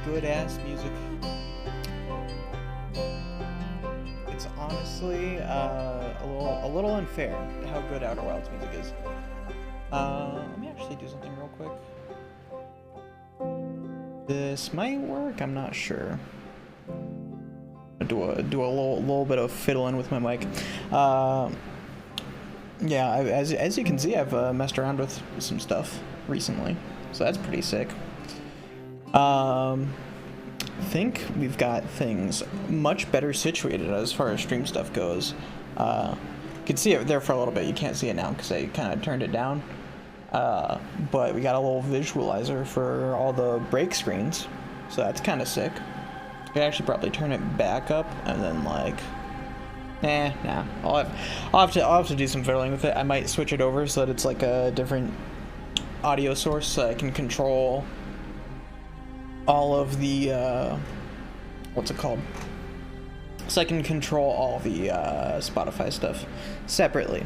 good ass music. It's honestly a little unfair how good Outer Wilds music is. Let me actually do something real quick. This might work, I'm not sure. Do a little bit of fiddling with my mic. Yeah, as you can see, I've messed around with some stuff recently, so that's pretty sick. I think we've got things much better situated as far as stream stuff goes. You can see it there for a little bit. You can't see it now because I kind of turned it down. But we got a little visualizer for all the break screens, so that's kind of sick. I could actually probably turn it back up and then like, nah. I'll have to do some fiddling with it. I might switch it over so that it's like a different audio source, so I can control all of the what's it called? So I can control all the Spotify stuff separately.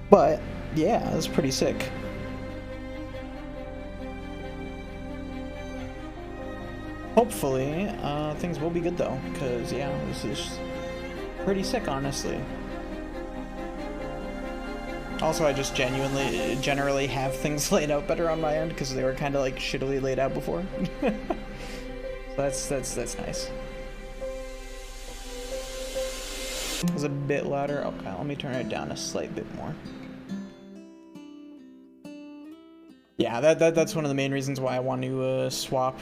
But yeah, that's pretty sick. Hopefully, things will be good though, because yeah, this is pretty sick, honestly. Also, I just generally have things laid out better on my end, because they were kind of like shittily laid out before. So that's nice. It was a bit louder. Okay, let me turn it down a slight bit more. Yeah, that's one of the main reasons why I want to swap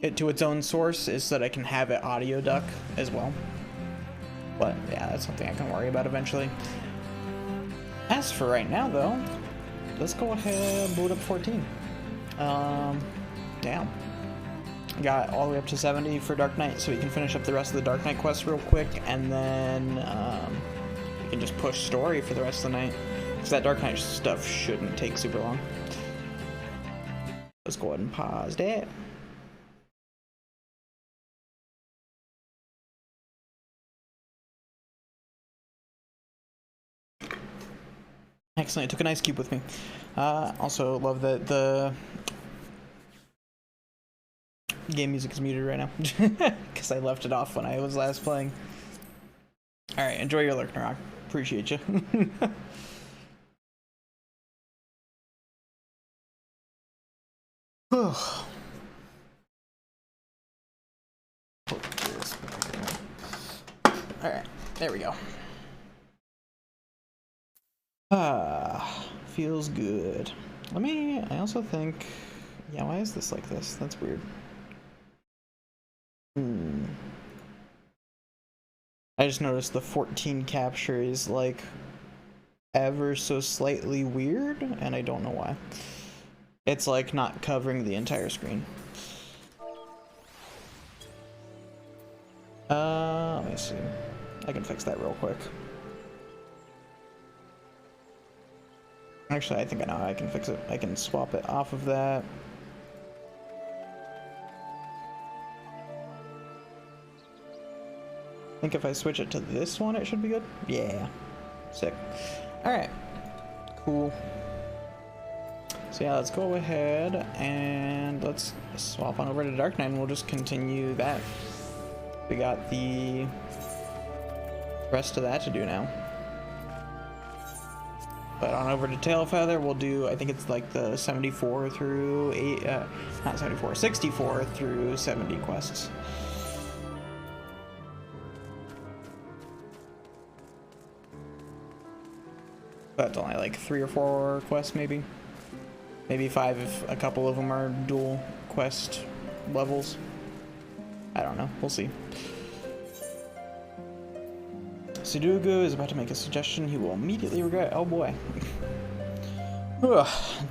it to its own source, is so that I can have it audio duck as well. But yeah, that's something I can worry about eventually. As for right now though, let's go ahead and boot up 14. Damn. Got all the way up to 70 for Dark Knight, so we can finish up the rest of the Dark Knight quest real quick, and then we can just push story for the rest of the night. Because that Dark Knight stuff shouldn't take super long. Let's go ahead and pause that. Excellent, I took an ice cube with me. Also love that the game music is muted right now. Because I left it off when I was last playing. Alright, enjoy your lurk, Narok. Appreciate you. Alright, there we go. Feels good. I also think, yeah, why is this like this? That's weird. I just noticed the 14 capture is like ever so slightly weird, and I don't know why. It's like not covering the entire screen. Let me see. I can fix that real quick. Actually, I think I know how I can fix it. I can swap it off of that. I think if I switch it to this one, it should be good. Yeah. Sick. Alright. Cool. So yeah, let's go ahead and let's swap on over to Dark Knight, and we'll just continue that. We got the rest of that to do now. But on over to Tailfeather, we'll do, I think it's like the 74 through 8, not 74, 64 through 70 quests. That's only like 3 or 4 quests, maybe. Maybe 5 if a couple of them are dual quest levels. I don't know. We'll see. Sudoku is about to make a suggestion he will immediately regret. Oh boy.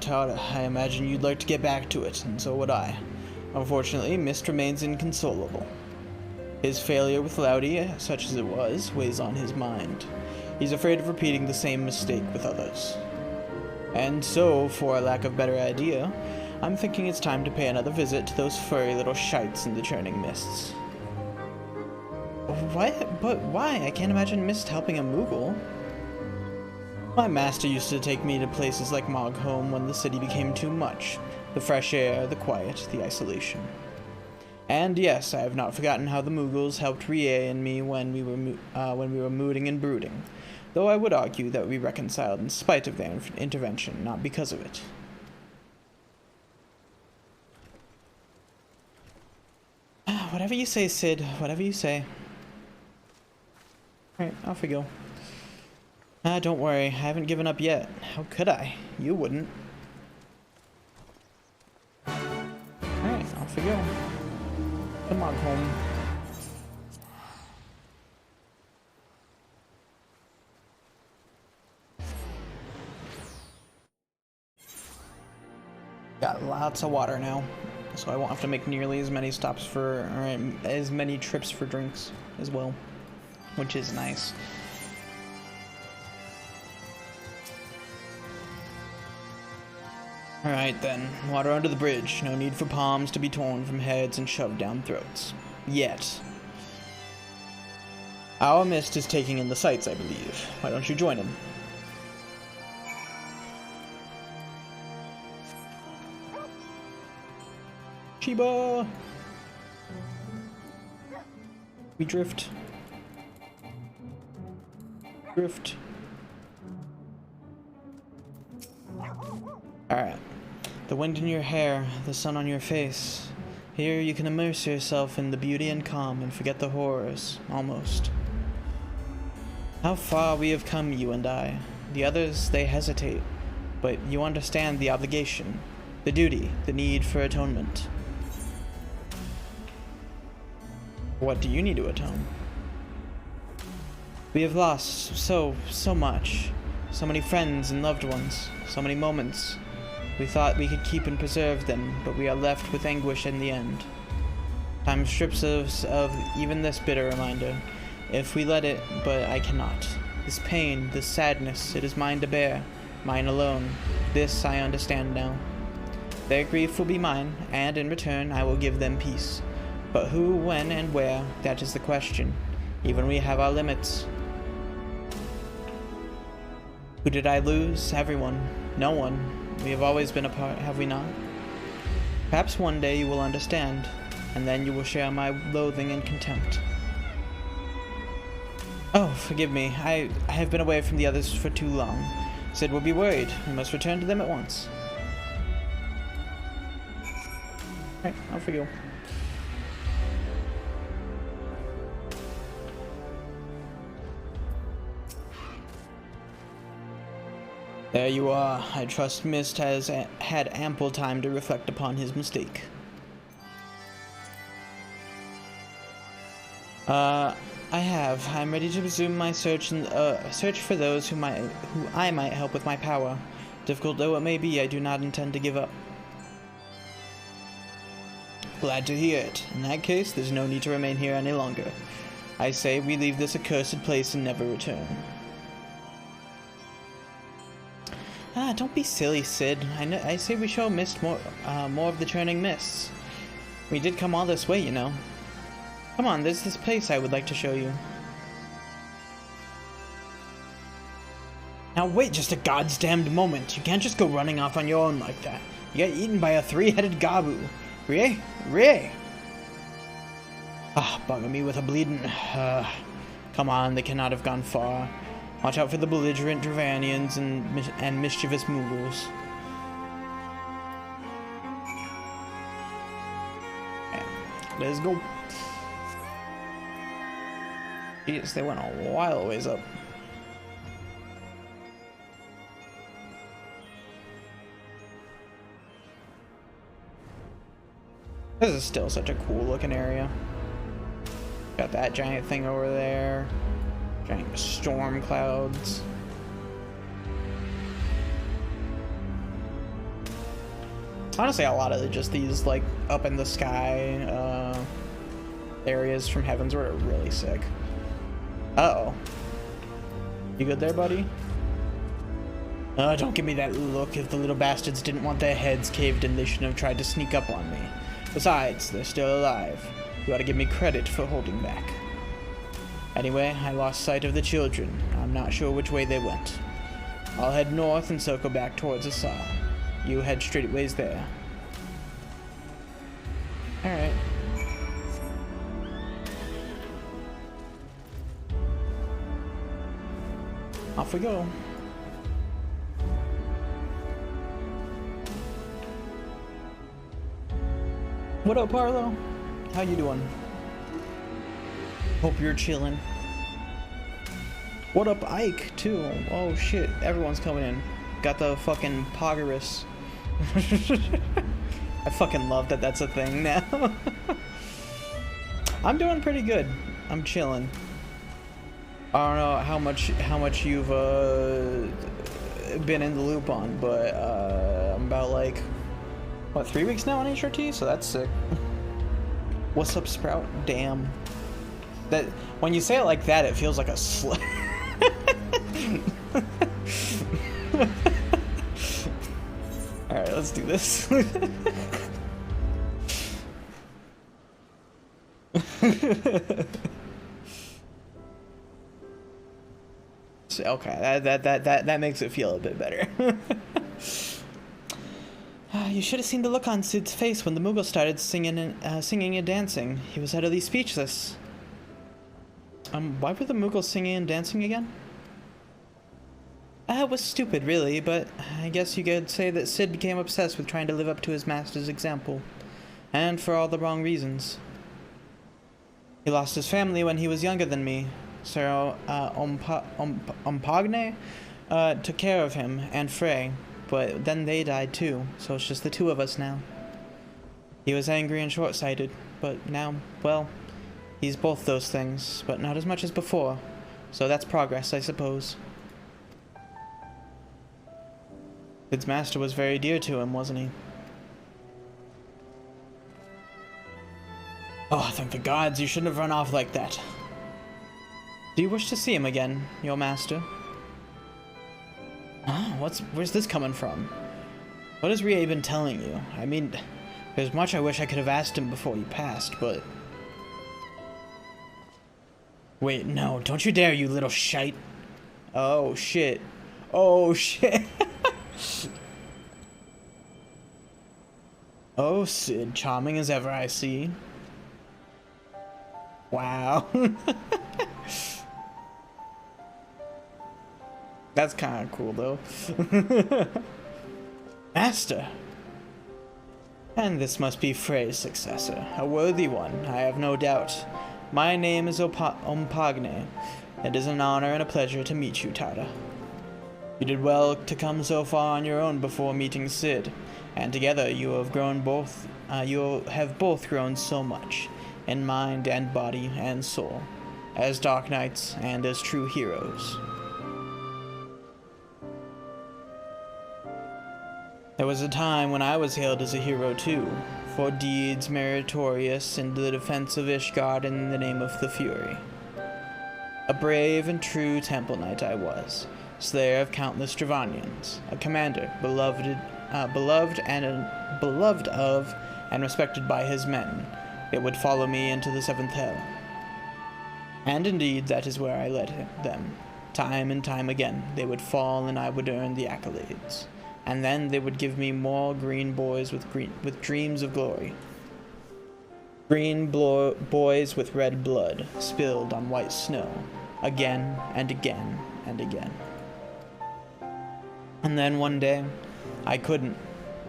Todd, I imagine you'd like to get back to it, and so would I. Unfortunately, Mist remains inconsolable. His failure with Laudy, such as it was, weighs on his mind. He's afraid of repeating the same mistake with others. And so, for a lack of better idea, I'm thinking it's time to pay another visit to those furry little shites in the churning mists. What? But why? I can't imagine Mist helping a Moogle. My master used to take me to places like Mogholm when the city became too much. The fresh air, the quiet, the isolation. And yes, I have not forgotten how the Mughals helped Rie and me when we were mooting and brooding, though I would argue that we reconciled in spite of their intervention, not because of it. Whatever you say, Sid. Whatever you say. Alright, off we go. Don't worry, I haven't given up yet. How could I? You wouldn't. Alright, off we go. Come on home. Got lots of water now, so I won't have to make nearly as many stops for, or as many trips for drinks as well, which is nice. Alright then, water under the bridge. No need for palms to be torn from heads and shoved down throats. Yet. Our mist is taking in the sights, I believe. Why don't you join him? Sheba! We drift. Drift. Alright. The wind in your hair, the sun on your face. Here you can immerse yourself in the beauty and calm and forget the horrors, almost. How far we have come, you and I. The others, they hesitate. But you understand the obligation, the duty, the need for atonement. What do you need to atone? We have lost so much. So many friends and loved ones. So many moments. We thought we could keep and preserve them, but we are left with anguish in the end. Time strips us of even this bitter reminder, if we let it, but I cannot. This pain, this sadness, it is mine to bear, mine alone. This I understand now. Their grief will be mine, and in return I will give them peace. But who, when, and where, that is the question. Even we have our limits. Who did I lose? Everyone. No one. We have always been apart, have we not? Perhaps one day you will understand, and then you will share my loathing and contempt. Oh, forgive me. I have been away from the others for too long. Sid will be worried. We must return to them at once. Alright, off we go. There you are. I trust Mist has had ample time to reflect upon his mistake. I have. I'm ready to resume my search and search for those who I might help with my power. Difficult though it may be, I do not intend to give up. Glad to hear it. In that case, there's no need to remain here any longer. I say we leave this accursed place and never return. Don't be silly, Sid. I say we show Mist more of the churning mists. We did come all this way, you know. Come on, there's this place I would like to show you. Now wait just a goddamned moment. You can't just go running off on your own like that. You got eaten by a three-headed Gabu. Rie? Bugger me with a bleeding... Come on, they cannot have gone far. Watch out for the belligerent Dravanians and mischievous Mughals. Okay, let's go. Jeez, they went a while ways up. This is still such a cool looking area. Got that giant thing over there. Giant storm clouds. Honestly, a lot of just these like up in the sky areas from Heavensward are really sick. Uh-oh. You good there, buddy? Don't give me that look. If the little bastards didn't want their heads caved in, they shouldn't have tried to sneak up on me. Besides, they're still alive. You ought to give me credit for holding back. Anyway, I lost sight of the children. I'm not sure which way they went. I'll head north and circle back towards Assar. You head straightways there. Alright. Off we go. What up, Arlo? How you doing? Hope you're chilling. What up, Ike, too? Oh shit, everyone's coming in. Got the fucking Pogarus. I fucking love that that's a thing now. I'm doing pretty good. I'm chilling. I don't know how much you've been in the loop on, but I'm about like what, 3 weeks now on HRT, so that's sick. What's up, Sprout? Damn. That when you say it like that, it feels like a slur. All right, let's do this. Okay, that makes it feel a bit better. You should have seen the look on Sid's face when the Moogle started singing and dancing. He was utterly speechless. Why were the Moogles singing and dancing again? It was stupid, really, but I guess you could say that Sid became obsessed with trying to live up to his master's example, and for all the wrong reasons. He lost his family when he was younger than me. Sir Ompagne took care of him, and Frey, but then they died too, so it's just the two of us now. He was angry and short-sighted, but now, well, he's both those things, but not as much as before, so that's progress, I suppose. Sid's master was very dear to him, wasn't he? Oh, thank the gods, you shouldn't have run off like that. Do you wish to see him again, your master? Oh, where's this coming from? What has Rie been telling you? I mean, there's much I wish I could have asked him before he passed, but... Wait, no, don't you dare, you little shite. Oh, shit. Oh, shit. Oh, Sid, charming as ever, I see. Wow. That's kind of cool, though. Master! And this must be Frey's successor. A worthy one, I have no doubt. My name is Ompagne. It is an honor and a pleasure to meet you, Tada. You did well to come so far on your own before meeting Sid, and together you have both grown so much, in mind and body and soul, as Dark Knights and as true heroes. There was a time when I was hailed as a hero too, for deeds meritorious in the defense of Ishgard in the name of the Fury. A brave and true temple knight I was, slayer of countless Dravanians, a commander beloved of and respected by his men. It would follow me into the seventh hell. And indeed, that is where I led them. Time and time again, they would fall and I would earn the accolades. And then they would give me more green boys with dreams of glory. Boys with red blood, spilled on white snow, again and again and again. And then one day, I couldn't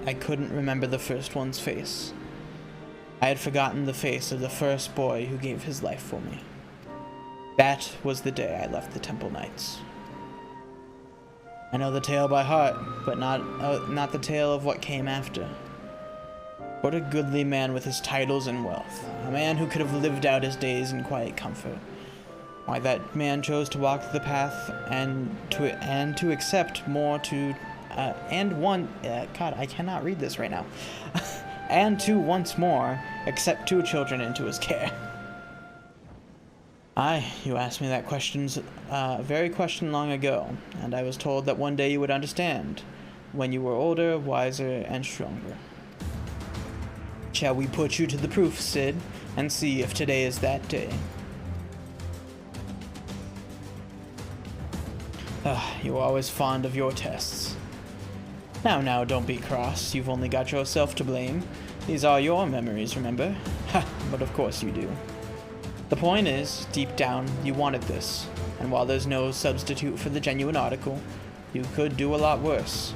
remember the first one's face. I had forgotten the face of the first boy who gave his life for me. That was the day I left the Temple Knights. I know the tale by heart, but not the tale of what came after. What a goodly man with his titles and wealth, a man who could have lived out his days in quiet comfort. Why that man chose to walk the path and to accept more to, God, I cannot read this right now, and to once more accept 2 children into his care. You asked me that very question long ago, and I was told that one day you would understand, when you were older, wiser, and stronger. Shall we put you to the proof, Sid, and see if today is that day? You were always fond of your tests. Now, don't be cross, you've only got yourself to blame. These are your memories, remember? Ha, but of course you do. The point is, deep down, you wanted this, and while there's no substitute for the genuine article, you could do a lot worse.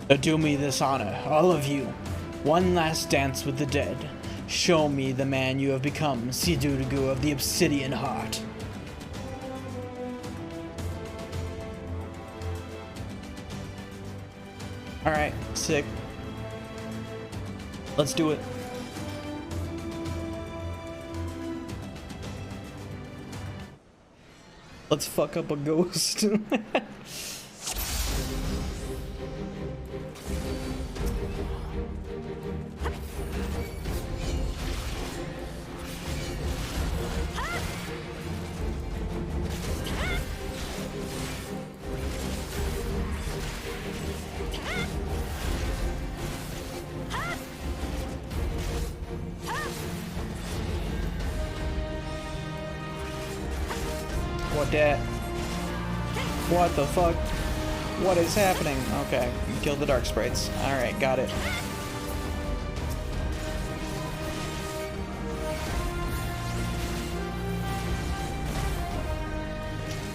So do me this honor, all of you. One last dance with the dead. Show me the man you have become, Sidurgu of the Obsidian Heart. Alright, sick. Let's do it. Let's fuck up a ghost. What that? What the fuck? What is happening? Okay, kill the dark sprites. Alright, got it.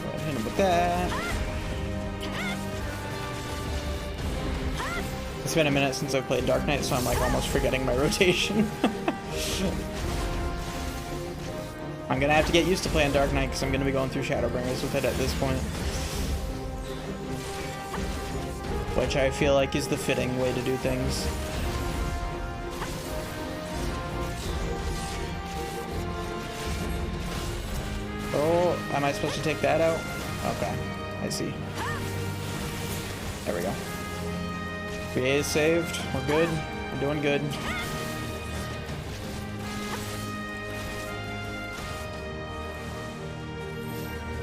Go ahead, hit him with that. It's been a minute since I've played Dark Knight, so I'm like almost forgetting my rotation. I'm gonna have to get used to playing Dark Knight because I'm gonna be going through Shadowbringers with it at this point. Which I feel like is the fitting way to do things. Oh, am I supposed to take that out? Okay, I see. There we go. VA is saved. We're good. We're doing good.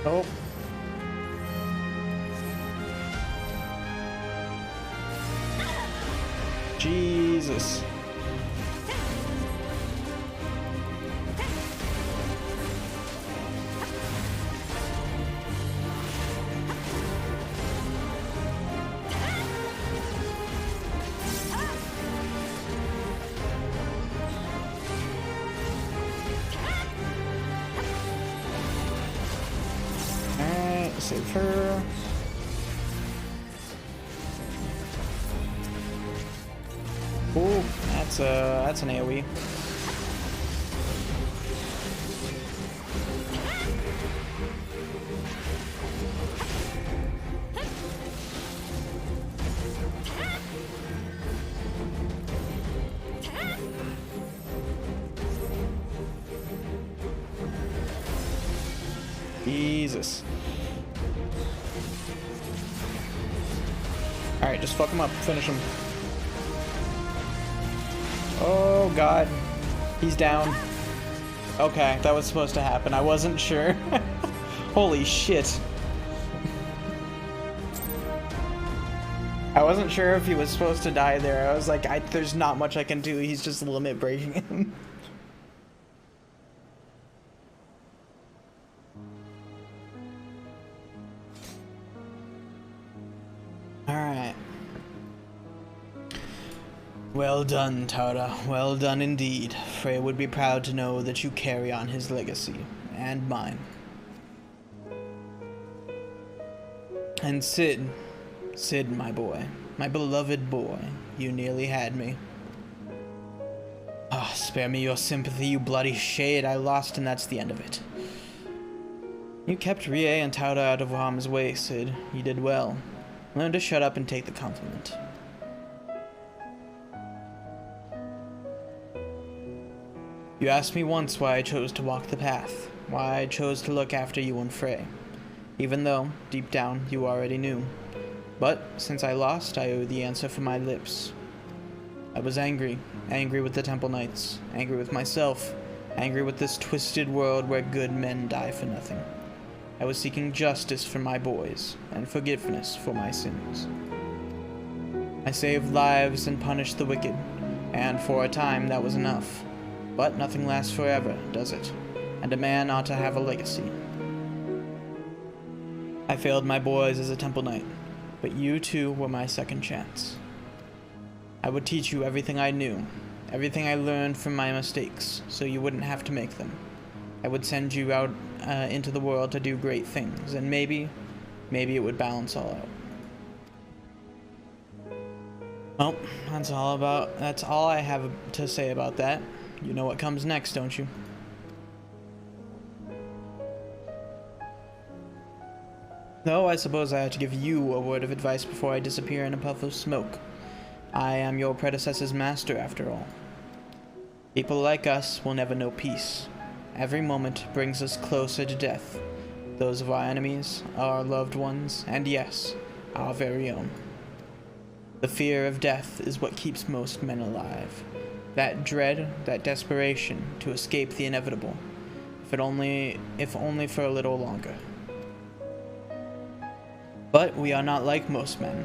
Oh. Jesus. Save her. Ooh, that's an AoE. Jesus. Alright, just fuck him up. Finish him. Oh, God. He's down. Okay, that was supposed to happen. I wasn't sure. Holy shit. I wasn't sure if he was supposed to die there. I was like, there's not much I can do. He's just limit breaking him. Alright. Well done, Tara. Well done indeed. Frey would be proud to know that you carry on his legacy. And mine. And Sid. Sid, my boy. My beloved boy. You nearly had me. Ah, spare me your sympathy, you bloody shade. I lost and that's the end of it. You kept Rie and Tara out of harm's way, Sid. You did well. Learn to shut up and take the compliment. You asked me once why I chose to walk the path, why I chose to look after you and Frey, even though, deep down, you already knew. But, since I lost, I owe the answer from my lips. I was angry. Angry with the Temple Knights. Angry with myself. Angry with this twisted world where good men die for nothing. I was seeking justice for my boys, and forgiveness for my sins. I saved lives and punished the wicked, and for a time that was enough. But nothing lasts forever, does it? And a man ought to have a legacy. I failed my boys as a Temple Knight, but you two were my second chance. I would teach you everything I knew, everything I learned from my mistakes, so you wouldn't have to make them. I would send you out into the world to do great things, and maybe it would balance all out. Well, that's all I have to say about that. You know what comes next, don't you? Though I suppose I have to give you a word of advice before I disappear in a puff of smoke. I am your predecessor's master, after all. People like us will never know peace. Every moment brings us closer to death. Those of our enemies, our loved ones, and yes, our very own. The fear of death is what keeps most men alive. That dread, that desperation to escape the inevitable, if only for a little longer. But we are not like most men.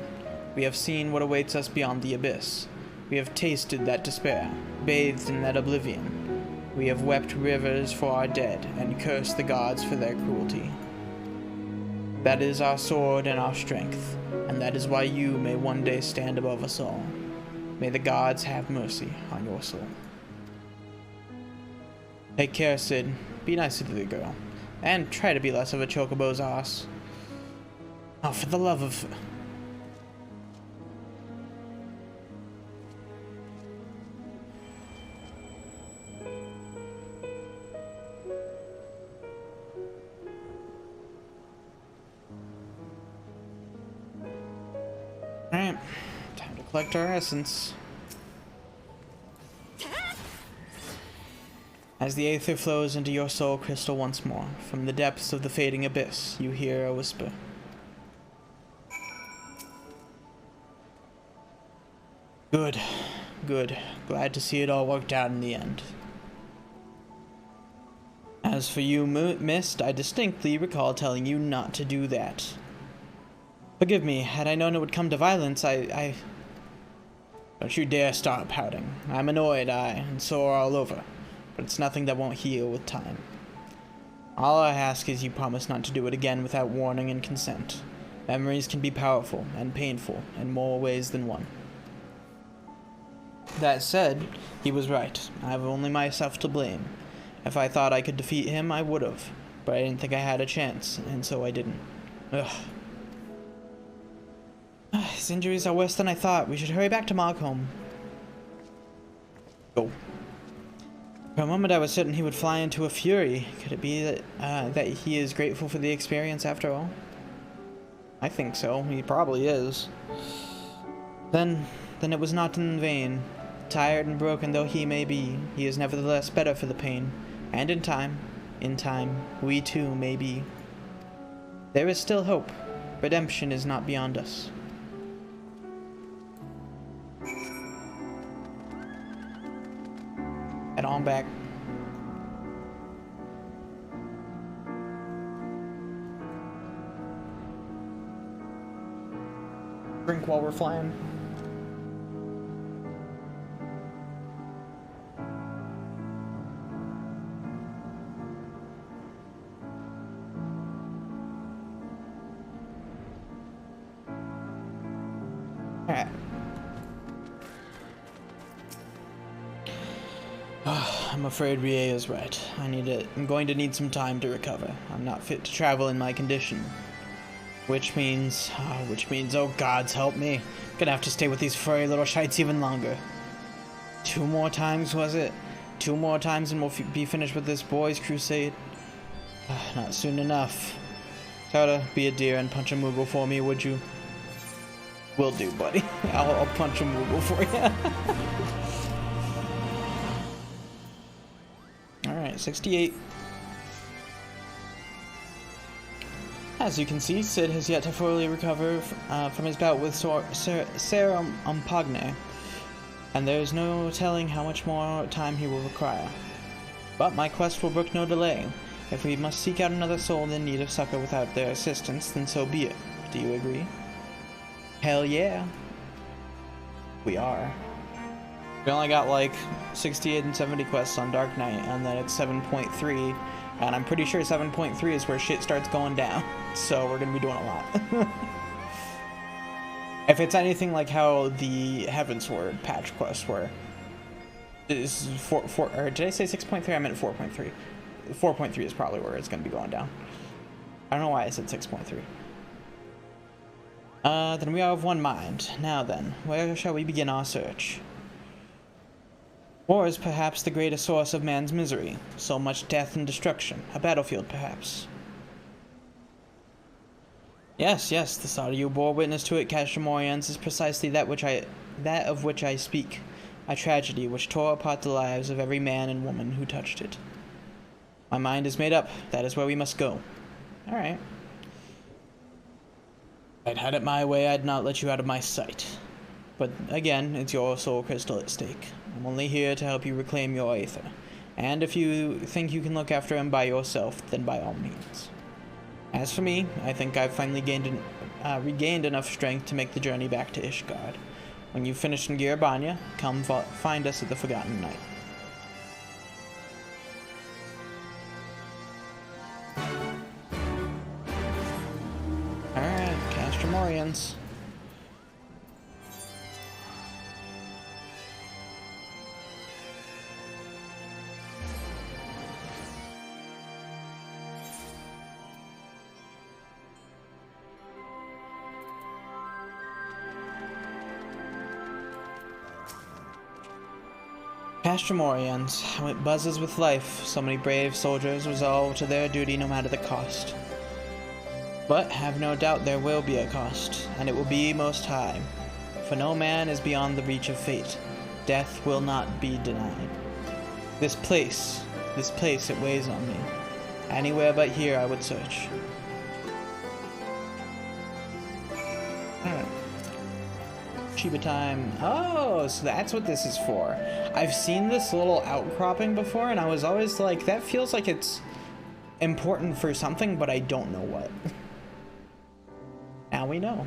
We have seen what awaits us beyond the abyss. We have tasted that despair, bathed in that oblivion. We have wept rivers for our dead, and cursed the gods for their cruelty. That is our sword and our strength, and that is why you may one day stand above us all. May the gods have mercy on your soul. Take care, Sid. Be nice to the girl, and try to be less of a chocobo's ass. Oh, for the love of... Alright, time to collect our essence. As the aether flows into your soul crystal once more, from the depths of the fading abyss, you hear a whisper. Good, good. Glad to see it all worked out in the end. As for you, Mist, I distinctly recall telling you not to do that. Forgive me, had I known it would come to violence, I... Don't you dare start pouting. I'm annoyed, and sore all over. But it's nothing that won't heal with time. All I ask is you promise not to do it again without warning and consent. Memories can be powerful and painful in more ways than one. That said, he was right. I have only myself to blame. If I thought I could defeat him, I would have. But I didn't think I had a chance, and so I didn't. Ugh. His injuries are worse than I thought. We should hurry back to Mogholm. Go. For a moment I was certain he would fly into a fury. Could it be that he is grateful for the experience after all? I think so. He probably is. Then it was not in vain. Tired and broken though he may be, he is nevertheless better for the pain. And in time, we too may be. There is still hope. Redemption is not beyond us. Head on back. Drink while we're flying. Alright. I'm afraid Rie is right. I'm going to need some time to recover. I'm not fit to travel in my condition. Which means, oh gods help me. Gonna have to stay with these furry little shites even longer. 2 more times, was it? 2 more times and we'll be finished with this boys' crusade. Not soon enough. Try to be a dear and punch a Moogle for me, would you? Will do, buddy. I'll punch a Moogle for you. Alright, 68. As you can see, Sid has yet to fully recover from his bout with Sarah Umpagne, and there is no telling how much more time he will require. But my quest will brook no delay. If we must seek out another soul in need of succor without their assistance, then so be it. Do you agree? Hell yeah. We are. We only got like 68 and 70 quests on Dark Knight, and then it's 7.3, and I'm pretty sure 7.3 is where shit starts going down, so we're gonna be doing a lot. If it's anything like how the Heavensward patch quests were, is or did I say 6.3? I meant 4.3. 4.3 is probably where it's going to be going down. I don't know why I said 6.3. Then we are of one mind. Now then, where shall we begin our search? War is perhaps the greatest source of man's misery. So much death and destruction. A battlefield, perhaps. Yes, the slaughter you bore witness to at Castramorians is precisely that of which I speak. A tragedy which tore apart the lives of every man and woman who touched it. My mind is made up. That is where we must go. Alright. If I'd had it my way, I'd not let you out of my sight. But again, it's your soul crystal at stake. I'm only here to help you reclaim your Aether. And if you think you can look after him by yourself, then by all means. As for me, I think I've finally regained enough strength to make the journey back to Ishgard. When you've finished in Girabanya, come find us at the Forgotten Night. Alright, Castramorians. Castramorians, how it buzzes with life. So many brave soldiers resolve to their duty no matter the cost. But have no doubt there will be a cost, and it will be most high. For no man is beyond the reach of fate. Death will not be denied. This place, it weighs on me. Anywhere but here I would search. Shiba time. Oh, so that's what this is for. I've seen this little outcropping before, and I was always like, that feels like it's important for something, but I don't know what. Now we know.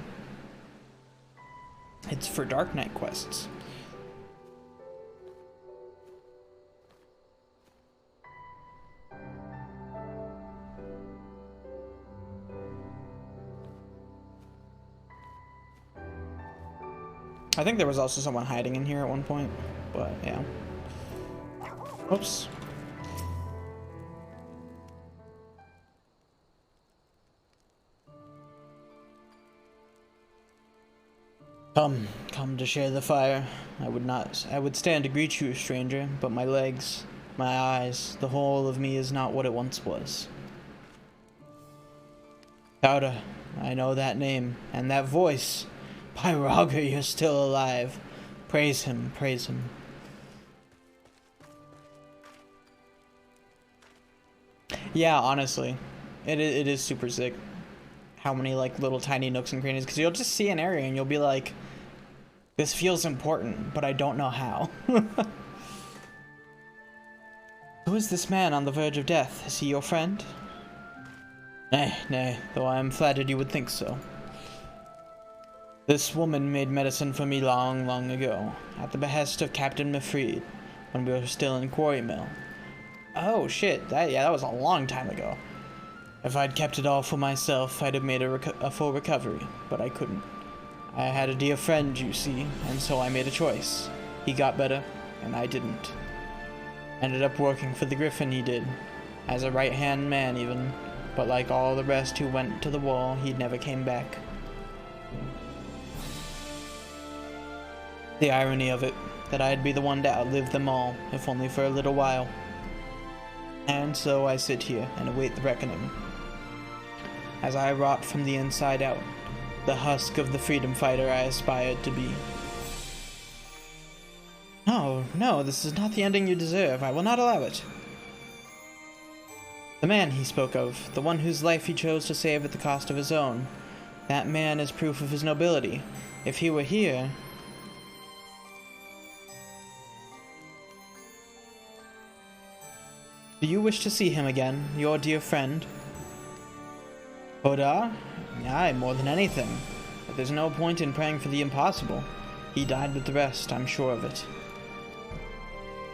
It's for Dark Knight quests. I think there was also someone hiding in here at one point, but yeah. Oops. Come to share the fire. I would stand to greet you, stranger, but my legs, my eyes, the whole of me is not what it once was. Kauda, I know that name, and that voice. By Raga, you're still alive. Praise him, praise him. Yeah, honestly, it is super sick how many like little tiny nooks and crannies, because you'll just see an area and you'll be like, this feels important, but I don't know how. Who is this man on the verge of death? Is he your friend? Nay, though I am flattered you would think so. This woman made medicine for me long ago, at the behest of Captain Mifrid, when we were still in Quarry Mill. Oh shit, that was a long time ago. If I'd kept it all for myself, I'd have made a full recovery, but I couldn't. I had a dear friend, you see, and so I made a choice. He got better, and I didn't. Ended up working for the Griffin, he did, as a right-hand man even, but like all the rest who went to the wall, he never came back. The irony of it, that I'd be the one to outlive them all, if only for a little while. And so I sit here and await the reckoning. As I rot from the inside out, the husk of the freedom fighter I aspired to be. No, this is not the ending you deserve. I will not allow it. The man he spoke of, the one whose life he chose to save at the cost of his own, that man is proof of his nobility. If he were here... Do you wish to see him again, your dear friend? Hodar? Aye, more than anything. But there's no point in praying for the impossible. He died with the rest, I'm sure of it.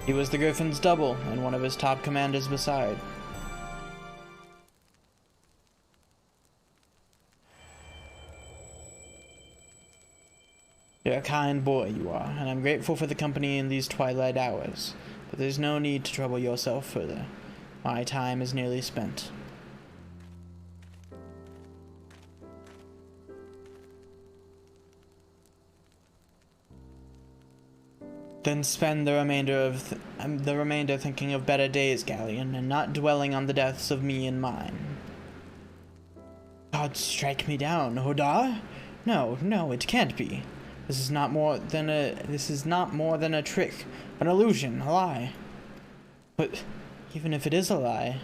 He was the Griffin's double, and one of his top commanders beside. You're a kind boy, you are, and I'm grateful for the company in these twilight hours. But there's no need to trouble yourself further. My time is nearly spent. Then spend the remainder thinking of better days, Galleon, and not dwelling on the deaths of me and mine. God, strike me down, Hodar? No, no, it can't be. This is not more than a trick, an illusion, a lie. But even if it is a lie,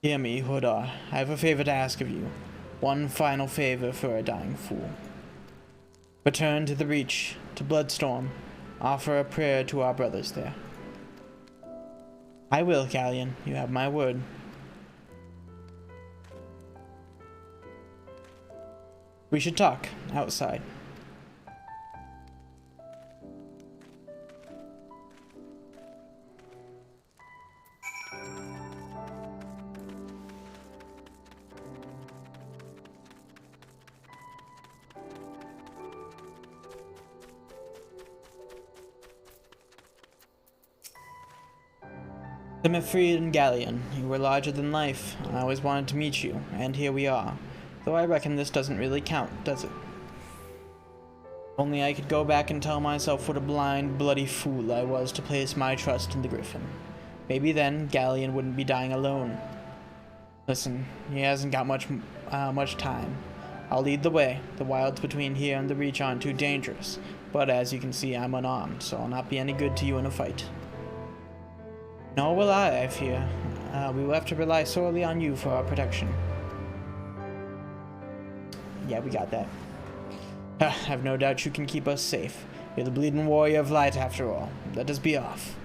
hear me, Hodar. I have a favor to ask of you. One final favor for a dying fool. Return to the Reach, to Bloodstorm. Offer a prayer to our brothers there. I will, Galleon. You have my word. We should talk outside. Timothy and Galleon, you were larger than life. I always wanted to meet you, and here we are. Though I reckon this doesn't really count, does it? Only I could go back and tell myself what a blind, bloody fool I was to place my trust in the Griffin. Maybe then, Galleon wouldn't be dying alone. Listen, he hasn't got much time. I'll lead the way. The wilds between here and the Reach aren't too dangerous, but as you can see, I'm unarmed, so I'll not be any good to you in a fight. Nor will I fear. We will have to rely solely on you for our protection. Yeah, we got that. I've no doubt you can keep us safe. You're the bleeding warrior of light after all. Let us be off.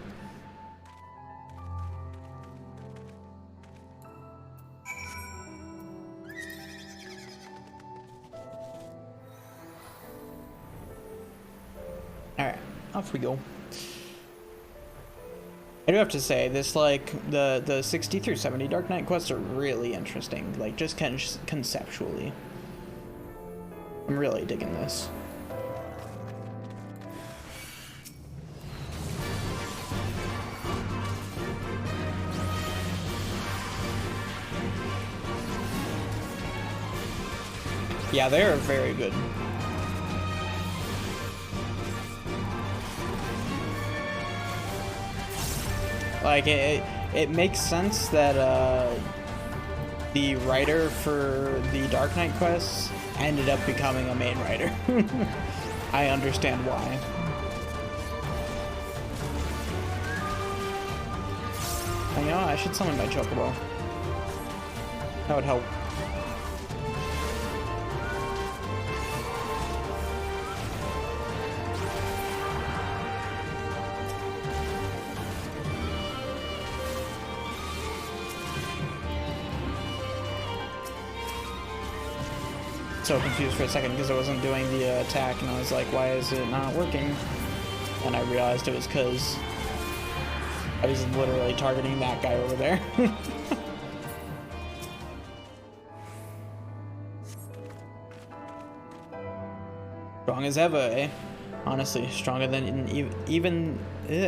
Alright, off we go. I do have to say, this, like, the 60 through 70 Dark Knight quests are really interesting, like, just conceptually. I'm really digging this. Yeah, they're very good. Like, it makes sense that the writer for the Dark Knight quests ended up becoming a main writer. I understand why. And, you know, I should summon my Chocobo. That would help. So confused for a second because I wasn't doing the attack, and I was like, why is it not working? And I realized it was because I was literally targeting that guy over there. Strong as ever, eh? Honestly, stronger than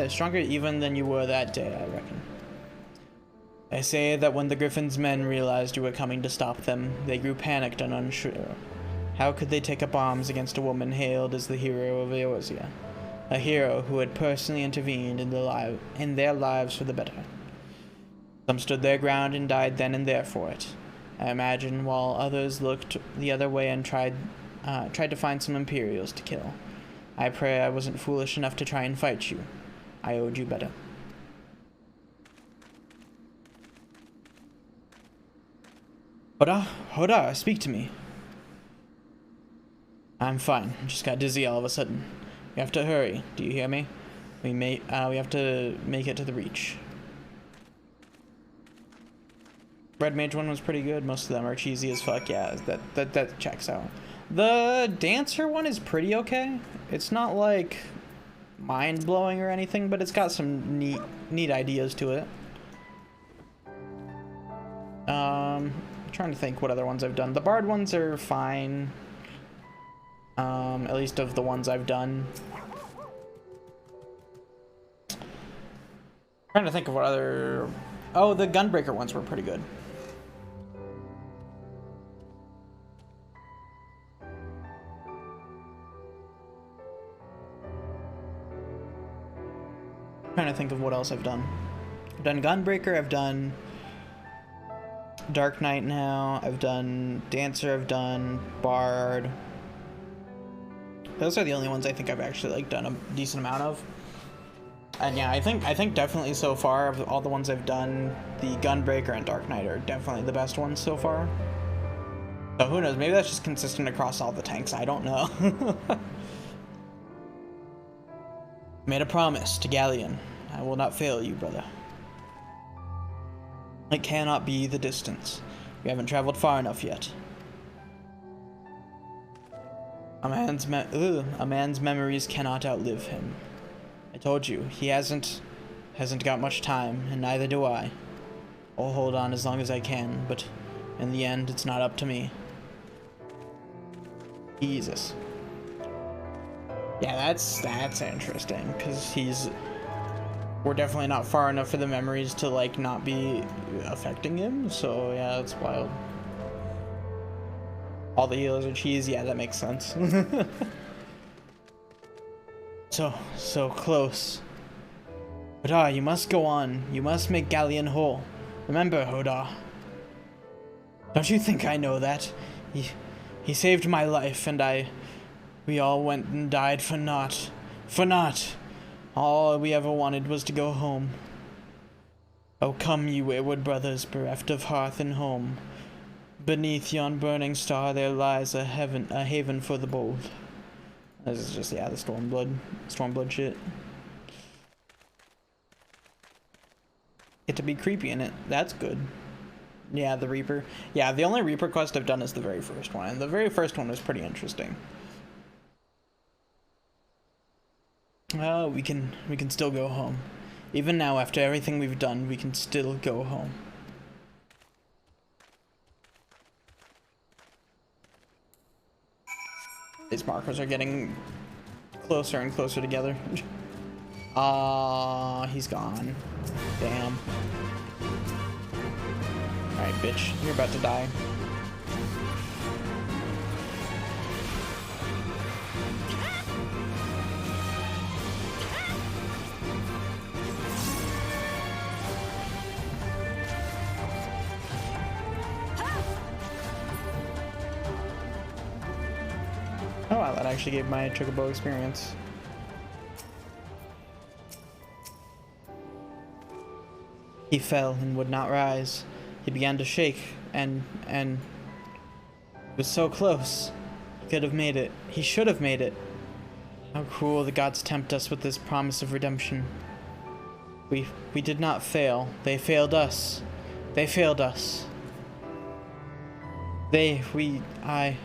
stronger even than you were that day, I reckon. They say that when the Griffin's men realized you were coming to stop them, they grew panicked and unsure. How could they take up arms against a woman hailed as the hero of Eorzea? A hero who had personally intervened in their lives for the better. Some stood their ground and died then and there for it, I imagine, while others looked the other way and tried to find some Imperials to kill. I pray I wasn't foolish enough to try and fight you. I owed you better. Hodar, speak to me. I'm fine. Just got dizzy all of a sudden. We have to hurry. Do you hear me? We have to make it to the Reach. Red Mage one was pretty good. Most of them are cheesy as fuck. Yeah, that checks out. The Dancer one is pretty okay. It's not like mind-blowing or anything, but it's got some neat ideas to it. Trying to think what other ones I've done. The Bard ones are fine. At least of the ones I've done. Trying to think of what other... Oh, the Gunbreaker ones were pretty good. Trying to think of what else I've done. I've done Gunbreaker, I've done Dark Knight now, I've done Dancer, I've done Bard. Those are the only ones I think I've actually like done a decent amount of. And yeah, I think definitely so far of all the ones I've done, the Gunbreaker and Dark Knight are definitely the best ones so far. So who knows, maybe that's just consistent across all the tanks, I don't know. Made a promise to Galleon. I will not fail you, brother. It cannot be the distance. We haven't traveled far enough yet. A man's memories cannot outlive him. I told you, he hasn't got much time, and neither do I. I'll hold on as long as I can, but in the end, it's not up to me. Jesus. Yeah, that's interesting, because we're definitely not far enough for the memories to, like, not be affecting him, so yeah, that's wild. All the healers are cheese, yeah, that makes sense. So close. Hodar, you must go on. You must make Galleon whole. Remember, Hodar. Don't you think I know that? He saved my life, and we all went and died for naught. For naught. All we ever wanted was to go home. Oh, come, you wayward brothers, bereft of hearth and home. Beneath yon burning star there lies a haven for the bold. This is just, yeah, the Stormblood shit. Get to be creepy in it. That's good. Yeah, the Reaper. Yeah, the only Reaper quest I've done is the very first one, and the very first one was pretty interesting. Oh, we can still go home. Even now, after everything we've done, we can still go home. These markers are getting closer and closer together. He's gone. Damn. Alright, bitch. You're about to die. Oh wow, that actually gave my Chocobo experience. He fell and would not rise. He began to shake and was so close. He could have made it. He should have made it. How cruel the gods tempt us with this promise of redemption. We did not fail. They failed us. They failed us. I...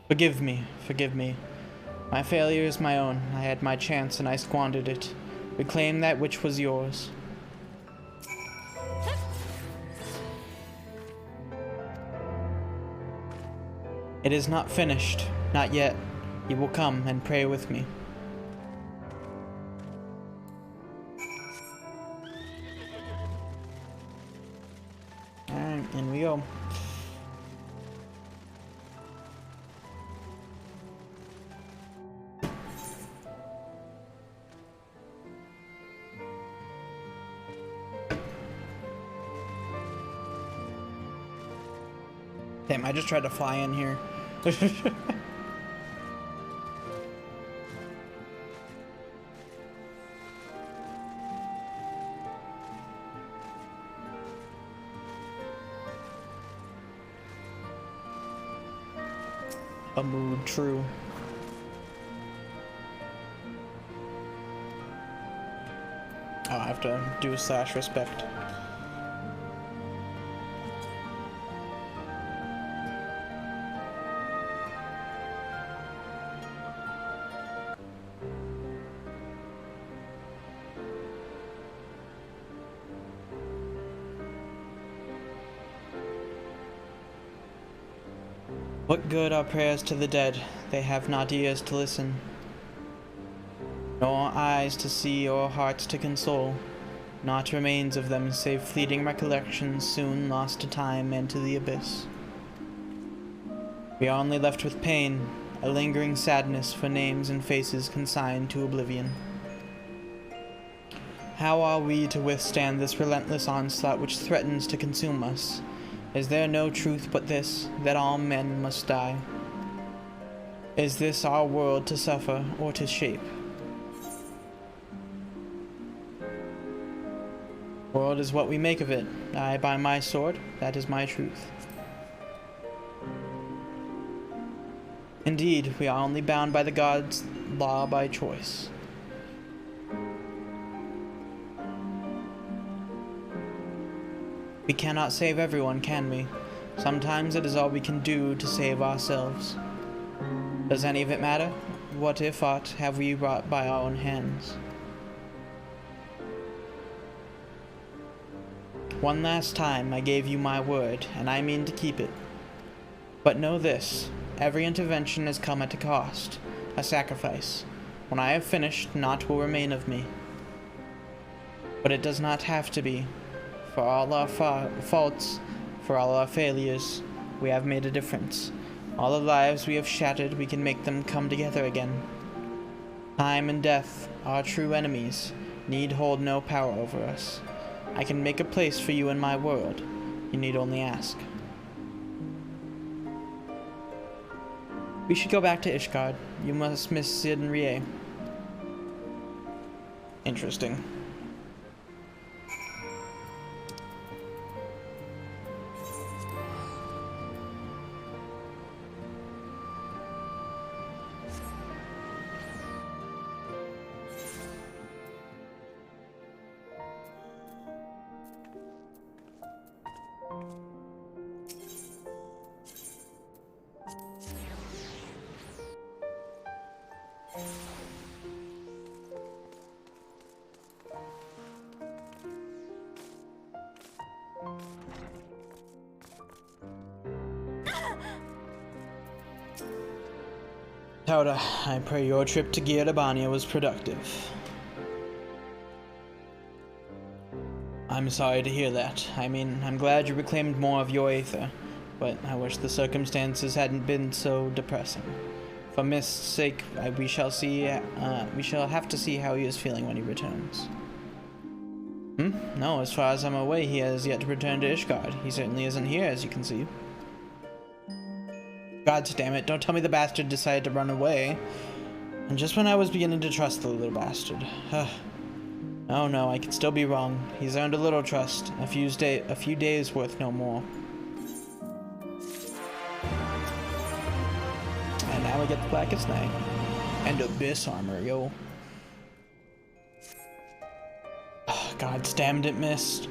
Forgive me. My failure is my own. I had my chance and I squandered it. Reclaim that which was yours. It is not finished. Not yet. You will come and pray with me. Alright, in we go. Damn, I just tried to fly in here. A mood, true. Oh, I have to do / respect. What good are prayers to the dead? They have not ears to listen, nor eyes to see or hearts to console. Not remains of them save fleeting recollections soon lost to time and to the abyss. We are only left with pain, a lingering sadness for names and faces consigned to oblivion. How are we to withstand this relentless onslaught which threatens to consume us? Is there no truth but this, that all men must die? Is this our world to suffer or to shape? World is what we make of it. I by my sword, that is my truth. Indeed, we are only bound by the gods' law by choice. We cannot save everyone, can we? Sometimes it is all we can do to save ourselves. Does any of it matter? What if aught have we wrought by our own hands? One last time I gave you my word, and I mean to keep it. But know this, every intervention has come at a cost, a sacrifice. When I have finished, naught will remain of me. But it does not have to be. For all our faults, for all our failures, we have made a difference. All the lives we have shattered, we can make them come together again. Time and death, our true enemies, need hold no power over us. I can make a place for you in my world. You need only ask. We should go back to Ishgard. You must miss Sid and Rie. Interesting. Tauda, I pray your trip to Gyarabania was productive. I'm sorry to hear that. I mean, I'm glad you reclaimed more of your aether, but I wish the circumstances hadn't been so depressing. For Mist's sake, we shall have to see how he is feeling when he returns. No, as far as I'm aware, he has yet to return to Ishgard. He certainly isn't here, as you can see. God damn it, don't tell me the bastard decided to run away. And just when I was beginning to trust the little bastard. Oh no, I could still be wrong. He's earned a little trust. A few days worth no more. And now we get the Blackest Night. And Abyss armor, yo. Oh, God damn it, Mist.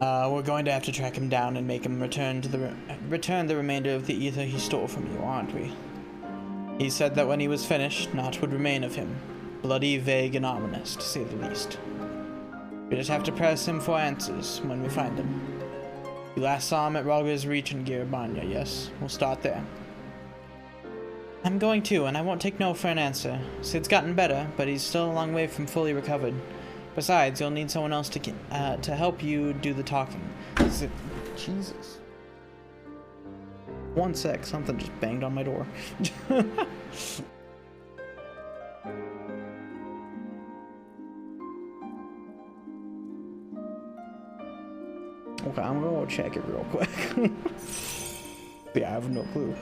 We're going to have to track him down and make him return the remainder of the ether he stole from you, aren't we? He said that when he was finished, naught would remain of him. Bloody, vague, and ominous, to say the least. We just have to press him for answers when we find him. You last saw him at Rogger's Reach in Gyarabania, yes? We'll start there. I'm going too, and I won't take no for an answer. Sid's gotten better, but he's still a long way from fully recovered. Besides, you'll need someone else to help you do the talking. Jesus. One sec, something just banged on my door. Okay, I'm gonna check it real quick. Yeah, I have no clue.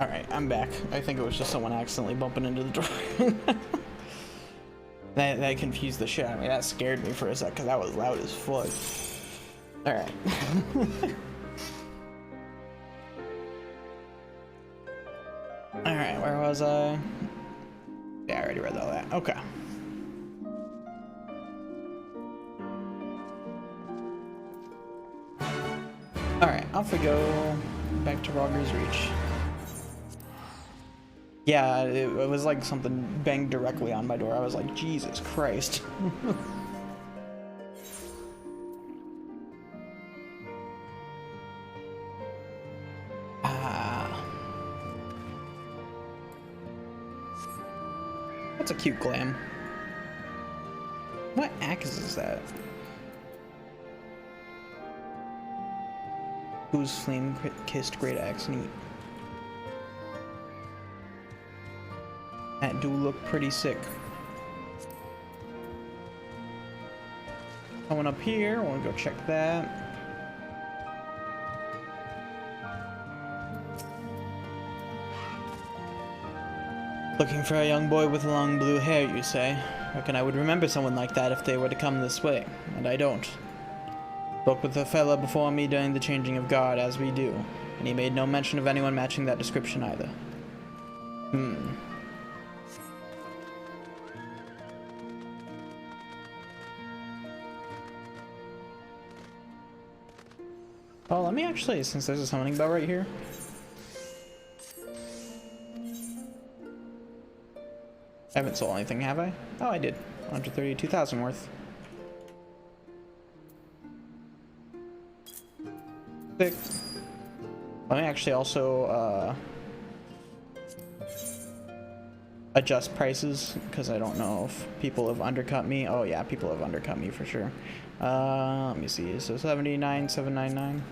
Alright, I'm back. I think it was just someone accidentally bumping into the door. That confused the shit out of me. That scared me for a sec, because that was loud as fuck. Alright. Alright, where was I? Yeah, I already read all that. Okay. Alright, off we go. Back to Rogger's Reach. Yeah, it was like something banged directly on my door. I was like, Jesus Christ. That's a cute glam. What axe is that? Whose flame-kissed great axe? Neat. That do look pretty sick. Coming up here, we'll go check that. Looking for a young boy with long blue hair, you say? Reckon I would remember someone like that if they were to come this way, and I don't. Spoke with the fella before me during the changing of guard, as we do, and he made no mention of anyone matching that description either. Oh, let me actually, since there's a summoning bell right here. I haven't sold anything, have I? Oh, I did. 132,000 worth. Sick. Let me actually also adjust prices, because I don't know if people have undercut me. Oh yeah, people have undercut me for sure. Let me see. So 79,799.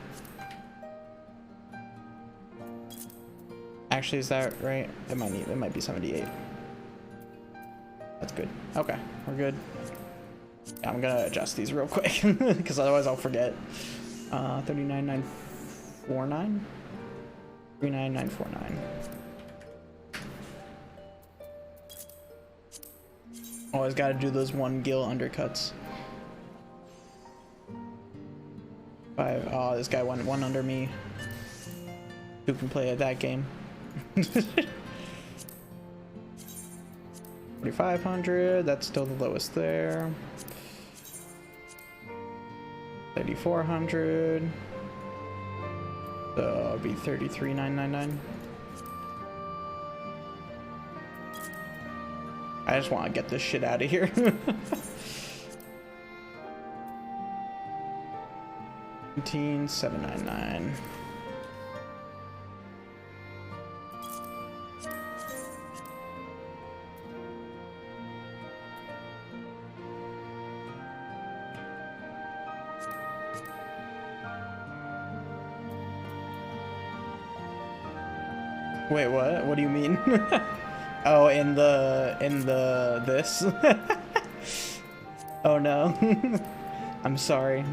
Actually, is that right? It might be 78. That's good. Okay, we're good. Yeah, I'm gonna adjust these real quick because otherwise I'll forget. 39,949. 39,949. Always got to do those one gil undercuts. Oh, this guy went one under me. Who can play at that game? 4,500. That's still the lowest there. 3,400. So it'll be 33,999. I just want to get this shit out of here. 17,799. Wait, what? What do you mean? Oh, in this? Oh no. I'm sorry.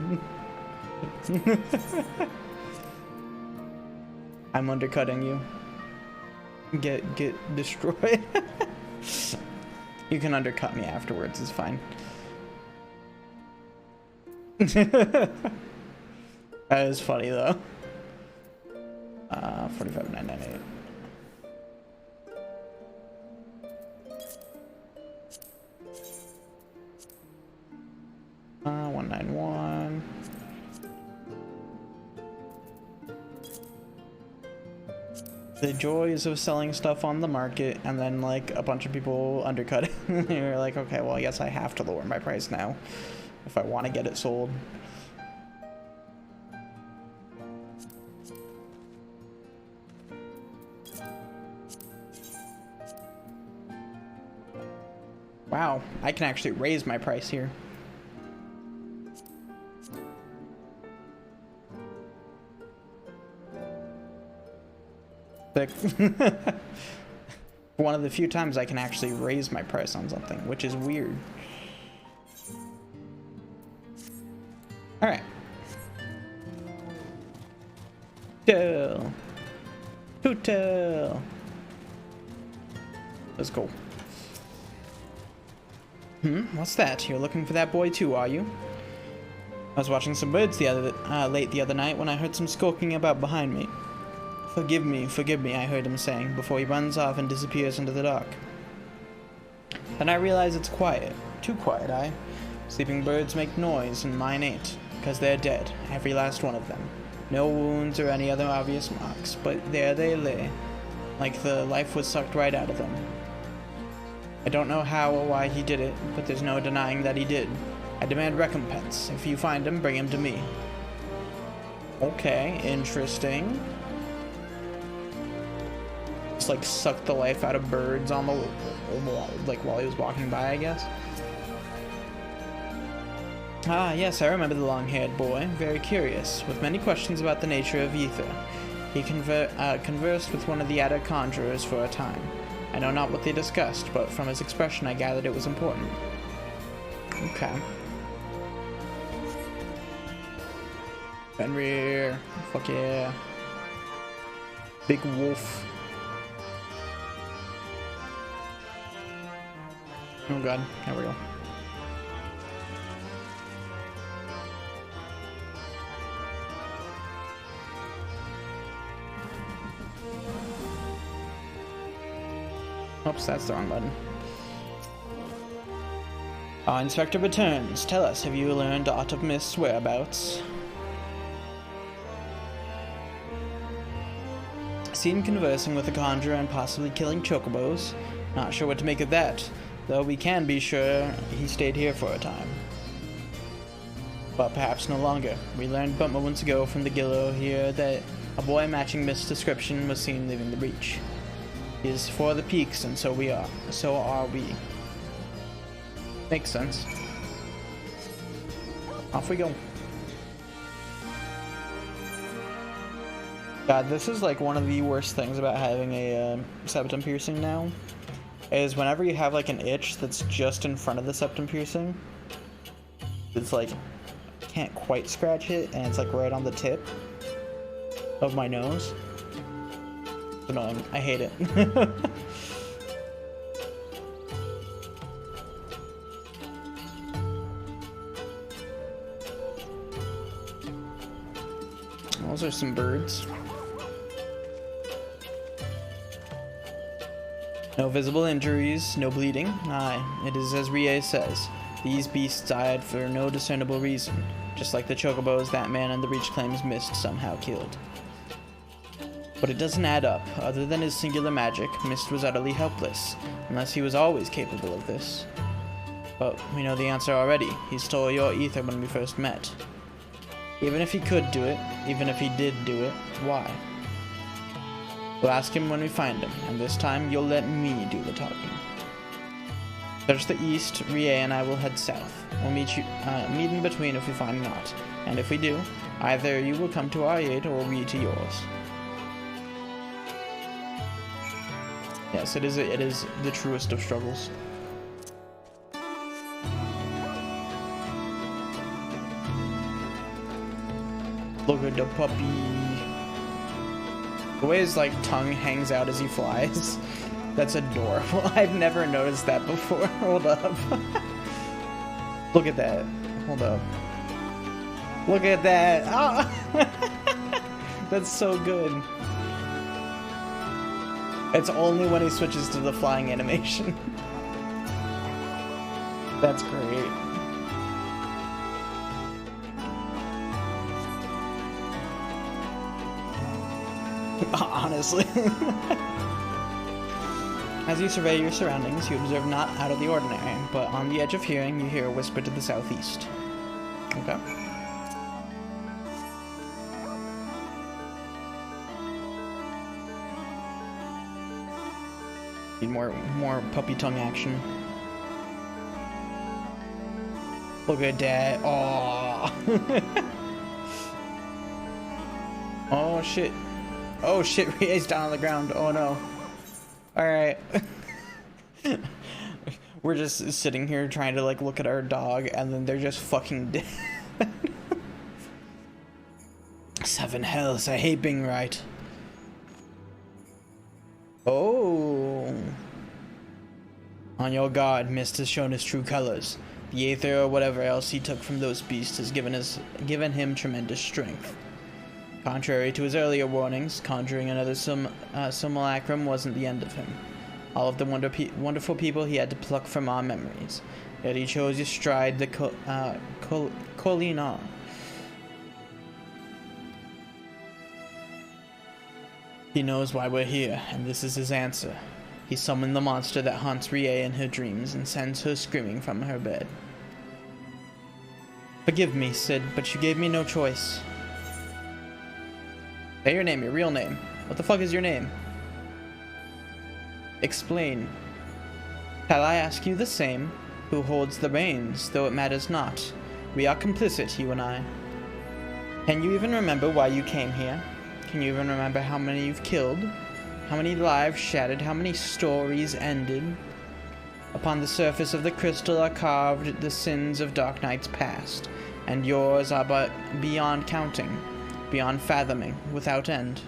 I'm undercutting you. Get destroyed. You can undercut me afterwards, it's fine. That is funny though. 45,998. 191. The joys of selling stuff on the market and then like a bunch of people undercut it. You're like, okay, well I guess I have to lower my price now if I want to get it sold. Wow, I can actually raise my price here. One of the few times I can actually raise my price on something, which is weird. Alright. Go. Hotel. Let's go. What's that? You're looking for that boy too, are you? I was watching some birds late the other night when I heard some skulking about behind me. Forgive me, I heard him saying, before he runs off and disappears into the dark. Then I realize it's quiet. Too quiet, Sleeping birds make noise, and mine ain't, because they're dead, every last one of them. No wounds or any other obvious marks, but there they lay, like the life was sucked right out of them. I don't know how or why he did it, but there's no denying that he did. I demand recompense. If you find him, bring him to me. Okay, interesting. Just like sucked the life out of birds on the like while he was walking by, I guess. Ah, yes, I remember the long-haired boy. Very curious, with many questions about the nature of ether. He conversed with one of the Adder conjurers for a time. I know not what they discussed, but from his expression I gathered it was important. Okay. Fenrir. Fuck yeah. Big wolf. Oh god, there we go. Oops, that's the wrong button. Our inspector returns. Tell us, have you learned aught of Mist's whereabouts? Seen conversing with a conjurer and possibly killing chocobos. Not sure what to make of that, though we can be sure he stayed here for a time. But perhaps no longer. We learned but moments ago from the Gillo here that a boy matching Mist's description was seen leaving the breach. He is for the peaks, and so we are. So are we. Makes sense. Off we go. God, this is like one of the worst things about having a septum piercing now. Is whenever you have like an itch that's just in front of the septum piercing, it's like, I can't quite scratch it, and it's like right on the tip of my nose. Annoying. I hate it. Those are some birds. No visible injuries, no bleeding. Aye, it is as Rie says. These beasts died for no discernible reason, just like the chocobos that man in the Reach claims Mist somehow killed. But it doesn't add up. Other than his singular magic, Mist was utterly helpless, unless he was always capable of this. But we know the answer already. He stole your ether when we first met. Even if he could do it, even if he did do it, why? We'll ask him when we find him, and this time you'll let me do the talking. Search the east, Rie and I will head south. We'll meet in between if we find naught, and if we do, either you will come to our aid or we to yours. Yes, it is the truest of struggles. Look at the puppy. The way his like tongue hangs out as he flies, that's adorable. I've never noticed that before. Hold up. Look at that. Hold up. Look at that. Oh. That's so good. It's only when he switches to the flying animation. That's great. Honestly. As you survey your surroundings, you observe not out of the ordinary, but on the edge of hearing, you hear a whisper to the southeast. Okay. Need more puppy tongue action. Look at that. Oh. Oh shit. Oh shit, Rie's down on the ground. Oh no. Alright. We're just sitting here trying to like look at our dog, and then they're just fucking dead. 7 hells, I hate being right. On your guard, Mist has shown his true colors. The aether or whatever else he took from those beasts has given him tremendous strength. Contrary to his earlier warnings, conjuring another simulacrum wasn't the end of him. All of the wonderful people he had to pluck from our memories. Yet he chose to stride the Kolina. He knows why we're here, and this is his answer. He summoned the monster that haunts Rie in her dreams and sends her screaming from her bed. Forgive me, Sid, but you gave me no choice. Say your name, your real name. What the fuck is your name? Explain. Shall I ask you the same? Who holds the reins, though it matters not? We are complicit, you and I. Can you even remember why you came here? Can you even remember how many you've killed? How many lives shattered? How many stories ended? Upon the surface of the crystal are carved the sins of Dark Knight's past, and yours are but beyond counting, beyond fathoming, without end.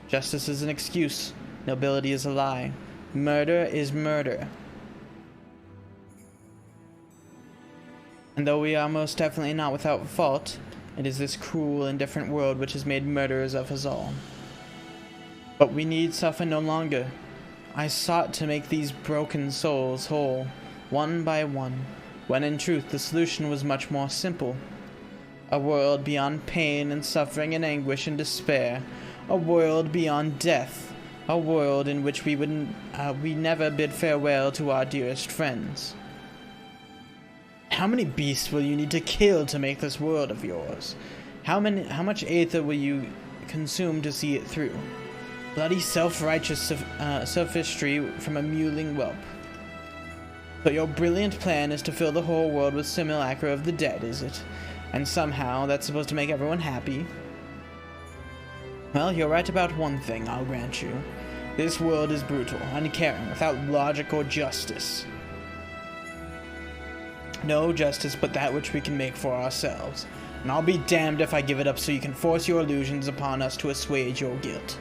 Justice is an excuse. Nobility is a lie. Murder is murder. And though we are most definitely not without fault, it is this cruel and different world which has made murderers of us all. But we need suffer no longer. I sought to make these broken souls whole, one by one, when in truth the solution was much more simple. A world beyond pain and suffering and anguish and despair. A world beyond death. A world in which we never bid farewell to our dearest friends. How many beasts will you need to kill to make this world of yours? How much aether will you consume to see it through? Bloody self-righteous sophistry from a mewling whelp. But your brilliant plan is to fill the whole world with simulacra of the dead, is it? And somehow that's supposed to make everyone happy? Well, you're right about one thing, I'll grant you. This world is brutal, uncaring, without logic or justice. No justice but that which we can make for ourselves. And I'll be damned if I give it up so you can force your illusions upon us to assuage your guilt.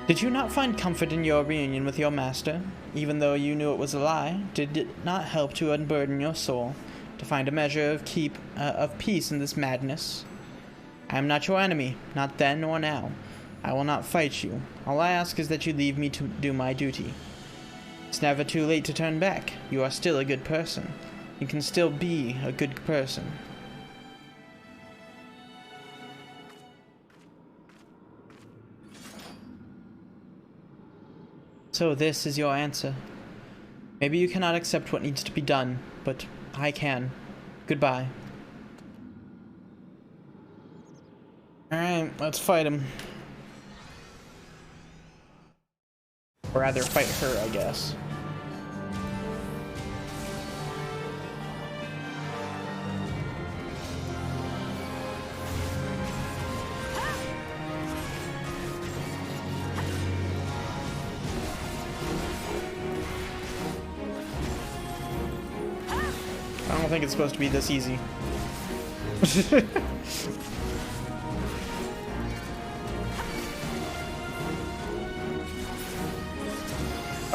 Did you not find comfort in your reunion with your master? Even though you knew it was a lie, did it not help to unburden your soul, to find a measure of peace in this madness? I am not your enemy, not then or now. I will not fight you. All I ask is that you leave me to do my duty. It's never too late to turn back. You are still a good person. You can still be a good person. So this is your answer. Maybe you cannot accept what needs to be done, but I can. Goodbye. Alright, let's fight him. Or rather, fight her, I guess. I don't think it's supposed to be this easy.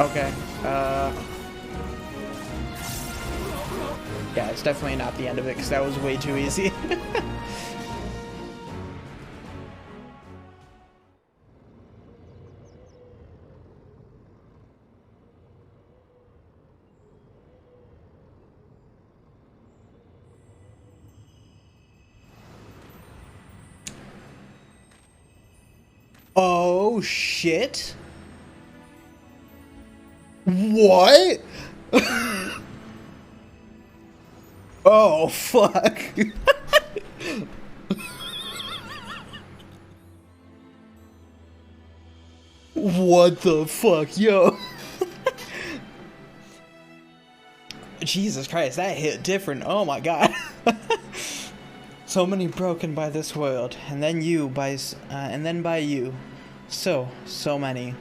Okay, yeah, it's definitely not the end of it, because that was way too easy. Oh, shit. What? Oh, fuck. What the fuck, yo? Jesus Christ, that hit different. Oh my god. So many broken by this world, and then by you. So many.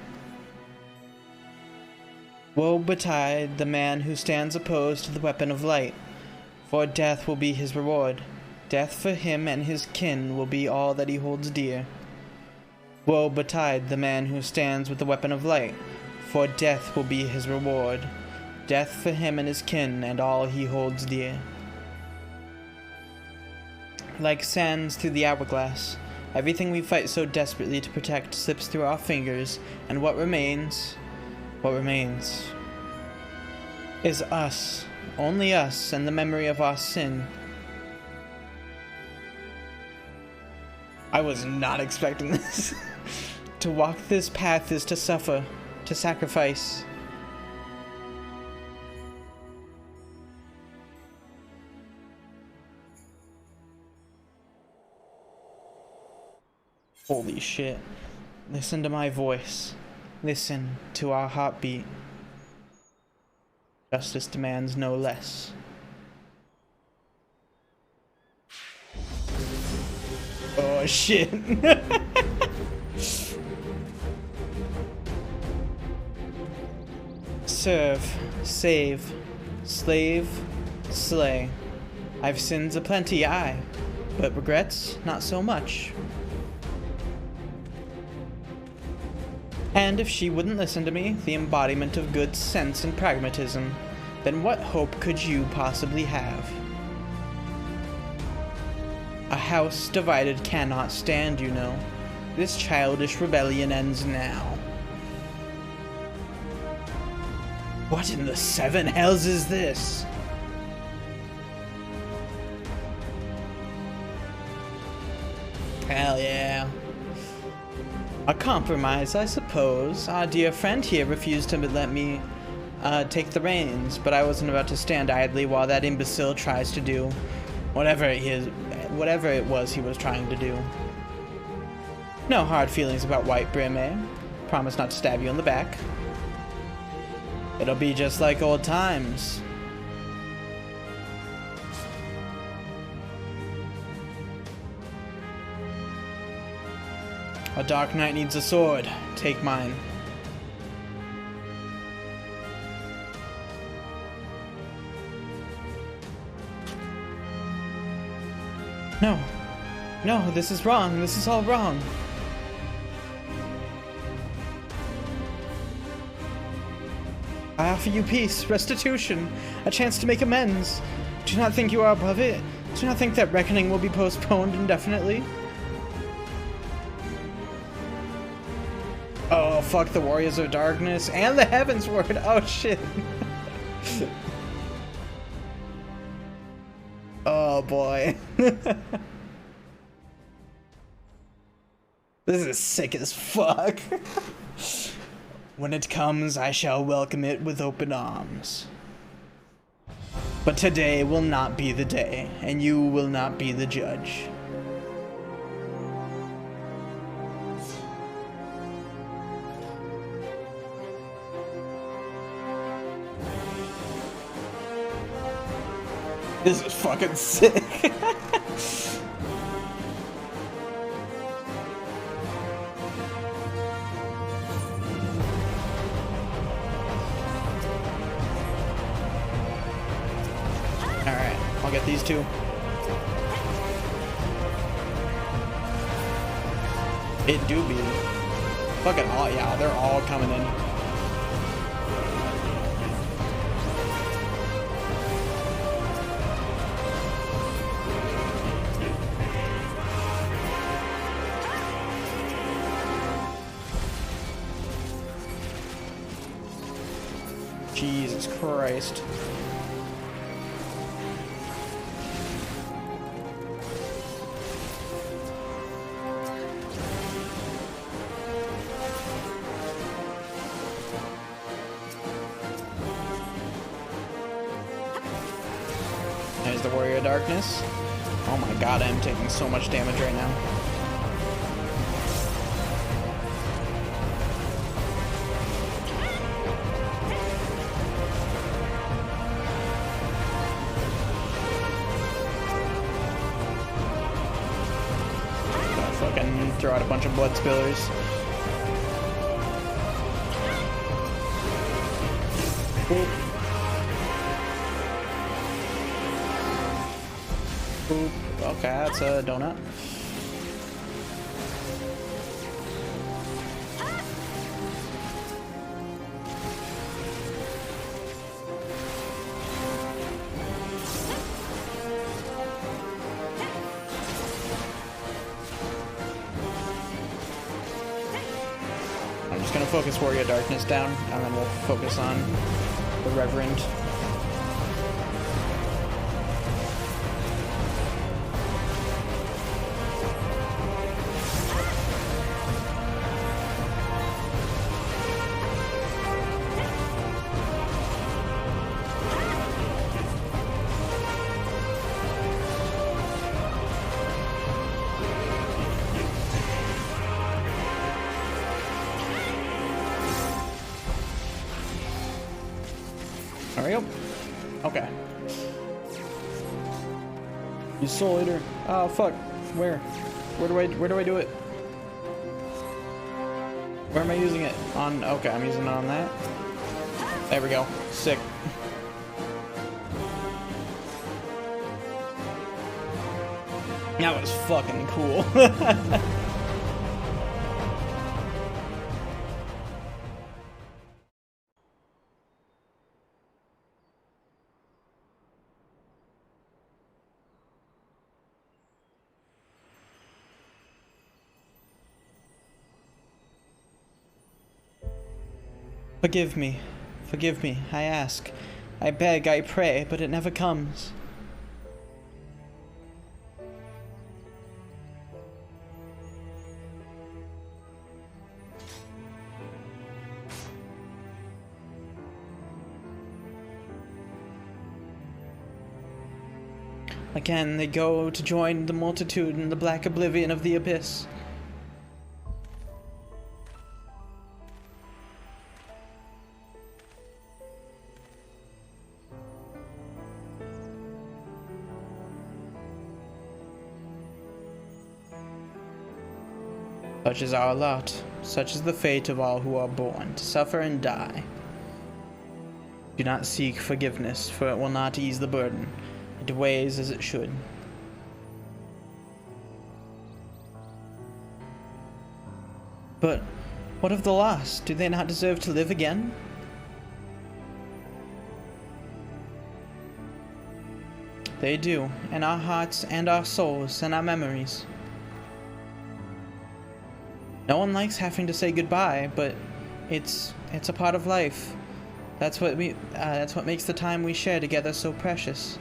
Woe betide the man who stands opposed to the weapon of light, for death will be his reward. Death for him and his kin will be all that he holds dear. Woe betide the man who stands with the weapon of light, for death will be his reward. Death for him and his kin and all he holds dear. Like sands through the hourglass, everything we fight so desperately to protect slips through our fingers, and what remains is us, only us and the memory of our sin. I was not expecting this. To walk this path is to suffer, to sacrifice. Holy shit. Listen to my voice. Listen to our heartbeat. Justice demands no less. Oh shit. Serve, save, slave, slay. I've sins aplenty, aye, but regrets not so much. And if she wouldn't listen to me, the embodiment of good sense and pragmatism, then what hope could you possibly have? A house divided cannot stand, you know. This childish rebellion ends now. What in the seven hells is this? Hell yeah. A compromise, I suppose. Our dear friend here refused to let me take the reins, but I wasn't about to stand idly while that imbecile tries to do whatever it was he was trying to do. No hard feelings about White Brim, eh? Promise not to stab you in the back. It'll be just like old times. A dark knight needs a sword. Take mine. No. No, this is wrong. This is all wrong. I offer you peace, restitution, a chance to make amends. Do not think you are above it. Do not think that reckoning will be postponed indefinitely. Oh, fuck the Warriors of Darkness and the Heavens Word. Oh, shit. Oh, boy. This is sick as fuck. When it comes, I shall welcome it with open arms. But today will not be the day, and you will not be the judge. This is fucking sick. Alright, I'll get these two. It do be. Fucking all, yeah, they're all coming in. Jesus Christ. There's the Warrior of Darkness. Oh my god, I'm taking so much damage right now. Fucking throw out a bunch of blood spillers. Boop. Boop. Okay, that's a donut. just gonna focus Warrior Darkness down, and then we'll focus on the Reverend. There we go. Okay. You Soul Eater. Oh fuck. Where? Where do I do it? Where am I using it? On okay, I'm using it on that. There we go. Sick. That was fucking cool. Forgive me, I ask. I beg, I pray, but it never comes. Again, they go to join the multitude in the black oblivion of the abyss. Such is our lot, such is the fate of all who are born, to suffer and die. Do not seek forgiveness, for it will not ease the burden. It weighs as it should. But what of the lost? Do they not deserve to live again? They do, in our hearts and our souls and our memories. No one likes having to say goodbye, but it's a part of life. That's what makes the time we share together so precious.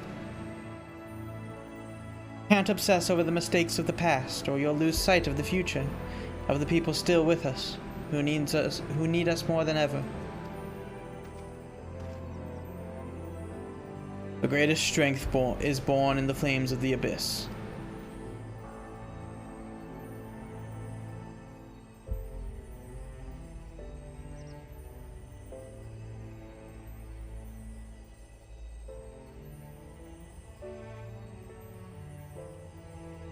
Can't obsess over the mistakes of the past, or you'll lose sight of the future, of the people still with us, who need us more than ever. The greatest strength is born in the flames of the abyss.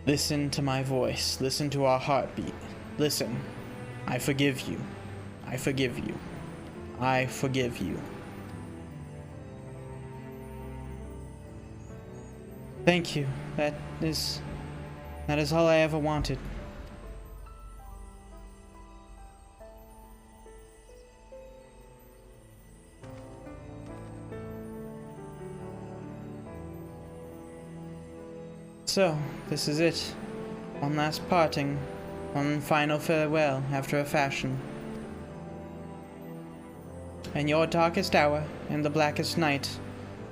Listen to my voice. Listen to our heartbeat. Listen. I forgive you. I forgive you. I forgive you. Thank you. That is all I ever wanted. So, this is it. One last parting. One final farewell, after a fashion. In your darkest hour, in the blackest night,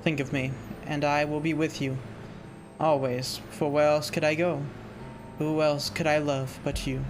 think of me, and I will be with you. Always, for where else could I go? Who else could I love but you?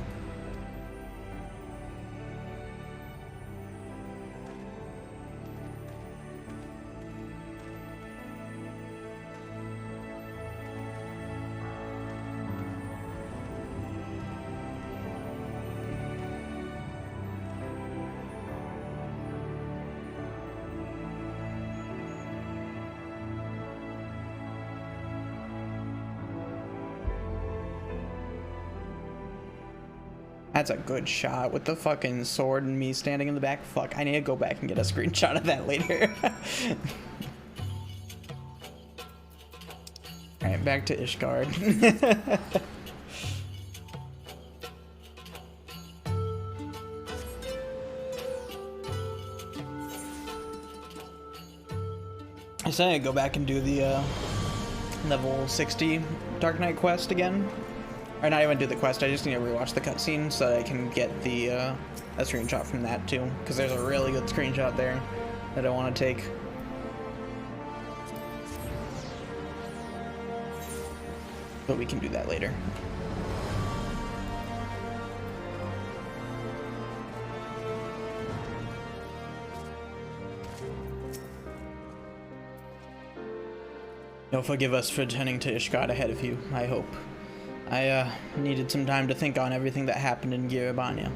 That's a good shot with the fucking sword and me standing in the back. Fuck, I need to go back and get a screenshot of that later. Alright, back to Ishgard. I said I'd go back and do the level 60 Dark Knight quest again. Or not even do the quest, I just need to rewatch the cutscene so that I can get the a screenshot from that too. Because there's a really good screenshot there that I want to take. But we can do that later. You'll forgive us for turning to Ishgard ahead of you, I hope. I needed some time to think on everything that happened in Giribania.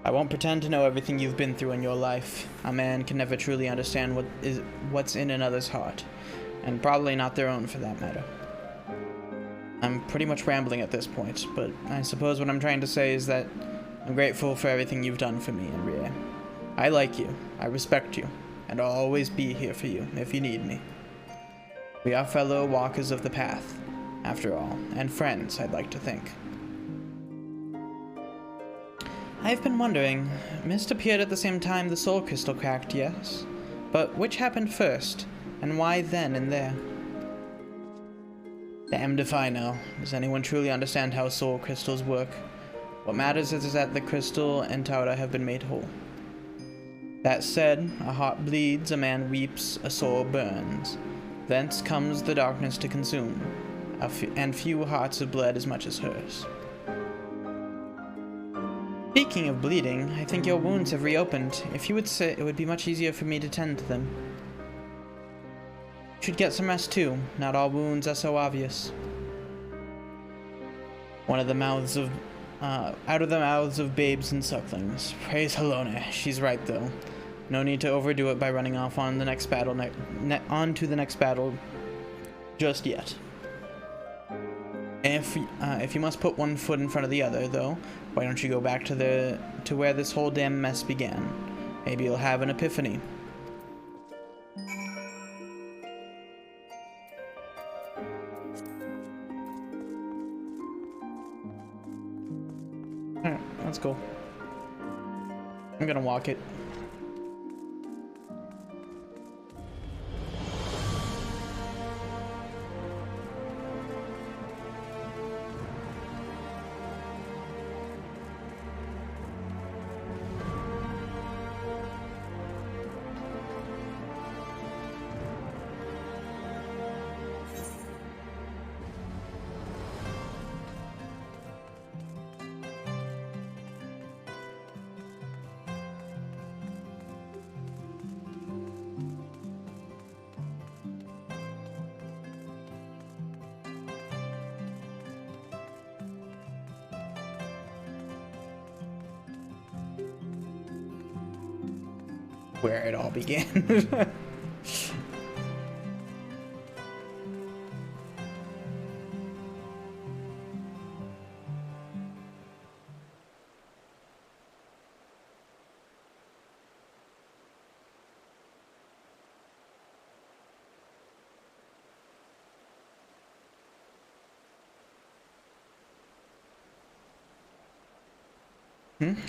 I won't pretend to know everything you've been through in your life. A man can never truly understand what's in another's heart, and probably not their own for that matter. I'm pretty much rambling at this point, but I suppose what I'm trying to say is that I'm grateful for everything you've done for me, Henriette. I like you, I respect you, and I'll always be here for you if you need me. We are fellow walkers of the path, after all, and friends, I'd like to think. I've been wondering, Mist appeared at the same time the soul crystal cracked, yes? But which happened first, and why then and there? Damned if I know. Does anyone truly understand how soul crystals work? What matters is that the crystal and Tauta have been made whole. That said, a heart bleeds, a man weeps, a soul burns. Thence comes the darkness to consume, and few hearts have bled as much as hers. Speaking of bleeding, I think your wounds have reopened. If you would sit, it would be much easier for me to tend to them. You should get some rest too. Not all wounds are so obvious. Out of the mouths of babes and sucklings. Praise Helona. She's right though. No need to overdo it by running off on the next battle, onto the next battle just yet. If you must put one foot in front of the other, though, why don't you go back to where this whole damn mess began? Maybe you'll have an epiphany. Alright, that's cool. I'm gonna walk it. Where it all began.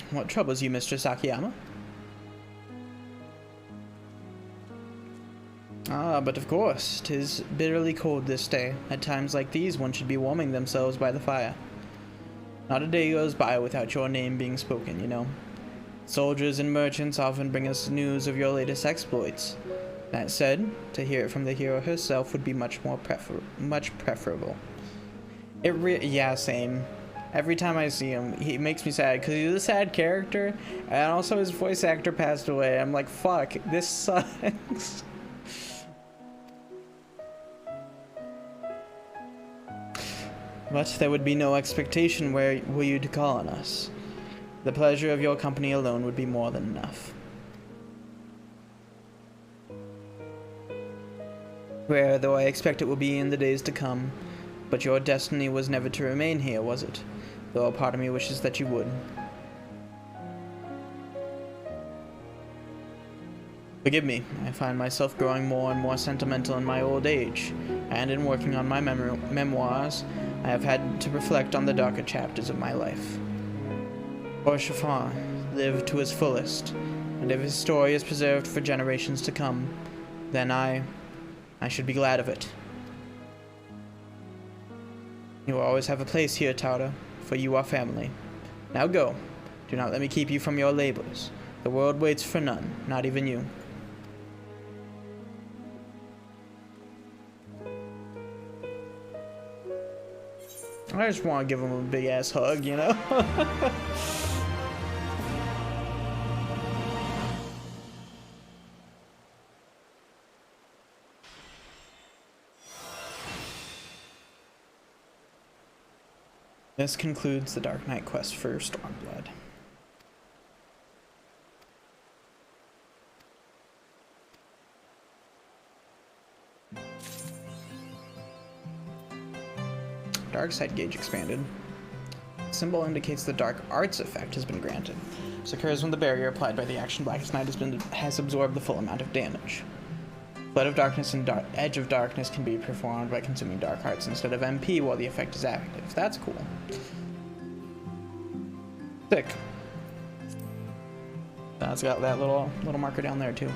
What troubles you, Mr. Sakiyama? Ah, but of course, 'tis bitterly cold this day. At times like these, one should be warming themselves by the fire. Not a day goes by without your name being spoken, you know. Soldiers and merchants often bring us news of your latest exploits. That said, to hear it from the hero herself would be much preferable. Yeah, same. Every time I see him, he makes me sad because he's a sad character, and also his voice actor passed away. I'm like, fuck, this sucks. But there would be no expectation were you to call on us. The pleasure of your company alone would be more than enough. Rare though I expect it will be in the days to come, but your destiny was never to remain here, was it? Though a part of me wishes that you would. Forgive me, I find myself growing more and more sentimental in my old age, and in working on my memoirs, I have had to reflect on the darker chapters of my life. Poor Chiffon lived to his fullest, and if his story is preserved for generations to come, then I should be glad of it. You will always have a place here, Tauta, for you are family. Now go. Do not let me keep you from your labors. The world waits for none, not even you. I just want to give him a big ass hug, you know? This concludes the Dark Knight quest for Stormblood. Dark side gauge expanded. The symbol indicates the Dark Arts effect has been granted. This occurs when the barrier applied by the action Blackest Night has absorbed the full amount of damage. Flood of Darkness and Edge of Darkness can be performed by consuming Dark Hearts instead of MP while the effect is active. That's cool. Sick. That's got that little marker down there too.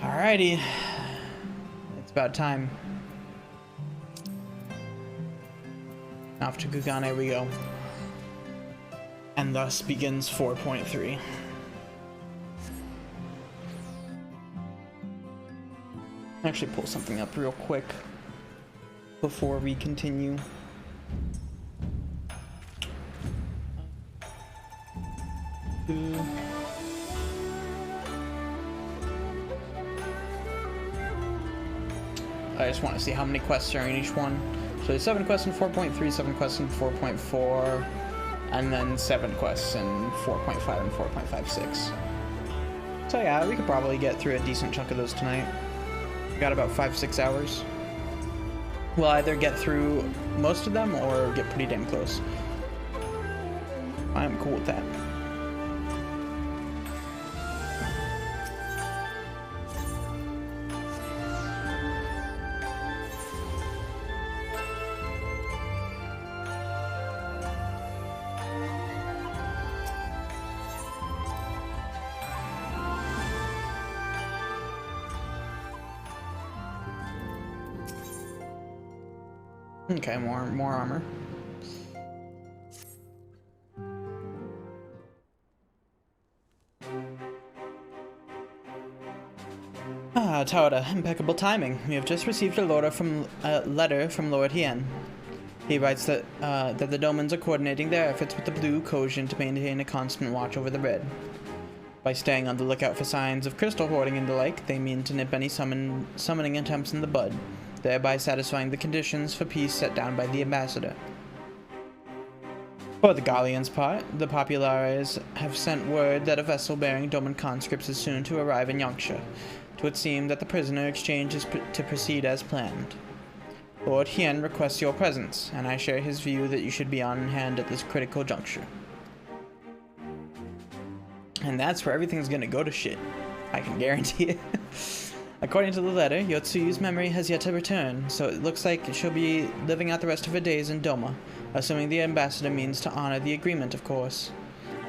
Alrighty. It's about time. Off to Kugane we go. And thus begins 4.3. Actually pull something up real quick before we continue. I just want to see how many quests are in each one. So there's 7 quests in 4.3, 7 quests in 4.4, and then 7 quests in 4.5 and 4.56. So yeah, we could probably get through a decent chunk of those tonight. We got about 5-6 hours. We'll either get through most of them or get pretty damn close. I'm cool with that. Okay, more armor. Ah, Tauta, impeccable timing. We have just received a letter from Lord Hien. He writes that the Domans are coordinating their efforts with the Blue Kojin to maintain a constant watch over the Red. By staying on the lookout for signs of crystal hoarding and the like, they mean to nip any summoning attempts in the bud, thereby satisfying the conditions for peace set down by the ambassador. For the Galleon's part, the Populares have sent word that a vessel bearing Doman conscripts is soon to arrive in Yorkshire. It would seem that the prisoner exchange is to proceed as planned. Lord Hien requests your presence, and I share his view that you should be on hand at this critical juncture. And that's where everything's gonna go to shit. I can guarantee it. According to the letter, Yotsuyu's memory has yet to return, so it looks like she'll be living out the rest of her days in Doma, assuming the ambassador means to honor the agreement, of course.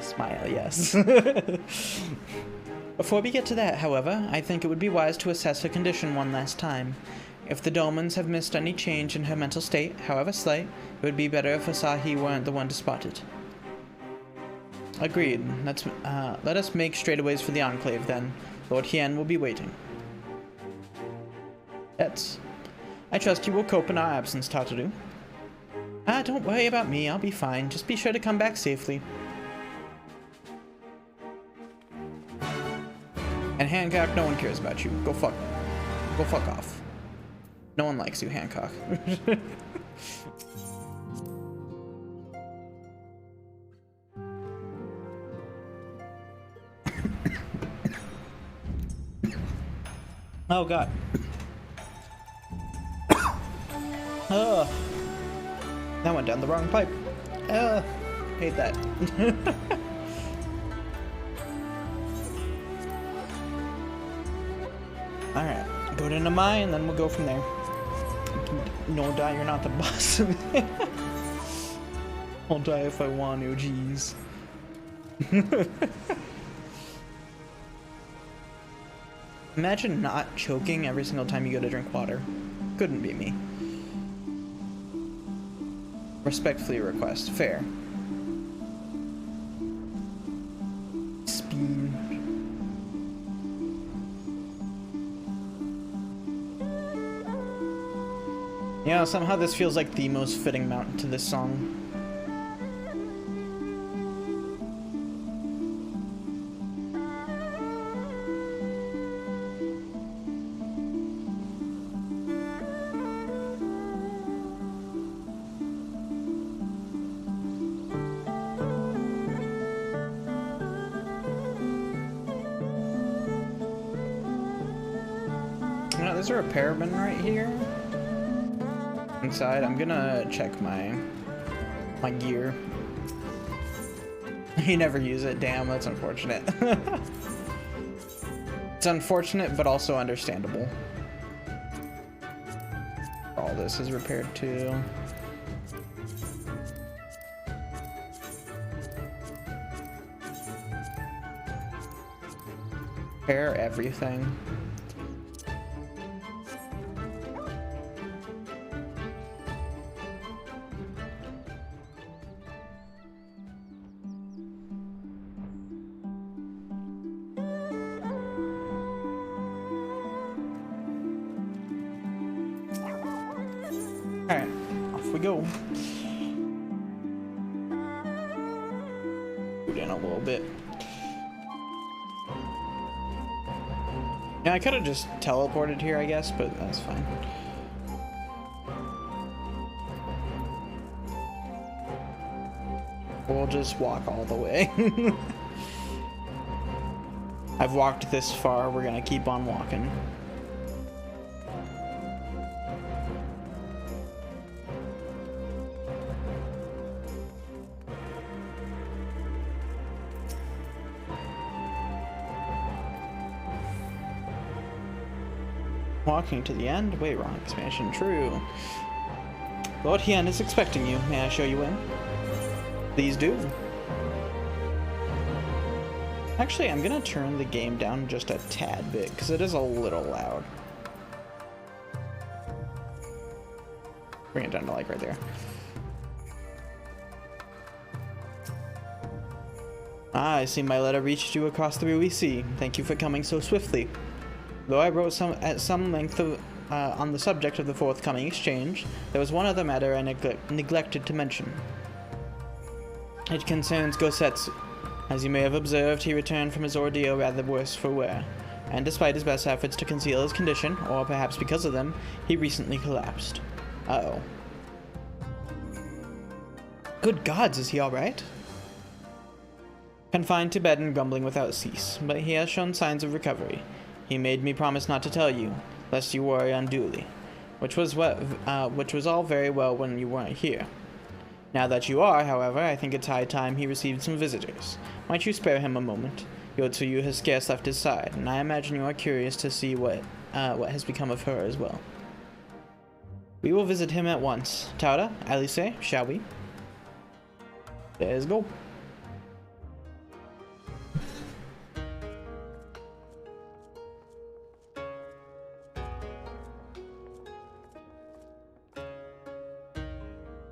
Smile, yes. Before we get to that, however, I think it would be wise to assess her condition one last time. If the Domans have missed any change in her mental state, however slight, it would be better if Asahi weren't the one to spot it. Agreed. Let us make straightaways for the Enclave, then. Lord Hien will be waiting. I trust you will cope in our absence, Tataru. Don't worry about me, I'll be fine. Just be sure to come back safely. And Hancock, no one cares about you. Go fuck off. No one likes you, Hancock. Oh god. That went down the wrong pipe. Hate that. Alright, go to Namai and then we'll go from there. No, die, you're not the boss. I'll die if I want to, jeez. Imagine not choking every single time you go to drink water. Couldn't be me. Respectfully request. Fair. Spin. You know, somehow this feels like the most fitting mount to this song. You know, there's a repair bin right here. Inside, I'm gonna check my gear. You never use it. Damn, that's unfortunate. It's unfortunate, but also understandable. All this is repaired too. Repair everything. Alright, off we go. Scoot in a little bit. Yeah, I could have just teleported here, I guess, but that's fine. We'll just walk all the way. I've walked this far, we're gonna keep on walking. Walking to the end? Wait, wrong expansion. True. Lord Hien is expecting you. May I show you in? Please do. Actually, I'm gonna turn the game down just a tad bit, because it is a little loud. Bring it down to like right there. Ah, I see my letter reached you across the weary sea. Thank you for coming so swiftly. Though I wrote at some length on the subject of the forthcoming exchange, there was one other matter I neglected to mention. It concerns Gosetsu. As you may have observed, he returned from his ordeal rather worse for wear, and despite his best efforts to conceal his condition, or perhaps because of them, he recently collapsed. Uh-oh. Good gods, is he alright? Confined to bed and grumbling without cease, but he has shown signs of recovery. He made me promise not to tell you, lest you worry unduly, which was all very well when you weren't here. Now that you are, however, I think it's high time he received some visitors. Might you spare him a moment? Yotsuyu has scarce left his side, and I imagine you are curious to see what has become of her as well. We will visit him at once. Tauda, Alice, shall we? Let's go.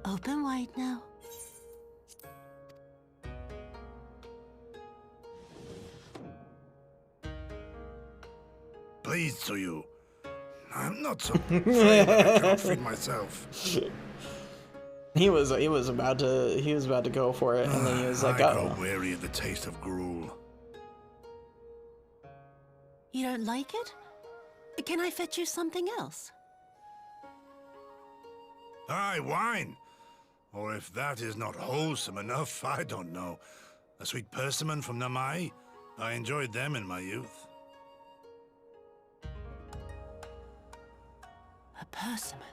Open wide now. Pleased to you. I'm not so afraid I can't feed myself. He was about to go for it, and then he was like, I "Oh." grow weary of the taste of gruel. You don't like it? Can I fetch you something else? Aye, wine. Or if that is not wholesome enough, I don't know. A sweet persimmon from Namai. I enjoyed them in my youth. A persimmon.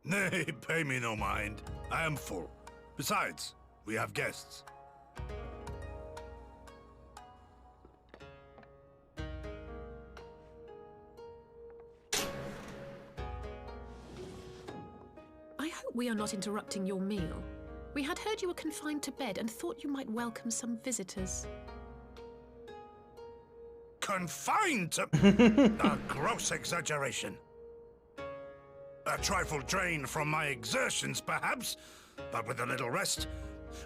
Nay, pay me no mind. I am full. Besides, we have guests. I hope we are not interrupting your meal. We had heard you were confined to bed and thought you might welcome some visitors. Confined to... A gross exaggeration. A trifle drained from my exertions, perhaps, but with a little rest,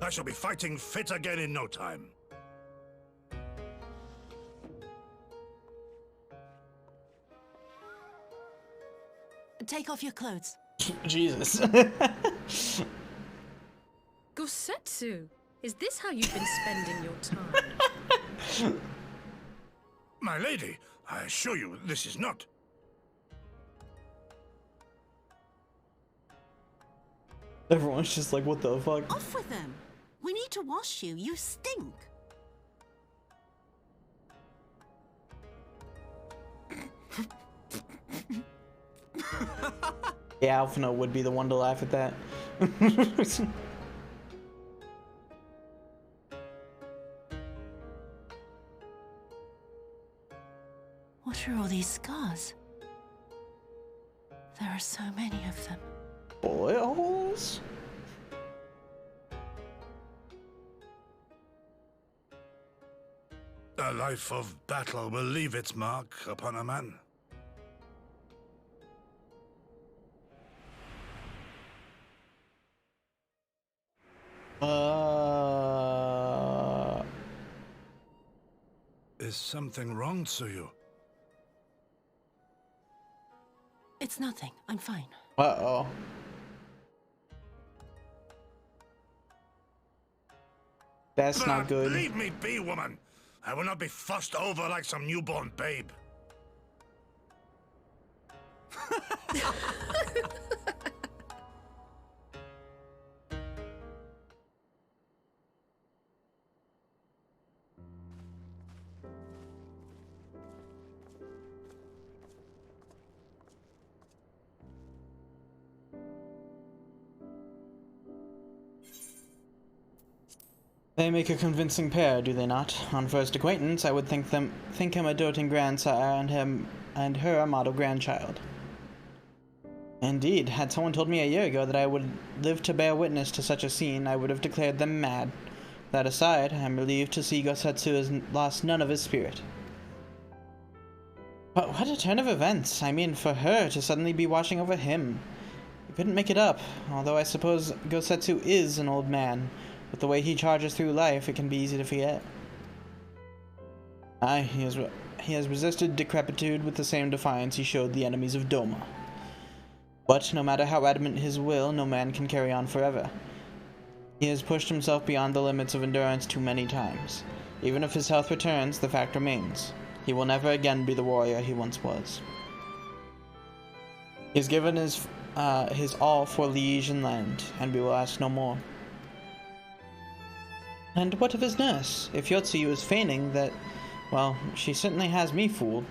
I shall be fighting fit again in no time. Take off your clothes. Jesus. Gosetsu, is this how you've been spending your time? My lady, I assure you this is not. Everyone's just like, what the fuck? Off with them. We need to wash you. You stink. Yeah, Alphino would be the one to laugh at that. What are all these scars? There are so many of them. Bullet holes? A life of battle will leave its mark upon a man. Is something wrong, Tsuyu? It's nothing. I'm fine. Uh-oh. That's not good. Leave me be, woman. I will not be fussed over like some newborn babe. They make a convincing pair, do they not? On first acquaintance, I would think him a doting grandsire and her a model grandchild. Indeed, had someone told me a year ago that I would live to bear witness to such a scene, I would have declared them mad. That aside, I am relieved to see Gosetsu has lost none of his spirit. But what a turn of events! I mean, for her to suddenly be watching over him. You couldn't make it up, although I suppose Gosetsu is an old man. With the way he charges through life, it can be easy to forget. Aye, he has resisted decrepitude with the same defiance he showed the enemies of Doma. But no matter how adamant his will, no man can carry on forever. He has pushed himself beyond the limits of endurance too many times. Even if his health returns, the fact remains. He will never again be the warrior he once was. He has given his all for liege and land, and we will ask no more. And what of his nurse? If Yotsuyu is feigning that, well, she certainly has me fooled.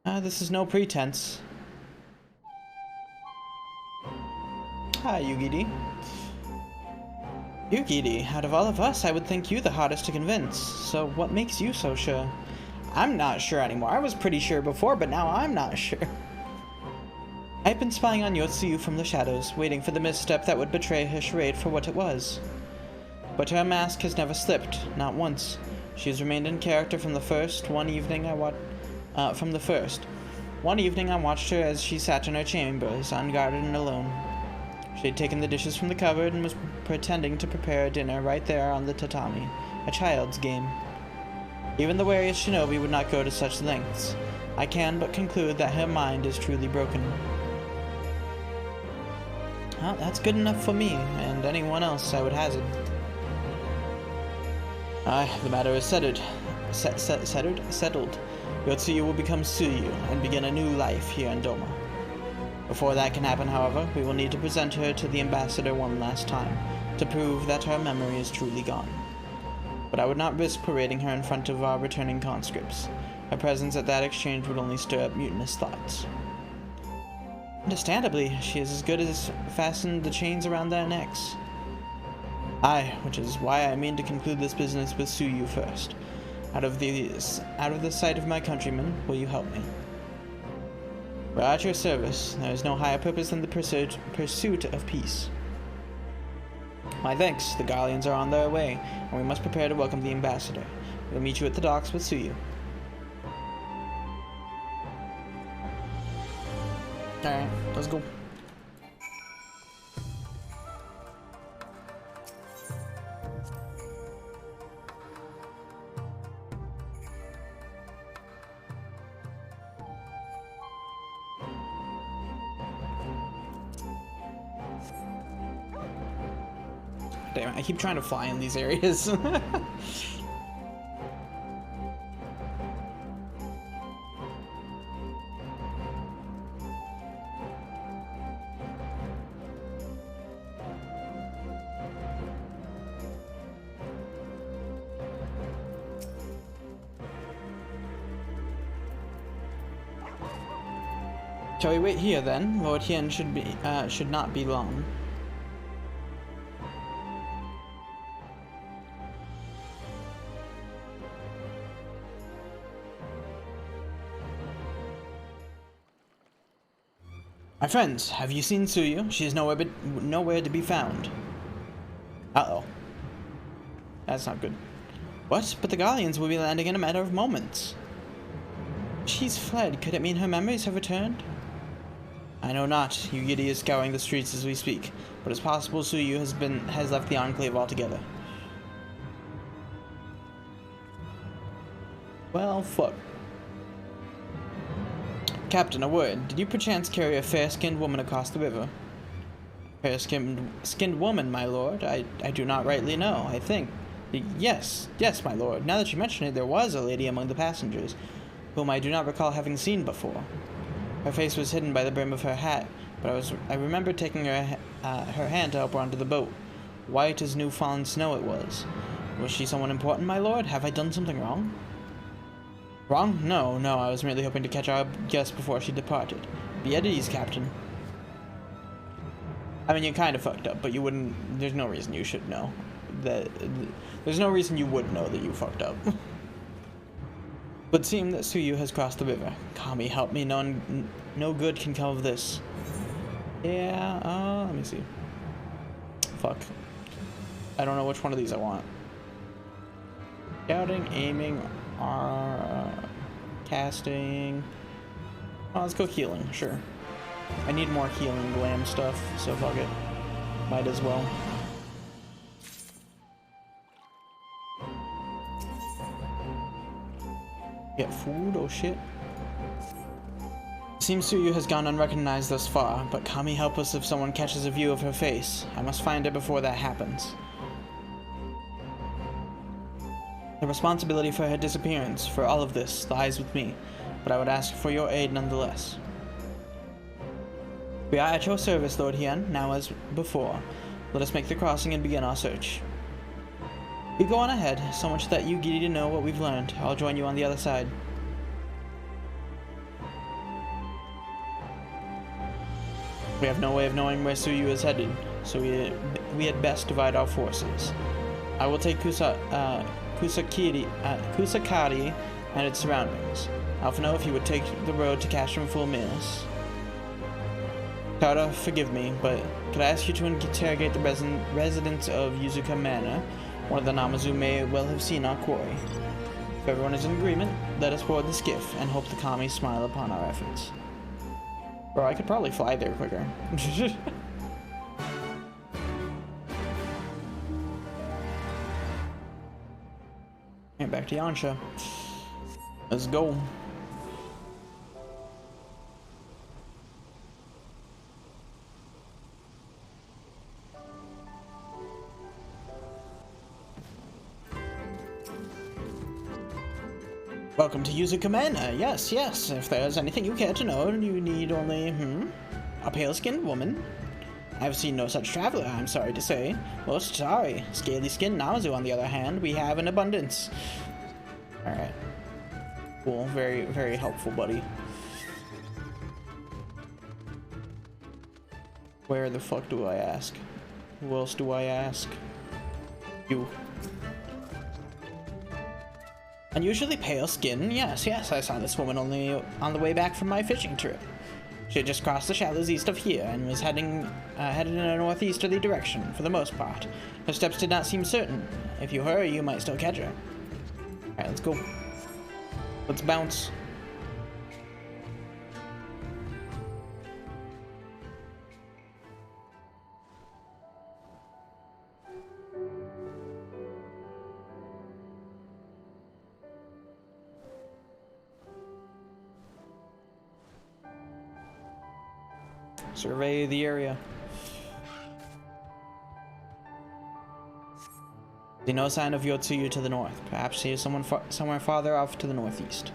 This is no pretense. Hi, Yugiri. Yugiri, out of all of us, I would think you the hardest to convince. So what makes you so sure? I'm not sure anymore. I was pretty sure before, but now I'm not sure. I've been spying on Yotsuyu from the shadows, waiting for the misstep that would betray her charade for what it was. But her mask has never slipped, not once. She has remained in character from the first. One evening I watched her as she sat in her chambers, unguarded and alone. She had taken the dishes from the cupboard and was pretending to prepare dinner right there on the tatami, a child's game. Even the wariest shinobi would not go to such lengths. I can but conclude that her mind is truly broken. Well, that's good enough for me, and anyone else I would hazard. The matter is settled. Yotsuyu will become Tsuyu and begin a new life here in Doma. Before that can happen, however, we will need to present her to the ambassador one last time, to prove that her memory is truly gone. But I would not risk parading her in front of our returning conscripts. Her presence at that exchange would only stir up mutinous thoughts. Understandably, she is as good as fastened the chains around their necks. Aye, which is why I mean to conclude this business with Tsuyu first. Out of the sight of my countrymen, will you help me? We're at your service. There is no higher purpose than the pursuit of peace. My thanks. The Galleons are on their way, and we must prepare to welcome the ambassador. We'll meet you at the docks with Tsuyu. Alright, let's go. Damn it, I keep trying to fly in these areas. Shall we wait here then? Lord Hien should not be long. My friends, have you seen Suyu? She is nowhere to be found. Uh-oh. That's not good. What? But the Guardians will be landing in a matter of moments. She's fled. Could it mean her memories have returned? I know not. Yugiri is scouring the streets as we speak, but it's possible Suyu has left the Enclave altogether. Well, fuck. Captain, a word. Did you perchance carry a fair-skinned woman across the river? Fair-skinned woman, my lord? I do not rightly know, I think. Yes, my lord. Now that you mention it, there was a lady among the passengers, whom I do not recall having seen before. Her face was hidden by the brim of her hat, but I remember taking her hand to help her onto the boat. White as new-fallen snow it was. Was she someone important, my lord? Have I done something wrong? Wrong? No, I was merely hoping to catch our guest before she departed. Be at ease, Captain. I mean, you kind of fucked up, but you wouldn't... There's no reason you should know. There's no reason you would know that you fucked up. Would seem that Suyu has crossed the river. Kami, help me. No good can come of this. Yeah, let me see. Fuck. I don't know which one of these I want. Scouting, aiming, casting. Oh, let's go healing, sure. I need more healing glam stuff, so fuck it. Might as well. Get food? Oh shit. Seems Suyu has gone unrecognized thus far, but Kami help us if someone catches a view of her face. I must find her before that happens. The responsibility for her disappearance, for all of this, lies with me, but I would ask for your aid nonetheless. We are at your service, Lord Hien, now as before. Let us make the crossing and begin our search. You go on ahead, so much that you need to know what we've learned. I'll join you on the other side. We have no way of knowing where Suyu is headed, so we had best divide our forces. I will take Kusakari and its surroundings. Alphino, if you would take the road to Castrum Full Mills. Tara, forgive me, but could I ask you to interrogate the residents of Yuzuka Manor? One of the Namazu may well have seen our quarry. If everyone is in agreement, let us board the skiff and hope the Kami smile upon our efforts. Bro, I could probably fly there quicker. And back to Yansha. Let's go. Welcome to Yuzuka Manor. Yes. If there's anything you care to know, you need only, a pale-skinned woman. I've seen no such traveler, I'm sorry to say. Most sorry. Scaly-skinned Namazu, on the other hand, we have in abundance. Alright. Cool. Very, very helpful, buddy. Where the fuck do I ask? Who else do I ask? You. Unusually pale skin. Yes, I saw this woman only on the way back from my fishing trip. She had just crossed the shallows east of here and was headed in a northeasterly direction for the most part. Her steps did not seem certain. If you hurry, you might still catch her. Alright, let's go. Let's bounce. Survey the area. See no sign of Yotsuyu to the north. Perhaps he is somewhere farther off to the northeast.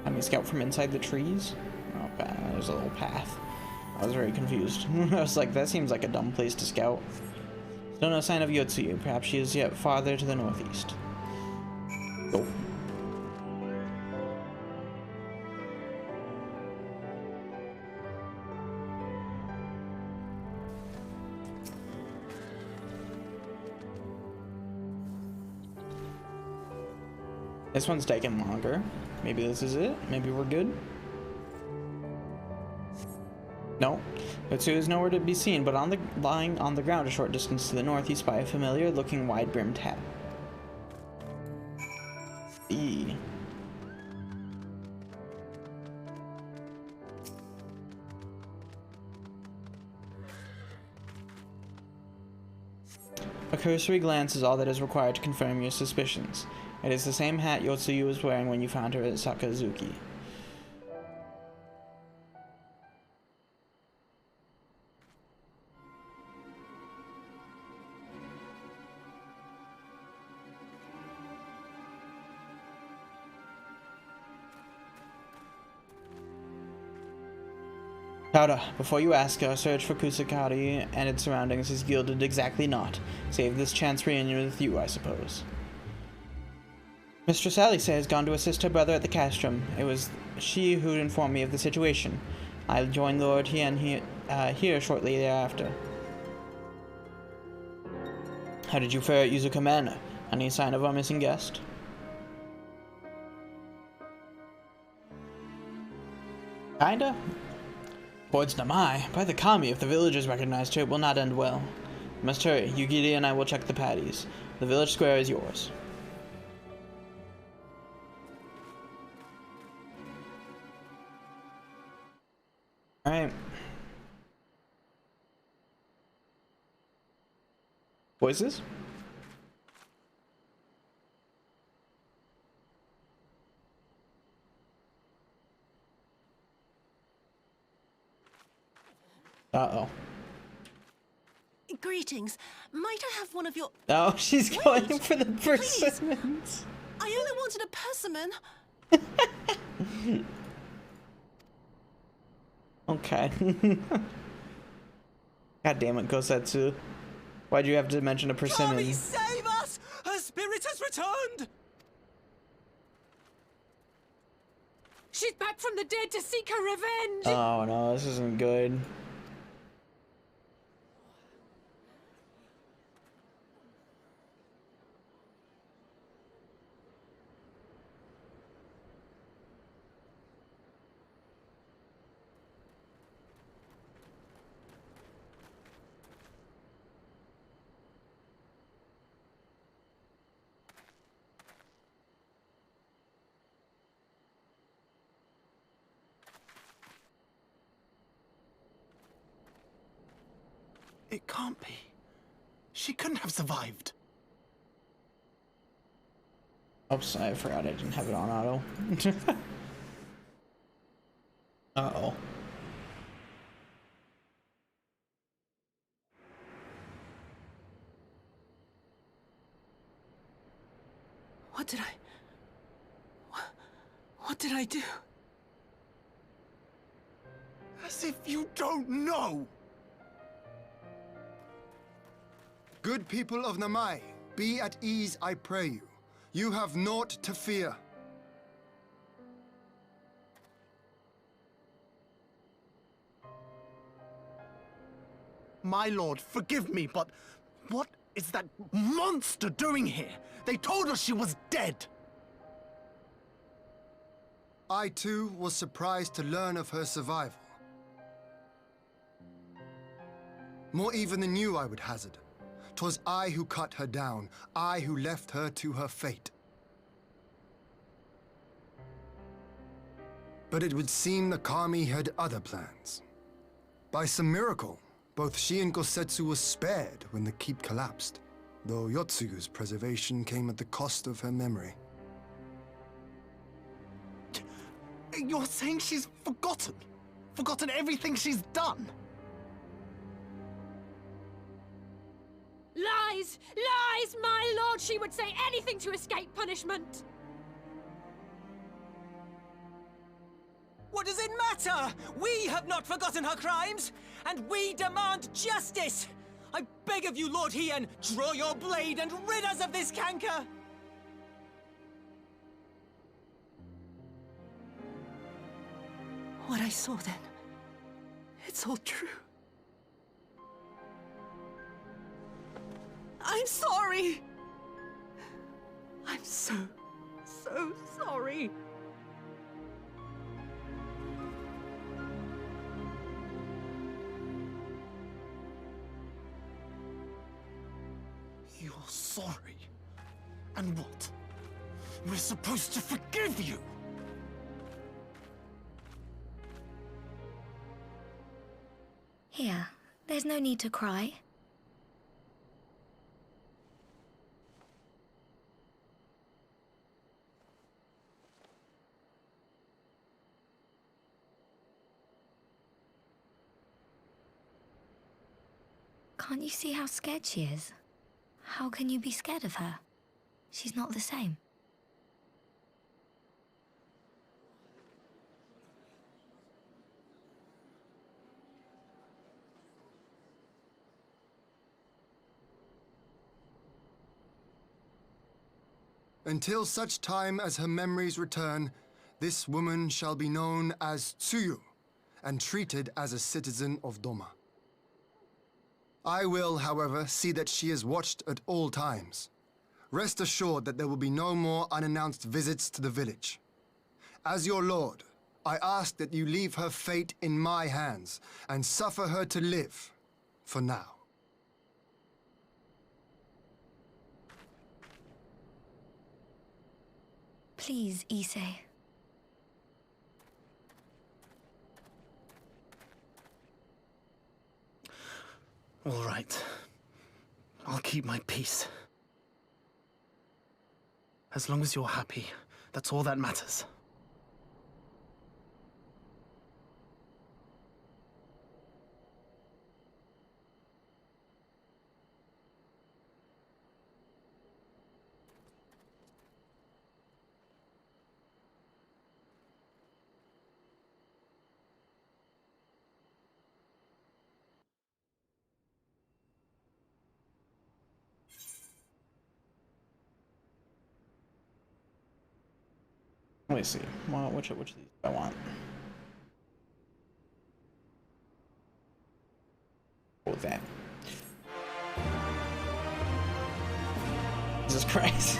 Can we scout from inside the trees? Oh, there's a little path. I was very confused. I was like, that seems like a dumb place to scout. Still no sign of Yotsuyu. Perhaps she is yet farther to the northeast. Go. This one's taking longer. Maybe this is it. Maybe we're good. No, Yotsuyu is nowhere to be seen, but lying on the ground a short distance to the north, you spy a familiar-looking wide-brimmed hat. E. A cursory glance is all that is required to confirm your suspicions. It is the same hat Yotsuyu was wearing when you found her at Sakazuki. Tauda, before you ask, our search for Kusakari and its surroundings has yielded exactly naught, save this chance reunion with you, I suppose. Mistress Alice has gone to assist her brother at the castrum. It was she who informed me of the situation. I joined Lord Hien here shortly thereafter. How did you fare at Yuzuka Manor? Any sign of our missing guest? Kinda. Towards Namai, by the kami, if the villagers recognized her, it will not end well. You must hurry. Yugiri and I will check the paddies. The village square is yours. Alright. Voices? Uh-oh. Greetings. Might I have one of your... Oh, she's Wait, going for the please. persimmons. I only wanted a persimmon. Okay. God damn it, Kosetsu. Why'd you have to mention a persimmon? Kami, save us! Her spirit has returned! She's back from the dead to seek her revenge! Oh no, this isn't good. It can't be. She couldn't have survived. Oops, I forgot I didn't have it on auto. Uh-oh. What did I do? As if you don't know! Good people of Namai, be at ease, I pray you. You have naught to fear. My lord, forgive me, but what is that monster doing here? They told us she was dead! I too was surprised to learn of her survival. More even than you, I would hazard. 'Twas I who cut her down, I who left her to her fate. But it would seem the kami had other plans. By some miracle, both she and Gosetsu were spared when the keep collapsed, though Yotsugu's preservation came at the cost of her memory. You're saying she's forgotten? Forgotten everything she's done? Lies! Lies! My lord, she would say anything to escape punishment! What does it matter? We have not forgotten her crimes, and we demand justice! I beg of you, Lord Hien, draw your blade and rid us of this canker! What I saw then, it's all true. I'm sorry! I'm so sorry. You're sorry? And what? We're supposed to forgive you? Here, there's no need to cry. Can't you see how scared she is? How can you be scared of her? She's not the same. Until such time as her memories return, this woman shall be known as Tsuyu, and treated as a citizen of Doma. I will, however, see that she is watched at all times. Rest assured that there will be no more unannounced visits to the village. As your lord, I ask that you leave her fate in my hands, and suffer her to live, for now. Please, Issei. All right. I'll keep my peace. As long as you're happy, that's all that matters. Let me see. Well, which of these do I want? Go with that. Jesus Christ.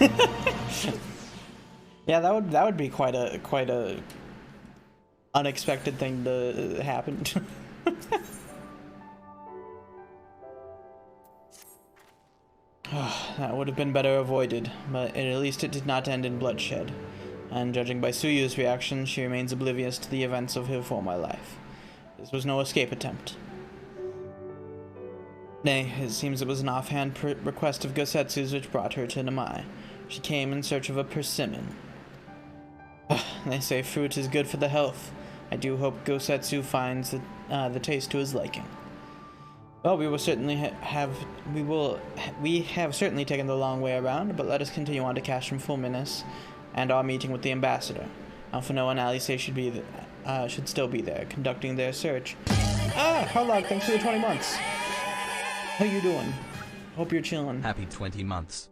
Yeah, that would be quite a unexpected thing to happen. That would have been better avoided, but at least it did not end in bloodshed. And judging by Suyu's reaction, she remains oblivious to the events of her former life. This was no escape attempt. Nay, it seems it was an offhand request of Gosetsu's which brought her to Namai. She came in search of a persimmon. They say fruit is good for the health. I do hope Gosetsu finds the taste to his liking. Well, we have certainly taken the long way around, but let us continue on to Castrum Fulminus and our meeting with the ambassador. Alphino and Alice should still be there, conducting their search. Harlock, thanks for the 20 months. How you doing? Hope you're chilling. Happy 20 months.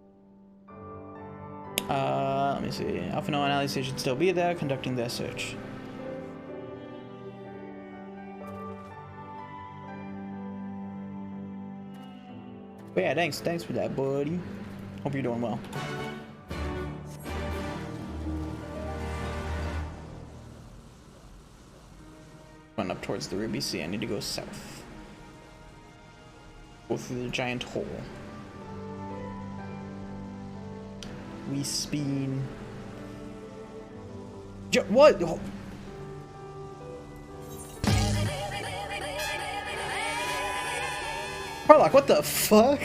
Let me see. Alphino and Alice should still be there, conducting their search. But yeah, thanks for that, buddy. Hope you're doing well. Going up towards the Ruby Sea, I need to go south. Go through the giant hole. We spin. What? Oh. Harlock, what the fuck?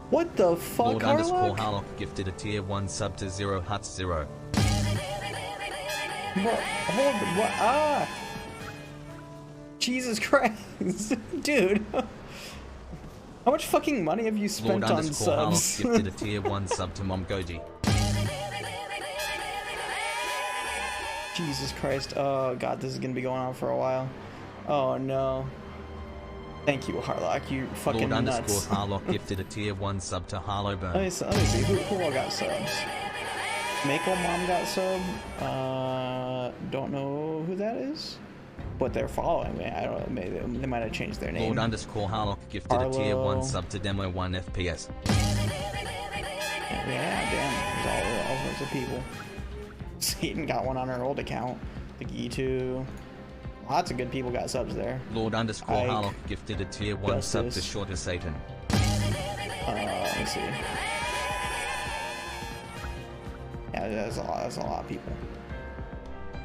What the fuck, Lord Harlock? Harlock gifted a tier 1 sub to 0 Huts 0. What? Hold what? Ah! Jesus Christ, dude. How much fucking money have you spent Lord on Harlock subs? gifted a tier 1 sub to Mom Goji. Jesus Christ. Oh god, this is gonna be going on for a while. Oh no. Thank you, Harlock. You fucking Lord nuts. Harlock gifted a tier 1 sub to Harlow Burn. Let me see. Who all got subs? Mako Mom got sub. Don't know who that is. But they're following me. I don't know. They might have changed their name. Lord Harlock gifted a tier 1 sub to Demo 1 FPS. Yeah, damn. There's all sorts of people. Satan got one on her old account. The E2. Lots of good people got subs there. Lord Harlock gifted a tier 1 sub to Shorter Satan. Let me see. Yeah, that's a lot of people.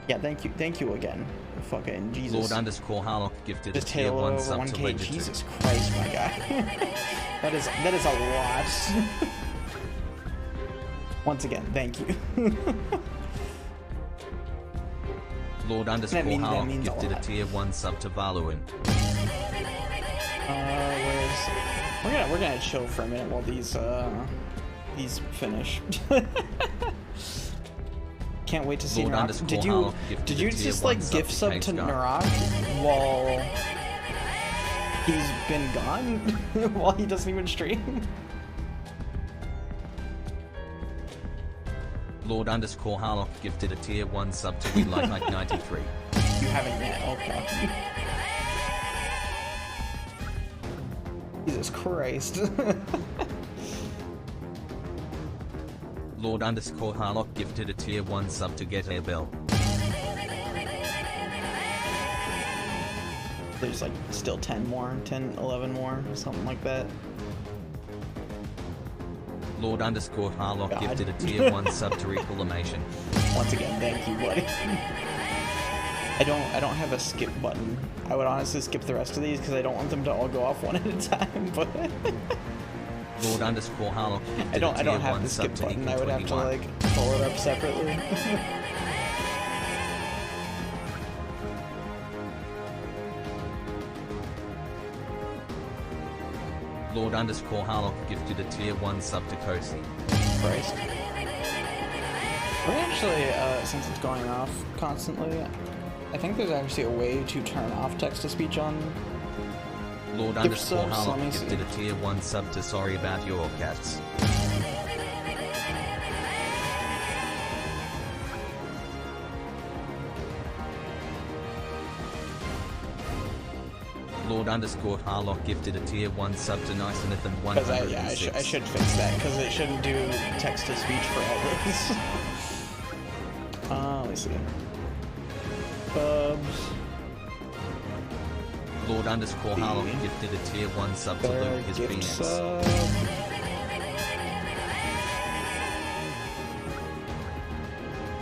Yeah, thank you again. Fucking Jesus. Lord Harlock gifted a Just tier 1 over sub to 1K. Legend. Jesus Christ, my guy. that is a lot. Once again, thank you. Lord Harlock gifted a tier 1 sub to Valuin. We're gonna chill for a minute while these finish. Can't wait to see Lord Narak. Did you just like gift sub to Narak while he's been gone? While he doesn't even stream? Lord Harlock gifted a tier 1 sub to We Like 93. You haven't yet, okay. Jesus Christ. Lord Harlock gifted a tier 1 sub to Get Air Bell. There's like still 10 more, 10, 11 more, something like that. Lord Harlock gifted a tier 1 sub to Reclamation. Once again, thank you, buddy. I don't have a skip button. I would honestly skip the rest of these because I don't want them to all go off one at a time, but Lord Harlock gifted I don't have the skip button. I would have to like pull it up separately. Lord Harlock gifted a tier 1 sub to Kosi. Christ. We're actually, since it's going off constantly, I think there's actually a way to turn off text-to-speech on Lord Harlock gifted a tier 1 sub to Sorry About Your Cats. Lord Harlock gifted a tier 1 sub to Nice Nathan 106. I should fix that because it shouldn't do text to speech for all this. Let me see. Bubs. Lord Harlock gifted a tier 1 sub to Luke his Phoenix.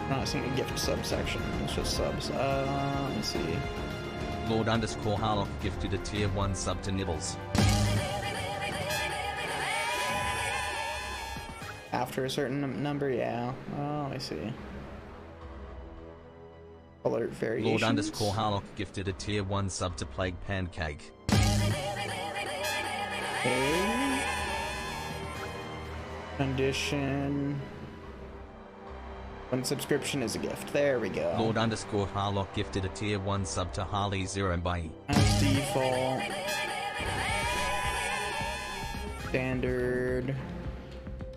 I'm not seeing a gift sub section. It's just subs. Let me see. Lord Harlock gifted a tier 1 sub to Nibbles. After a certain number, yeah. Let me see. Alert variations. Lord Harlock gifted a tier 1 sub to Plague Pancake. Okay. Condition. When subscription is a gift. There we go. Lord Harlock gifted a tier 1 sub to Harley Zero by As default. Standard.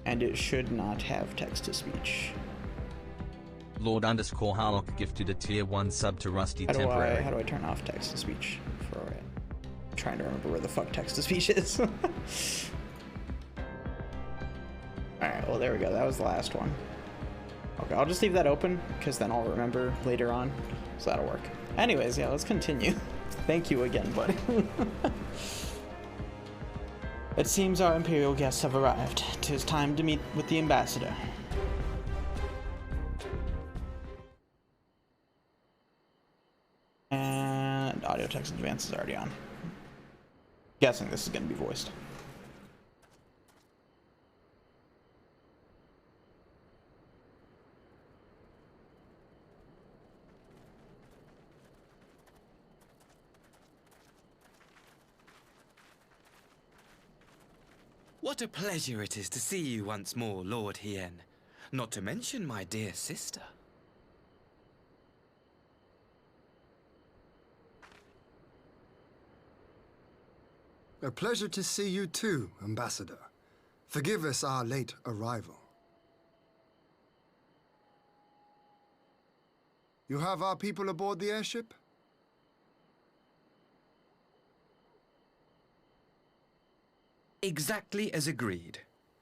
And it should not have text-to-speech. Lord Harlock gifted a tier 1 sub to Rusty Temporary. How do I turn off text-to-speech for it? I'm trying to remember where the fuck text-to-speech is. Alright, well there we go. That was the last one. Okay, I'll just leave that open, because then I'll remember later on. So that'll work. Anyways, yeah, let's continue. Thank you again, buddy. It seems our Imperial guests have arrived. 'Tis time to meet with the ambassador. And audio text advance is already on. Guessing this is going to be voiced. What a pleasure it is to see you once more, Lord Hien. Not to mention my dear sister. A pleasure to see you too, Ambassador. Forgive us our late arrival. You have our people aboard the airship? Exactly as agreed.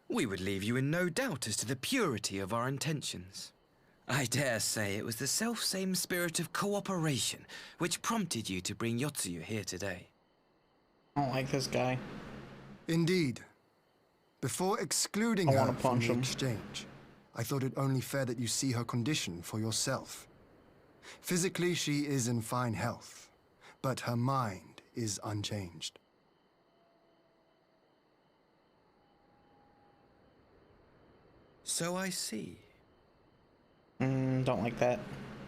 We would leave you in no doubt as to the purity of our intentions. I dare say it was the self-same spirit of cooperation which prompted you to bring Yotsuyu here today. I don't like this guy. Indeed. Before excluding her from the exchange, I thought it only fair that you see her condition for yourself. Physically, she is in fine health, but her mind is unchanged. So I see. Don't like that.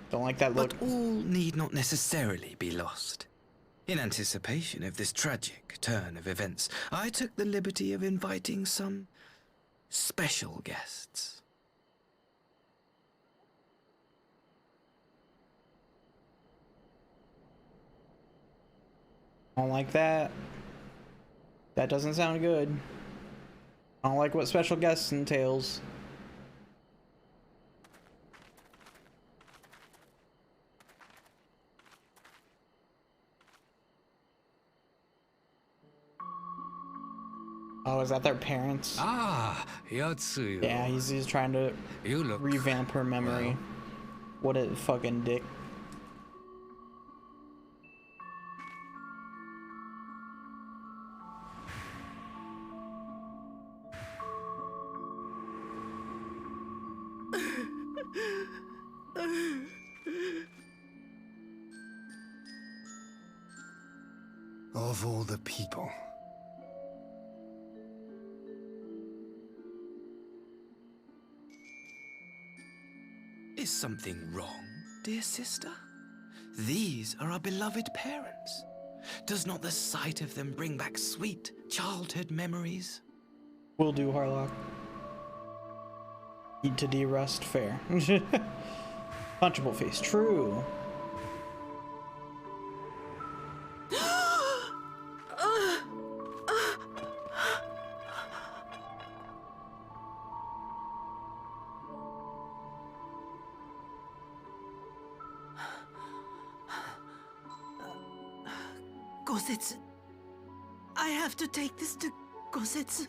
Don't like that look. But all need not necessarily be lost. In anticipation of this tragic turn of events, I took the liberty of inviting some special guests. I don't like that. That doesn't sound good. I don't like what special guests entails. Oh, is that their parents? Ah, Yotsuyu. Yeah, he's trying to revamp her memory. Well. What a fucking dick. Of all the people. Is something wrong, dear sister? These are our beloved parents. Does not the sight of them bring back sweet childhood memories? Will do, Harlock. Need to de-rust, fair. Punchable face, true. Gosetsu. I have to take this to Gosetsu.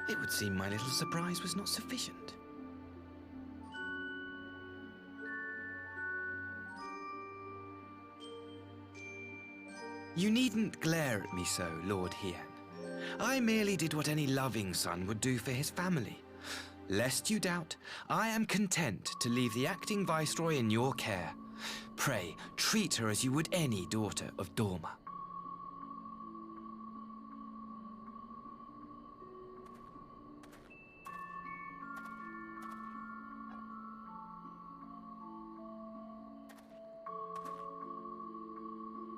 It would seem my little surprise was not sufficient. You needn't glare at me so, Lord Hien. I merely did what any loving son would do for his family. Lest you doubt, I am content to leave the acting viceroy in your care. Pray, treat her as you would any daughter of Dorma.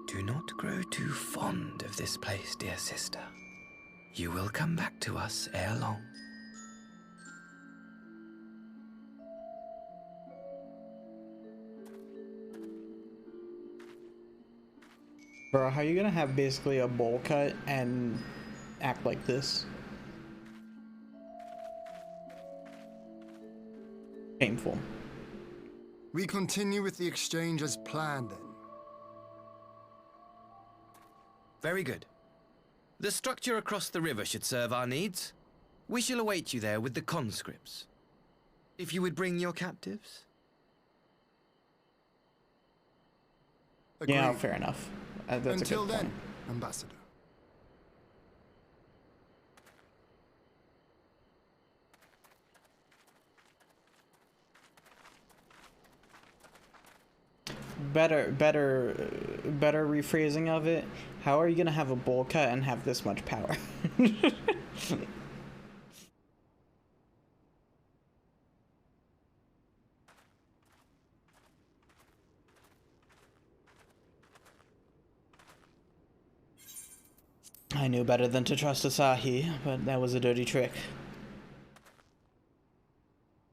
Do not grow too fond of this place, dear sister. You will come back to us ere long. Bro, how are you gonna have basically a bowl cut and act like this? Painful. We continue with the exchange as planned then. Very good. The structure across the river should serve our needs. We shall await you there with the conscripts. If you would bring your captives. Yeah, fair enough. That's Until a good then, point. Ambassador. Better rephrasing of it. How are you gonna have a bowl cut and have this much power? I knew better than to trust Asahi, but that was a dirty trick.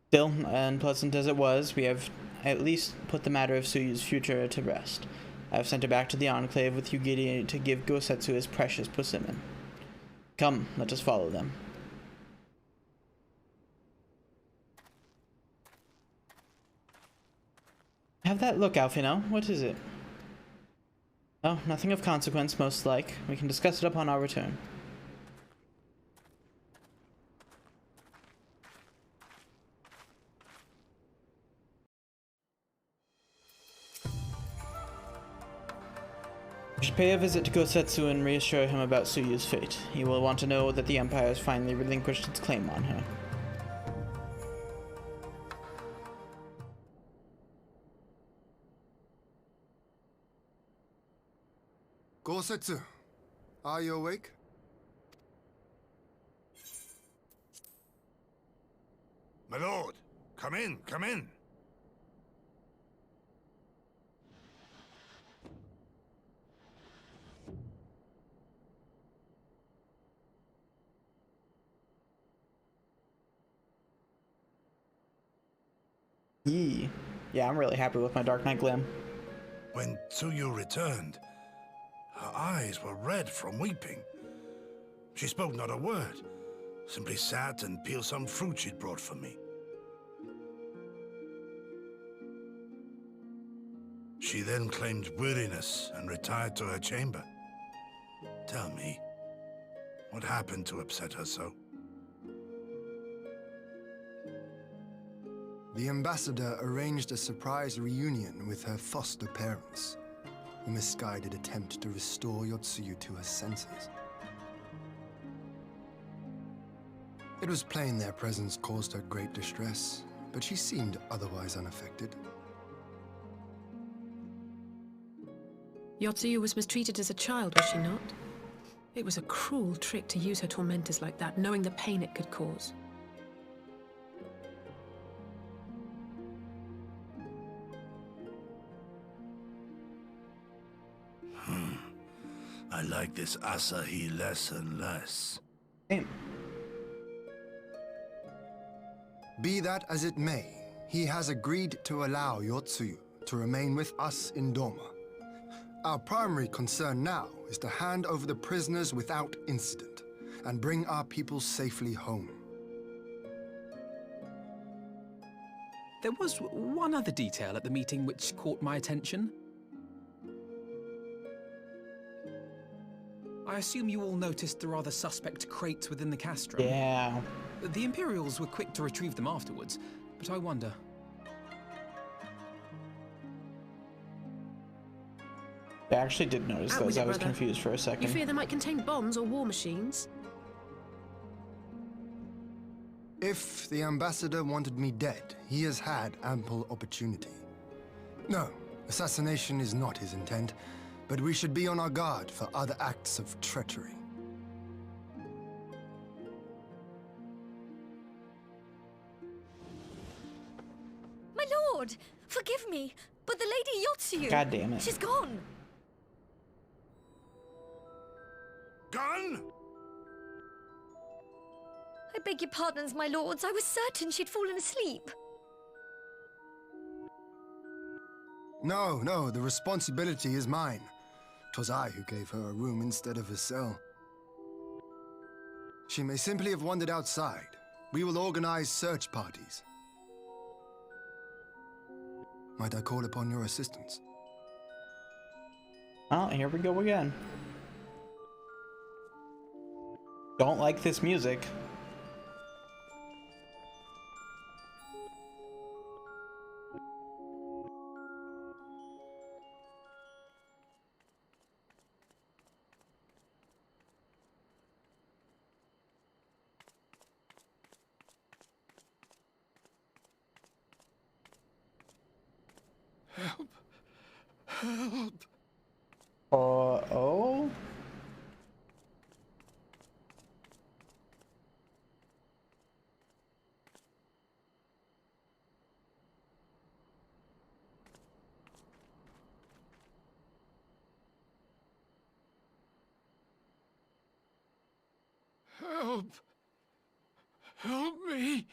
Still, unpleasant as it was, we have at least put the matter of Tsuyu's future to rest. I have sent her back to the Enclave with Yugiri to give Gosetsu his precious persimmon. Come, let us follow them. Have that look, Alfino. What is it? Oh, nothing of consequence, most like. We can discuss it upon our return. We should pay a visit to Gosetsu and reassure him about Tsuyu's fate. He will want to know that the Empire has finally relinquished its claim on her. Gosetsu, are you awake? My lord, come in, come in. Yee. Yeah, I'm really happy with my Dark Knight Glim. When Tsuyu returned, her eyes were red from weeping. She spoke not a word, simply sat and peeled some fruit she'd brought for me. She then claimed weariness and retired to her chamber. Tell me, what happened to upset her so? The ambassador arranged a surprise reunion with her foster parents. A misguided attempt to restore Yotsuyu to her senses. It was plain their presence caused her great distress, but she seemed otherwise unaffected. Yotsuyu was mistreated as a child, was she not? It was a cruel trick to use her tormentors like that, knowing the pain it could cause. I like this Asahi less and less. Be that as it may, he has agreed to allow Yotsuyu to remain with us in Doma. Our primary concern now is to hand over the prisoners without incident and bring our people safely home. There was one other detail at the meeting which caught my attention. I assume you all noticed the rather suspect crates within the castrum. Yeah. The Imperials were quick to retrieve them afterwards, but I wonder. I actually did notice Out those. with it, I was brother. confused for a second. You fear they might contain bombs or war machines? If the ambassador wanted me dead, he has had ample opportunity. No, assassination is not his intent, but we should be on our guard for other acts of treachery. My lord! Forgive me, but the Lady Yotsuyu... God damn it. She's gone! Gone? I beg your pardons, my lords. I was certain she'd fallen asleep. No, the responsibility is mine. 'Twas I who gave her a room instead of a cell. She may simply have wandered outside. We will organize search parties. Might I call upon your assistance? Oh, here we go again. Don't like this music. Help. Help. Oh? Help. Help me.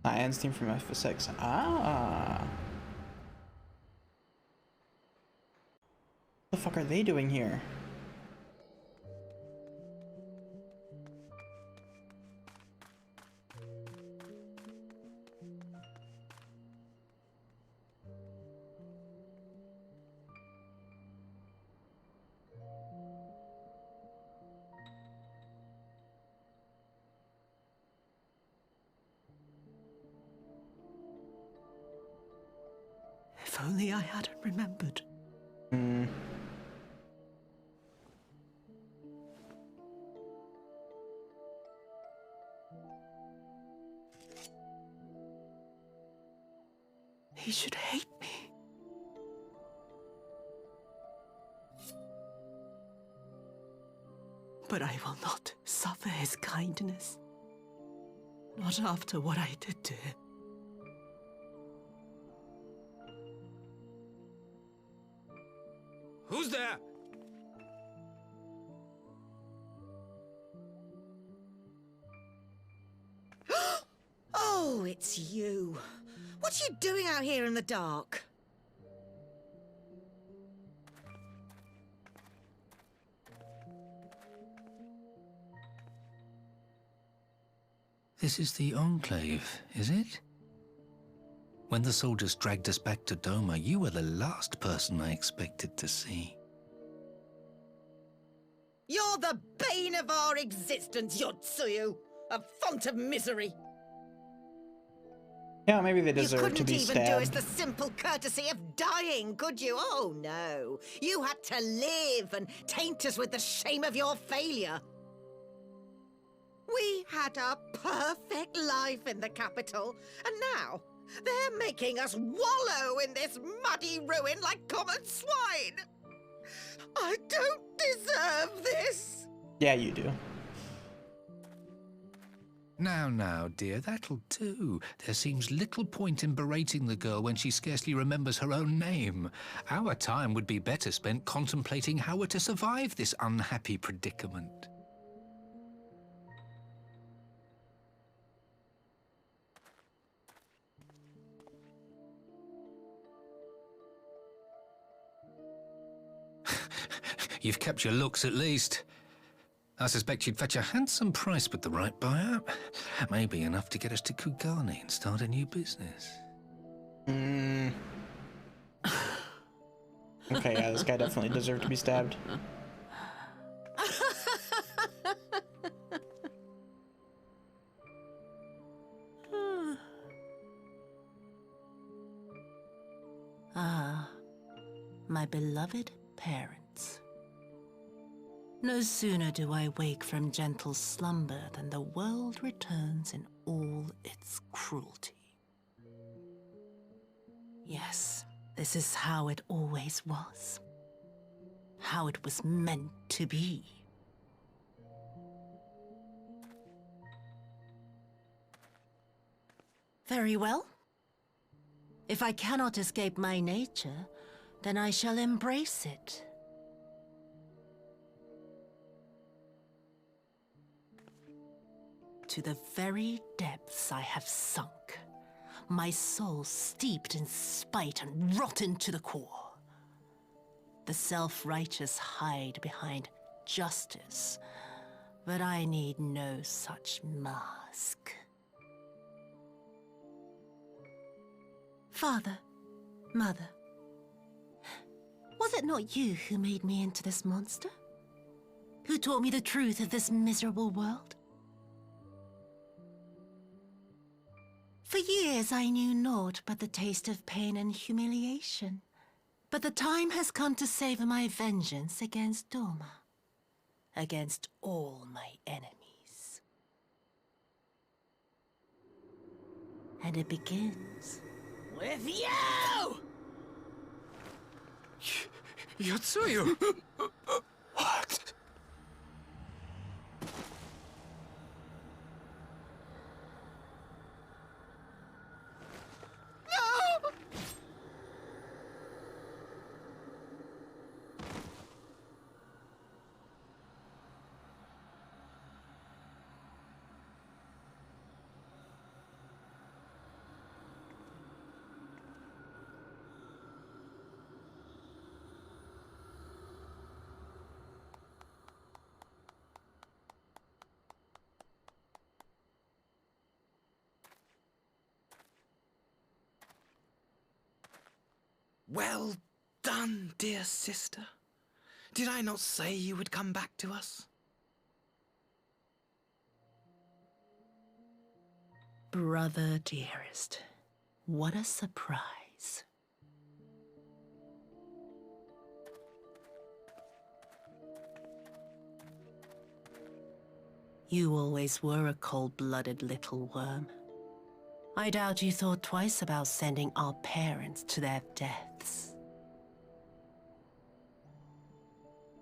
Ian's team from FFXIV. Ah. What the fuck are they doing here? If only I hadn't remembered. He should hate me. But I will not suffer his kindness. Not after what I did to him. Who's there? Oh, it's you. What are you doing out here in the dark? This is the Enclave, is it? When the soldiers dragged us back to Doma, you were the last person I expected to see. You're the bane of our existence, Yotsuyu. A font of misery. Yeah, maybe they deserve to be stabbed. You couldn't even do us stabbed. the simple courtesy of dying, could you? Oh, no. You had to live and taint us with the shame of your failure. We had a perfect life in the capital, and now they're making us wallow in this muddy ruin like common swine. I don't deserve this. Yeah, you do. Now, dear, that'll do. There seems little point in berating the girl when she scarcely remembers her own name. Our time would be better spent contemplating how we're to survive this unhappy predicament. You've kept your looks, at least. I suspect you'd fetch a handsome price with the right buyer. Maybe enough to get us to Kugane and start a new business. Okay, yeah, this guy definitely deserved to be stabbed. Ah, my beloved parents. No sooner do I wake from gentle slumber than the world returns in all its cruelty. Yes, this is how it always was. How it was meant to be. Very well. If I cannot escape my nature, then I shall embrace it. To the very depths I have sunk, my soul steeped in spite and rotten to the core. The self-righteous hide behind justice, but I need no such mask. Father, Mother, was it not you who made me into this monster? Who taught me the truth of this miserable world? For years I knew naught but the taste of pain and humiliation. But the time has come to savor my vengeance against Doma. Against all my enemies. And it begins With you! Yotsuyu! What? No! Well done, dear sister. Did I not say you would come back to us? Brother dearest, what a surprise. You always were a cold-blooded little worm. I doubt you thought twice about sending our parents to their deaths.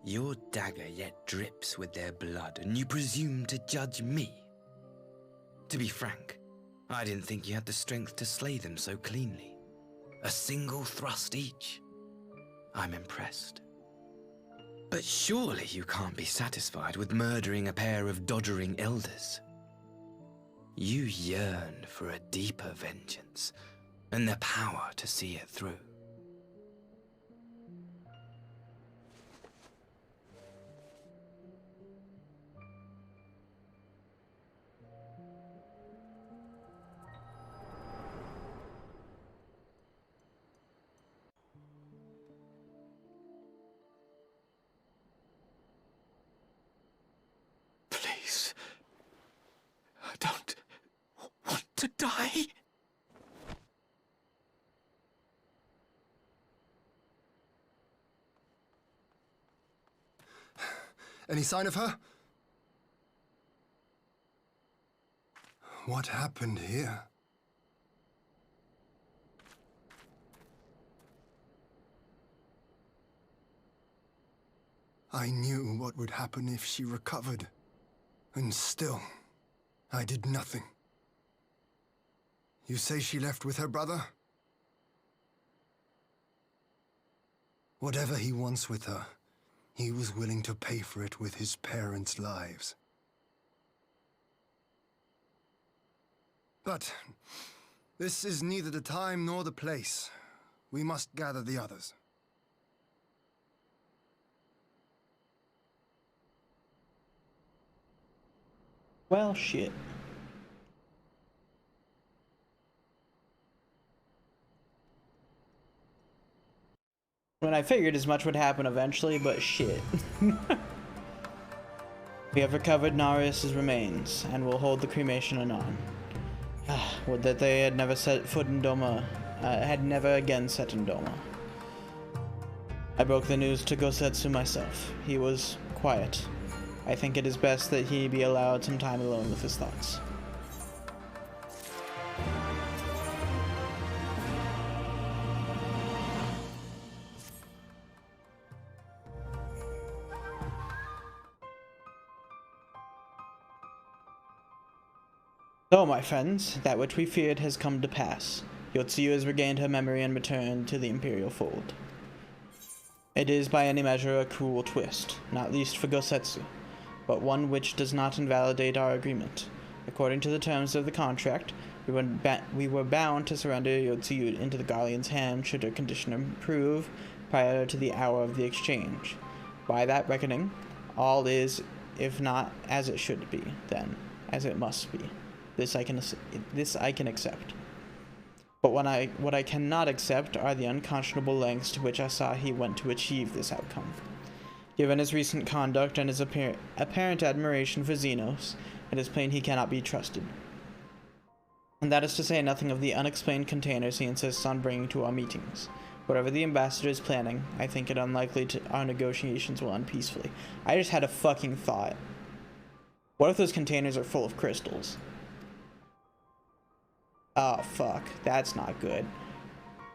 Your dagger yet drips with their blood, and you presume to judge me? To be frank, I didn't think you had the strength to slay them so cleanly. A single thrust each. I'm impressed. But surely you can't be satisfied with murdering a pair of doddering elders. You yearn for a deeper vengeance, and the power to see it through. Please. I don't want to die. Any sign of her? What happened here? I knew what would happen if she recovered. And still, I did nothing. You say she left with her brother? Whatever he wants with her, he was willing to pay for it with his parents' lives. But this is neither the time nor the place. We must gather the others. Well, shit. When I figured as much would happen eventually, but shit. We have recovered Narius's remains, and will hold the cremation anon. Would that they had never set foot in Doma, had never again set in Doma. I broke the news to Gosetsu myself. He was quiet. I think it is best that he be allowed some time alone with his thoughts. So, my friends, that which we feared has come to pass. Yotsuyu has regained her memory and returned to the Imperial fold. It is by any measure a cruel twist, not least for Gosetsu, but one which does not invalidate our agreement. According to the terms of the contract, we were bound to surrender Yotsuyu into the Guardian's hand should her condition improve prior to the hour of the exchange. By that reckoning, all is, if not as it should be, then as it must be. This I can accept. But what I cannot accept are the unconscionable lengths to which Asahi went to achieve this outcome. Given his recent conduct and his apparent admiration for Xenos, it is plain he cannot be trusted. And that is to say nothing of the unexplained containers he insists on bringing to our meetings. Whatever the ambassador is planning, I think it unlikely our negotiations will end peacefully. I just had a fucking thought. What if those containers are full of crystals? Oh, fuck. That's not good.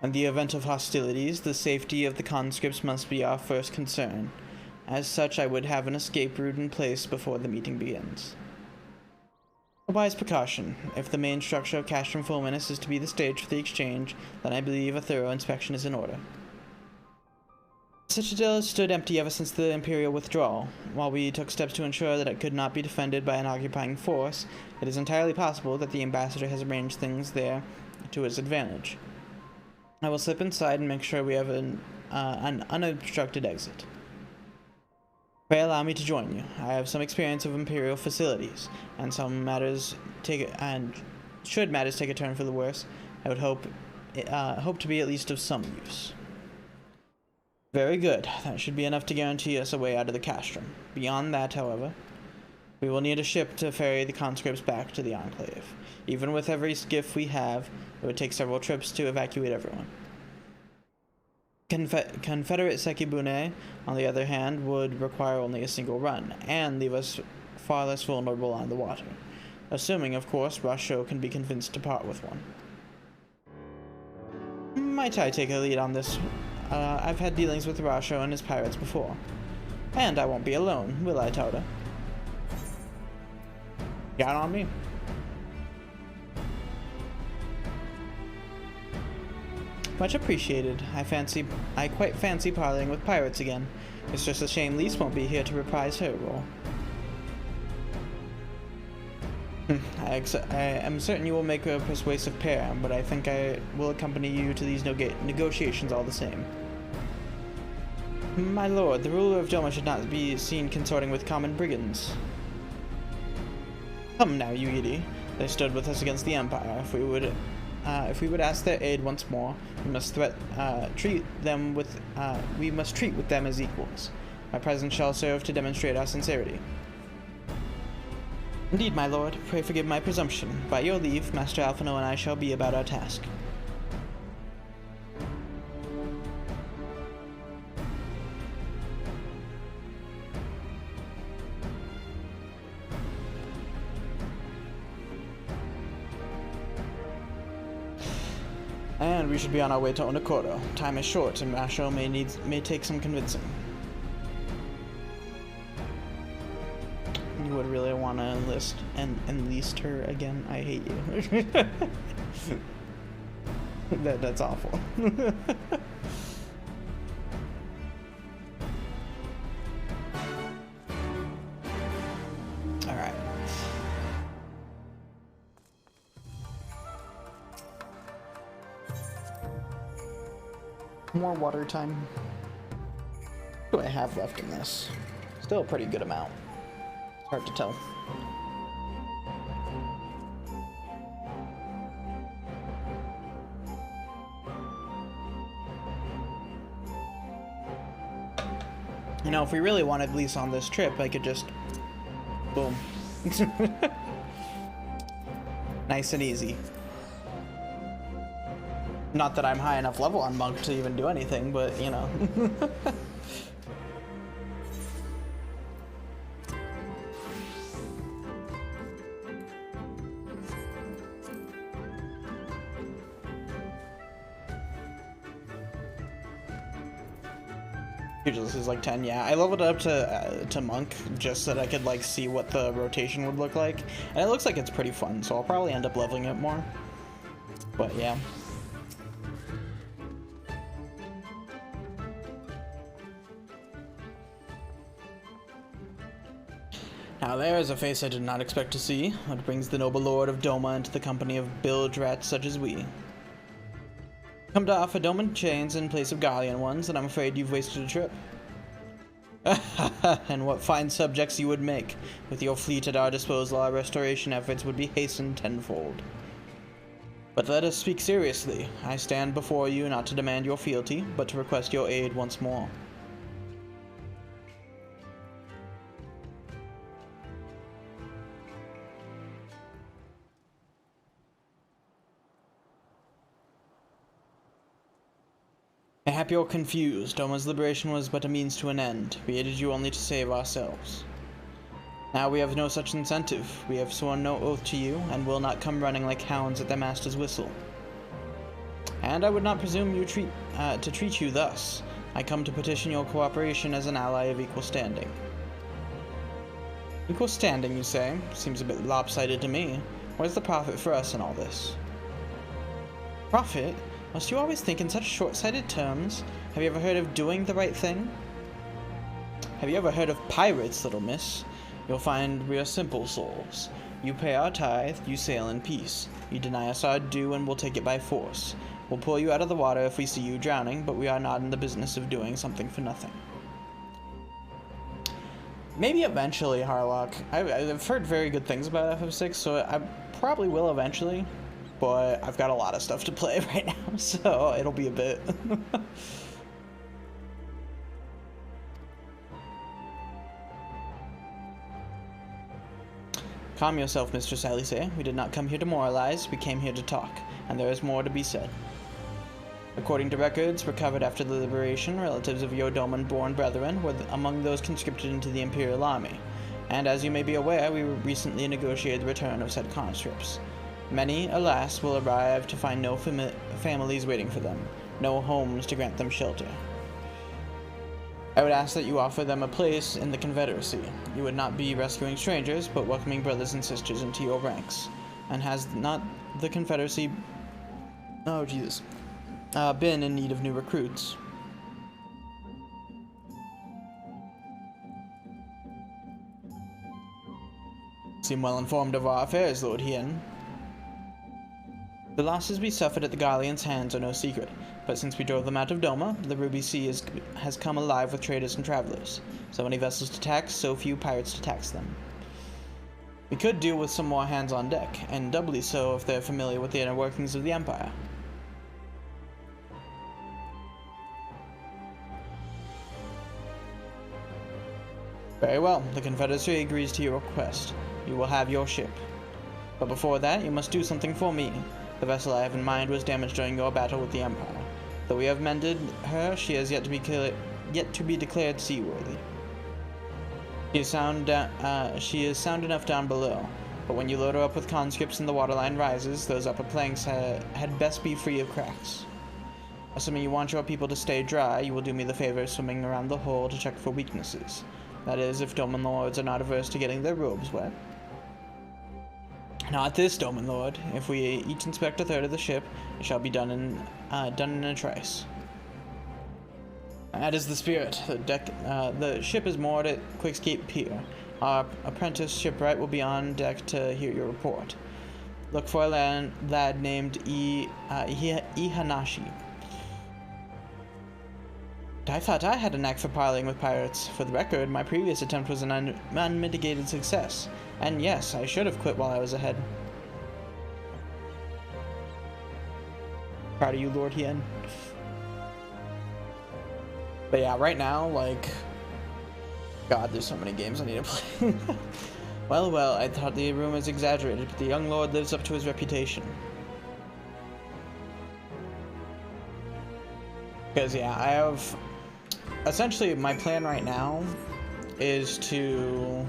In the event of hostilities, the safety of the conscripts must be our first concern. As such, I would have an escape route in place before the meeting begins. A wise precaution. If the main structure of Castrum Fulminus is to be the stage for the exchange, then I believe a thorough inspection is in order. The Citadel has stood empty ever since the Imperial withdrawal. While we took steps to ensure that it could not be defended by an occupying force, it is entirely possible that the Ambassador has arranged things there to his advantage. I will slip inside and make sure we have an unobstructed exit. Pray allow me to join you. I have some experience of Imperial facilities, and should matters take a turn for the worse, I would hope to be at least of some use. Very good. That should be enough to guarantee us a way out of the castrum. Beyond that, however, we will need a ship to ferry the conscripts back to the Enclave. Even with every skiff we have, it would take several trips to evacuate everyone. Confederate Sekibune, on the other hand, would require only a single run, and leave us far less vulnerable on the water. Assuming, of course, Rasho can be convinced to part with one. Might I take a lead on this? I've had dealings with Rasho and his pirates before. And I won't be alone, will I, Tauda? Got on me? Much appreciated. I quite fancy parleying with pirates again. It's just a shame Lise won't be here to reprise her role. I am certain you will make a persuasive pair, but I think I will accompany you to these negotiations all the same. My lord, the ruler of Doma should not be seen consorting with common brigands. Come now, Yuidi. They stood with us against the Empire. If we would ask their aid once more, we must treat with them as equals. My presence shall serve to demonstrate our sincerity. Indeed, my lord. Pray forgive my presumption. By your leave, Master Alphino and I shall be about our task. And we should be on our way to Onokoro. Time is short, and Rasho may take some convincing. You would really want to enlist her again? I hate you. That's awful. Alright. More water time. What do I have left in this? Still a pretty good amount. It's hard to tell. You know, if we really wanted Lise on this trip, I could just... boom. Nice and easy. Not that I'm high enough level on Monk to even do anything, but, you know. This is like 10, yeah. I leveled it up to Monk just so that I could like see what the rotation would look like. And it looks like it's pretty fun, so I'll probably end up leveling it more. But yeah. Now there is a face I did not expect to see. What brings the noble lord of Doma into the company of bilge rats such as we? Come to offer Doman chains in place of Galleon ones, and I'm afraid you've wasted a trip. And what fine subjects you would make. With your fleet at our disposal, our restoration efforts would be hastened tenfold. But let us speak seriously. I stand before you not to demand your fealty, but to request your aid once more. Mayhap you're confused. Doma's liberation was but a means to an end. We aided you only to save ourselves. Now we have no such incentive. We have sworn no oath to you, and will not come running like hounds at their master's whistle. and I would not presume to treat you thus. I come to petition your cooperation as an ally of equal standing. Equal standing, you say? Seems a bit lopsided to me. Where's the profit for us in all this? Profit? Must you always think in such short-sighted terms? Have you ever heard of doing the right thing? Have you ever heard of pirates, little miss? You'll find we are simple souls. You pay our tithe, you sail in peace. You deny us our due and we'll take it by force. We'll pull you out of the water if we see you drowning, but we are not in the business of doing something for nothing. Maybe eventually, Harlock. I've heard very good things about FF6, so I probably will eventually, but I've got a lot of stuff to play right now, so it'll be a bit. Calm yourself, Mistress Alice. We did not come here to moralize, we came here to talk, and there is more to be said. According to records recovered after the liberation, relatives of your Doman-born brethren were among those conscripted into the Imperial Army, and as you may be aware, we recently negotiated the return of said conscripts. Many, alas, will arrive to find no families waiting for them, no homes to grant them shelter. I would ask that you offer them a place in the Confederacy. You would not be rescuing strangers, but welcoming brothers and sisters into your ranks. And has not the Confederacy... Oh, Jesus. Been in need of new recruits? Seem well informed of our affairs, Lord Hien. The losses we suffered at the Galleon's hands are no secret, but since we drove them out of Doma, the Ruby Sea has come alive with traders and travelers. So many vessels to tax, so few pirates to tax them. We could do with some more hands on deck, and doubly so if they're familiar with the inner workings of the Empire. Very well, the Confederacy agrees to your request. You will have your ship. But before that, you must do something for me. The vessel I have in mind was damaged during your battle with the Empire. Though we have mended her, she has yet to be declared seaworthy. She is sound enough down below, but when you load her up with conscripts and the waterline rises, those upper planks had best be free of cracks. Assuming you want your people to stay dry, you will do me the favor of swimming around the hull to check for weaknesses. That is, if Doman Lords are not averse to getting their robes wet. Not this Doman Lord. If we each inspect a third of the ship, it shall be done in a trice. That is the spirit. The ship is moored at Quickscape Pier. Our apprentice shipwright will be on deck to hear your report. Look for a lad named Ihanashi. I thought I had a knack for parleying with pirates. For the record, my previous attempt was an unmitigated success. And yes, I should have quit while I was ahead. Proud of you, Lord Hien. But yeah, right now, like... God, there's so many games I need to play. Well, I thought the rumors exaggerated, but the young lord lives up to his reputation. Because, yeah, I have... Essentially, my plan right now is to...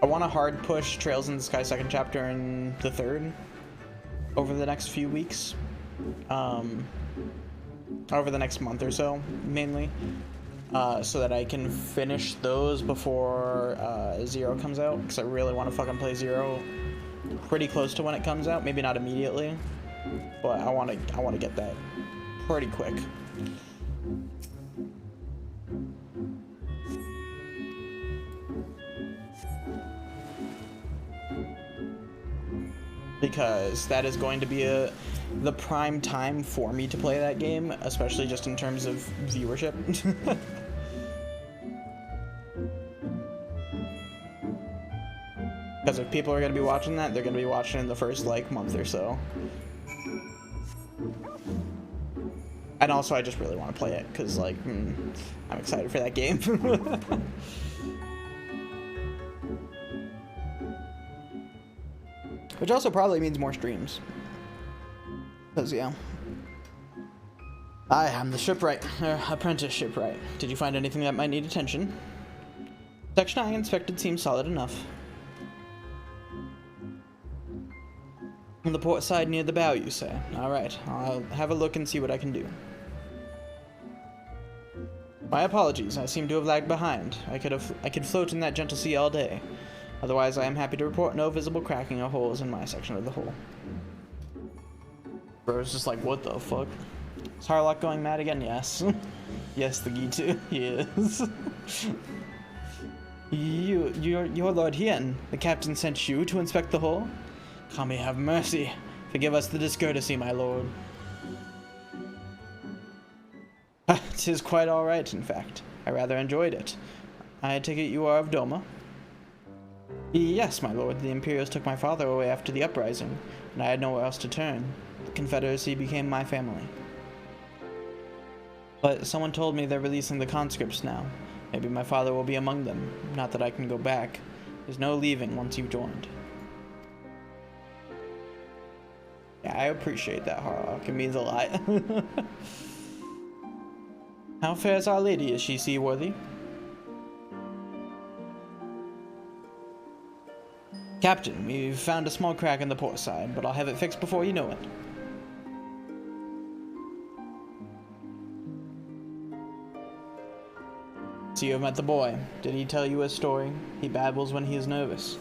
I want to hard push Trails in the Sky 2nd chapter and the 3rd over the next few weeks. Over the next month or so, mainly. So that I can finish those before Zero comes out. Because I really want to fucking play Zero pretty close to when it comes out. Maybe not immediately. But I want to get that pretty quick. Because that is going to be the prime time for me to play that game, especially just in terms of viewership. Because if people are going to be watching that, they're going to be watching in the first, like, month or so. And also, I just really want to play it, because, like, I'm excited for that game. Which also probably means more streams. Because, yeah. I am the shipwright, apprentice shipwright. Did you find anything that might need attention? Section I inspected seems solid enough. On the port side near the bow, you say? Alright, I'll have a look and see what I can do. My apologies, I seem to have lagged behind. I could float in that gentle sea all day. Otherwise, I am happy to report no visible cracking or holes in my section of the hull. Bro's just like, what the fuck? Is Harlock going mad again? Yes. Yes, the Gitu, he is. You're Lord Hien. The captain sent you to inspect the hull? Kami have mercy. Forgive us the discourtesy, my lord. 'Tis quite all right, in fact. I rather enjoyed it. I take it you are of Doma? Yes, my lord. The Imperials took my father away after the uprising, and I had nowhere else to turn. The Confederacy became my family. But someone told me they're releasing the conscripts now. Maybe my father will be among them. Not that I can go back. There's no leaving once you've joined. Yeah, I appreciate that, Harlock. It means a lot. How fares Our Lady? Is she seaworthy? Captain, we've found a small crack in the port side, but I'll have it fixed before you know it. So you have met the boy. Did he tell you a story? He babbles when he is nervous.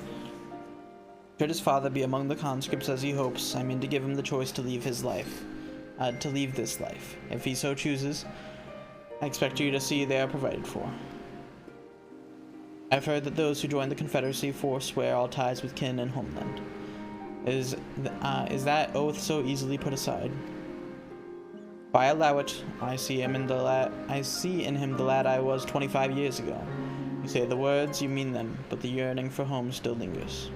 Should his father be among the conscripts as he hopes, I mean to give him the choice to leave his life. To leave this life. If he so chooses, I expect you to see they are provided for. I've heard that those who join the Confederacy forswear all ties with kin and homeland. Is that oath so easily put aside? If I allow it, I see in him the lad I was 25 years ago. You say the words, you mean them, but the yearning for home still lingers.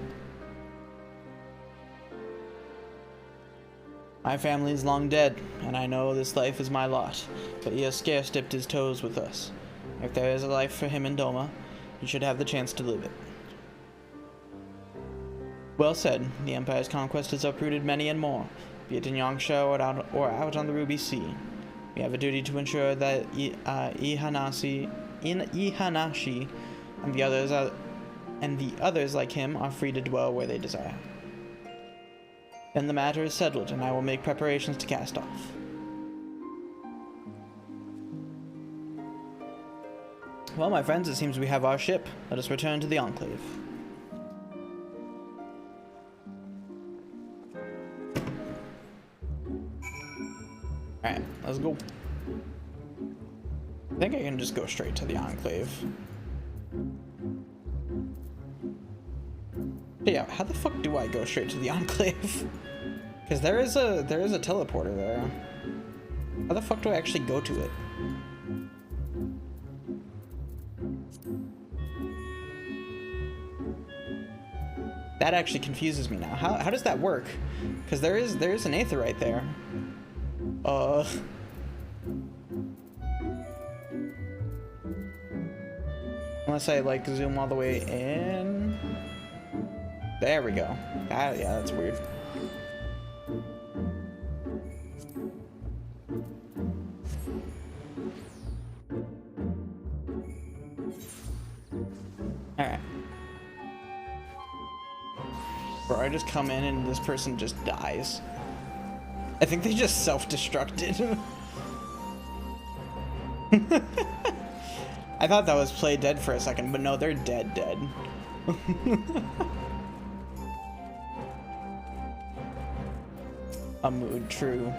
My family is long dead, and I know this life is my lot, but he has scarce dipped his toes with us. If there is a life for him in Doma, he should have the chance to live it. Well said. The Empire's conquest has uprooted many and more, be it in Yangsha or out on the Ruby Sea. We have a duty to ensure that Ihanashi and the others like him are free to dwell where they desire. Then the matter is settled, and I will make preparations to cast off. Well, my friends, it seems we have our ship. Let us return to the Enclave. Alright, let's go. I think I can just go straight to the Enclave. But yeah, how the fuck do I go straight to the Enclave? Because there is a teleporter there. How the fuck do I actually go to it? That actually confuses me now. How does that work? Because there is an Aether right there. Unless I like zoom all the way in. There we go. Yeah, that's weird. Alright. Bro, I just come in and this person just dies. I think they just self-destructed. I thought that was play dead for a second, but no, they're dead. A mood, true.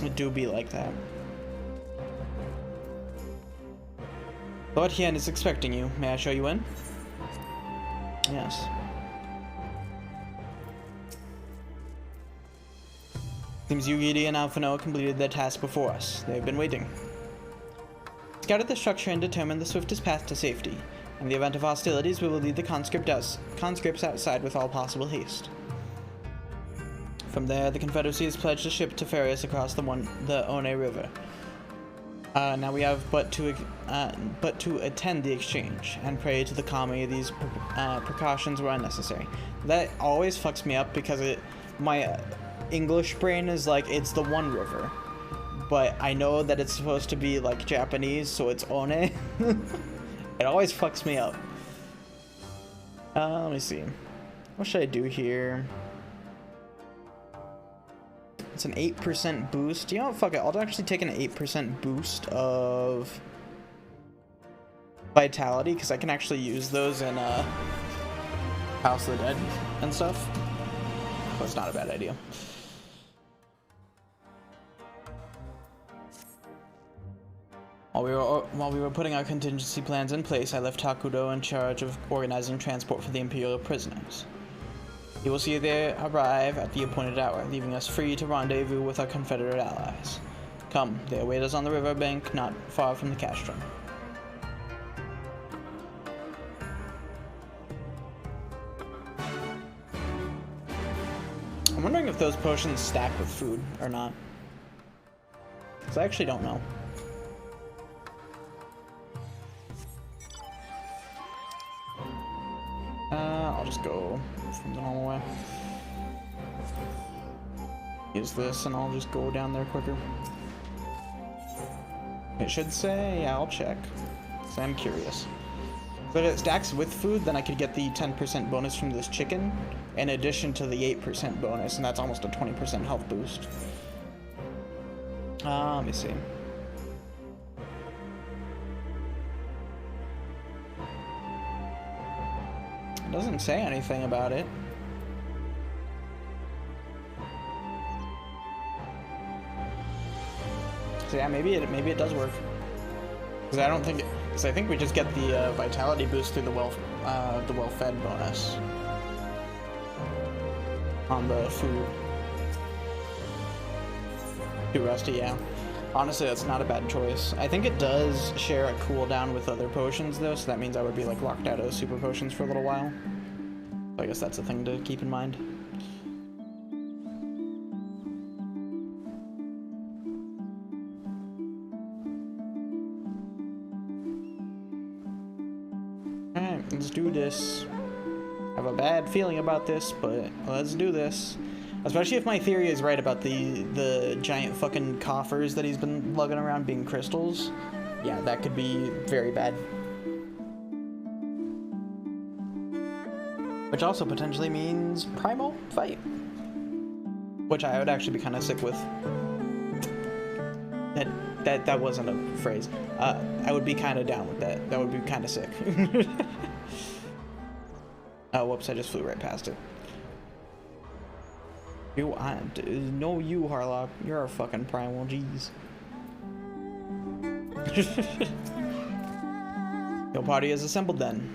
It do be like that. Lord Hien is expecting you. May I show you in? Yes. Seems Yugiri and Alphino completed their task before us. They have been waiting. Scouted the structure and determined the swiftest path to safety. In the event of hostilities, we will lead the conscripts outside with all possible haste. From there, the Confederacy has pledged a ship to ferry us across the One River. Now we have but to attend the exchange and pray to the Kami these precautions were unnecessary. That always fucks me up because my English brain is like, it's the One River. But I know that it's supposed to be like Japanese, so it's One. It always fucks me up. Let me see. What should I do here? It's an 8% boost. You know what? Fuck it. I'll actually take an 8% boost of vitality, because I can actually use those in House of the Dead and stuff. So it's not a bad idea. While we were putting our contingency plans in place, I left Takudo in charge of organizing transport for the Imperial prisoners. He will see they arrive at the appointed hour, leaving us free to rendezvous with our Confederate allies. Come, they await us on the riverbank, not far from the castrum. I'm wondering if those potions stack with food or not. Because I actually don't know. I'll just go from the normal way. Use this and I'll just go down there quicker. It should say, yeah, I'll check. So I'm curious. But if it stacks with food, then I could get the 10% bonus from this chicken, in addition to the 8% bonus, and that's almost a 20% health boost. Let me see. It doesn't say anything about it. So yeah, maybe it does work. Because I think we just get the vitality boost through the well-fed bonus on the food. Too rusty, yeah. Honestly, that's not a bad choice. I think it does share a cooldown with other potions, though, so that means I would be like locked out of super potions for a little while. So I guess that's a thing to keep in mind. Alright, let's do this. I have a bad feeling about this, but let's do this. Especially if my theory is right about the giant fucking coffers that he's been lugging around being crystals. Yeah, that could be very bad. Which also potentially means primal fight. Which I would actually be kind of sick with. That wasn't a phrase. I would be kind of down with that. That would be kind of sick. Oh, whoops, I just flew right past it. No, you, Harlock. You're a fucking primal, jeez. Your party is assembled then.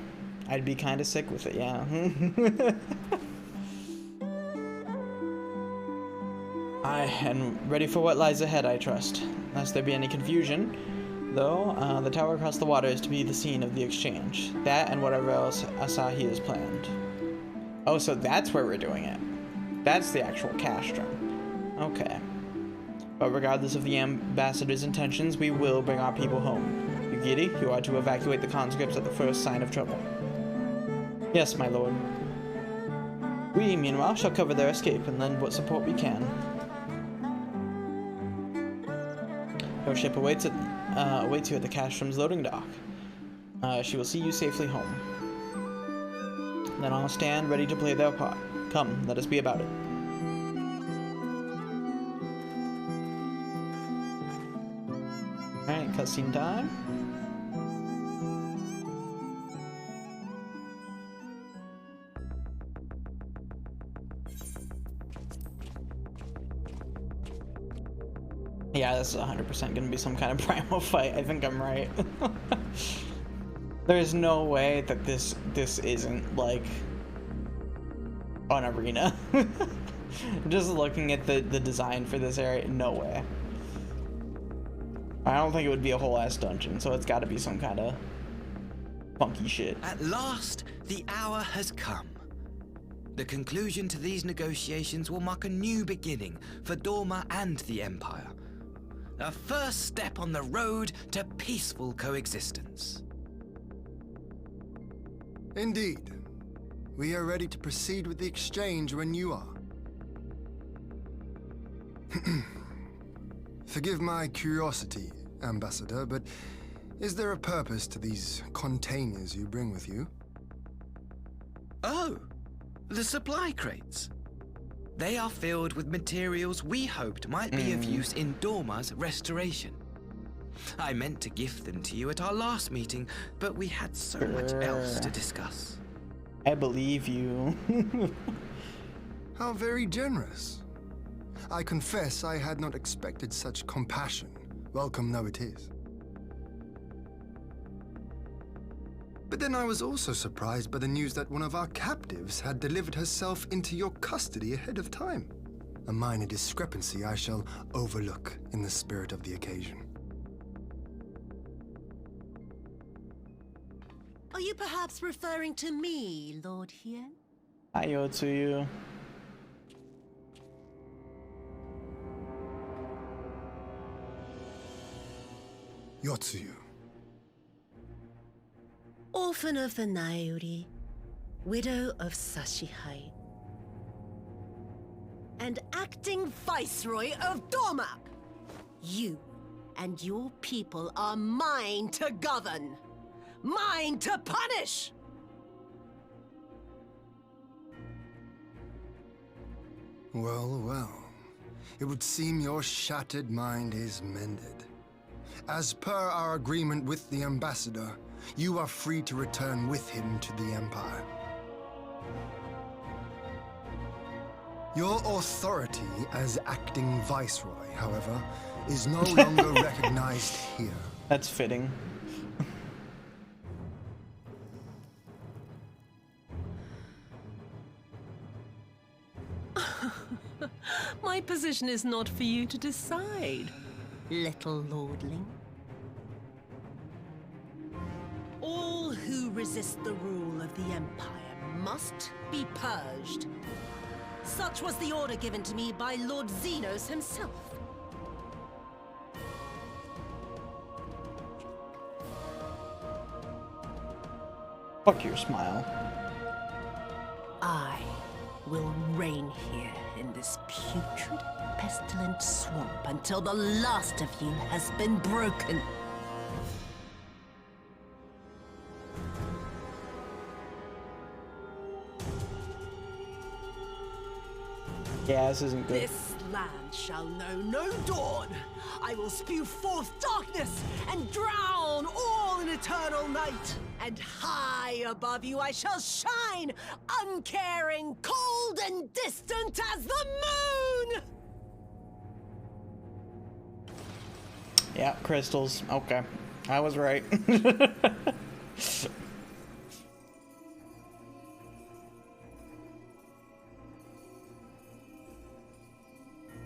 I'd be kind of sick with it, yeah. I am ready for what lies ahead, I trust. Lest there be any confusion, though, the tower across the water is to be the scene of the exchange. That and whatever else Asahi has planned. Oh, so that's where we're doing it. That's the actual castrum. Okay. But regardless of the ambassador's intentions, we will bring our people home. Yugiri, you are to evacuate the conscripts at the first sign of trouble. Yes, my lord. We, meanwhile, shall cover their escape and lend what support we can. Your ship awaits you at the castrum's loading dock. She will see you safely home. Then I'll stand ready to play their part. Come, let us be about it. Alright, cutscene time. Yeah, this is 100% gonna be some kind of primal fight. I think I'm right. There's no way that this isn't like an arena. Just looking at the design for this area, no way. I don't think it would be a whole ass dungeon, so it's got to be some kind of funky shit. At last, the hour has come. The conclusion to these negotiations will mark a new beginning for Dorma and the Empire. A first step on the road to peaceful coexistence. Indeed. We are ready to proceed with the exchange when you are. Forgive my curiosity, Ambassador, but is there a purpose to these containers you bring with you? Oh, the supply crates. They are filled with materials we hoped might be of use in Dorma's restoration. I meant to gift them to you at our last meeting, but we had so much else to discuss. I believe you. How very generous. I confess I had not expected such compassion. Welcome though it is. But then I was also surprised by the news that one of our captives had delivered herself into your custody ahead of time. A minor discrepancy I shall overlook in the spirit of the occasion. Are you perhaps referring to me, Lord Hien? I owe it to you. Yotsuyu. Orphan of the Nairi, widow of Sashihai, and acting viceroy of Dorma. You and your people are mine to govern, mine to punish. Well, well. It would seem your shattered mind is mended. As per our agreement with the ambassador, you are free to return with him to the Empire. Your authority as acting viceroy, however, is no longer recognized here. That's fitting. My position is not for you to decide, little lordling. All who resist the rule of the Empire must be purged. Such was the order given to me by Lord Xenos himself. Fuck your smile. I will reign here in this putrid, pestilent swamp until the last of you has been broken. Yeah, this isn't good. This land shall know no dawn. I will spew forth darkness and drown all in eternal night. And high above you I shall shine, uncaring, cold and distant as the moon! Yeah, crystals. Okay. I was right.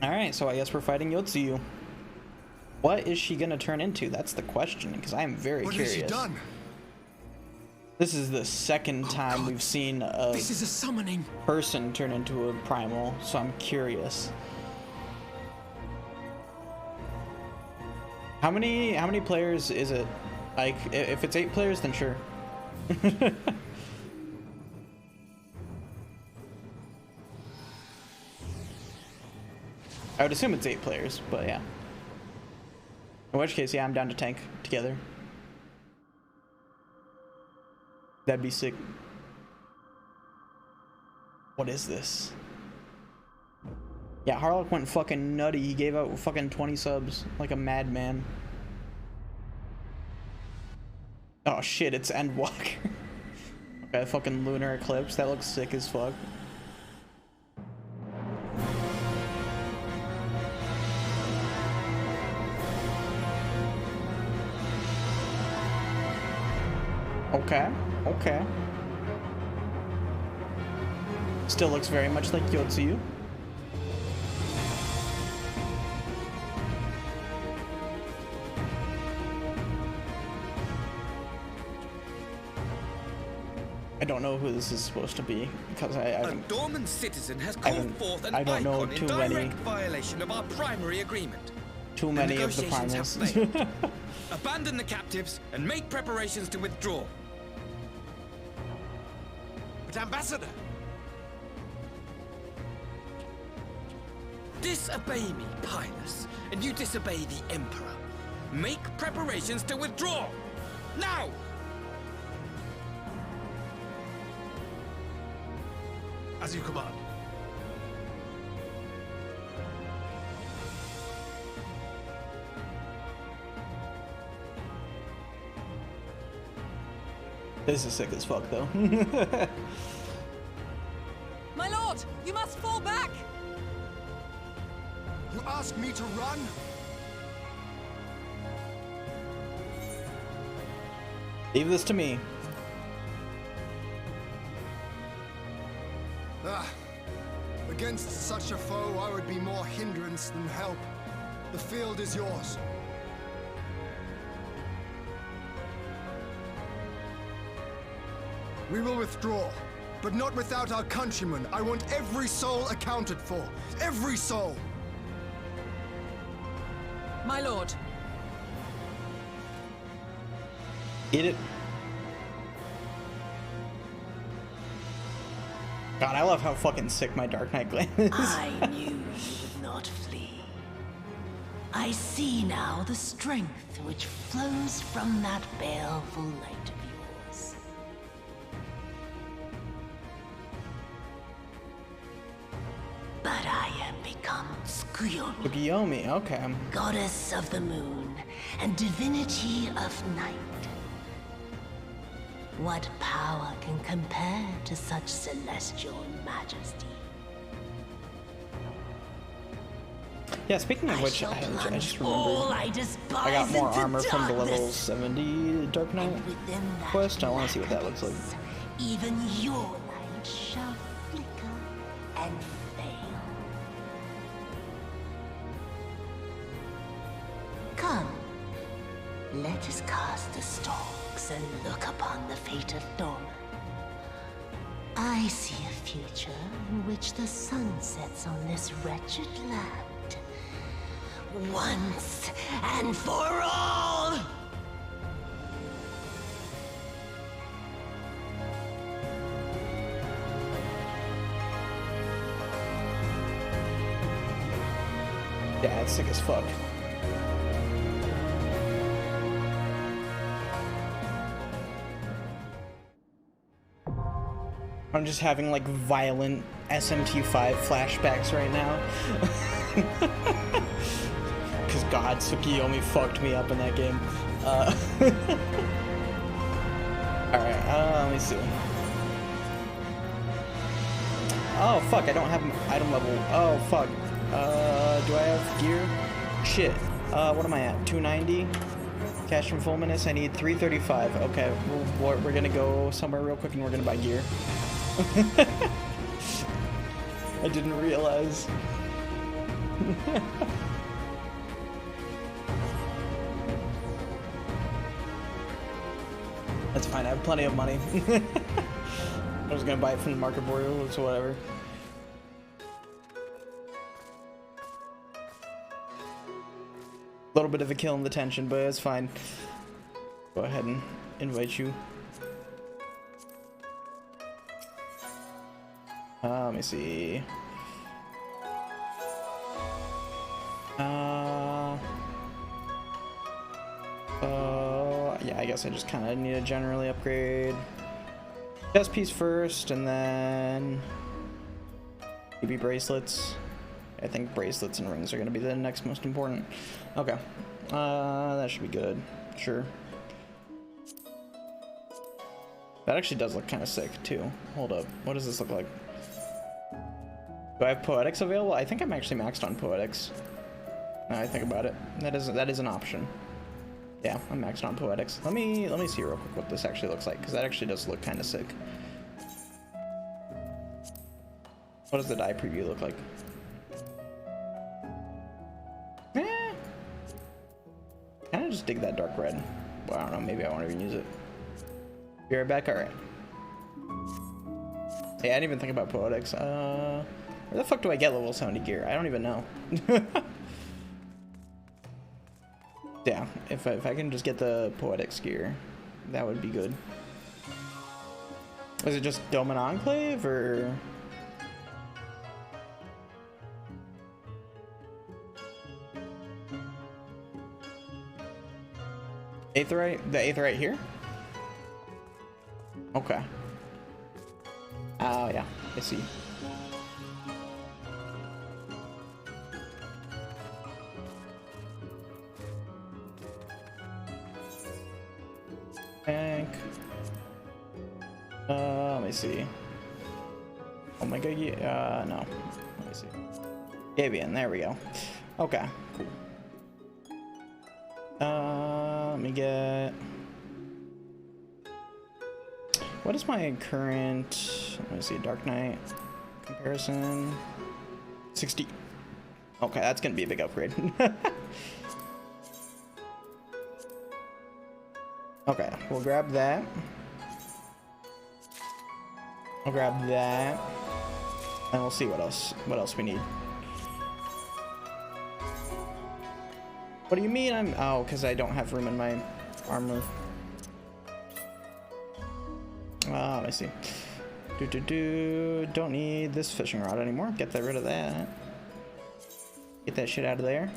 Alright, so I guess we're fighting Yotsuyu. What is she gonna turn into? That's the question, because I am very curious. What has she done? This is the second time we've seen a This is a summoning person turn into a primal, so I'm curious. How many players is it? Like, if it's 8 players, then sure. I would assume it's 8 players, but yeah. In which case, yeah, I'm down to tank together. That'd be sick. What is this? Yeah, Harlock went fucking nutty. He gave out fucking 20 subs like a madman. Oh shit, it's Endwalker. Okay, fucking lunar eclipse. That looks sick as fuck. Okay, okay. Still looks very much like Yotsuyu. I don't know who this is supposed to be because A Dorman citizen has called forth an icon in direct violation of our primary agreement. Too many of the primals. Abandon the captives and make preparations to withdraw. But Ambassador! Disobey me, Pilus, and you disobey the Emperor. Make preparations to withdraw! Now! As you command. This is sick as fuck, though. My lord, you must fall back! You ask me to run? Leave this to me. Against such a foe, I would be more hindrance than help. The field is yours. We will withdraw, but not without our countrymen. I want every soul accounted for. Every soul! My lord. Eat it. God, I love how fucking sick my Dark Knight Gland is. I knew you would not flee. I see now the strength which flows from that baleful light of yours. But I am become Tsukuyomi. Tsukuyomi, okay. Goddess of the moon and divinity of night. What power can compare to such celestial majesty? Yeah, speaking of which, I just remembered I got more armor from the level 70 Dark Knight quest. I want to see what that looks like. Even your light shall flicker and fail. Come, let us cast the stalks and look upon the fate of Doma. I see a future in which the sun sets on this wretched land. Once and for all! Yeah, it's sick as fuck. I'm just having like violent SMT5 flashbacks right now. Because God, Tsukuyomi fucked me up in that game. Alright, let me see. Oh fuck, I don't have item level. Oh fuck. Do I have gear? Shit. What am I at? 290? Cash from Fulminus, I need 335. Okay, we're gonna go somewhere real quick and we're gonna buy gear. I didn't realize. That's fine, I have plenty of money. I was gonna buy it from the Market Boreal, so whatever. A little bit of a kill in the tension, but it's fine. Go ahead and invite you. Let me see. Yeah, I guess I just kind of need to generally upgrade chest piece first, and then maybe bracelets. I think bracelets and rings are going to be the next most important. Okay. That should be good. Sure. That actually does look kind of sick, too. Hold up. What does this look like? Do I have Poetics available? I think I'm actually maxed on Poetics. Now I think about it. That is an option. Yeah, I'm maxed on Poetics. Let me see real quick what this actually looks like, because that actually does look kind of sick. What does the die preview look like? Kind of just dig that dark red. Well, I don't know, maybe I won't even use it. Be right back? Alright. Hey, I didn't even think about Poetics. Where the fuck do I get level 70 gear? I don't even know. Yeah, if I can just get the Poetics gear, that would be good. Is it just Dome and Enclave, or...? Aetheryte? The Aetheryte here? Okay. Oh, yeah. I see. Tank. Let me see. Oh my god, no. Let me see. Avian, there we go. Okay, cool. Let me get... What is my current... Let me see, Dark Knight comparison. 60. Okay, that's gonna be a big upgrade. Okay, we'll grab that. I'll grab that. And we'll see what else we need. What do you mean I'm... Oh, because I don't have room in my armor. I see. Don't need this fishing rod anymore. Get rid of that. Get that shit out of there.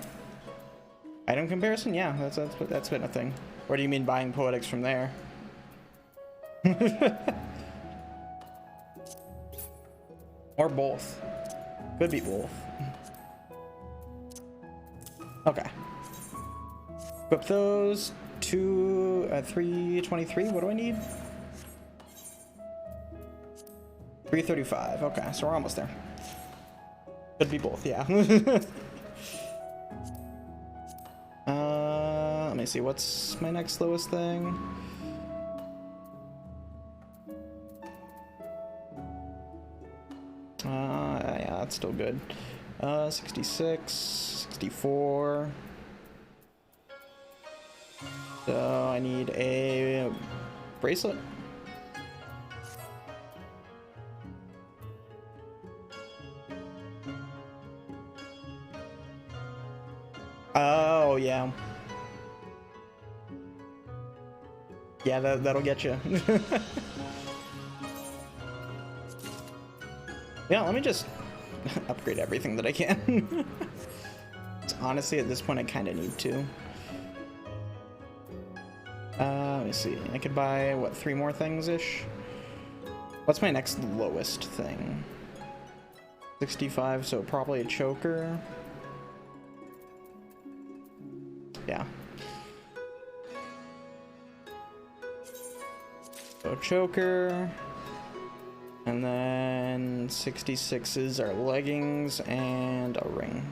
Item comparison? Yeah, that's been a thing. Or do you mean buying poetics from there? Or both. Could be both. Okay. Equip those. 323. What do I need? 335. Okay, so we're almost there. Could be both, yeah. Let me see. What's my next lowest thing? Yeah, that's still good. 66, 64. So I need a bracelet. Oh, yeah. Yeah, that'll get you. Yeah, let me just upgrade everything that I can. Honestly, at this point, I kind of need to. Let me see. I could buy, what, 3 more things-ish? What's my next lowest thing? 65, so probably a choker. Yeah. So choker. And then 66s are leggings and a ring.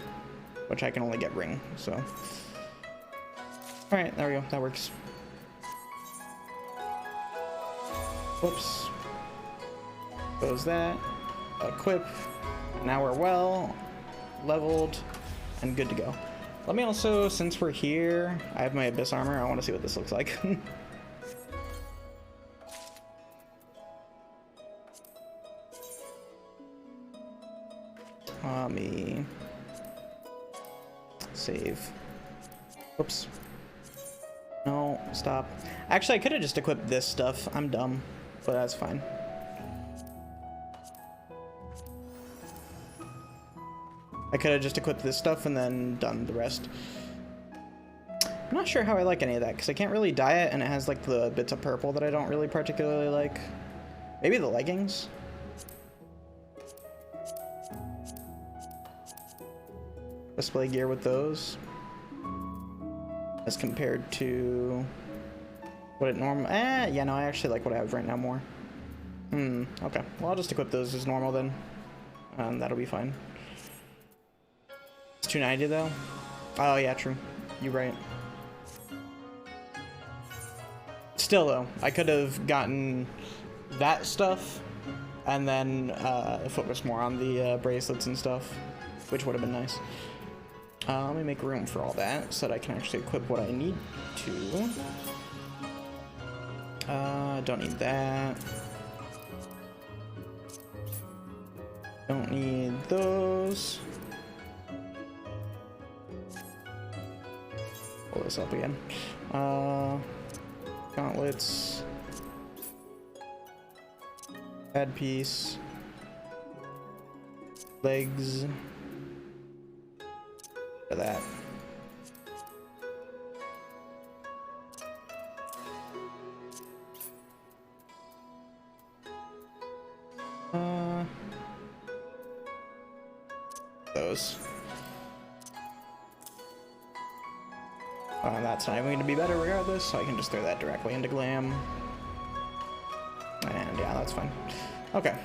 Which I can only get ring, so. Alright, there we go. That works. Whoops. Goes that. Equip. Now we're well leveled and good to go. Let me also, since we're here, I have my Abyss armor. I want to see what this looks like. Let me save. Oops. No, stop. Actually, I could have just equipped this stuff. I'm dumb, but that's fine. I could have just equipped this stuff and then done the rest. I'm not sure how I like any of that, because I can't really dye it, and it has like the bits of purple that I don't really particularly like. Maybe the leggings? Display gear with those. As compared to what it normal. Yeah, no, I actually like what I have right now more. Okay. Well, I'll just equip those as normal then. That'll be fine. It's 290 though. Oh yeah, true. You're right. Still though, I could have gotten that stuff and then focus more on the bracelets and stuff, which would have been nice. Let me make room for all that so that I can actually equip what I need to. Don't need that. Don't need those. Pull this up again. Gauntlets. Headpiece. Legs. For that. Those. That's not even going to be better regardless, so I can just throw that directly into Glam. And yeah, it's fine. Okay.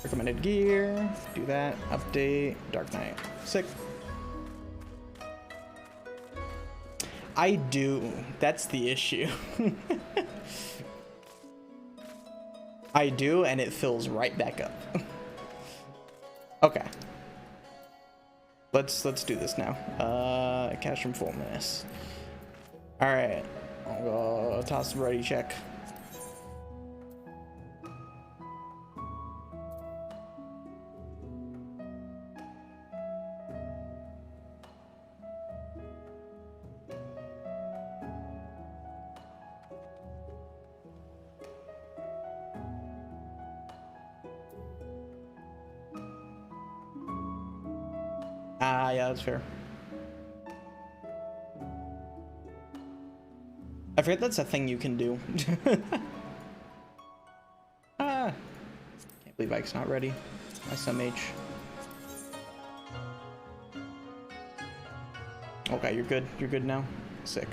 Recommended gear. Do that. Update. Dark Knight. Sick. I do. That's the issue. I do, and it fills right back up. Okay. Let's do this now. Cash from fullness. All right. I'll go toss the ready check. Yeah, that's fair. I forget that's a thing you can do. Can't believe Ike's not ready. SMH. Okay, you're good. You're good now. Sick.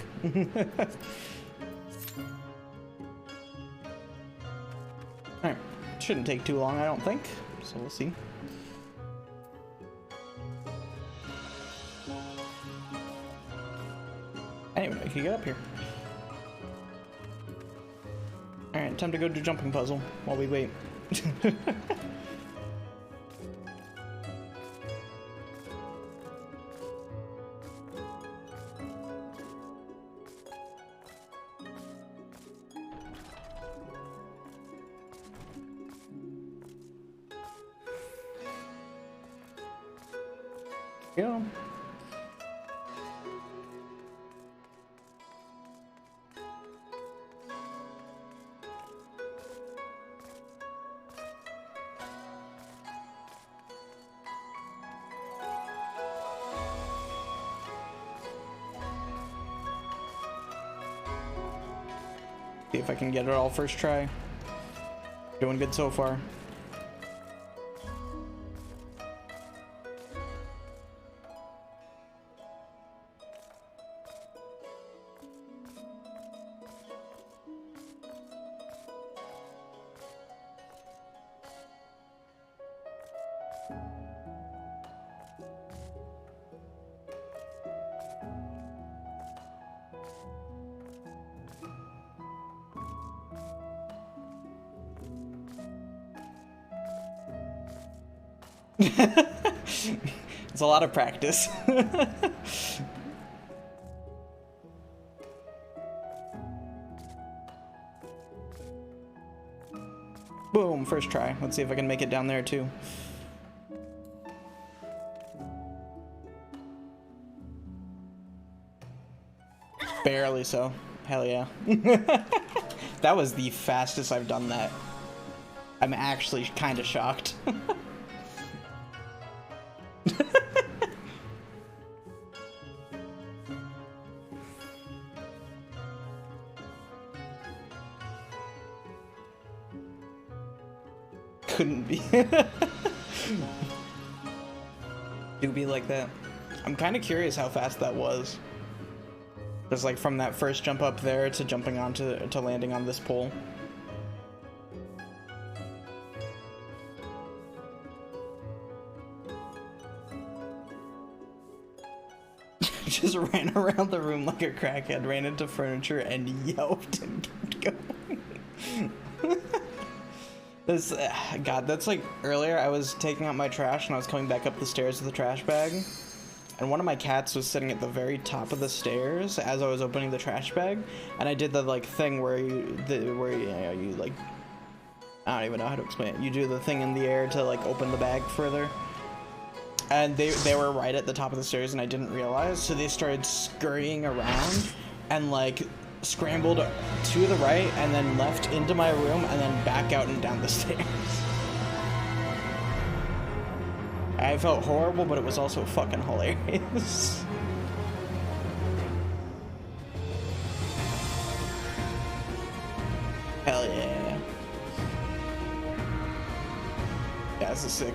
Alright. Shouldn't take too long, I don't think. So we'll see. Anyway, can you get up here? Alright, time to go do jumping puzzle while we wait. Go. See if I can get it all first try. Doing good so far. It's a lot of practice. Boom, first try. Let's see if I can make it down there too. Barely so. Hell yeah. That was the fastest I've done that. I'm actually kind of shocked. Couldn't be. Do be like that. I'm kind of curious how fast that was. Just like from that first jump up there to jumping onto to landing on this pole. Just ran around the room like a crackhead, ran into furniture and yelped and kept going. This, God, that's like earlier I was taking out my trash and I was coming back up the stairs with the trash bag. And one of my cats was sitting at the very top of the stairs as I was opening the trash bag. And I did the like thing where you like, I don't even know how to explain it. You do the thing in the air to like open the bag further. And they were right at the top of the stairs and I didn't realize. So they started scurrying around and like scrambled to the right and then left into my room and then back out and down the stairs. I felt horrible, but it was also fucking hilarious. Hell yeah. Yeah, this is sick.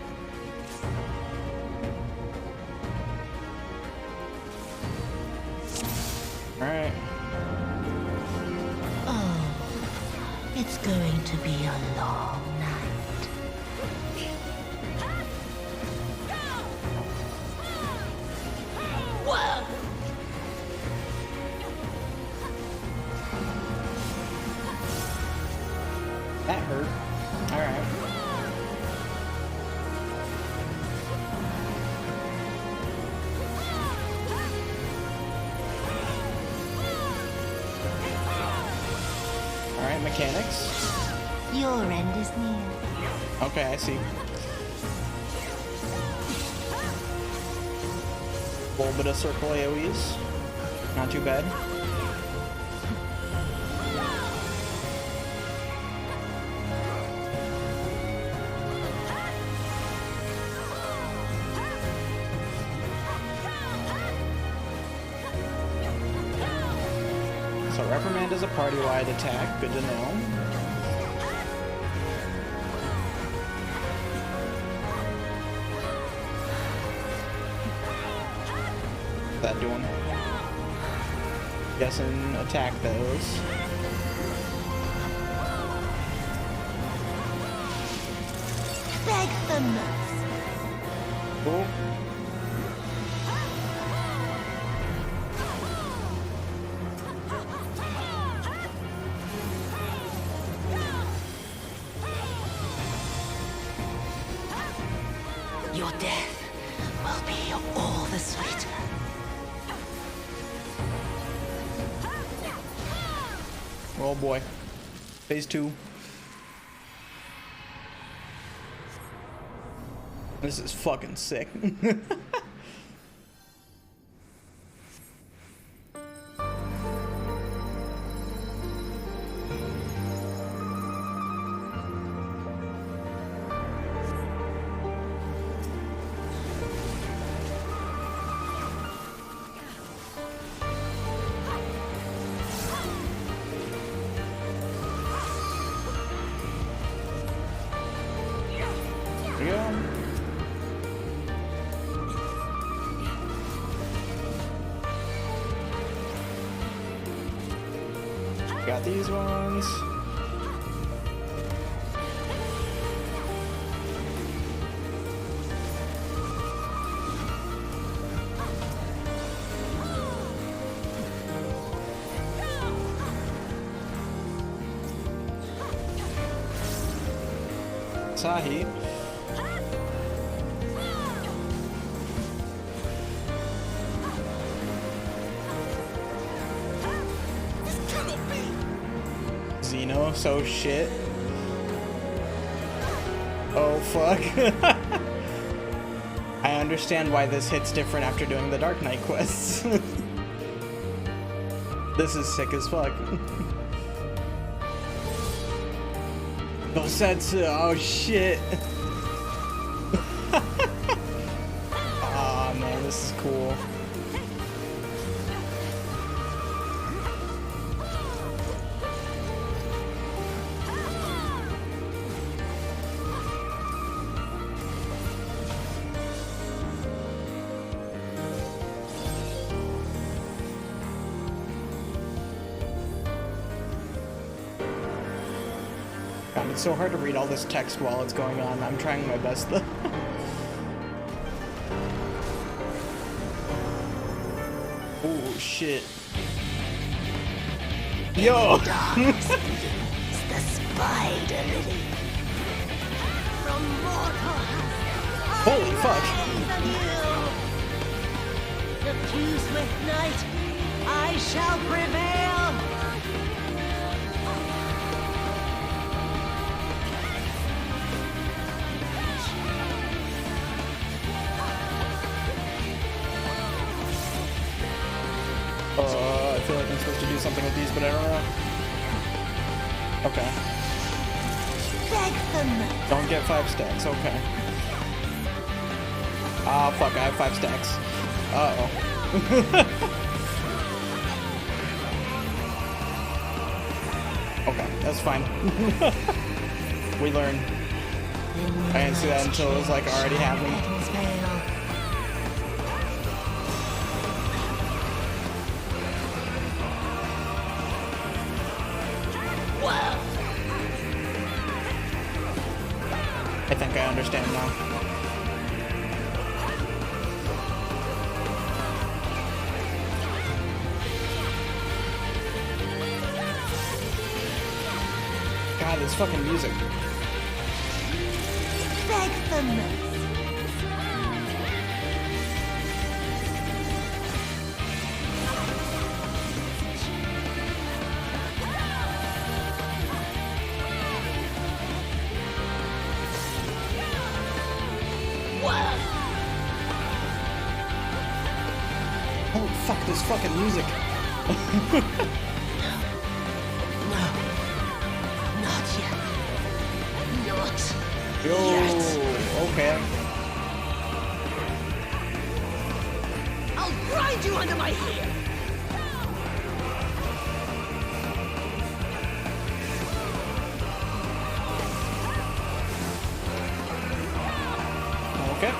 Alright. Oh, it It's going to be a long night. Whoa! That hurt. Alright. Alright, mechanics. Your end is near. Okay, I see. A little bit of circle AoEs. Not too bad. So reprimand is a party-wide attack. Good to know. What's that doing? Guessing attack those. Beg for mercy. Cool. Your death will be all the sweeter. Oh boy. Phase 2. This is fucking sick. There we go. Got these ones. Sahi. Xeno, so shit. Oh fuck. I understand why this hits different after doing the Dark Knight quests. This is sick as fuck. Bosetsu, oh shit. Aw man, this is cool. God, it's so hard to read all this text while it's going on. I'm trying my best though. Oh shit. Yo! The spider lily. From mortal Holy fuck. Diffused with night, I shall prevail. I feel like I'm supposed to do something with these, but I don't know. Okay. Beg them. Don't get 5 stacks, okay. Ah, fuck, I have 5 stacks. Uh-oh. Okay, that's fine. We learn. I didn't see that until it was like already happening. understand now. God, this fucking music. Beg for mercy. Oh fuck, this fucking music. Not yet. Not Yo, yet. okay. I'll grind you under my heel. Okay.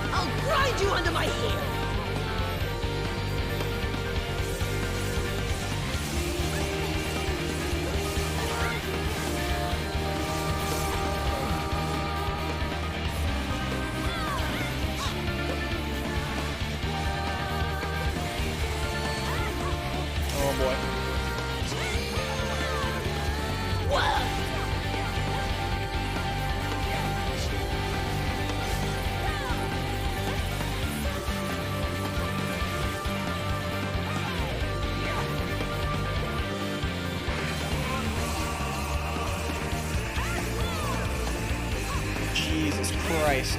I'll grind you under my heel. Oh boy. Jesus Christ.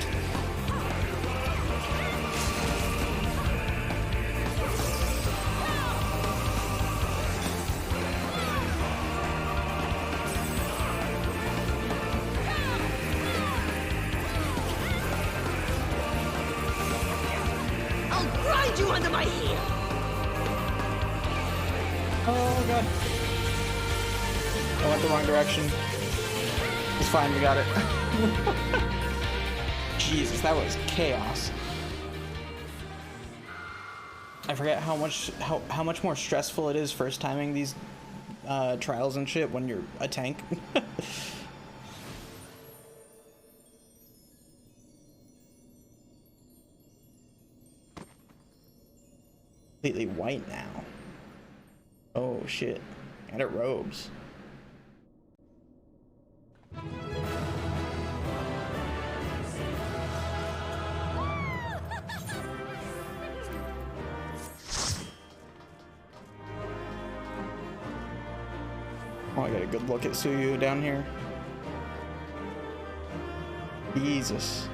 I'll grind you under my heel. Oh god. I went the wrong direction. It's fine, we got it. Jesus, that was chaos. I forget how much more stressful it is first timing these trials and shit when you're a tank. Completely white now. Oh shit. Got it robes. Oh, I got a good look at Suyu down here. Jesus.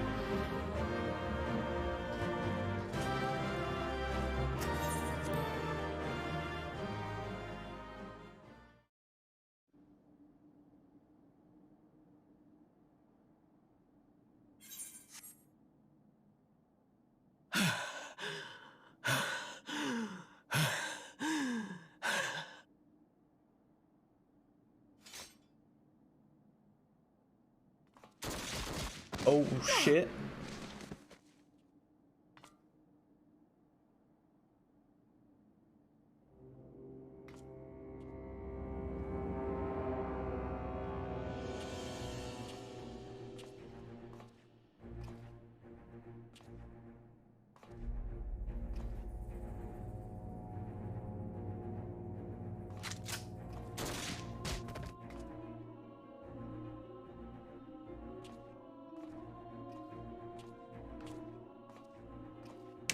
Oh shit.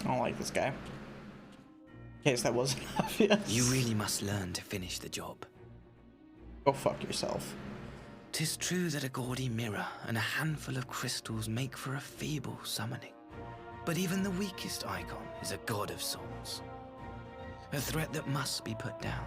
I don't like this guy. In case that wasn't obvious. You really must learn to finish the job. Go fuck yourself. 'Tis true that a gaudy mirror and a handful of crystals make for a feeble summoning. But even the weakest icon is a god of sorts. A threat that must be put down.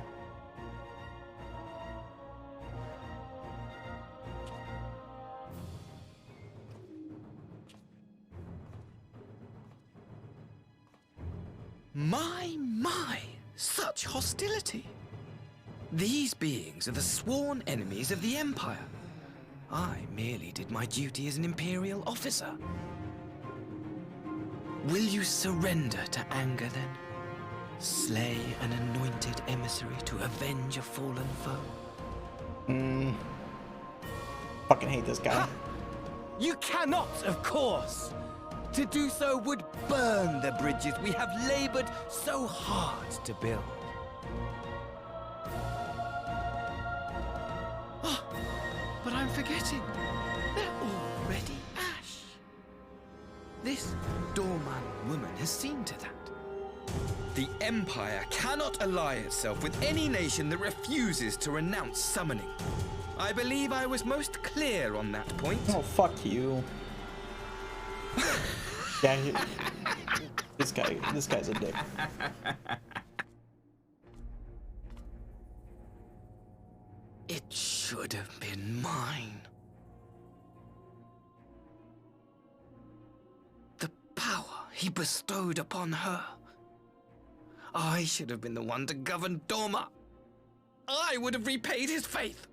My, such hostility! These beings are the sworn enemies of the Empire. I merely did my duty as an Imperial officer. Will you surrender to anger, then? Slay an anointed emissary to avenge a fallen foe? Fucking hate this guy. You cannot, of course! To do so would burn the bridges we have labored so hard to build. Oh, but I'm forgetting. They're already ash. This Dorman woman has seen to that. The Empire cannot ally itself with any nation that refuses to renounce summoning. I believe I was most clear on that point. Oh, fuck you. Yeah, this guy's a dick. It should have been mine. The power he bestowed upon her. I should have been the one to govern Doma. I would have repaid his faith.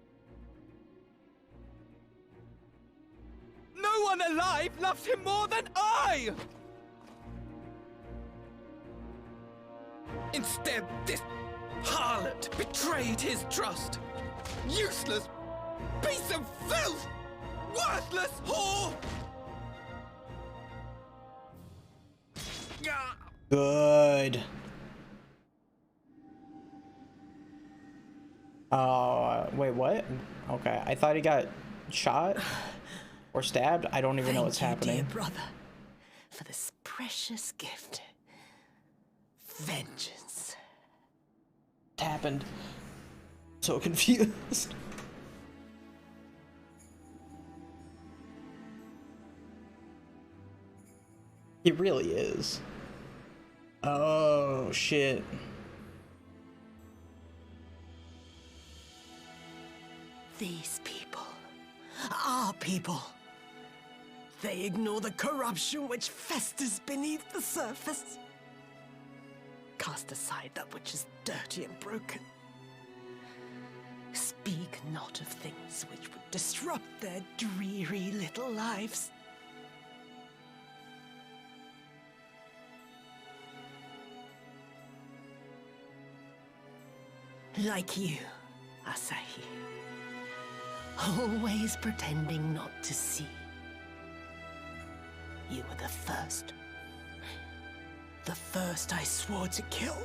No one alive loves him more than I! Instead, this harlot betrayed his trust. Useless piece of filth! Worthless whore! Good. Wait, what? Okay, I thought he got shot or stabbed. I don't even know what's happening. Dear brother, for this precious gift. Vengeance. What happened? So confused. He really is. Oh, shit. These people, our people, they ignore the corruption which festers beneath the surface. Cast aside that which is dirty and broken. Speak not of things which would disrupt their dreary little lives. Like you, Asahi. Always pretending not to see. You were the first. The first I swore to kill.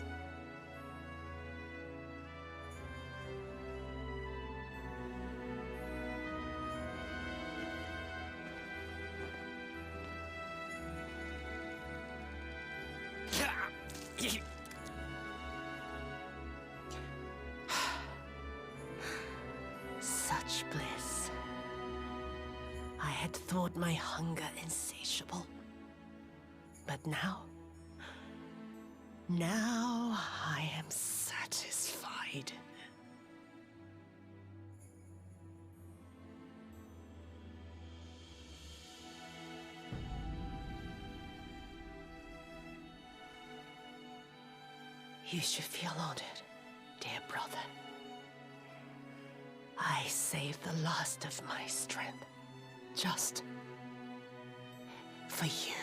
Such bliss. I had thought my hunger insatiable. But now I am satisfied. You should feel honored, dear brother. I saved the last of my strength, just for you.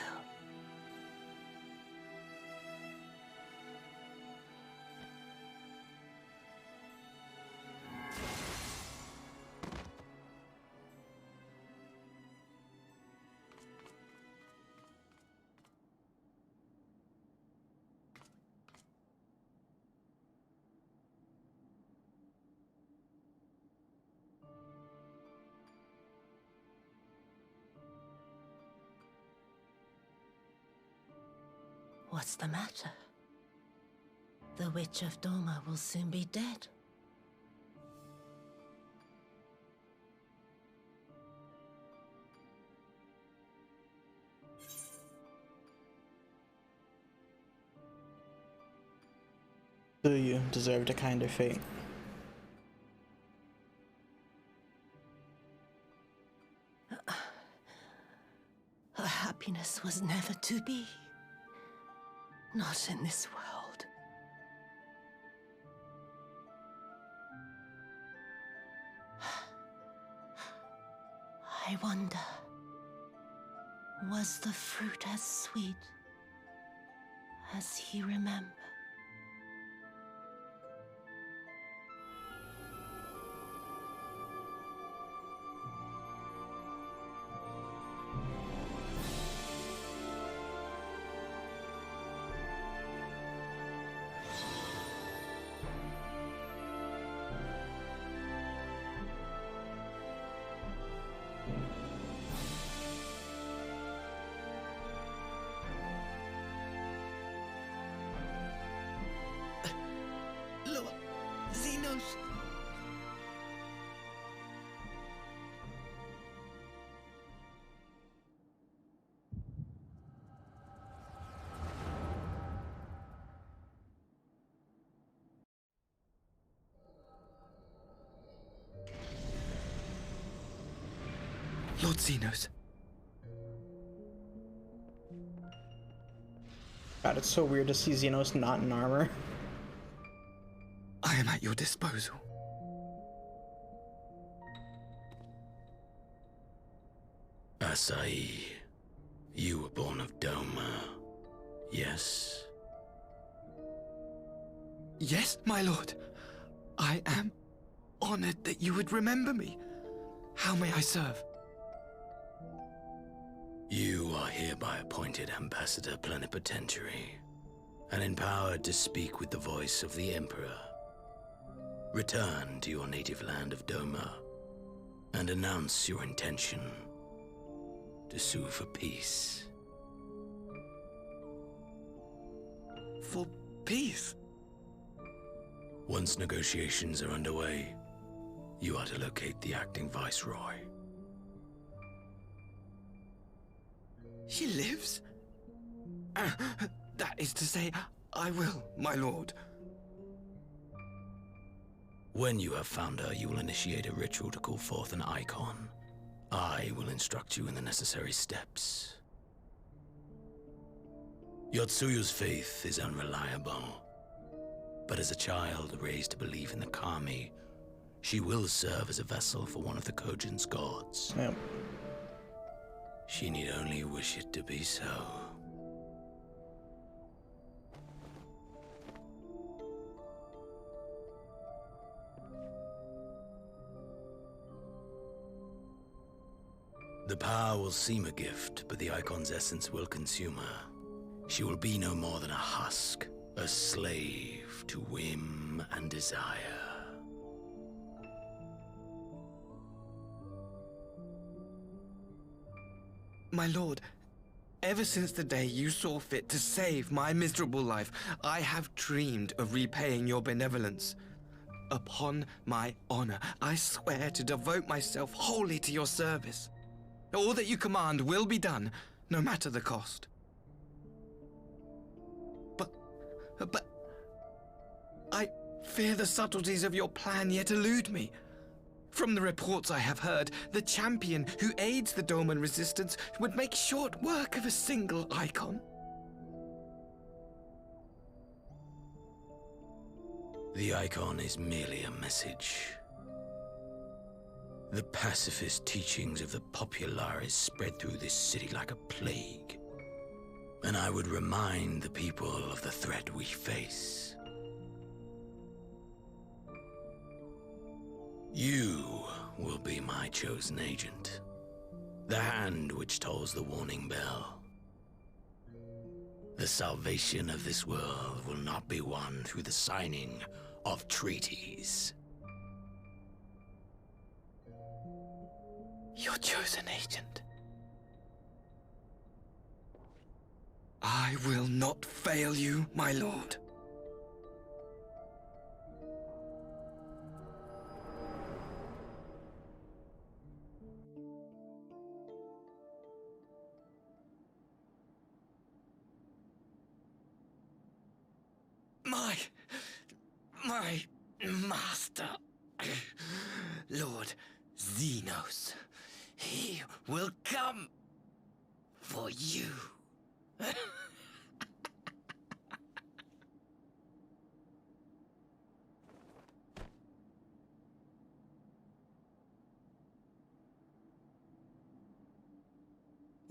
What's the matter? The Witch of Doma will soon be dead. Do you deserve a kinder fate? Her happiness was never to be. Not in this world. I wonder, was the fruit as sweet as he remembered? Lord Xenos! Lord Xenos. God, it's so weird to see Xenos not in armor. I am at your disposal. Asai, you were born of Doma, yes? Yes, my lord. I am honored that you would remember me. How may I serve? You are hereby appointed Ambassador Plenipotentiary, and empowered to speak with the voice of the Emperor. Return to your native land of Doma, and announce your intention to sue for peace. For peace? Once negotiations are underway, you are to locate the acting Viceroy. She lives? That is to say, I will, my lord. When you have found her, you will initiate a ritual to call forth an icon. I will instruct you in the necessary steps. Yotsuyu's faith is unreliable, but as a child raised to believe in the Kami, she will serve as a vessel for one of the Kojin's gods. Yep. She need only wish it to be so. The power will seem a gift, but the icon's essence will consume her. She will be no more than a husk, a slave to whim and desire. My lord, ever since the day you saw fit to save my miserable life, I have dreamed of repaying your benevolence. Upon my honor, I swear to devote myself wholly to your service. All that you command will be done, no matter the cost. But I fear the subtleties of your plan yet elude me. From the reports I have heard, the champion who aids the Doman resistance would make short work of a single icon. The icon is merely a message. The pacifist teachings of the Populares spread through this city like a plague. And I would remind the people of the threat we face. You will be my chosen agent. The hand which tolls the warning bell. The salvation of this world will not be won through the signing of treaties. Your chosen agent. I will not fail you, my lord. My master, Lord Xenos, he will come for you.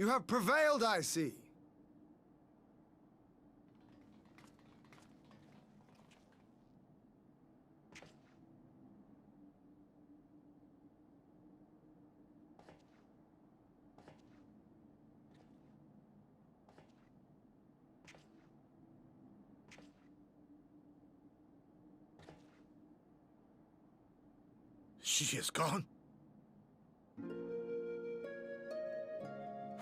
You have prevailed, I see. She is gone.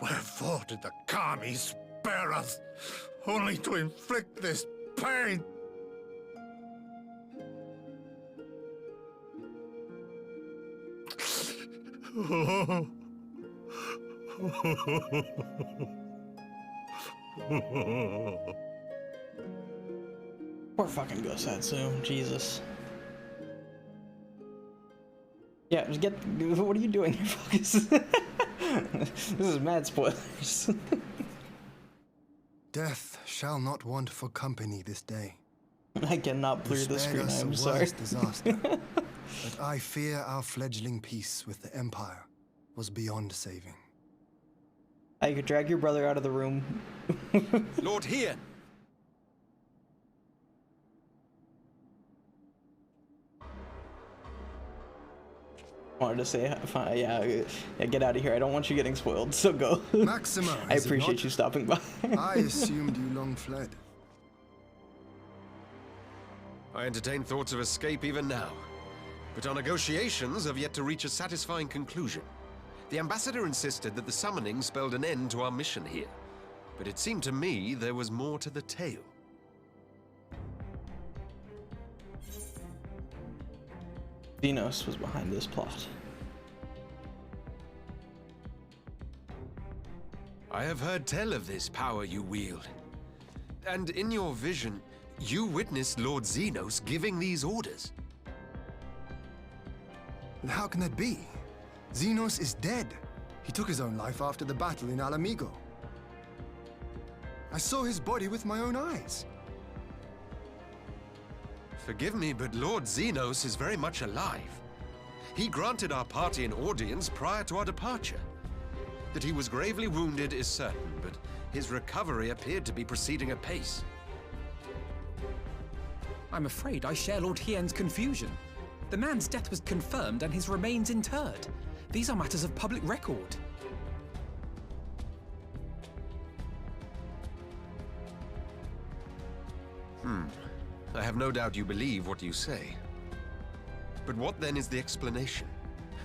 Wherefore did the Kami spare us, only to inflict this pain? Poor fucking Gosatsu, Jesus. Yeah, just get. What are you doing here, Focus? This is mad spoilers. Death shall not want for company this day. I cannot clear the screen, I'm sorry. Disaster. But I fear our fledgling peace with the Empire was beyond saving. I could drag your brother out of the room. Lord Hien! Wanted to say, fine, yeah, get out of here. I don't want you getting spoiled, so go. Maxima, I appreciate you stopping by. I assumed you long fled. I entertain thoughts of escape even now, but our negotiations have yet to reach a satisfying conclusion. The ambassador insisted that the summoning spelled an end to our mission here, but it seemed to me there was more to the tale. Xenos was behind this plot. I have heard tell of this power you wield. And in your vision, you witnessed Lord Xenos giving these orders. How can that be? Xenos is dead. He took his own life after the battle in Alamigo. I saw his body with my own eyes. Forgive me, but Lord Xenos is very much alive. He granted our party an audience prior to our departure. That he was gravely wounded is certain, but his recovery appeared to be proceeding apace. I'm afraid I share Lord Hien's confusion. The man's death was confirmed and his remains interred. These are matters of public record. I have no doubt you believe what you say. But what then is the explanation?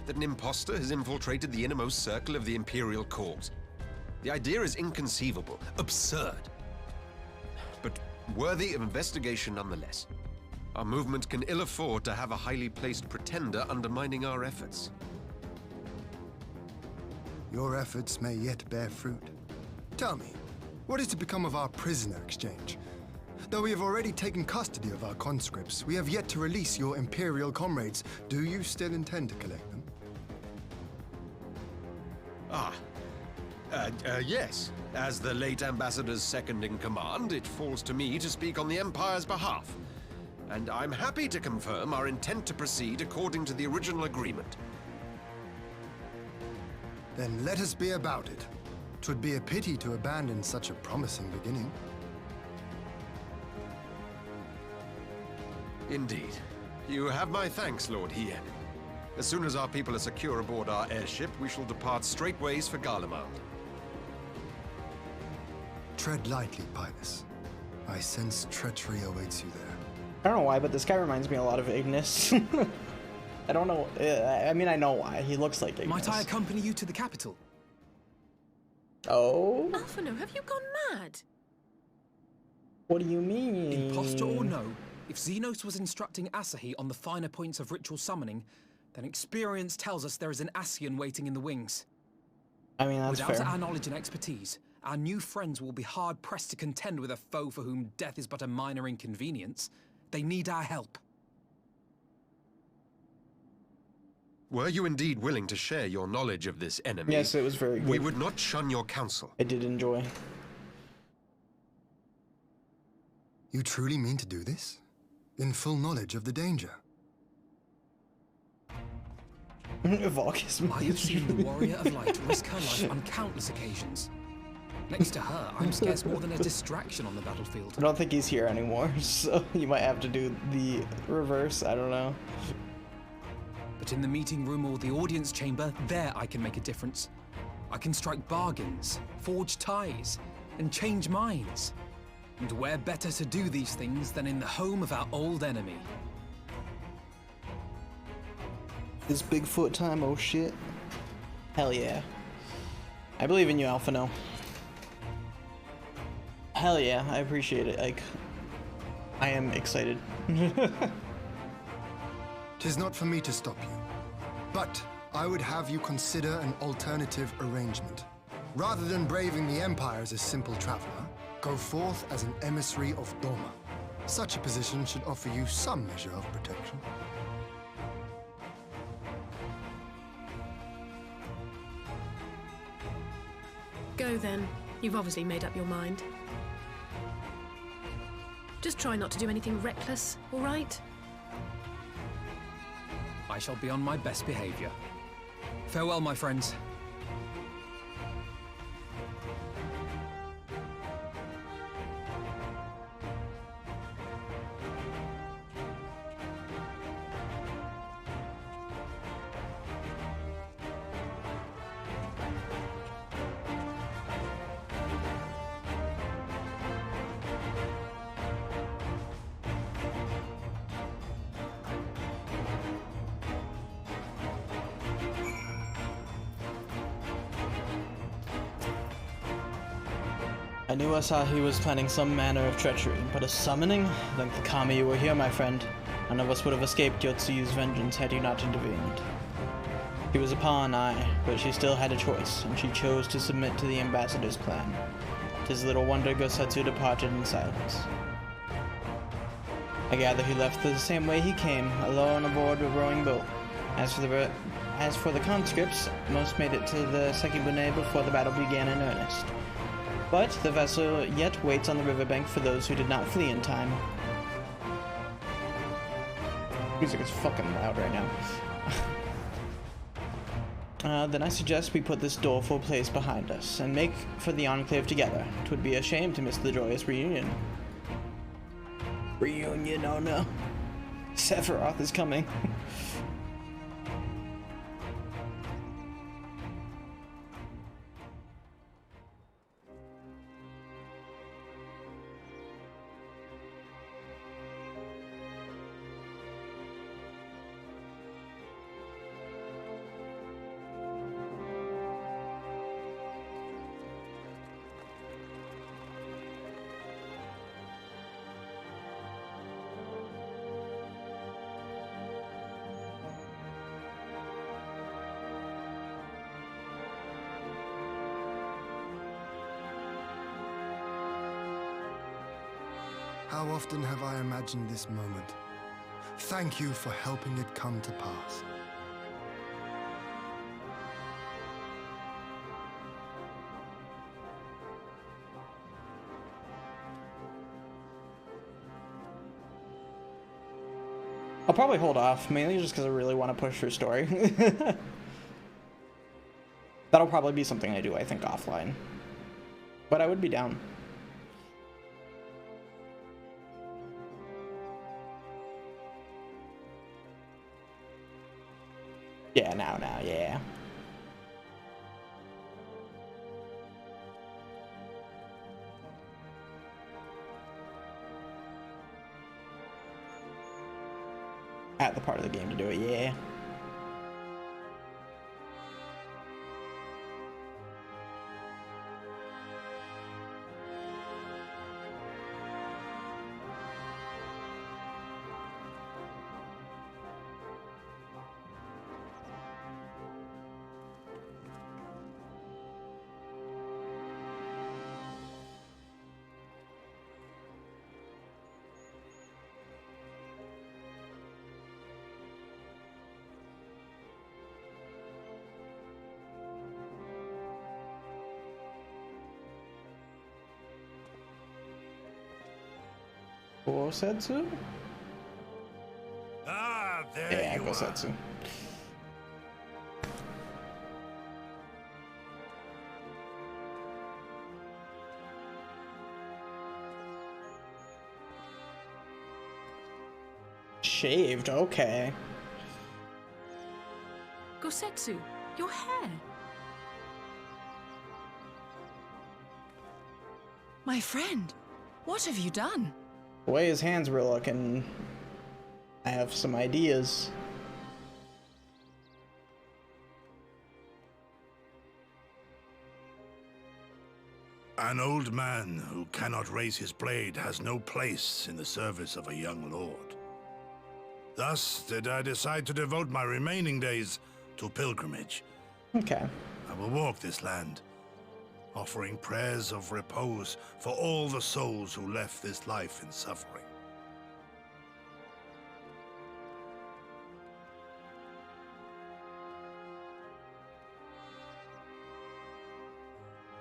That an impostor has infiltrated the innermost circle of the Imperial Court? The idea is inconceivable, absurd. But worthy of investigation nonetheless. Our movement can ill afford to have a highly placed pretender undermining our efforts. Your efforts may yet bear fruit. Tell me, what is to become of our prisoner exchange? Though we have already taken custody of our conscripts, we have yet to release your Imperial comrades. Do you still intend to collect them? Yes. As the late Ambassador's second-in-command, it falls to me to speak on the Empire's behalf. And I'm happy to confirm our intent to proceed according to the original agreement. Then let us be about it. 'Twould be a pity to abandon such a promising beginning. Indeed. You have my thanks, Lord Hien. As soon as our people are secure aboard our airship, we shall depart straightways for Garlemald. Tread lightly, Pilus. I sense treachery awaits you there. I don't know why, but this guy reminds me a lot of Ignis. I don't know. I mean, I know why. He looks like Ignis. Might I accompany you to the capital? Oh? Alphino, have you gone mad? What do you mean? Imposter or no, if Xenos was instructing Asahi on the finer points of ritual summoning, then experience tells us there is an Ascian waiting in the wings. I mean, that's Without fair. our knowledge and expertise, our new friends will be hard-pressed to contend with a foe for whom death is but a minor inconvenience. They need our help. Were you indeed willing to share your knowledge of this enemy? Yes, it was very good. We would not shun your counsel. I did enjoy. You truly mean to do this? In full knowledge of the danger? Vulcus. I have seen the Warrior of Light risk her life on countless occasions. Next to her, I'm scarce more than a distraction on the battlefield. I don't think he's here anymore, so you might have to do the reverse. I don't know. But in the meeting room or the audience chamber, there I can make a difference. I can strike bargains, forge ties, and change minds. And where better to do these things than in the home of our old enemy? It's Bigfoot time, oh shit. Hell yeah. I believe in you, Alphino. Hell yeah, I appreciate it. Like, I am excited. 'Tis not for me to stop you, but I would have you consider an alternative arrangement. Rather than braving the Empire as a simple traveler, go forth as an emissary of Doma. Such a position should offer you some measure of protection. Go then. You've obviously made up your mind. Just try not to do anything reckless, all right? I shall be on my best behavior. Farewell, my friends. I knew I saw he was planning some manner of treachery, but a summoning? Thank the Kami you were here, my friend. None of us would have escaped Yotsuyu's vengeance had you not intervened. She was a pawn, aye, but she still had a choice, and she chose to submit to the ambassador's plan. 'Tis little wonder Gosetsu departed in silence. I gather he left the same way he came, alone aboard a rowing boat. As for the conscripts, most made it to the Sekibune before the battle began in earnest. But the vessel yet waits on the riverbank for those who did not flee in time. Music is fucking loud right now. Then I suggest we put this doleful place behind us and make for the Enclave together. 'Twould be a shame to miss the joyous reunion. Reunion, oh no. Sephiroth is coming. How often have I imagined this moment? Thank you for helping it come to pass. I'll probably hold off, mainly just because I really want to push her story. That'll probably be something I do, I think, offline. But I would be down. Yeah, now, yeah. At the part of the game to do it, yeah. Ah, there you are. Gosetsu. shaved, okay. Gosetsu, your hair. My friend, what have you done? The way his hands were looking, I have some ideas. An old man who cannot raise his blade has no place in the service of a young lord. Thus did I decide to devote my remaining days to pilgrimage. Okay. I will walk this land, offering prayers of repose for all the souls who left this life in suffering.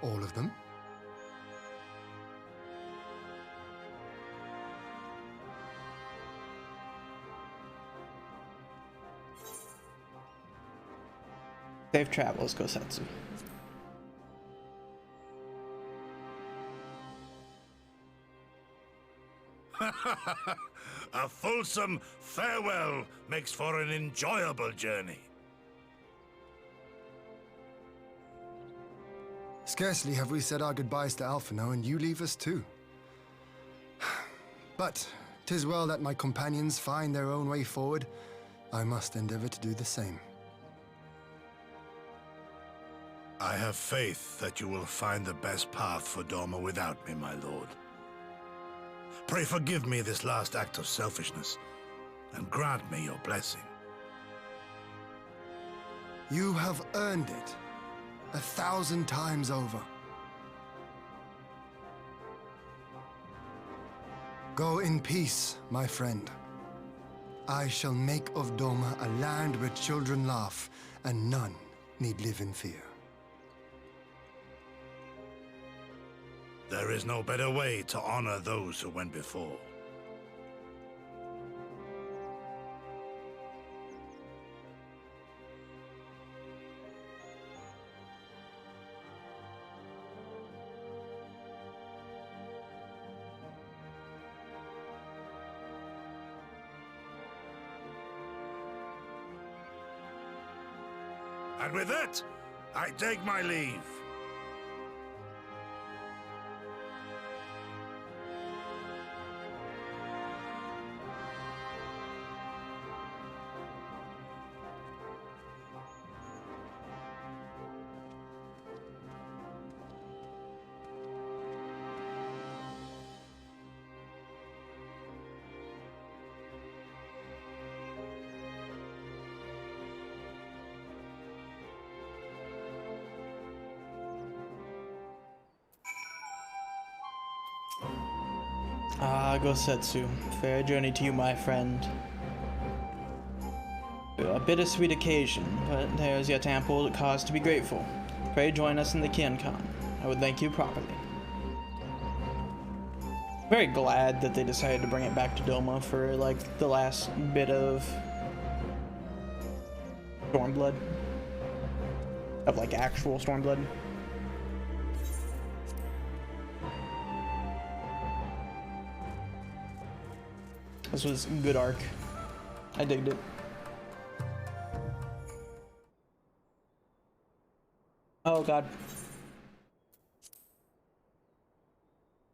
All of them? Safe travels, Gosetsu. A fulsome farewell makes for an enjoyable journey. Scarcely have we said our goodbyes to Alphino, and you leave us too. But 'tis well that my companions find their own way forward. I must endeavor to do the same. I have faith that you will find the best path for Doma without me, my lord. Pray forgive me this last act of selfishness, and grant me your blessing. You have earned it 1,000 times over. Go in peace, my friend. I shall make of Doma a land where children laugh and none need live in fear. There is no better way to honor those who went before. And with that, I take my leave. Ah, Gosetsu, fair journey to you, my friend. A bittersweet occasion, but there is yet ample cause to be grateful. Pray join us in the Kian-Kan. I would thank you properly. Very glad that they decided to bring it back to Doma for, like, the last bit of Stormblood. Of, like, actual Stormblood. This was a good arc. I digged it. Oh god.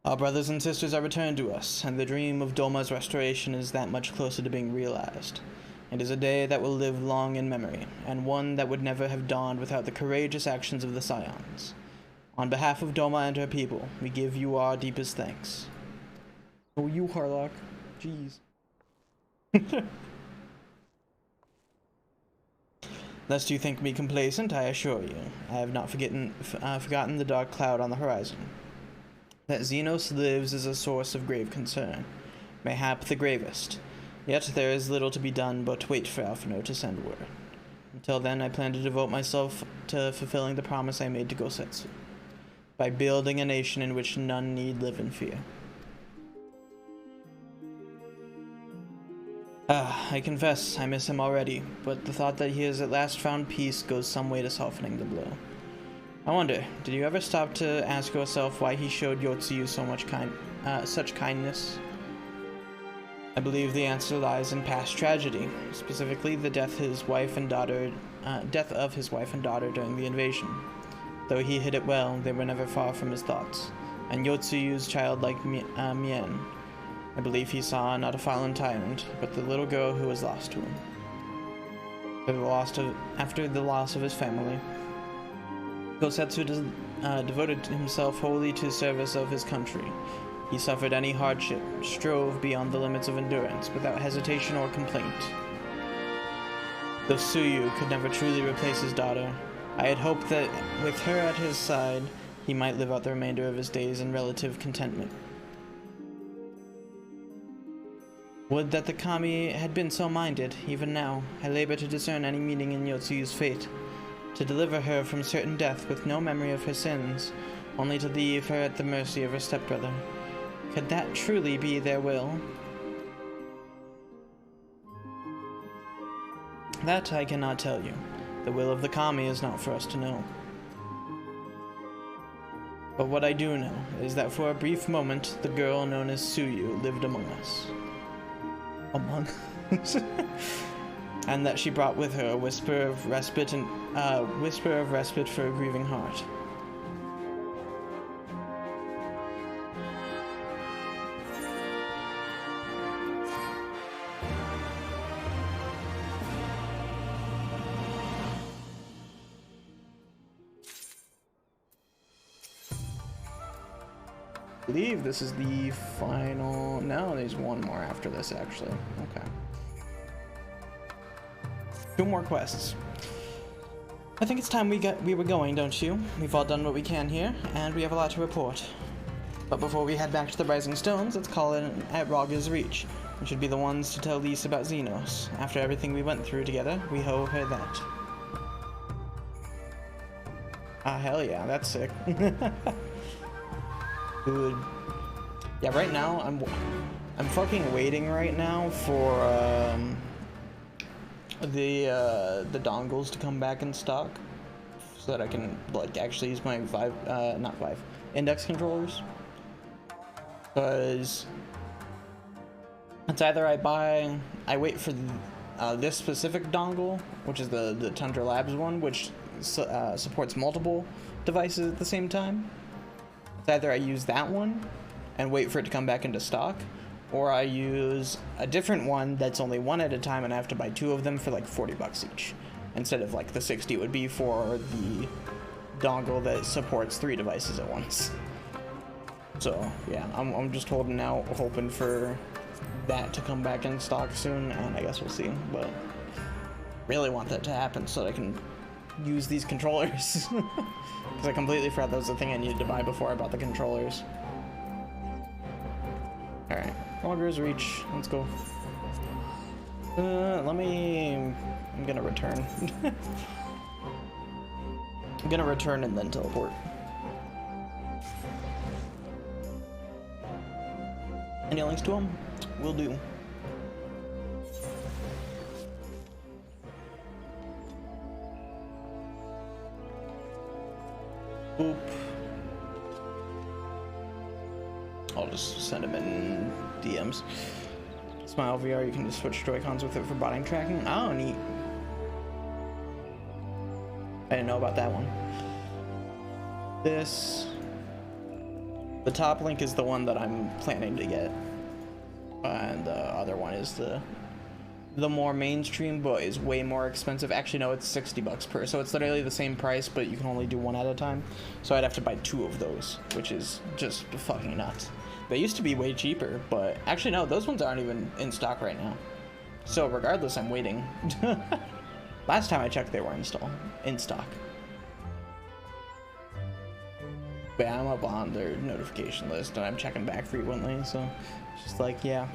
Our brothers and sisters are returned to us, and the dream of Doma's restoration is that much closer to being realized. It is a day that will live long in memory, and one that would never have dawned without the courageous actions of the Scions. On behalf of Doma and her people, we give you our deepest thanks. Oh, you Harlock. Jeez. Lest you think me complacent, I assure you, I have not forgotten the dark cloud on the horizon. That Xenos lives is a source of grave concern, mayhap the gravest. Yet there is little to be done but wait for Alphino to send word. Until then, I plan to devote myself to fulfilling the promise I made to Gosetsu, by building a nation in which none need live in fear. I confess I miss him already, but the thought that he has at last found peace goes some way to softening the blow. I wonder, did you ever stop to ask yourself why he showed Yotsuyu so much such kindness? I believe the answer lies in past tragedy, specifically the death of his wife and daughter during the invasion. Though he hid it well, they were never far from his thoughts. And Yotsuyu's childlike Mien, I believe he saw not a fallen tyrant, but the little girl who was lost to him. After the loss of his family, Gosetsu devoted himself wholly to the service of his country. He suffered any hardship, strove beyond the limits of endurance, without hesitation or complaint. Though Tsuyu could never truly replace his daughter, I had hoped that with her at his side, he might live out the remainder of his days in relative contentment. Would that the kami had been so minded. Even now, I labor to discern any meaning in Yotsuyu's fate, to deliver her from certain death with no memory of her sins, only to leave her at the mercy of her stepbrother. Could that truly be their will? That I cannot tell you. The will of the kami is not for us to know. But what I do know is that for a brief moment, the girl known as Tsuyu lived among us. And that she brought with her a whisper of respite for a grieving heart. I believe this is the final. No, there's one more after this, actually. Okay. 2 more quests. I think it's time we were going, don't you? We've all done what we can here, and we have a lot to report. But before we head back to the Rising Stones, let's call it at Raga's Reach. We should be the ones to tell Lise about Xenos. After everything we went through together, we owe her that. Ah, hell yeah, that's sick. Good. Yeah, right now I'm fucking waiting right now for the dongles to come back in stock, so that I can like actually use my index controllers. Because it's either I wait for this specific dongle, which is the Tundra Labs one, which supports multiple devices at the same time. It's either I use that one and wait for it to come back into stock, or I use a different one that's only one at a time and I have to buy 2 of them for like $40 each, instead of like the 60 would be for the dongle that supports 3 devices at once. So yeah, I'm just holding out, hoping for that to come back in stock soon, and I guess we'll see. But really want that to happen so that I can use these controllers. Because I completely forgot that was the thing I needed to buy before I bought the controllers. Alright, Raga's Reach, let's go. I'm gonna return. I'm gonna return and then teleport. Any links to them? Will do. Boop. I'll just send him in DMs. Smile VR, you can just switch Joy-Cons with it for body tracking. Oh, neat. I didn't know about that one. The top link is the one that I'm planning to get. And the other one is the more mainstream, but is way more expensive. Actually, no, it's $60 per, so it's literally the same price, but you can only do 1 at a time. So I'd have to buy 2 of those, which is just fucking nuts. They used to be way cheaper, but actually no, those ones aren't even in stock right now. So regardless, I'm waiting. Last time I checked, they were in stock. But yeah, I'm up on their notification list, and I'm checking back frequently, so it's just like, yeah.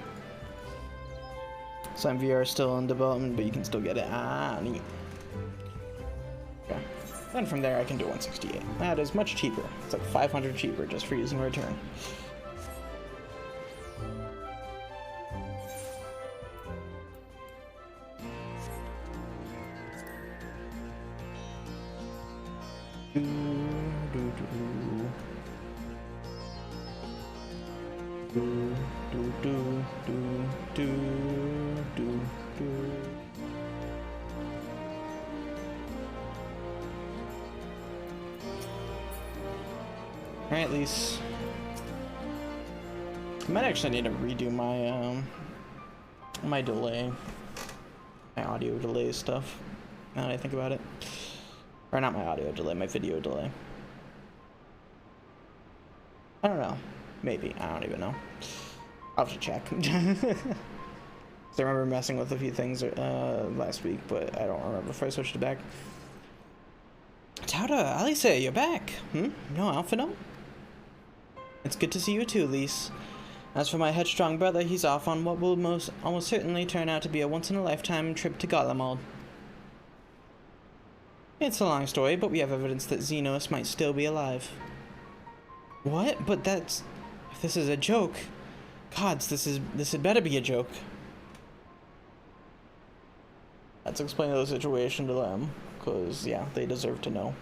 Some VR is still in development, but you can still get it. Ah, neat. Okay. Then from there, I can do 168. That is much cheaper. It's like 500 cheaper just for using return. Alright, at least I might actually need to redo my my delay, my audio delay stuff, now that I think about it. Or not my audio delay, my video delay. I don't know. Maybe. I don't even know. I'll have to check. I remember messing with a few things last week, but I don't remember if I switched it back. Tauda, Alice, you're back. No Alphino? It's good to see you too, Lise. As for my headstrong brother, he's off on what will almost certainly turn out to be a once-in-a-lifetime trip to Garlemald. It's a long story, but we have evidence that Xenos might still be alive. What? But that's... If this is a joke... Gods, this had better be a joke. Let's explain the situation to them, because, yeah, they deserve to know.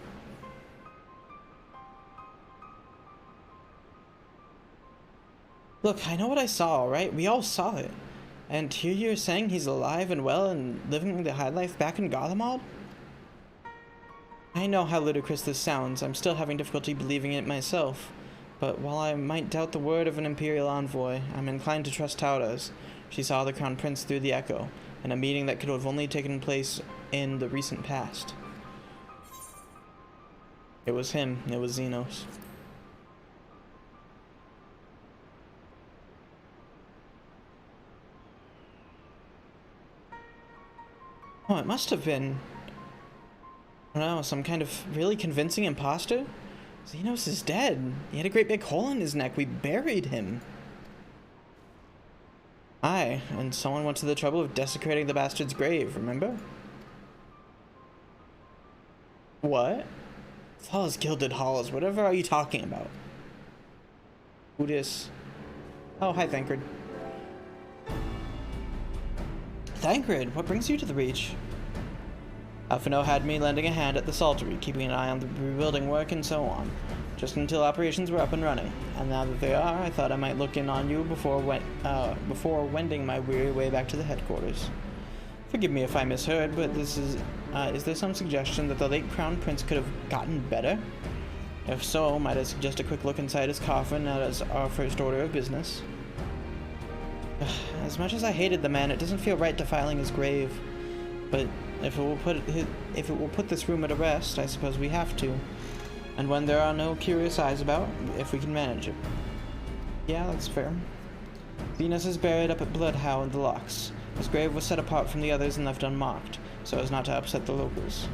Look, I know what I saw, alright? We all saw it. And here you're saying he's alive and well and living the high life back in Garlemald? I know how ludicrous this sounds. I'm still having difficulty believing it myself. But while I might doubt the word of an Imperial envoy, I'm inclined to trust Tauda's. She saw the Crown Prince through the Echo, in a meeting that could have only taken place in the recent past. It was him. It was Xenos. Oh, it must have been... I don't know, some kind of really convincing imposter? Xenos is dead. He had a great big hole in his neck. We buried him. Aye, and someone went to the trouble of desecrating the bastard's grave, remember? What? Thall's gilded halls. Whatever are you talking about? Who dis? Oh, hi, Thancred. Thancred, what brings you to the Reach? Alphino had me lending a hand at the Saltery, keeping an eye on the rebuilding work and so on, just until operations were up and running. And now that they are, I thought I might look in on you before wending my weary way back to the headquarters. Forgive me if I misheard, but is there some suggestion that the late Crown Prince could have gotten better? If so, might I suggest a quick look inside his coffin as our first order of business? As much as I hated the man, it doesn't feel right defiling his grave. But if it will put this rumor to rest, I suppose we have to. And when there are no curious eyes about, if we can manage it. Yeah, that's fair. Xenos is buried up at Bloodhow in the Locks. His grave was set apart from the others and left unmarked, so as not to upset the locals.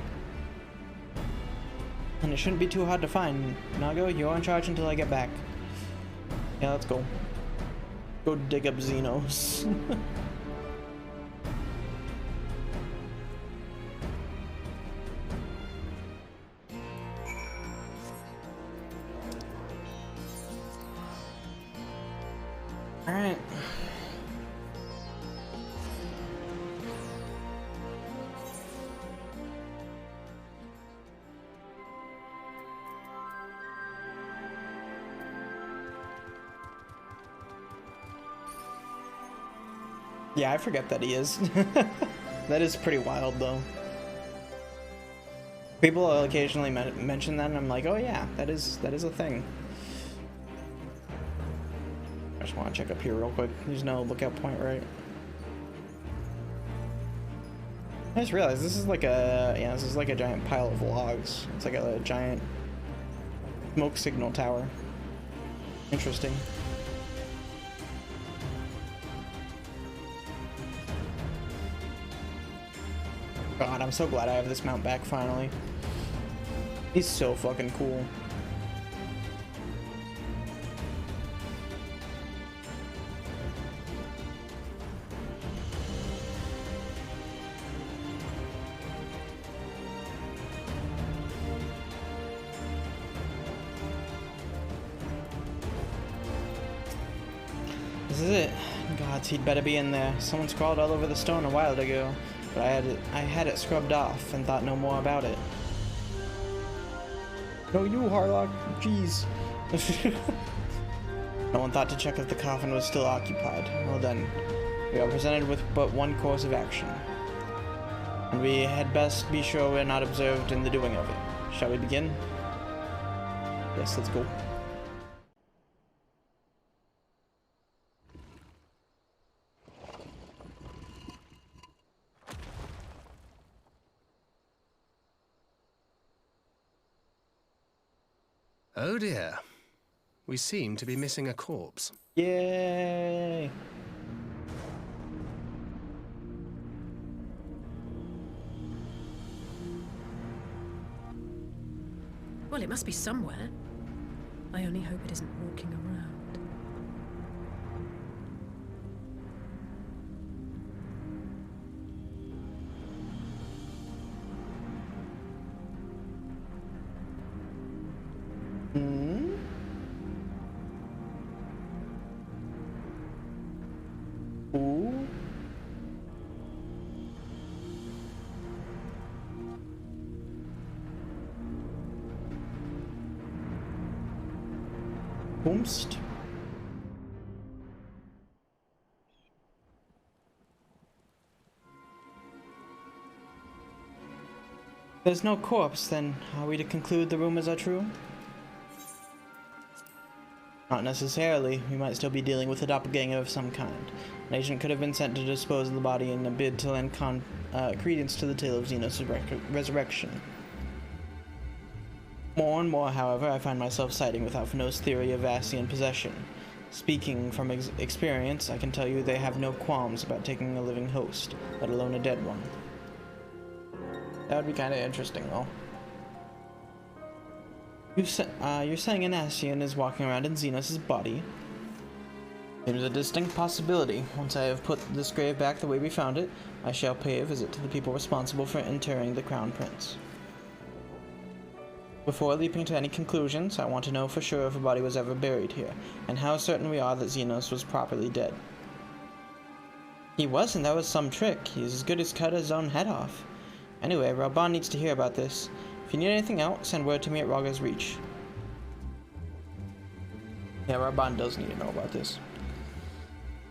And it shouldn't be too hard to find. Nago, you're in charge until I get back. Yeah, let's go. Go dig up Xenos. Alright. Yeah, I forget that he is. That is pretty wild, though. People will occasionally mention that, and I'm like, oh yeah, that is a thing. I just want to check up here real quick. There's no lookout point, right? I just realized this is like a giant pile of logs. It's like a giant smoke signal tower. Interesting. God, I'm so glad I have this mount back finally. He's so fucking cool. This is it. Gods, he'd better be in there. Someone scrawled all over the stone a while ago. But I had it scrubbed off and thought no more about it. No, you, Harlock. Jeez. No one thought to check if the coffin was still occupied. Well then, we are presented with but one course of action. And we had best be sure we're not observed in the doing of it. Shall we begin? Yes, let's go. Oh dear. We seem to be missing a corpse. Yay! Well, it must be somewhere. I only hope it isn't walking around. Ooh. Boomst. There's no corpse, then are we to conclude the rumors are true? Not necessarily. We might still be dealing with a doppelganger of some kind. An agent could have been sent to dispose of the body in a bid to lend credence to the tale of Xenos' resurrection. More and more, however, I find myself siding with Alphino's theory of Vassian possession. Speaking from experience, I can tell you they have no qualms about taking a living host, let alone a dead one. That would be kind of interesting, though. You're saying an Ascian is walking around in Xenos' body? Seems a distinct possibility. Once I have put this grave back the way we found it, I shall pay a visit to the people responsible for interring the Crown Prince. Before leaping to any conclusions, I want to know for sure if a body was ever buried here, and how certain we are that Xenos was properly dead. He wasn't, that was some trick. He's as good as cut his own head off. Anyway, Raban needs to hear about this. If you need anything else, send word to me at Raga's Reach. Yeah, Raban does need to know about this.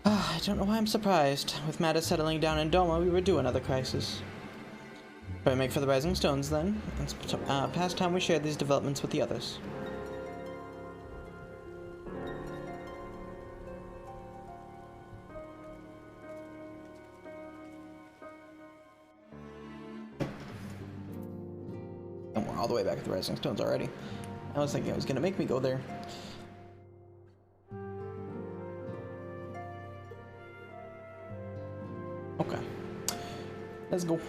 I don't know why I'm surprised. With matters settling down in Doma, we were due another crisis. Shall we make for the Rising Stones, then? It's past time we shared these developments with the others. And we're all the way back at the Rising Stones already. I was thinking it was going to make me go there. Okay. Let's go.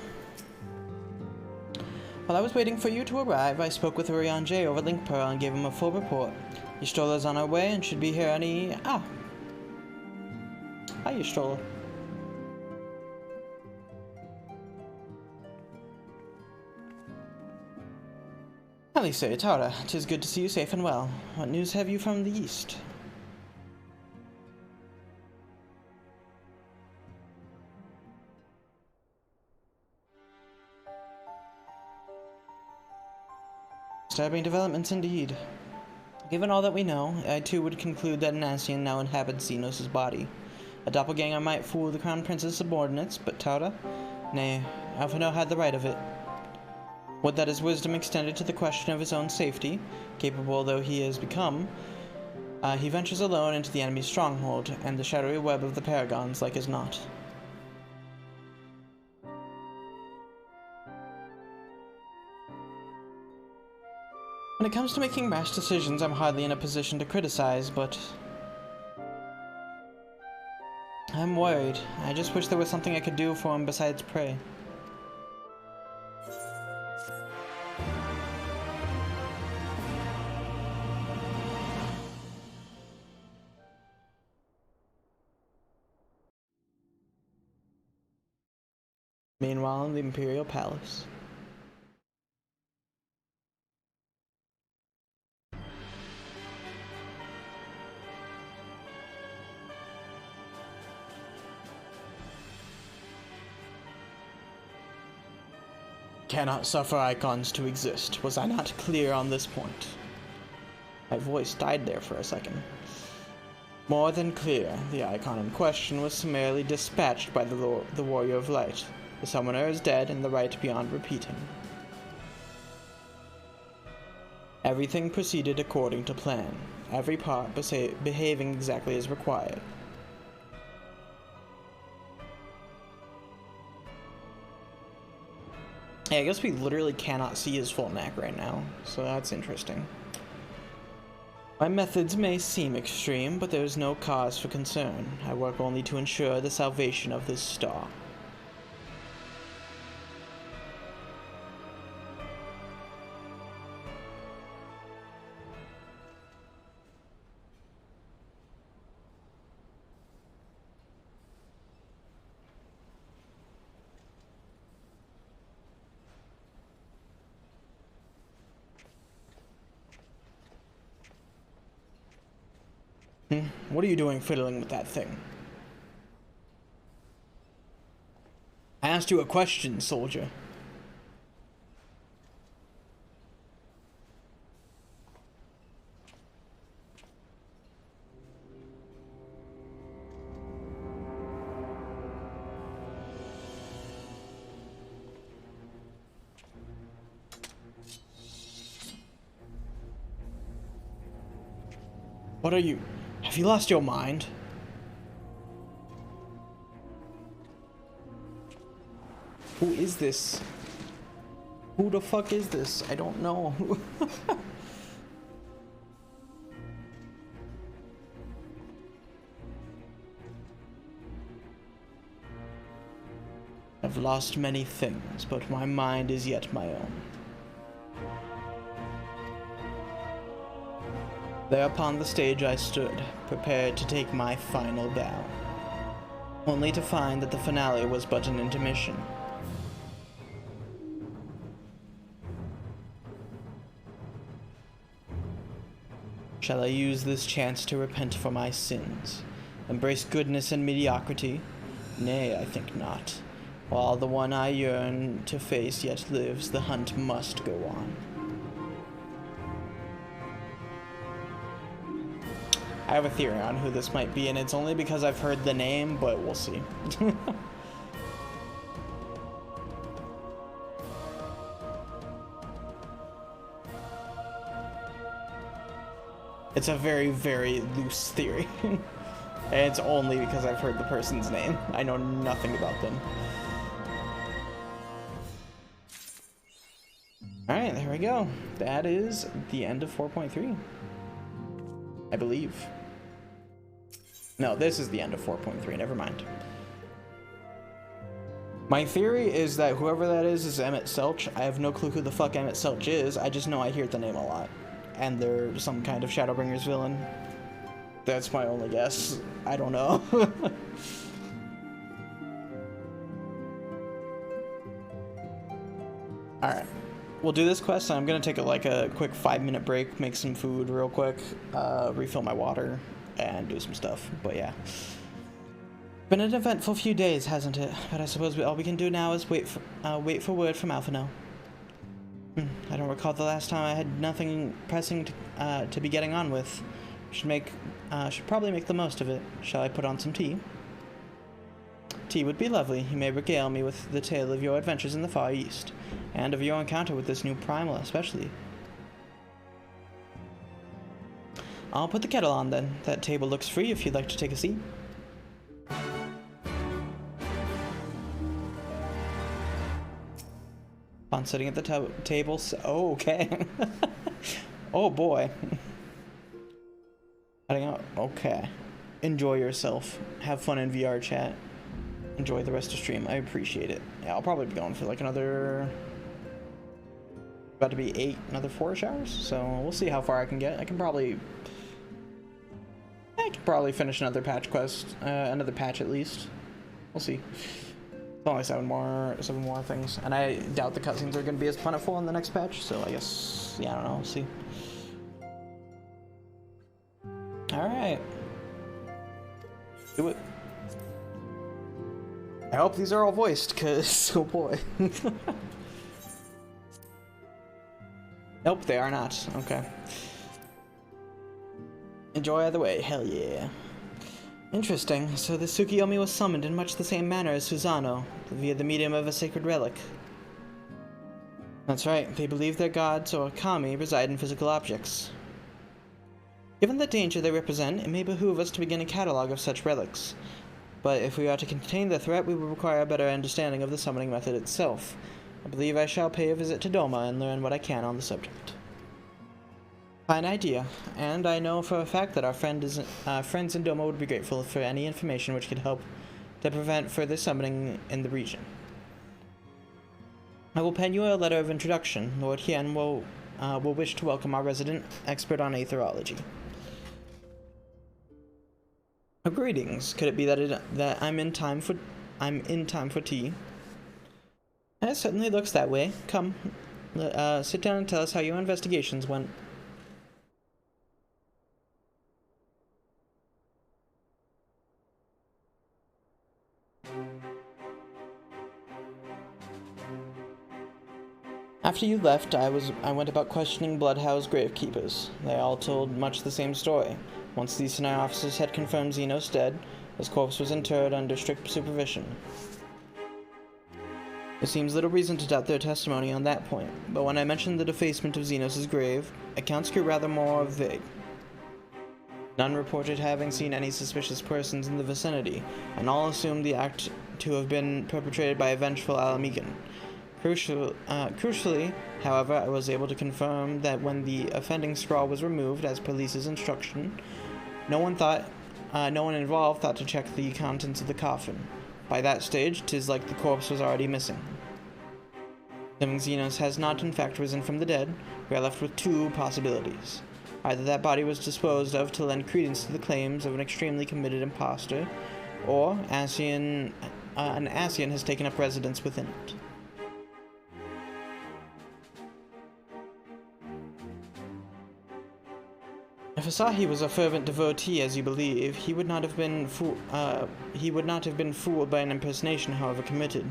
While I was waiting for you to arrive, I spoke with Urian J over Link Pearl and gave him a full report. Ystrola's on her way and should be here any... Ah! Hi, Ystrola. Alisa, Tara, 'tis good to see you safe and well. What news have you from the east? Disturbing developments indeed. Given all that we know, I too would conclude that an Ascian now inhabits Xenos' body. A doppelganger might fool the Crown Prince's subordinates, but Tara? Nay, Alphino had the right of it. Would that his wisdom extended to the question of his own safety, capable though he has become, he ventures alone into the enemy's stronghold, and the shadowy web of the Paragons like as not. When it comes to making rash decisions, I'm hardly in a position to criticize, but... I'm worried. I just wish there was something I could do for him besides pray. Meanwhile, in the Imperial Palace. Cannot suffer icons to exist. Was I not clear on this point? My voice died there for a second. More than clear, the icon in question was summarily dispatched by the Warrior of Light. The summoner is dead and the rite beyond repeating. Everything proceeded according to plan, every part behaving exactly as required. Yeah, I guess we literally cannot see his full neck right now, so that's interesting. My methods may seem extreme, but there is no cause for concern. I work only to ensure the salvation of this star. What are you doing fiddling with that thing? I asked you a question, soldier. What are you? Have you lost your mind? Who is this? Who the fuck is this? I don't know. I've lost many things, but my mind is yet my own. There upon the stage I stood, prepared to take my final bow, only to find that the finale was but an intermission. Shall I use this chance to repent for my sins, embrace goodness and mediocrity? Nay, I think not. While the one I yearn to face yet lives, the hunt must go on. I have a theory on who this might be, and it's only because I've heard the name, but we'll see. It's a very, very loose theory. And it's only because I've heard the person's name. I know nothing about them. Alright, there we go. That is the end of 4.3. I believe. No, this is the end of 4.3, never mind. My theory is that whoever that is Emmett Selch. I have no clue who the fuck Emmett Selch is, I just know I hear the name a lot. And they're some kind of Shadowbringers villain. That's my only guess. I don't know. Alright. We'll do this quest, and I'm gonna take a quick 5-minute break, make some food real quick, refill my water, and do some stuff. But yeah. Been an eventful few days, hasn't it? But I suppose all we can do now is wait for word from Alphinaud. I don't recall the last time I had nothing pressing to be getting on with. Should probably make the most of it. Shall I put on some tea? Tea would be lovely. You may regale me with the tale of your adventures in the Far East, and of your encounter with this new primal especially. I'll put the kettle on then. That table looks free if you'd like to take a seat. On sitting at the table. Oh, okay. Oh boy. Heading out. Okay. Enjoy yourself. Have fun in VR chat. Enjoy the rest of stream. I appreciate it. Yeah, I'll probably be going for like another... About to be 8, another 4-ish hours. So we'll see how far I can get. I can probably finish another patch quest. Another patch at least. We'll see. It's only 7 more things. And I doubt the cutscenes are going to be as plentiful in the next patch. So I guess, yeah, I don't know. We'll see. Alright. Do it. I hope these are all voiced, because, oh boy. Nope, they are not. Okay. Enjoy either way. Hell yeah. Interesting. So the Tsukiyomi was summoned in much the same manner as Susano, via the medium of a sacred relic. That's right, they believe their gods, or kami, reside in physical objects. Given the danger they represent, it may behoove us to begin a catalog of such relics. But if we are to contain the threat, we will require a better understanding of the summoning method itself. I believe I shall pay a visit to Doma and learn what I can on the subject. Fine idea, and I know for a fact that our friends in Doma would be grateful for any information which could help to prevent further summoning in the region. I will pen you a letter of introduction. Lord Hien will wish to welcome our resident expert on aetherology. Greetings. Could it be that I'm in time for tea? It certainly looks that way. Come, sit down and tell us how your investigations went. After you left, I went about questioning Bloodhouse gravekeepers. They all told much the same story. Once the senior officers had confirmed Xenos dead, his corpse was interred under strict supervision. There seems little reason to doubt their testimony on that point, but when I mentioned the defacement of Xenos' grave, accounts grew rather more vague. None reported having seen any suspicious persons in the vicinity, and all assumed the act to have been perpetrated by a vengeful Alamegan. Crucially, however, I was able to confirm that when the offending scrawl was removed as per Lisa's instruction, no one involved thought to check the contents of the coffin. By that stage, 'tis like the corpse was already missing. Assuming Xenos has not in fact risen from the dead, we are left with two possibilities. Either that body was disposed of to lend credence to the claims of an extremely committed impostor, or an Ascian has taken up residence within it. If Asahi was a fervent devotee, as you believe, he would not have been fooled by an impersonation, however committed.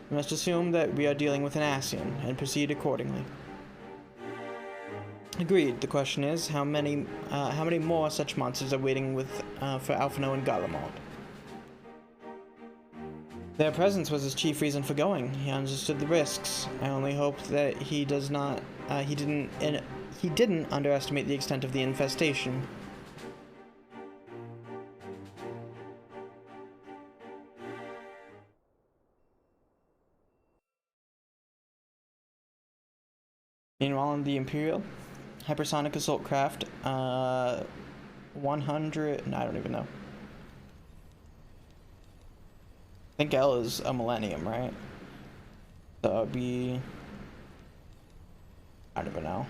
We must assume that we are dealing with an Ascian, and proceed accordingly. Agreed. The question is, how many more such monsters are waiting for Alphino and Garlemald? Their presence was his chief reason for going. He understood the risks. I only hope that he didn't underestimate the extent of the infestation. Meanwhile, in the Imperial, hypersonic assault craft, 100, no, I don't even know. I think L is a millennium, right? So it'd be, I don't even know.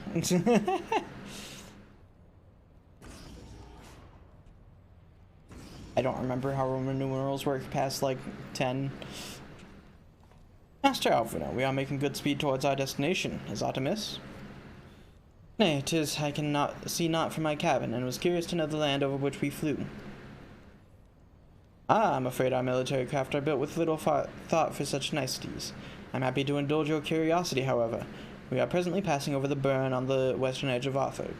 I don't remember how Roman numerals work past like 10. Master Alphino, we are making good speed towards our destination. Is aught amiss? Nay, 'tis I cannot see naught from my cabin, and was curious to know the land over which we flew. Ah, I'm afraid our military craft are built with little thought for such niceties. I'm happy to indulge your curiosity, however. We are presently passing over the burn on the western edge of Arthur.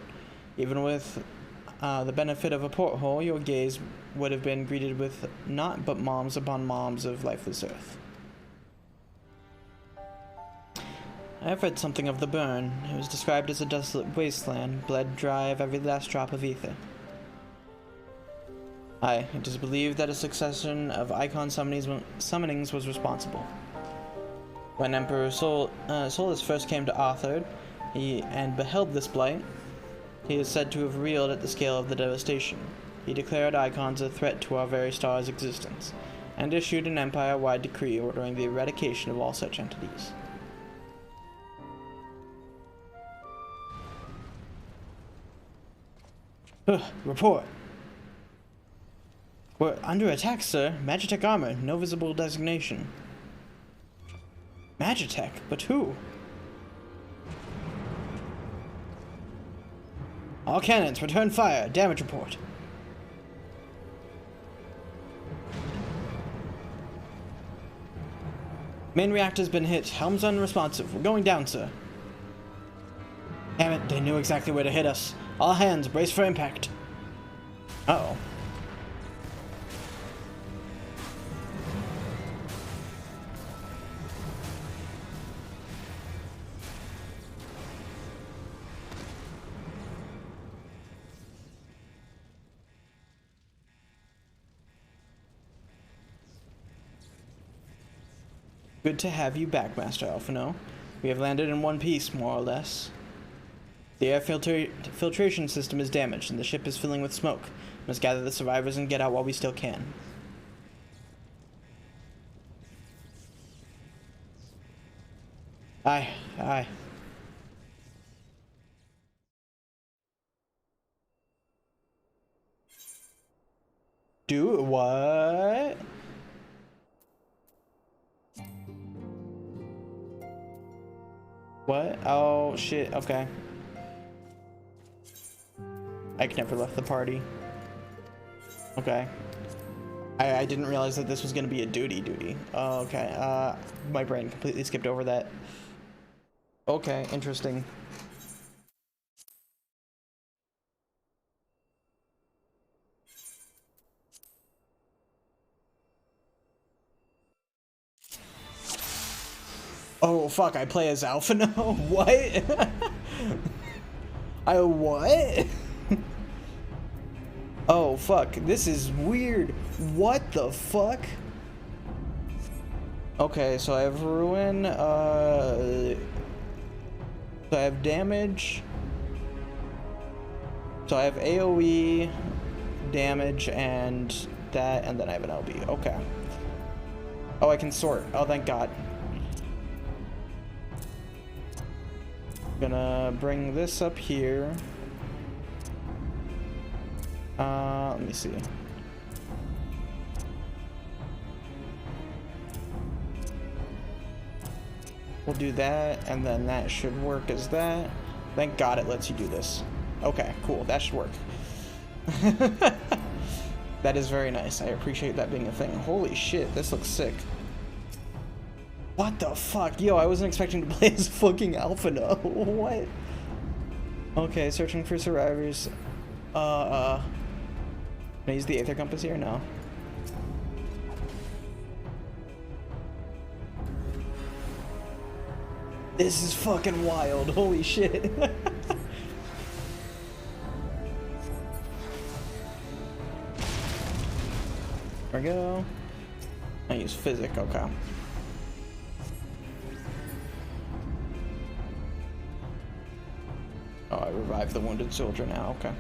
Even with the benefit of a porthole, your gaze would have been greeted with naught but moms upon moms of lifeless earth. I have read something of the burn. It was described as a desolate wasteland, bled dry of every last drop of ether. Aye, it is believed that a succession of icon summonings was responsible. When Emperor Solus first came to Arthur, and beheld this blight, he is said to have reeled at the scale of the devastation. He declared icons a threat to our very star's existence, and issued an empire-wide decree ordering the eradication of all such entities. Report. We're under attack, sir. Magitech armor, no visible designation. Magitech? But who? All cannons, return fire. Damage report. Main reactor's been hit. Helm's unresponsive. We're going down, sir. Damn it, they knew exactly where to hit us. All hands, brace for impact. Uh-oh. Good to have you back, Master Alphino. We have landed in one piece, more or less. The air filtration system is damaged, and the ship is filling with smoke. We must gather the survivors and get out while we still can. Aye, aye. Do what? What? Oh, shit. Okay. I never left the party. Okay. I didn't realize that this was going to be a duty. Oh, okay. My brain completely skipped over that. Okay, interesting. Oh, fuck, I play as Alphino? What? What? Oh, fuck, this is weird. What the fuck? Okay, so I have Ruin, so I have damage. So I have AoE, damage, and that, and then I have an LB. Okay. Oh, I can sort. Oh, thank God. Gonna bring this up here. Let me see. We'll do that, and then that should work as that. Thank God it lets you do this. Okay, cool. That should work. That is very nice. I appreciate that being a thing. Holy shit, this looks sick. What the fuck? Yo, I wasn't expecting to play as fucking Alphino. What? Okay, searching for survivors. Can I use the Aether Compass here? No. This is fucking wild. Holy shit. There we go. I use Physic, okay. Oh, I revived the wounded soldier now, okay.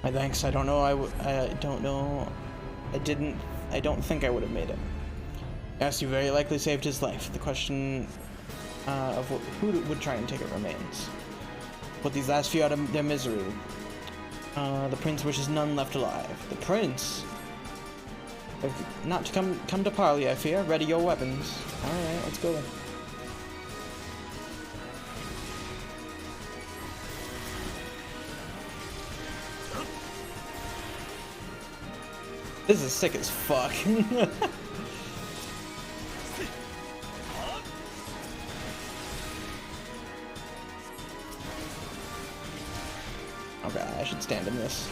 My thanks, I don't know, I don't know, I don't think I would have made it. Yes, you very likely saved his life. The question of who would try and take it remains. Put these last few out of their misery. The prince wishes none left alive. The prince? Not to come to parley, I fear. Ready your weapons. Alright, let's go then. This is sick as fuck. Okay, I should stand in this.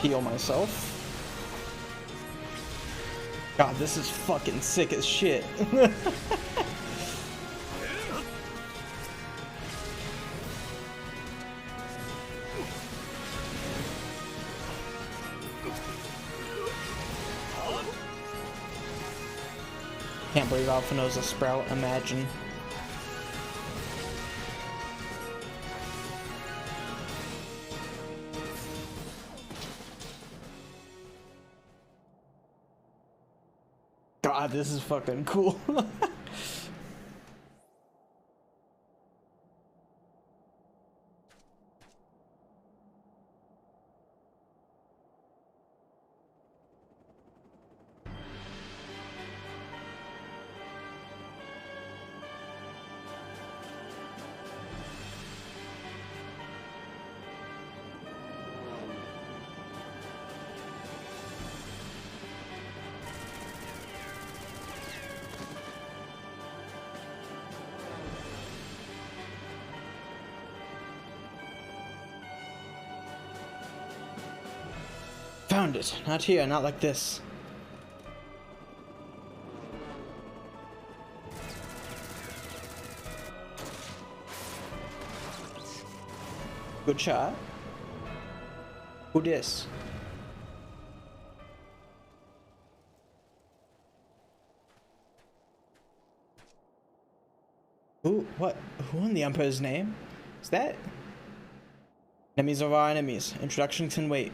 Heal myself. God, this is fucking sick as shit. Can't believe Alphino's a sprout, imagine. God, this is fucking cool. Found it. Not here, not like this. Good shot. Who dis? Who? What? Who in the Emperor's name? Is that? Enemies of our enemies. Introduction can wait.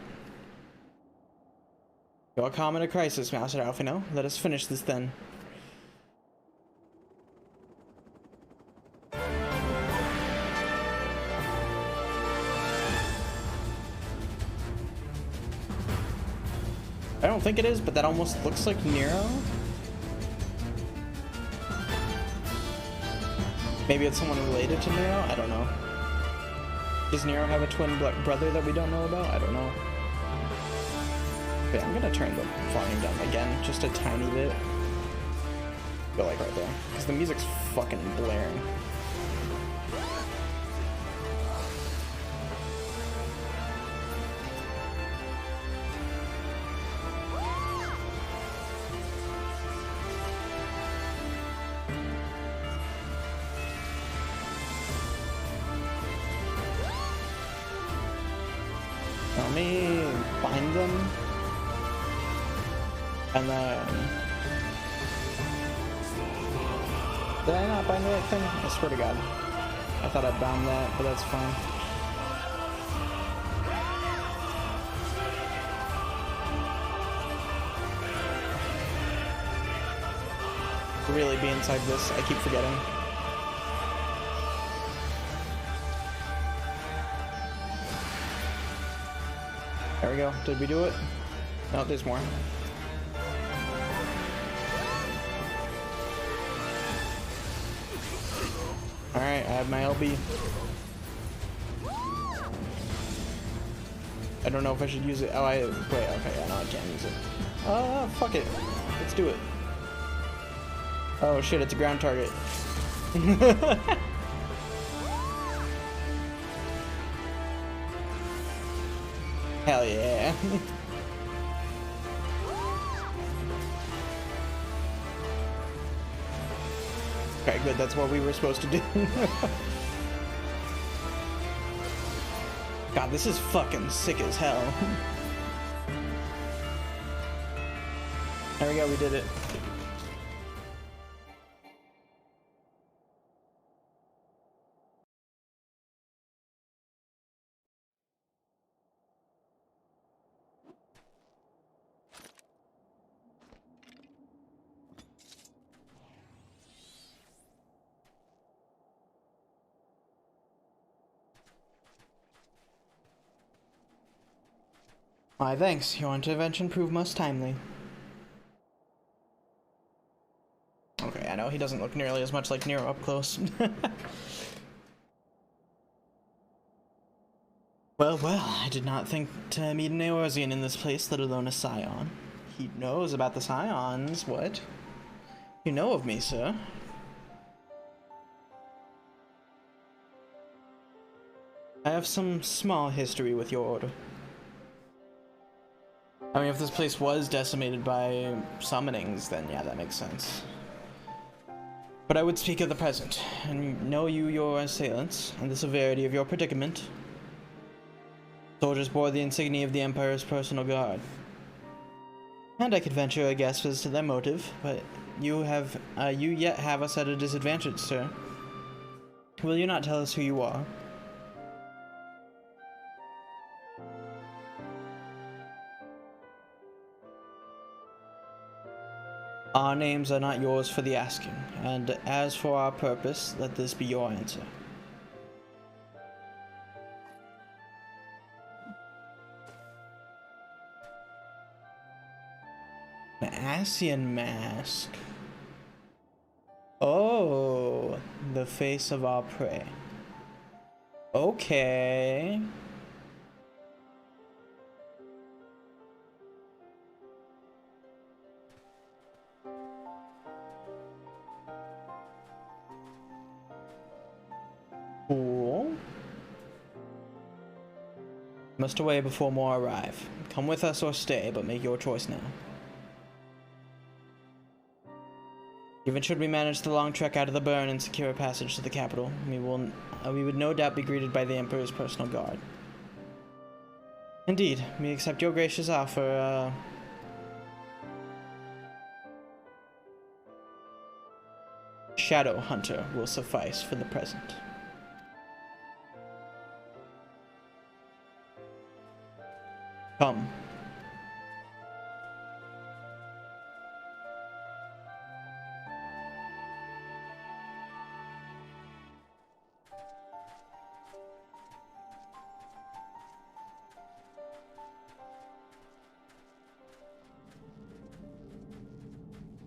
You're calm in a crisis, Master Alfino. Let us finish this then. I don't think it is, but that almost looks like Nero. Maybe it's someone related to Nero? I don't know. Does Nero have a twin brother that we don't know about? I don't know. Okay, I'm gonna turn the volume down again, just a tiny bit. Go like right there, because the music's fucking blaring. Let me bind them. And then... Did I not bind the right thing? I swear to God. I thought I bound that, but that's fine. To really be inside this, I keep forgetting. There we go. Did we do it? No, there's more. Alright, I have my LB. I don't know if I should use it. Oh, wait, okay, yeah, no, I can't use it. Oh, fuck it. Let's do it. Oh shit, it's a ground target. Hell yeah. Okay, good, that's what we were supposed to do. God, this is fucking sick as hell. There we go, we did it. Why, thanks. Your intervention proved most timely. Okay, I know he doesn't look nearly as much like Nero up close. Well, I did not think to meet an Eorzean in this place, let alone a Scion. He knows about the Scions, what? You know of me, sir. I have some small history with your order. I mean, if this place was decimated by summonings, then yeah, that makes sense. But I would speak of the present, and know you your assailants, and the severity of your predicament. Soldiers bore the insignia of the Empire's personal guard. And I could venture a guess as to their motive, but you yet have us at a disadvantage, sir. Will you not tell us who you are? Our names are not yours for the asking, and as for our purpose, let this be your answer. An Ascian mask. Oh, the face of our prey. Okay. Cool. Must away before more arrive. Come with us or stay, but make your choice now. Even should we manage the long trek out of the burn and secure a passage to the capital, we would no doubt be greeted by the Emperor's personal guard. Indeed, we accept your gracious offer. Shadow Hunter will suffice for the present. Come.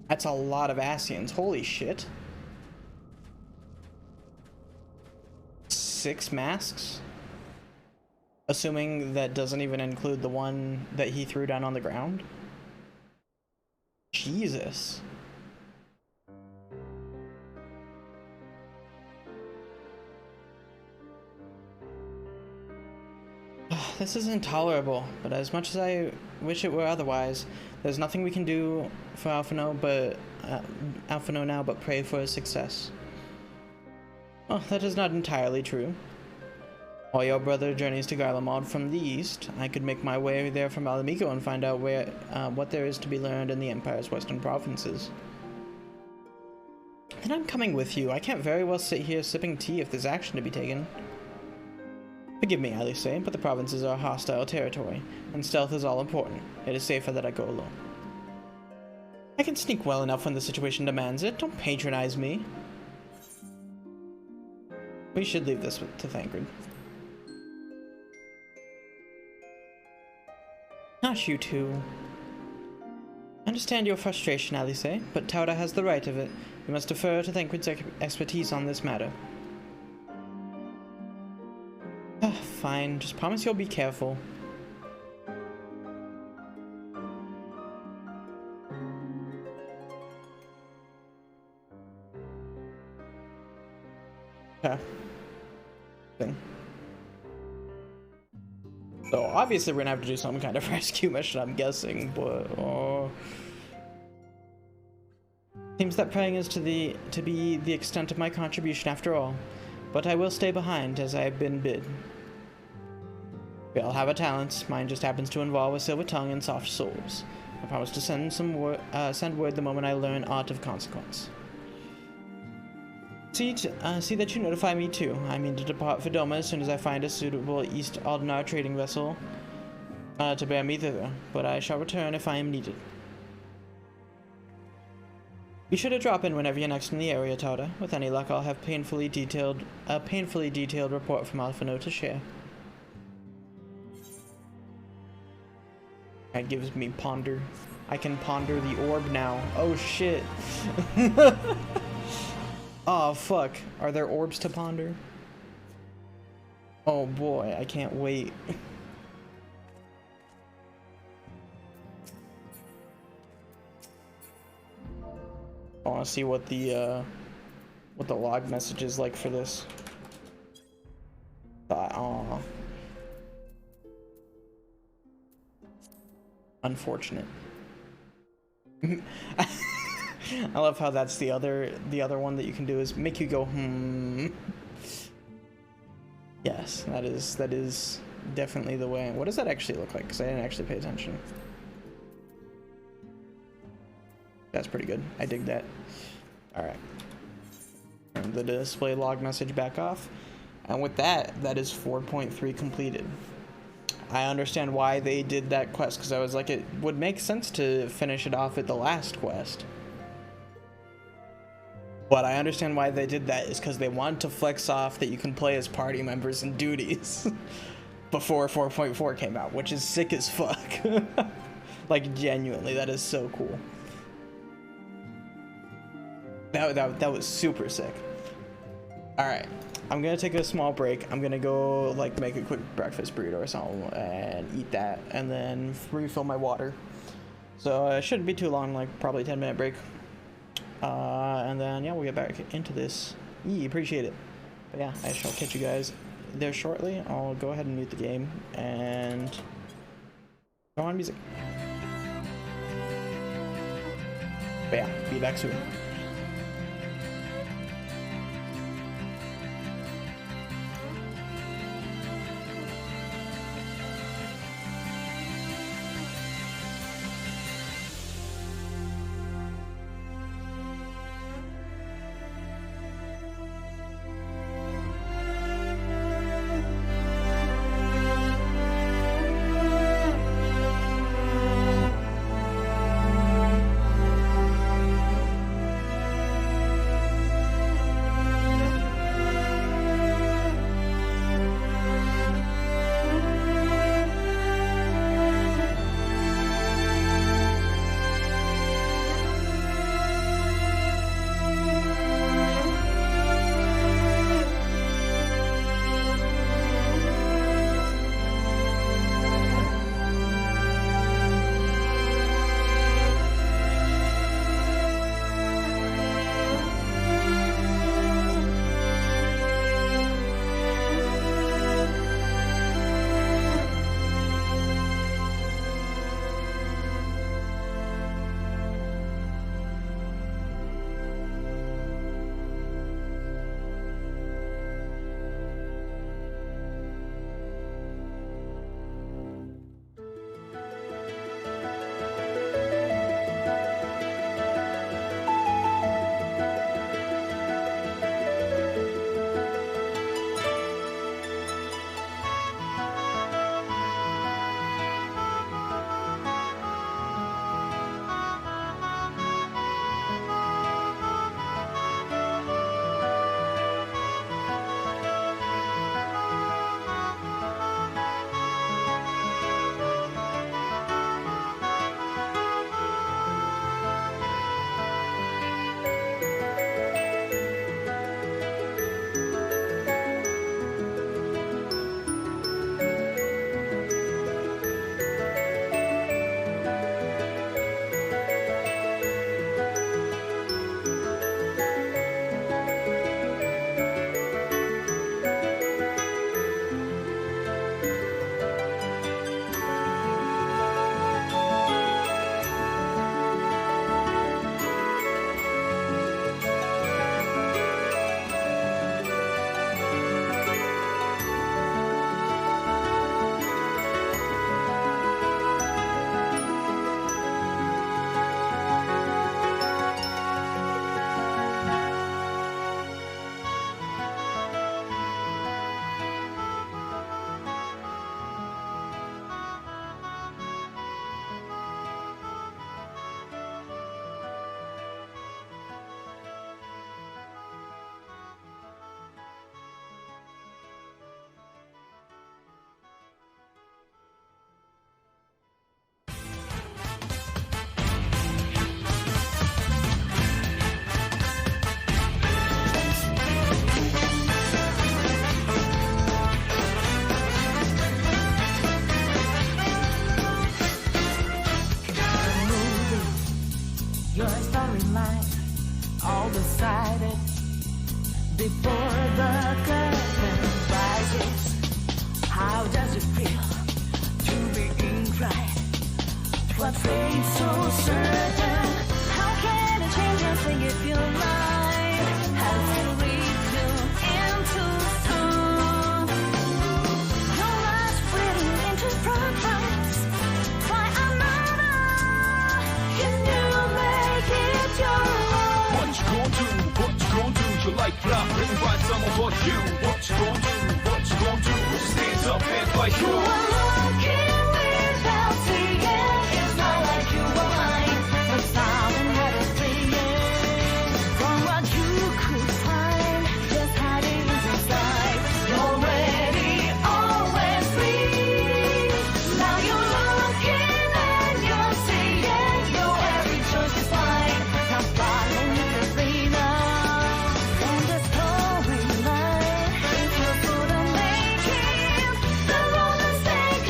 That's a lot of Asians. Holy shit. 6 masks? Assuming that doesn't even include the one that he threw down on the ground? Jesus. This is intolerable, but as much as I wish it were otherwise, there's nothing we can do for Alphino now but pray for his success. Well, that is not entirely true. While your brother journeys to Garlemald from the east, I could make my way there from Alamico and find out what there is to be learned in the Empire's western provinces. Then I'm coming with you. I can't very well sit here sipping tea if there's action to be taken. Forgive me, Alice, but the provinces are hostile territory, and stealth is all important. It is safer that I go alone. I can sneak well enough when the situation demands it. Don't patronize me. We should leave this to Thancred. Not you two. I understand your frustration, Alice, but Tauda has the right of it. We must defer to Thancred's expertise on this matter. Fine, just promise you'll be careful. Okay. So obviously we're gonna have to do some kind of rescue mission, I'm guessing, but seems that praying is to be the extent of my contribution after all. But I will stay behind as I have been bid. We all have our talents. Mine just happens to involve a silver tongue and soft souls. I promise to send word the moment I learn aught of consequence. See that you notify me too. I mean to depart for Doma as soon as I find a suitable East Aldenar trading vessel to bear me thither, but I shall return if I am needed. Be sure to drop in whenever you're next in the area, Tauda. With any luck, I'll have a painfully detailed report from Alphino to share. That gives me ponder. I can ponder the orb now. Oh shit. Oh fuck. Are there orbs to ponder? Oh boy, I can't wait. I want to see what the log message is like for this. Aw. Unfortunate. I love how that's the other one that you can do is make you go hmm. Yes, that is definitely the way. What does that actually look like? Because I didn't actually pay attention. That's pretty good. I dig that. Alright. Turn the display log message back off. And with that is 4.3 completed. I understand why they did that quest, because I was like, it would make sense to finish it off at the last quest. But I understand why they did that is because they wanted to flex off that you can play as party members and duties before 4.4 came out, which is sick as fuck. Like, genuinely, that is so cool. That was super sick. Alright, I'm gonna take a small break. I'm gonna go, like, make a quick breakfast burrito or something and eat that, and then refill my water. So it shouldn't be too long, like, probably 10-minute break. And then, yeah, we'll get back into this. Appreciate it. But yeah, I shall catch you guys there shortly. I'll go ahead and mute the game and go on music. But yeah, be back soon. before the curtain rises. How does it feel to be right? What seems so certain? How can it change nothing if you're right? How to read you into soon? Your last spreading into progress by another. Can you make it your own? What you gon' do? What you gon' do? Your life plot written by someone but you. What you gon' do? What you gon' do? Who stands up and fight you? You are looking without seeing. It's not like you were mine, but silent had a fleeing from what you could find, just hiding inside. You're ready, always free. Now you're looking and you're seeing. Your every choice is fine. Now following the freedom from the storyline. If you're good at making the wrong mistake,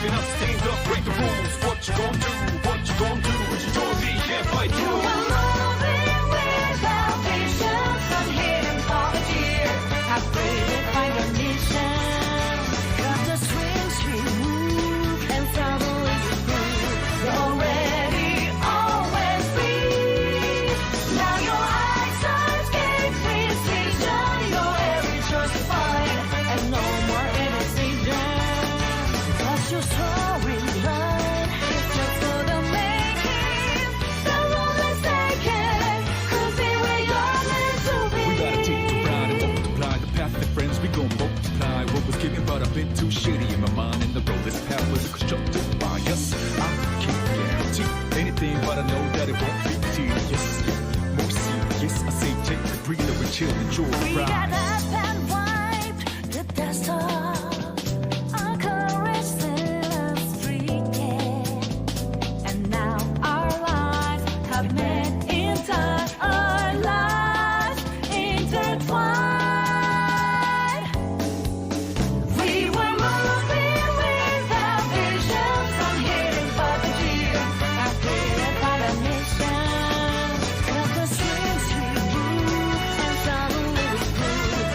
leaving us stained up, break the rules. What you gon' do? What you gon' do? When you told me you can't fight through. I'm moving without patience, unhidden poverty. I pray to find a mission. Got the swing move and suddenly it's through. You're already always free. Now your eyesight gave me vision. Your every choice is fine and no more indecision. What's your storyline? It's just for the making. The road is taken. Could be where you're meant to be. We gotta take the ride and multiply the path that friends we gon' multiply. What was given, but I've been too shitty in my mind, and the road this path was constructed by us. I can't guarantee anything, but I know that it won't be tedious. More serious, I say take the breather and chill, enjoy the We got ride. up and wiped the dust off our courage still unstreaking. And now our lives have met in time, our lives intertwined. We were moving without vision, some hidden poverty. I created by the mission. Felt the swings we move and suddenly was through.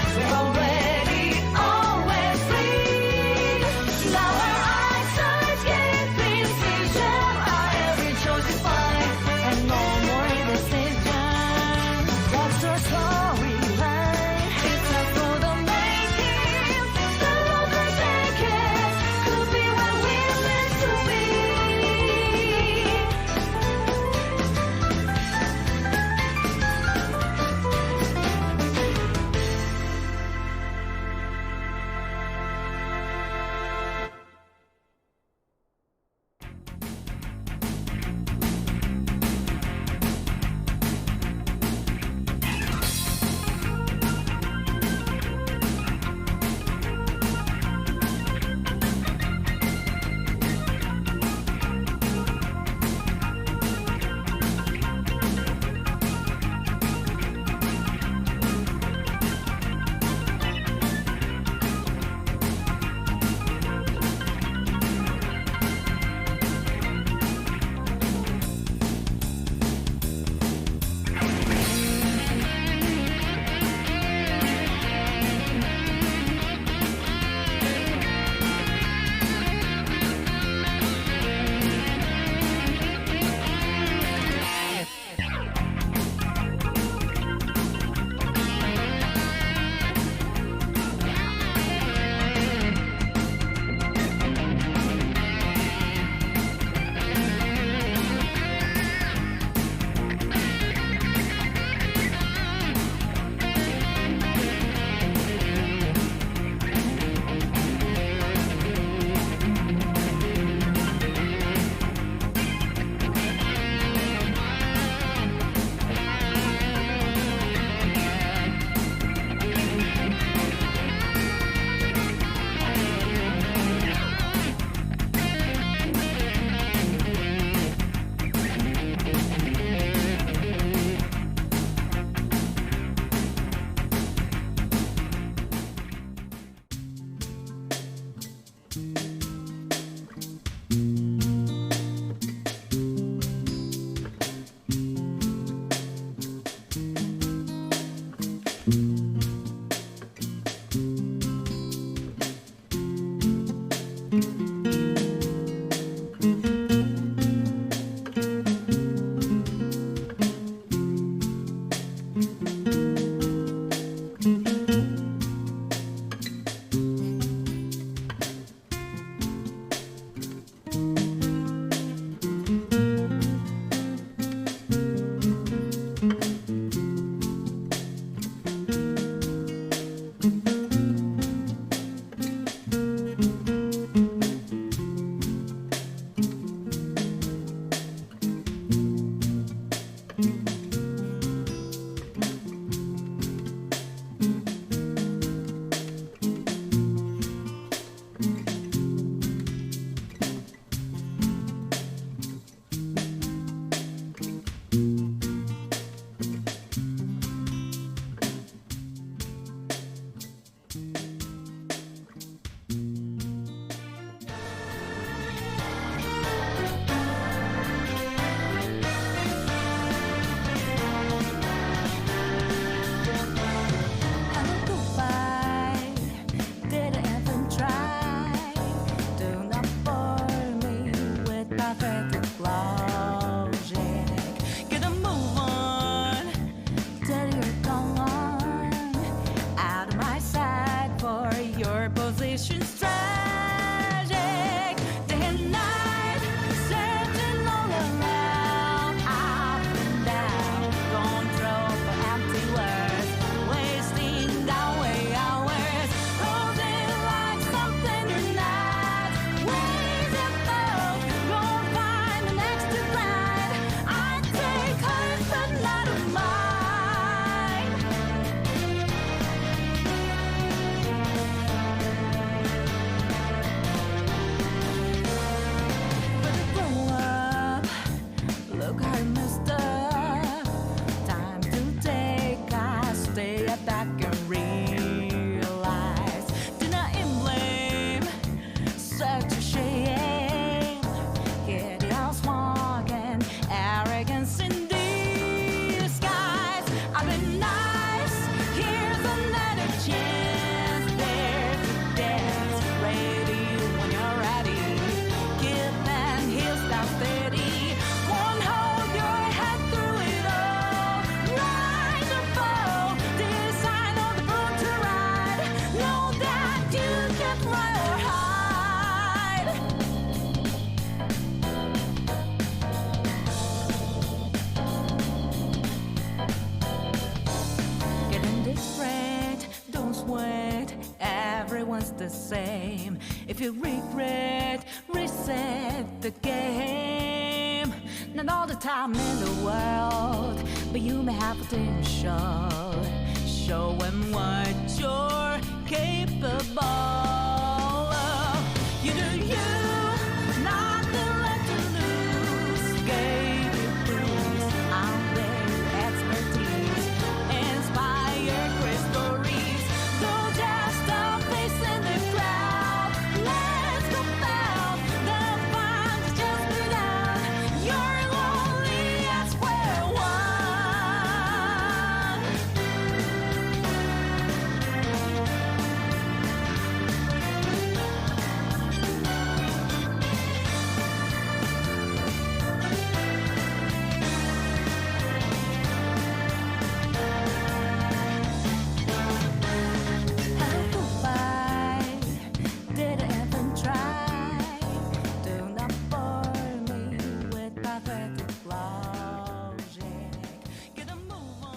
same. If you regret, reset the game. Not all the time in the world, but you may have potential. Show 'em what you're capable of. You do you, nothing left to lose. Gave you boost, out there expertise. Inspire crystal reefs. Don't just stop facing the crowd. Let's go out. The fun's just begun. You're lonely at square one. Did I even try? Do not bore me with pathetic logic. Get a move on.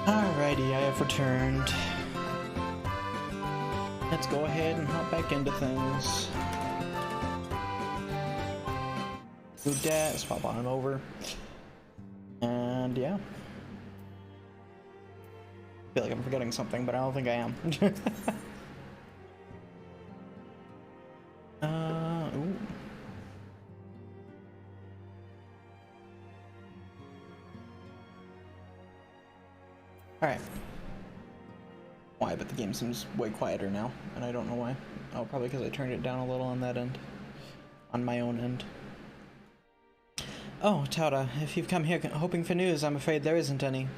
Alrighty, I have returned. Let's go ahead and hop back into things. Do that, let's pop on over. And yeah. I feel like I'm forgetting something, but I don't think I am. Ooh. Alright. Why, but the game seems way quieter now, and I don't know why. Oh, probably because I turned it down a little on that end. On my own end. Oh, Tauta, if you've come here hoping for news, I'm afraid there isn't any.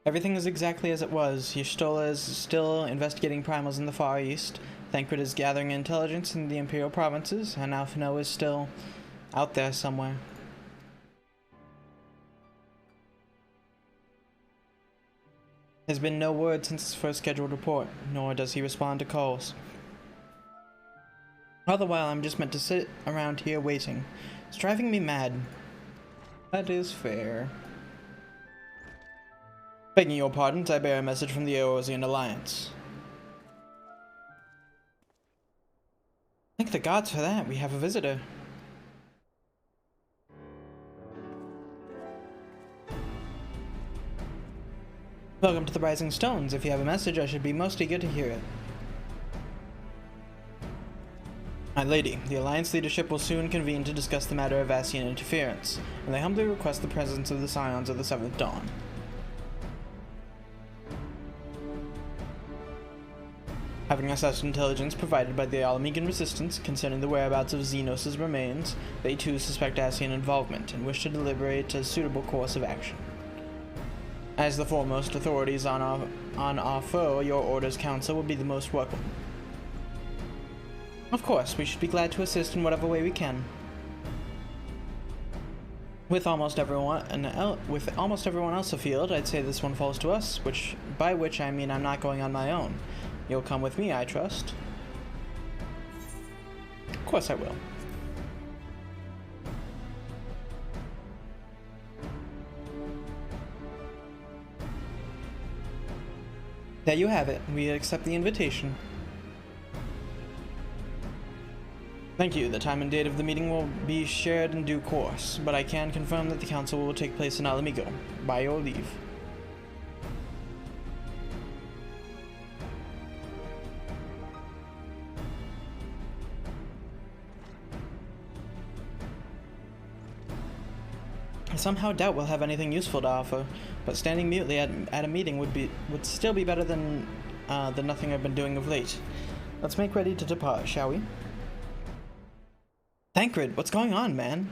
Everything is exactly as it was. Y'shtola is still investigating primals in the Far East. Thancred is gathering intelligence in the Imperial provinces, and Alphino is still out there somewhere. There's been no word since his first scheduled report, nor does he respond to calls. All the while, I'm just meant to sit around here waiting. It's driving me mad. That is fair. Begging your pardons, I bear a message from the Eorzean Alliance. Thank the gods for that. We have a visitor. Welcome to the Rising Stones. If you have a message, I should be most eager to hear it. My lady, the Alliance leadership will soon convene to discuss the matter of Ascian interference, and they humbly request the presence of the Scions of the Seventh Dawn. Having assessed intelligence provided by the Alamegan Resistance concerning the whereabouts of Xenos' remains, they too suspect Ascian involvement and wish to deliberate a suitable course of action. As the foremost authorities on our foe, your Order's counsel will be the most welcome. Of course, we should be glad to assist in whatever way we can. With almost everyone else afield, I'd say this one falls to us, by which I mean I'm not going on my own. You'll come with me, I trust. Of course I will. There you have it. We accept the invitation. Thank you. The time and date of the meeting will be shared in due course, but I can confirm that the council will take place in Alamigo. By your leave. I somehow doubt we'll have anything useful to offer, but standing mutely at a meeting would still be better than the nothing I've been doing of late. Let's make ready to depart, shall we? Thancred, what's going on, man?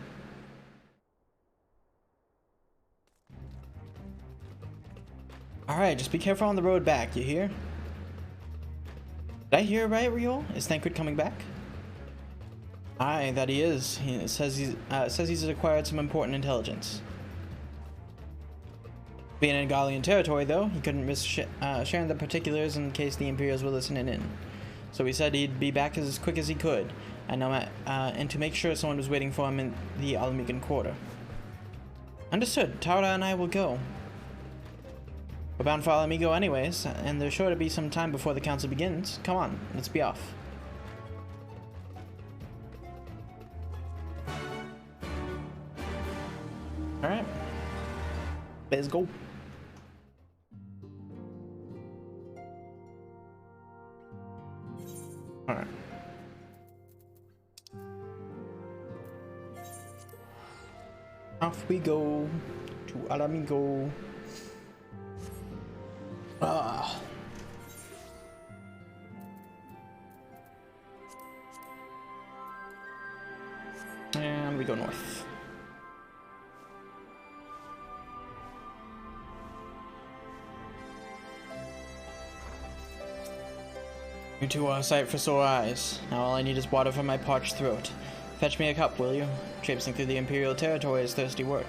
Alright, just be careful on the road back, you hear? Did I hear right, Riol? Is Thancred coming back? Aye, that he is. He says he's acquired some important intelligence. Being in Gallian territory, though, he couldn't risk sharing the particulars in case the Imperials were listening in. So he said he'd be back as quick as he could, and to make sure someone was waiting for him in the Alamigan Quarter. Understood. Tara and I will go. We're bound for Alamigo anyways, and there's sure to be some time before the council begins. Come on, let's be off. Alright. Let's go. Alright. Off we go to Alamigo. And we go north. You two are a sight for sore eyes. Now all I need is water for my parched throat. Fetch me a cup, will you? Traipsing through the Imperial territory is thirsty work.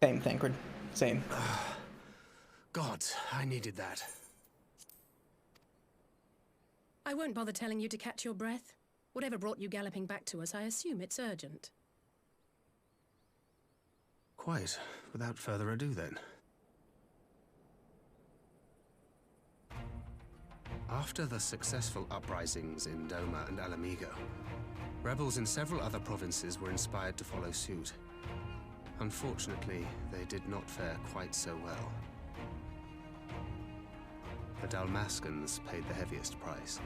Same, Thancred. Same. God, I needed that. I won't bother telling you to catch your breath. Whatever brought you galloping back to us, I assume it's urgent. Quite. Without further ado, then. After the successful uprisings in Doma and Alamigo, rebels in several other provinces were inspired to follow suit. Unfortunately, they did not fare quite so well. The Dalmascans paid the heaviest price.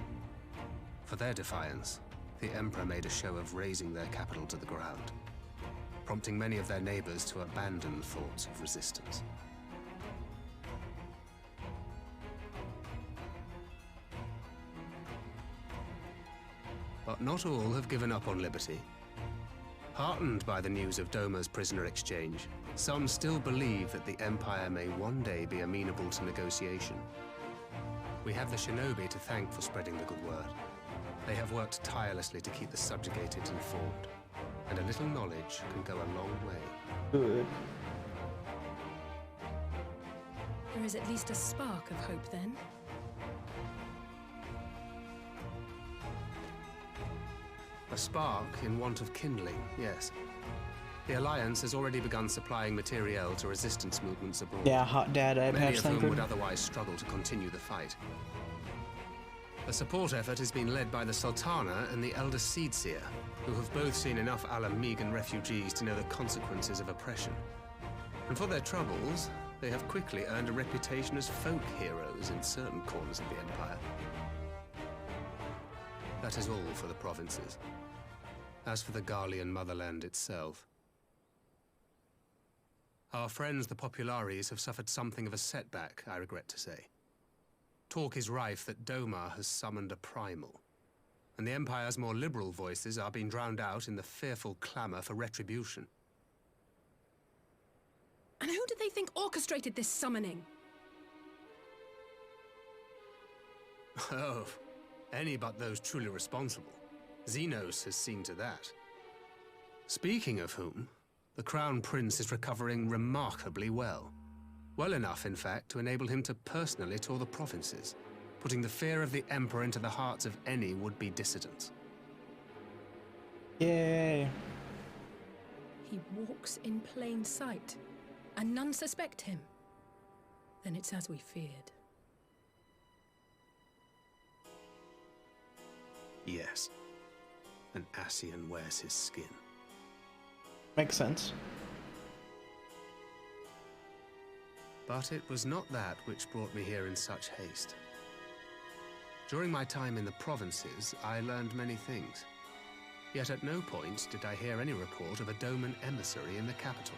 For their defiance, the Emperor made a show of razing their capital to the ground, prompting many of their neighbors to abandon thoughts of resistance. But not all have given up on liberty. Heartened by the news of Doma's prisoner exchange, some still believe that the Empire may one day be amenable to negotiation. We have the shinobi to thank for spreading the good word. They have worked tirelessly to keep the subjugated informed, and a little knowledge can go a long way. Good. There is at least a spark of hope, then. A spark in want of kindling, yes. The Alliance has already begun supplying materiel to resistance movements abroad. Yeah, hot dad, I many patched of whom Thancred. would otherwise struggle to continue the fight. The support effort has been led by the Sultana and the Elder Seedseer, who have both seen enough Alamigan refugees to know the consequences of oppression. And for their troubles, they have quickly earned a reputation as folk heroes in certain corners of the Empire. That is all for the provinces. As for the Garlean motherland itself, our friends the Populares have suffered something of a setback, I regret to say. Talk is rife that Doma has summoned a primal, and the Empire's more liberal voices are being drowned out in the fearful clamor for retribution. And who do they think orchestrated this summoning? Oh, Any but those truly responsible. Xenos has seen to that. Speaking of whom, the Crown Prince is recovering remarkably well. Well enough, in fact, to enable him to personally tour the provinces, putting the fear of the Emperor into the hearts of any would-be dissidents. Yay. He walks in plain sight, and none suspect him. Then it's as we feared. Yes. An Ascian wears his skin. Makes sense. But it was not that which brought me here in such haste. During my time in the provinces, I learned many things. Yet at no point did I hear any report of a Doman emissary in the capital.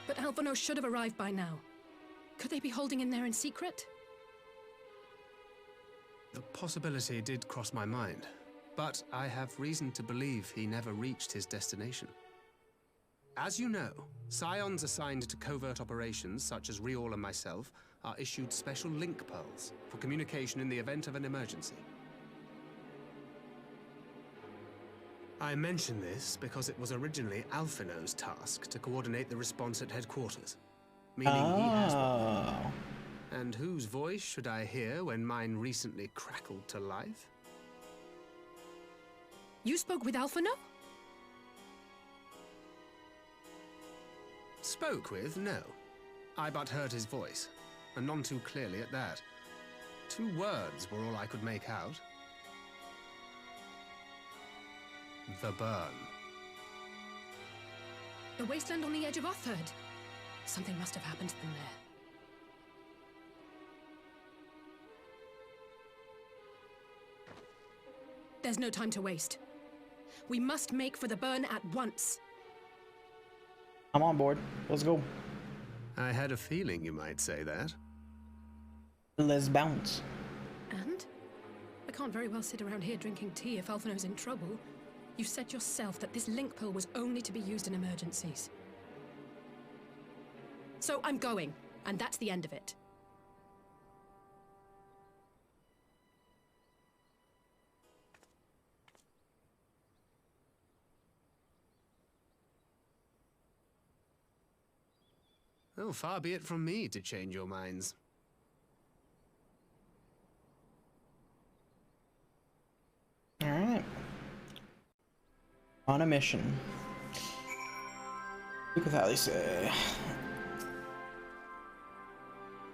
But Alphonse should have arrived by now. Could they be holding him there in secret? The possibility did cross my mind, but I have reason to believe he never reached his destination. As you know, Scions assigned to covert operations, such as Riol and myself, are issued special link pearls for communication in the event of an emergency. I mention this because it was originally Alphino's task to coordinate the response at headquarters, meaning he has one. And whose voice should I hear when mine recently crackled to life? You spoke with Alphino? Spoke with? No. I but heard his voice, and none too clearly at that. 2 words were all I could make out. The burn. The wasteland on the edge of Otherd. Something must have happened to them there. There's no time to waste. We must make for the burn at once. I'm on board. Let's go. I had a feeling you might say that. Let's bounce. And? I can't very well sit around here drinking tea if Alphino's in trouble. You said yourself that this link pearl was only to be used in emergencies. So I'm going, and that's the end of it. Oh, far be it from me to change your minds. Alright. On a mission. Look what they say.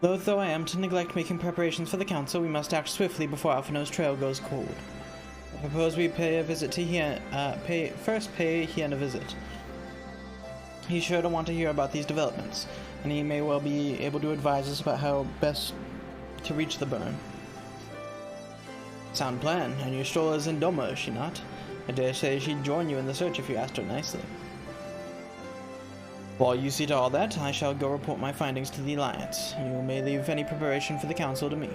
Loath though I am to neglect making preparations for the council, we must act swiftly before Alphino's trail goes cold. I propose we pay a visit to Hien, first pay Hien a visit. He's sure to want to hear about these developments, and he may well be able to advise us about how best to reach the burn. Sound plan, and your stroller is in Doma, is she not? I dare say she'd join you in the search if you asked her nicely. While you see to all that, I shall go report my findings to the Alliance. You may leave any preparation for the Council to me.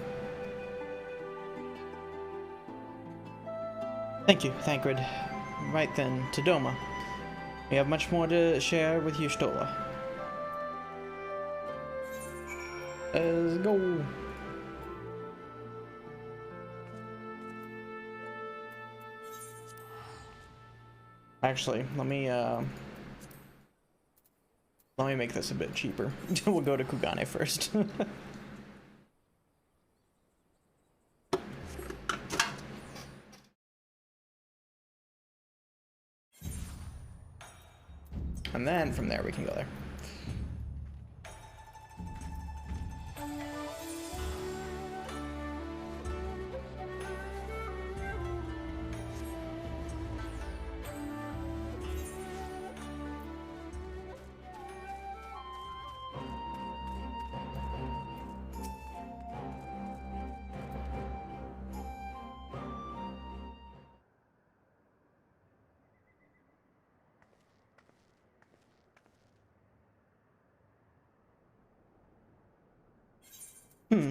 Thank you, Thancred. Right then, to Doma. We have much more to share with you, Stola. Let's go. Actually, let me make this a bit cheaper. We'll go to Kugane first. And then from there we can go there.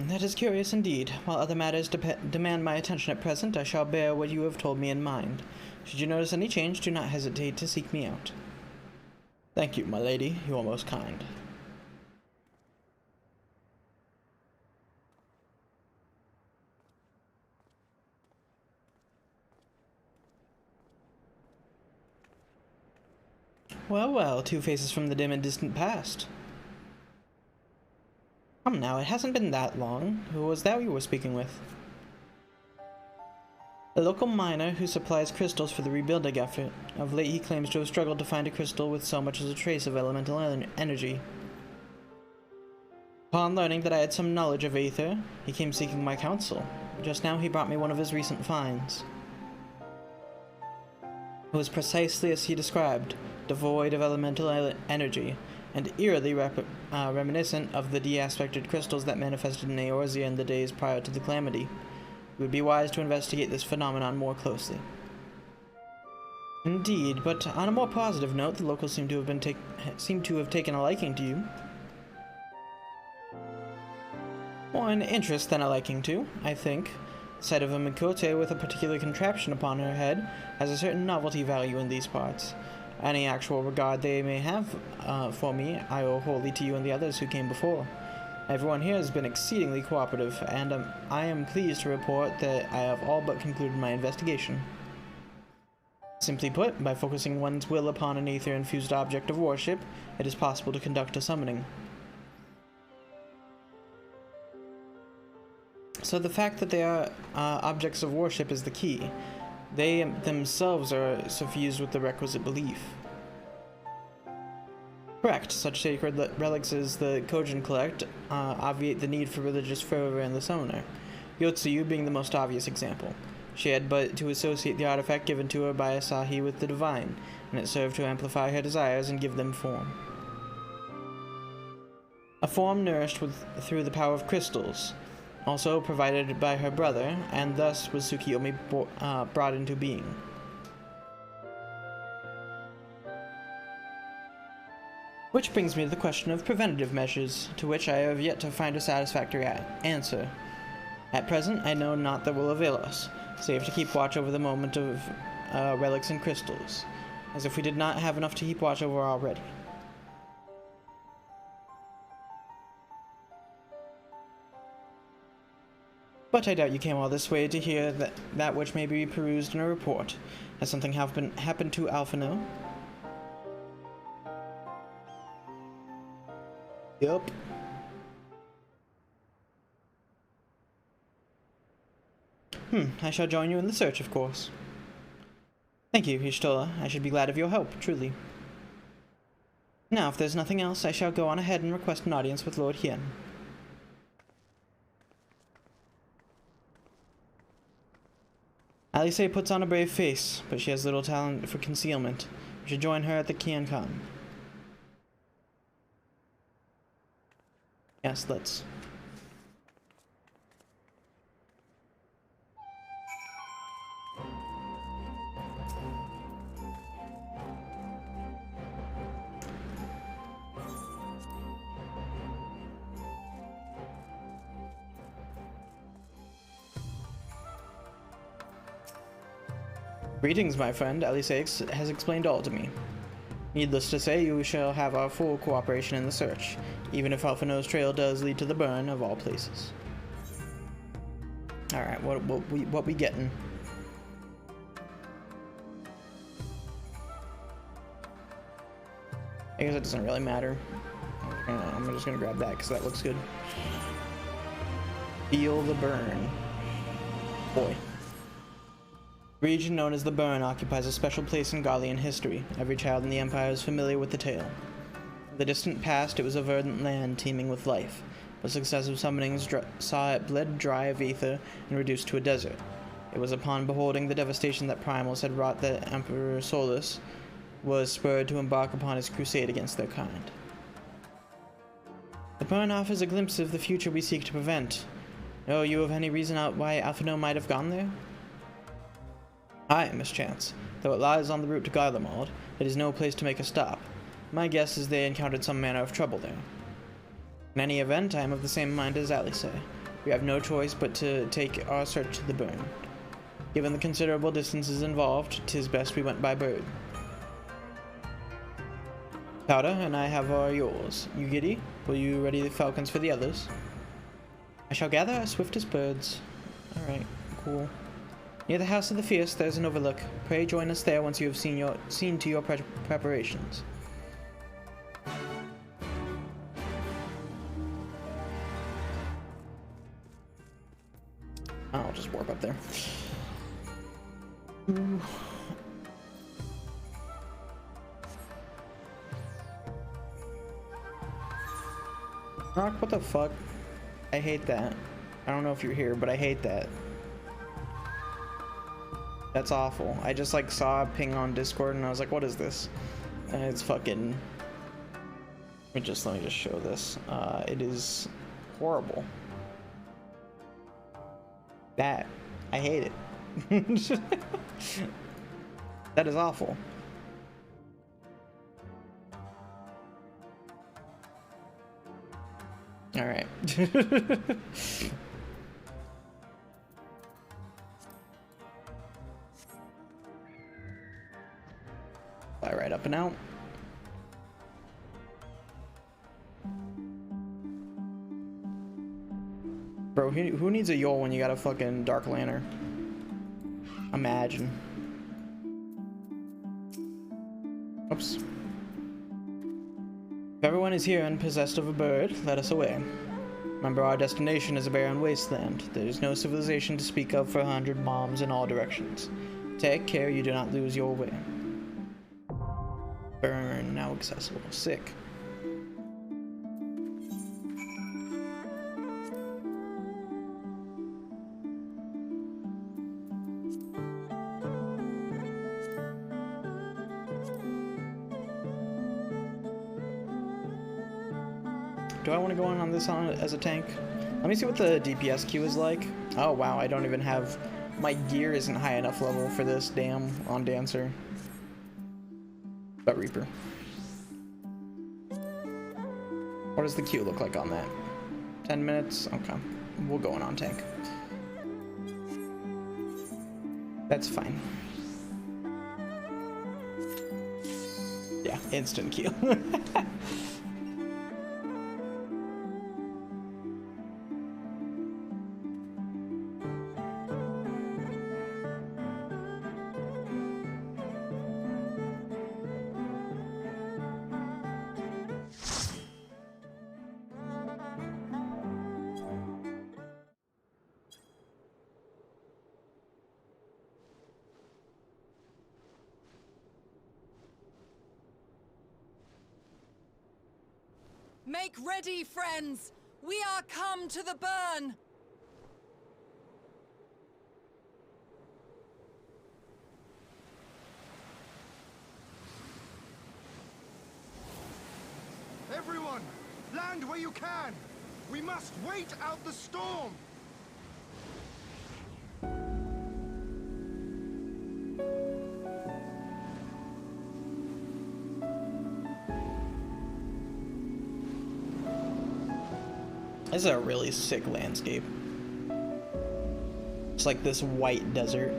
That is curious indeed. While other matters demand my attention at present, I shall bear what you have told me in mind. Should you notice any change, do not hesitate to seek me out. Thank you, my lady. You are most kind. Well, well, two faces from the dim and distant past. Come now, it hasn't been that long. Who was that you were speaking with? A local miner who supplies crystals for the rebuilding effort. Of late he claims to have struggled to find a crystal with so much as a trace of elemental energy. Upon learning that I had some knowledge of Aether, he came seeking my counsel. Just now he brought me one of his recent finds. It was precisely as he described, devoid of elemental energy, and eerily reminiscent of the de-aspected crystals that manifested in Eorzea in the days prior to the Calamity. It would be wise to investigate this phenomenon more closely. Indeed, but on a more positive note, the locals seem to have taken a liking to you. More an interest than a liking to, I think. The sight of a Mikote with a particular contraption upon her head has a certain novelty value in these parts. Any actual regard they may have for me, I owe wholly to you and the others who came before. Everyone here has been exceedingly cooperative, and I am pleased to report that I have all but concluded my investigation. Simply put, by focusing one's will upon an aether-infused object of worship, it is possible to conduct a summoning. So the fact that they are objects of worship is the key. They themselves are suffused with the requisite belief. Correct. Such sacred relics as the Kojin collect obviate the need for religious fervor in the summoner, Yotsuyu being the most obvious example. She had but to associate the artifact given to her by Asahi with the divine, and it served to amplify her desires and give them form. A form nourished through the power of crystals, also provided by her brother, and thus was Tsukiyomi brought into being. Which brings me to the question of preventative measures, to which I have yet to find a satisfactory answer. At present, I know not that will avail us, save to keep watch over the moment of relics and crystals, as if we did not have enough to keep watch over already. But I doubt you came all this way to hear that which may be perused in a report. Has something happened to Alphino? Yup. I shall join you in the search, of course. Thank you, Y'shtola. I should be glad of your help, truly. Now, if there's nothing else, I shall go on ahead and request an audience with Lord Hien. Alice puts on a brave face, but she has little talent for concealment. We should join her at the Kian-Kan. Yes, let's. Greetings, my friend. Alice has explained all to me. Needless to say, you shall have our full cooperation in the search, even if Alphino's trail does lead to the burn of all places. Alright, what we getting? I guess it doesn't really matter. I'm just gonna grab that because that looks good. Feel the burn. Boy. The region known as the Burn occupies a special place in Garlean history. Every child in the Empire is familiar with the tale. In the distant past, it was a verdant land teeming with life, but successive summonings saw it bled dry of ether and reduced to a desert. It was upon beholding the devastation that Primals had wrought that Emperor Solus was spurred to embark upon his crusade against their kind. The Burn offers a glimpse of the future we seek to prevent. Know you of any reason why Alphino might have gone there? Aye, mischance. Though it lies on the route to Garlemald, it is no place to make a stop. My guess is they encountered some manner of trouble there. In any event, I am of the same mind as Alice. We have no choice but to take our search to the Burn. Given the considerable distances involved, 'tis best we went by bird. Powder and I have yours. You giddy? Will you ready the falcons for the others? I shall gather as swift as birds. Alright, cool. Near the House of the Fierce, there's an overlook. Pray join us there once you have seen to your preparations. I'll just warp up there. Rock, what the fuck? I hate that. I don't know if you're here, but I hate that. That's awful. I just like saw a ping on Discord and I was like, what is this? And it's fucking... let me just show this. It is horrible. That. I hate it. That is awful. Alright. Fly right up and out. Bro, who needs a Yol when you got a fucking Dark Lantern? Imagine. Oops. If everyone is here and possessed of a bird, let us away. Remember, our destination is a barren wasteland. There is no civilization to speak of for 100 moms in all directions. Take care you do not lose your way. Burn, now accessible. Sick. Do I want to go on this as a tank? Let me see what the DPS queue is like. Oh wow, I don't even have... my gear isn't high enough level for this damn on Dancer. But Reaper. What does the queue look like on that? 10 minutes? Okay. We'll go on tank. That's fine. Yeah, instant queue. Make ready, friends! We are come to the burn! Everyone, land where you can! We must wait out the storm! This is a really sick landscape. It's like this white desert.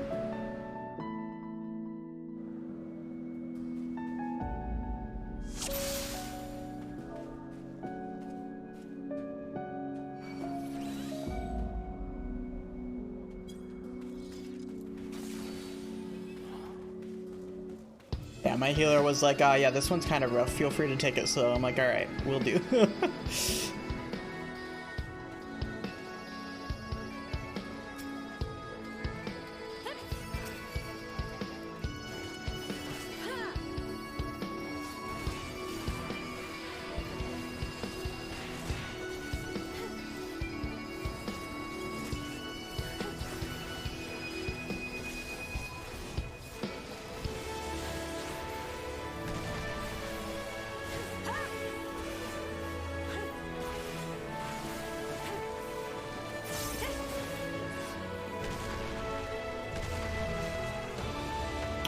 Yeah, my healer was like, yeah, this one's kind of rough. Feel free to take it slow. I'm like, alright, we'll do.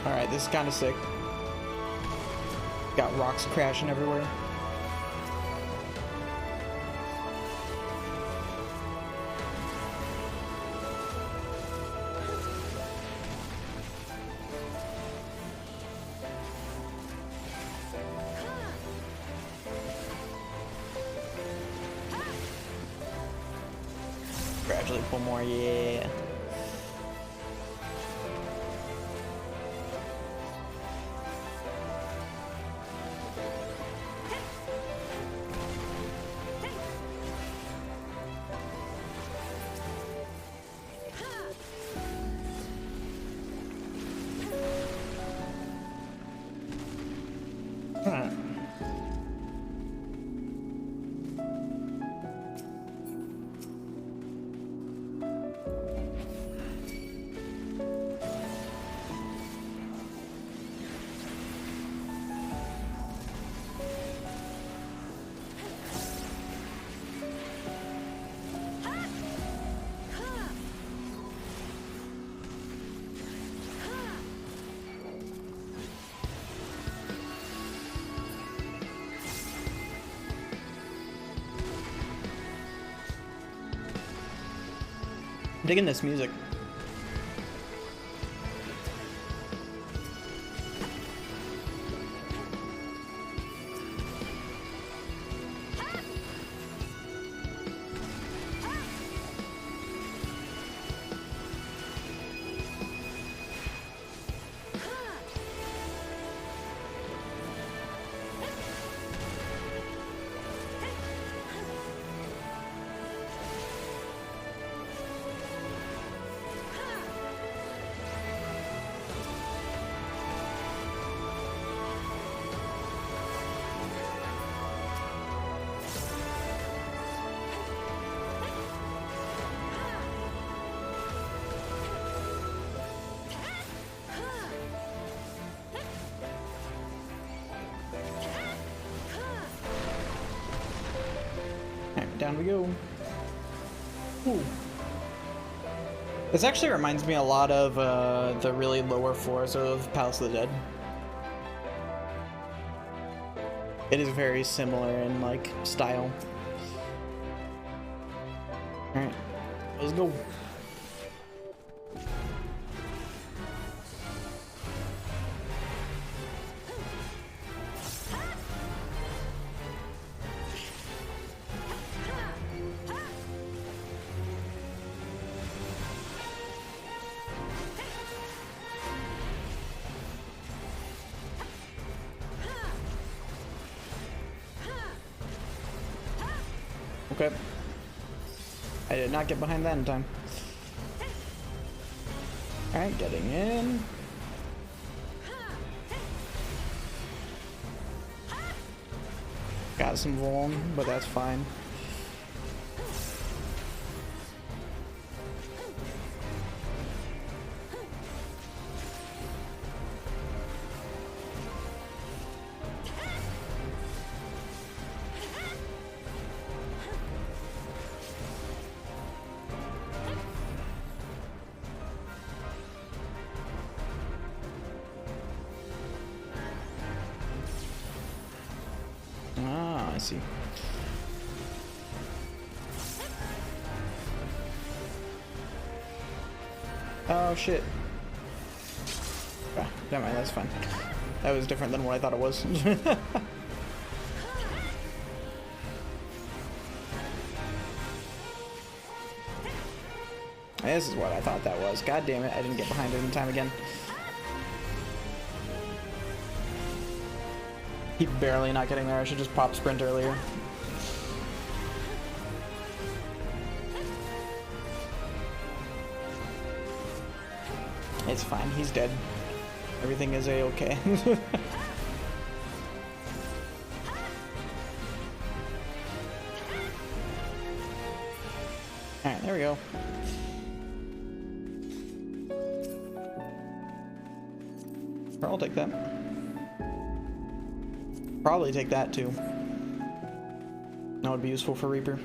Alright, this is kind of sick. Got rocks crashing everywhere. Gradually pull more, yeah. digging this music. Down we go. Ooh. This actually reminds me a lot of the really lower floors of Palace of the Dead. It is very similar in like style. Alright, let's go. Okay. I did not get behind that in time. Alright, getting in. Got some vuln, but that's fine. I see. Oh shit. Ah, never mind, that's fine. That was different than what I thought it was. This is what I thought that was. God damn it, I didn't get behind it in time again. Keep barely not getting there. I should just pop sprint earlier. It's fine. He's dead. Everything is a-okay. Alright, there we go. Sure, I'll take that. Probably take that too. That would be useful for Reaper.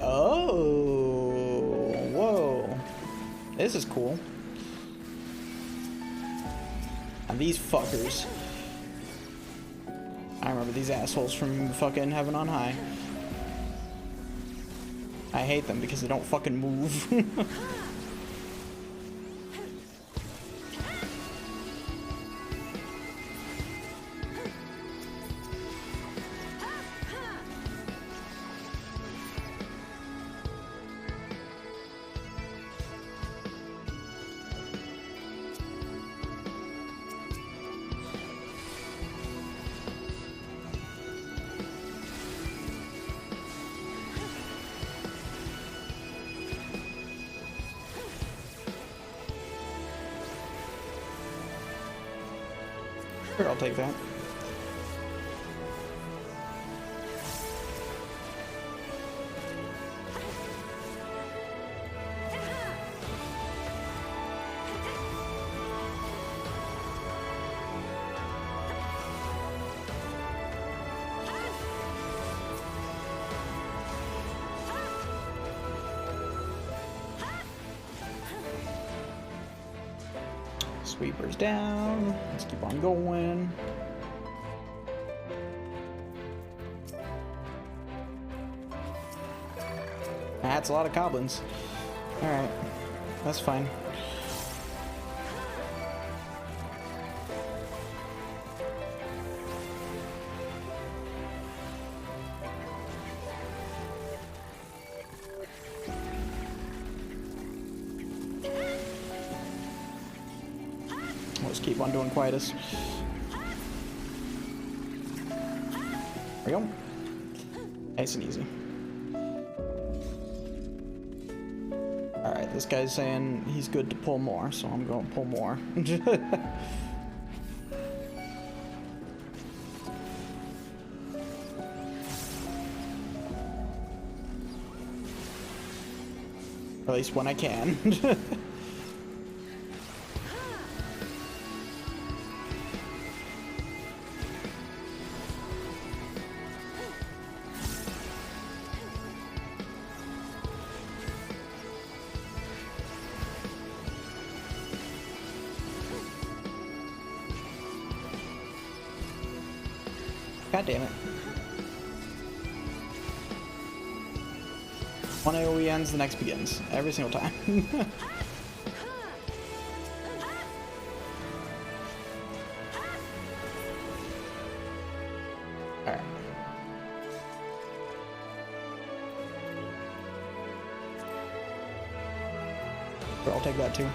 Oh, whoa. This is cool. And these fuckers. I remember these assholes from fucking Heaven on High. I hate them because they don't fucking move. Sure, I'll take that. Sweepers down. Let's keep on going. That's a lot of goblins. Alright. That's fine. Let's keep on doing Quietus. There we go. Nice and easy. Alright, this guy's saying he's good to pull more, so I'm going to pull more. Or at least when I can. God damn it. One AoE ends, the next begins. Every single time. Alright. Sure, I'll take that too.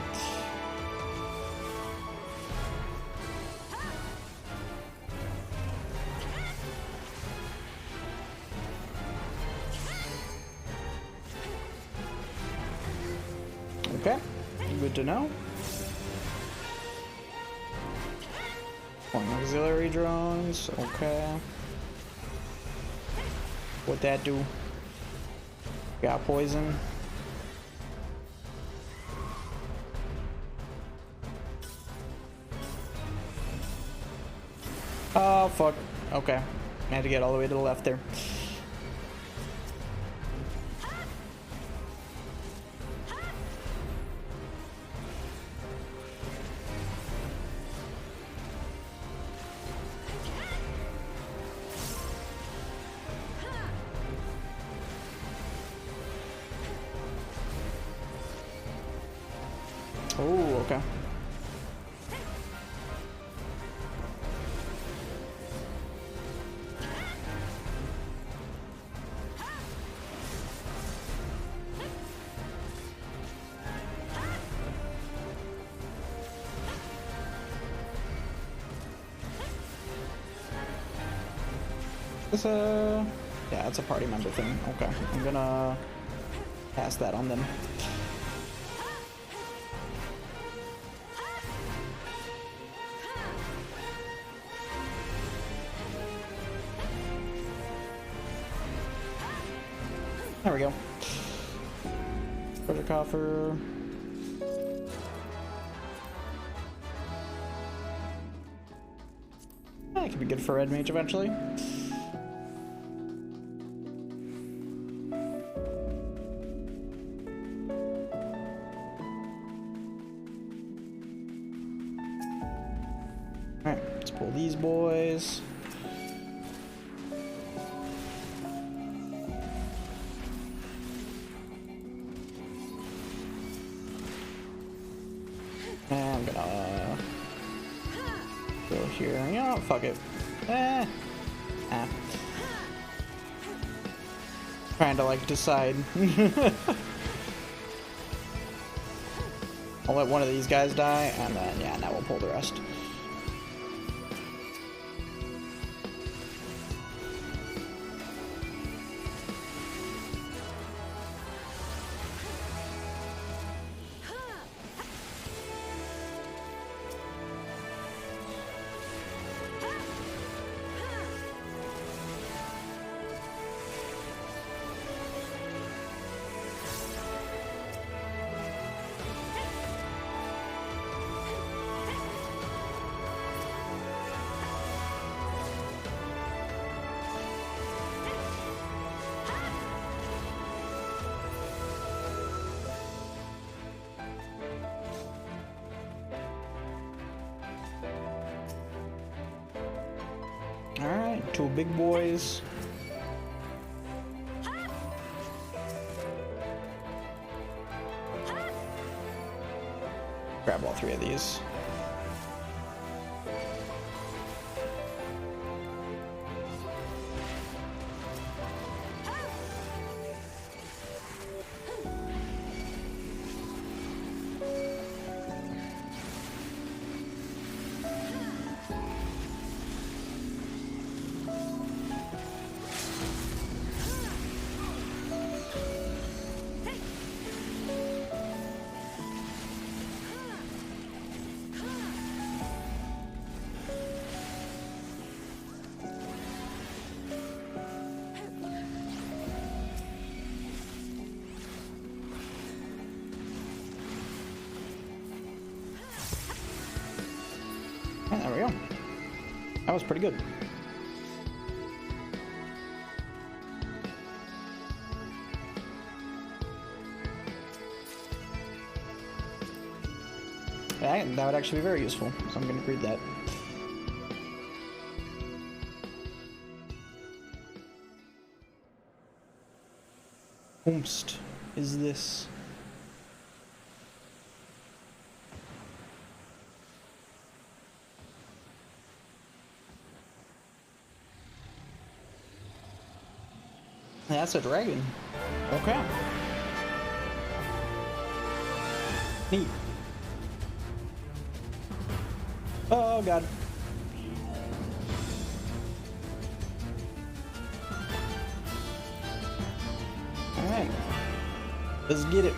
Okay, good to know. Point auxiliary drones, okay. What'd that do? Got poison. Oh, fuck. Okay. I had to get all the way to the left there. Oh, okay. This, yeah, it's a party member thing. Okay, I'm gonna pass that on them. There we go. Treasure coffer. That could be good for Red Mage eventually. Alright, let's pull these boys. And I'm gonna go here. You know what? Fuck it. Trying to like decide. I'll let one of these guys die, and then yeah, now we'll pull the rest. Alright, two big boys. Grab all 3 of these. And there we go. That was pretty good. That would actually be very useful, so I'm going to read that. Whomst is this? That's a dragon. Okay. Neat. Oh god. Alright. Let's get it.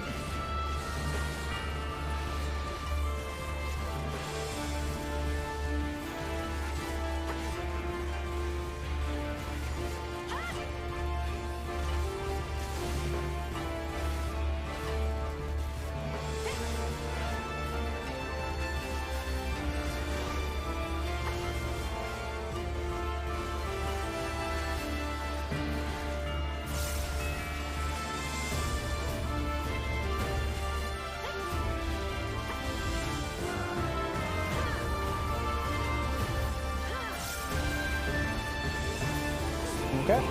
Okay.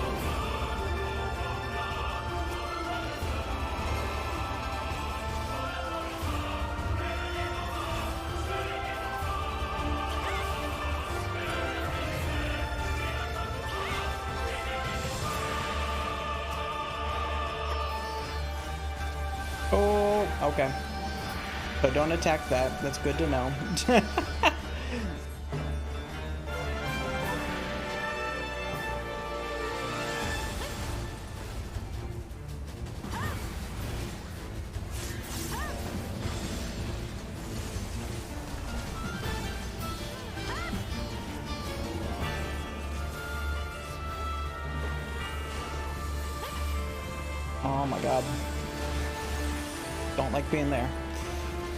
Oh, okay. But don't attack that. That's good to know. Oh my god. Don't like being there.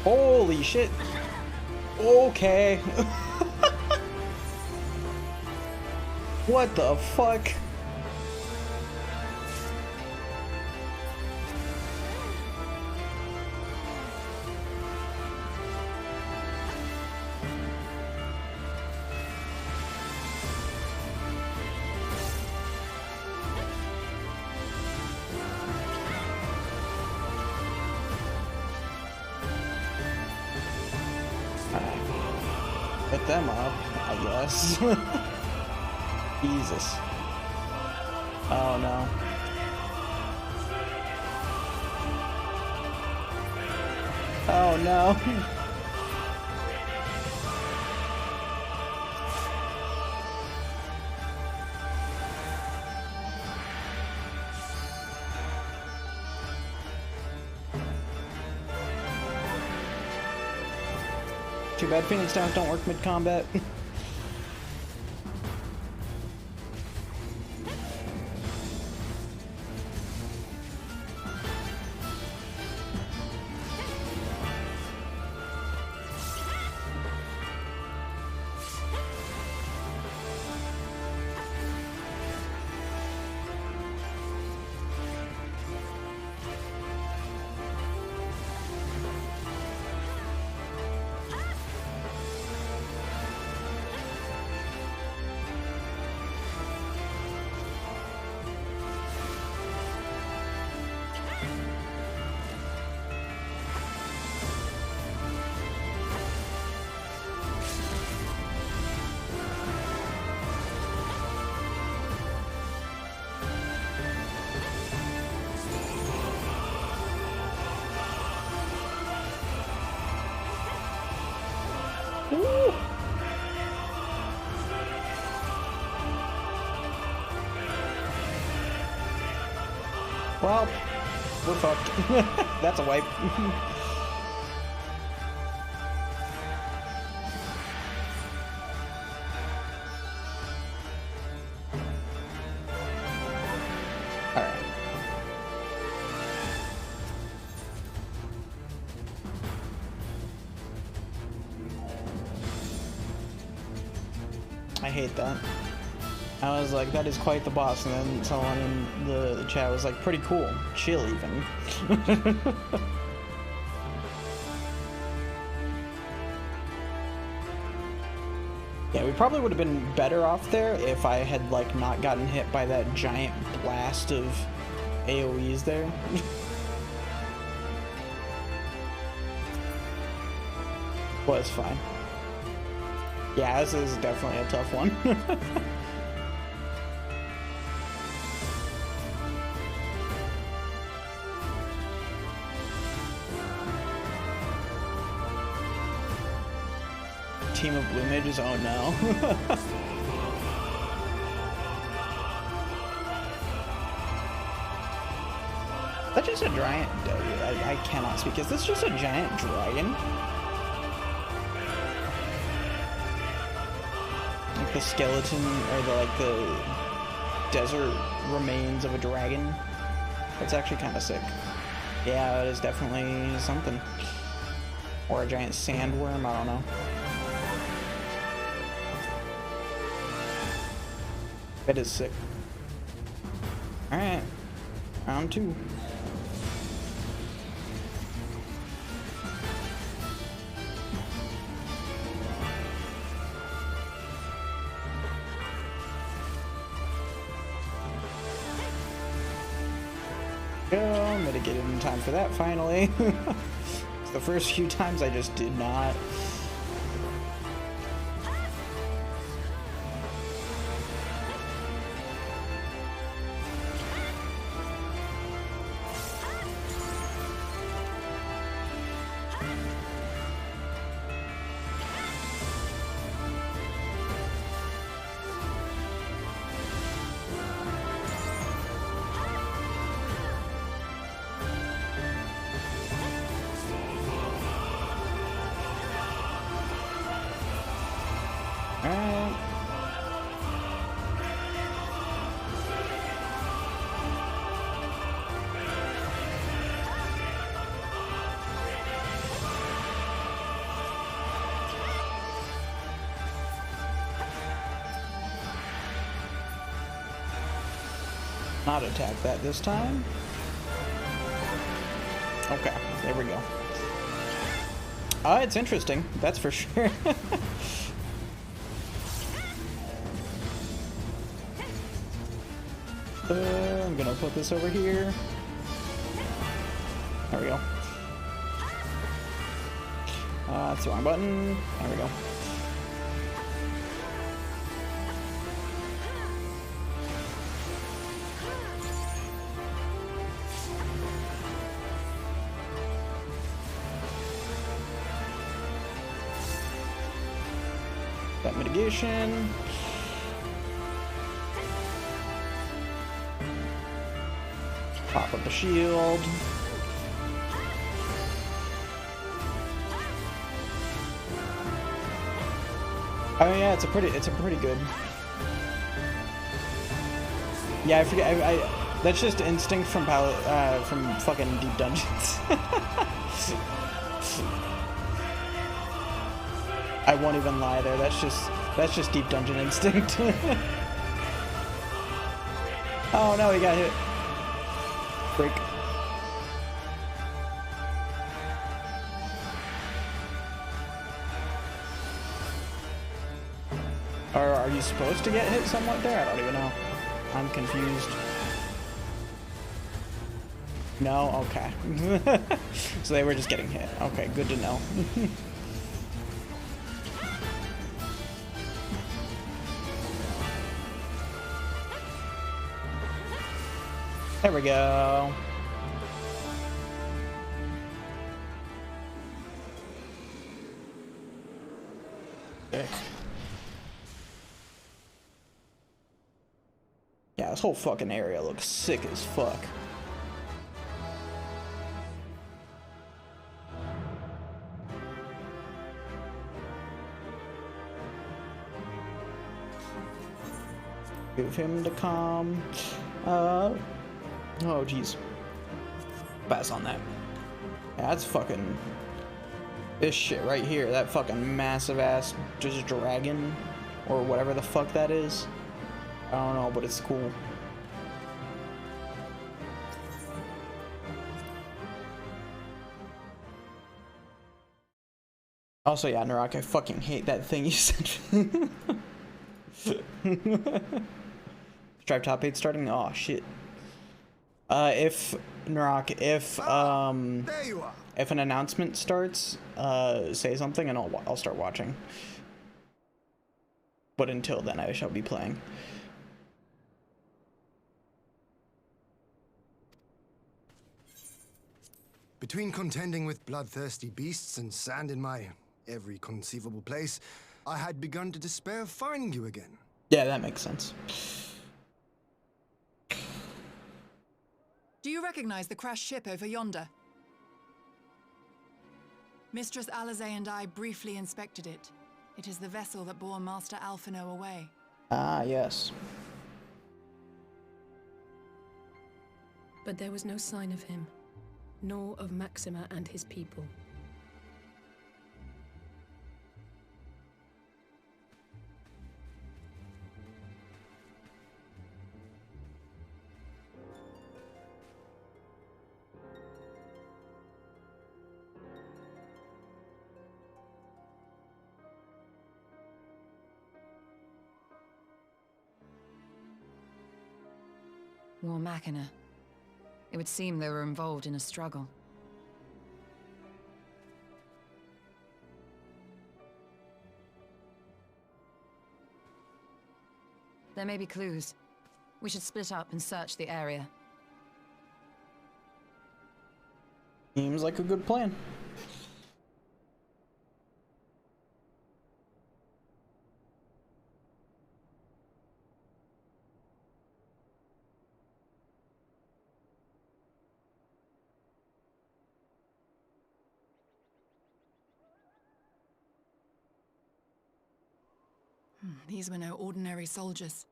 Holy shit. Okay. What the fuck? Hit them up, I guess. Jesus. Oh no. Oh no. Too bad Phoenix Downs don't work mid-combat. Well, we're fucked. That's a wipe. Alright. I hate that. I was like, that is quite the boss, and then someone in the chat was like, pretty cool. Chill, even. Yeah, we probably would have been better off there if I had, like, not gotten hit by that giant blast of AoEs there. But it's fine. Yeah, this is definitely a tough one. Team of blue mages? Oh no. That's just a giant... I cannot speak. Is this just a giant dragon? Like the skeleton, or the desert remains of a dragon? That's actually kind of sick. Yeah, it is definitely something. Or a giant sandworm, I don't know. That is sick. Alright. Round 2. Go, mitigated in time for that finally. The first few times I just did not. Not attack that this time. Okay, there we go. It's interesting, that's for sure. I'm gonna put this over here. There we go. That's the wrong button. There we go. That mitigation. Pop up the shield. Oh yeah, it's a pretty good. Yeah, I forget. That's just instinct from fucking Deep Dungeons. I won't even lie there. That's just Deep Dungeon instinct. Oh no, he got hit. Break. Or are you supposed to get hit somewhat there? I don't even know. I'm confused. No? Okay. So they were just getting hit. Okay, good to know. There we go. Sick. Yeah, this whole fucking area looks sick as fuck. Move him to calm. Oh, jeez. Pass on that. Yeah, that's fucking... This shit right here, that fucking massive ass just dragon, or whatever the fuck that is. I don't know, but it's cool. Also, yeah, Narak, I fucking hate that thing you said. Strive top 8 starting? Oh, shit. If, Narak, if an announcement starts, say something and I'll start watching. But until then, I shall be playing. Between contending with bloodthirsty beasts and sand in my every conceivable place, I had begun to despair of finding you again. Yeah, that makes sense. Do you recognize the crashed ship over yonder? Mistress Alizé and I briefly inspected it. It is the vessel that bore Master Alphino away. Ah, yes. But there was no sign of him, nor of Maxima and his people. War Machina. It would seem they were involved in a struggle. There may be clues. We should split up and search the area. Seems like a good plan. These were no ordinary soldiers.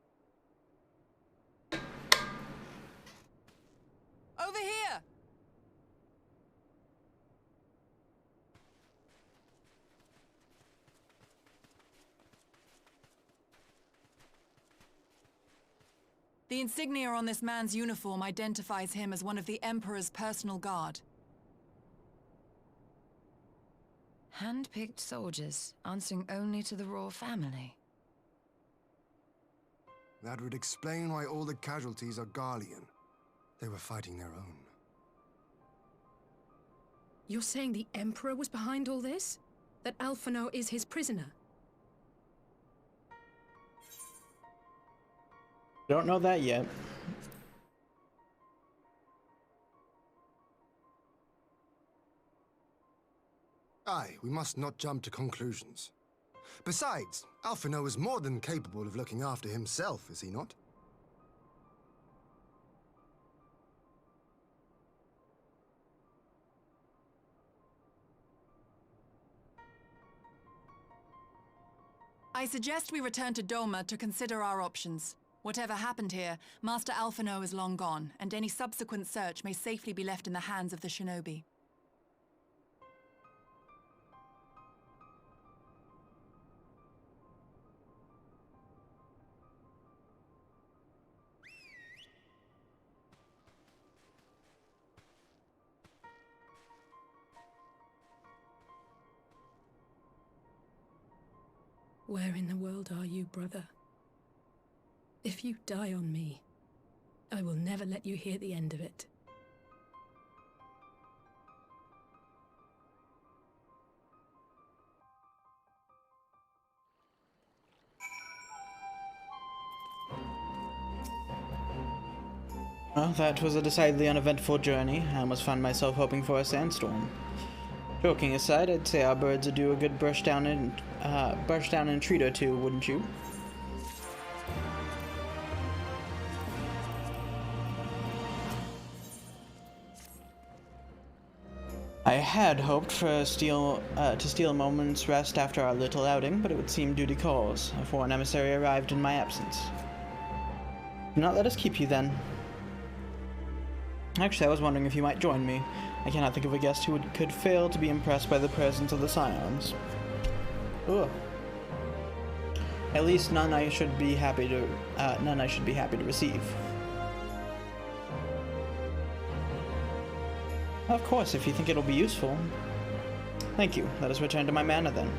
Over here! The insignia on this man's uniform identifies him as one of the Emperor's personal guard. Hand-picked soldiers, answering only to the royal family. That would explain why all the casualties are Garlean. They were fighting their own. You're saying the Emperor was behind all this? That Alphino is his prisoner? Don't know that yet. Aye, we must not jump to conclusions. Besides, Alphino is more than capable of looking after himself, is he not? I suggest we return to Doma to consider our options. Whatever happened here, Master Alphino is long gone, and any subsequent search may safely be left in the hands of the shinobi. Where in the world are you, brother? If you die on me, I will never let you hear the end of it. Well, that was a decidedly uneventful journey. I almost found myself hoping for a sandstorm. Joking aside, I'd say our birds would do a good brush down and treat or two, wouldn't you? I had hoped to steal a moment's rest after our little outing, but it would seem duty calls. A foreign emissary arrived in my absence. Do not let us keep you then. Actually, I was wondering if you might join me. I cannot think of a guest who could fail to be impressed by the presence of the Scions. Ugh. At least none I should be happy to receive. Of course, if you think it'll be useful. Thank you. Let us return to my manor then.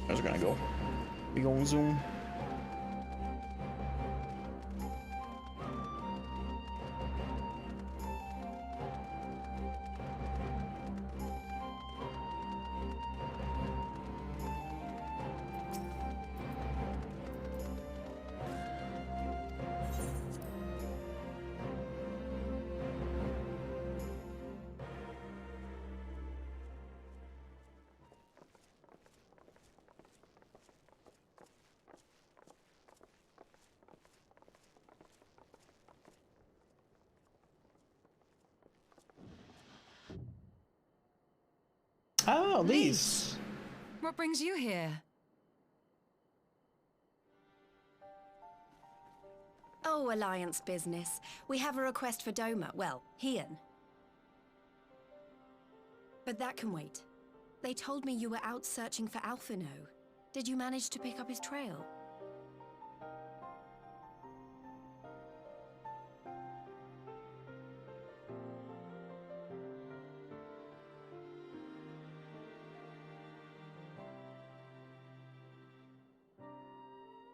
I was gonna go. We go on Zoom. Oh, Lise. What brings you here? Oh, Alliance business. We have a request for Doma. Well, Hien. But that can wait. They told me you were out searching for Alphino. Did you manage to pick up his trail?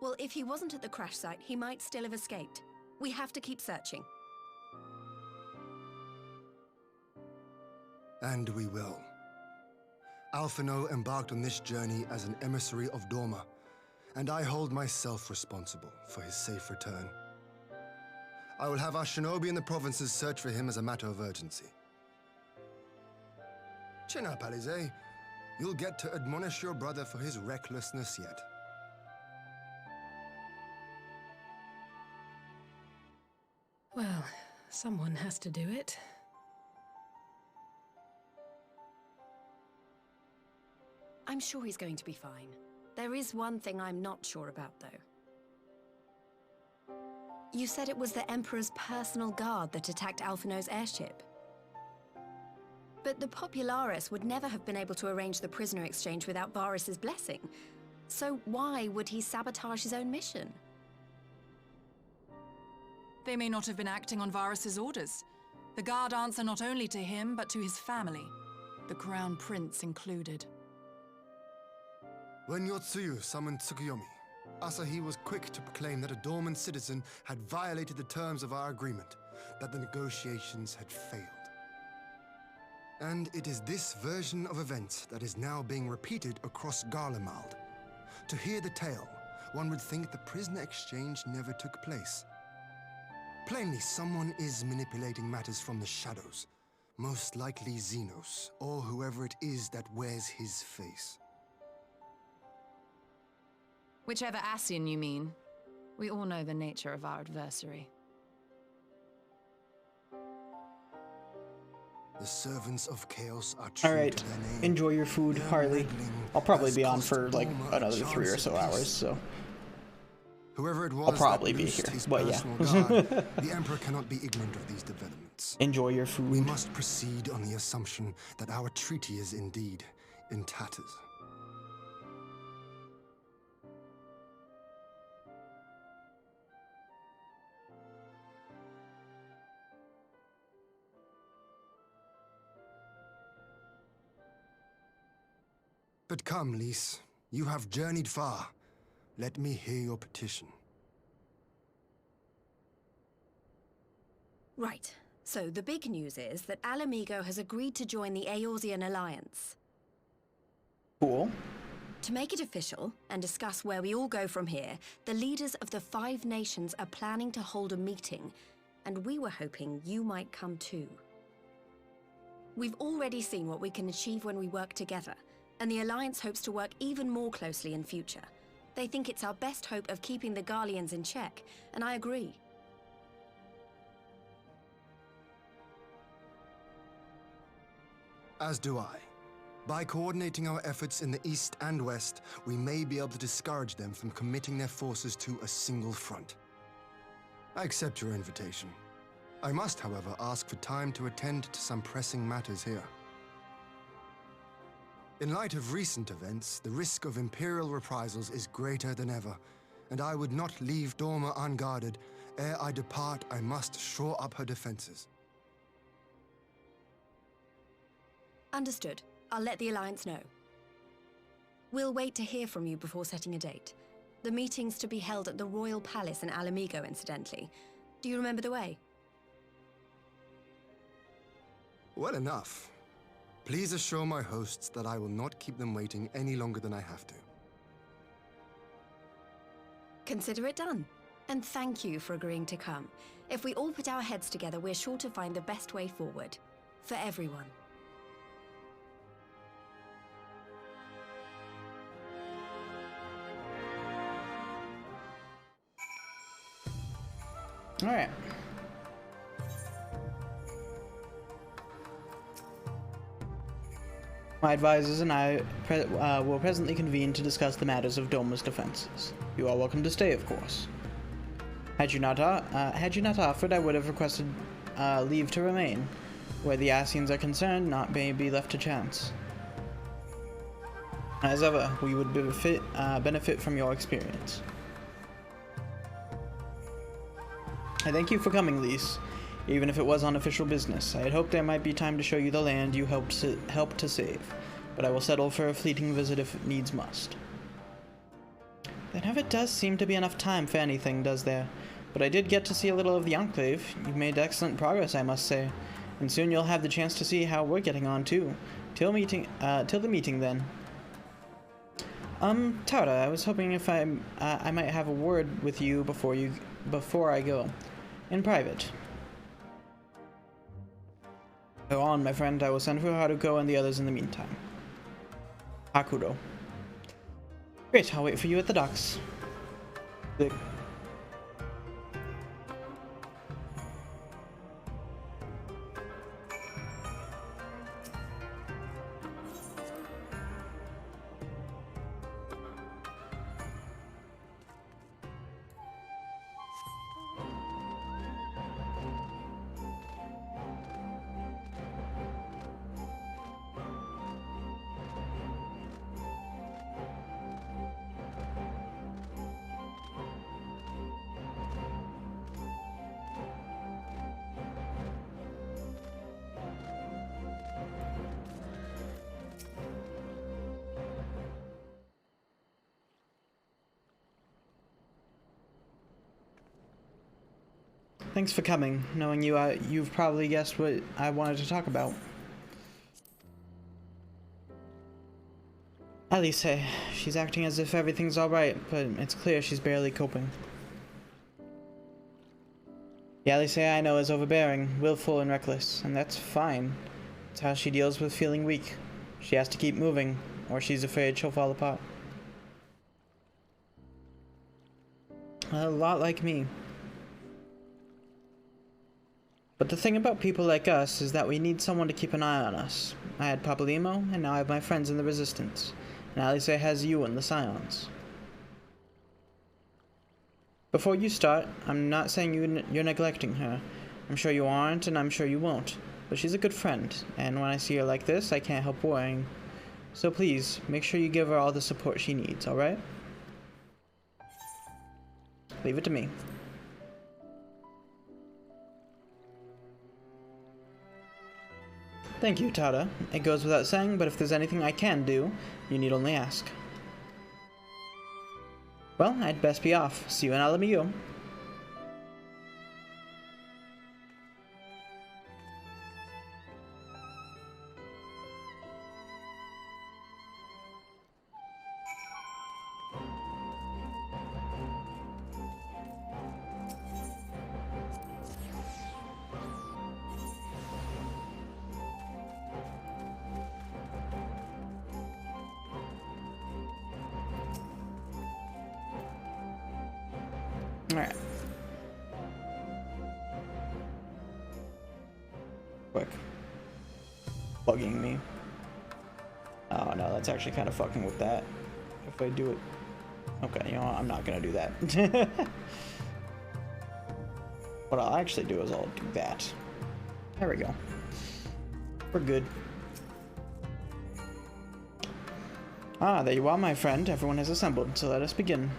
Well, if he wasn't at the crash site, he might still have escaped. We have to keep searching. And we will. Alphino embarked on this journey as an emissary of Doma, and I hold myself responsible for his safe return. I will have our shinobi in the provinces search for him as a matter of urgency. Chin up, Alize. You'll get to admonish your brother for his recklessness yet. Well, someone has to do it. I'm sure he's going to be fine. There is one thing I'm not sure about, though. You said it was the Emperor's personal guard that attacked Alphino's airship. But the Popularis would never have been able to arrange the prisoner exchange without Varus's blessing. So why would he sabotage his own mission? They may not have been acting on Varus's orders. The guard answer not only to him, but to his family, the Crown Prince included. When Yotsuyu summoned Tsukuyomi, Asahi was quick to proclaim that a dormant citizen had violated the terms of our agreement, that the negotiations had failed. And it is this version of events that is now being repeated across Garlemald. To hear the tale, one would think the prisoner exchange never took place. Plainly, someone is manipulating matters from the shadows. Most likely Xenos, or whoever it is that wears his face. Whichever Ascian you mean. We all know the nature of our adversary. The servants of chaos are true Alright, to their name. enjoy your food, Harley. I'll probably be on for like another 3 or so hours, so... Whoever it was I'll probably that be loosed here, his but yeah. personal guard, the Emperor cannot be ignorant of these developments. Enjoy your food. We must proceed on the assumption that our treaty is indeed in tatters. But come, Lise. You have journeyed far. Let me hear your petition. Right. So the big news is that Alamigo has agreed to join the Eorzean Alliance. Cool. To make it official and discuss where we all go from here, the leaders of the 5 nations are planning to hold a meeting, and we were hoping you might come too. We've already seen what we can achieve when we work together, and the Alliance hopes to work even more closely in future. They think it's our best hope of keeping the Garleans in check, and I agree. As do I. By coordinating our efforts in the east and west, we may be able to discourage them from committing their forces to a single front. I accept your invitation. I must, however, ask for time to attend to some pressing matters here. In light of recent events, the risk of Imperial reprisals is greater than ever, and I would not leave Dorma unguarded. Ere I depart, I must shore up her defenses. Understood. I'll let the Alliance know. We'll wait to hear from you before setting a date. The meeting's to be held at the Royal Palace in Alamigo, incidentally. Do you remember the way? Well enough. Please assure my hosts that I will not keep them waiting any longer than I have to. Consider it done. And thank you for agreeing to come. If we all put our heads together, we're sure to find the best way forward. For everyone. All right. My advisors and I will presently convene to discuss the matters of Doma's defenses. You are welcome to stay, of course. Had you not offered, I would have requested leave to remain. Where the Ascians are concerned, not may be left to chance. As ever, we would benefit from your experience. I thank you for coming, Lise, even if it was unofficial business. I had hoped there might be time to show you the land you helped to save, but I will settle for a fleeting visit if needs must. There never does seem to be enough time for anything, does there? But I did get to see a little of the Enclave. You've made excellent progress, I must say, and soon you'll have the chance to see how we're getting on too. Till the meeting then. Tara, I was hoping if I might have a word with you before I go. In private. Go on, my friend. I will send for Haruko and the others in the meantime. Hakuro. Great, I'll wait for you at the docks. Thanks for coming. Knowing you, you've probably guessed what I wanted to talk about. Alice, she's acting as if everything's alright, but it's clear she's barely coping. The Alice I know is overbearing, willful, and reckless, and that's fine. It's how she deals with feeling weak. She has to keep moving, or she's afraid she'll fall apart. A lot like me. But the thing about people like us is that we need someone to keep an eye on us. I had Papalymo, and now I have my friends in the Resistance. And Alice has you and the Scions. Before you start, I'm not saying you're neglecting her. I'm sure you aren't, and I'm sure you won't. But she's a good friend, and when I see her like this, I can't help worrying. So please, make sure you give her all the support she needs, alright? Leave it to me. Thank you, Tada. It goes without saying, but if there's anything I can do, you need only ask. Well, I'd best be off. See you in Alamigo. Alright. Quick. Bugging me. Oh no, that's actually kind of fucking with that. If I do it... Okay, you know what? I'm not gonna do that. What I'll actually do is I'll do that. There we go. We're good. Ah, there you are, my friend. Everyone has assembled, so let us begin.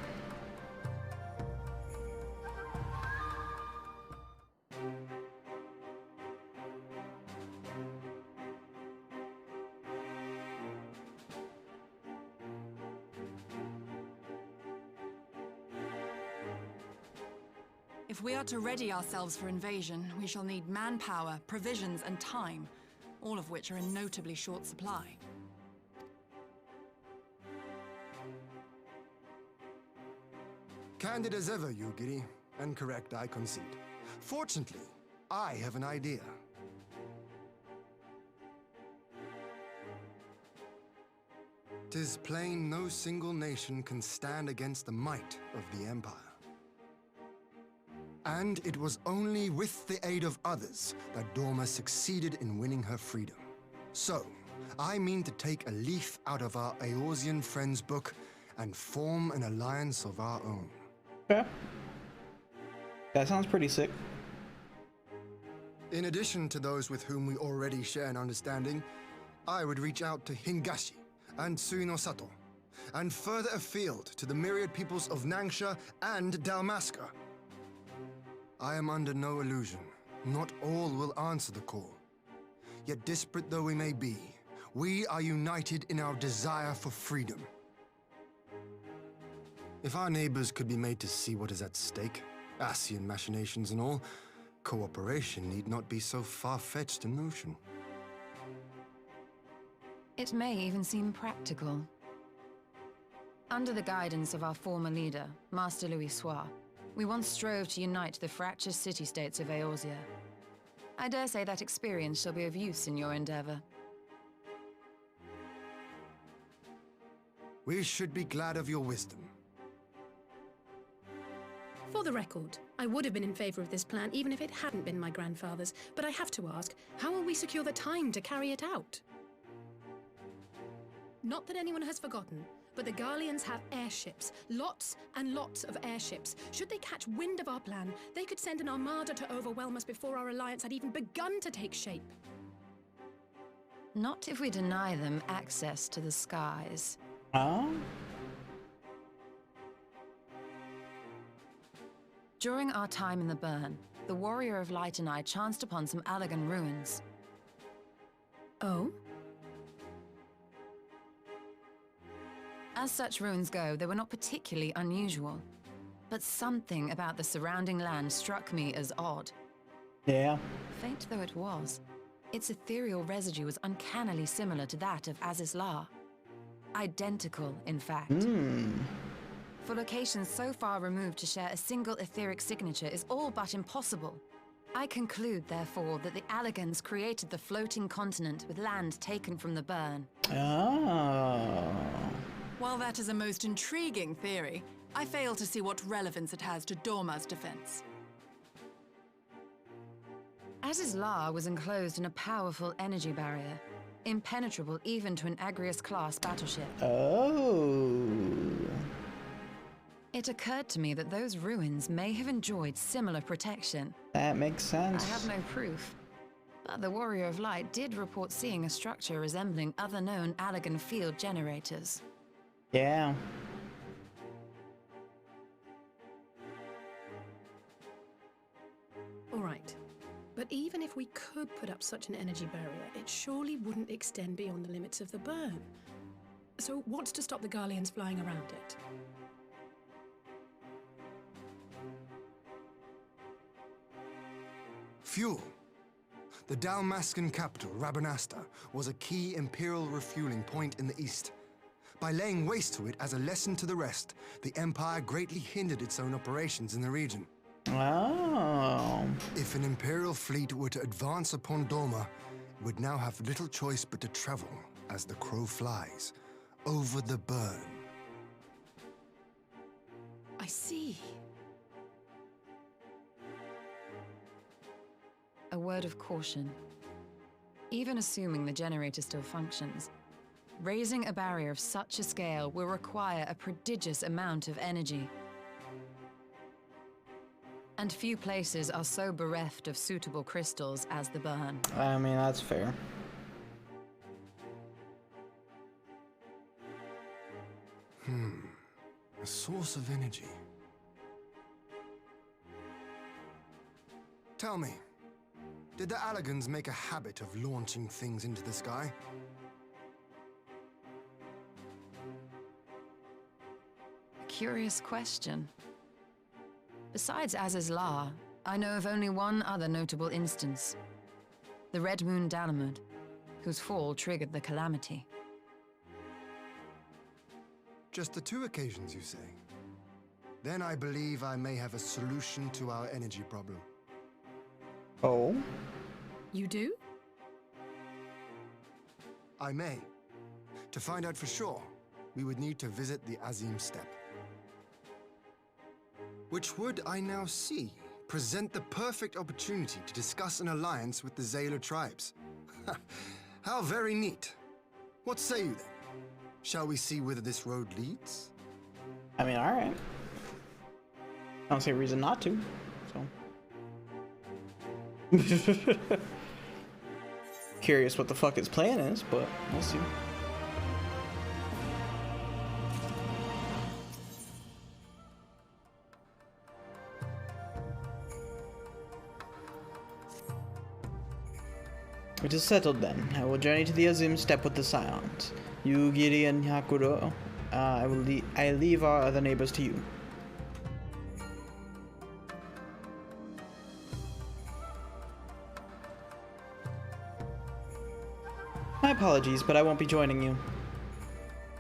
If we are to ready ourselves for invasion, we shall need manpower, provisions, and time, all of which are in notably short supply. Candid as ever, Yugiri, and correct, I concede. Fortunately, I have an idea. "'Tis plain no single nation can stand against the might of the Empire. And it was only with the aid of others that Dorma succeeded in winning her freedom. So, I mean to take a leaf out of our Eorzean friends' book and form an alliance of our own." Okay. That sounds pretty sick. In addition to those with whom we already share an understanding, I would reach out to Hingashi and Suinosato, and further afield to the myriad peoples of Nangsha and Dalmasca. I am under no illusion. Not all will answer the call. Yet disparate though we may be, we are united in our desire for freedom. If our neighbors could be made to see what is at stake, Ascian machinations and all, cooperation need not be so far-fetched a notion. It may even seem practical. Under the guidance of our former leader, Master Louis Soir, we once strove to unite the fractious city-states of Eorzea. I dare say that experience shall be of use in your endeavor. We should be glad of your wisdom. For the record, I would have been in favor of this plan even if it hadn't been my grandfather's, but I have to ask, how will we secure the time to carry it out? Not that anyone has forgotten, but the Garleans have airships. Lots and lots of airships. Should they catch wind of our plan, they could send an armada to overwhelm us before our alliance had even begun to take shape. Not if we deny them access to the skies. During our time in the Burn, the Warrior of Light and I chanced upon some Allagan ruins. Oh? As such ruins go, they were not particularly unusual. But something about the surrounding land struck me as odd. Yeah. Faint though it was, its ethereal residue was uncannily similar to that of Azizlar. Identical, in fact. For locations so far removed to share a single etheric signature is all but impossible. I conclude, therefore, that the Allagans created the floating continent with land taken from the Burn. While that is a most intriguing theory, I fail to see what relevance it has to Dorma's defense. Azizlar was enclosed in a powerful energy barrier, impenetrable even to an Agrias-class battleship. It occurred to me that those ruins may have enjoyed similar protection. That makes sense. I have no proof, but the Warrior of Light did report seeing a structure resembling other known Allagan field generators. Yeah. All right. But even if we could put up such an energy barrier, it surely wouldn't extend beyond the limits of the Burn. So what's to stop the Garleans flying around it? Fuel. The Dalmascan capital, Rabanasta, was a key Imperial refueling point in the east. By laying waste to it as a lesson to the rest, the Empire greatly hindered its own operations in the region. If an Imperial fleet were to advance upon Dorma, it would now have little choice but to travel, as the crow flies, over the Burn. I see. A word of caution. Even assuming the generator still functions, Raising a barrier of such a scale will require a prodigious amount of energy. And few places are so bereft of suitable crystals as the burn. I mean, that's fair. A source of energy. Tell me, did the Allagans make a habit of launching things into the sky? A curious question. Besides Az's Law, I know of only one other notable instance. The Red Moon Dalamud, whose fall triggered the calamity. Just the 2 occasions, you say? Then I believe I may have a solution to our energy problem. Oh? You do? I may. To find out for sure, we would need to visit the Azim Steppe. Which would, I now see, present the perfect opportunity to discuss an alliance with the Zayla tribes. How very neat. What say you then? Shall we see whether this road leads? I mean, alright. I don't see a reason not to, so. Curious what the fuck his plan is, but we'll see. It is settled then. I will journey to the Azim Steppe with the Scions. You, Giri, and Hyakuro, I leave our other neighbors to you. My apologies, but I won't be joining you.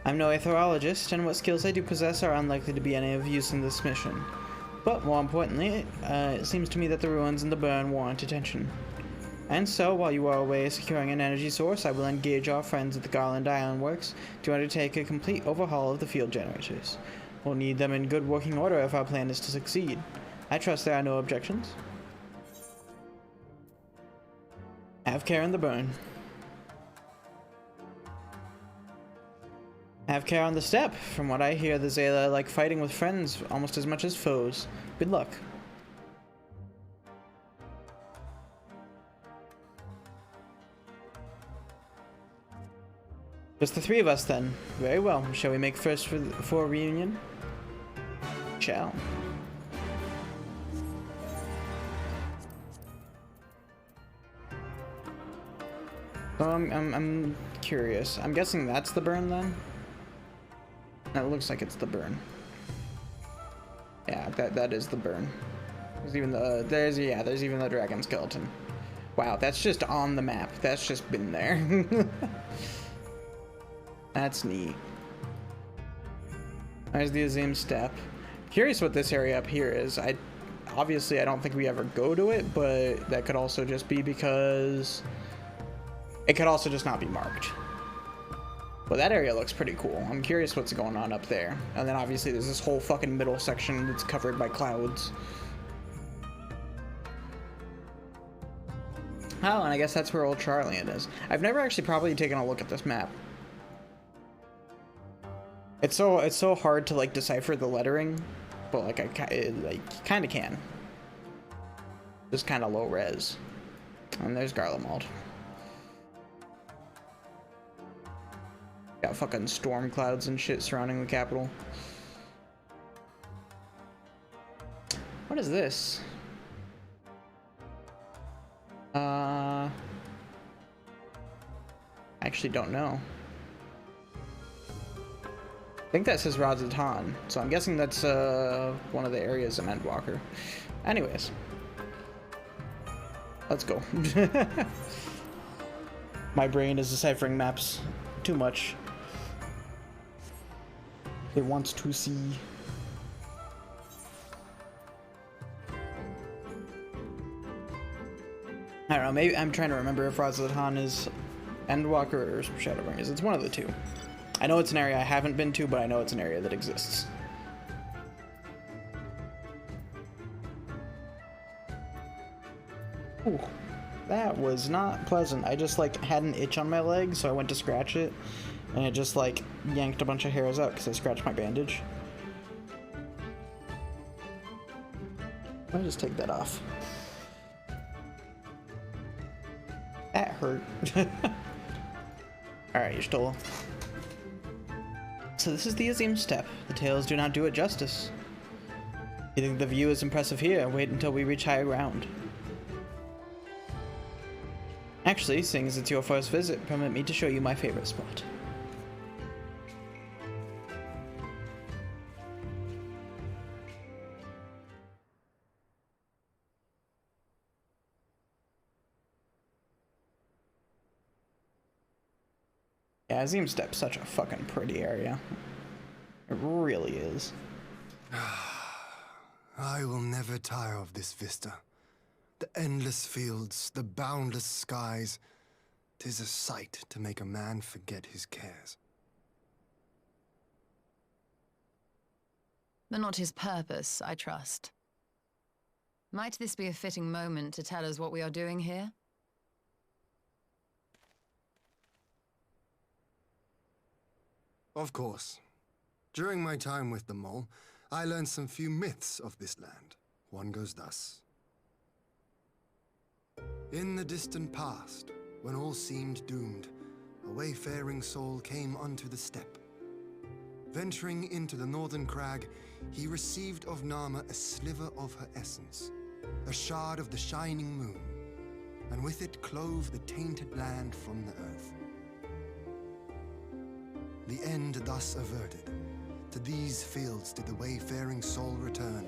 I'm no aetherologist, and what skills I do possess are unlikely to be any of use in this mission. But more importantly, it seems to me that the ruins and the burn warrant attention. And so, while you are away securing an energy source, I will engage our friends at the Garland Iron Works to undertake a complete overhaul of the field generators. We'll need them in good working order if our plan is to succeed. I trust there are no objections. Have care in the burn. Have care on the steppe. From what I hear, the Zayla like fighting with friends almost as much as foes. Good luck. Just the 3 of us then. Very well. Shall we make first for a reunion? Shall. So I'm curious. I'm guessing that's the burn then? That looks like it's the burn. Yeah, that is the burn. There's even the there's even the dragon skeleton. Wow, that's just on the map. That's just been there. That's neat. There's the Azim Steppe. Curious what this area up here is. Obviously I don't think we ever go to it, but that could also just be because it could also just not be marked. But that area looks pretty cool. I'm curious what's going on up there. And then obviously there's this whole fucking middle section that's covered by clouds. Oh, and I guess that's where Old Charlian is. I've never actually probably taken a look at this map. It's so hard to like decipher the lettering, but like I kind of can. Just kind of low res. And there's Garlemald. Got fucking storm clouds and shit surrounding the capital. What is this? I actually don't know. I think that says Razatan, so I'm guessing that's one of the areas in Endwalker. Anyways, let's go. My brain is deciphering maps too much. It wants to see. I don't know, maybe I'm trying to remember if Razatan is Endwalker or Shadowbringers. It's one of the two. I know it's an area I haven't been to, but I know it's an area that exists. Ooh. That was not pleasant. I just like had an itch on my leg, so I went to scratch it, and it just like yanked a bunch of hairs out because I scratched my bandage. Let me just take that off. That hurt. Alright, Y'shtola. So this is the Azim Steppe. The tales do not do it justice. You think the view is impressive here? Wait until we reach higher ground. Actually, seeing as it's your first visit, permit me to show you my favorite spot. Yeah, Azim Steppe's such a fucking pretty area. It really is. I will never tire of this vista. The endless fields, the boundless skies. 'Tis a sight to make a man forget his cares. But not his purpose, I trust. Might this be a fitting moment to tell us what we are doing here? Of course. During my time with the mole, I learned some few myths of this land. One goes thus. In the distant past, when all seemed doomed, a wayfaring soul came unto the steppe. Venturing into the northern crag, he received of Nama a sliver of her essence, a shard of the shining moon, and with it clove the tainted land from the earth. The end thus averted, to these fields did the wayfaring soul return,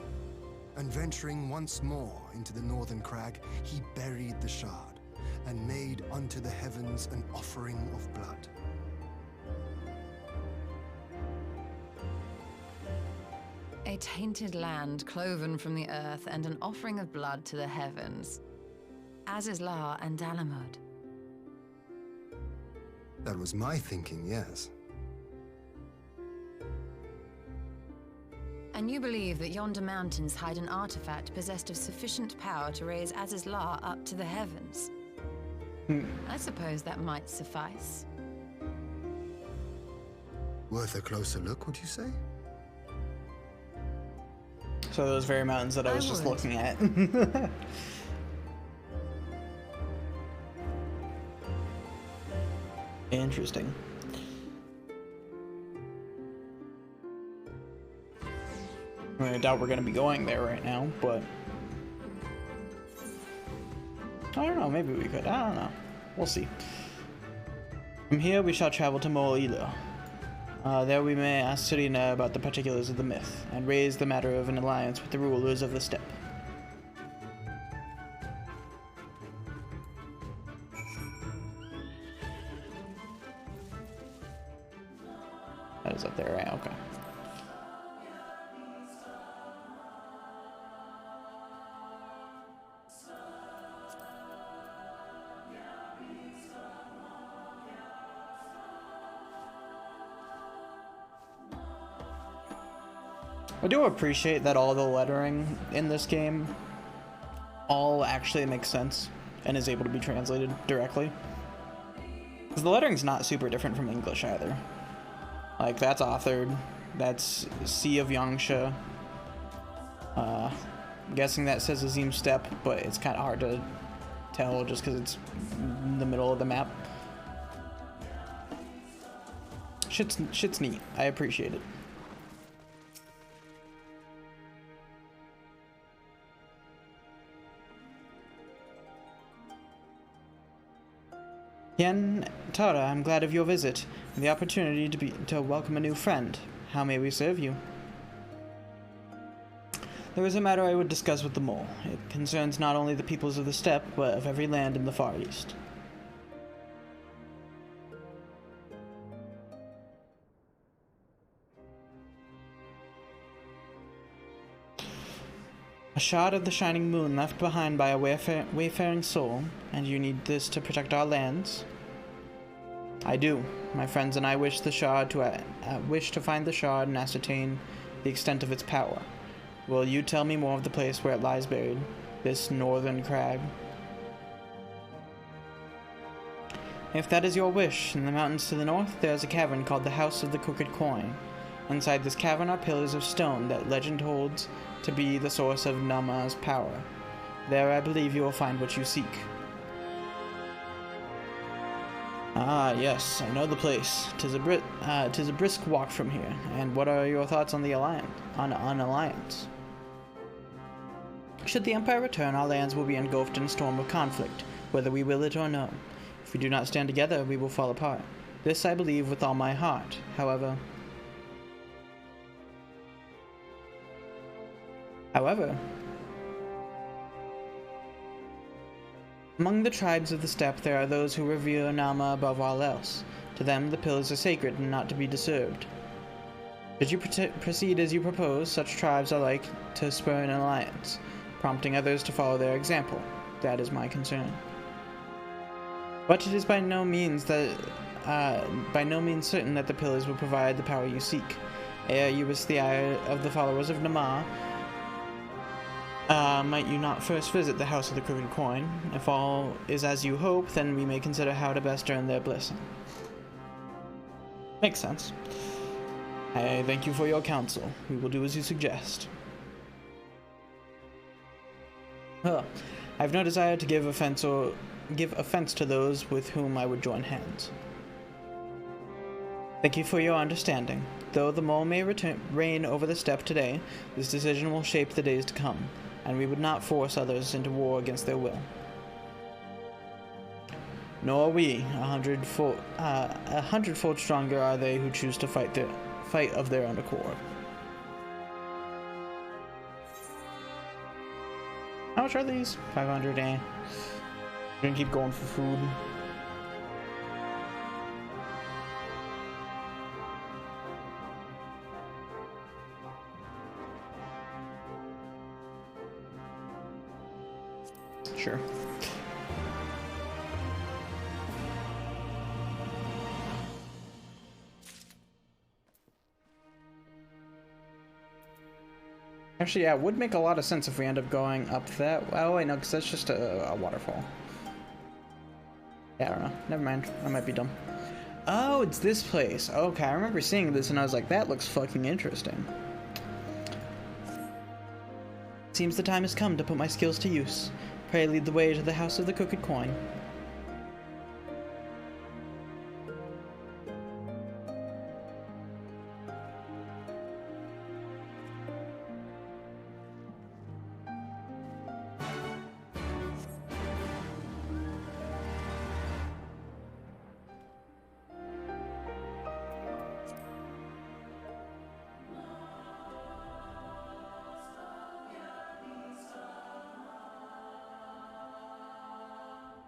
and venturing once more into the northern crag, he buried the shard, and made unto the heavens an offering of blood. A tainted land cloven from the earth and an offering of blood to the heavens. Azizlar and Dalamud. That was my thinking, yes. And you believe that yonder mountains hide an artifact possessed of sufficient power to raise Azizlar up to the heavens? I suppose that might suffice. Worth a closer look, would you say? So those very mountains that I was just looking at. Interesting. I mean, I doubt we're going to be going there right now, but I don't know, maybe we could. I don't know. We'll see. From here, we shall travel to Mo'ila. There we may ask Serena about the particulars of the myth, and raise the matter of an alliance with the rulers of the steppe. That is up there, right? Okay. I do appreciate that all the lettering in this game all actually makes sense and is able to be translated directly. Because the lettering's not super different from English either. Like, that's authored, that's Sea of Yangsha. I'm guessing that says Azim Steppe, but it's kind of hard to tell just because it's in the middle of the map. Shit's neat. I appreciate it. Yen, Tara, I'm glad of your visit and the opportunity to welcome a new friend. How may we serve you? There is a matter I would discuss with the mole. It concerns not only the peoples of the steppe, but of every land in the Far East. A shard of the shining moon left behind by a wayfaring soul, and you need this to protect our lands? I do. My friends and I wish to find the shard and ascertain the extent of its power. Will you tell me more of the place where it lies buried, this northern crag? If that is your wish, in the mountains to the north, there is a cavern called the House of the Crooked Coin. Inside this cavern are pillars of stone that legend holds to be the source of Nama's power. There I believe you will find what you seek. Ah, yes, I know the place. 'Tis a brisk walk from here. And what are your thoughts on the alliance? Should the Empire return, our lands will be engulfed in a storm of conflict, whether we will it or no. If we do not stand together, we will fall apart. This I believe with all my heart. However, among the tribes of the steppe there are those who revere Nama above all else. To them, the pillars are sacred and not to be disturbed. Should you proceed as you propose, such tribes are like to spur an alliance, prompting others to follow their example. That is my concern. But it is by no means certain that the pillars will provide the power you seek. Ere you risk the ire of the followers of Nama, might you not first visit the House of the Crooked Coin? If all is as you hope, then we may consider how to best earn their blessing. Makes sense. I thank you for your counsel. We will do as you suggest. I have no desire to give offense to those with whom I would join hands. Thank you for your understanding. Though the mole may reign over the steppe today, this decision will shape the days to come, and we would not force others into war against their will. Nor we. 100-fold stronger are they who choose to fight of their own accord. How much are these? 500, eh? We're gonna keep going for food. Sure. Actually, yeah, it would make a lot of sense if we end up going up that. Oh, wait, no, because that's just a waterfall. Yeah, I don't know. Never mind. I might be dumb. Oh, it's this place. Okay, I remember seeing this and I was like, that looks fucking interesting. Seems the time has come to put my skills to use. Pray lead the way to the House of the Crooked Coin.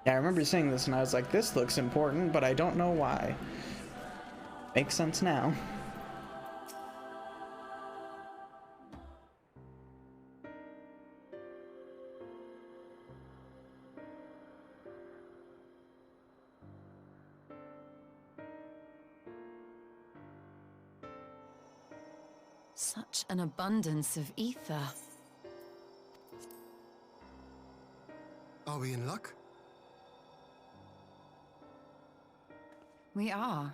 Yeah, I remember seeing this and I was like, this looks important, but I don't know why. Makes sense now. Such an abundance of ether. Are we in luck? We are.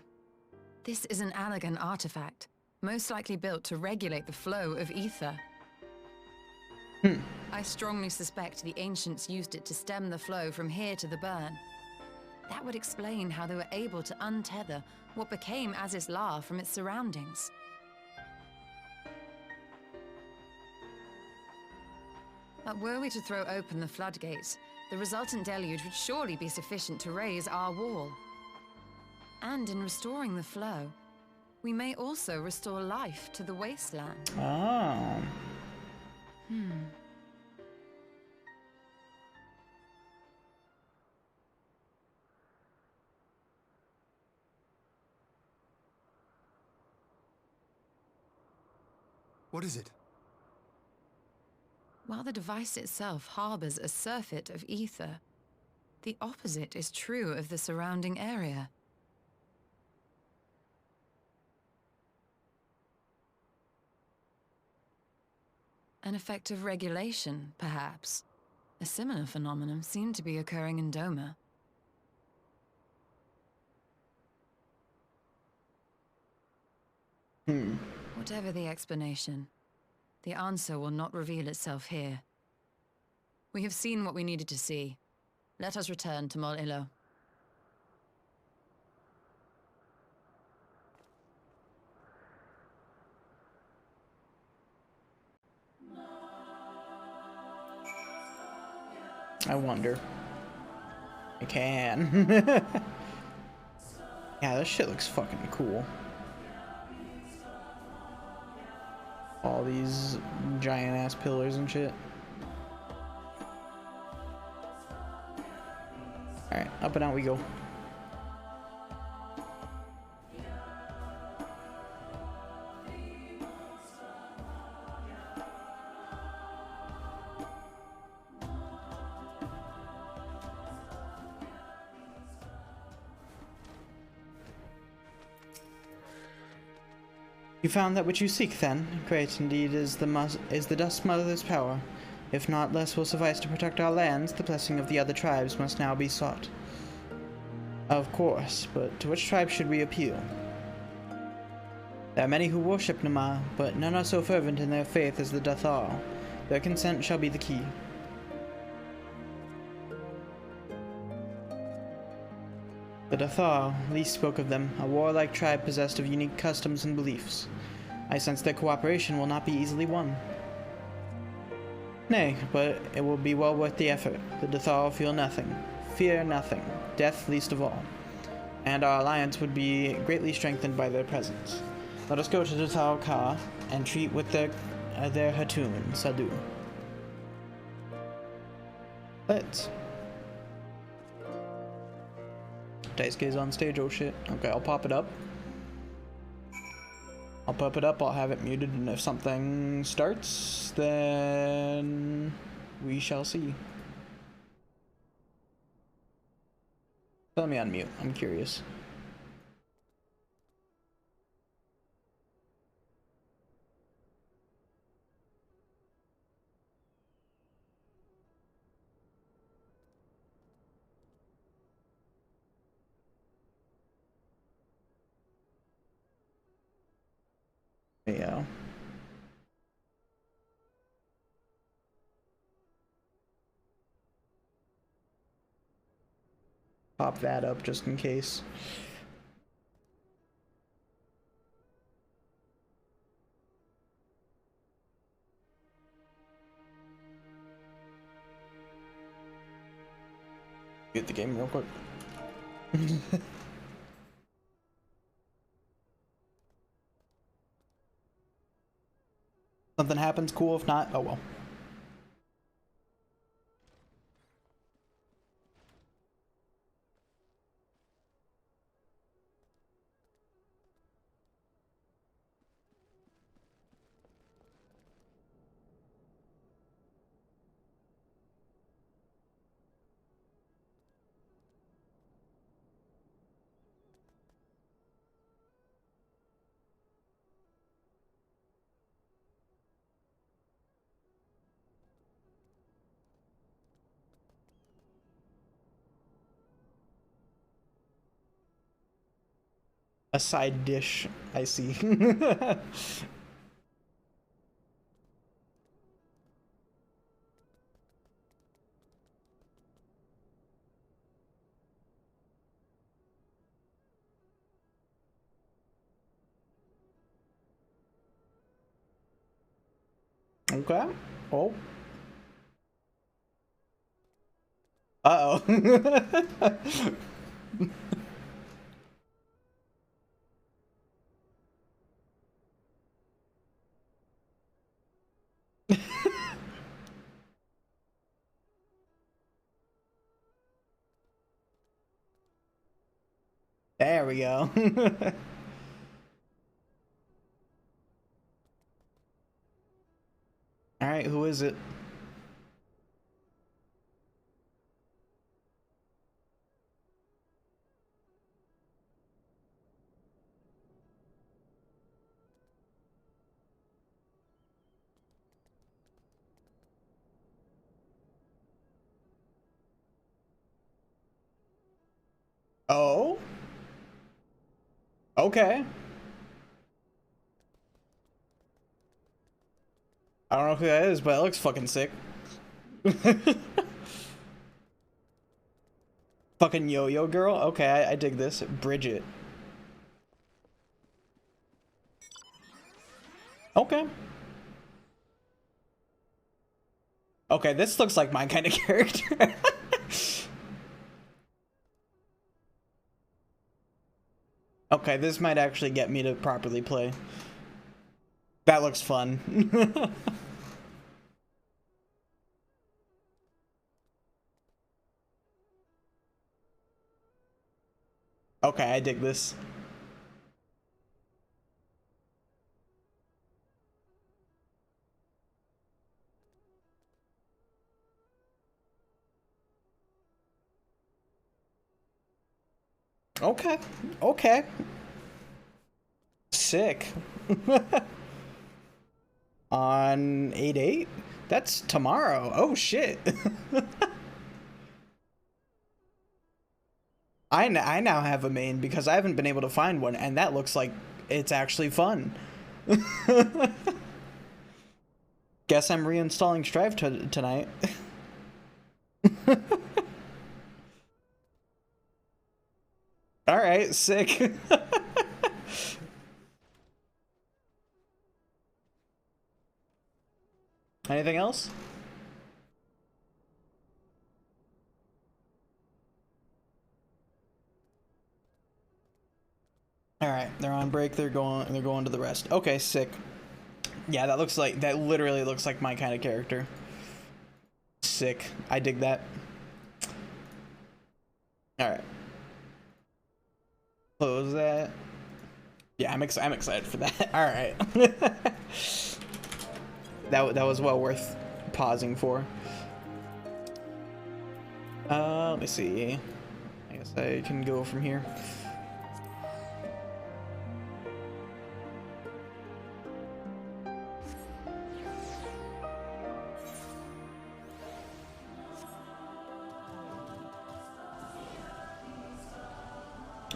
This is an Allagan artifact, most likely built to regulate the flow of ether. I strongly suspect the ancients used it to stem the flow from here to the burn. That would explain how they were able to untether what became Azys La from its surroundings. But were we to throw open the floodgates, the resultant deluge would surely be sufficient to raise our wall. And in restoring the flow, we may also restore life to the wasteland. Oh. What is it? While the device itself harbors a surfeit of ether, the opposite is true of the surrounding area. An effect of regulation, perhaps. A similar phenomenon seemed to be occurring in Doma. Whatever the explanation, the answer will not reveal itself here. We have seen what we needed to see. Let us return to Mol Illo. I wonder. I can. Yeah, this shit looks fucking cool. All these giant ass pillars and shit. Alright, up and out we go. You found that which you seek, then? Great indeed is the Dust Mother's power. If not, less will suffice to protect our lands. The blessing of the other tribes must now be sought. Of course, but to which tribe should we appeal? There are many who worship Nama, but none are so fervent in their faith as the Dathar. Their consent shall be the key. The Dathar, least spoke of them, a warlike tribe possessed of unique customs and beliefs. I sense their cooperation will not be easily won. Nay, but it will be well worth the effort. The Dathar feel nothing, fear nothing, death least of all. And our alliance would be greatly strengthened by their presence. Let us go to Dathar Ka and treat with their Hatun, Sadu. Let's. Daisuke's on stage, oh shit. Okay, I'll pop it up. I'll pop it up, I'll have it muted, and if something starts, then we shall see. Let me unmute, I'm curious. Yeah. Pop that up just in case. Get the game real quick. Something happens, cool. If not, oh well. A side dish, I see. Okay. Oh. Uh-oh. There we go. Alright, who is it? Oh? Okay. I don't know who that is, but it looks fucking sick. Fucking yo-yo girl? Okay, I dig this. Bridget. Okay. Okay, this looks like my kind of character. Okay, this might actually get me to properly play. That looks fun. Okay, I dig this. Okay. Okay. Sick. On 8/8? That's tomorrow. Oh shit. I now have a main because I haven't been able to find one, and that looks like it's actually fun. Guess I'm reinstalling Strive tonight. Alright, sick. Anything else? Alright, they're on break, they're going to the rest. Okay, sick. Yeah, that literally looks like my kind of character. Sick. I dig that. Alright. Close that. Yeah, I'm excited for that. Alright. That was well worth pausing for. Let me see. I guess I can go from here.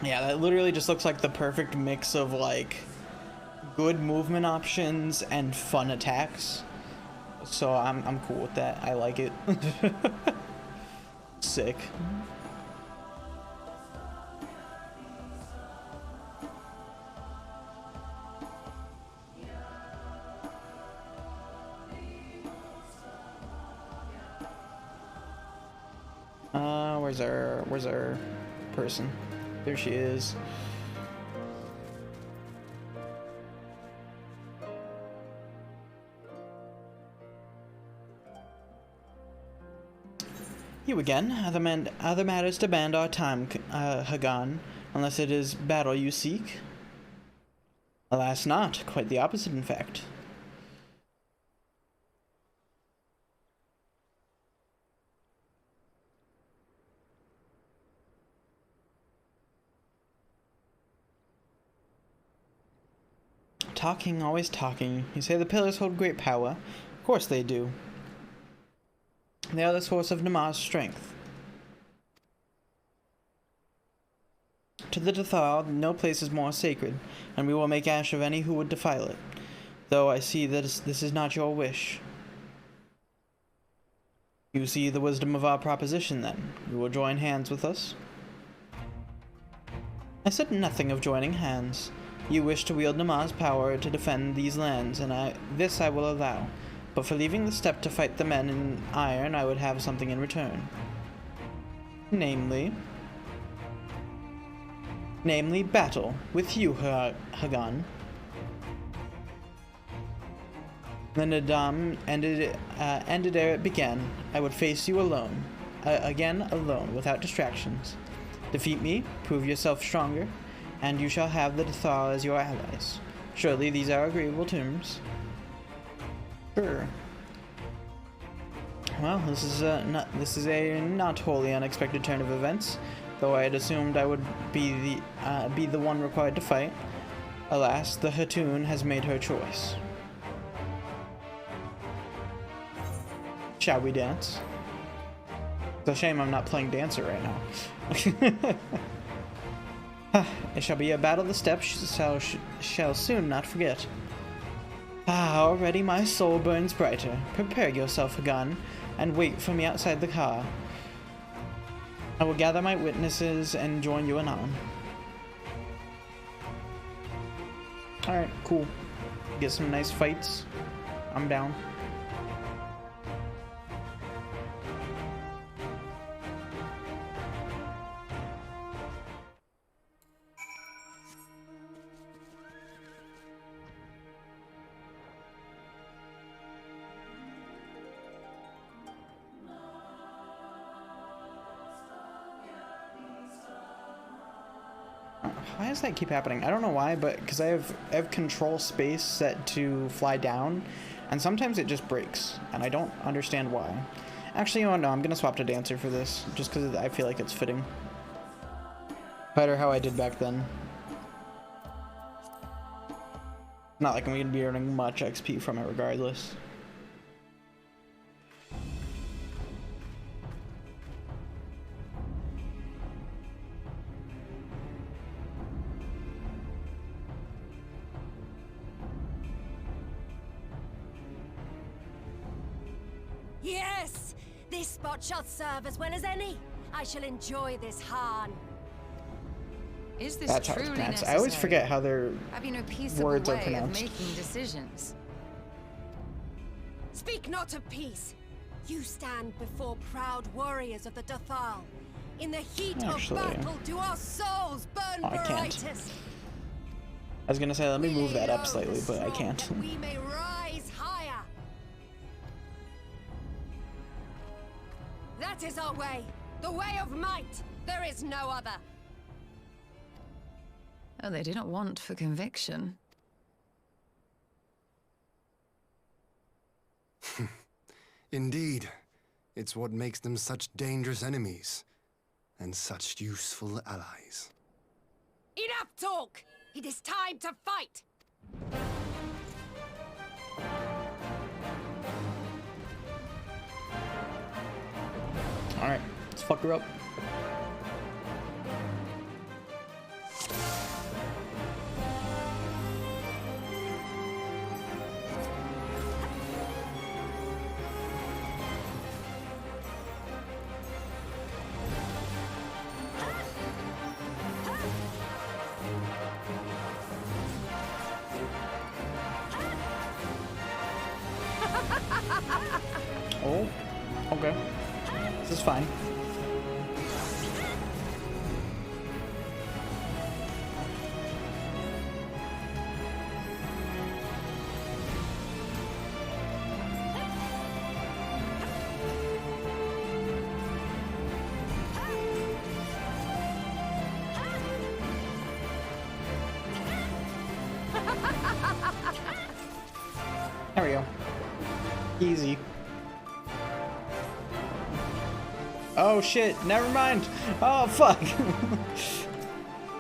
Yeah, that literally just looks like the perfect mix of like good movement options and fun attacks. So I'm cool with that. I like it. Sick. Where's our person? There she is. You again. Other matters demand our time, Hagan, unless it is battle you seek. Alas not. Quite the opposite, in fact. Talking, always talking. You say the pillars hold great power. Of course they do. They are the source of Namar's strength. To the Dathar, no place is more sacred, and we will make ash of any who would defile it. Though I see that this is not your wish. You see the wisdom of our proposition, then. You will join hands with us? I said nothing of joining hands. You wish to wield Namar's power to defend these lands, and this I will allow. But for leaving the steppe to fight the men in iron, I would have something in return. Namely, battle with you, Hagan. The Nadam ended ere it began. I would face you alone. Again, alone, without distractions. Defeat me, prove yourself stronger, and you shall have the Dathar as your allies. Surely these are agreeable terms. Sure. Well, this is a not wholly unexpected turn of events, though I had assumed I would be the one required to fight. Alas, the Hatun has made her choice. Shall we dance? It's a shame I'm not playing Dancer right now. It shall be a battle the steppe shall soon not forget. Ah, already my soul burns brighter. Prepare yourself a gun, and wait for me outside the car. I will gather my witnesses and join you anon. Alright, cool. Get some nice fights. I'm down. Why does that keep happening? I don't know why, but because I have control space set to fly down, and sometimes it just breaks, and I don't understand why. Actually, no, I'm gonna swap to Dancer for this, just because I feel like it's fitting. Better how I did back then. Not like I'm gonna be earning much XP from it regardless. Yes! This spot shall serve as well as any. I shall enjoy this Hahn. Is this That's how it's truly pronounced. necessary? I always forget how their Have you no peaceable words are way of pronounced. making decisions? Speak not of peace. You stand before proud warriors of the Dathal. In the heat Actually, of battle, do our souls burn I can't. brightest. I was gonna say, let me move that up slightly, but I can't. That we may rise higher. That is our way. The way of might. There is no other. Oh, they do not want for conviction. Indeed. It's what makes them such dangerous enemies, and such useful allies. Enough talk! It is time to fight! Alright, let's fuck her up. Oh, okay. This is fine. There we go. Easy. Oh shit, never mind. Oh fuck.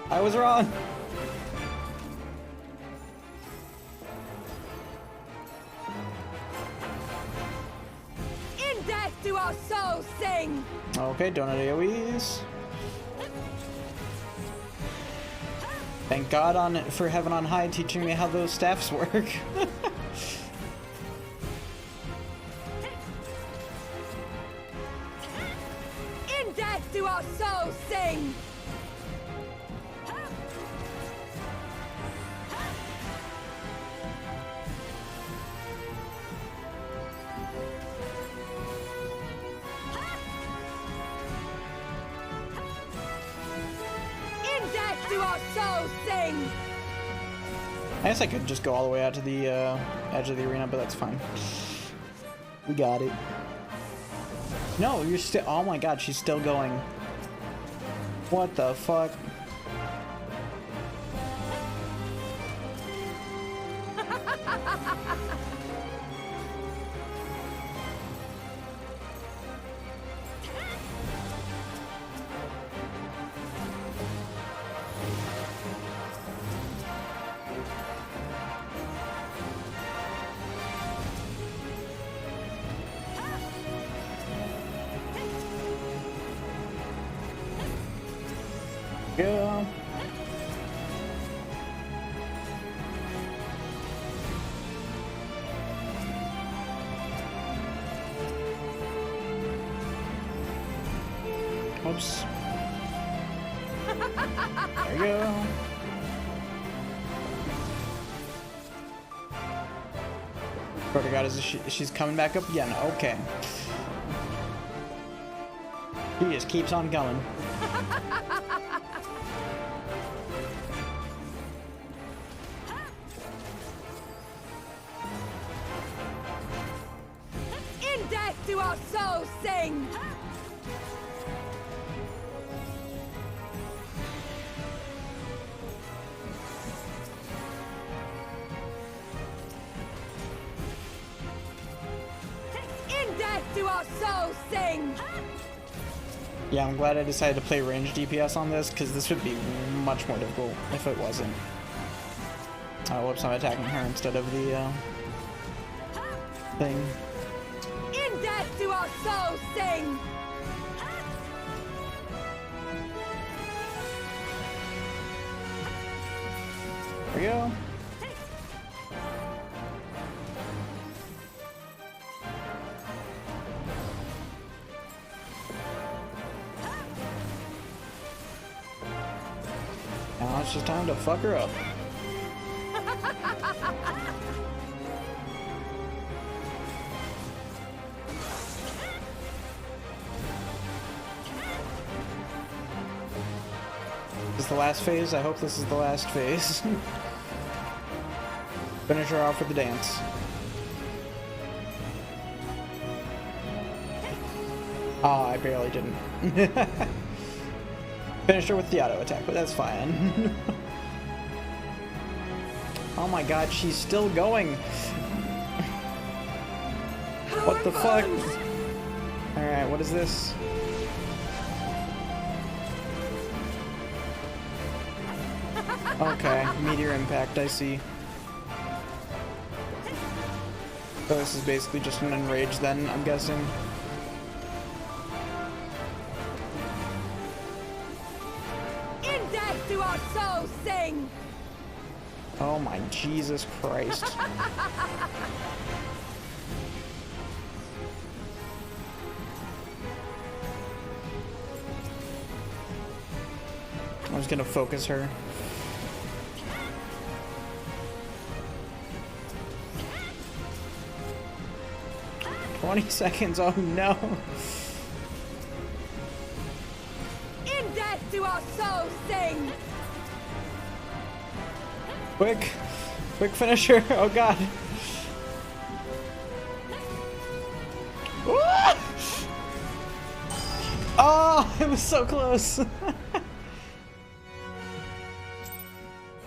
I was wrong. In death do our souls sing! Okay, donut AoEs. Thank God for Heaven on High teaching me how those staffs work. In death do our souls sing! In death do our souls sing! I guess I could just go all the way out to the edge of the arena, but that's fine. We got it. No, you're still. Oh my God, she's still going. What the fuck? Yeah. Oops. There you go. Swear to God, she's coming back up again. Okay. He just keeps on going. In death do our souls sing! In death do our souls sing! Yeah, I'm glad I decided to play ranged DPS on this, because this would be much more difficult if it wasn't. Oh, whoops, I'm attacking her instead of the, thing. In death do our souls sing! There we go. Now it's just time to fuck her up. Is this the last phase? I hope this is the last phase. Finish her off with the dance. Oh, I barely didn't. Finished her with the auto attack, but that's fine. Oh my god, she's still going. What the fuck? Alright, what is this? Okay, meteor impact, I see. So this is basically just an enrage then, I'm guessing. In death do our souls sing! Oh my Jesus Christ. I'm just gonna focus her. "20 seconds, oh no." In death do our souls sing! Quick! Quick finisher! Oh god! Oh, it was so close!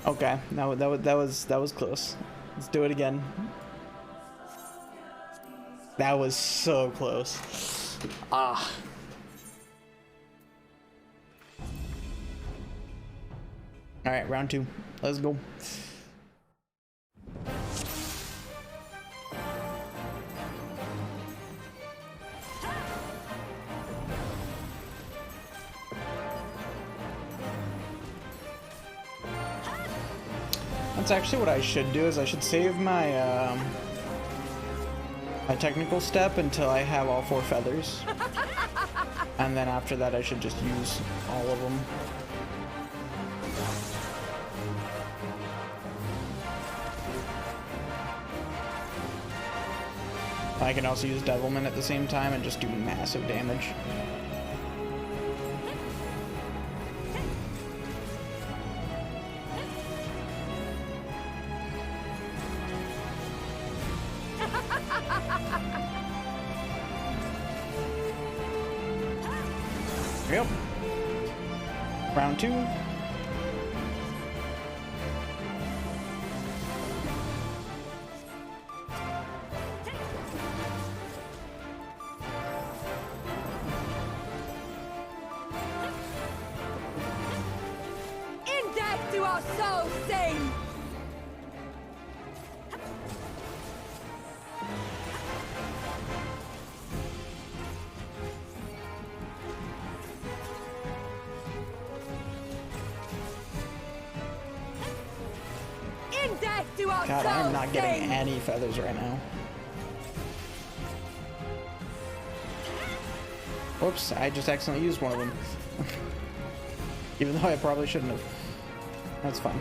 Okay, that was close. Let's do it again. That was so close. Ah. Alright, round 2. Let's go. That's actually what I should do, is I should save my, my technical step until I have all 4 feathers. And then after that I should just use all of them. I can also use Devilman at the same time and just do massive damage. Yep. Round 2. In death do our souls sing! In death do our God, souls I'm not getting sing! any feathers right now. Whoops, I just accidentally used one of them. Even though I probably shouldn't have. That's fine.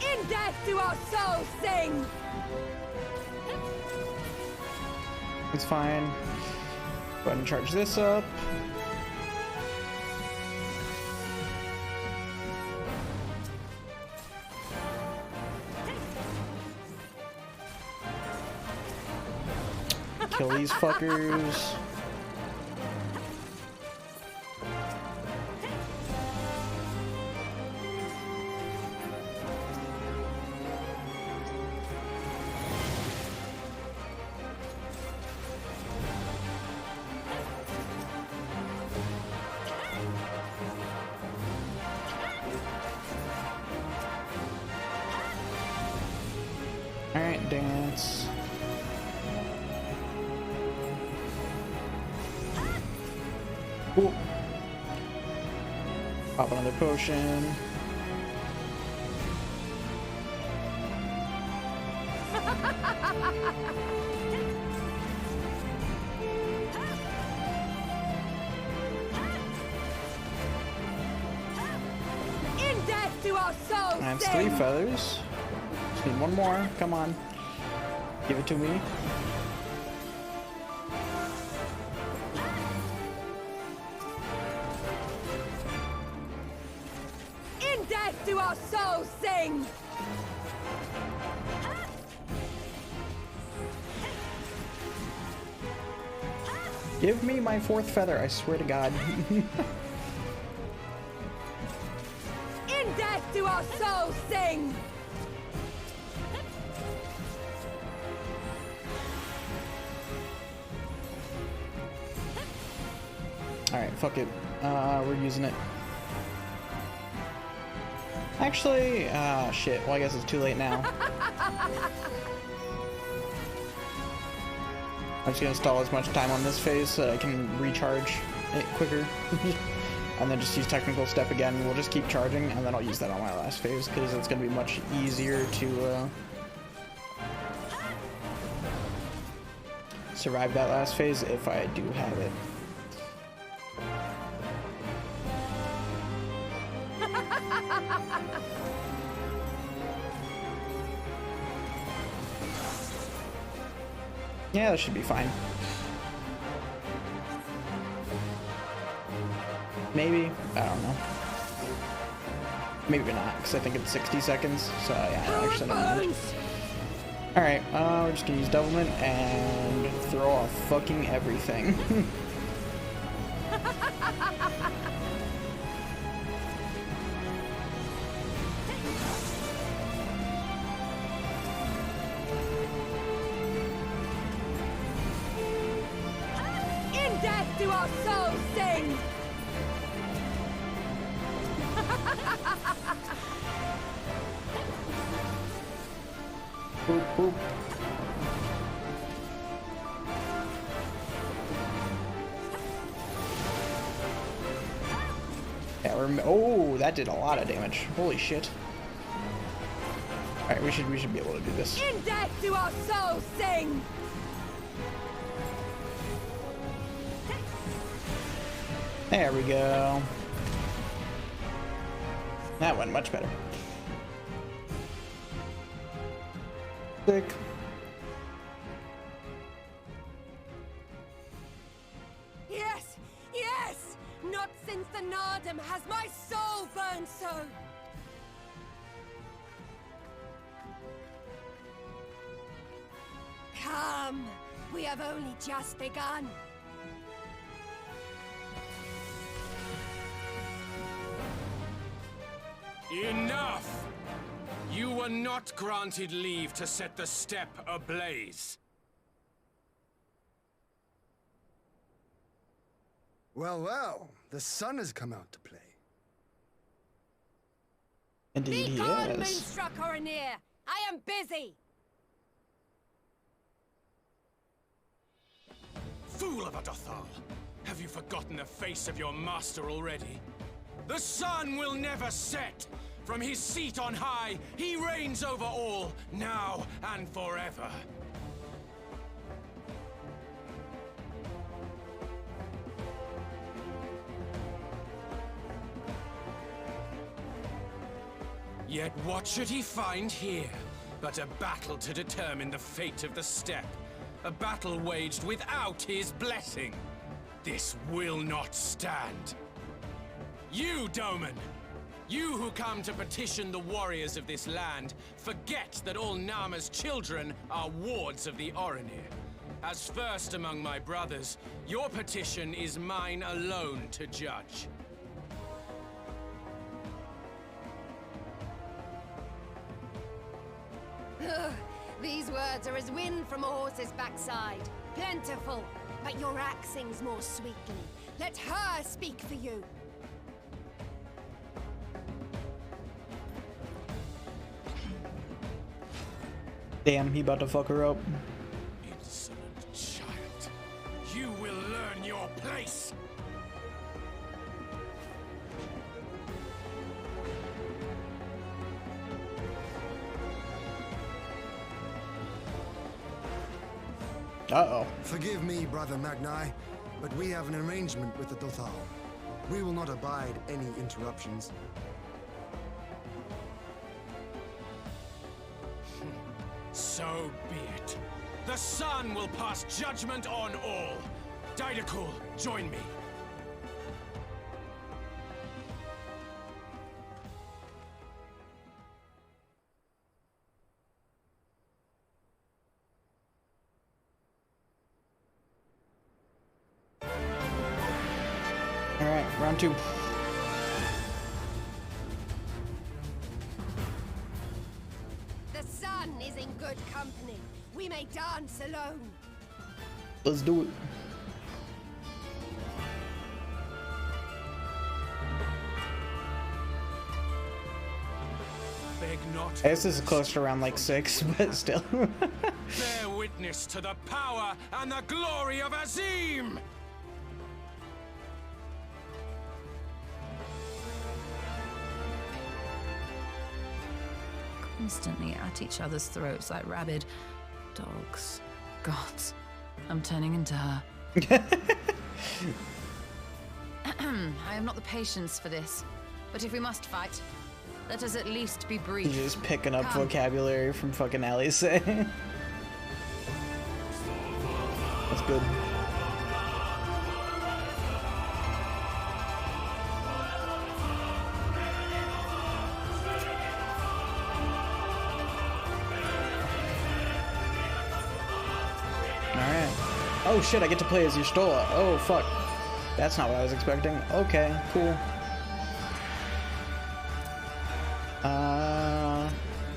In death do our souls sing! It's fine. Go ahead and charge this up. Kill these fuckers. Alright, dance. Cool. Pop another potion. In death do our souls That's sing! 3 feathers. Just need one more. Come on. Give it to me. In death do our souls sing! Give me my 4th feather, I swear to God. In death do our souls sing! Alright, fuck it. We're using it. Actually, shit. Well, I guess it's too late now. I'm just gonna stall as much time on this phase so that I can recharge it quicker. And then just use technical step again. We'll just keep charging, and then I'll use that on my last phase, because it's gonna be much easier to survive that last phase if I do have it. Yeah, that should be fine. Maybe. I don't know. Maybe not, because I think it's 60 seconds. So yeah, actually never mind. Alright, we're just gonna use Devilment and throw off fucking everything. In death do our souls sing! Boop, boop. Yeah, oh, that did a lot of damage. Holy shit. Alright, we should be able to do this. In death do our souls sing! There we go. That went much better. Sick. Yes! Yes! Not since the Nardum has my soul burned so! Come! We have only just begun. Enough! You were not granted leave to set the steppe ablaze. Well, well, the sun has come out to play. Indeed he Begone, is. Moonstruck Oranir! I am busy! Fool of a Dothal! Have you forgotten the face of your master already? The sun will never set! From his seat on high, he reigns over all, now and forever. Yet what should he find here but a battle to determine the fate of the steppe? A battle waged without his blessing. This will not stand. You, Doman! You who come to petition the warriors of this land, forget that all Nama's children are wards of the Orinir. As first among my brothers, your petition is mine alone to judge. These words are as wind from a horse's backside. Plentiful, but your axe sings more sweetly. Let her speak for you. Damn, he about to fuck her up. Insolent child. You will learn your place. Uh-oh. Forgive me, Brother Magni, but we have an arrangement with the Dothal. We will not abide any interruptions. So be it. The sun will pass judgment on all. Didakul, join me. All right, round 2. The sun is in good company. We may dance alone. Let's do it. Beg not. I guess this is close to around like 6, but still. Bear witness to the power and the glory of Azim! Constantly at each other's throats like rabid dogs. Gods, I'm turning into her. I have not the patience for this, but if we must fight, let us at least be brief. He's just picking up Come. vocabulary from fucking Alice. That's good. Alright. Oh shit, I get to play as Y'shtola. Oh fuck. That's not what I was expecting. Okay, cool.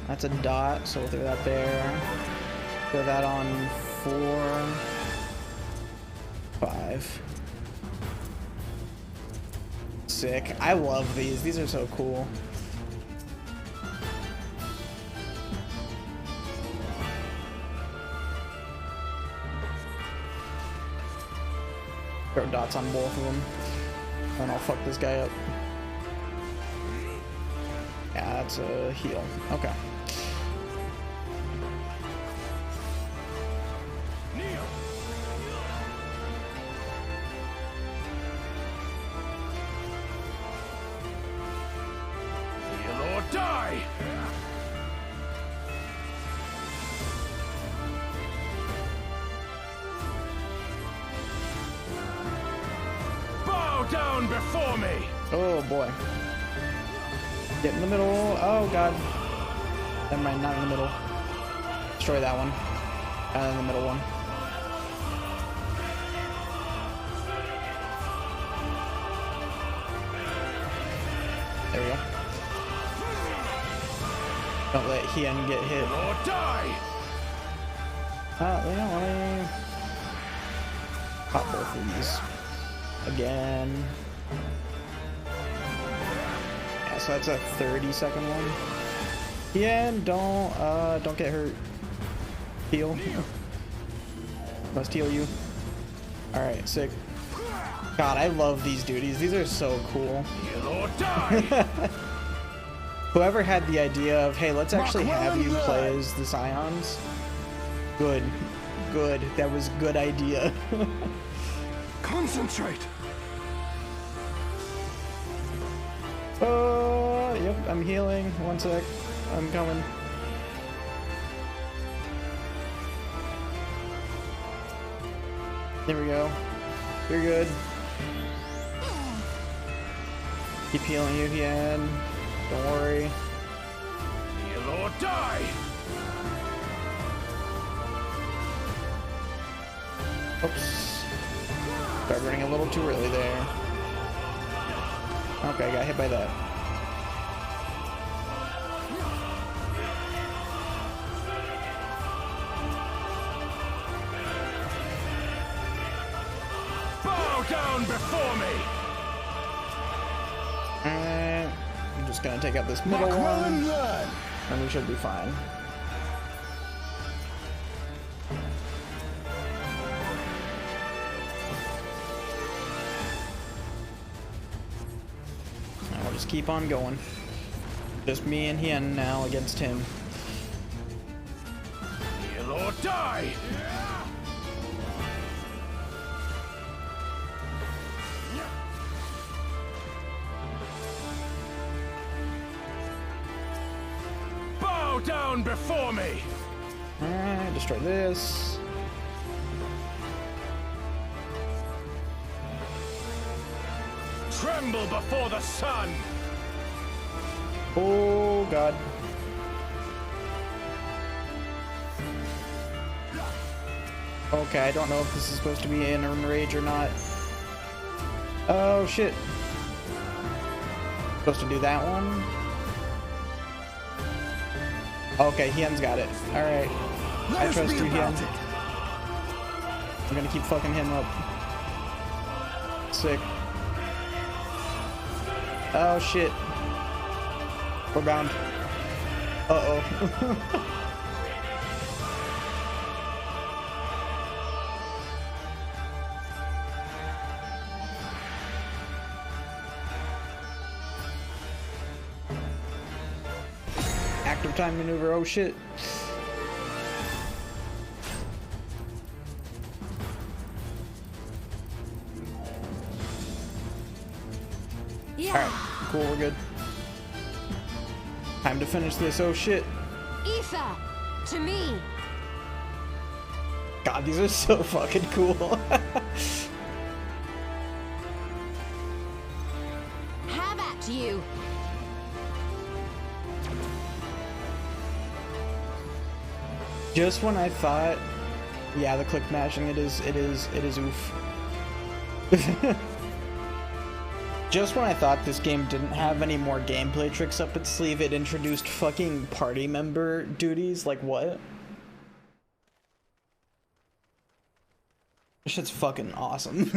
That's a dot, so we'll throw that there. Throw that on 4, 5. Sick. I love these. These are so cool. Throw dots on both of them. And I'll fuck this guy up. Yeah, that's a heal. Okay. Kneel or die! Bow down before me! Oh boy. Get in the middle. Oh god. Never mind, not in the middle. Destroy that one. And then the middle one. There we go. Don't let Hien get hit. Or die! We don't want to pop both of these. Again. Yeah, so that's a 30-second one. Hien, don't get hurt. Heal. Must heal you. Alright, sick. God, I love these duties. These are so cool. Heal or die! Whoever had the idea of, hey, let's actually have you play as the Scions. Good. Good. That was a good idea. Concentrate! Yep, I'm healing. One sec. I'm coming. There we go. You're good. Keep healing you, Hien. Don't worry. Heal or die! Oops. Started running a little too early there. Okay, got hit by that. Bow down before me! Alright. I'm just gonna take out this middle one. And we should be fine. I'll just keep on going. Just me and Hien now against him. Heal or die! Bow down before me! Alright, destroy this. Tremble before the sun! Oh god. Okay, I don't know if this is supposed to be an enrage or not. Oh shit. Supposed to do that one? Okay, Hien's got it. Alright. I trust you, Hien. I'm gonna keep fucking him up. Sick. Oh shit. We're bound. Uh-oh. Active time maneuver, oh shit. Yeah. Alright, cool, we're good. Time to finish this, oh shit. Ether, to me. God, these are so fucking cool. Have at you. Just when I thought, yeah, the click mashing, it is oof. Just when I thought this game didn't have any more gameplay tricks up its sleeve, it introduced fucking party member duties. Like, what? This shit's fucking awesome.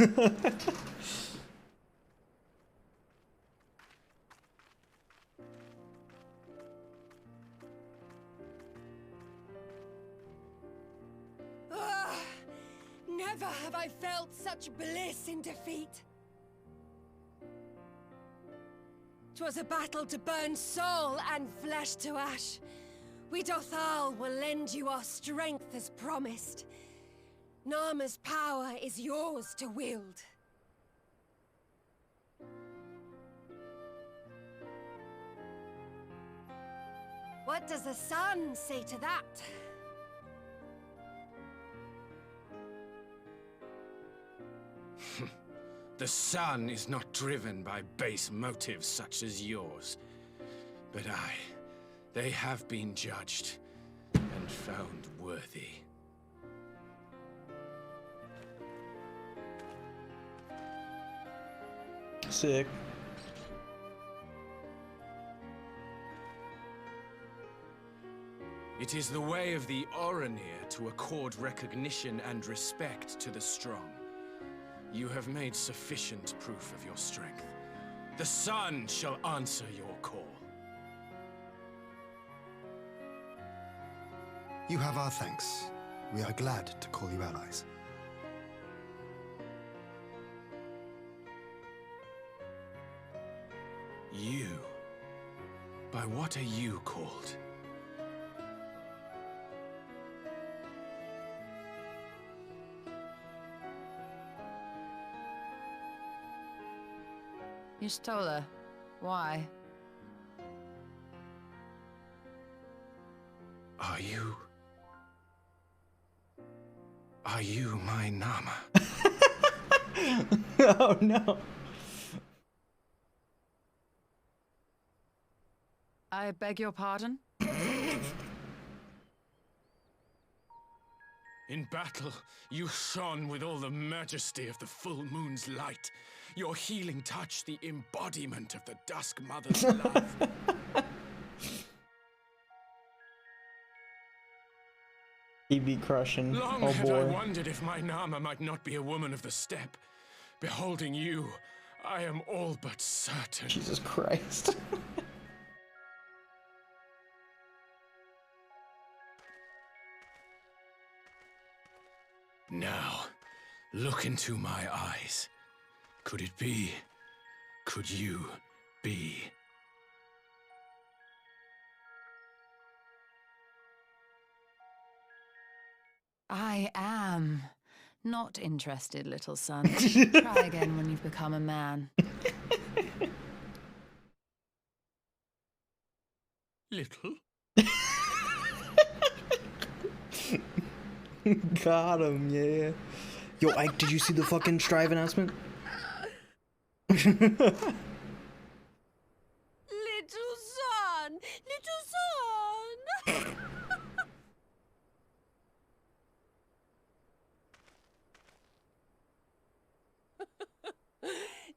Never have I felt such bliss in defeat. 'Twas a battle to burn soul and flesh to ash. We Dothal will lend you our strength as promised. Narma's power is yours to wield. What does the sun say to that? The sun is not driven by base motives such as yours. But they have been judged and found worthy. Sick. It is the way of the Oranir to accord recognition and respect to the strong. You have made sufficient proof of your strength. The sun shall answer your call. You have our thanks. We are glad to call you allies. You? By what are you called? Y'shtola, why? Are you my Nama? Oh no. I beg your pardon? In battle, you shone with all the majesty of the full moon's light. Your healing touch, the embodiment of the Dusk Mother's love. He'd be crushing. Long Oh had I boy. wondered if my Nama might not be a woman of the steppe. Beholding you, I am all but certain. Jesus Christ. Now, look into my eyes. Could it be? Could you be? I am not interested, little son. Try again when you've become a man. Little? Got him, yeah. Yo, Ike, did you see the fucking Strive announcement? Little son! Little son!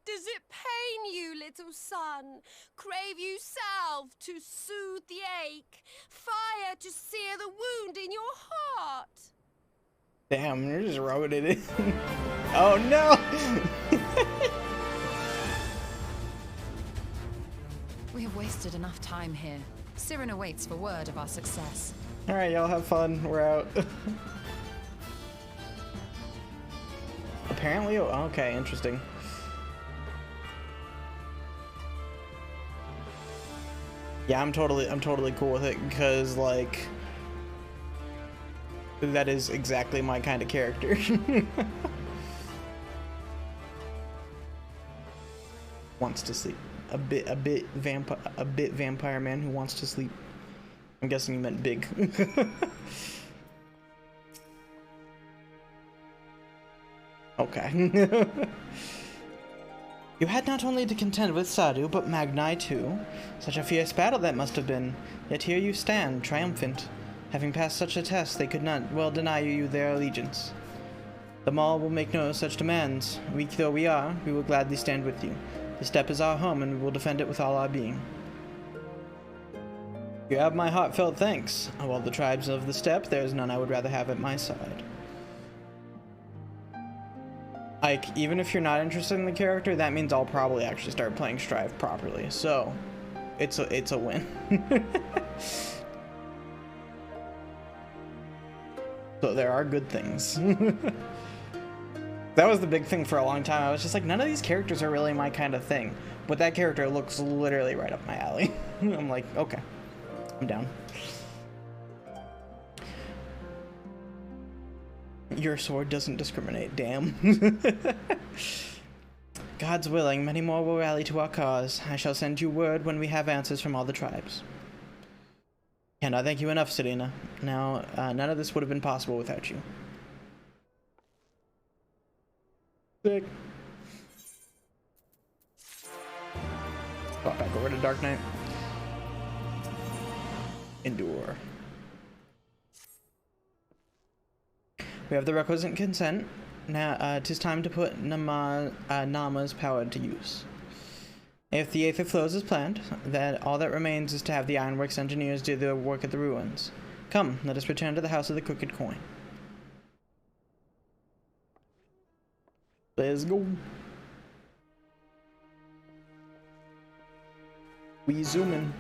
Does it pain you, little son? Crave you salve to soothe the ache? Fire to sear the wound in your heart? Damn, you're just rubbing it in. Oh no! We have wasted enough time here. Siren awaits for word of our success. Alright, y'all have fun. We're out. Apparently, oh, okay, interesting. Yeah, I'm totally cool with it because, like, that is exactly my kind of character. Wants to sleep. A bit vampire man who wants to sleep. I'm guessing you meant big. Okay. You had not only to contend with Sadu, but Magnai too. Such a fierce battle that must have been. Yet here you stand, triumphant. Having passed such a test, they could not well deny you their allegiance. The Maul will make no such demands. Weak though we are, we will gladly stand with you. The steppe is our home, and we will defend it with all our being. You have my heartfelt thanks. Of all the tribes of the steppe, there is none I would rather have at my side. Like, even if you're not interested in the character, that means I'll probably actually start playing Strive properly. So, it's a win. So there are good things. That was the big thing for a long time. I was just like, none of these characters are really my kind of thing. But that character looks literally right up my alley. I'm like, okay, I'm down. Your sword doesn't discriminate, damn. God's willing, many more will rally to our cause. I shall send you word when we have answers from all the tribes. Cannot thank you enough, Serena. Now, none of this would have been possible without you. Sick. Swap back over to Dark Knight. Endure. We have the requisite consent. Now, 'tis time to put Nama's power to use. If the Aether flows as planned, then all that remains is to have the Ironworks engineers do their work at the ruins. Come, let us return to the House of the Crooked Coin. Let's go. We zooming.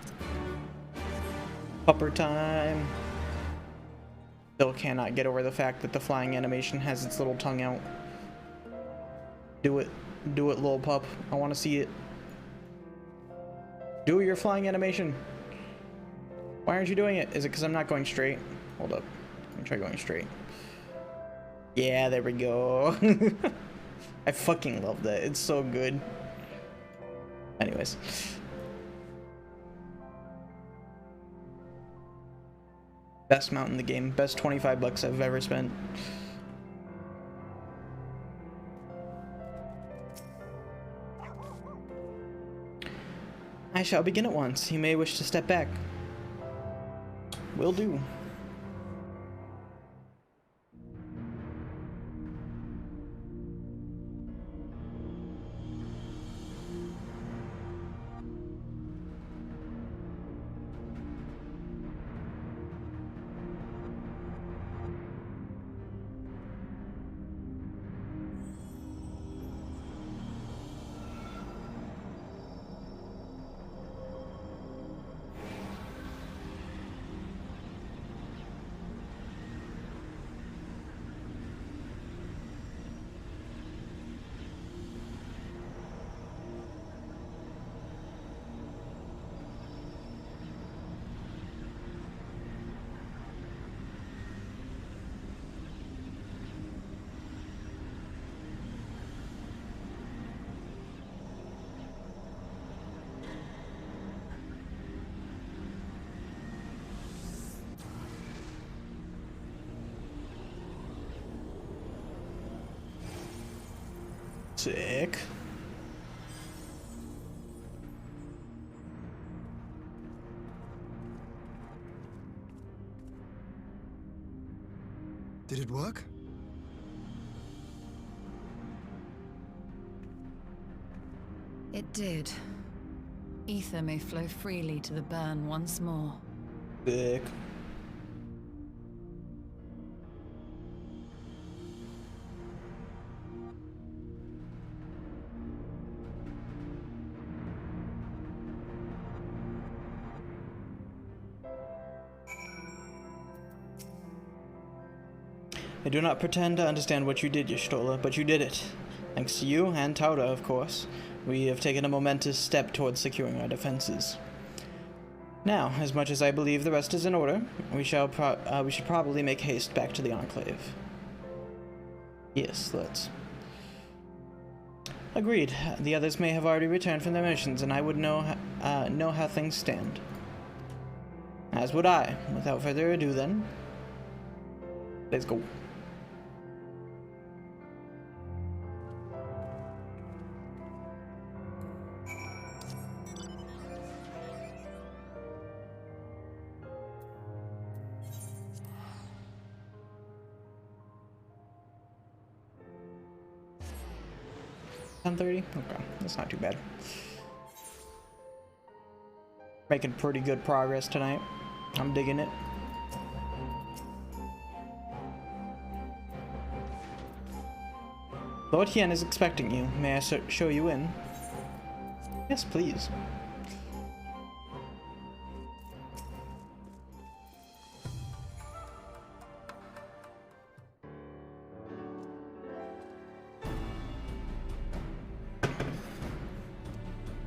Pupper time. Still cannot get over the fact that the flying animation has its little tongue out. Do it. Do it, little pup. I want to see it. Do your flying animation. Why aren't you doing it? Is it because I'm not going straight? Hold up. Let me try going straight. Yeah, there we go. I fucking love that. It's so good. Anyways. Best mount in the game. Best 25 bucks I've ever spent. I shall begin at once. You may wish to step back. Will do. Sick. Did it work? It did. Ether may flow freely to the burn once more. Sick. I do not pretend to understand what you did, Y'shtola, but you did it. Thanks to you, and Tauda, of course, we have taken a momentous step towards securing our defenses. Now, as much as I believe the rest is in order, we should probably make haste back to the Enclave. Yes, let's. Agreed. The others may have already returned from their missions, and I would know how things stand. As would I. Without further ado, then, let's go. $10:30? Okay, that's not too bad. Making pretty good progress tonight. I'm digging it. Lord Hien is expecting you. May I show you in? Yes, please.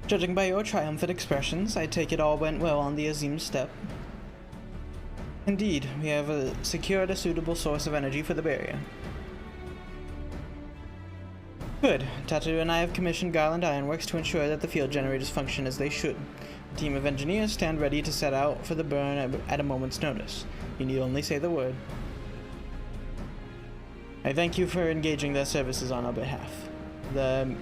Judging by your triumphant expressions, I take it all went well on the Azim step. Indeed, we have secured a suitable source of energy for the barrier. Good. Tatu and I have commissioned Garland Ironworks to ensure that the field generators function as they should. A team of engineers stand ready to set out for the burn at a moment's notice. You need only say the word. I thank you for engaging their services on our behalf. The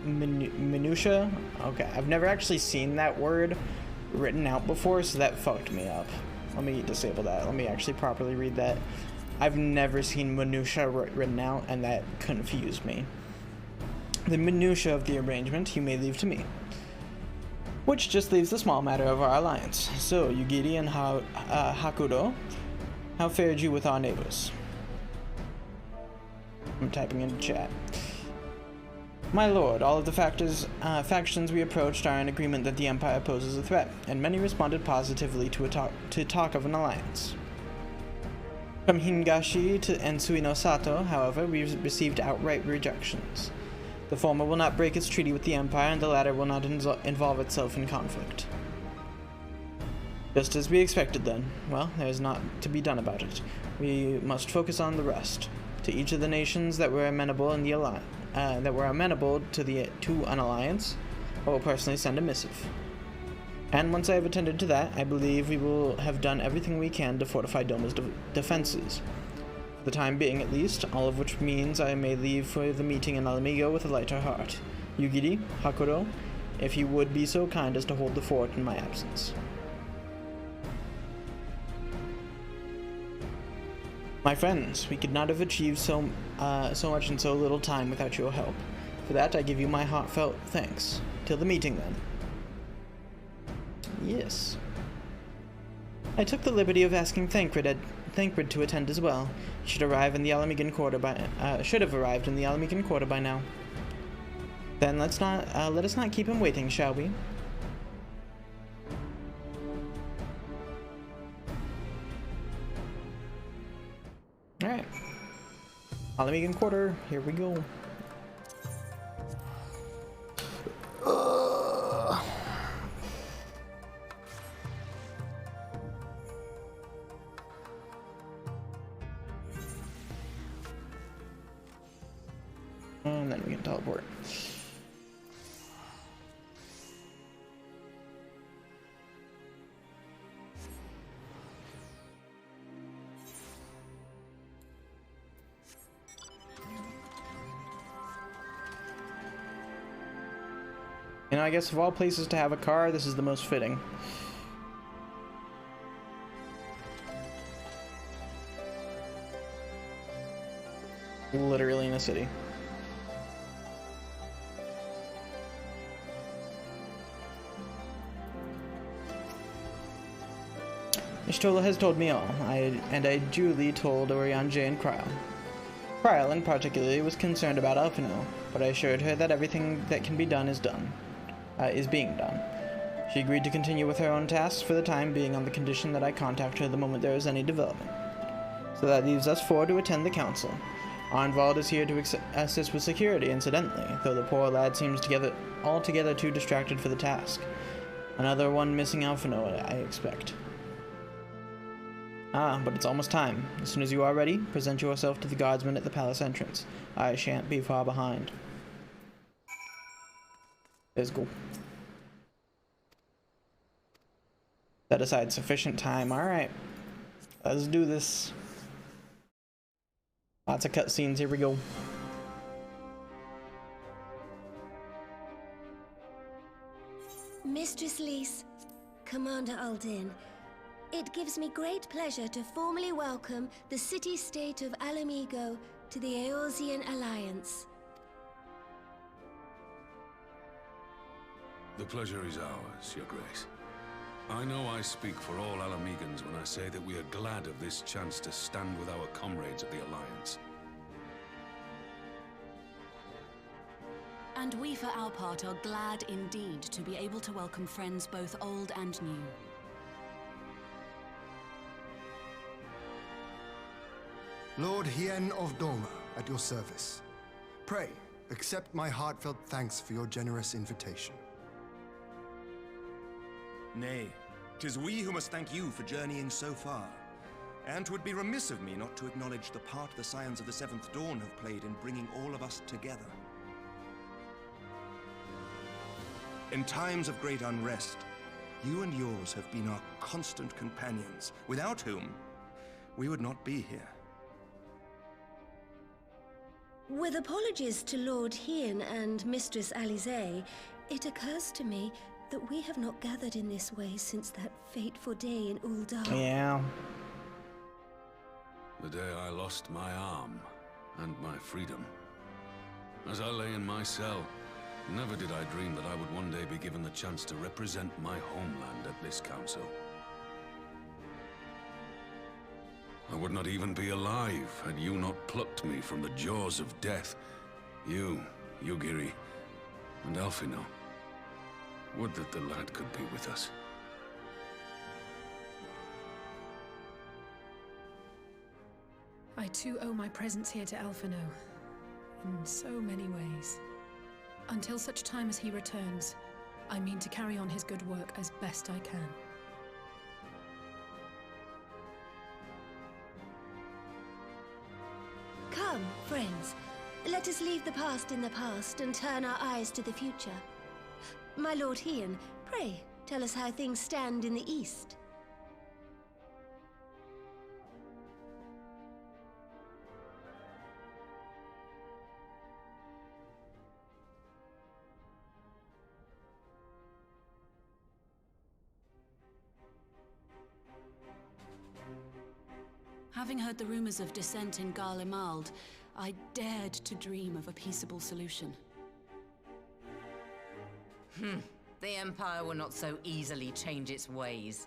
minutia? Okay, I've never actually seen that word written out before, so that fucked me up. Let me disable that. Let me actually properly read that. I've never seen minutia written out, and that confused me. The minutia of the arrangement you may leave to me. Which just leaves the small matter of our alliance. So, Yugiri and Hakudo, how fared you with our neighbors? I'm typing into chat. My lord, all of the factions we approached are in agreement that the Empire poses a threat, and many responded positively to talk of an alliance. From Hingashi and Suino Sato, however, we received outright rejections. The former will not break its treaty with the Empire, and the latter will not involve itself in conflict. Just as we expected then. Well, there is not to be done about it. We must focus on the rest. To each of the nations that were amenable in the alliance, to an alliance, I will personally send a missive. And once I have attended to that, I believe we will have done everything we can to fortify Doma's defenses. For the time being, at least, all of which means I may leave for the meeting in Alamigo with a lighter heart. Yugiri, Hakuro, if you would be so kind as to hold the fort in my absence. My friends, we could not have achieved so much in so little time without your help. For that, I give you my heartfelt thanks. Till the meeting, then. Yes. I took the liberty of asking Thancred to attend as well. He should arrive in the Alamigan Quarter should have arrived in the Alamigan Quarter by now. Then let us not keep him waiting, shall we? Alright. Alamigan Quarter, here we go. And then we can teleport. You know, I guess of all places to have a car, this is the most fitting. Literally in a city. Ishtola has told me all, and I duly told Orianjay and Kryle. Kryle, in particular, was concerned about Alphino, but I assured her that everything that can be done is being done. She agreed to continue with her own tasks for the time being on the condition that I contact her the moment there is any development. So that leaves us four to attend the council. Arnvald is here to assist with security, incidentally, though the poor lad seems altogether too distracted for the task. Another one missing Alphino, I expect. Ah, but it's almost time. As soon as you are ready, present yourself to the guardsmen at the palace entrance. I shan't be far behind. Let's go. Set aside sufficient time. Alright. Let's do this. Lots of cutscenes. Here we go. Mistress Lys, Commander Aldin, it gives me great pleasure to formally welcome the city-state of Alamigo to the Eorzean Alliance. The pleasure is ours, Your Grace. I know I speak for all Alamegans when I say that we are glad of this chance to stand with our comrades of the Alliance. And we, for our part, are glad indeed to be able to welcome friends both old and new. Lord Hien of Doma, at your service. Pray, accept my heartfelt thanks for your generous invitation. Nay, 'tis we who must thank you for journeying so far. And 'twould be remiss of me not to acknowledge the part the Scions of the Seventh Dawn have played in bringing all of us together. In times of great unrest, you and yours have been our constant companions, without whom we would not be here. With apologies to Lord Hien and Mistress Alize, it occurs to me that we have not gathered in this way since that fateful day in Uldar. Yeah. The day I lost my arm and my freedom. As I lay in my cell, never did I dream that I would one day be given the chance to represent my homeland at this council. I would not even be alive had you not plucked me from the jaws of death. You, Yugiri, and Alphino. Would that the lad could be with us. I too owe my presence here to Alphino, in so many ways. Until such time as he returns, I mean to carry on his good work as best I can. Come, friends. Let us leave the past in the past and turn our eyes to the future. My Lord Hien, pray, Tell us how things stand in the east. Having heard the rumors of dissent in Garlemald, I dared to dream of a peaceable solution. The Empire will not so easily change its ways.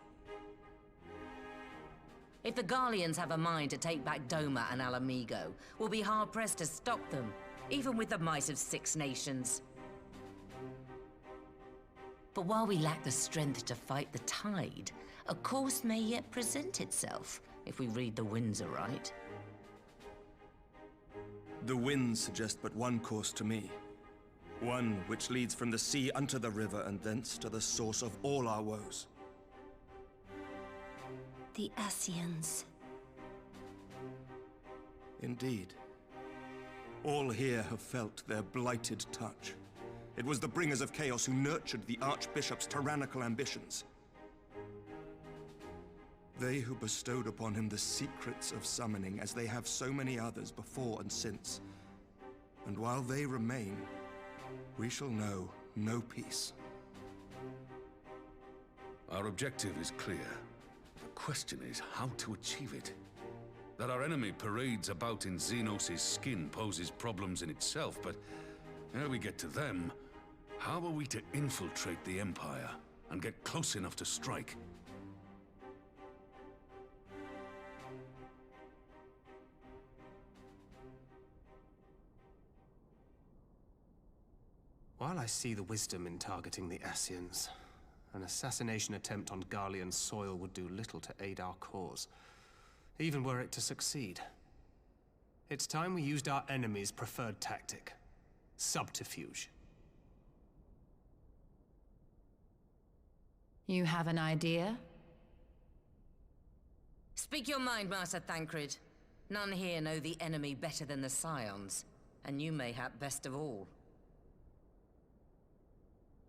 If the Garleans have a mind to take back Doma and Alamigo, we'll be hard-pressed to stop them, even with the might of 6 nations. But while we lack the strength to fight the tide, a course may yet present itself, if we read the winds aright. The winds suggest but one course to me. One which leads from the sea unto the river and thence to the source of all our woes. The Ascians. Indeed. All here have felt their blighted touch. It was the bringers of chaos who nurtured the Archbishop's tyrannical ambitions. They who bestowed upon him the secrets of summoning, as they have so many others before and since. And while they remain, we shall know no peace. Our objective is clear. The question is how to achieve it. That our enemy parades about in Xenos' skin poses problems in itself, but ere we get to them, how are we to infiltrate the Empire and get close enough to strike? While I see the wisdom in targeting the Ascians, an assassination attempt on Garlean soil would do little to aid our cause, even were it to succeed. It's time we used our enemy's preferred tactic: subterfuge. You have an idea? Speak your mind, Master Thancred. None here know the enemy better than the Scions, and you mayhap best of all.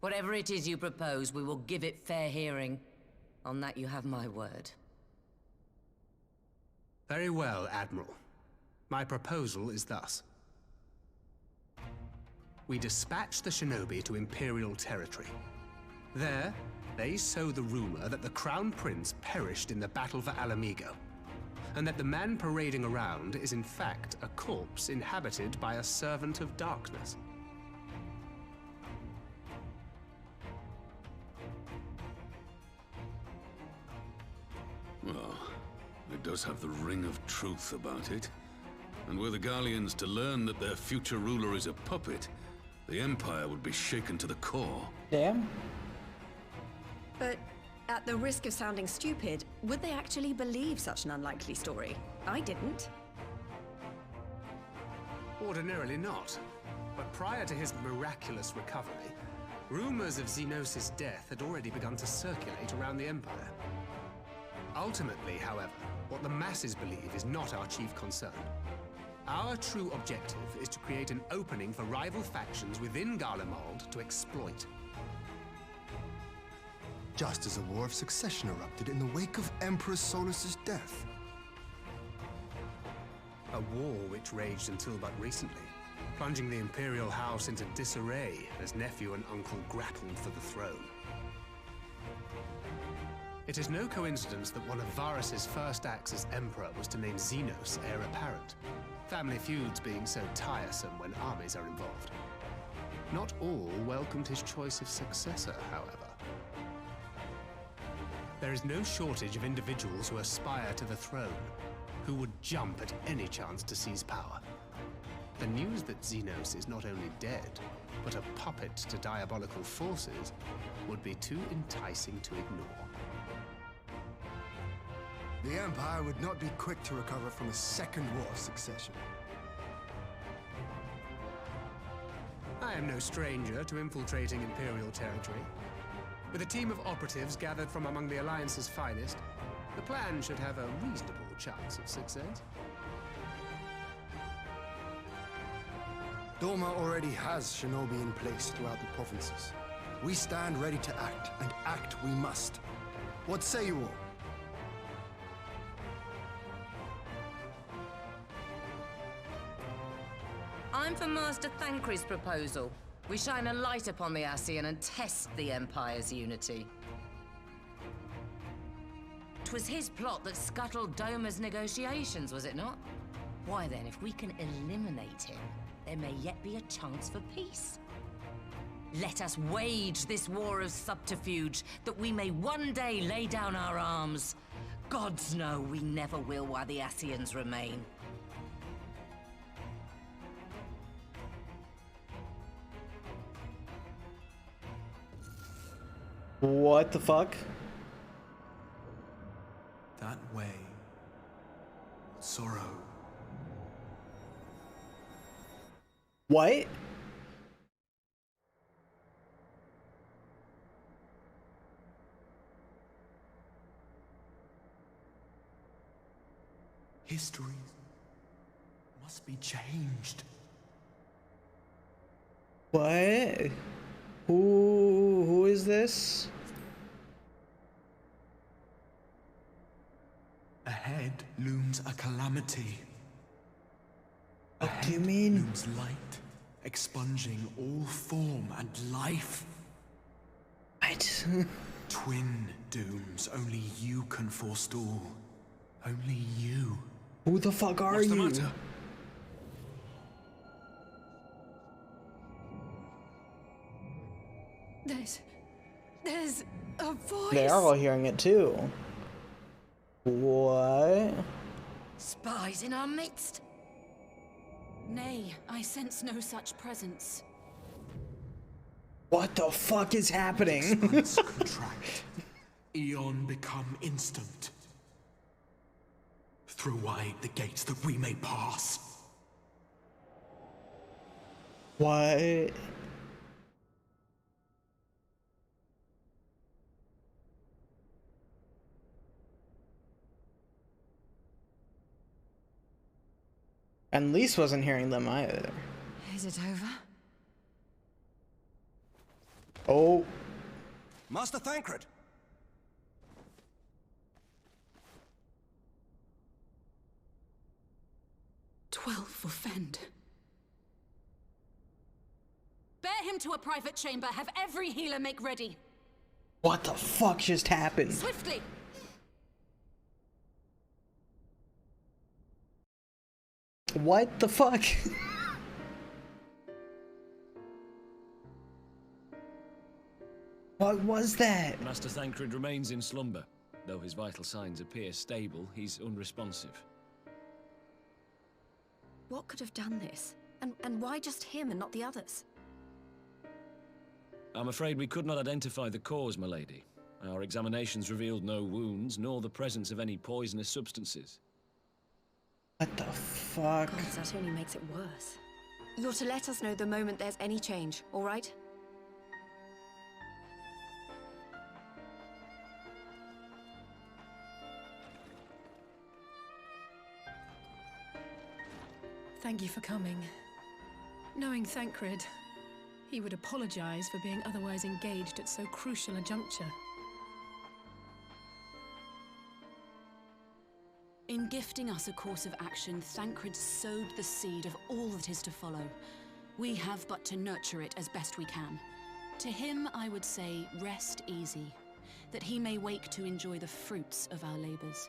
Whatever it is you propose, we will give it fair hearing. On that you have my word. Very well, Admiral. My proposal is thus. We dispatch the shinobi to Imperial territory. There, they sow the rumor that the Crown Prince perished in the battle for Alamigo, and that the man parading around is in fact a corpse inhabited by a servant of darkness. Well, it does have the ring of truth about it. And were the Garleans to learn that their future ruler is a puppet, the Empire would be shaken to the core. Damn. But at the risk of sounding stupid, would they actually believe such an unlikely story? I didn't. Ordinarily not. But prior to his miraculous recovery, rumors of Xenos' death had already begun to circulate around the Empire. Ultimately, however, what the masses believe is not our chief concern. Our true objective is to create an opening for rival factions within Garlemald to exploit. Just as a war of succession erupted in the wake of Emperor Solus's death. A war which raged until but recently, plunging the Imperial House into disarray as nephew and uncle grappled for the throne. It is no coincidence that one of Varus's first acts as Emperor was to name Xenos heir apparent, family feuds being so tiresome when armies are involved. Not all welcomed his choice of successor, however. There is no shortage of individuals who aspire to the throne, who would jump at any chance to seize power. The news that Xenos is not only dead, but a puppet to diabolical forces would be too enticing to ignore. The Empire would not be quick to recover from a second war of succession. I am no stranger to infiltrating Imperial territory. With a team of operatives gathered from among the Alliance's finest, the plan should have a reasonable chance of success. Doma already has shinobi in place throughout the provinces. We stand ready to act, and act we must. What say you all? I'm for Master Thancred's proposal. We shine a light upon the Ascian and test the Empire's unity. 'Twas his plot that scuttled Doma's negotiations, was it not? Why then, if we can eliminate him, there may yet be a chance for peace. Let us wage this war of subterfuge, that we may one day lay down our arms. Gods know we never will while the Ascians remain. What the fuck? That way. Sorrow. What? History must be changed. What? Who is this? Ahead looms a calamity. What do you mean? Looms light, expunging all form and life. What? Twin dooms only you can forestall. Only you. Who the fuck are What's you? the matter? There's a voice. They are all hearing it too. What? Spies in our midst? Nay, I sense no such presence. What the fuck is happening? Expanse contract. Eon become instant. Throw wide the gates that we may pass. What? And Lise wasn't hearing them either. Is it over? Oh. Master Thancred! For Fend. Bear him to a private chamber. Have every healer make ready. What the fuck just happened? Swiftly! What the fuck? What was that? Master Thancred remains in slumber. Though his vital signs appear stable, he's unresponsive. What could have done this? And why just him and not the others? I'm afraid we could not identify the cause, my lady. Our examinations revealed no wounds, nor the presence of any poisonous substances. What the fuck? God, that only makes it worse. You're to let us know the moment there's any change, all right? Thank you for coming. Knowing Thancred, he would apologize for being otherwise engaged at so crucial a juncture. In gifting us a course of action, Thancred sowed the seed of all that is to follow. We have but to nurture it as best we can. To him, I would say, rest easy, that he may wake to enjoy the fruits of our labors.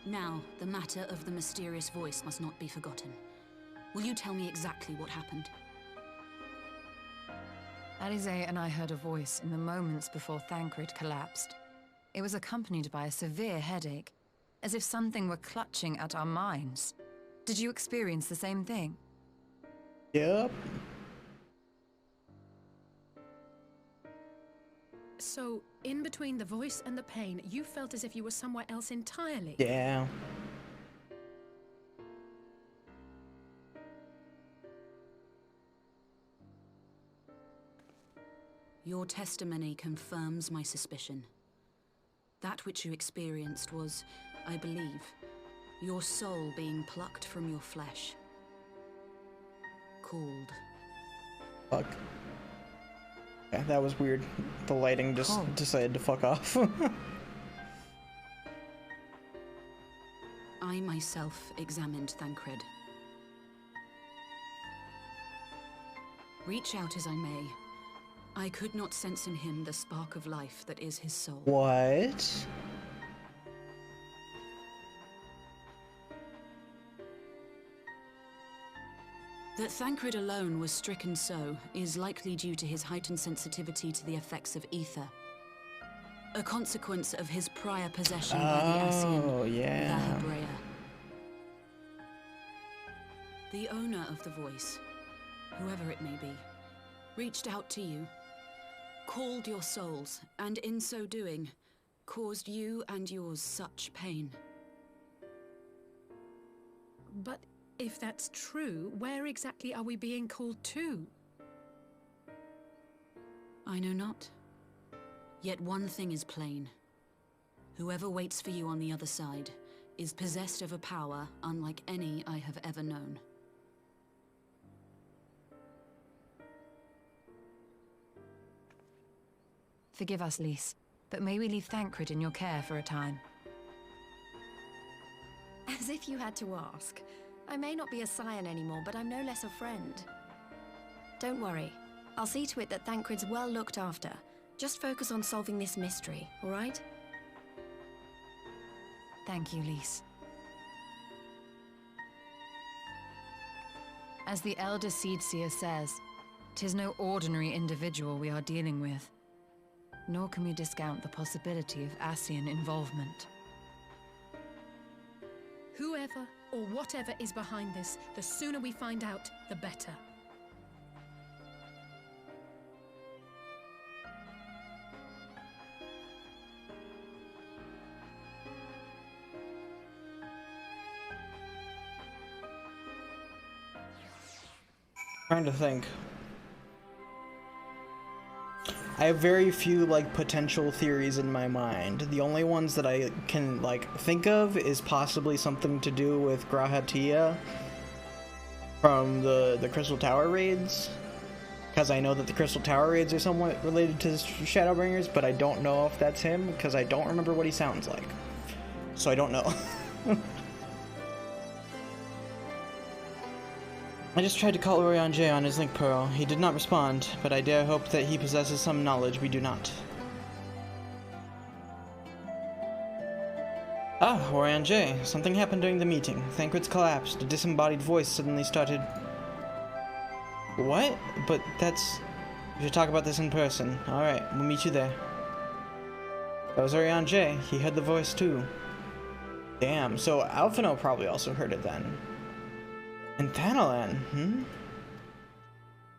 Now, the matter of the mysterious voice must not be forgotten. Will you tell me exactly what happened? Alizé and I heard a voice in the moments before Thancred collapsed. It was accompanied by a severe headache, as if something were clutching at our minds. Did you experience the same thing? Yep. So, in between the voice and the pain, you felt as if you were somewhere else entirely? Yeah. Your testimony confirms my suspicion. That which you experienced was, I believe, your soul being plucked from your flesh. Called... Fuck. Yeah, that was weird. The lighting just decided to fuck off. I myself examined Thancred. Reach out as I may, I could not sense in him the spark of life that is his soul. What? That Thancred alone was stricken so is likely due to his heightened sensitivity to the effects of ether. A consequence of his prior possession by the Ascian, yeah. the Hebrea. The owner of the voice, whoever it may be, reached out to you, called your souls, and in so doing, caused you and yours such pain. But if that's true, where exactly are we being called to? I know not. Yet one thing is plain. Whoever waits for you on the other side is possessed of a power unlike any I have ever known. Forgive us, Lys, but may we leave Thancred in your care for a time? As if you had to ask. I may not be a scion anymore, but I'm no less a friend. Don't worry. I'll see to it that Thancred's well looked after. Just focus on solving this mystery, all right? Thank you, Lys. As the Elder Seedseer says, 'tis no ordinary individual we are dealing with. Nor can we discount the possibility of Ascian involvement. Whoever or whatever is behind this, the sooner we find out, the better. Trying to think. I have very few, like, potential theories in my mind. The only ones that I can, like, think of is possibly something to do with Grahatia from the Crystal Tower raids. Because I know that the Crystal Tower raids are somewhat related to Shadowbringers, but I don't know if that's him, because I don't remember what he sounds like. So I don't know. I just tried to call Orion J on his link pearl. He did not respond, but I dare hope that he possesses some knowledge we do not. Ah, Orion J. Something happened during the meeting. Thancred's collapsed. A disembodied voice suddenly started... What? But that's... We should talk about this in person. Alright, we'll meet you there. That was Orion J. He heard the voice too. Damn, so Alphino probably also heard it then. And Thanalan,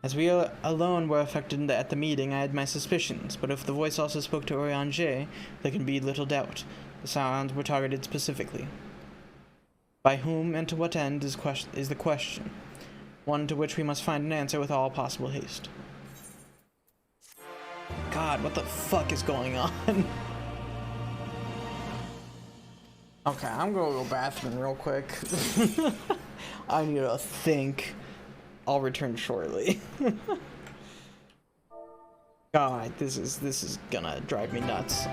As we alone were affected at the meeting, I had my suspicions, but if the voice also spoke to Orion J, there can be little doubt. The sounds were targeted specifically. By whom and to what end is the question, one to which we must find an answer with all possible haste. God, what the fuck is going on? Okay, I'm gonna go bathroom real quick. I need to think. I'll return shortly. God, this is gonna drive me nuts.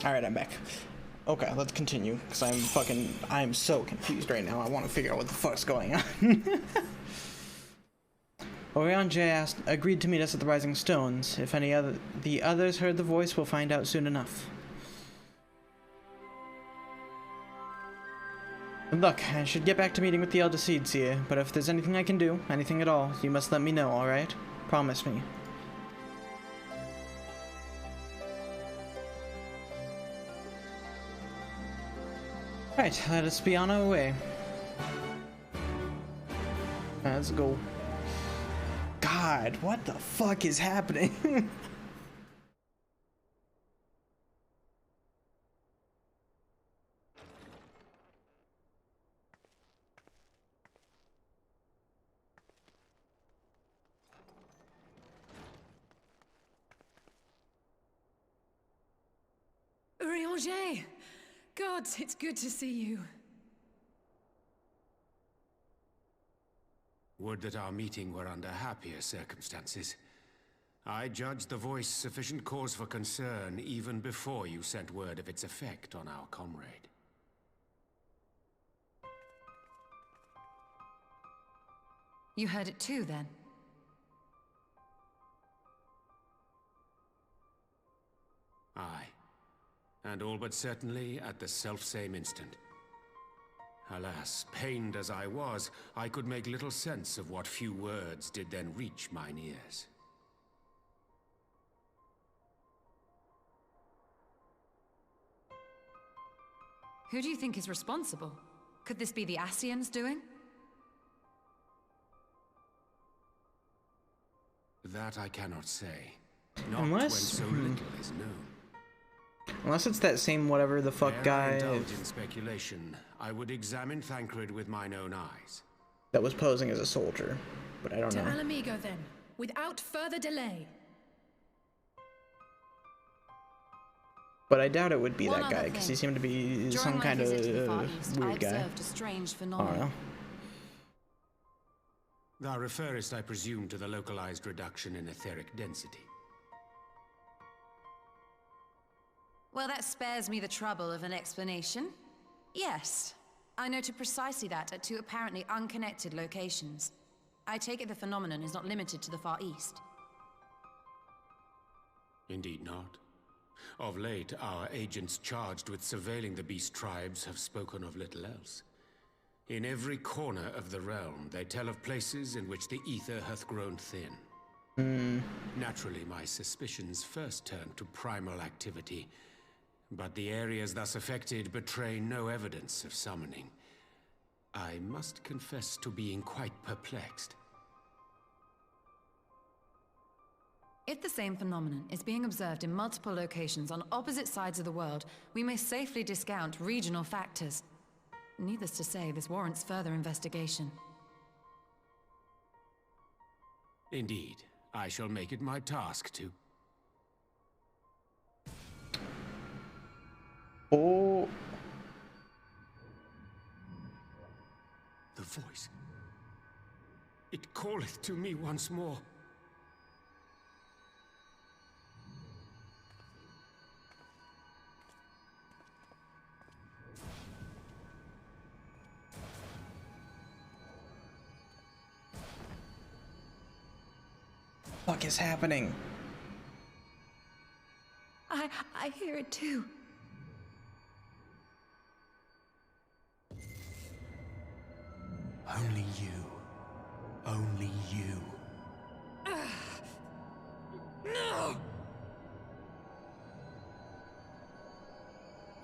Alright, I'm back. Okay, let's continue, because I'm so confused right now. I want to figure out what the fuck's going on. Orion agreed to meet us at the Rising Stones. If the others heard the voice, we'll find out soon enough. Look, I should get back to meeting with the Elder Seedseer, but if there's anything I can do, anything at all, you must let me know, alright? Promise me. Right, let us be on our way. Let's go. God, what the fuck is happening? Urianger! Gods, it's good to see you. Would that our meeting were under happier circumstances. I judged the voice sufficient cause for concern even before you sent word of its effect on our comrade. You heard it too, then? Aye. And all but certainly at the selfsame instant. Alas, pained as I was, I could make little sense of what few words did then reach mine ears. Who do you think is responsible? Could this be the Ascians doing? That I cannot say. Not Unless, when so little is known. Unless it's that same whatever the fuck guy. Ere I indulge in speculation, I would examine Thancred with mine own eyes. That was posing as a soldier, but I don't know. To Alamigo then, without further delay. But I doubt it would be that guy, because he seemed to be some kind of weird guy. A strange I phenomenon. don't know. Thou referrest, I presume, to the localized reduction in etheric density. Well, that spares me the trouble of an explanation. Yes, I noted precisely that at two apparently unconnected locations. I take it the phenomenon is not limited to the Far East. Indeed not. Of late, our agents charged with surveilling the beast tribes have spoken of little else. In every corner of the realm, they tell of places in which the ether hath grown thin. Naturally, my suspicions first turned to primal activity, but the areas thus affected betray no evidence of summoning. I must confess to being quite perplexed. If the same phenomenon is being observed in multiple locations on opposite sides of the world, we may safely discount regional factors. Needless to say, this warrants further investigation. Indeed, I shall make it my task to. Oh. The voice. It calleth to me once more. What the fuck is happening? I hear it too. Only you. Only you. No!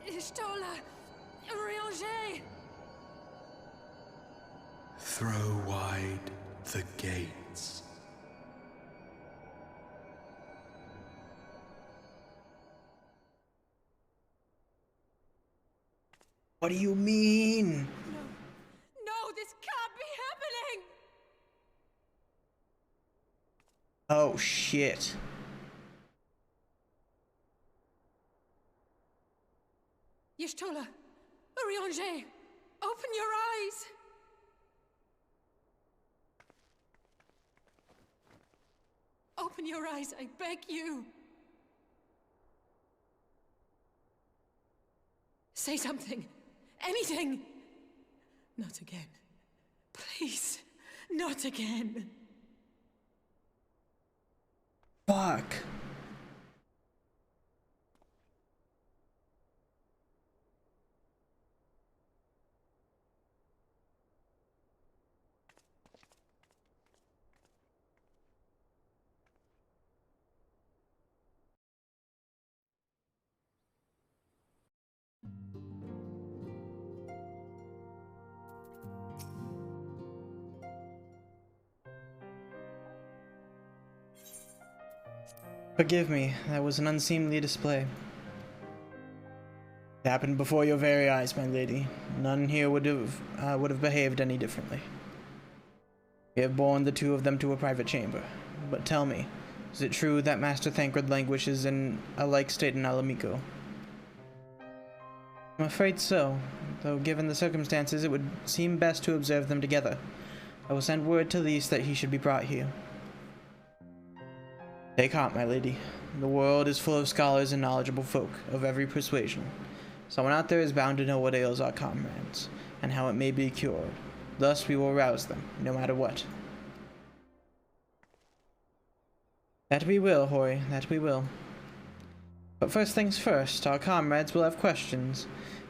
Ishtola! Urianger! Throw wide the gates. What do you mean? No, this can't be happening! Oh shit. Y'shtola! Urianger! Open your eyes! Open your eyes, I beg you! Say something. Anything. Not again. Please. Not again. Fuck. Forgive me, that was an unseemly display. It happened before your very eyes, my lady. None here would have behaved any differently. We have borne the two of them to a private chamber. But tell me, is it true that Master Thancred languishes in a like state in Alamico? I'm afraid so, though given the circumstances it would seem best to observe them together. I will send word to Lys that he should be brought here. Take heart, my lady. The world is full of scholars and knowledgeable folk of every persuasion. Someone out there is bound to know what ails our comrades, and how it may be cured. Thus we will rouse them, no matter what. That we will, Hori, that we will. But first things first, our comrades will have questions.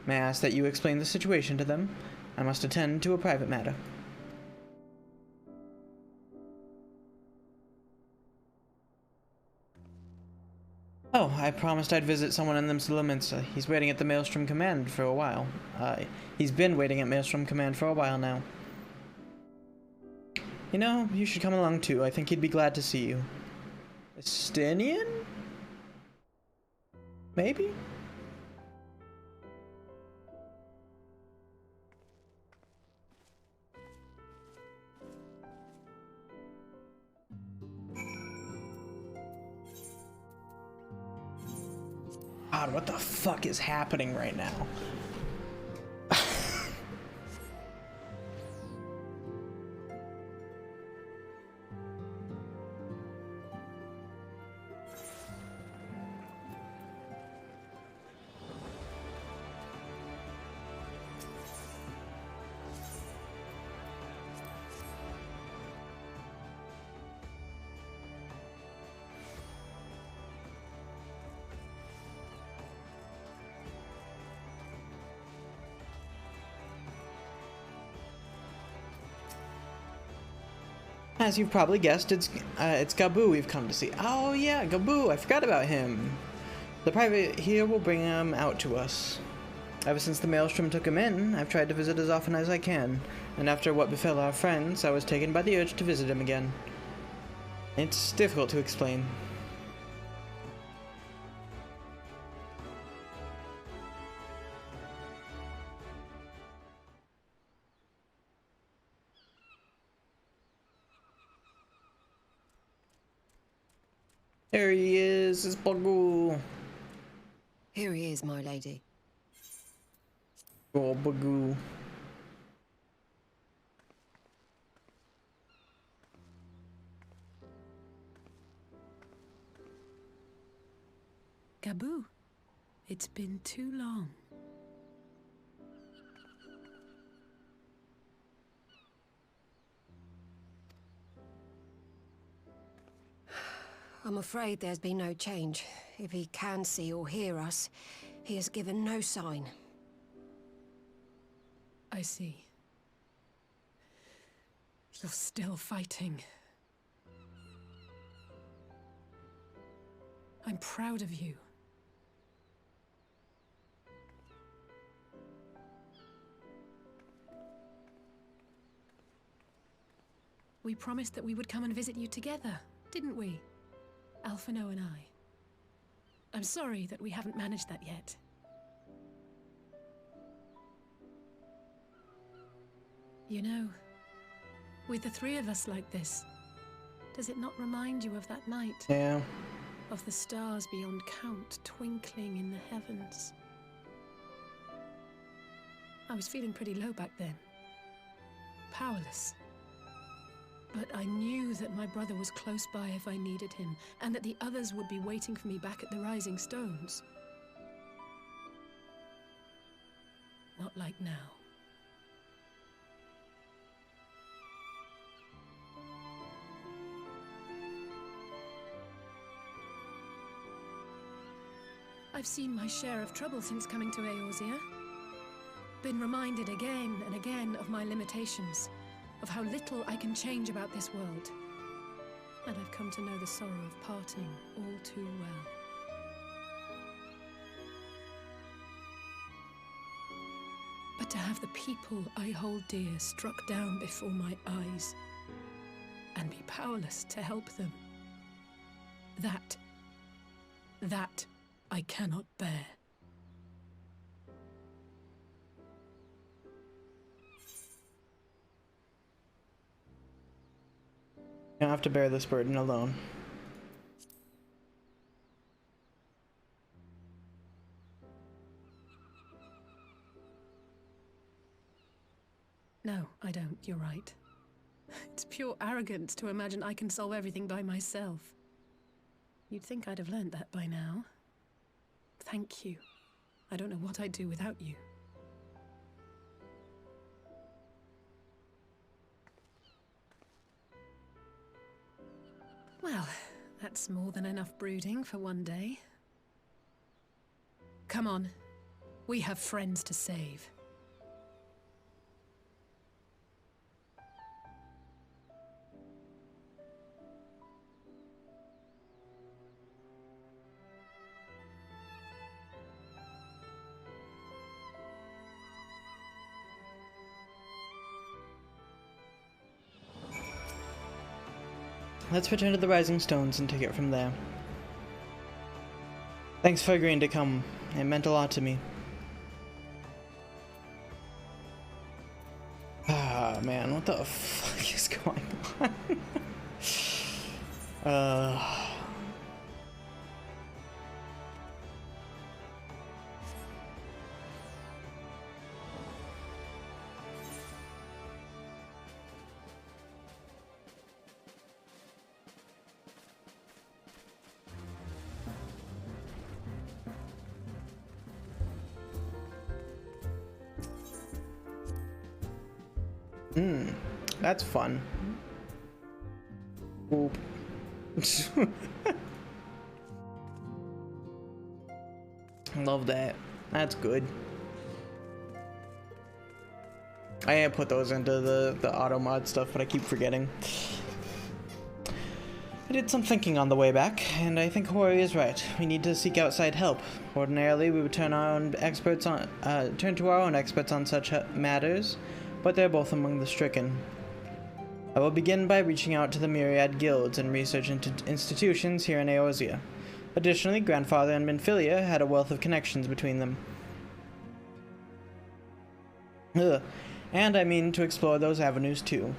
May I ask that you explain the situation to them? I must attend to a private matter. Oh, I promised I'd visit someone in them settlements. He's waiting at the Maelstrom Command for a while. He's been waiting at Maelstrom Command for a while now. You know, you should come along too. I think he'd be glad to see you. Estinian? Maybe? God, what the fuck is happening right now? As you've probably guessed, it's Gabu we've come to see. Oh yeah, Gabu, I forgot about him. The private here will bring him out to us. Ever since the Maelstrom took him in, I've tried to visit as often as I can, and after what befell our friends, I was taken by the urge to visit him again. It's difficult to explain. There he is, it's Bagoo. Here he is, my lady. Oh, Bagoo. Gabu, it's been too long. I'm afraid there's been no change. If he can see or hear us, he has given no sign. I see. You're still fighting. I'm proud of you. We promised that we would come and visit you together, didn't we? Alphino and I. I'm sorry that we haven't managed that yet. You know, with the three of us like this, does it not remind you of that night? Yeah. Of the stars beyond count twinkling in the heavens? I was feeling pretty low back then. Powerless. But I knew that my brother was close by if I needed him, and that the others would be waiting for me back at the Rising Stones. like now. I've seen my share of trouble since coming to Eorzea. Been reminded again and again of my limitations, of how little I can change about this world. And I've come to know the sorrow of parting all too well. But to have the people I hold dear struck down before my eyes, and be powerless to help them, that I cannot bear. You don't have to bear this burden alone. No, I don't. You're right. It's pure arrogance to imagine I can solve everything by myself. You'd think I'd have learned that by now. Thank you. I don't know what I'd do without you. Well, that's more than enough brooding for one day. Come on. We have friends to save. Let's return to the Rising Stones and take it from there. Thanks for agreeing to come. It meant a lot to me. Ah, man, what the fuck is going on? That's fun. Oop. Love that. That's good. I ain't put those into the auto mod stuff, but I keep forgetting. I did some thinking on the way back, and I think Hori is right. We need to seek outside help. Ordinarily, we would turn to our own experts on such matters, but they're both among the stricken. I will begin by reaching out to the myriad guilds and research institutions here in Eorzea. Additionally, Grandfather and Minfilia had a wealth of connections between them. And I mean to explore those avenues too.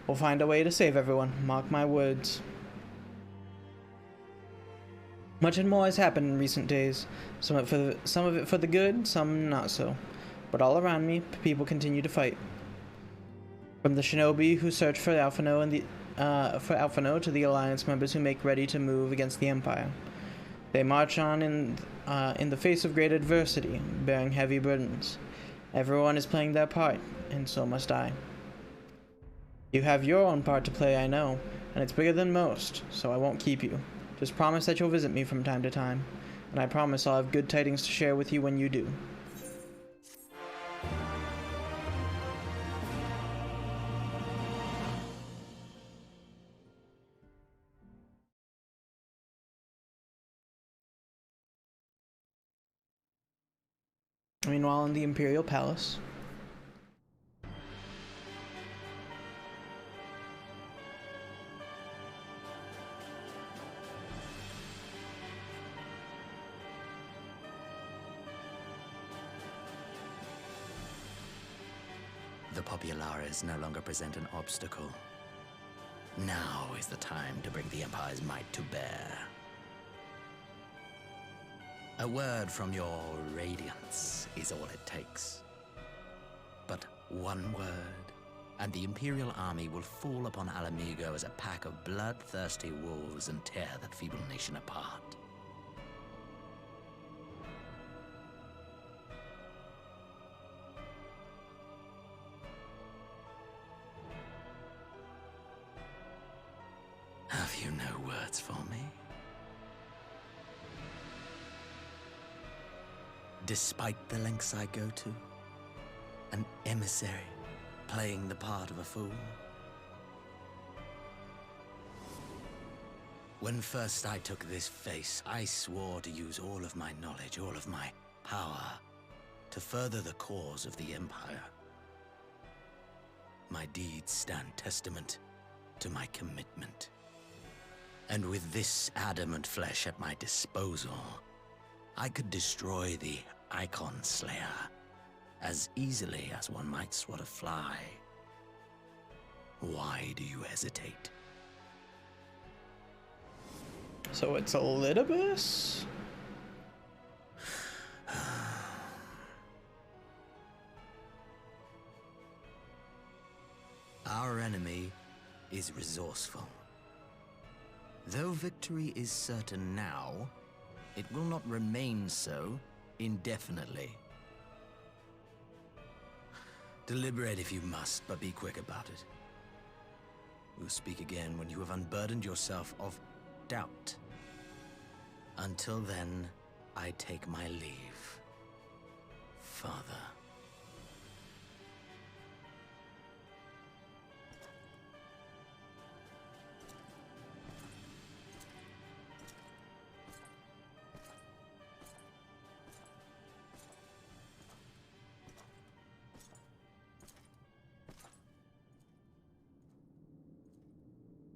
We'll find a way to save everyone, mark my words. Much and more has happened in recent days, some of it for the good, some not so. But all around me, people continue to fight. From the shinobi who search for Alphino to the Alliance members who make ready to move against the Empire. They march on in the face of great adversity, bearing heavy burdens. Everyone is playing their part, and so must I. You have your own part to play, I know, and it's bigger than most, so I won't keep you. Just promise that you'll visit me from time to time, and I promise I'll have good tidings to share with you when you do. Meanwhile, in the Imperial Palace. The Populares no longer present an obstacle. Now is the time to bring the Empire's might to bear. A word from your Radiance is all it takes. But one word, and the Imperial army will fall upon Alamigo as a pack of bloodthirsty wolves and tear that feeble nation apart. you no words for me? Despite the lengths I go to, an emissary playing the part of a fool. When first I took this face, I swore to use all of my knowledge, all of my power, to further the cause of the Empire. My deeds stand testament to my commitment. And with this adamant flesh at my disposal, I could destroy the Icon Slayer as easily as one might swat a fly. Why do you hesitate? So it's Elidibus? Our enemy is resourceful. Though victory is certain now, it will not remain so indefinitely. Deliberate if you must, but be quick about it. We'll speak again when you have unburdened yourself of doubt. Until then, I take my leave, Father.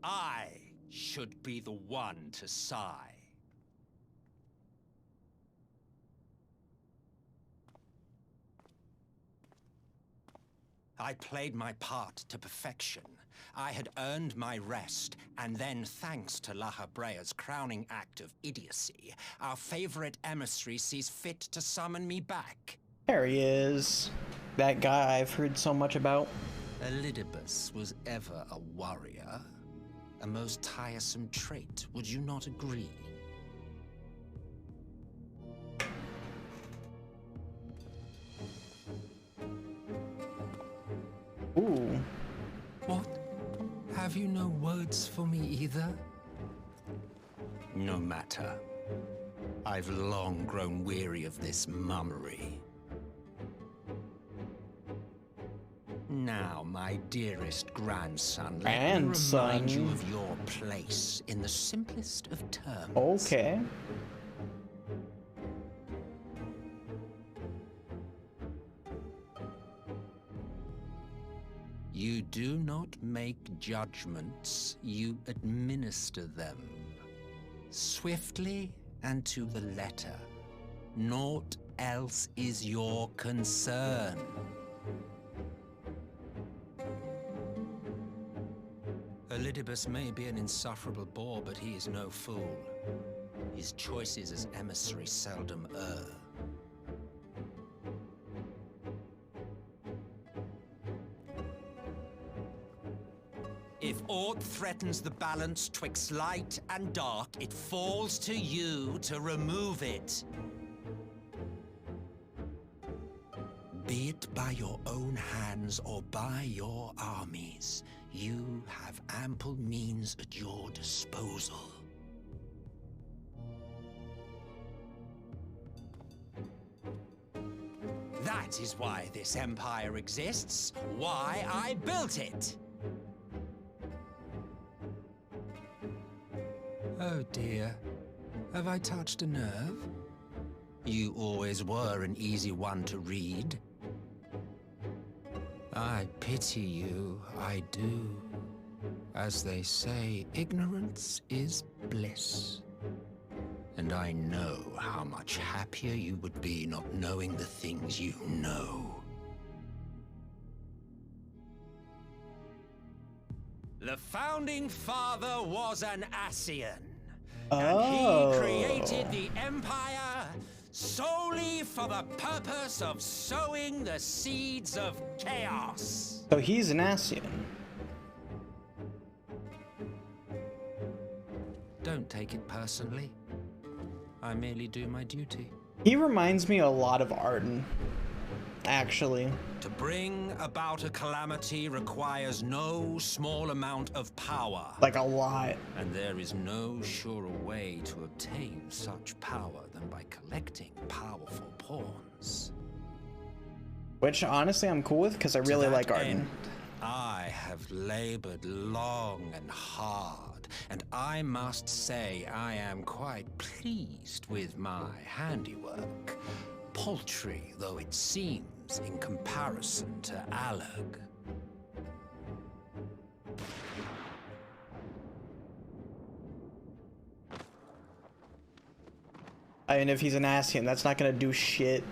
I should be the one to sigh. I played my part to perfection. I had earned my rest, and then, thanks to La Habrea's crowning act of idiocy, our favorite emissary sees fit to summon me back. There he is. That guy I've heard so much about. Elidibus was ever a warrior. A most tiresome trait, would you not agree? Ooh. What? Have you no words for me either? No matter. I've long grown weary of this mummery. Now, my dearest grandson, let me remind you of your place in the simplest of terms. Okay. You do not make judgments, you administer them. Swiftly and to the letter. Naught else is your concern. Elidibus may be an insufferable bore, but he is no fool. His choices as emissary seldom err. If aught threatens the balance twixt light and dark, it falls to you to remove it. Be it by your own hands or by your armies, you have ample means at your disposal. That is why this empire exists, why I built it. Oh dear, have I touched a nerve? You always were an easy one to read. I pity you, I do. As they say, ignorance is bliss. And I know how much happier you would be not knowing the things you know. The Founding Father was an Ascian. And he created the Empire solely for the purpose of sowing the seeds of chaos. So he's an Ascian. Don't take it personally. I merely do my duty. He reminds me a lot of Arden. actually. To bring about a calamity requires no small amount of power. Like a lot. And there is no surer way to obtain such power than by collecting powerful pawns. Which, honestly, I'm cool with, because I really like Arden. I have labored long and hard, and I must say I am quite pleased with my handiwork. Paltry though it seems in comparison to Alec. I mean, if he's an Ascian, that's not gonna do shit.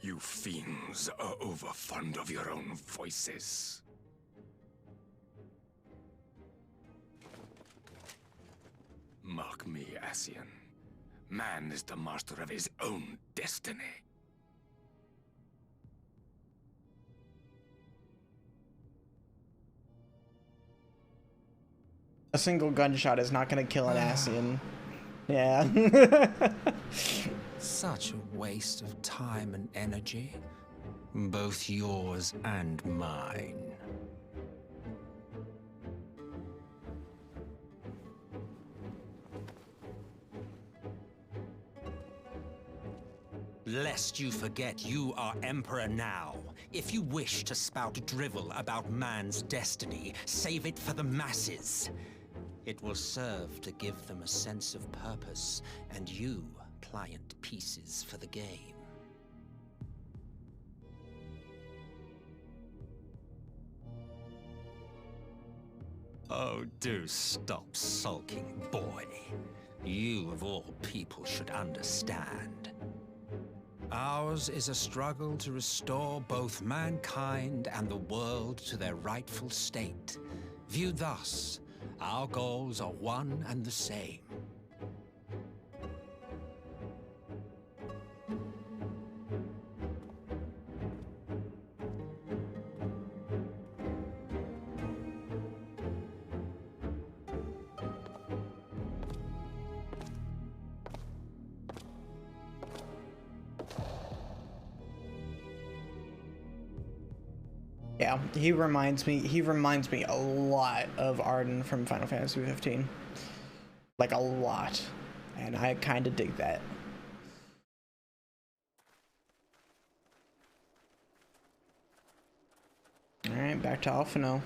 You fiends are overfond of your own voices. Mark me, Ascian. Man is the master of his own destiny. A single gunshot is not gonna kill an Ascian. Yeah. Such a waste of time and energy. Both yours and mine. Lest you forget you are Emperor now. If you wish to spout drivel about man's destiny, save it for the masses. It will serve to give them a sense of purpose, and you pliant pieces for the game. Oh, do stop sulking, boy. You, of all people, should understand. Ours is a struggle to restore both mankind and the world to their rightful state. Viewed thus, our goals are one and the same. Yeah, he reminds me a lot of Arden from Final Fantasy XV. Like a lot. And I kind of dig that. Alright, back to Alphino.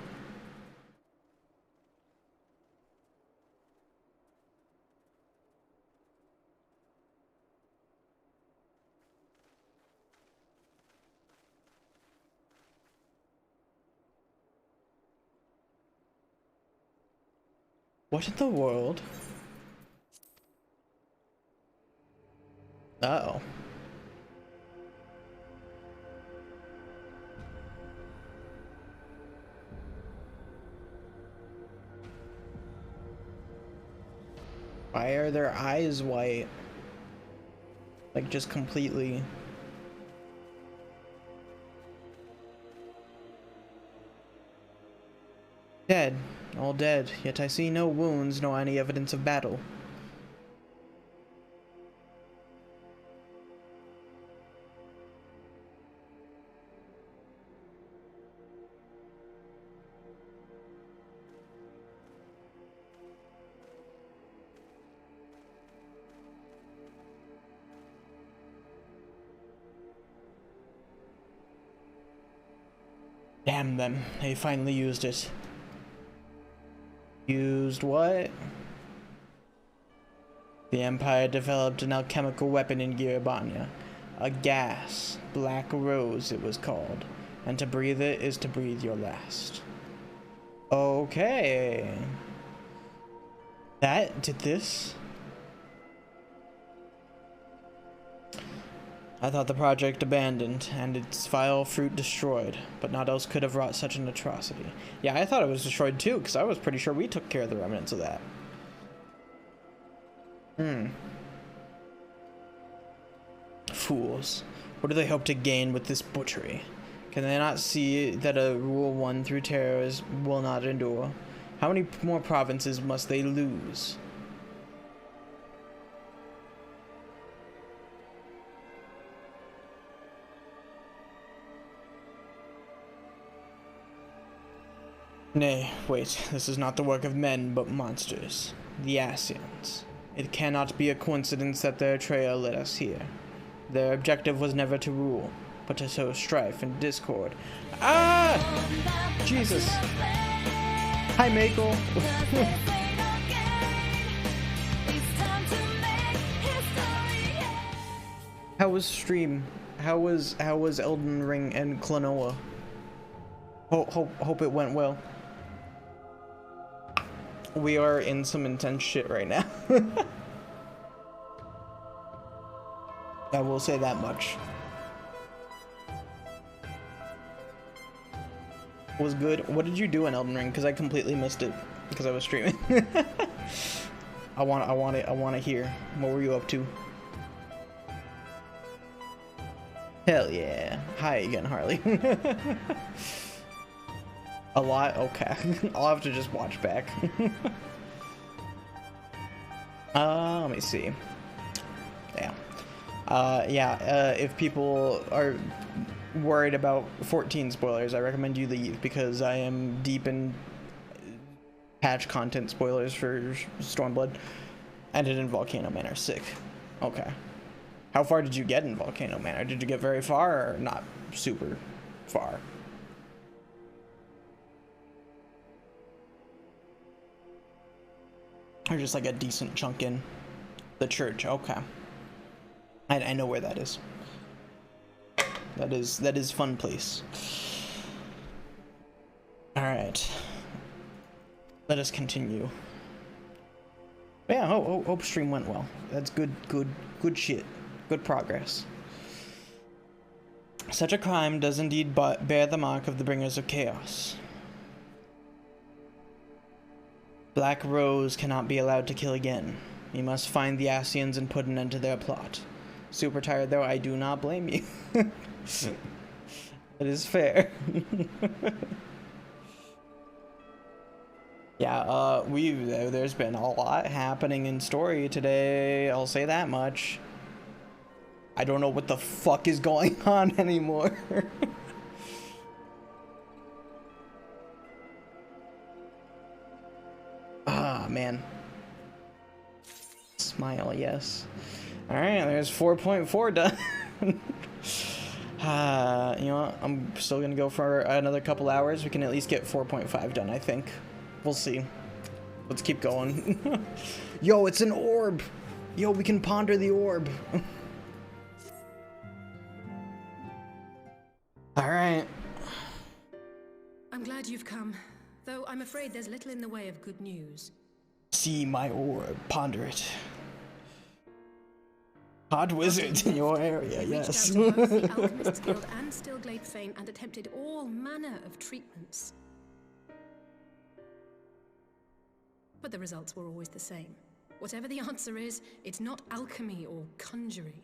What in the world? Uh-oh. Why are their eyes white? Like, just completely. Dead. All dead. Yet I see no wounds, nor any evidence of battle. Damn them. They finally used it. Used what? The Empire developed an alchemical weapon in Giribania. A gas. Black Rose it was called. And to breathe it is to breathe your last. Okay. That did this? I thought the project abandoned, and its vile fruit destroyed, but naught else could have wrought such an atrocity. Yeah, I thought it was destroyed too, because I was pretty sure we took care of the remnants of that. Fools. What do they hope to gain with this butchery? Can they not see that a rule won through terror will not endure? How many more provinces must they lose? Nay, wait, this is not the work of men, but monsters. The Ascians. It cannot be a coincidence that their trail led us here. Their objective was never to rule, but to sow strife and discord. Ah! Jesus. Hi, Mako. How was stream? How was Elden Ring and Klonoa? Hope it went well. We are in some intense shit right now. I will say that much. Was good. What did you do in Elden Ring? Because I completely missed it because I was streaming. I want to hear. What were you up to? Hell yeah. Hi again, Harley. A lot? Okay. I'll have to just watch back. Let me see. Yeah. If people are worried about 14 spoilers, I recommend you leave because I am deep in patch content spoilers for Stormblood. Ended in Volcano Manor. Sick. Okay. How far did you get in Volcano Manor? Did you get very far or not super far? Or just like a decent chunk in the church? Okay. I know where that is. That is fun place. All right. Let us continue. Yeah, hope stream went well. That's good shit. Good progress. Such a crime does indeed bear the mark of the bringers of chaos. Black Rose cannot be allowed to kill again. We must find the Ascians and put an end to their plot. Super tired though, I do not blame you. It is fair. Yeah, there's been a lot happening in story today, I'll say that much. I don't know what the fuck is going on anymore. Ah, man. Smile, yes. Alright, there's 4.4 done. You know what? I'm still gonna go for another couple hours. We can at least get 4.5 done, I think. We'll see. Let's keep going. Yo, it's an orb! Yo, we can ponder the orb. Alright. I'm glad you've come, though I'm afraid there's little in the way of good news. See my orb, ponder it. Hot wizards in your area, yes. We reached out to both the Alchemists Guild and Stillglade Fane and attempted all manner of treatments. But the results were always the same. Whatever the answer is, it's not alchemy or conjuring.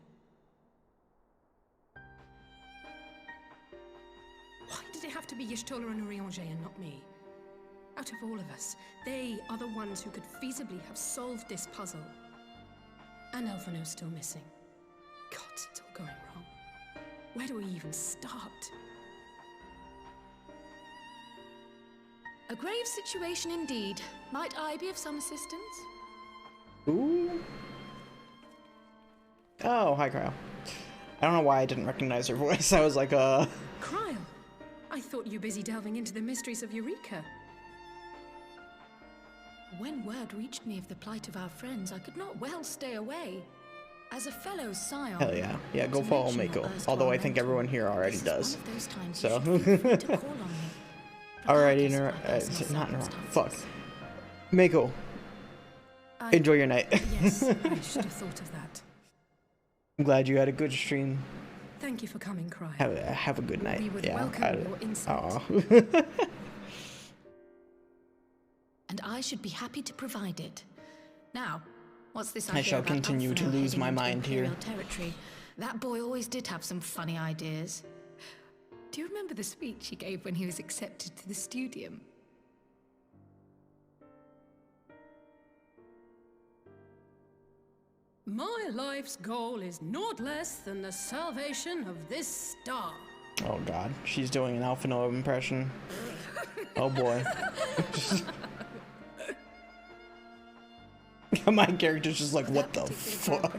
Why did it have to be Y'shtola and Urianger and not me? Out of all of us, they are the ones who could feasibly have solved this puzzle. And Elfino's still missing. God, it's all going wrong. Where do we even start? A grave situation indeed. Might I be of some assistance? Ooh. Oh, hi, Cryle. I don't know why I didn't recognize her voice. I was like, Cryle! I thought you were busy delving into the mysteries of Eureka. When word reached me of the plight of our friends, I could not well stay away. As a fellow scion... hell yeah. Yeah, go follow Mako. Although I think everyone here already does. So... Alrighty, not interrupt. Fuck. Mako. Enjoy your night. Yes, I should have thought of that. I'm glad you had a good stream. Thank you for coming, Cry. Have a good night. We would yeah, welcome your insight. And I should be happy to provide it. Now, what's this I shall continue to lose my mind here. Territory? That boy always did have some funny ideas. Do you remember the speech he gave when he was accepted to the studium? My life's goal is naught less than the salvation of this star. Oh god, she's doing an Alphino impression. Oh boy. My character's just like, what the fuck?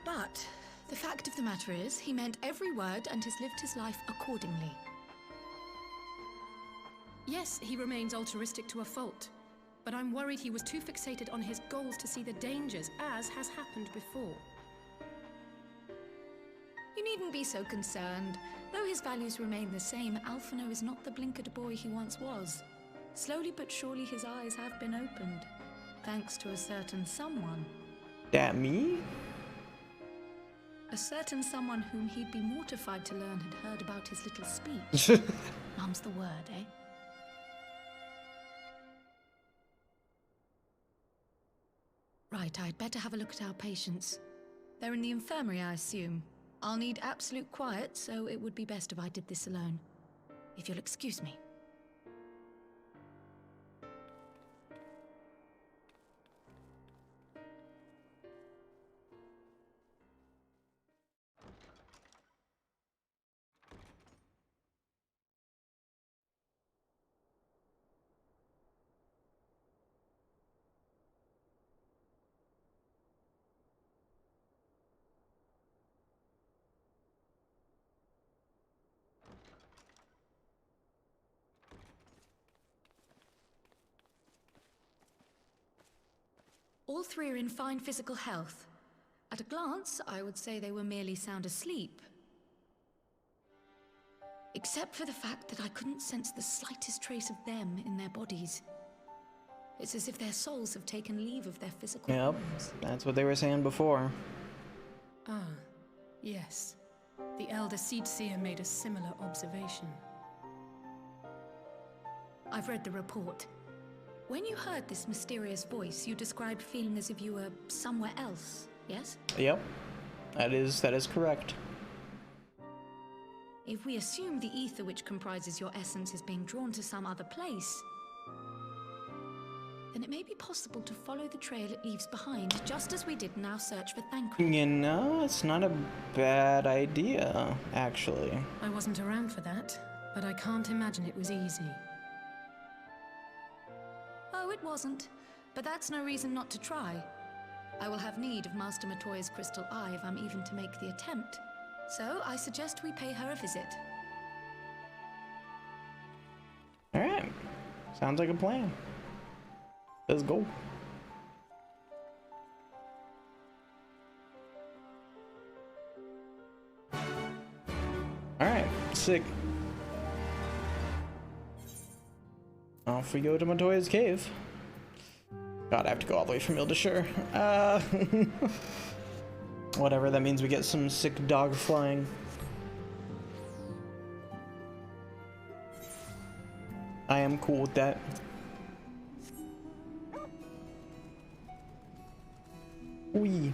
But the fact of the matter is, he meant every word and has lived his life accordingly. Yes, he remains altruistic to a fault, but I'm worried he was too fixated on his goals to see the dangers, as has happened before. You needn't be so concerned. Though his values remain the same, Alphino is not the blinkered boy he once was. Slowly but surely his eyes have been opened, thanks to a certain someone. That me? A certain someone whom he'd be mortified to learn had heard about his little speech. Mum's the word, eh? Right, I'd better have a look at our patients. They're in the infirmary, I assume. I'll need absolute quiet, so it would be best if I did this alone. If you'll excuse me. All three are in fine physical health. At a glance, I would say they were merely sound asleep. Except for the fact that I couldn't sense the slightest trace of them in their bodies. It's as if their souls have taken leave of their physical Yep, forms. that's what they were saying before. Ah, yes. The Elder Seedseer made a similar observation. I've read the report. When you heard this mysterious voice, you described feeling as if you were somewhere else, yes? Yep, that is correct. If we assume the ether which comprises your essence is being drawn to some other place, then it may be possible to follow the trail it leaves behind, just as we did in our search for Thancred. You know, it's not a bad idea, actually. I wasn't around for that, but I can't imagine it was easy. Oh, it wasn't. But that's no reason not to try. I will have need of Master Matoya's crystal eye if I'm even to make the attempt. So, I suggest we pay her a visit. Alright, sounds like a plan. Let's go. Alright, sick. Off we go to Matoya's cave. God, I have to go all the way from Ildashur. Whatever, that means we get some sick dog flying. I am cool with that. Wee.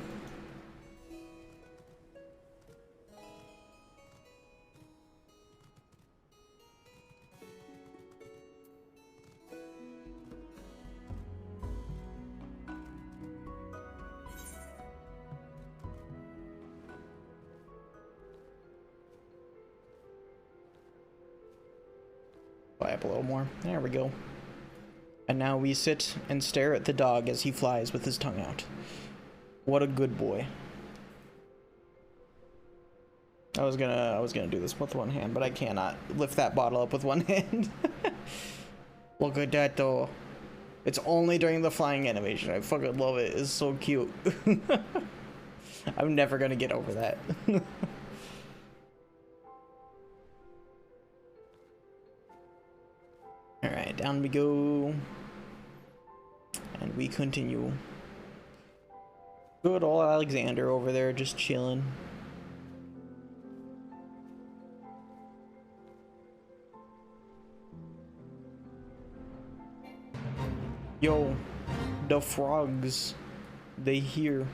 Fly up a little more. There we go. And now we sit and stare at the dog as he flies with his tongue out. What a good boy. I was gonna do this with one hand, but I cannot lift that bottle up with one hand. Look at that though. It's only during the flying animation. I fucking love it. It's so cute. I'm never gonna get over that. Alright, down we go. And we continue. Good old Alexander over there just chilling. Yo, the frogs, they hear.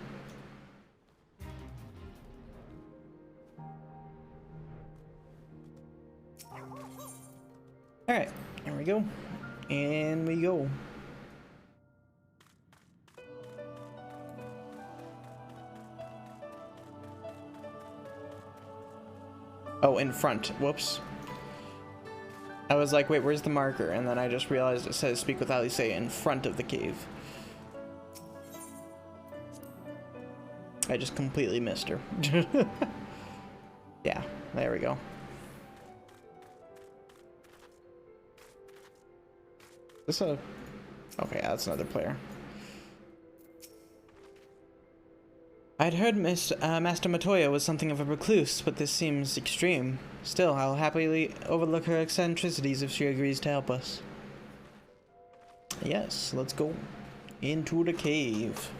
Alright, here we go. And we go. Oh, in front. Whoops. I was like, wait, where's the marker? And then I just realized it says speak with Alice in front of the cave. I just completely missed her. Yeah, there we go. This a... Okay, yeah, that's another player. I'd heard Master Matoya was something of a recluse, but this seems extreme. Still, I'll happily overlook her eccentricities if she agrees to help us. Yes, let's go into the cave.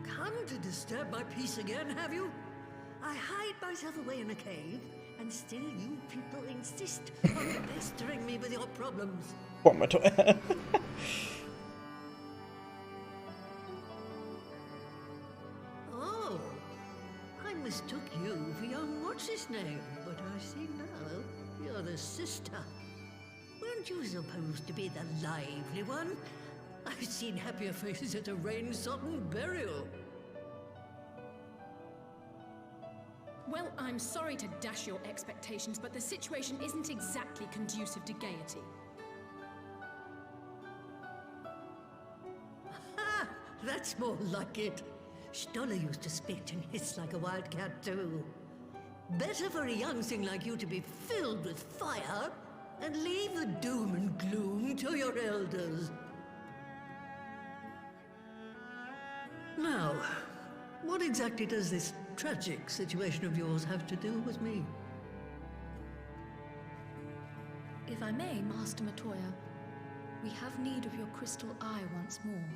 Come to disturb my peace again, have you? I hide myself away in a cave, and still you people insist on pestering me with your problems. Poor Matoya. Oh, I mistook you for young what's-his-name, but I see now you're the sister. Weren't you supposed to be the lively one? I've seen happier faces at a rain-sodden burial. Well, I'm sorry to dash your expectations, but the situation isn't exactly conducive to gaiety. Ha! That's more like it. Stoller used to spit and hiss like a wildcat too. Better for a young thing like you to be filled with fire and leave the doom and gloom to your elders. Now, what exactly does this tragic situation of yours have to do with me? If I may, Master Matoya, we have need of your crystal eye once more.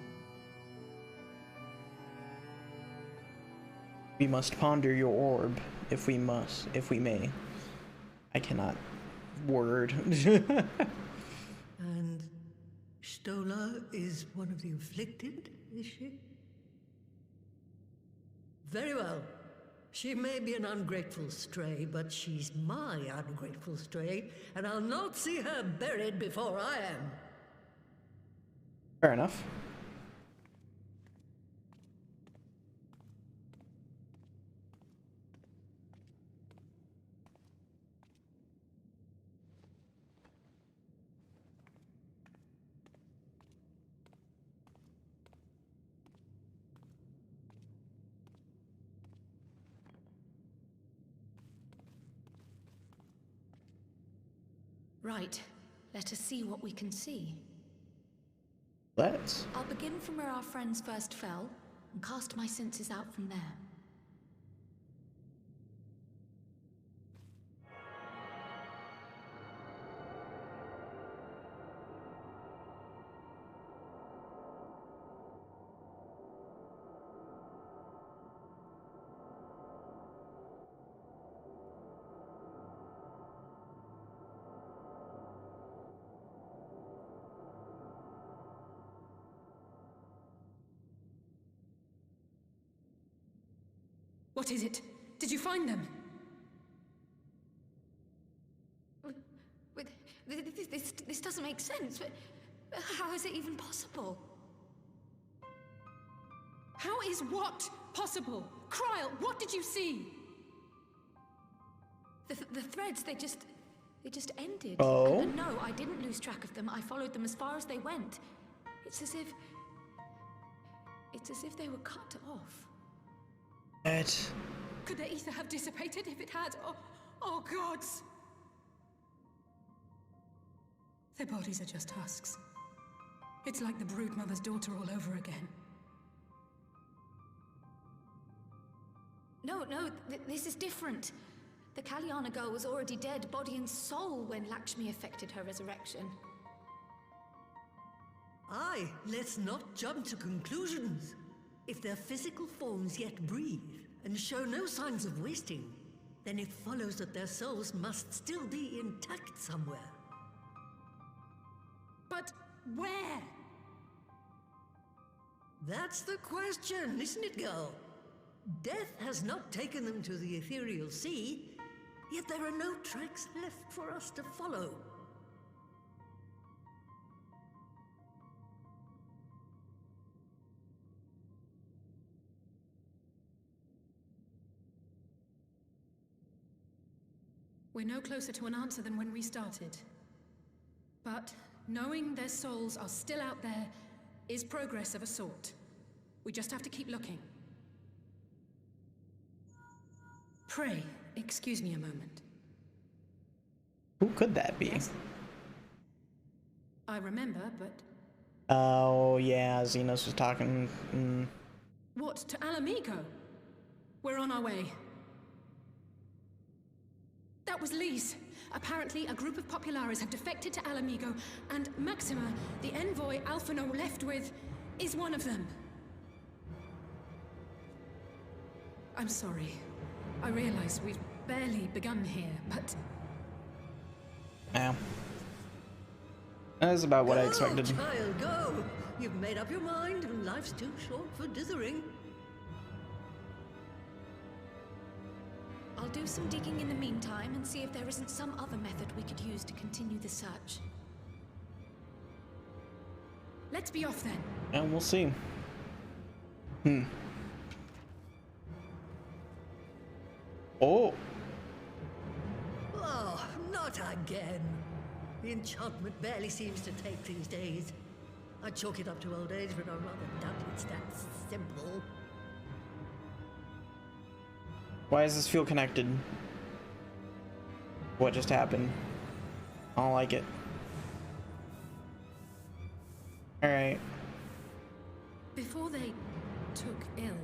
We must ponder your orb, if we may. I cannot word. And Stoller is one of the afflicted, is she? Very well. She may be an ungrateful stray, but she's my ungrateful stray, and I'll not see her buried before I am. Fair enough. Right. Let us see what we can see. Let's. I'll begin from where our friends first fell, and cast my senses out from there. What is it? Did you find them? This doesn't make sense. How is it even possible? How is what possible? Kryl, what did you see? The threads, they just ended. Oh? And no, I didn't lose track of them. I followed them as far as they went. It's as if they were cut off. Could the ether have dissipated? If it had, oh gods! Their bodies are just husks. It's like the broodmother's daughter all over again. No, this is different. The Kalyana girl was already dead, body and soul, when Lakshmi effected her resurrection. Aye, let's not jump to conclusions. If their physical forms yet breathe and show no signs of wasting, then it follows that their souls must still be intact somewhere. But where? That's the question, isn't it, girl? Death has not taken them to the ethereal sea. yet there are no tracks left for us to follow. We're no closer to an answer than when we started. But knowing their souls are still out there is progress of a sort. We just have to keep looking. Pray, excuse me a moment. Who could that be? Yes. I remember, but... Oh, yeah, Xenos was talking. What, to Alamigo? We're on our way. That was Lee's. Apparently, a group of Populares have defected to Alamigo, and Maxima, the envoy Alphino left with, is one of them. I'm sorry. I realize we've barely begun here, but... Yeah. That's about what I expected. Go, child, go! You've made up your mind, and life's too short for dithering. I'll do some digging in the meantime and see if there isn't some other method we could use to continue the search. Let's be off then. And we'll see. Oh. Oh, not again. The enchantment barely seems to take these days. I chalk it up to old age, but I rather doubt it's that simple. Why does this feel connected? What just happened? I don't like it. Alright. Before they took ill,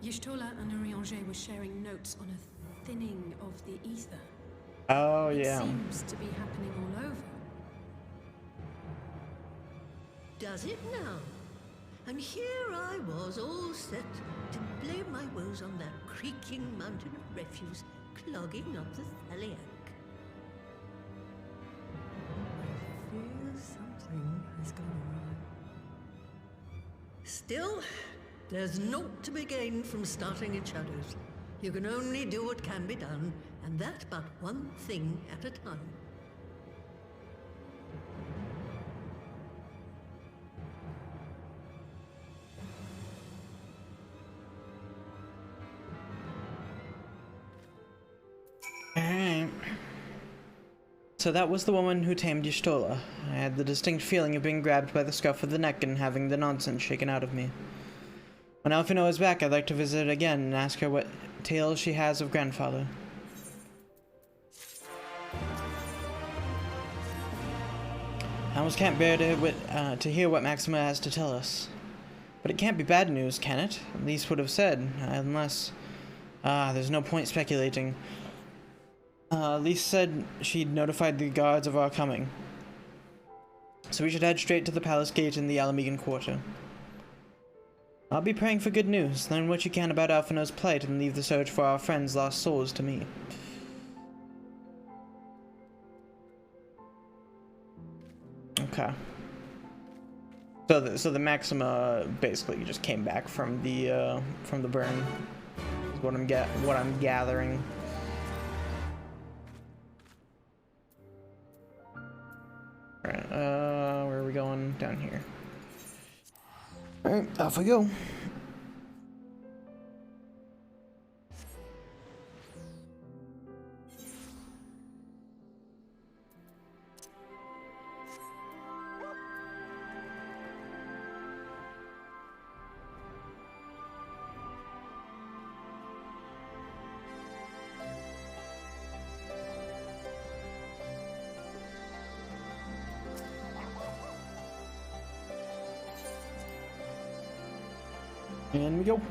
Y'shtola and Urianger were sharing notes on a thinning of the ether. Oh, yeah. It seems to be happening all over. Does it now? And here I was, all set to blame my woes on that creaking mountain of refuse clogging up the Thaliac. I fear something has gone wrong. Still, there's naught to be gained from starting in shadows. You can only do what can be done, and that but one thing at a time. Alright. So that was the woman who tamed Y'shtola. I had the distinct feeling of being grabbed by the scruff of the neck and having the nonsense shaken out of me. When Alphino is back, I'd like to visit again and ask her what tales she has of grandfather. I almost can't bear to hear what Maxima has to tell us. But it can't be bad news, can it? At least would have said, unless... there's no point speculating. Lise said she'd notified the guards of our coming. So we should head straight to the palace gate in the Alamigan Quarter. I'll be praying for good news, learn what you can about Alphino's plight, and leave the search for our friends' lost souls to me. Okay. So the Maxima basically just came back from the burn. Is what I'm gathering. Alright, where are we going? Down here. Alright, off we go. And we go.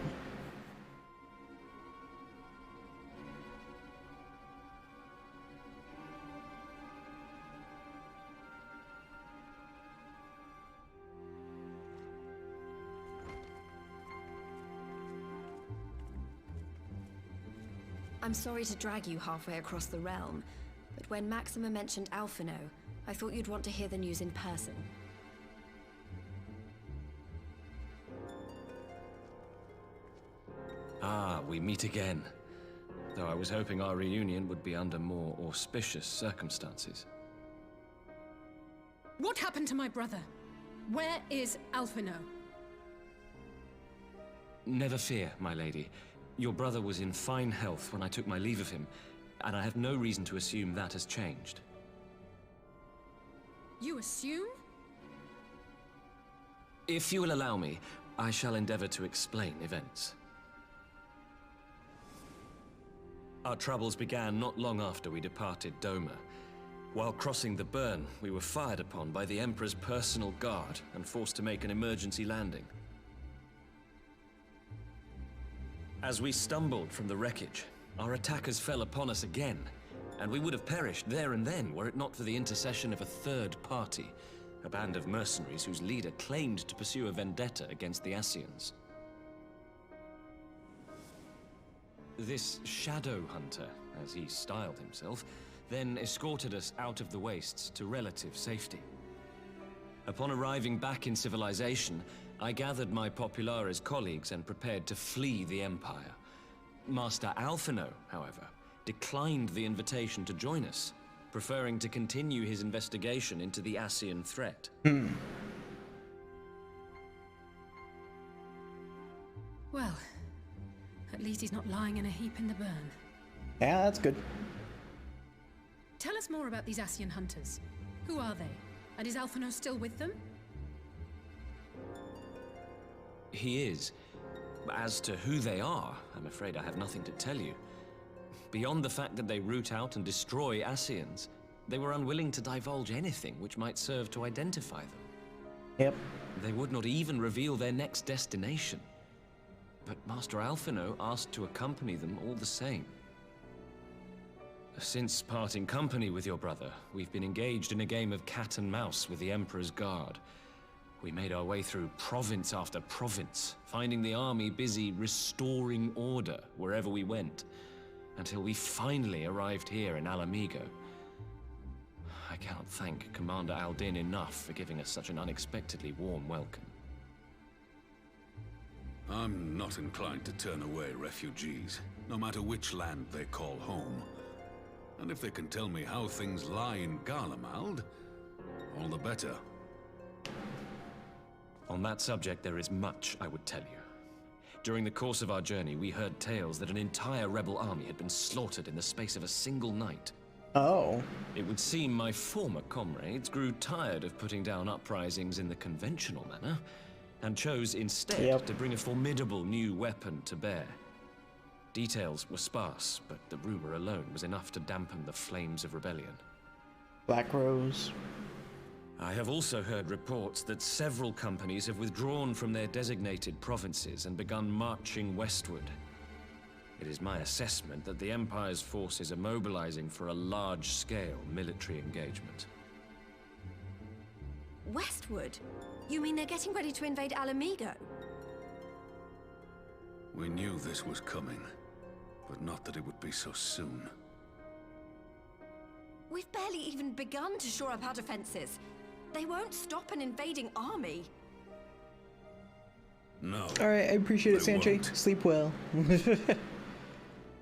I'm sorry to drag you halfway across the realm, but when Maxima mentioned Alphino, I thought you'd want to hear the news in person. Ah, we meet again. though I was hoping our reunion would be under more auspicious circumstances. What happened to my brother? Where is Alphino? Never fear, my lady. Your brother was in fine health when I took my leave of him, and I have no reason to assume that has changed. You assume? If you will allow me, I shall endeavor to explain events. Our troubles began not long after we departed Doma. While crossing the burn, we were fired upon by the Emperor's personal guard and forced to make an emergency landing. As we stumbled from the wreckage, our attackers fell upon us again, and we would have perished there and then were it not for the intercession of a third party, a band of mercenaries whose leader claimed to pursue a vendetta against the Ascians. This Shadow Hunter, as he styled himself, then escorted us out of the wastes to relative safety. Upon arriving back in civilization, I gathered my Populares colleagues and prepared to flee the Empire. Master Alphino, however, declined the invitation to join us, preferring to continue his investigation into the Ascian threat. Well, at least he's not lying in a heap in the burn. Yeah, that's good. Tell us more about these Ascian hunters. Who are they? And is Alphino still with them? He is. As to who they are, I'm afraid I have nothing to tell you. Beyond the fact that they root out and destroy Ascians, they were unwilling to divulge anything which might serve to identify them. Yep. They would not even reveal their next destination. But Master Alphino asked to accompany them all the same. Since parting company with your brother, we've been engaged in a game of cat and mouse with the Emperor's Guard. We made our way through province after province, finding the army busy restoring order wherever we went, until we finally arrived here in Alamigo. I cannot thank Commander Aldin enough for giving us such an unexpectedly warm welcome. I'm not inclined to turn away refugees, no matter which land they call home. And if they can tell me how things lie in Garlemald, all the better. On that subject, there is much I would tell you. During the course of our journey, we heard tales that an entire rebel army had been slaughtered in the space of a single night. Oh. It would seem my former comrades grew tired of putting down uprisings in the conventional manner, and chose instead to bring a formidable new weapon to bear. Details were sparse, but the rumor alone was enough to dampen the flames of rebellion. Black Rose. I have also heard reports that several companies have withdrawn from their designated provinces and begun marching westward. It is my assessment that the Empire's forces are mobilizing for a large-scale military engagement. Westward? You mean they're getting ready to invade Alamigo? We knew this was coming, but not that it would be so soon. We've barely even begun to shore up our defenses. They won't stop an invading army. No. Alright, I appreciate it, Sanchi. Sleep well.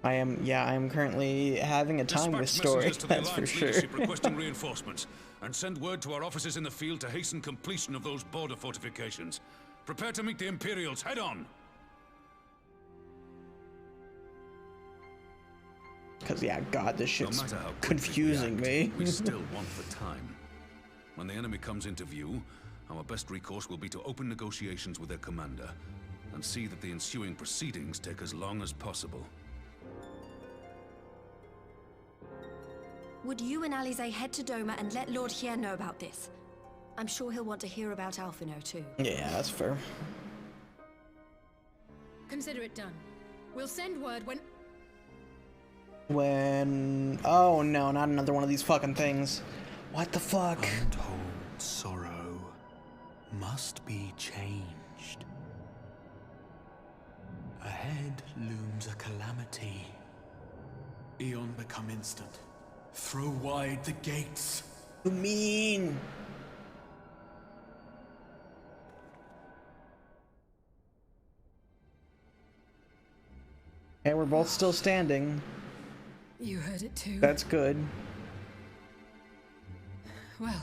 I am currently having a time with story, that's for sure. Requesting reinforcements, and send word to our officers in the field to hasten completion of those border fortifications. Prepare to meet the Imperials head on! Because, yeah, God, this shit's confusing me. We still want the time. When the enemy comes into view, our best recourse will be to open negotiations with their commander, and see that the ensuing proceedings take as long as possible. Would you and Alize head to Doma and let Lord Hien know about this? I'm sure he'll want to hear about Alphino too. Yeah, that's fair. Consider it done. We'll send word when... Oh no, not another one of these fucking things. What the fuck? Untold sorrow must be changed. Ahead looms a calamity. Eon become instant. Throw wide the gates. You mean? Hey, we're both still standing. You heard it too. That's good. Well,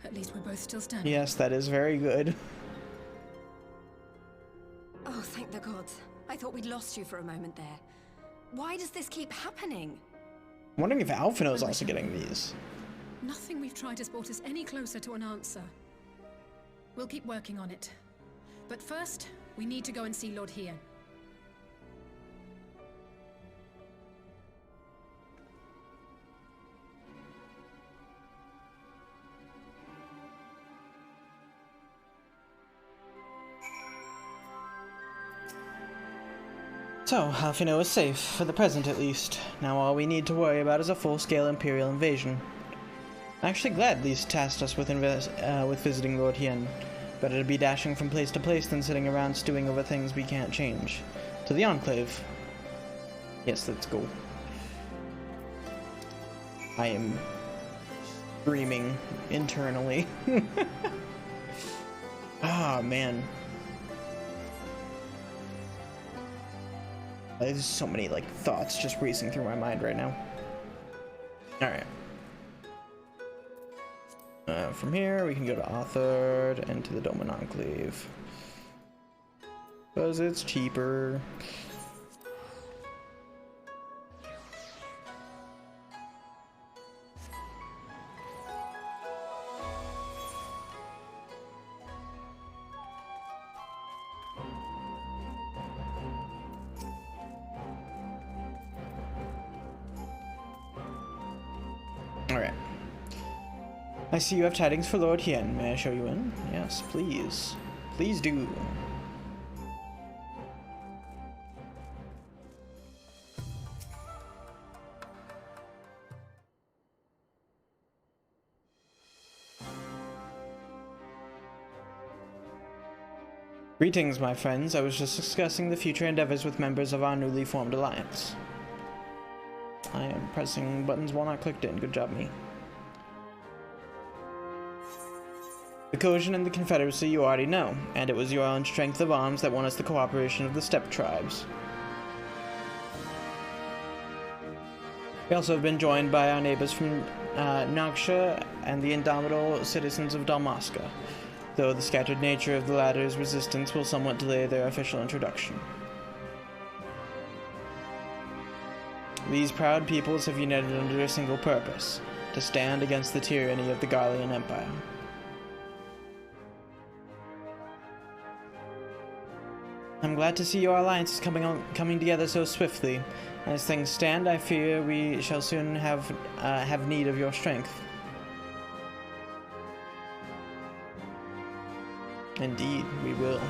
at least we're both still standing. Yes, that is very good. Oh, thank the gods. I thought we'd lost you for a moment there. Why does this keep happening? I'm wondering if Alphinaud's also getting these. Nothing we've tried has brought us any closer to an answer. We'll keep working on it. But first, we need to go and see Lord Hien. So, Alphinaud is safe, for the present at least. Now all we need to worry about is a full-scale Imperial invasion. I'm actually glad these tasked us with visiting Lord Hien. Better to be dashing from place to place than sitting around stewing over things we can't change. To the Enclave. Yes, let's go. I am screaming internally. Ah, man. There's so many, like, thoughts just racing through my mind right now. Alright. From here, we can go to Authored and to the Doman Enclave. Because it's cheaper. Alright. I see you have tidings for Lord Hien. May I show you in? Yes, please. Please do. Greetings, my friends. I was just discussing the future endeavors with members of our newly formed alliance. I am pressing buttons while not clicked in. Good job, me. The cohesion in the Confederacy you already know, and it was your own strength of arms that won us the cooperation of the steppe tribes. We also have been joined by our neighbors from Naksha and the indomitable citizens of Dalmasca, though the scattered nature of the latter's resistance will somewhat delay their official introduction. These proud peoples have united under a single purpose, to stand against the tyranny of the Garlean Empire. I'm glad to see your alliance is coming together so swiftly. As things stand, I fear we shall soon have need of your strength. Indeed, we will.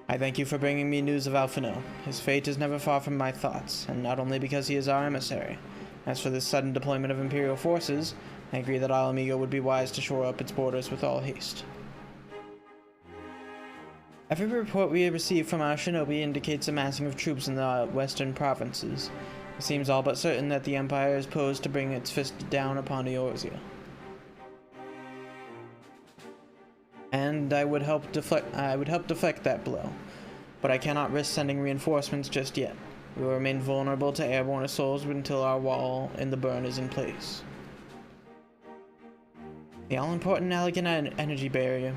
I thank you for bringing me news of Alphinaud. His fate is never far from my thoughts, and not only because he is our emissary. As for this sudden deployment of Imperial forces, I agree that Ala Mhigo would be wise to shore up its borders with all haste. Every report we receive from our shinobi indicates a massing of troops in the western provinces. It seems all but certain that the Empire is posed to bring its fist down upon Eorzea. And I would help deflect that blow, but I cannot risk sending reinforcements just yet. We will remain vulnerable to airborne assaults until our wall in the burn is in place. The all-important elegant energy barrier.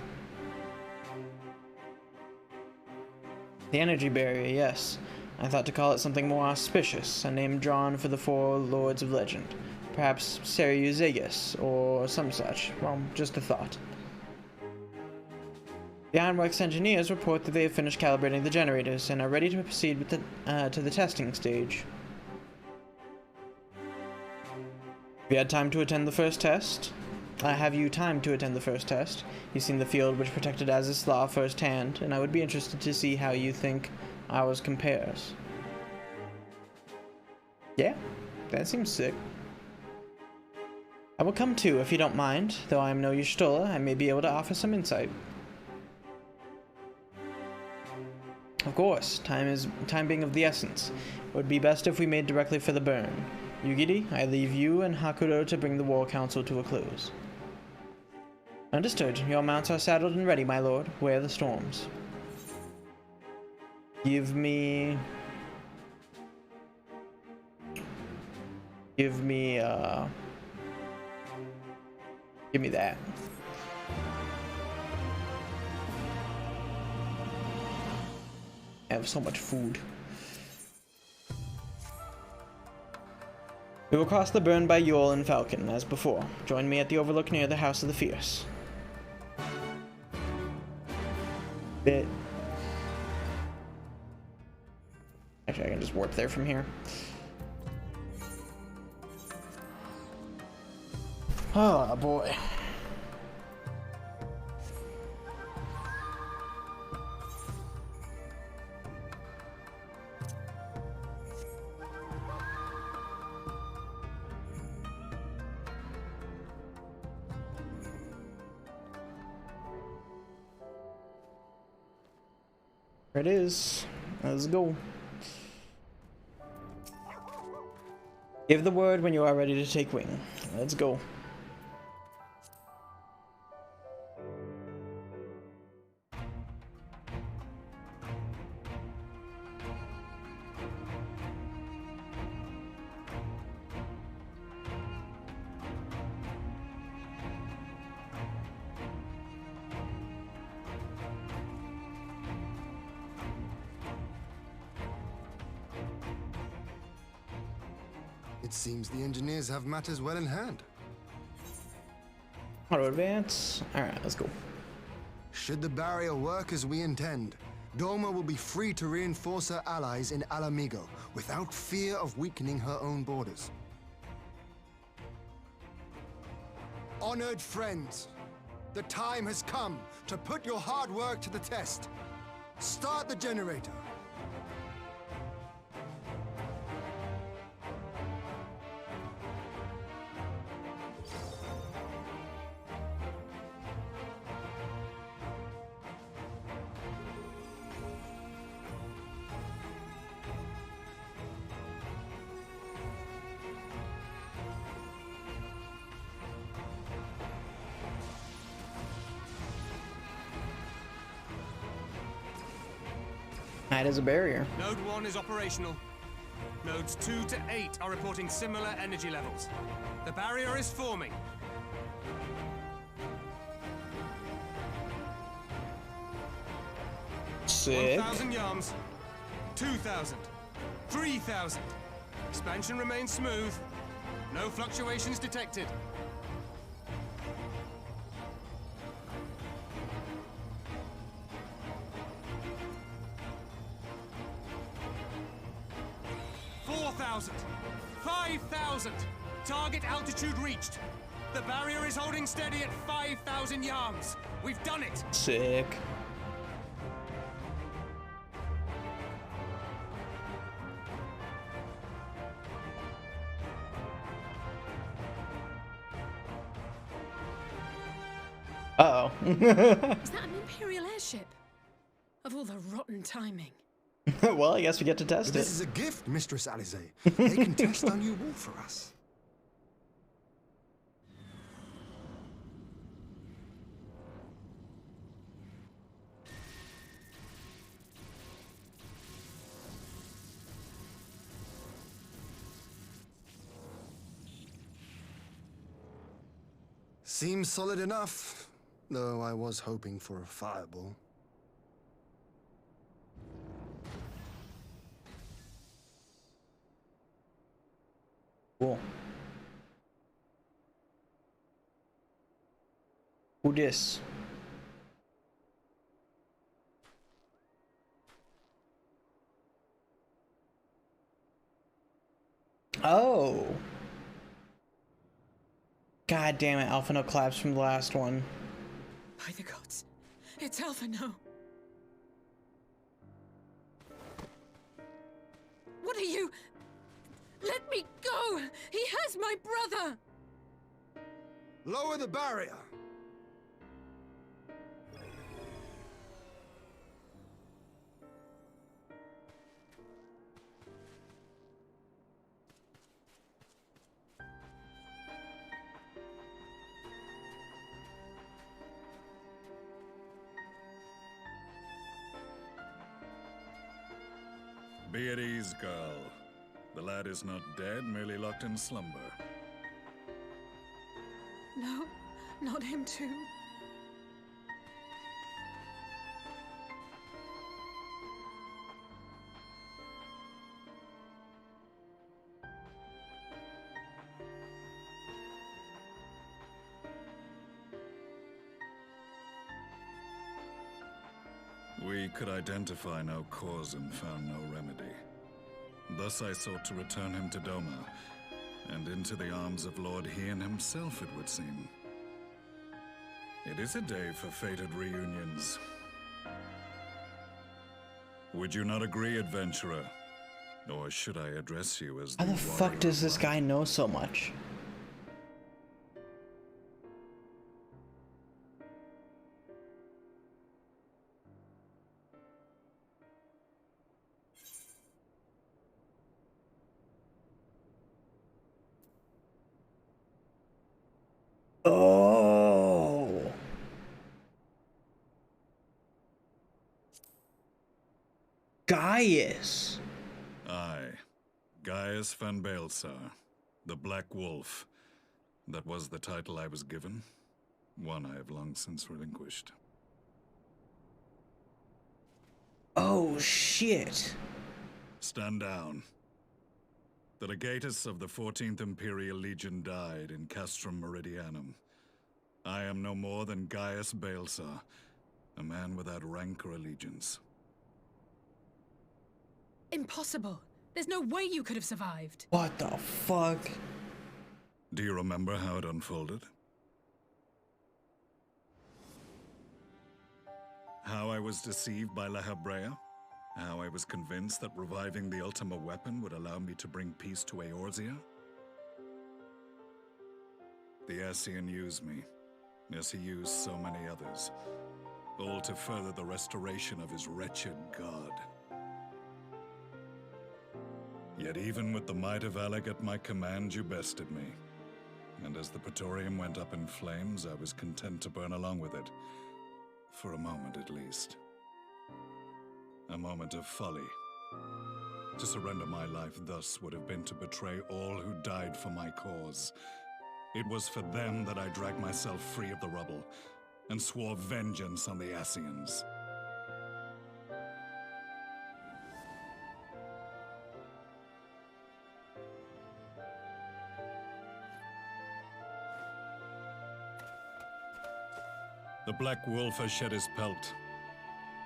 The energy barrier, yes. I thought to call it something more auspicious, a name drawn for the four lords of legend. Perhaps Seriuzagus, or some such. Well, just a thought. The Ironworks engineers report that they have finished calibrating the generators and are ready to proceed with to the testing stage. Have you had time to attend the first test? Have you time to attend the first test? You've seen the field which protected Aziz La firsthand, and I would be interested to see how you think ours compares. Yeah, that seems sick. I will come too, if you don't mind. Though I am no Y'shtola, I may be able to offer some insight. Of course, time being of the essence. It would be best if we made directly for the burn. Yugiri, I leave you and Hakuro to bring the War Council to a close. Understood. Your mounts are saddled and ready, my lord. Wear the storms. Give me that. I have so much food. We will cross the burn by Yule and Falcon, as before. Join me at the overlook near the House of the Fierce. Bit. Actually, I can just warp there from here. Oh boy. There it is. Let's go. Give the word when you are ready to take wing. Let's go. It seems the engineers have matters well in hand. Auto advance. Alright, let's go. Should the barrier work as we intend, Doma will be free to reinforce her allies in Alamigo without fear of weakening her own borders. Honored friends, the time has come to put your hard work to the test. Start the generator. That is a barrier. Node 1 is operational. Nodes 2 to 8 are reporting similar energy levels. The barrier is forming. Sick. 1,000 yards. 2,000. 3,000. Expansion remains smooth. No fluctuations detected. $4,000. 5,000. Target altitude reached. The barrier is holding steady at 5,000 yards. We've done it. Sick. Uh-oh. Is that an Imperial airship? Of all the rotten timing. Well, I guess we get to test it. This is a gift, Mistress Alize. They can test our new wall for us. Seems solid enough, though I was hoping for a fireball. Cool. Who dis? Oh. God damn it, Alphino collapsed from the last one. By the gods, it's Alphino. What are you? Let me go! He has my brother! Lower the barrier! Be at ease, girl. The lad is not dead, merely locked in slumber. No, not him too. We could identify no cause and found no remedy. Thus I sought to return him to Doma, and into the arms of Lord Hien himself, it would seem. It is a day for fated reunions. Would you not agree, adventurer? Or should I address you as How the fuck does this guy know so much? Oh. Gaius. Aye. Gaius van Baelsar, the Black Wolf. That was the title I was given. One I have long since relinquished. Oh, shit. Stand down. The legatus of the 14th Imperial Legion died in Castrum Meridianum. I am no more than Gaius Baelsar, a man without rank or allegiance. Impossible. There's no way you could have survived. What the fuck? Do you remember how it unfolded? How I was deceived by La Habrea? How I was convinced that reviving the Ultima weapon would allow me to bring peace to Eorzea? The Ascian used me, as he used so many others, all to further the restoration of his wretched god. Yet even with the might of Alec at my command, you bested me. And as the Praetorium went up in flames, I was content to burn along with it. For a moment at least. A moment of folly. To surrender my life thus would have been to betray all who died for my cause. It was for them that I dragged myself free of the rubble, and swore vengeance on the Ascians. The Black Wolf has shed his pelt,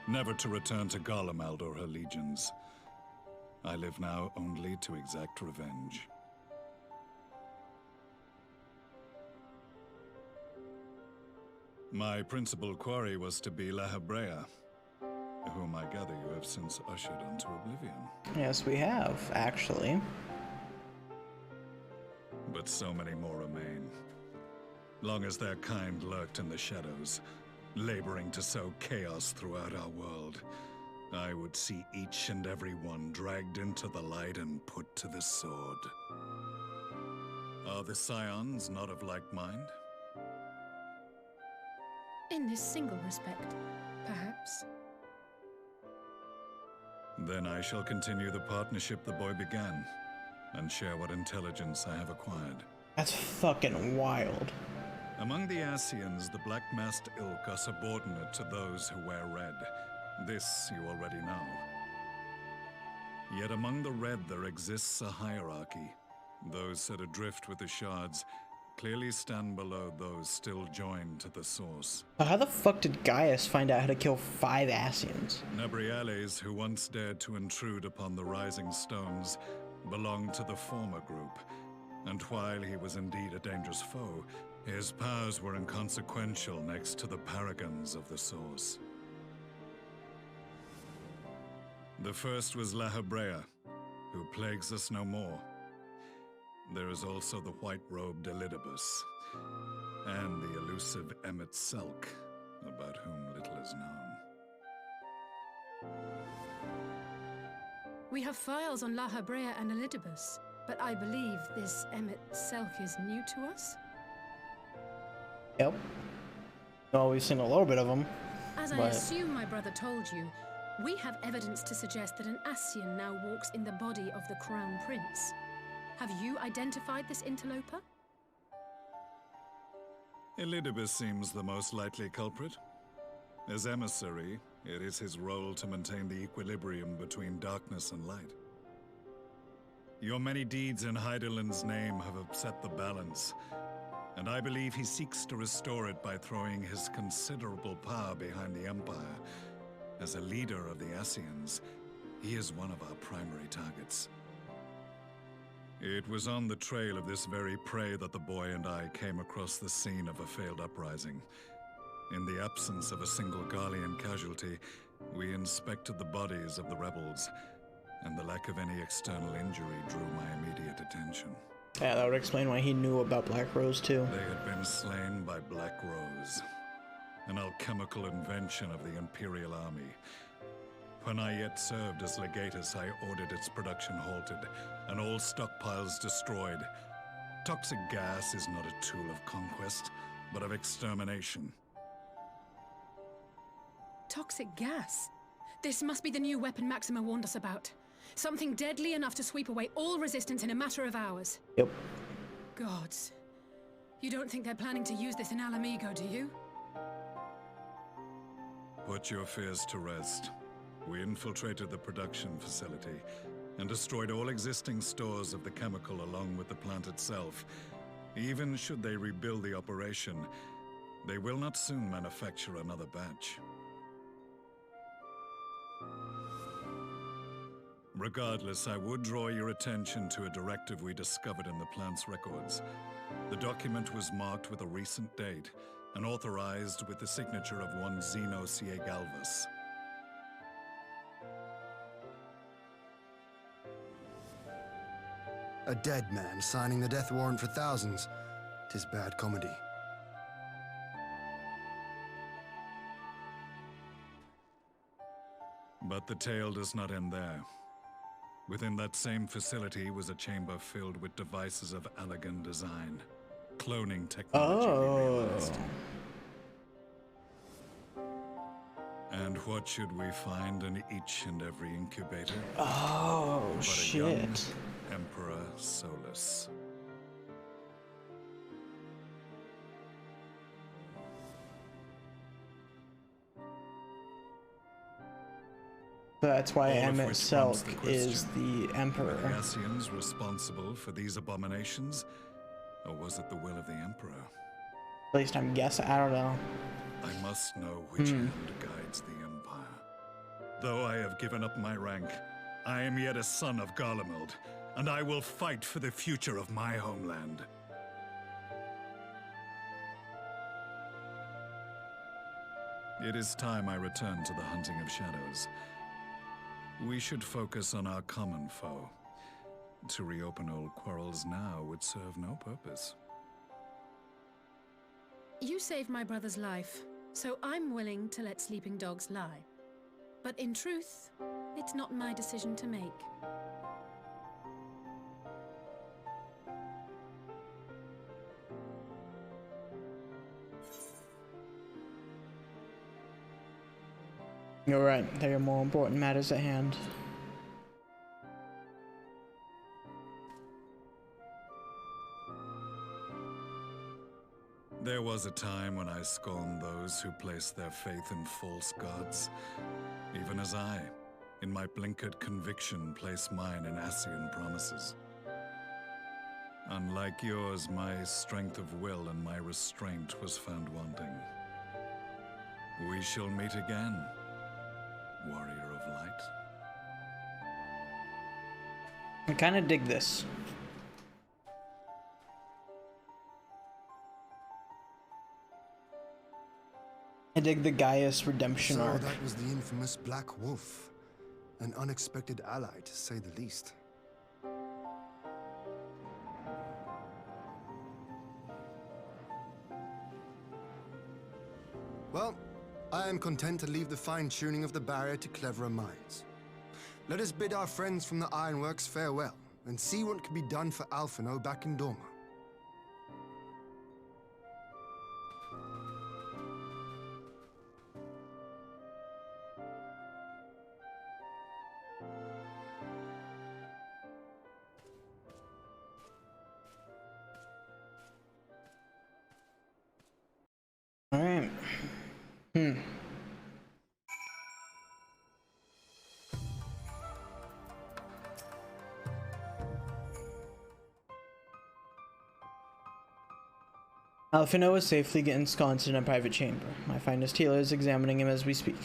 never to return to Garlemald or her legions. I live now only to exact revenge. My principal quarry was to be La Habrea, whom I gather you have since ushered onto oblivion. Yes, we have, actually. But so many more remain. Long as their kind lurked in the shadows, laboring to sow chaos throughout our world, I would see each and every one dragged into the light and put to the sword. Are the Scions not of like mind? In this single respect, perhaps. Then I shall continue the partnership the boy began, and share what intelligence I have acquired. That's fucking wild. Among the Ascians, the Black-Masked Ilk are subordinate to those who wear red. This you already know. Yet among the Red there exists a hierarchy. Those set adrift with the shards clearly stand below those still joined to the source. How the fuck did Gaius find out how to kill 5 Ascians? Nebriales, who once dared to intrude upon the Rising Stones, belonged to the former group, and while he was indeed a dangerous foe, his powers were inconsequential next to the paragons of the Source. The first was La Habrea, who plagues us no more. There is also the white-robed Elidibus, and the elusive Emmet Selk, about whom little is known. We have files on La Habrea and Elidibus, but I believe this Emmet Selk is new to us? Yep. Well, we've seen a little bit of them. As I assume my brother told you, We have evidence to suggest that an Ascian now walks in the body of the Crown Prince. Have you identified this interloper? Elidibus seems the most likely culprit. As emissary, it is his role to maintain the equilibrium between darkness and light. Your many deeds in Hydaelyn's name have upset the balance, and I believe he seeks to restore it by throwing his considerable power behind the Empire. As a leader of the Ascians, he is one of our primary targets. It was on the trail of this very prey that the boy and I came across the scene of a failed uprising. In the absence of a single Garlean casualty, we inspected the bodies of the rebels, and the lack of any external injury drew my immediate attention. Yeah, that would explain why he knew about Black Rose, too. They had been slain by Black Rose, an alchemical invention of the Imperial Army. When I yet served as legatus, I ordered its production halted, and all stockpiles destroyed. Toxic gas is not a tool of conquest, but of extermination. Toxic gas? This must be the new weapon Maxima warned us about. Something deadly enough to sweep away all resistance in a matter of hours. Yep. Gods. You don't think they're planning to use this in Alamigo, do you? Put your fears to rest. We infiltrated the production facility and destroyed all existing stores of the chemical along with the plant itself. Even should they rebuild the operation, they will not soon manufacture another batch. Regardless, I would draw your attention to a directive we discovered in the plant's records. The document was marked with a recent date and authorized with the signature of one Zeno C.A. Galvus. A dead man signing the death warrant for thousands. 'Tis bad comedy. But the tale does not end there. Within that same facility was a chamber filled with devices of elegant design. Cloning technology, we realized. And what should we find in each and every incubator? Oh, but shit. A young Emperor Solus. That's why All of Emmett which prompts Selk the is question, the Emperor. were the Ascians responsible for these abominations? Or was it the will of the Emperor? At least I'm guessing. I don't know. I must know which hand guides the Empire. Though I have given up my rank, I am yet a son of Garlemald, and I will fight for the future of my homeland. It is time I return to the hunting of shadows. We should focus on our common foe. To reopen old quarrels now would serve no purpose. You saved my brother's life, so I'm willing to let sleeping dogs lie. But in truth, it's not my decision to make. You're right. There are more important matters at hand. There was a time when I scorned those who placed their faith in false gods, even as I, in my blinkered conviction, place mine in Ascian promises. Unlike yours, my strength of will and my restraint was found wanting. We shall meet again, warrior of light. I kind of dig this. I dig the Gaius redemption So arc. that was the infamous Black Wolf. An unexpected ally, to say the least. Well, I am content to leave the fine-tuning of the barrier to cleverer minds. Let us bid our friends from the Ironworks farewell, and see what can be done for Alphino back in Dorma. Alright. Alphino is safely ensconced in a private chamber. My finest healer is examining him as we speak.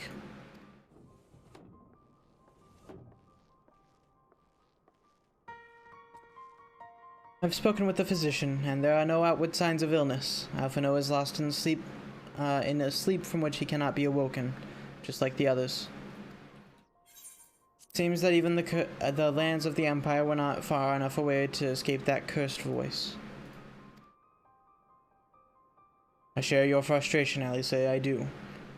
I've spoken with the physician, and there are no outward signs of illness. Alphino is lost in sleep, in a sleep from which he cannot be awoken, just like the others. It seems that even the lands of the Empire were not far enough away to escape that cursed voice. I share your frustration, Alice, I do.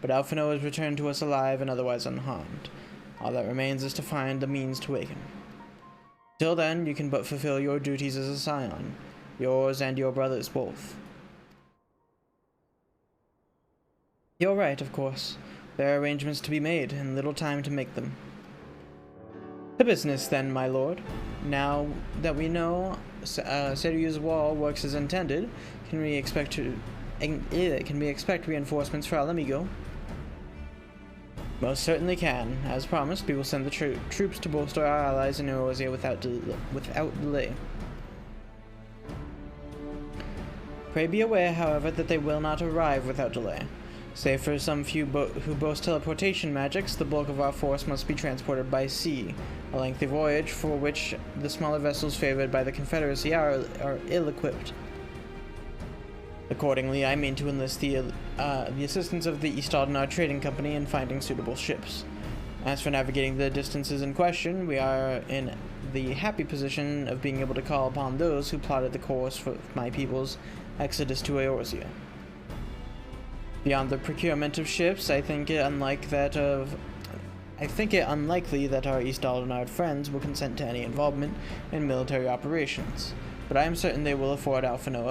But Alphino has returned to us alive and otherwise unharmed. All that remains is to find the means to wake him. Till then, you can but fulfill your duties as a scion. Yours and your brother's both. You're right, of course. There are arrangements to be made, and little time to make them. To business, then, my lord. Now that we know Seryu's wall works as intended, can we expect reinforcements for Alamigo? Most certainly can. As promised, we will send the troops to bolster our allies in Eorzea without delay. Pray be aware, however, that they will not arrive without delay. Save for some few who boast teleportation magics, the bulk of our force must be transported by sea, a lengthy voyage for which the smaller vessels favored by the Confederacy are ill-equipped. Accordingly, I mean to enlist the assistance of the East Aldenar Trading Company in finding suitable ships. As for navigating the distances in question, we are in the happy position of being able to call upon those who plotted the course for my people's exodus to Eorzea. Beyond the procurement of ships, I think it unlikely that our East Aldenar friends will consent to any involvement in military operations, but I am certain they will afford Alphino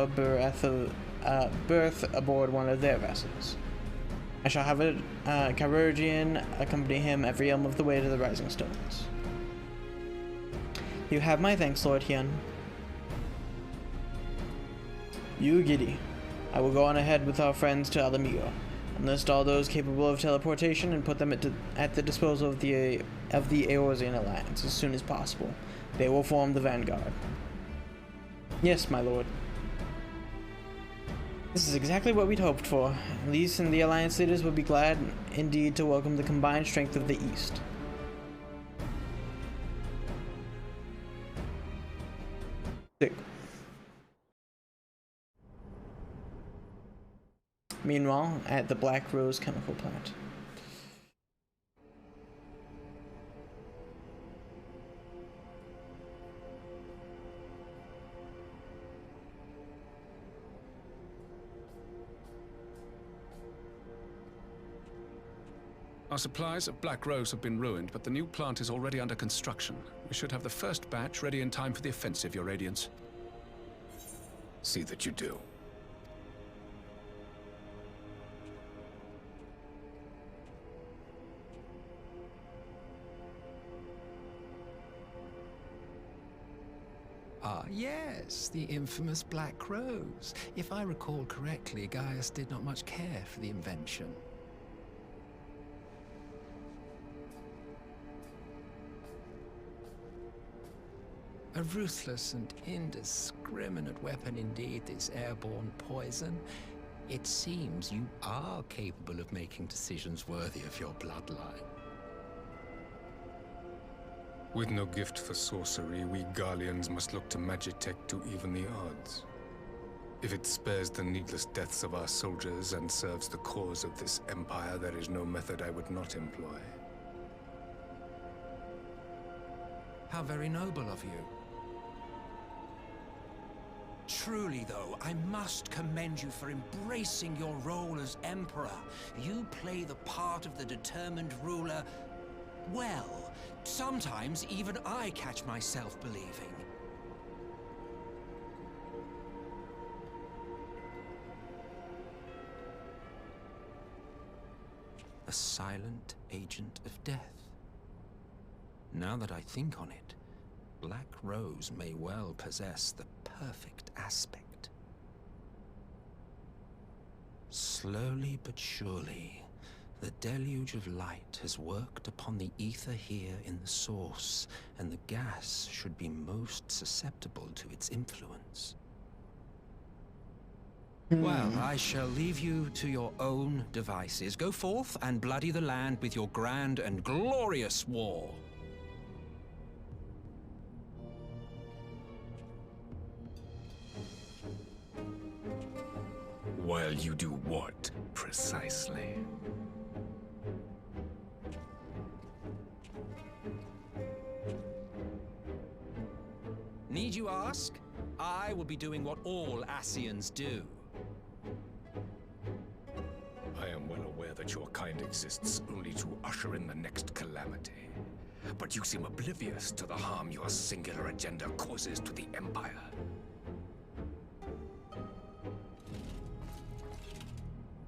a berth aboard one of their vessels. I shall have a Carogian accompany him every elm of the way to the Rising Stones. You have my thanks, Lord Hyun. You giddy. I will go on ahead with our friends to Alamigo, enlist all those capable of teleportation, and put them at the disposal of the Eorzean Alliance as soon as possible. They will form the vanguard. Yes, my lord. This is exactly what we'd hoped for. Lys and the Alliance leaders would be glad indeed to welcome the combined strength of the East. Sick. Meanwhile, at the Black Rose chemical plant. Our supplies of Black Rose have been ruined, but the new plant is already under construction. We should have the first batch ready in time for the offensive, Your Radiance. See that you do. Ah, yes, the infamous Black Rose. If I recall correctly, Gaius did not much care for the invention. A ruthless and indiscriminate weapon indeed, this airborne poison. It seems you are capable of making decisions worthy of your bloodline. With no gift for sorcery, we Garleans must look to Magitech to even the odds. If it spares the needless deaths of our soldiers and serves the cause of this empire, there is no method I would not employ. How very noble of you. Truly, though, I must commend you for embracing your role as Emperor. You play the part of the determined ruler well. Sometimes even I catch myself believing. A silent agent of death. Now that I think on it, Black Rose may well possess the perfect aspect. Slowly but surely, the deluge of light has worked upon the ether here in the source, and the gas should be most susceptible to its influence. Well, I shall leave you to your own devices. Go forth and bloody the land with your grand and glorious war. While you do what, precisely? Need you ask? I will be doing what all Ascians do. I am well aware that your kind exists only to usher in the next calamity. But you seem oblivious to the harm your singular agenda causes to the Empire.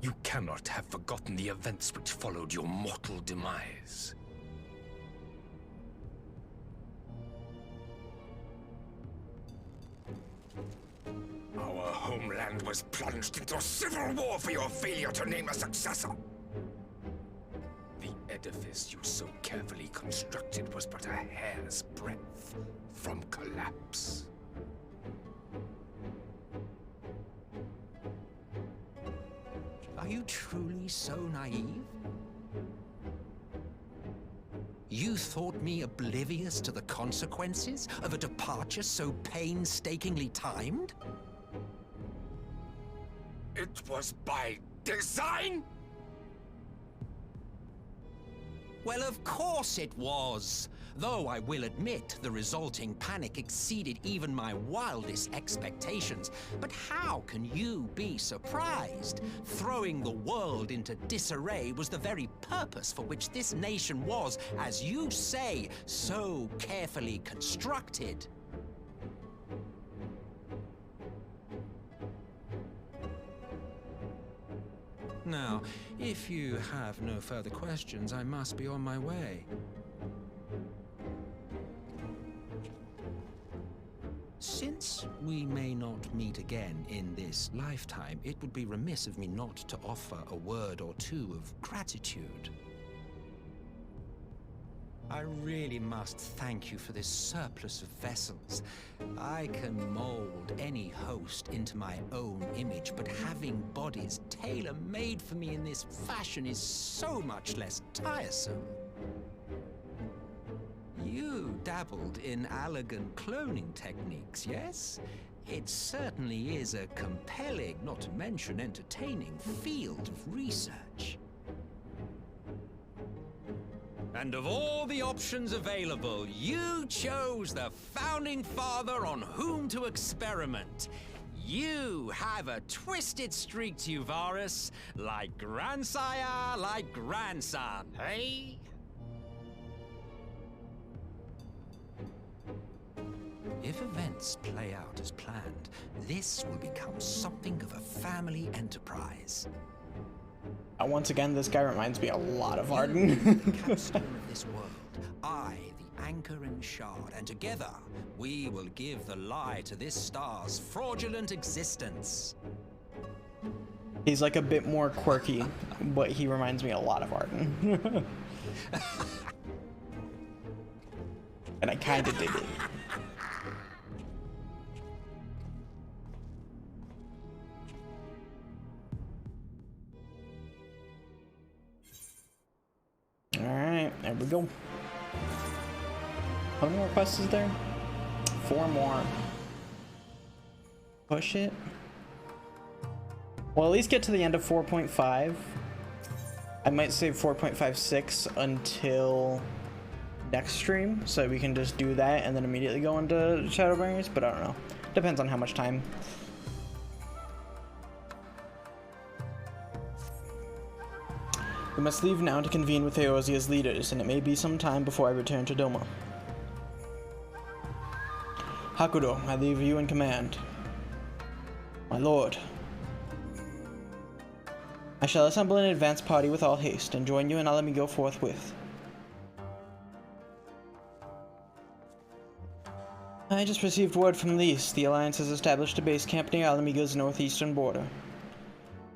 You cannot have forgotten the events which followed your mortal demise. Our homeland was plunged into civil war for your failure to name a successor. The edifice you so carefully constructed was but a hair's breadth from collapse. Are you truly so naive? You thought me oblivious to the consequences of a departure so painstakingly timed? It was by design? Well, of course it was. Though I will admit the resulting panic exceeded even my wildest expectations. But how can you be surprised? Throwing the world into disarray was the very purpose for which this nation was, as you say, so carefully constructed. Now, if you have no further questions, I must be on my way. Since we may not meet again in this lifetime, it would be remiss of me not to offer a word or two of gratitude. I really must thank you for this surplus of vessels. I can mold any host into my own image, but having bodies tailor-made for me in this fashion is so much less tiresome. You dabbled in elegant cloning techniques, yes? It certainly is a compelling, not to mention entertaining, field of research. And of all the options available, you chose the Founding Father on whom to experiment. You have a twisted streak to you, Varus, like grandsire, like grandson, hey? If events play out as planned, this will become something of a family enterprise. Once again, this guy reminds me a lot of Arden. The capstone of this world, I, the anchor and shard, and together we will give the lie to this star's fraudulent existence. He's like a bit more quirky, but he reminds me a lot of Arden. And I kinda dig it. Alright, there we go. How many more quests is there? 4 more. Push it. Well, at least get to the end of 4.5. I might save 4.56 until next stream, so we can just do that and then immediately go into Shadowbringers, but I don't know. Depends on how much time. We must leave now to convene with Eorzea's leaders, and it may be some time before I return to Doma. Hakudo, I leave you in command. My lord. I shall assemble an advance party with all haste, and join you in Alamigo forthwith. I just received word from Lys. The Alliance has established a base camp near Alamigo's northeastern border.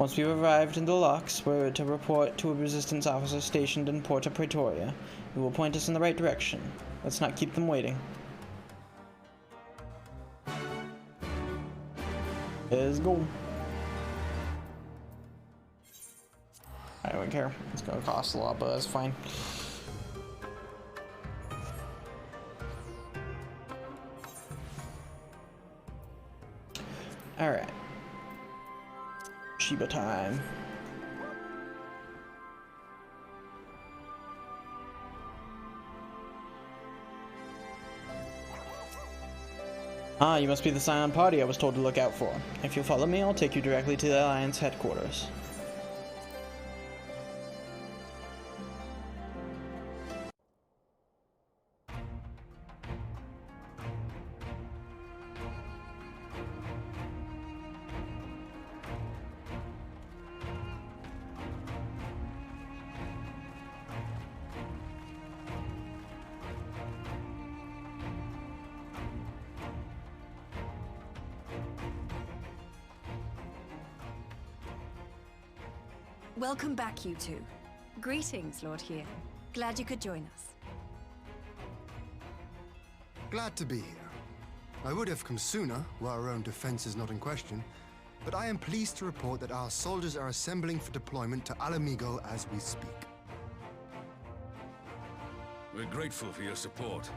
Once we've arrived in the locks, we're to report to a resistance officer stationed in Porta Praetoria, who will point us in the right direction. Let's not keep them waiting. Let's go. I don't care. It's gonna cost a lot, but that's fine. Alright. Shiba time. Ah, you must be the Scion party I was told to look out for. If you'll follow me, I'll take you directly to the Alliance headquarters. Welcome back, you two. Greetings, Lord Here. Glad you could join us. Glad to be here. I would have come sooner, where our own defense is not in question, but I am pleased to report that our soldiers are assembling for deployment to Alamigo as we speak. We're grateful for your support.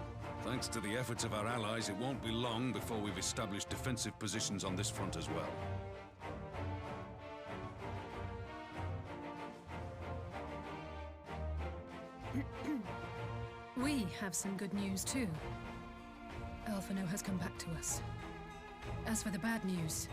Thanks to the efforts of our allies, it won't be long before we've established defensive positions on this front as well. We have some good news too. Alphino has come back to us. As for the bad news...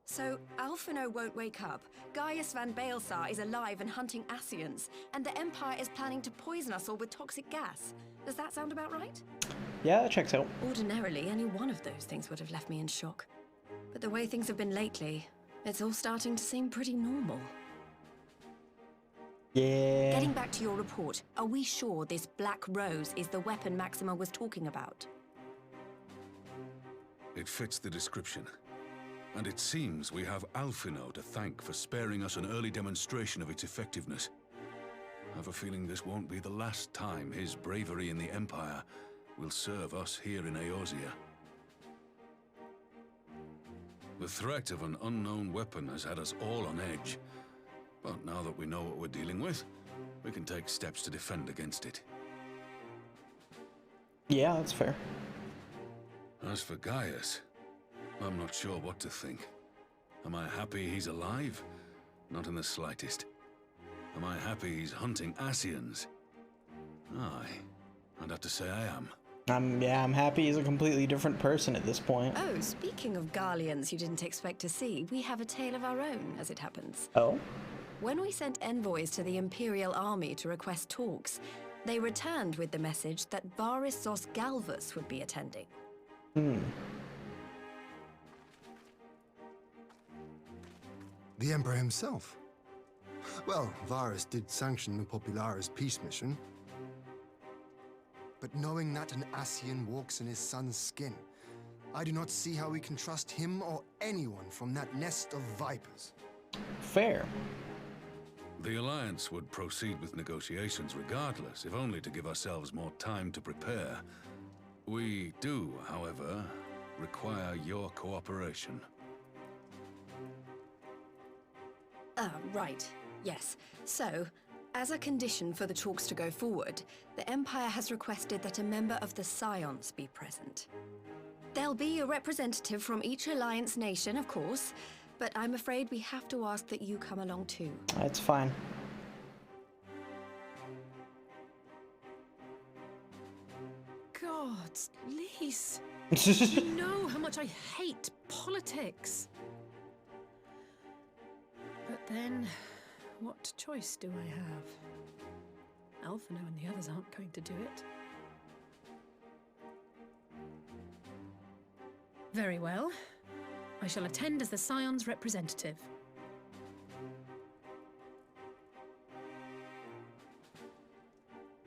So, Alphino won't wake up, Gaius van Baelsar is alive and hunting Ascians, and the Empire is planning to poison us all with toxic gas. Does that sound about right? Yeah, that checks out. Ordinarily, any one of those things would have left me in shock. But the way things have been lately, it's all starting to seem pretty normal. Yeah. Getting back to your report, are we sure this Black Rose is the weapon Maxima was talking about? It fits the description. And it seems we have Alphino to thank for sparing us an early demonstration of its effectiveness. I have a feeling this won't be the last time his bravery in the Empire will serve us here in Eorzea. The threat of an unknown weapon has had us all on edge. But now that we know what we're dealing with, we can take steps to defend against it. Yeah, that's fair. As for Gaius, I'm not sure what to think. Am I happy he's alive? Not in the slightest. Am I happy he's hunting Ascians? Aye, I'd have to say I am. I'm happy he's a completely different person at this point. Oh, speaking of Garleans you didn't expect to see, we have a tale of our own, as it happens. Oh? When we sent envoys to the Imperial Army to request talks, they returned with the message that Varys Zos Galvus would be attending. The Emperor himself. Well, Varys did sanction the Popularis peace mission. But knowing that an Ascian walks in his son's skin, I do not see how we can trust him or anyone from that nest of vipers. Fair. The Alliance would proceed with negotiations regardless, if only to give ourselves more time to prepare. We do, however, require your cooperation. Right. Yes. So, as a condition for the talks to go forward, the Empire has requested that a member of the Scions be present. There'll be a representative from each Alliance nation, of course, but I'm afraid we have to ask that you come along too. That's fine. God, Lise. You know how much I hate politics. But then, what choice do I have? Alphino and the others aren't going to do it. Very well. I shall attend as the Scion's representative.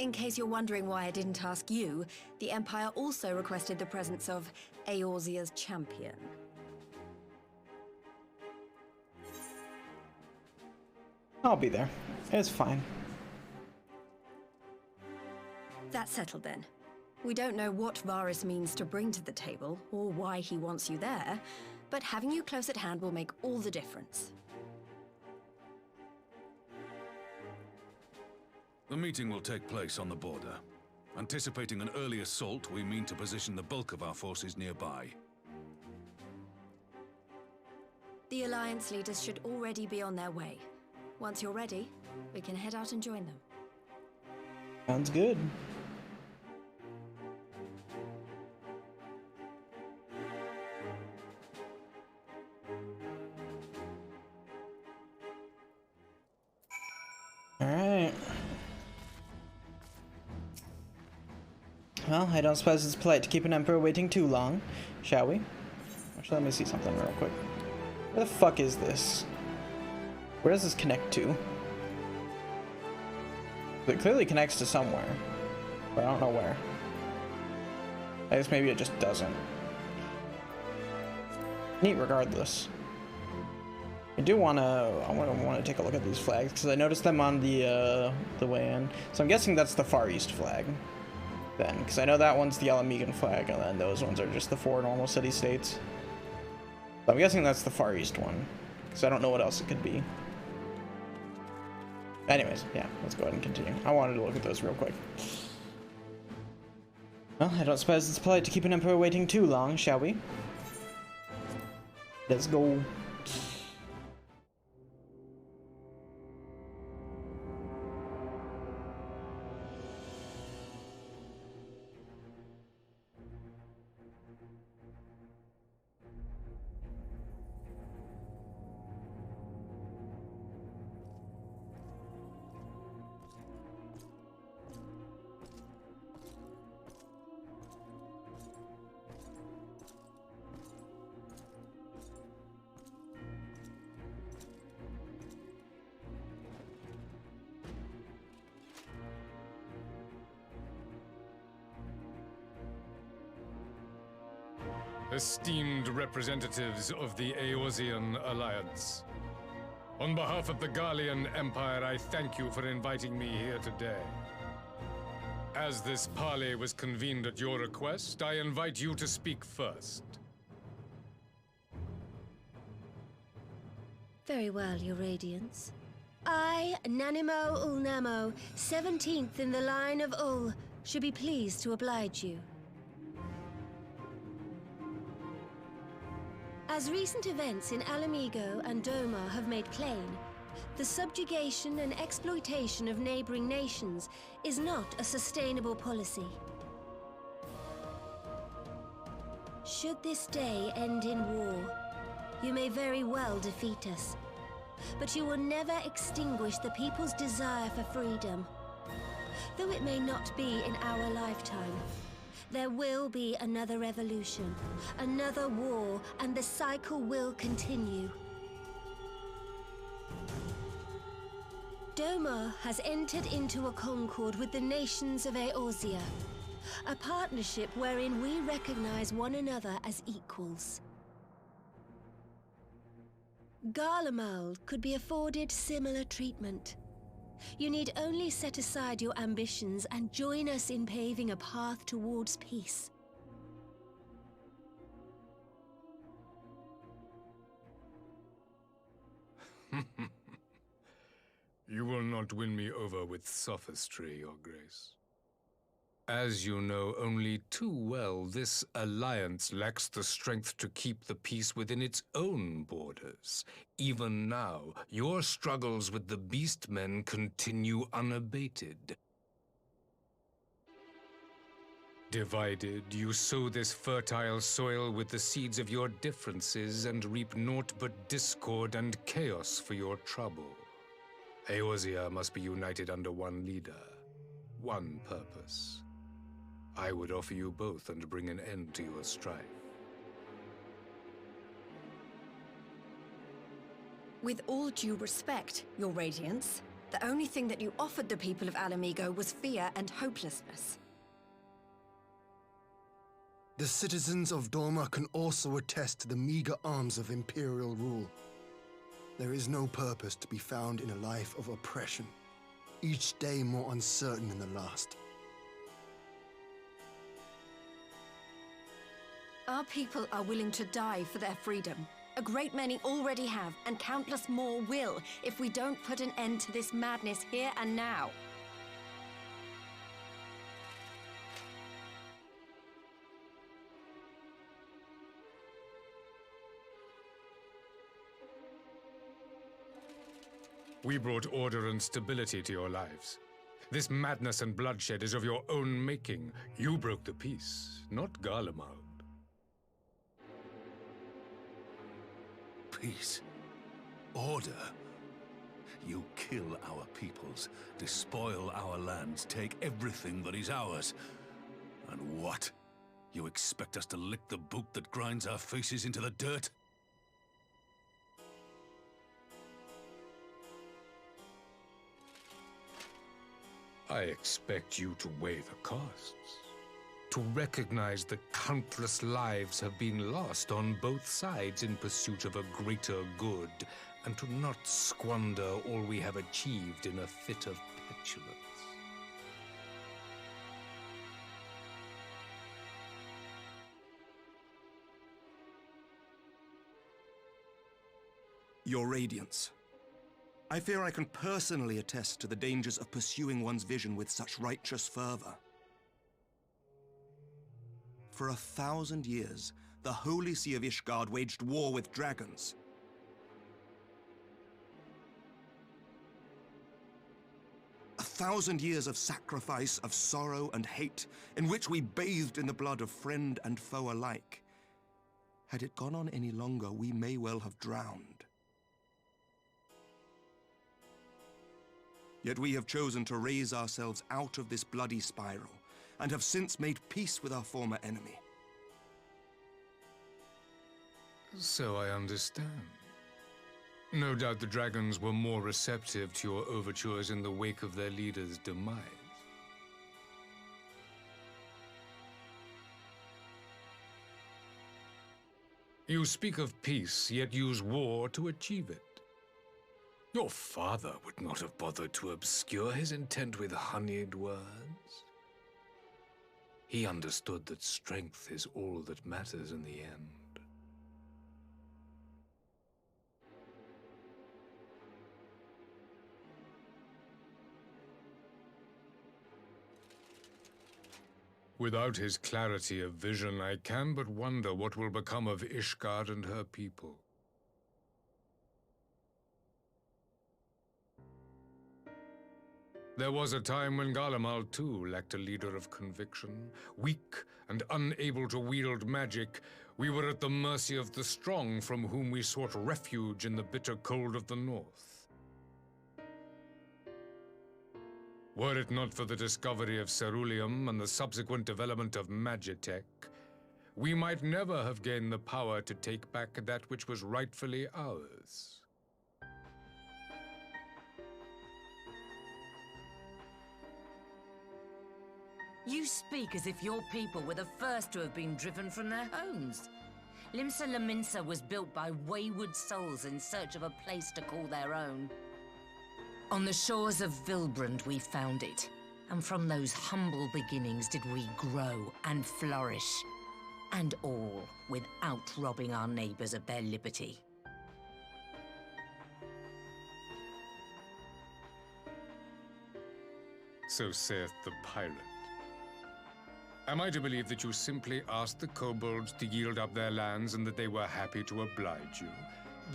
In case you're wondering why I didn't ask you, the Empire also requested the presence of Eorzea's champion. I'll be there. It's fine. That's settled then. We don't know what Varys means to bring to the table, or why he wants you there, but having you close at hand will make all the difference. The meeting will take place on the border. Anticipating an early assault, we mean to position the bulk of our forces nearby. The Alliance leaders should already be on their way. Once you're ready, we can head out and join them. Sounds good. Alright. Well, I don't suppose it's polite to keep an emperor waiting too long, shall we? Actually, let me see something real quick. Where the fuck is this? Where does this connect to? It clearly connects to somewhere, but I don't know where. I guess maybe it just doesn't. Neat regardless. I do want to take a look at these flags because I noticed them on the way in. So I'm guessing that's the Far East flag, then, because I know that one's the Alamegan flag, and then those ones are just the 4 normal city-states. So I'm guessing that's the Far East one, because I don't know what else it could be. Anyways, yeah, let's go ahead and continue. I wanted to look at those real quick. Well, I don't suppose it's polite to keep an emperor waiting too long, shall we? Let's go. Esteemed representatives of the Eorzean Alliance, on behalf of the Garlean Empire, I thank you for inviting me here today. As this parley was convened at your request, I invite you to speak first. Very well, Your Radiance. I, Nanimo Ulnamo, 17th in the line of Ul, should be pleased to oblige you. As recent events in Alamigo and Doma have made plain, the subjugation and exploitation of neighboring nations is not a sustainable policy. Should this day end in war, you may very well defeat us, but you will never extinguish the people's desire for freedom. Though it may not be in our lifetime, there will be another revolution, another war, and the cycle will continue. Doma has entered into a concord with the nations of Eorzea, a partnership wherein we recognize one another as equals. Garlemald could be afforded similar treatment. You need only set aside your ambitions and join us in paving a path towards peace. You will not win me over with sophistry, Your Grace. As you know only too well, this alliance lacks the strength to keep the peace within its own borders. Even now, your struggles with the Beastmen continue unabated. Divided, you sow this fertile soil with the seeds of your differences and reap naught but discord and chaos for your trouble. Eorzea must be united under one leader, one purpose. I would offer you both and bring an end to your strife. With all due respect, Your Radiance, The only thing that you offered the people of Alamigo was fear and hopelessness. The citizens of Doma can also attest to the meager arms of Imperial rule. There is no purpose to be found in a life of oppression, each day more uncertain than the last. Our people are willing to die for their freedom. A great many already have, and countless more will, if we don't put an end to this madness here and now. We brought order and stability to your lives. This madness and bloodshed is of your own making. You broke the peace, not Garlemald. Peace. Order. You kill our peoples, despoil our lands, take everything that is ours. And what? You expect us to lick the boot that grinds our faces into the dirt? I expect you to weigh the costs. To recognize that countless lives have been lost on both sides in pursuit of a greater good, and to not squander all we have achieved in a fit of petulance. Your Radiance. I fear I can personally attest to the dangers of pursuing one's vision with such righteous fervor. For 1,000 years, the Holy See of Ishgard waged war with dragons. A 1,000 years of sacrifice, of sorrow and hate, in which we bathed in the blood of friend and foe alike. Had it gone on any longer, we may well have drowned. Yet we have chosen to raise ourselves out of this bloody spiral, and have since made peace with our former enemy. So I understand. No doubt the dragons were more receptive to your overtures in the wake of their leader's demise. You speak of peace, yet use war to achieve it. Your father would not have bothered to obscure his intent with honeyed words. He understood that strength is all that matters in the end. Without his clarity of vision, I can but wonder what will become of Ishgard and her people. There was a time when Garlemald, too, lacked a leader of conviction. Weak and unable to wield magic, we were at the mercy of the strong, from whom we sought refuge in the bitter cold of the north. Were it not for the discovery of ceruleum and the subsequent development of Magitech, we might never have gained the power to take back that which was rightfully ours. You speak as if your people were the first to have been driven from their homes. Limsa Lominsa was built by wayward souls in search of a place to call their own. On the shores of Vilbrand we found it, and from those humble beginnings did we grow and flourish. And all without robbing our neighbors of their liberty. So saith the pirate. Am I to believe that you simply asked the kobolds to yield up their lands and that they were happy to oblige you?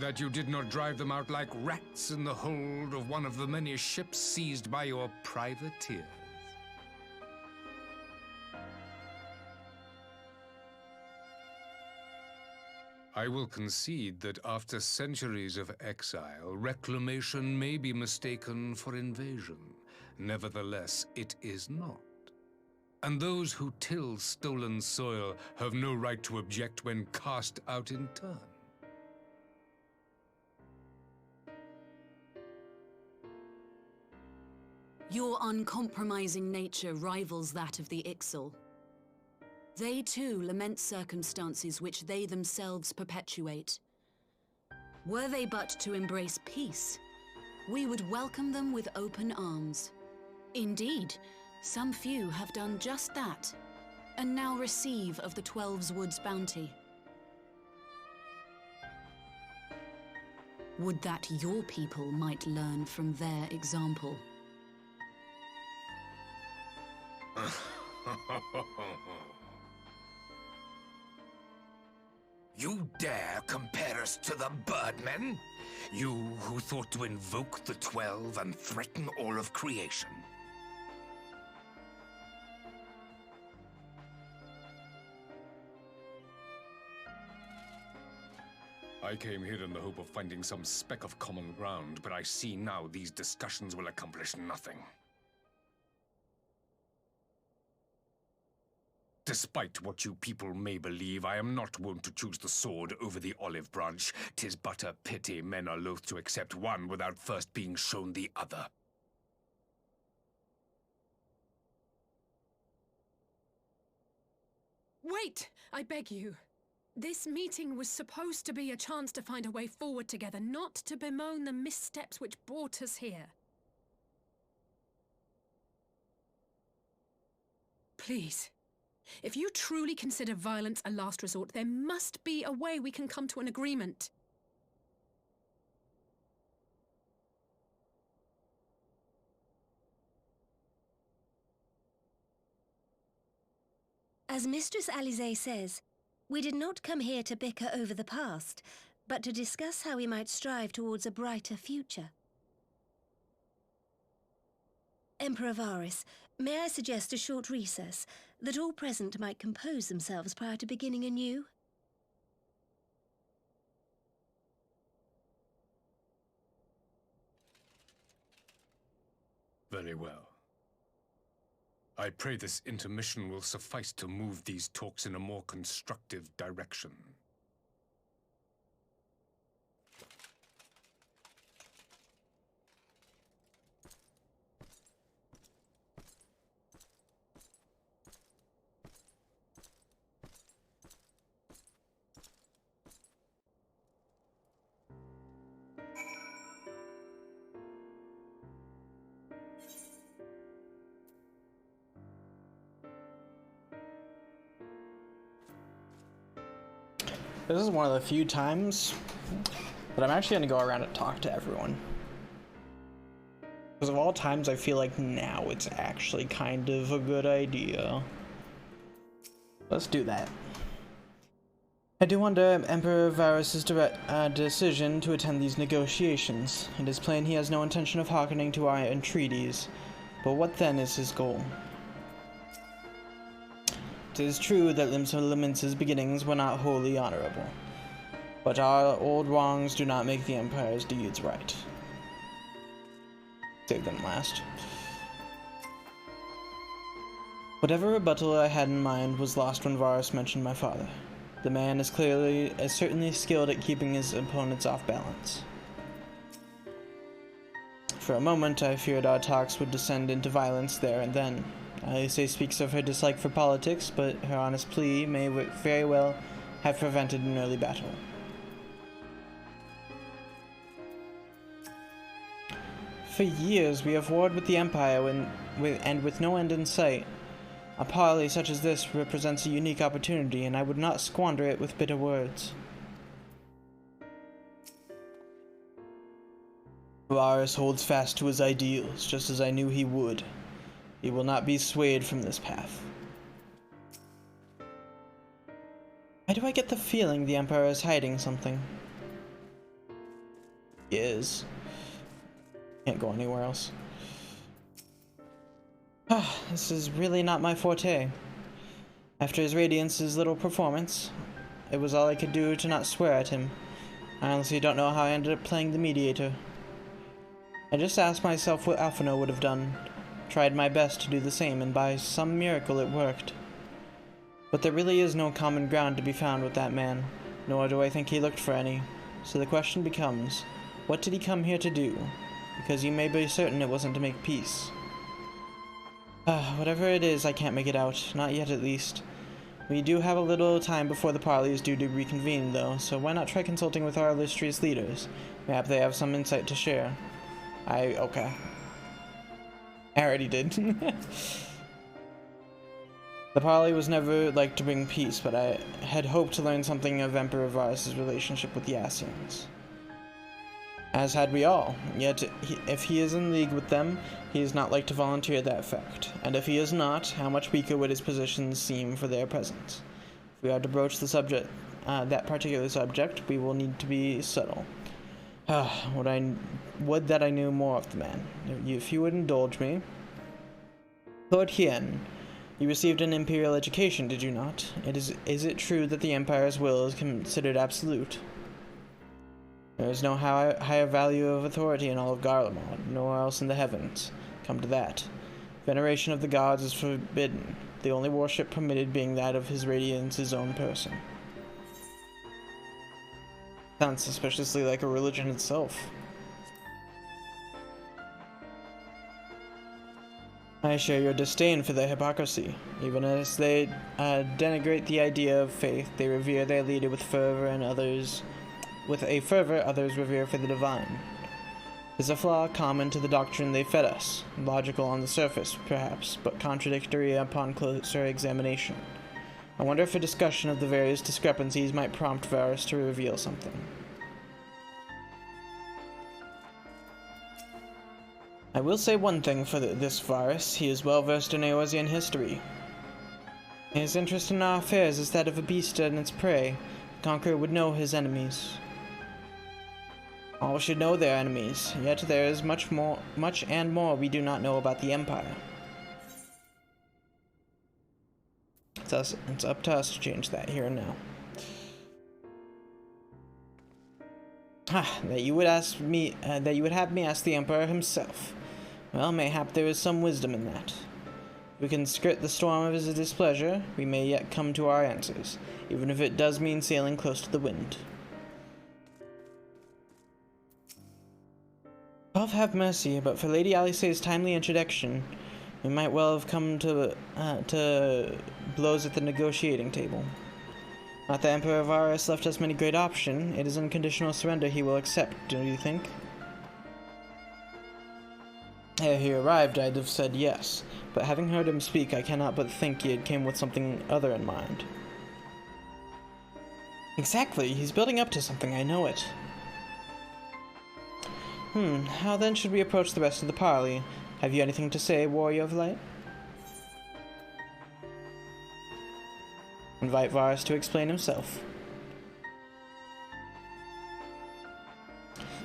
That you did not drive them out like rats in the hold of one of the many ships seized by your privateers? I will concede that after centuries of exile, reclamation may be mistaken for invasion. Nevertheless, it is not. And those who till stolen soil have no right to object when cast out in turn. Your uncompromising nature rivals that of the Ixal. They too lament circumstances which they themselves perpetuate. Were they but to embrace peace, we would welcome them with open arms. Indeed, some few have done just that, and now receive of the 12's Wood's bounty. Would that your people might learn from their example. You dare compare us to the Birdmen? You who thought to invoke the 12 and threaten all of creation? I came here in the hope of finding some speck of common ground, but I see now these discussions will accomplish nothing. Despite what you people may believe, I am not wont to choose the sword over the olive branch. 'Tis but a pity men are loath to accept one without first being shown the other. Wait! I beg you. This meeting was supposed to be a chance to find a way forward together, not to bemoan the missteps which brought us here. Please. If you truly consider violence a last resort, there must be a way we can come to an agreement. As Mistress Alisaie says, we did not come here to bicker over the past, but to discuss how we might strive towards a brighter future. Emperor Varys, may I suggest a short recess, that all present might compose themselves prior to beginning anew? Very well. I pray this intermission will suffice to move these talks in a more constructive direction. This is one of the few times that I'm actually going to go around and talk to everyone. Because of all times, I feel like now it's actually kind of a good idea. Let's do that. I do wonder Emperor Varys' decision to attend these negotiations. It is plain he has no intention of hearkening to our entreaties. But what then is his goal? It is true that Limsa's beginnings were not wholly honorable, but our old wrongs do not make the Empire's deeds right. Save them last. Whatever rebuttal I had in mind was lost when Varys mentioned my father. The man is certainly skilled at keeping his opponents off balance. For a moment, I feared our talks would descend into violence there and then. Alisaie speaks of her dislike for politics, but her honest plea may very well have prevented an early battle. For years we have warred with the Empire and with no end in sight. A parley such as this represents a unique opportunity, and I would not squander it with bitter words. Varys holds fast to his ideals, just as I knew he would. He will not be swayed from this path. Why do I get the feeling the Emperor is hiding something? He is. Can't go anywhere else. This is really not my forte. After his Radiance's little performance, it was all I could do to not swear at him. I honestly don't know how I ended up playing the mediator. I just asked myself what Alphino would have done. Tried my best to do the same, and by some miracle it worked. But there really is no common ground to be found with that man, nor do I think he looked for any. So the question becomes, what did he come here to do? Because you may be certain it wasn't to make peace. Whatever it is, I can't make it out. Not yet, at least. We do have a little time before the parley is due to reconvene, though, so why not try consulting with our illustrious leaders? Perhaps they have some insight to share. Okay. I already did. The parley was never like to bring peace, but I had hoped to learn something of Emperor Varus' relationship with the Ascians. As had we all, yet if he is in league with them, he is not like to volunteer that fact. And if he is not, how much weaker would his position seem for their presence? If we are to broach the subject, that particular subject, we will need to be subtle. Would that I knew more of the man. If you would indulge me. Lord Hien, you received an imperial education, did you not? Is it true that the Empire's will is considered absolute? There is no higher value of authority in all of Garlemald, nor else in the heavens. Come to that. Veneration of the gods is forbidden, the only worship permitted being that of His Radiance's own person. Sounds suspiciously like a religion itself. I share your disdain for their hypocrisy. Even as they denigrate the idea of faith, they revere their leader with fervor, and others revere for the divine. It is a flaw common to the doctrine they fed us, logical on the surface, perhaps, but contradictory upon closer examination. I wonder if a discussion of the various discrepancies might prompt Varus to reveal something. I will say one thing for this Varus. He is well versed in Eorzean history. His interest in our affairs is that of a beast and its prey. The conqueror would know his enemies. All should know their enemies, yet there is much and more we do not know about the Empire. It's up to us to change that here and now. That you would have me ask the Emperor himself. Well, mayhap there is some wisdom in that. If we can skirt the storm of his displeasure, we may yet come to our answers, even if it does mean sailing close to the wind. God have mercy, but for Lady Alisaie's timely introduction, we might well have come to blows at the negotiating table. Not that Emperor Varus left us many great options. It is unconditional surrender he will accept, don't you think? Ere he arrived, I'd have said yes, but having heard him speak, I cannot but think he had came with something other in mind. Exactly, he's building up to something, I know it. How then should we approach the rest of the parley? Have you anything to say, Warrior of Light? Invite Varus to explain himself.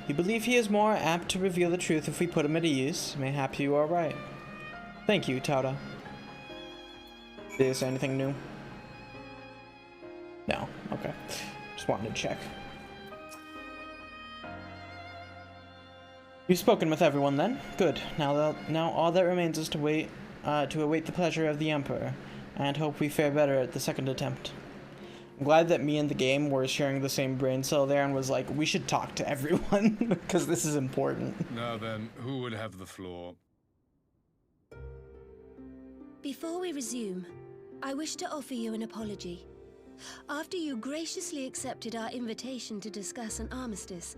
You believe he is more apt to reveal the truth if we put him at ease? Mayhap you are right. Thank you, Tauta. Is there anything new? No. Okay. Just wanted to check. You've spoken with everyone then? Good. Now all that remains is to await the pleasure of the Emperor, and hope we fare better at the second attempt. I'm glad that me and the game were sharing the same brain cell there and was like, we should talk to everyone, because this is important. Now then, who would have the floor? Before we resume, I wish to offer you an apology. After you graciously accepted our invitation to discuss an armistice,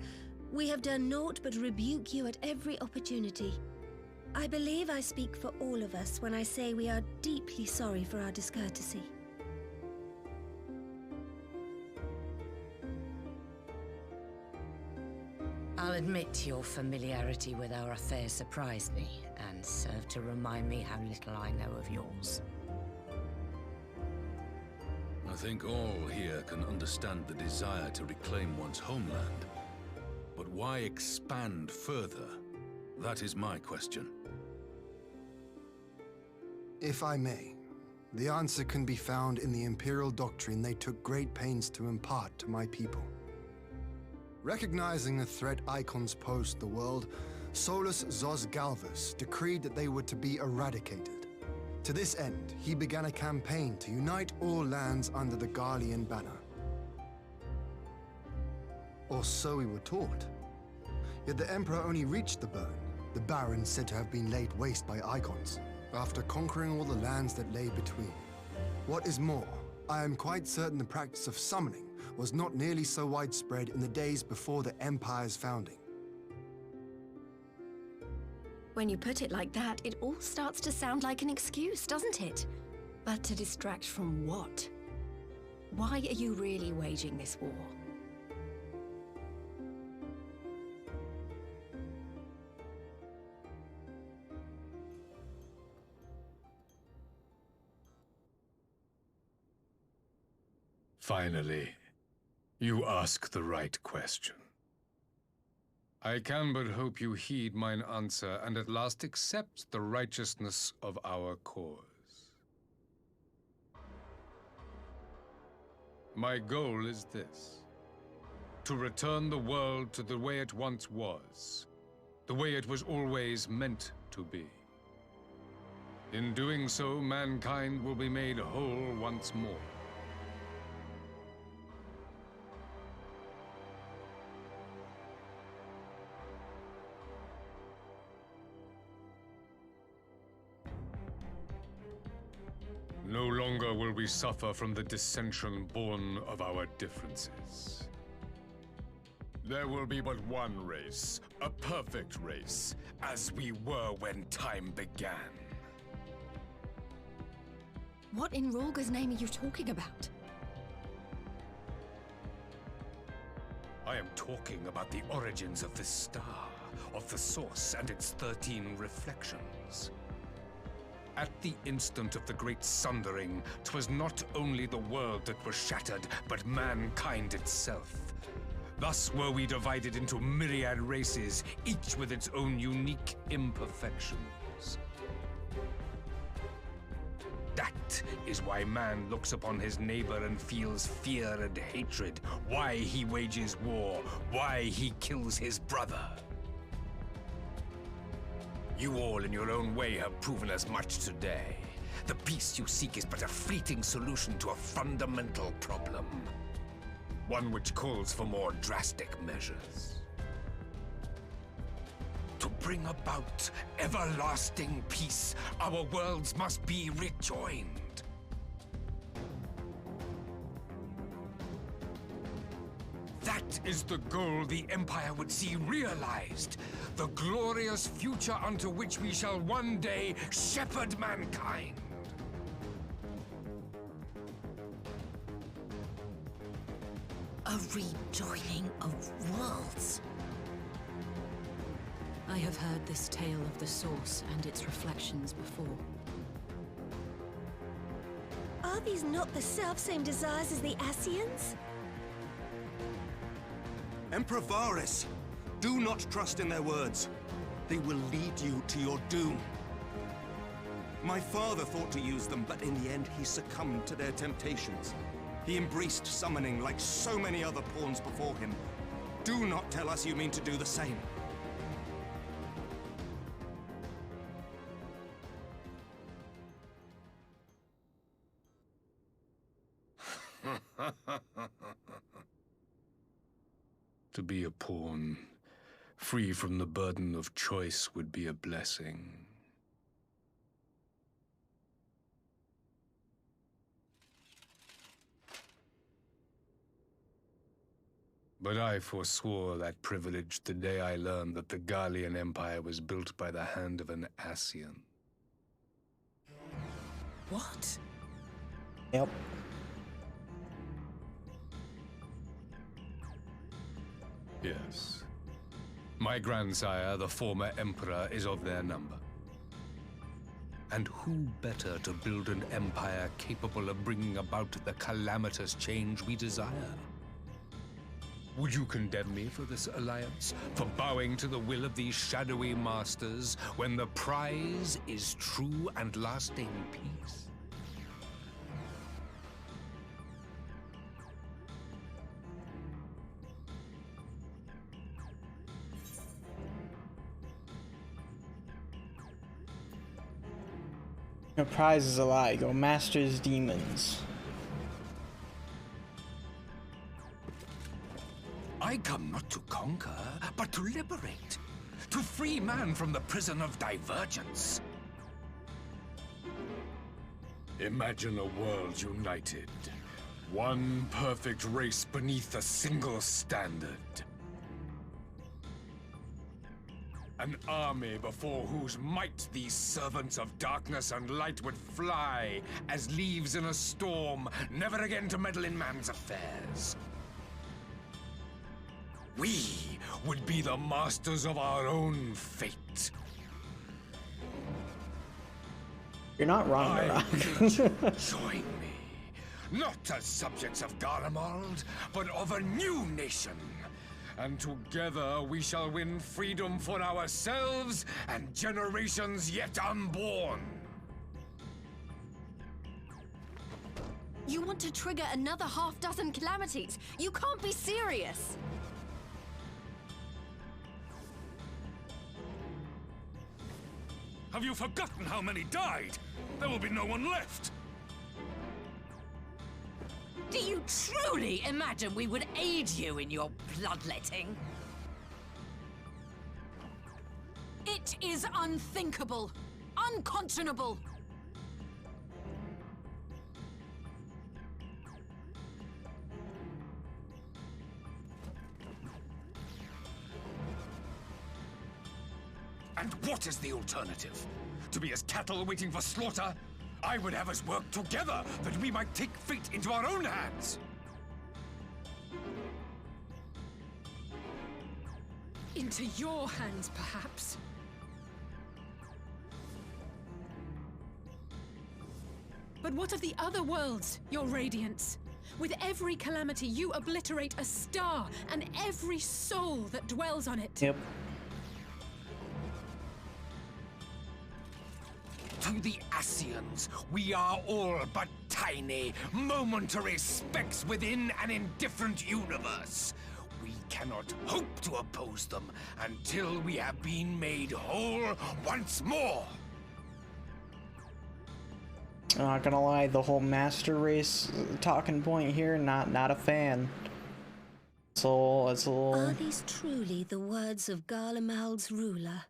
we have done naught but rebuke you at every opportunity. I believe I speak for all of us when I say we are deeply sorry for our discourtesy. I'll admit your familiarity with our affairs surprised me, and served to remind me how little I know of yours. I think all here can understand the desire to reclaim one's homeland. But why expand further? That is my question. If I may, the answer can be found in the Imperial doctrine they took great pains to impart to my people. Recognizing the threat Icons posed to the world, Solus Zos Galvus decreed that they were to be eradicated. To this end, he began a campaign to unite all lands under the Garlean banner. Or so we were taught. Yet the Emperor only reached the burn, the barren said to have been laid waste by Icons. after conquering all the lands that lay between. What is more, I am quite certain the practice of summoning was not nearly so widespread in the days before the Empire's founding. When you put it like that, it all starts to sound like an excuse, doesn't it? But to distract from what? Why are you really waging this war? Finally, you ask the right question. I can but hope you heed mine answer and at last accept the righteousness of our cause. My goal is this: to return the world to the way it once was, the way it was always meant to be. In doing so, mankind will be made whole once more. No longer will we suffer from the dissension born of our differences. There will be but one race, a perfect race, as we were when time began. What in Rorga's name are you talking about? I am talking about the origins of this star, of the source and its 13 reflections. At the instant of the great sundering, 'twas not only the world that was shattered, but mankind itself. Thus were we divided into myriad races, each with its own unique imperfections. That is why man looks upon his neighbor and feels fear and hatred, why he wages war, why he kills his brother. You all in your own way have proven as much today. The peace you seek is but a fleeting solution to a fundamental problem. One which calls for more drastic measures. To bring about everlasting peace, our worlds must be rejoined. That is the goal the Empire would see realized. The glorious future unto which we shall one day shepherd mankind. A rejoining of worlds. I have heard this tale of the Source and its reflections before. Are these not the self-same desires as the Ascians? Emperor Varys, do not trust in their words. They will lead you to your doom. My father thought to use them, but in the end he succumbed to their temptations. He embraced summoning like so many other pawns before him. Do not tell us you mean to do the same. To be a pawn, free from the burden of choice, would be a blessing. But I forswore that privilege the day I learned that the Garlean Empire was built by the hand of an Ascian. What? Yep. Yes. My grandsire, the former Emperor, is of their number. And who better to build an empire capable of bringing about the calamitous change we desire? Would you condemn me for this alliance? For bowing to the will of these shadowy masters, when the prize is true and lasting peace? Your prize is a lie. Your master's demons. I come not to conquer, but to liberate. To free man from the prison of divergence. Imagine a world united. One perfect race beneath a single standard. An army before whose might these servants of darkness and light would fly as leaves in a storm, never again to meddle in man's affairs. We would be the masters of our own fate. You're not wrong, Murdoch. Join me, not as subjects of Garlemald, but of a new nation. And together we shall win freedom for ourselves and generations yet unborn. You want to trigger another half-dozen calamities? You can't be serious! Have you forgotten how many died? There will be no one left. Do you truly imagine we would aid you in your bloodletting? It is unthinkable! Unconscionable! And what is the alternative? To be as cattle waiting for slaughter? I would have us work together, that we might take fate into our own hands! Into your hands, perhaps? But what of the other worlds, your radiance? With every calamity, you obliterate a star and every soul that dwells on it. Yep. To the Ascians, we are all but tiny, momentary specks within an indifferent universe. We cannot hope to oppose them until we have been made whole once more. I'm not gonna lie, the whole master race talking point here, not a fan. It's a little. Are these truly the words of Garlemald's ruler?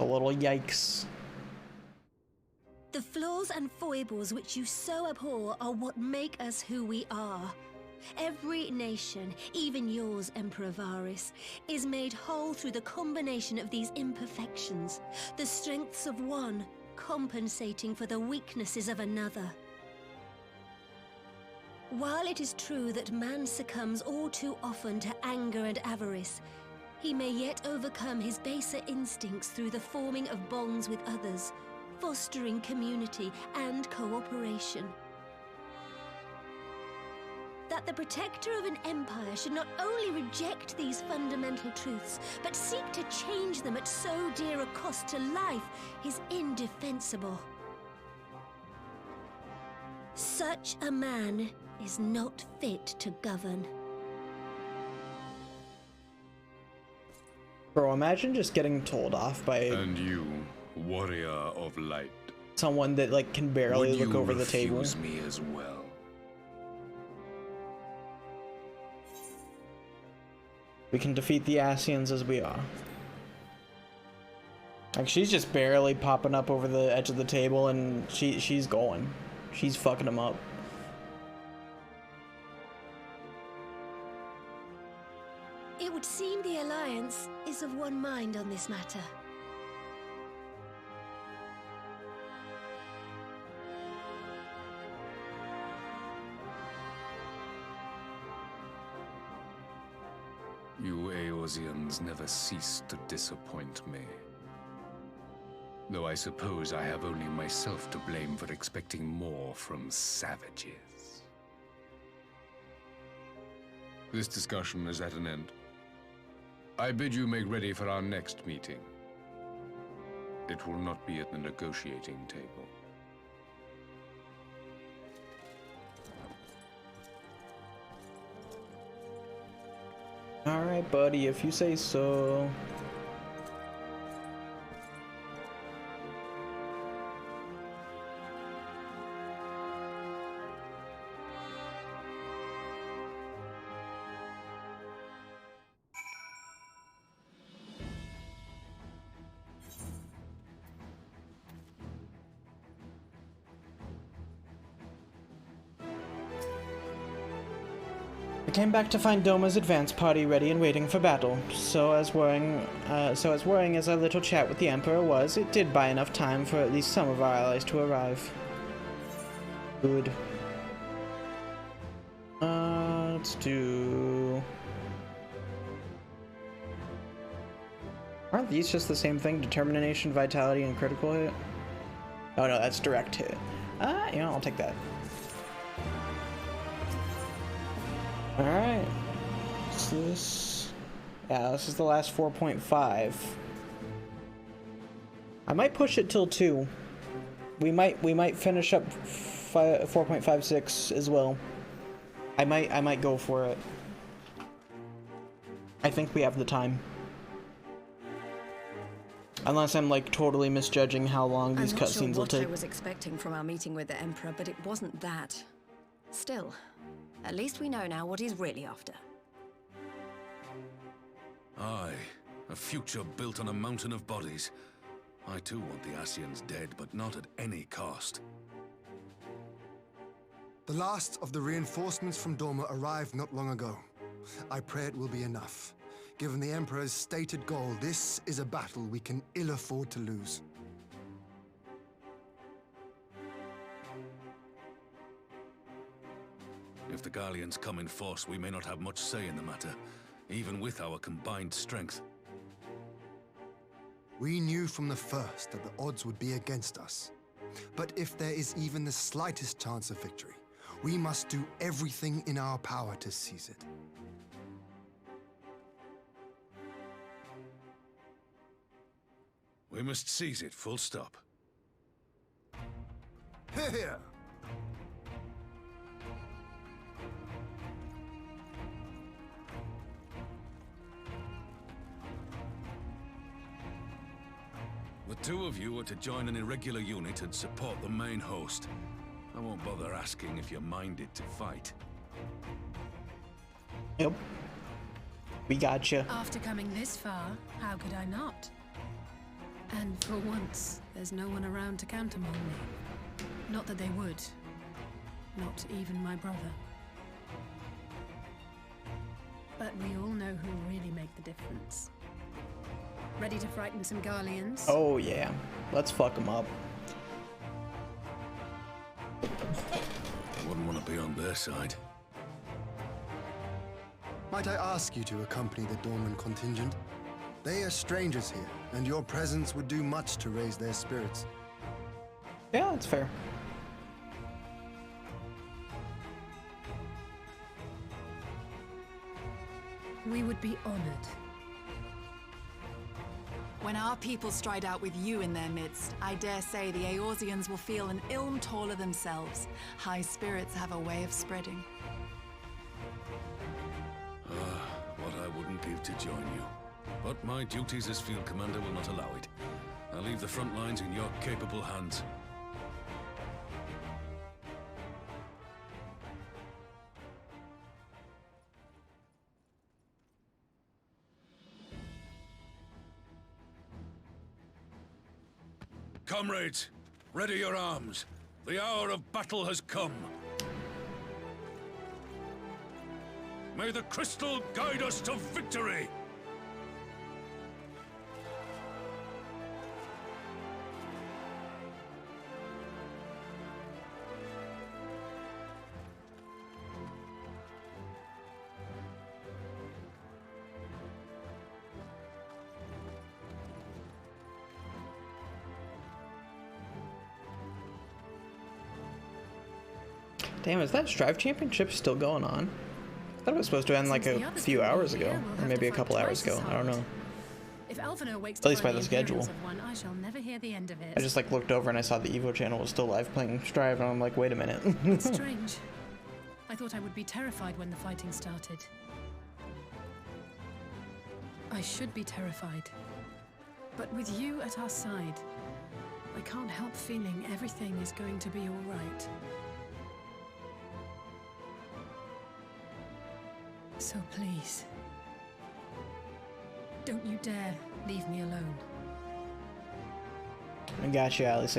A little yikes. The flaws and foibles which you so abhor are what make us who we are. Every nation, even yours, Emperor Varys, is made whole through the combination of these imperfections, the strengths of one compensating for the weaknesses of another. While it is true that man succumbs all too often to anger and avarice, he may yet overcome his baser instincts through the forming of bonds with others, fostering community and cooperation. That the protector of an empire should not only reject these fundamental truths, but seek to change them at so dear a cost to life is indefensible. Such a man is not fit to govern. Bro, imagine just getting told off by And you, warrior of light, someone that like can barely look over the table. Would you refuse me as well? We can defeat the Ascians as we are. Like, she's just barely popping up over the edge of the table, and she's going. She's fucking him up. It would seem the Alliance is of one mind on this matter. You Eorzeans never cease to disappoint me. Though I suppose I have only myself to blame for expecting more from savages. This discussion is at an end. I bid you make ready for our next meeting. It will not be at the negotiating table. Alright, buddy, if you say so. came back to find Doma's advance party ready and waiting for battle. So as worrying as our little chat with the Emperor was, it did buy enough time for at least some of our allies to arrive. Good. Let's do... Aren't these just the same thing? Determination, vitality, and critical hit? Oh no, that's direct hit. Yeah, I'll take that. Alright. What's this? Yeah, this is the last 4.5. I might push it till 2. We might finish up 4.56 as well. I might go for it. I think we have the time. Unless I'm like totally misjudging how long these cutscenes will take. I'm not sure what I was expecting from our meeting with the Emperor, but it wasn't that. Still, at least we know now what he's really after. Aye, a future built on a mountain of bodies. I too want the Ascians dead, but not at any cost. The last of the reinforcements from Doma arrived not long ago. I pray it will be enough. Given the Emperor's stated goal, this is a battle we can ill afford to lose. If the Gallians come in force, we may not have much say in the matter, even with our combined strength. We knew from the first that the odds would be against us. But if there is even the slightest chance of victory, we must do everything in our power to seize it. We must seize it, full stop. Here! The two of you are to join an irregular unit and support the main host. I won't bother asking if you're minded to fight. Yep. We gotcha. After coming this far, how could I not? And for once, there's no one around to countermand me. Not that they would. Not even my brother. But we all know who really make the difference. Ready to frighten some Garleans? Oh yeah. Let's fuck them up. Wouldn't want to be on their side. Might I ask you to accompany the Dorman contingent? They are strangers here, and your presence would do much to raise their spirits. Yeah, that's fair. We would be honored. When our people stride out with you in their midst, I dare say the Eorzeans will feel an ilm taller themselves. High spirits have a way of spreading. What I wouldn't give to join you. But my duties as field commander will not allow it. I'll leave the front lines in your capable hands. Comrades, ready your arms. The hour of battle has come. May the crystal guide us to victory! Damn, is that Strive Championship still going on? I thought it was supposed to end like a few hours ago, or maybe a couple hours ago. I don't know. If Alphinaud wakes At least by the schedule. of one, I shall never hear the end of it. I just like looked over and I saw the Evo channel was still live playing Strive, and I'm like, wait a minute. It's strange. I thought I would be terrified when the fighting started. I should be terrified. But with you at our side, I can't help feeling everything is going to be all right. So please, don't you dare leave me alone. I got you, Alice.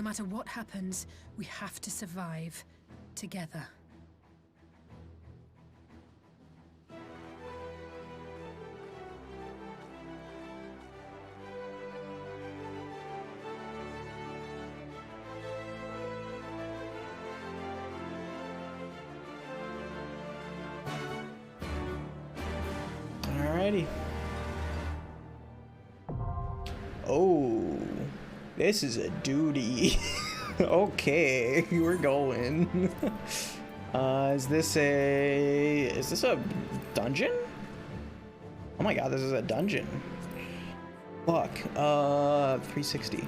No matter what happens, we have to survive together. Alrighty. Oh, this is a duty. Okay, we're going. Is this a dungeon? Oh my god, this is a dungeon. Fuck. 360.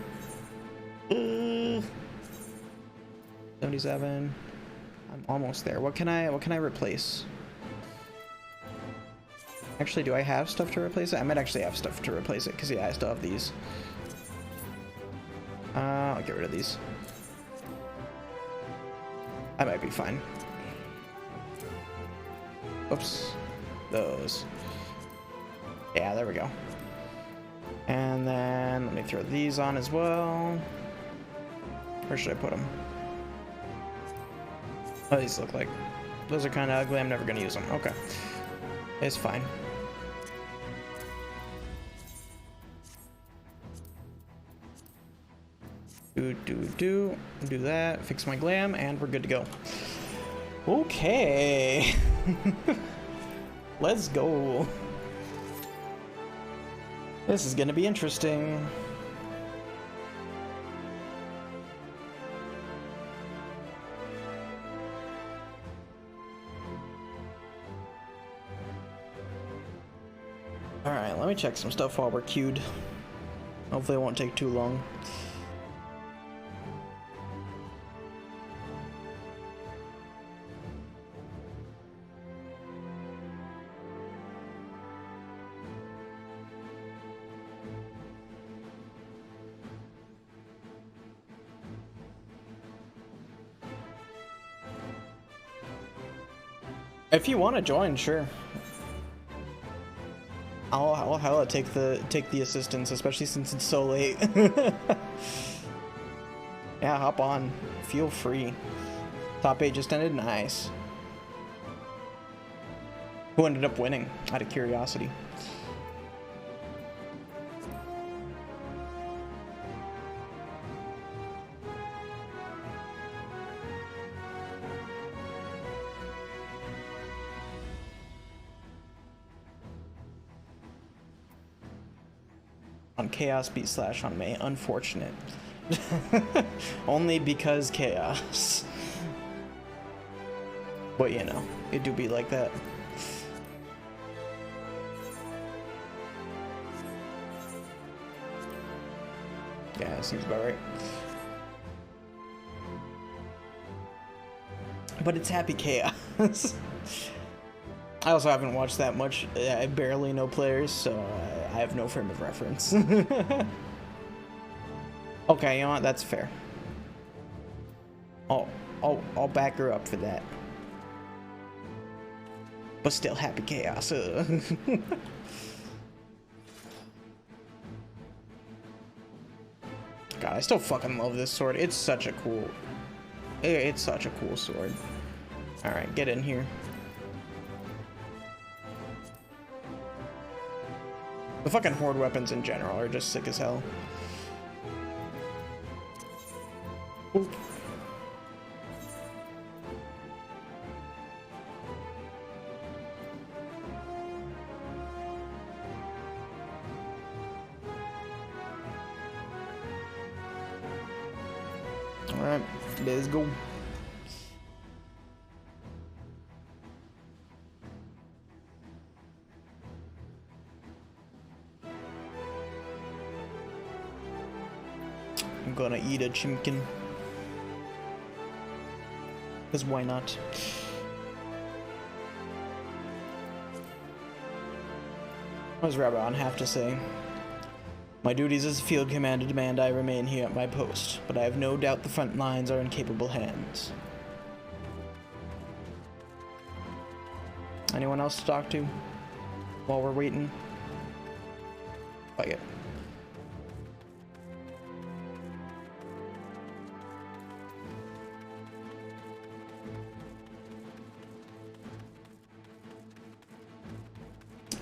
77. I'm almost there. What can I replace? Actually, do I have stuff to replace it? I might actually have stuff to replace it, because yeah, I still have these. I'll get rid of these. I might be fine. Oops. Those. Yeah, there we go. And then let me throw these on as well. Where should I put them? What do these look like? Those are kind of ugly. I'm never going to use them. Okay. It's fine. Do that, fix my glam, and we're good to go. Okay. Let's go. This is gonna be interesting. Alright, let me check some stuff while we're queued. Hopefully it won't take too long. If you want to join, sure. I'll hella take the assistance, especially since it's so late. Yeah, hop on. Feel free. Top 8 just ended. Nice. Who ended up winning? Out of curiosity. On Chaos beat Slash on May. Unfortunate. Only because Chaos. But you know, it do be like that. Yeah, seems about right. But it's Happy Chaos. I also haven't watched that much. I barely know players, so I have no frame of reference. Okay, you know what? That's fair. I'll back her up for that. But still, Happy Chaos. God, I still fucking love this sword. It's such a cool sword. All right, get in here. The fucking horde weapons in general are just sick as hell. Oop. All right, let's go. I'm gonna eat a chimkin. Because why not? What does Rabban have to say? My duties as field commander demand I remain here at my post, but I have no doubt the front lines are in capable hands. Anyone else to talk to while we're waiting? Like it.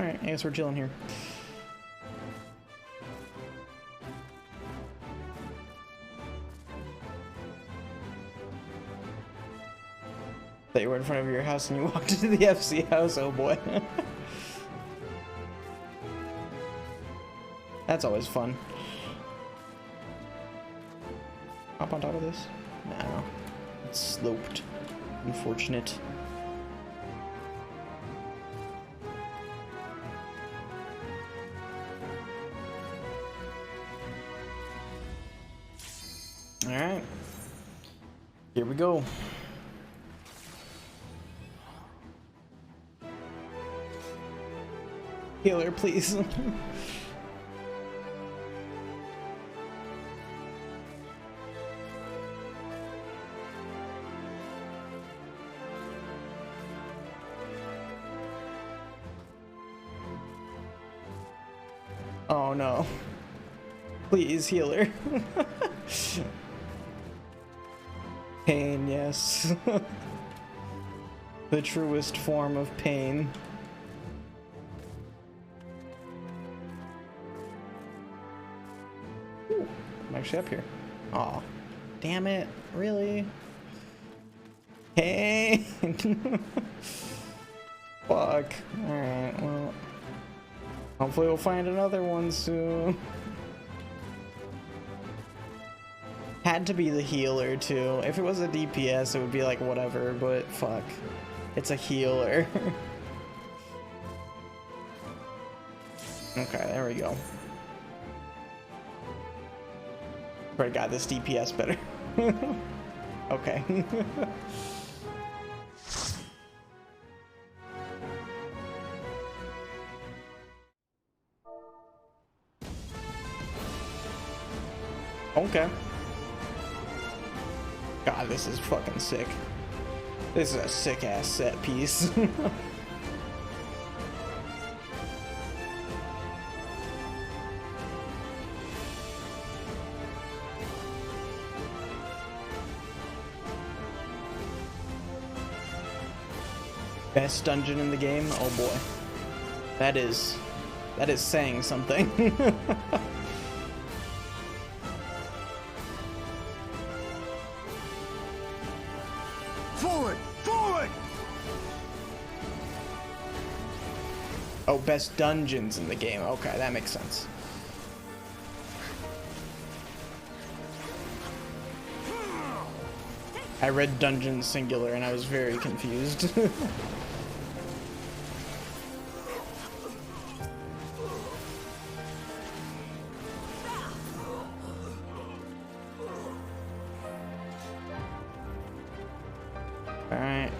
Alright, I guess we're chilling here. That you were in front of your house and you walked into the FC house, oh boy. That's always fun. Hop on top of this? No. It's sloped. Unfortunate. Alright. Here we go. Healer, please. Oh no. Please, healer. Pain, yes. The truest form of pain. Ooh, I'm actually up here. Aw. Damn it. Really? Hey! Fuck. Alright, well. Hopefully we'll find another one soon. Had to be the healer too. If it was a DPS, it would be like whatever, but fuck. It's a healer. Okay, there we go. Already got this DPS better. Okay. Okay. God, this is fucking sick. This is a sick ass set piece. Best dungeon in the game? Oh boy. That is saying something. Forward! Forward! Oh, best dungeons in the game. Okay, that makes sense. I read dungeon singular and I was very confused. Alright.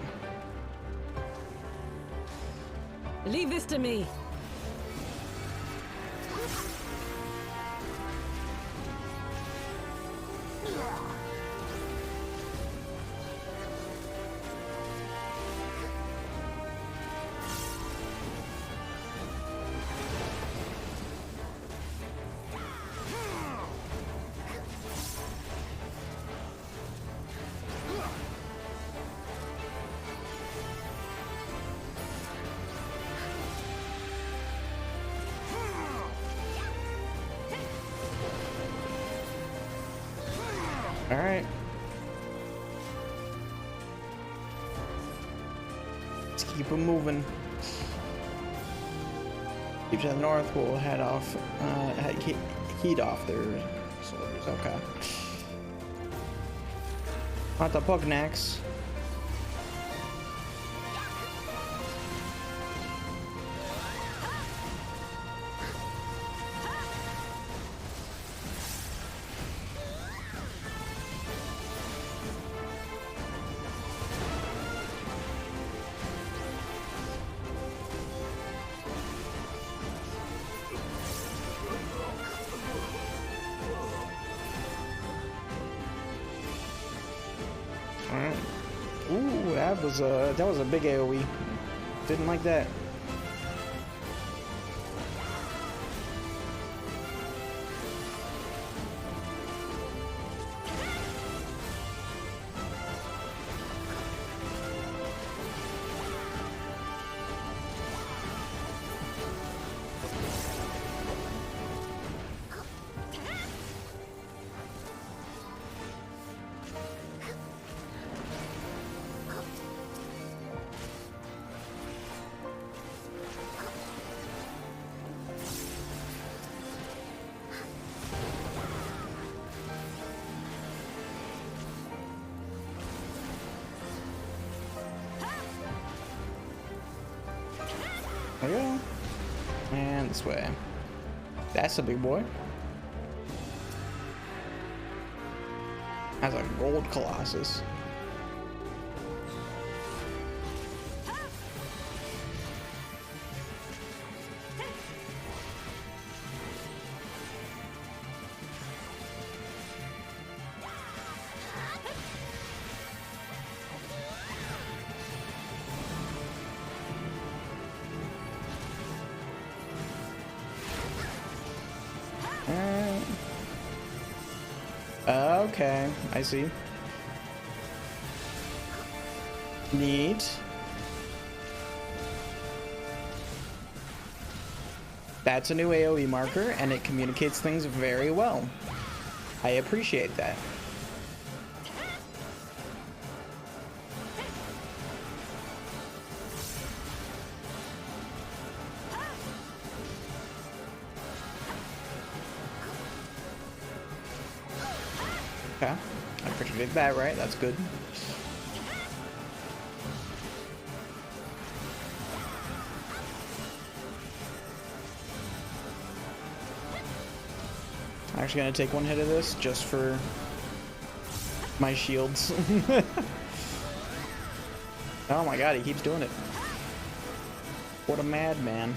Leave this to me. Alright. Let's keep them moving. Keep to the north, we'll head off, heat off their swords. Okay. Not the Pugnacks. Alright. Ooh, that was a big AoE. Didn't like that. There we go. And this way. That's a big boy. That's a gold colossus. Okay, I see. Neat. That's a new AoE marker, and it communicates things very well. I appreciate that. Okay, I predicted that right, that's good. I'm actually gonna take one hit of this just for my shields. Oh my god, he keeps doing it. What a madman.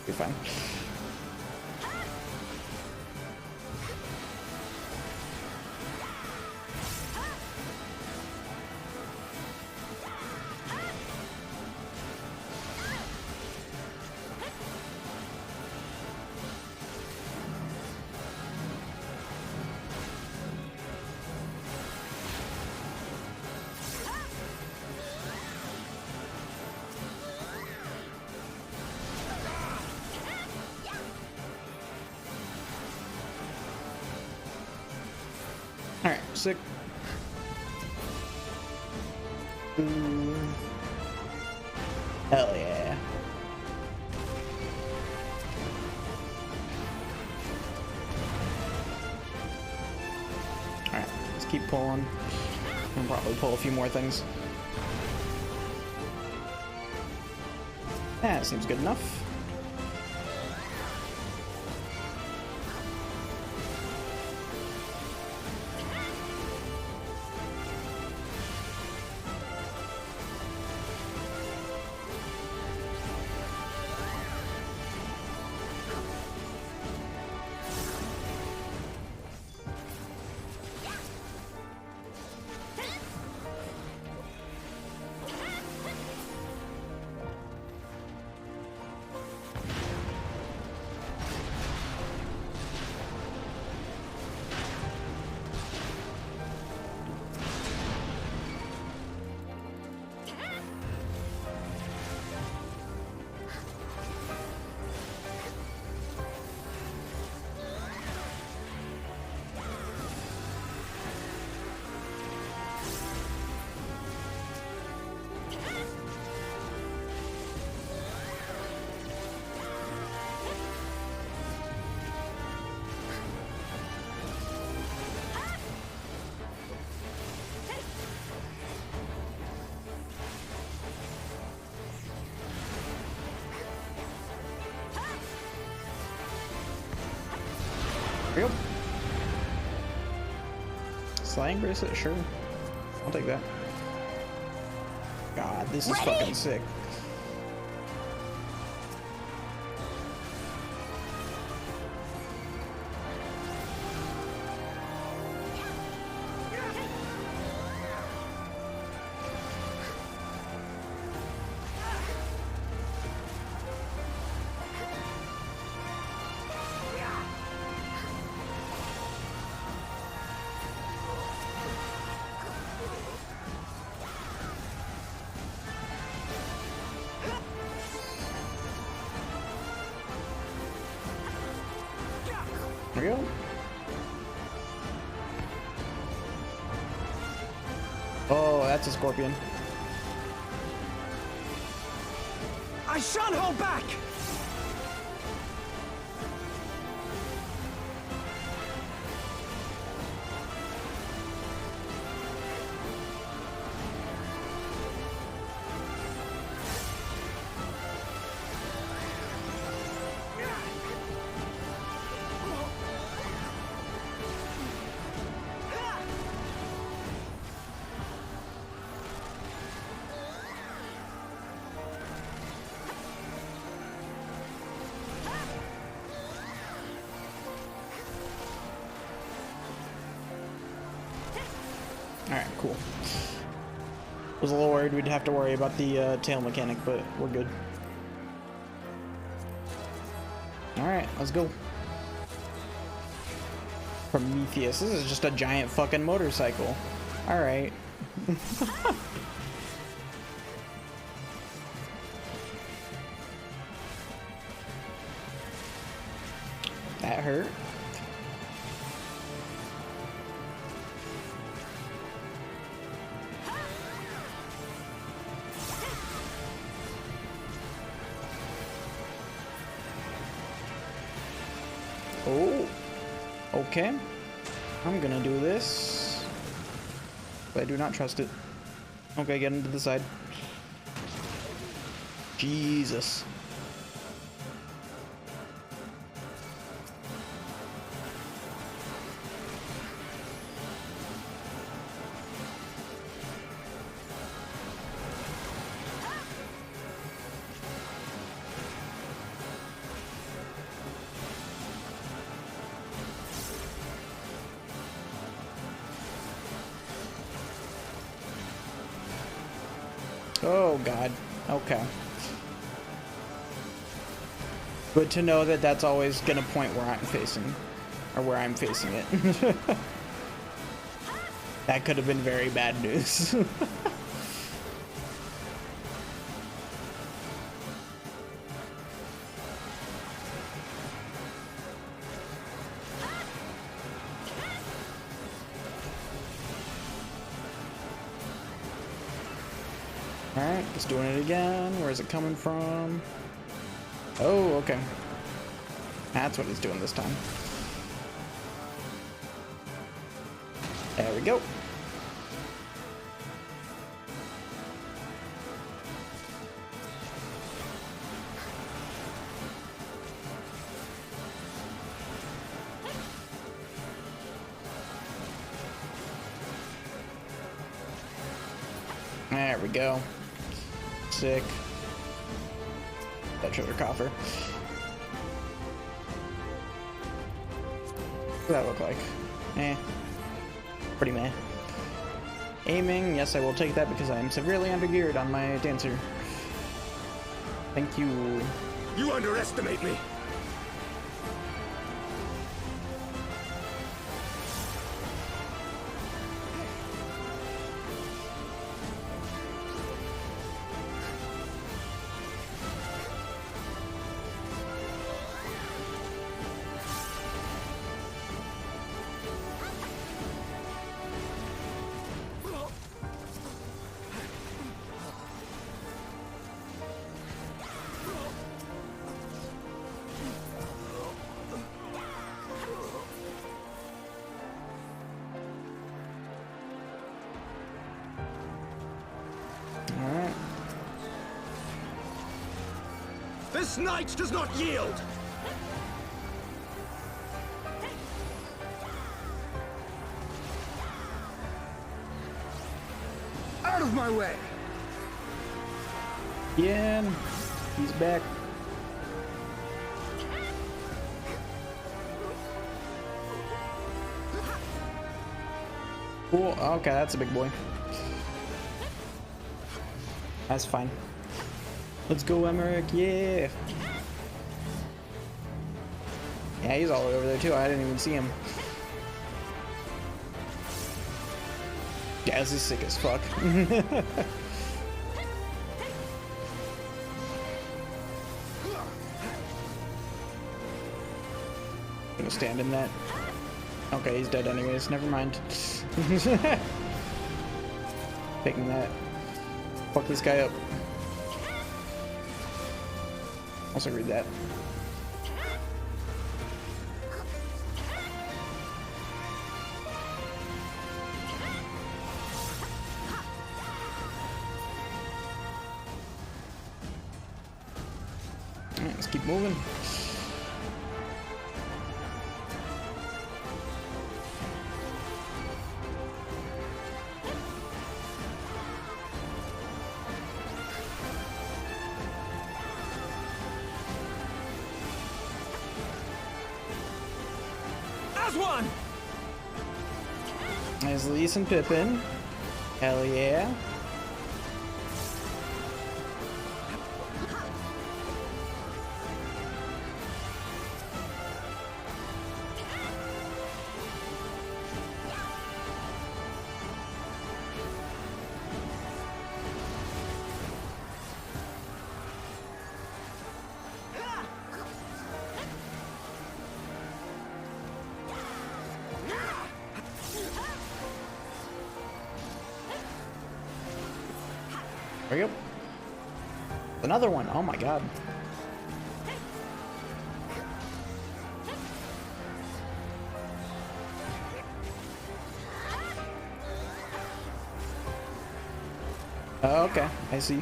You're fine. Alright, sick. Ooh. Hell yeah. Alright, let's keep pulling. I'll probably pull a few more things. That seems good enough. Yep. Slaying bracelet, sure. I'll take that. God, this is fucking sick. There we go. that's a scorpion. I shan't hold back! Alright, cool. Was a little worried we'd have to worry about the tail mechanic, but we're good. Alright, let's go. Prometheus. This is just a giant fucking motorcycle. Alright. That hurt. Oh, okay. I'm gonna do this. But I do not trust it. Okay, get into the side. Jesus. Oh god. Okay. Good to know that that's always gonna point where I'm facing. Or where I'm facing it. That could have been very bad news. Alright, just doing it again. Where is it coming from? Oh, okay. That's what he's doing this time. There we go. There we go. Sick. That treasure coffer. What does that look like? Eh. Pretty meh. Aiming, yes, I will take that because I am severely undergeared on my dancer. Thank you. You underestimate me! Alright. This knight does not yield! Out of my way! Yeah, he's back. Cool. Okay, that's a big boy. That's fine. Let's go, Emmerich. Yeah. Yeah, he's all the way over there too. I didn't even see him. Yeah, this is sick as fuck. Gonna stand in that. Okay, he's dead anyways. Never mind. Picking that. Fuck this guy up. Also read that. Alright, let's keep moving. One. There's Lise and Pippin. Hell yeah. There we go. Another one. Oh my god. Oh, okay, I see.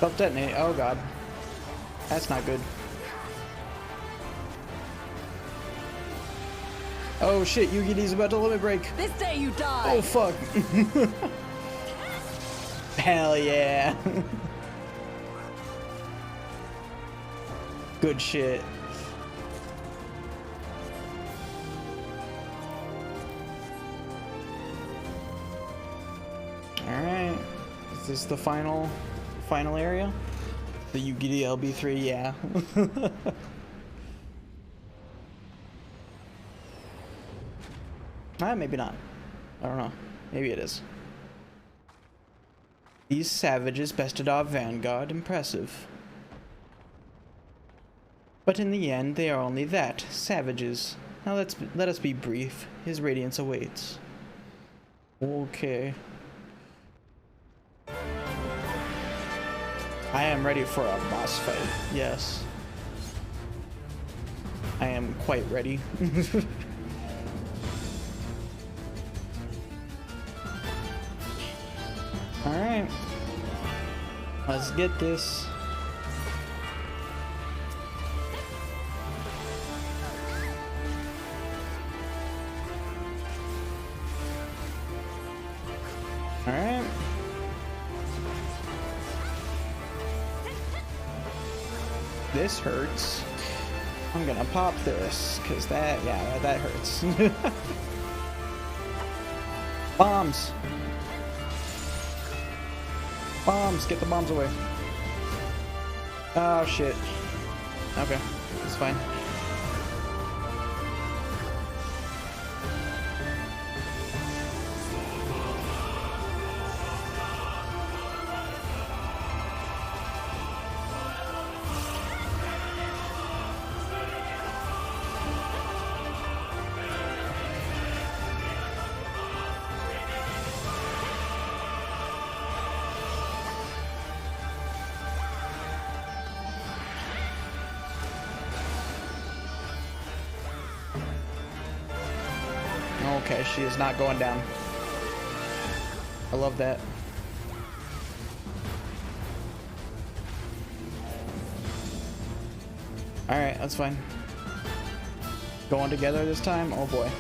Self detonate. Oh god. That's not good. Oh shit, Yugi's about to limit break. This day you die. Oh fuck. Hell yeah. Good shit. Alright. Is this the final area? The Yugiri LB3, yeah. Maybe not. I don't know. Maybe it is. These savages bested our vanguard. Impressive. But in the end, they are only that. Savages. Now let us be brief. His radiance awaits. Okay. I am ready for a boss fight. Yes. I am quite ready. Alright. Let's get this. Alright. This hurts. I'm gonna pop this, cause that hurts. Bombs! Bombs! Get the bombs away. Oh shit. Okay, it's fine. Okay, she is not going down. I love that. Alright, that's fine. Going together this time? Oh boy.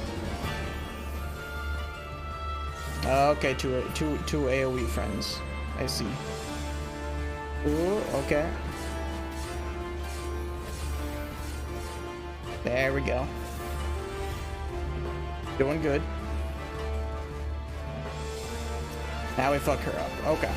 Okay, two AoE friends. I see. Ooh, okay. There we go. Doing good. Now we fuck her up. Okay.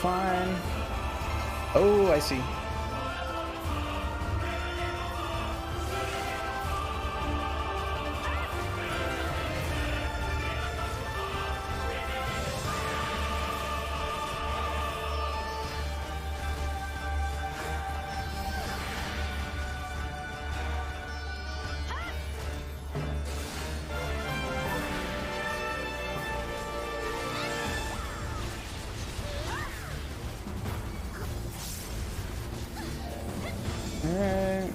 fine. Oh, I see. Alright.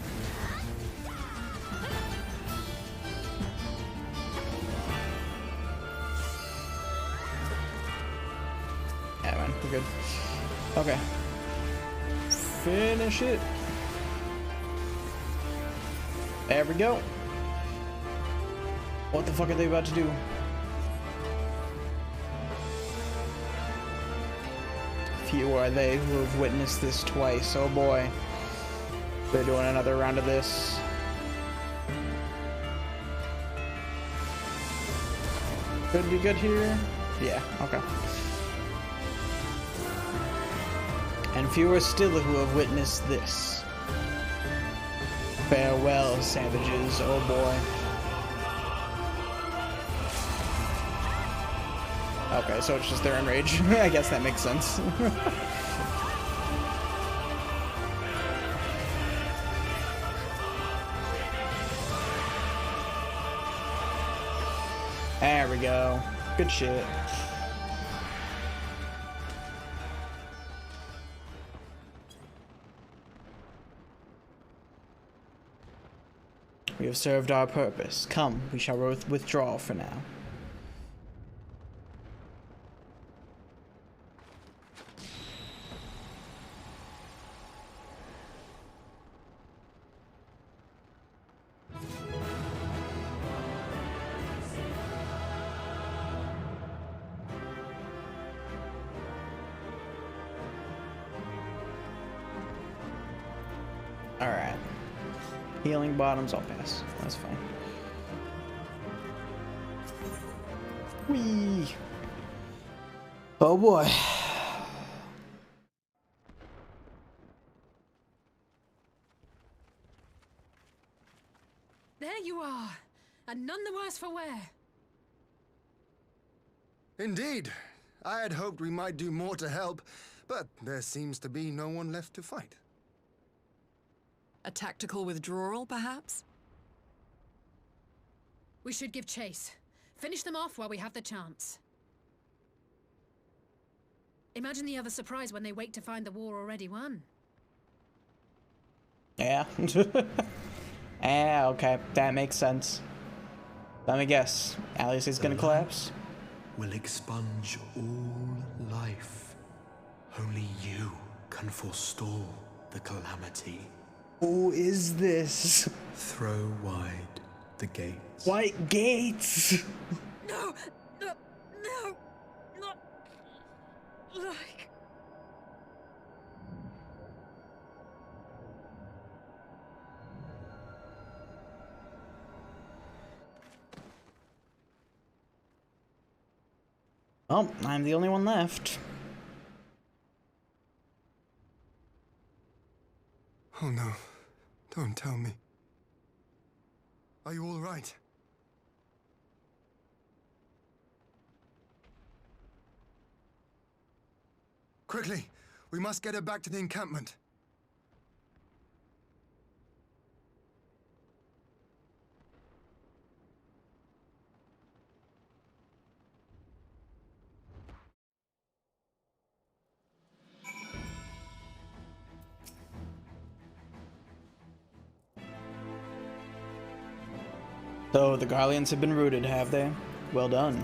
Yeah, man, we're good. Okay. Finish it. There we go. What the fuck are they about to do? Few are they who have witnessed this twice. Oh boy. They're doing another round of this. Could be good here. Yeah, okay. And fewer still who have witnessed this. Farewell, savages. Oh boy. Okay, so it's just their enrage. I guess that makes sense. There we go. Good shit. We have served our purpose. Come, we shall withdraw for now. Alright. Healing bottoms, I'll pass. That's fine. Whee! Oh boy. There you are, and none the worse for wear. Indeed. I had hoped we might do more to help, but there seems to be no one left to fight. A tactical withdrawal, perhaps? We should give chase. Finish them off while we have the chance. Imagine the other surprise when they wake to find the war already won. Yeah. Yeah, okay. That makes sense. Let me guess. Alice is gonna collapse? Will expunge all life. Only you can forestall the calamity. Who is this? Throw wide the gates. White gates! No! No! No! Not like... Oh, I'm the only one left. Oh no. Don't tell me. Are you all right? Quickly! We must get her back to the encampment. So, the Garleans have been routed, have they? Well done.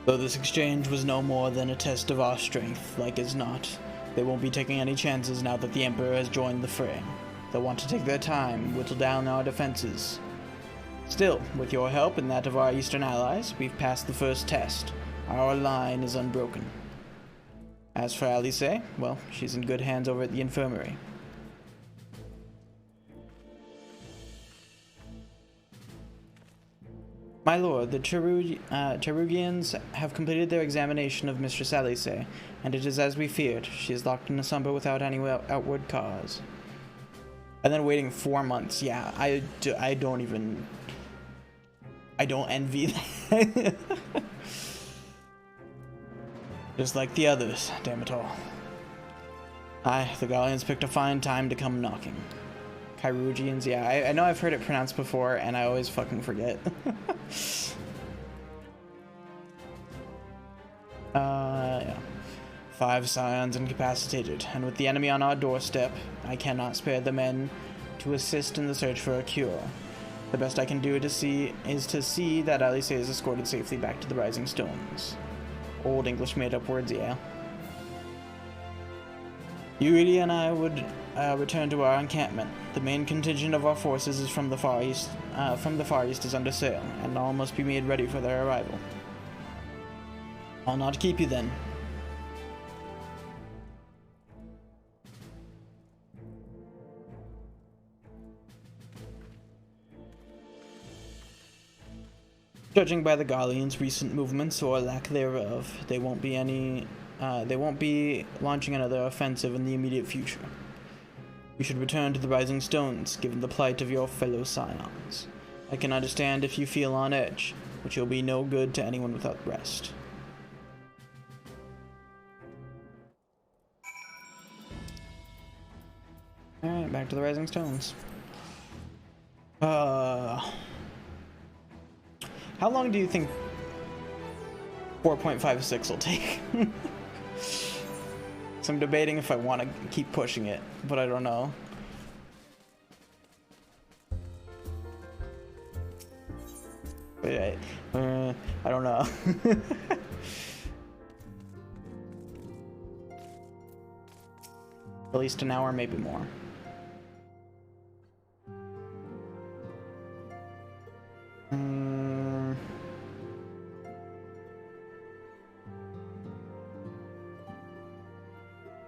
Though this exchange was no more than a test of our strength, like as not, they won't be taking any chances now that the Emperor has joined the fray. They'll want to take their time, whittle down our defenses. Still, with your help and that of our eastern allies, we've passed the first test. Our line is unbroken. As for Alice, well, she's in good hands over at the infirmary. My lord, the Cherugians have completed their examination of Mistress Alice, and it is as we feared. She is locked in a slumber without any outward cause. And then waiting 4 months. Yeah, I don't envy that. Just like the others, damn it all. Aye, the Gallians picked a fine time to come knocking. Cherugians, yeah, I know I've heard it pronounced before, and I always fucking forget. Yeah. 5 scions incapacitated, and with the enemy on our doorstep, I cannot spare the men to assist in the search for a cure. The best I can do is to see that Alice is escorted safely back to the Rising Stones. Old English made-up words, yeah. Yuri and I would return to our encampment. The main contingent of our forces is from the Far East. Is under sail, and all must be made ready for their arrival. I'll not keep you then. Judging by the Gallians' recent movements or lack thereof, they won't be launching another offensive in the immediate future. We should return to the Rising Stones, given the plight of your fellow scions. I can understand if you feel on edge, which will be no good to anyone without rest. Alright, back to the Rising Stones. How long do you think 4.56 will take? So I'm debating if I want to keep pushing it, but I don't know. But I don't know. At least an hour, maybe more.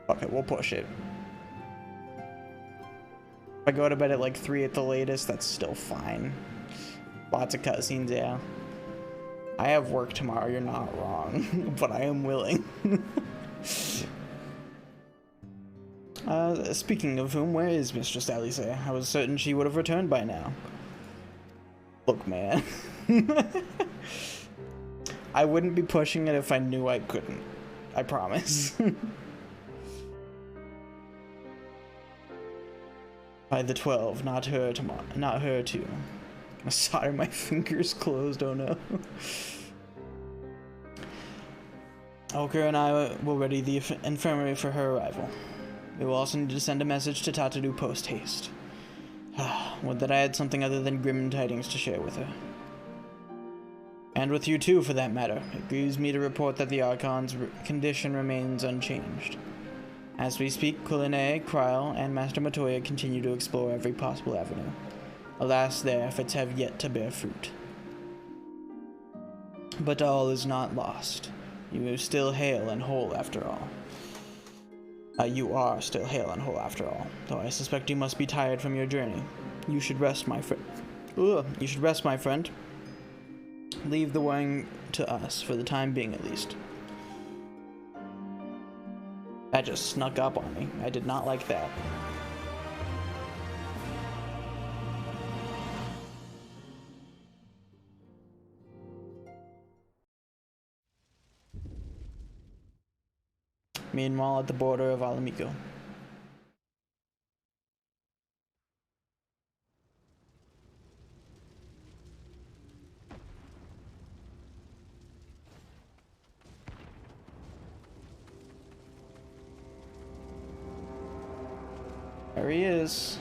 Okay, we'll push it. If I go to bed at like 3 at the latest, that's still fine. Lots of cutscenes, yeah. I have work tomorrow, you're not wrong. But I am willing. Speaking of whom, where is Mistress Alice? I was certain she would have returned by now. Look, man. I wouldn't be pushing it if I knew I couldn't. I promise. By the 12, not her tomorrow, not her too. I'm gonna solder my fingers closed, oh no. Oker and I will ready the infirmary for her arrival. We will also need to send a message to Tatadu post-haste. Would that I had something other than grim tidings to share with her. And with you too, for that matter. It grieves me to report that the Archon's condition remains unchanged. As we speak, Kuline, Kryl, and Master Matoya continue to explore every possible avenue. Alas, their efforts have yet to bear fruit. But all is not lost. You are still hale and whole after all. You are still hale and whole after all, though I suspect you must be tired from your journey. You should rest, my friend. You should rest, my friend. Leave the worrying to us, for the time being at least. That just snuck up on me. I did not like that. Meanwhile, at the border of Alamigo. There he is.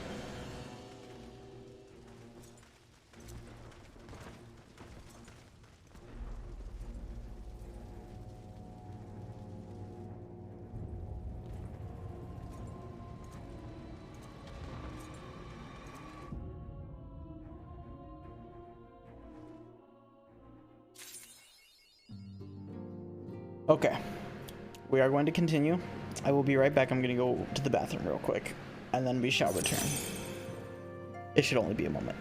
Okay, we are going to continue. I will be right back. I'm going to go to the bathroom real quick, and then we shall return. It should only be a moment.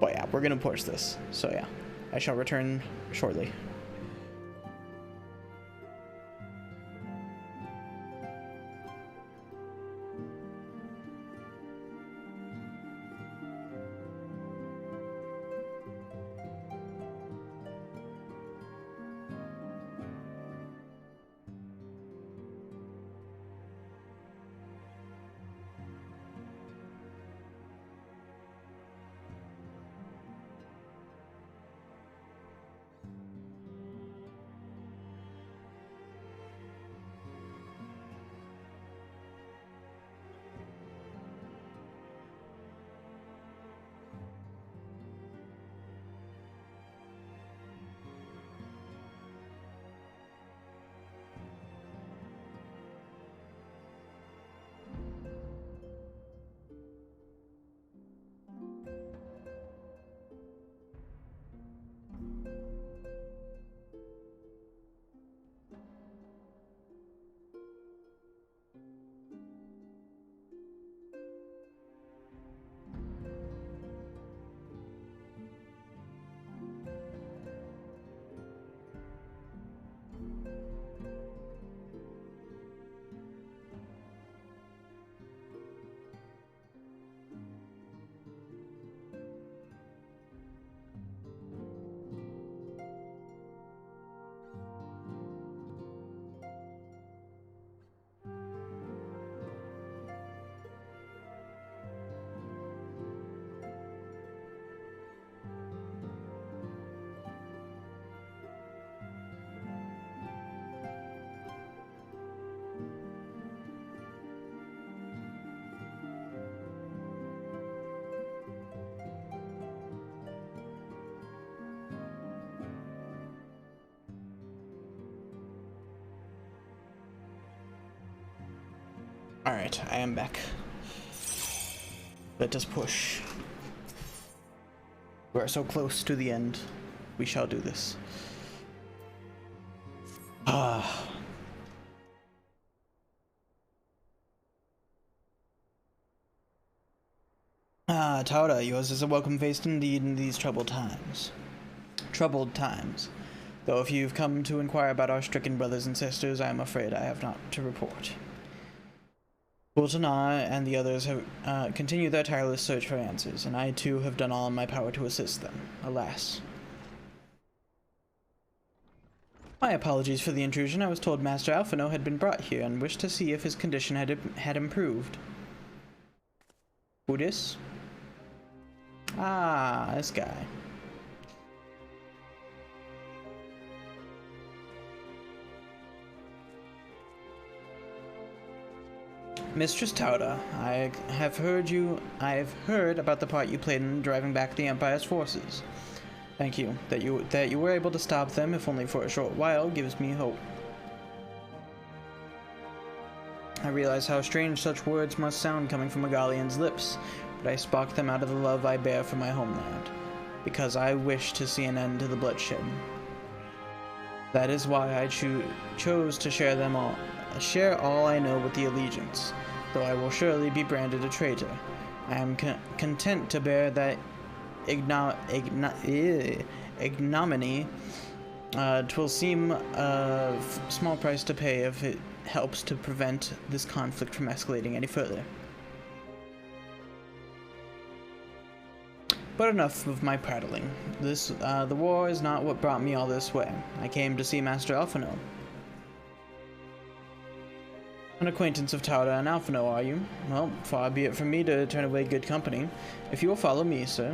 But yeah, we're gonna push this. So yeah, I shall return shortly. Alright, I am back. Let us push. We are so close to the end. We shall do this. Tauda, yours is a welcome face indeed in these troubled times. Though if you've come to inquire about our stricken brothers and sisters, I am afraid I have not to report. Boltanar and the others have continued their tireless search for answers, and I too have done all in my power to assist them. Alas. My apologies for the intrusion. I was told Master Alphino had been brought here and wished to see if his condition had improved. Who dis? Ah, this guy. Mistress Tauda, I have heard about the part you played in driving back the Empire's forces. Thank you. That you were able to stop them, if only for a short while, gives me hope. I realize how strange such words must sound coming from a Gallian's lips, but I spoke them out of the love I bear for my homeland, because I wish to see an end to the bloodshed. That is why I chose to share all I know with the Allegiance, though I will surely be branded a traitor. I am content to bear that ignominy. 'Twill seem a small price to pay if it helps to prevent this conflict from escalating any further. But enough of my prattling. The war is not what brought me all this way. I came to see Master Alphino. An acquaintance of Tauda and Alphino, are you? Well, far be it from me to turn away good company. If you will follow me, sir.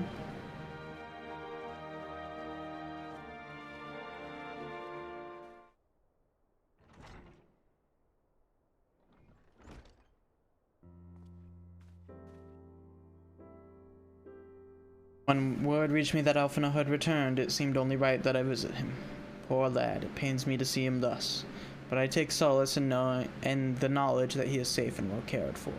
When word reached me that Alphino had returned, it seemed only right that I visit him. Poor lad, it pains me to see him thus, but I take solace in the knowledge that he is safe and well cared for.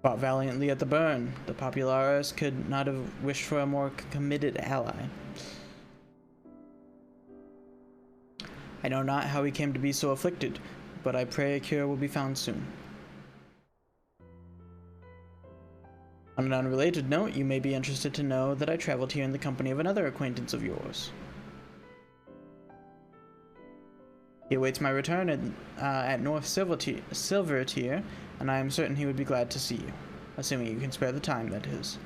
Fought valiantly at the burn. The Populares could not have wished for a more committed ally. I know not how he came to be so afflicted, but I pray a cure will be found soon. On an unrelated note, you may be interested to know that I traveled here in the company of another acquaintance of yours. He awaits my return at North Silvertier, and I am certain he would be glad to see you. Assuming you can spare the time, that is.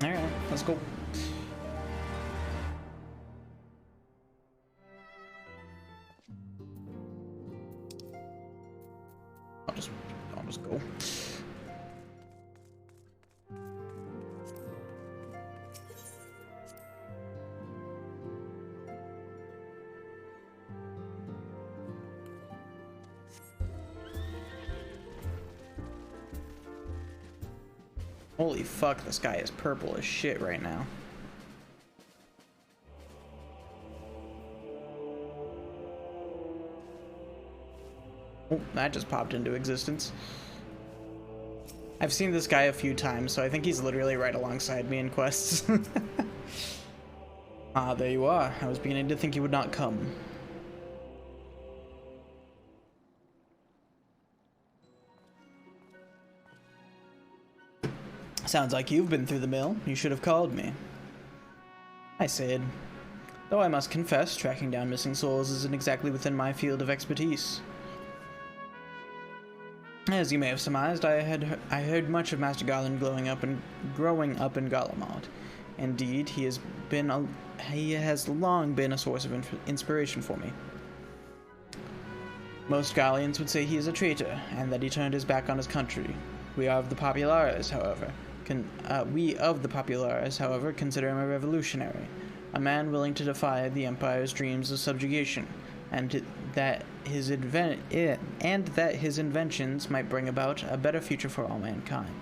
Alright, let's go. I'll just go. Holy fuck, the sky is purple as shit right now. Oh, that just popped into existence. I've seen this guy a few times, so I think he's literally right alongside me in quests. Ah, there you are. I was beginning to think you would not come. Sounds like you've been through the mill. You should have called me. I said. Though I must confess, tracking down missing souls isn't exactly within my field of expertise. As you may have surmised, I heard much of Master Garland growing up in Garlemald. Indeed, he has long been a source of inspiration for me. Most Garleans would say he is a traitor, and that he turned his back on his country. We of the Populares, however, consider him a revolutionary, a man willing to defy the Empire's dreams of subjugation, and that his inventions might bring about a better future for all mankind.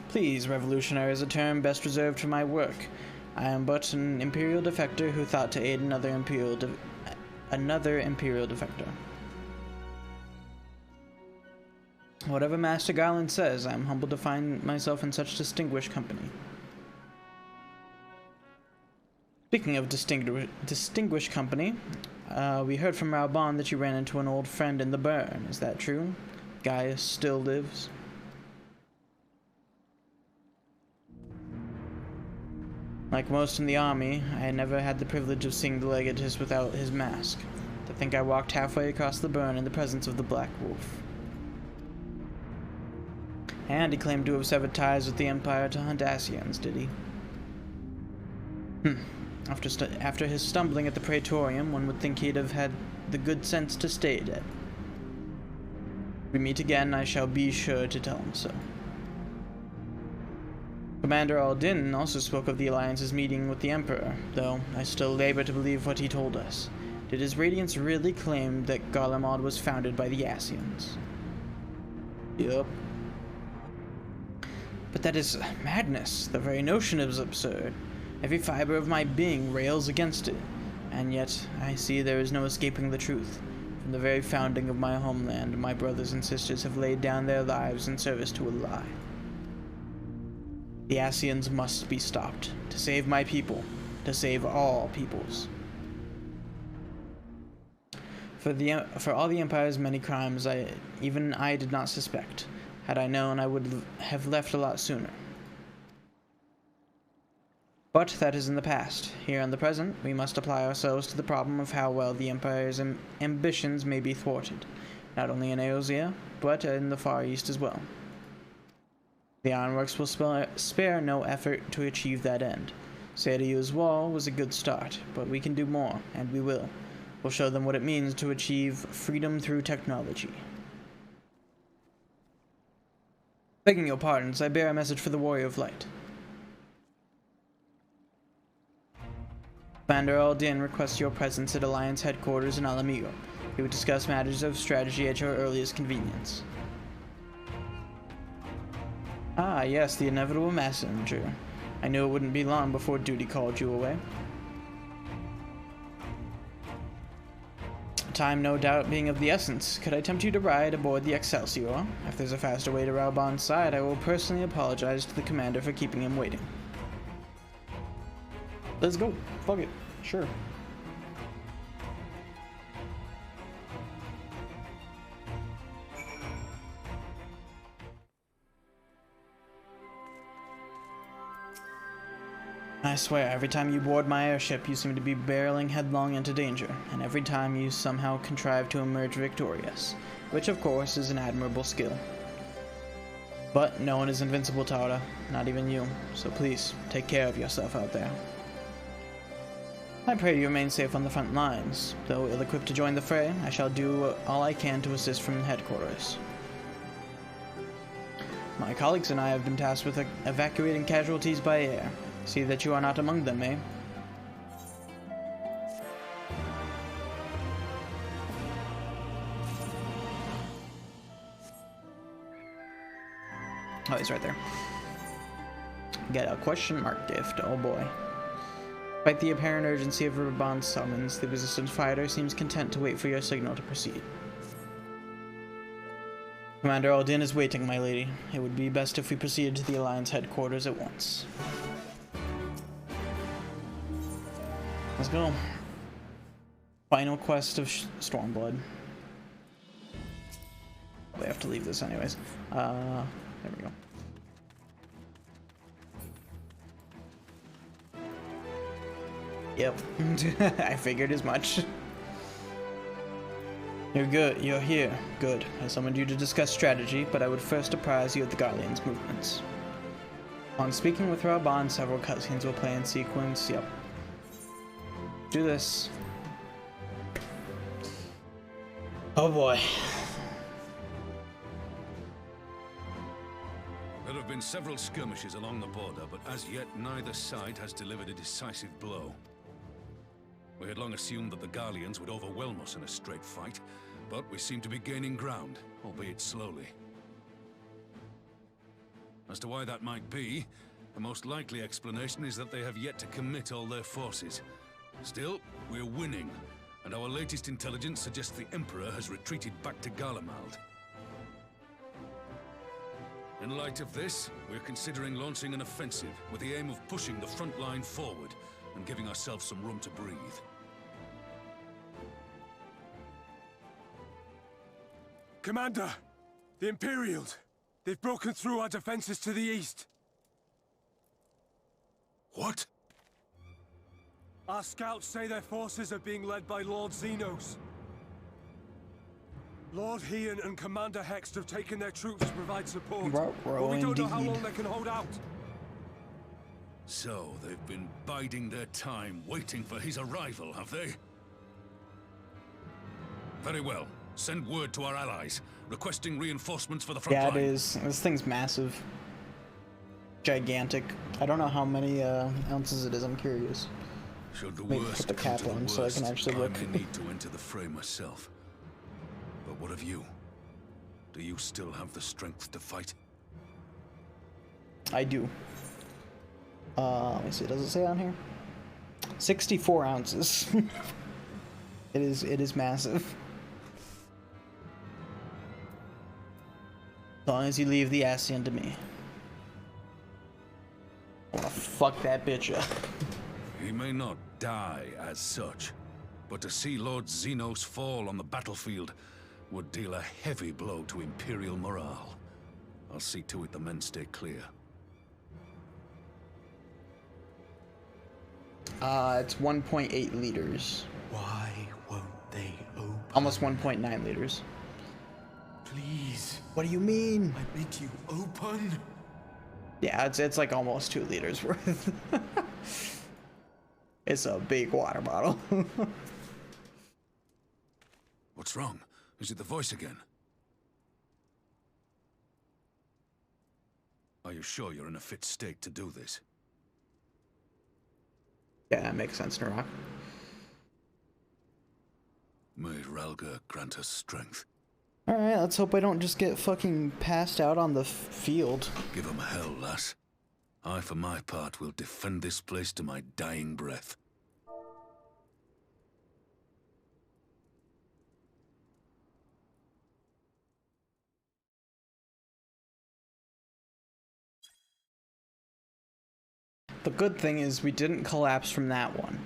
Please, revolutionary is a term best reserved for my work. I am but an Imperial defector who thought to aid another Imperial defector. Whatever Master Garland says, I am humbled to find myself in such distinguished company. Speaking of distinguished company, we heard from Raubon that you ran into an old friend in the burn. Is that true? Gaius still lives? Like most in the army, I had never had the privilege of seeing the Legatus without his mask. To think I walked halfway across the burn in the presence of the Black Wolf. And he claimed to have severed ties with the Empire to hunt Asians, did he? After his stumbling at the Praetorium, one would think he'd have had the good sense to stay dead. If we meet again, I shall be sure to tell him so. Commander Aldin also spoke of the Alliance's meeting with the Emperor, though I still labor to believe what he told us. Did His Radiance really claim that Garlemald was founded by the Asians? Yup. But that is madness. The very notion is absurd. Every fiber of my being rails against it, and yet I see there is no escaping the truth. From the very founding of my homeland, my brothers and sisters have laid down their lives in service to a lie. The Asians must be stopped, to save my people, to save all peoples. For all the Empire's many crimes, even I did not suspect. Had I known, I would have left a lot sooner. But that is in the past. Here in the present, we must apply ourselves to the problem of how well the Empire's ambitions may be thwarted, not only in Eorzea, but in the Far East as well. The Ironworks will spare no effort to achieve that end. Sadiu's wall was a good start, but we can do more, and we will. We'll show them what it means to achieve freedom through technology. Begging your pardons, I bear a message for the Warrior of Light. Commander Aldin requests your presence at Alliance headquarters in Alamigo. He would discuss matters of strategy at your earliest convenience. Ah, yes, the inevitable messenger. I knew it wouldn't be long before duty called you away. Time, no doubt, being of the essence. Could I tempt you to ride aboard the Excelsior? If there's a faster way to Raubon's side, I will personally apologize to the commander for keeping him waiting. Let's go. Fuck it. Sure. I swear, every time you board my airship, you seem to be barreling headlong into danger, and every time you somehow contrive to emerge victorious, which of course is an admirable skill. But no one is invincible, Tara, not even you, so please, take care of yourself out there. I pray you remain safe on the front lines. Though ill-equipped to join the fray, I shall do all I can to assist from headquarters. My colleagues and I have been tasked with evacuating casualties by air. See that you are not among them, eh? Oh, he's right there. Get a question mark gift, oh boy. Despite the apparent urgency of Raban's summons, the resistance fighter seems content to wait for your signal to proceed. Commander Aldin is waiting, my lady. It would be best if we proceeded to the Alliance headquarters at once. Let's go. Final quest of Stormblood. We have to leave this anyways. There we go. Yep. I figured as much. You're good. You're here. Good. I summoned you to discuss strategy, but I would first apprise you of the Guardian's movements. On speaking with Raban, several cutscenes will play in sequence. Yep. Do this. Oh boy. There have been several skirmishes along the border, but as yet neither side has delivered a decisive blow. We had long assumed that the Garleans would overwhelm us in a straight fight, but we seem to be gaining ground, albeit slowly. As to why that might be, the most likely explanation is that they have yet to commit all their forces. Still, we're winning, and our latest intelligence suggests the Emperor has retreated back to Garlemald. In light of this, we're considering launching an offensive with the aim of pushing the front line forward and giving ourselves some room to breathe. Commander! The Imperials! They've broken through our defenses to the east! What? Our scouts say their forces are being led by Lord Xenos. Lord Heian and Commander Hext have taken their troops to provide support, but we don't know how long they can hold out. So, they've been biding their time, waiting for his arrival, have they? Very well. Send word to our allies, requesting reinforcements for the front line. Yeah, it is. This thing's massive. Gigantic. I don't know how many ounces it is, I'm curious. Should the Maybe worst put the cap come to the on so I can worst, actually look. I may need to enter the fray myself. But what of you? Do you still have the strength to fight? I do. Let me see, does it say on here? 64 ounces. It is massive. As long as you leave the Ascian to me. I wanna fuck that bitch up. He may not die as such, but to see Lord Xenos fall on the battlefield would deal a heavy blow to Imperial morale. I'll see to it the men stay clear. It's 1.8 liters. Why won't they open? Almost 1.9 liters. Please. What do you mean? I bid you open. Yeah, it's like almost 2 liters worth. It's a big water bottle. What's wrong? Is it the voice again? Are you sure you're in a fit state to do this? Yeah, that makes sense, Narok. May Ralga grant us strength. Alright, let's hope I don't just get fucking passed out on the field. Give 'em hell, lass. I, for my part, will defend this place to my dying breath. The good thing is we didn't collapse from that one.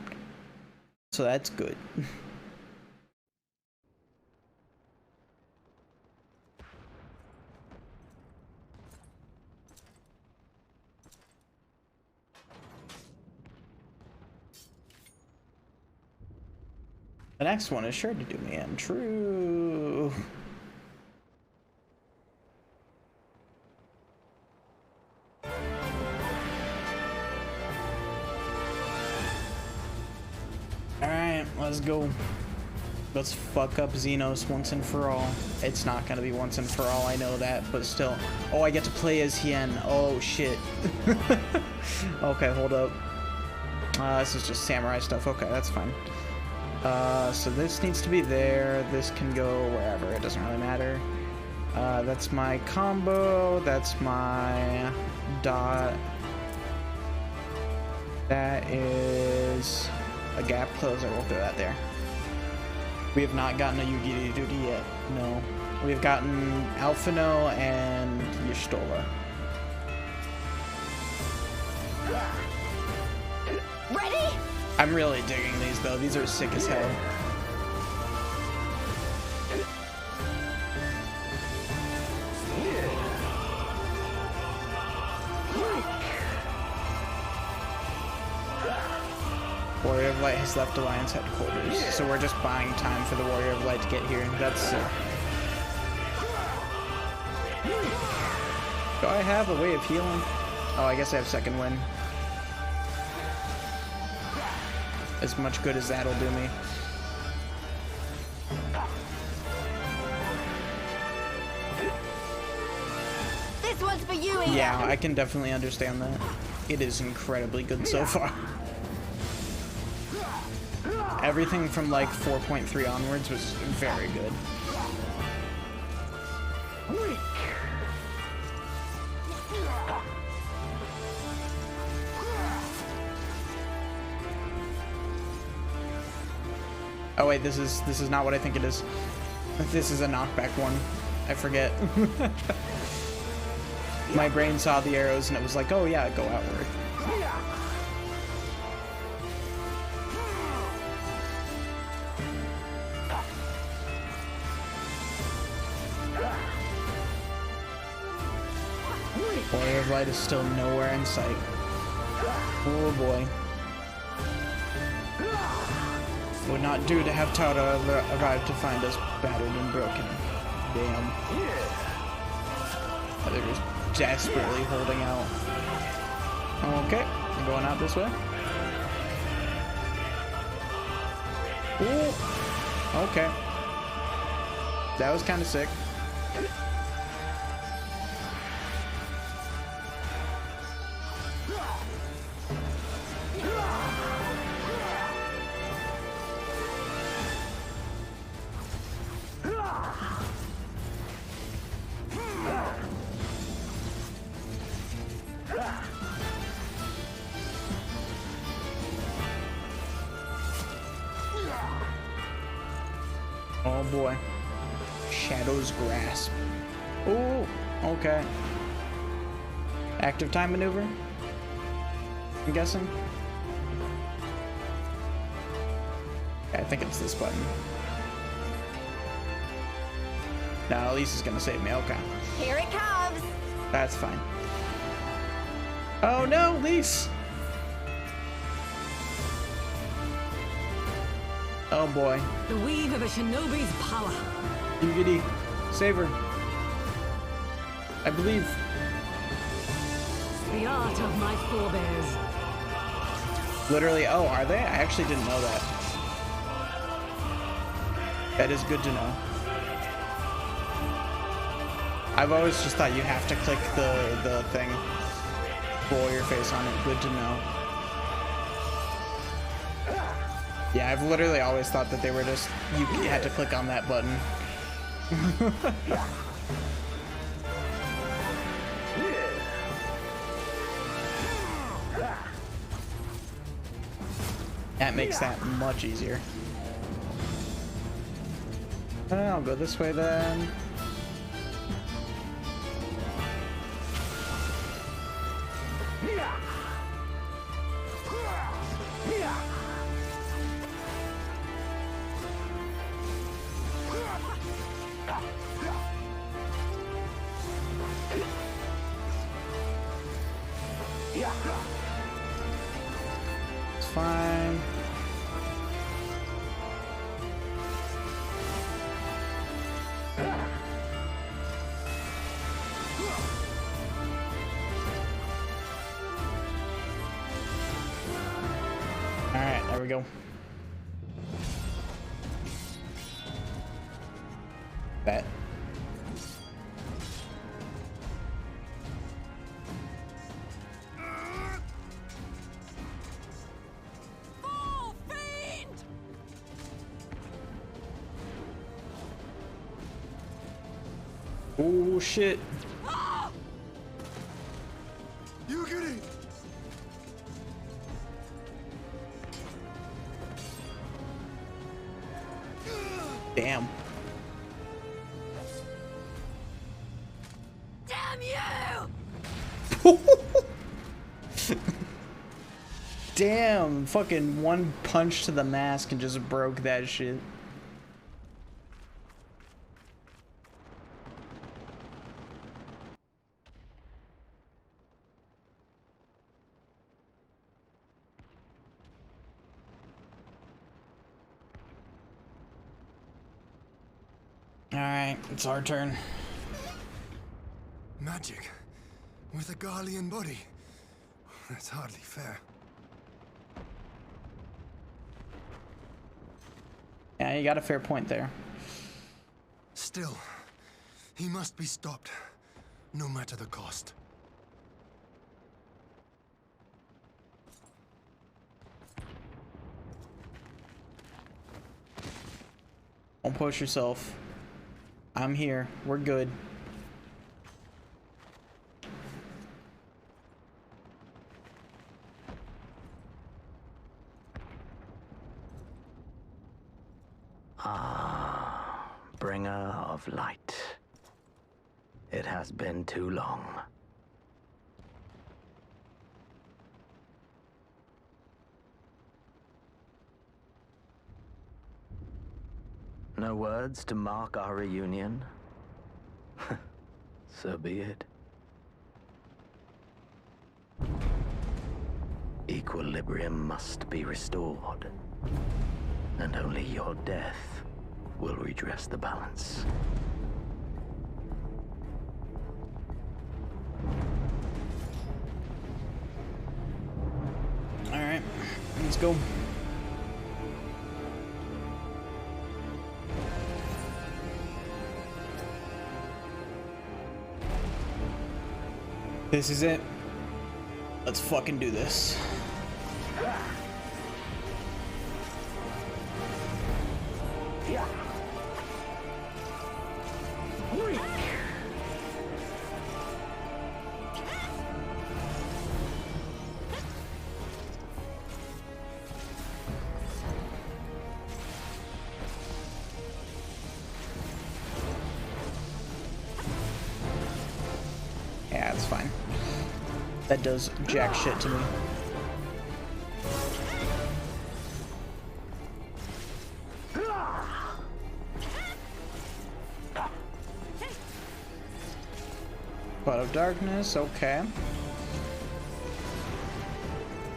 So that's good. The next one is sure to do me in. True. Alright, let's go. Let's fuck up Xenos once and for all. It's not gonna be once and for all, I know that, but still. Oh, I get to play as Hien. Oh, shit. Okay, hold up. This is just samurai stuff. Okay, that's fine. So this needs to be there. This can go wherever. It doesn't really matter. That's my combo. That's my dot. That is a gap closer. We'll throw that there. We have not gotten a Yugiri duty yet. No. We've gotten Alphino and Y'shtola. Ready? I'm really digging these though. These are sick as hell. Warrior of Light has left Alliance headquarters, so we're just buying time for the Warrior of Light to get here. That's sick. Do I have a way of healing? Oh, I guess I have second wind. As much good as that'll do me. This one's for you, Ian. Yeah, I can definitely understand that. It is incredibly good so far. Everything from like 4.3 onwards was very good. Oh wait, this is not what I think it is. This is a knockback one. I forget. My brain saw the arrows and it was like, oh yeah, go outward. Warrior of Light is still nowhere in sight. Oh boy. It would not do to have Tara arrive to find us battered and broken. Damn. Oh, they're just desperately holding out. Okay, I'm going out this way. Ooh. Okay. That was kind of sick. Oh boy. Shadow's Grasp. Oh, okay. Active time maneuver? I'm guessing? I think it's this button. No, Elise is gonna save me. Okay. Here it comes. That's fine. Oh no, Elise! Oh boy. The weave of a shinobi's power. Yugiri, save her. I believe. The art of my forebears. Literally, oh, are they? I actually didn't know that. That is good to know. I've always just thought you have to click the thing. Roll your face on it. Good to know. Yeah, I've literally always thought that they were just, you had to click on that button. That makes that much easier. I'll go this way then. It's fine. we go. Bet. Oh shit. You get it. Damn. Damn you! Damn, fucking one punch to the mask and just broke that shit. Alright, it's our turn. Magic with a Garlean body. That's hardly fair. Yeah, you got a fair point there. Still, he must be stopped, no matter the cost. Don't push yourself. I'm here. We're good. Ah, bringer of light. It has been too long. No words to mark our reunion? So be it. Equilibrium must be restored, and only your death will redress the balance. All right, let's go. This is it. Let's fucking do this. Yeah, it's fine. That does jack shit to me. Cloud of Darkness, okay.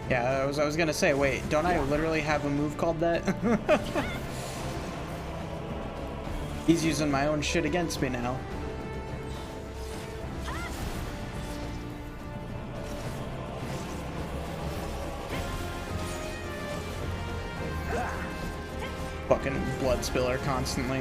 Yeah, I was gonna say, wait, don't I literally have a move called that? He's using my own shit against me now. Fucking blood spiller constantly.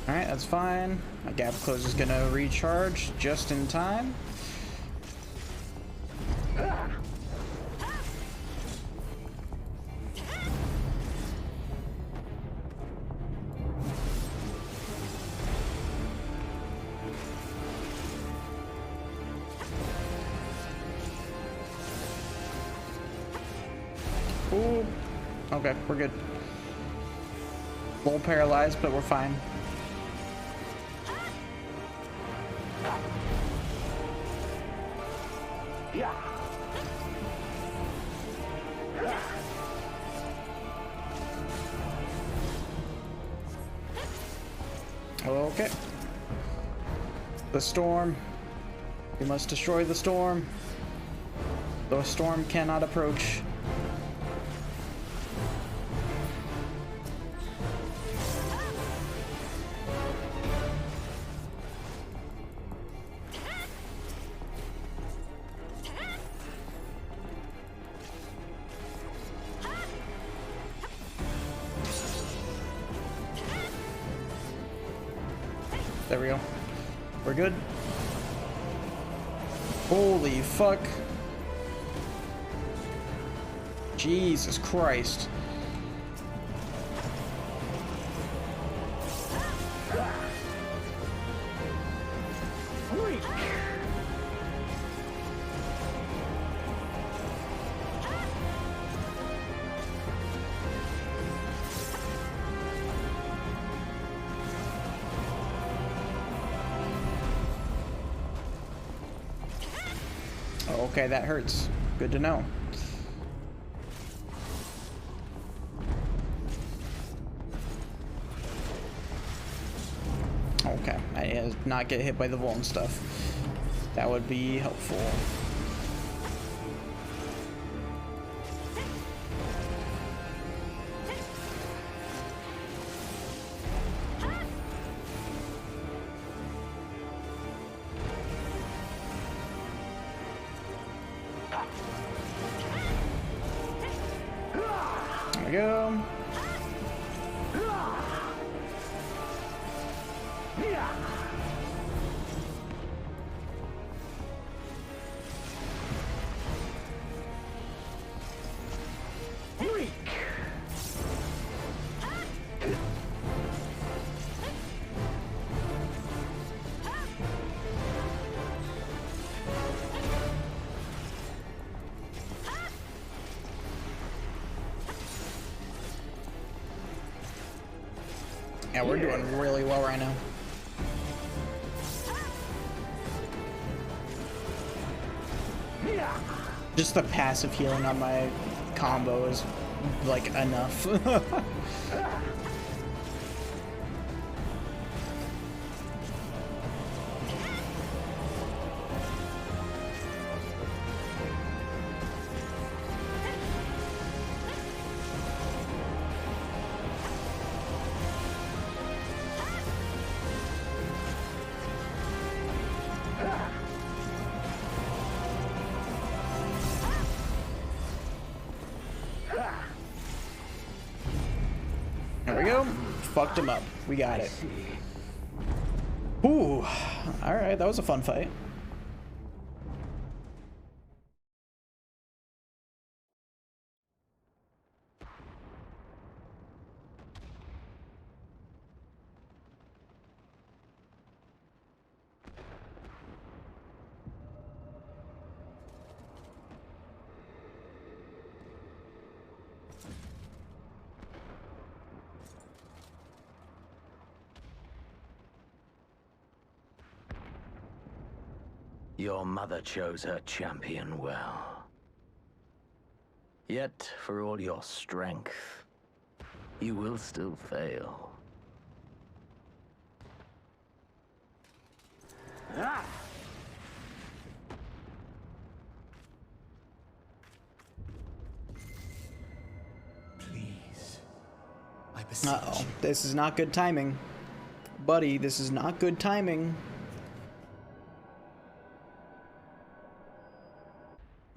Alright, that's fine. My gap close is gonna recharge just in time. Ooh. Okay, we're good. A little paralyzed, but we're fine. Okay. The storm. We must destroy the storm. The storm cannot approach. There we go. We're good. Holy fuck. Jesus Christ. Okay, that hurts. Good to know. Okay, I not get hit by the wall and stuff. That would be helpful. There we go. Yeah, we're doing really well right now. Just the passive healing on my combo is like enough. There we go. Fucked him up. We got it. Ooh. Alright, that was a fun fight. Your mother chose her champion well. Yet, for all your strength, you will still fail. Please, I beseech Uh-oh. This is not good timing. Buddy, this is not good timing.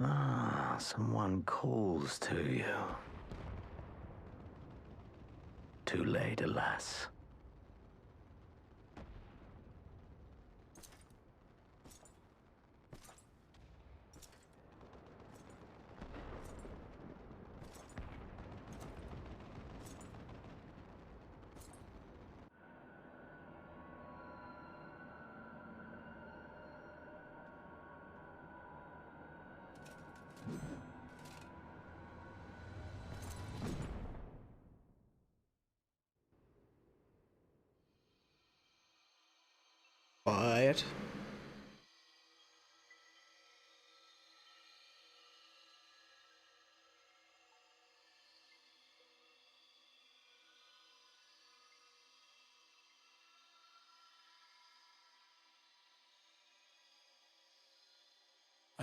Ah, someone calls to you. Too late, alas. But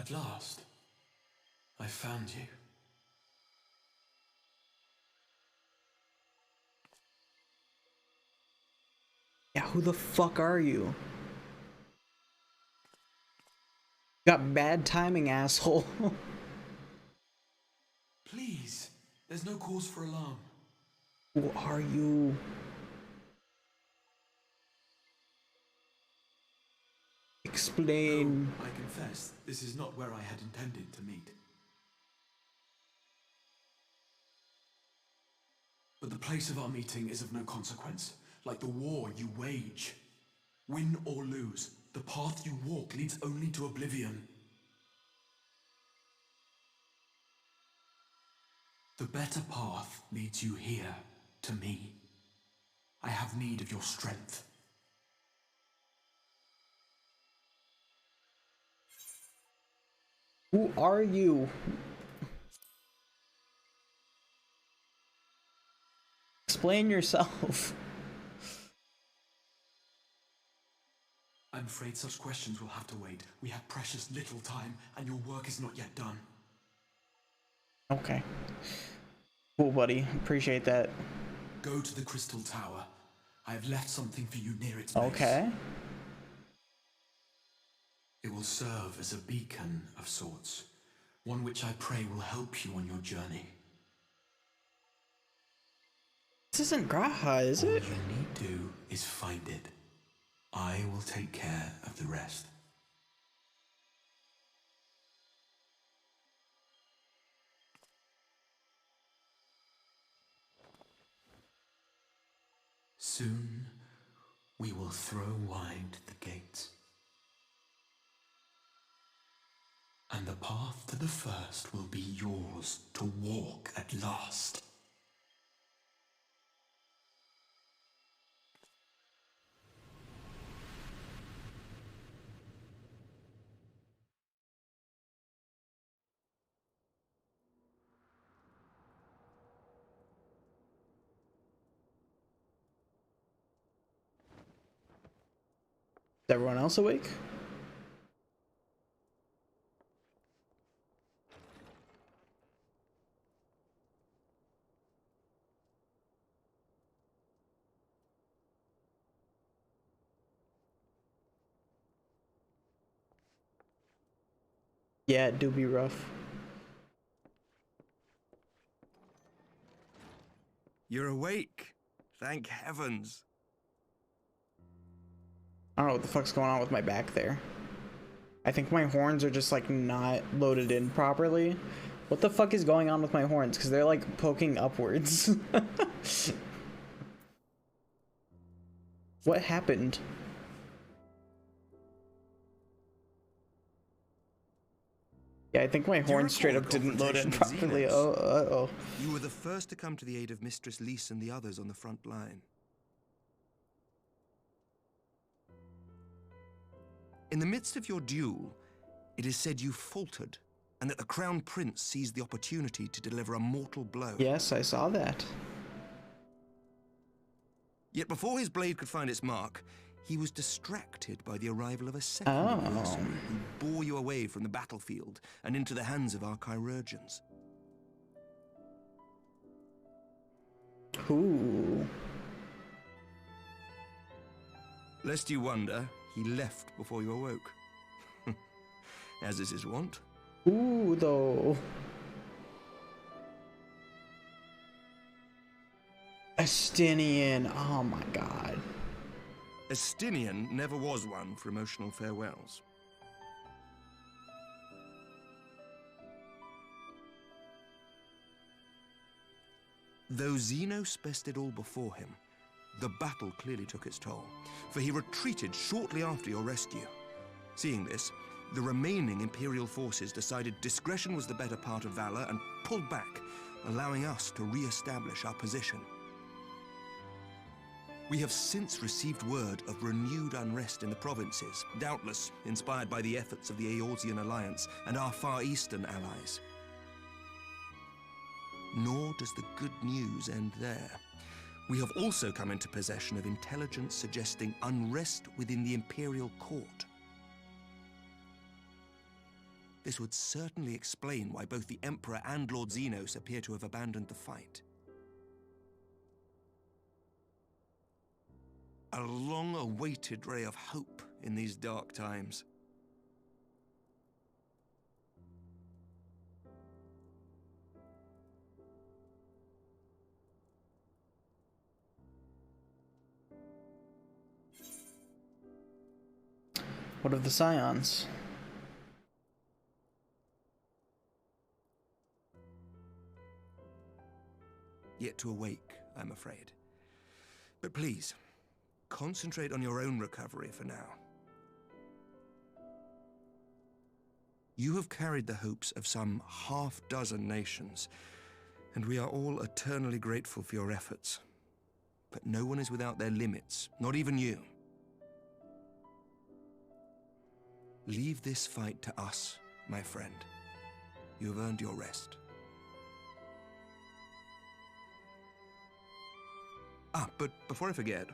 At last, I found you. yeah, who the fuck are you? Got bad timing, asshole. Please, there's no cause for alarm. Who are you? explain. No, I confess, this is not where I had intended to meet. But the place of our meeting is of no consequence, like the war you wage. Win or lose, the path you walk leads only to oblivion. The better path leads you here, to me. I have need of your strength. Who are you? Explain yourself. I'm afraid such questions will have to wait. We have precious little time, and your work is not yet done. Okay. Cool, buddy. Appreciate that. Go to the Crystal Tower. I have left something for you near its base. Okay. It will serve as a beacon of sorts. One which I pray will help you on your journey. This isn't Graha, is it? All you need do is find it. I will take care of the rest. Soon, we will throw wide the gates. And the path to the first will be yours to walk at last. Is everyone else awake? Yeah, it do be rough. You're awake. Thank heavens. I don't know what the fuck's going on with my back there. I think my horns are just like not loaded in properly. What the fuck is going on with my horns? Because they're like poking upwards. What happened? Yeah, I think my horns straight up didn't load in properly. Oh. You were the first to come to the aid of Mistress Lys and the others on the front line. In the midst of your duel, it is said you faltered, and that the Crown Prince seized the opportunity to deliver a mortal blow. Yes, I saw that. Yet before his blade could find its mark, he was distracted by the arrival of a second adversary who bore you away from the battlefield and into the hands of our chirurgeons. Ooh. Lest you wonder, he left before you awoke. As is his wont. Ooh, though. Estinian, oh my god. Estinian never was one for emotional farewells. Though Xenos bested all before him, the battle clearly took its toll, for he retreated shortly after your rescue. Seeing this, the remaining Imperial forces decided discretion was the better part of valor and pulled back, allowing us to re-establish our position. We have since received word of renewed unrest in the provinces, doubtless inspired by the efforts of the Eorzean Alliance and our Far Eastern allies. Nor does the good news end there. We have also come into possession of intelligence suggesting unrest within the Imperial Court. This would certainly explain why both the Emperor and Lord Xenos appear to have abandoned the fight. A long-awaited ray of hope in these dark times. What of the Scions? Yet to awake, I'm afraid. But please, concentrate on your own recovery for now. You have carried the hopes of some half-dozen nations, and we are all eternally grateful for your efforts. But no one is without their limits, not even you. Leave this fight to us, my friend. You have earned your rest. But before I forget,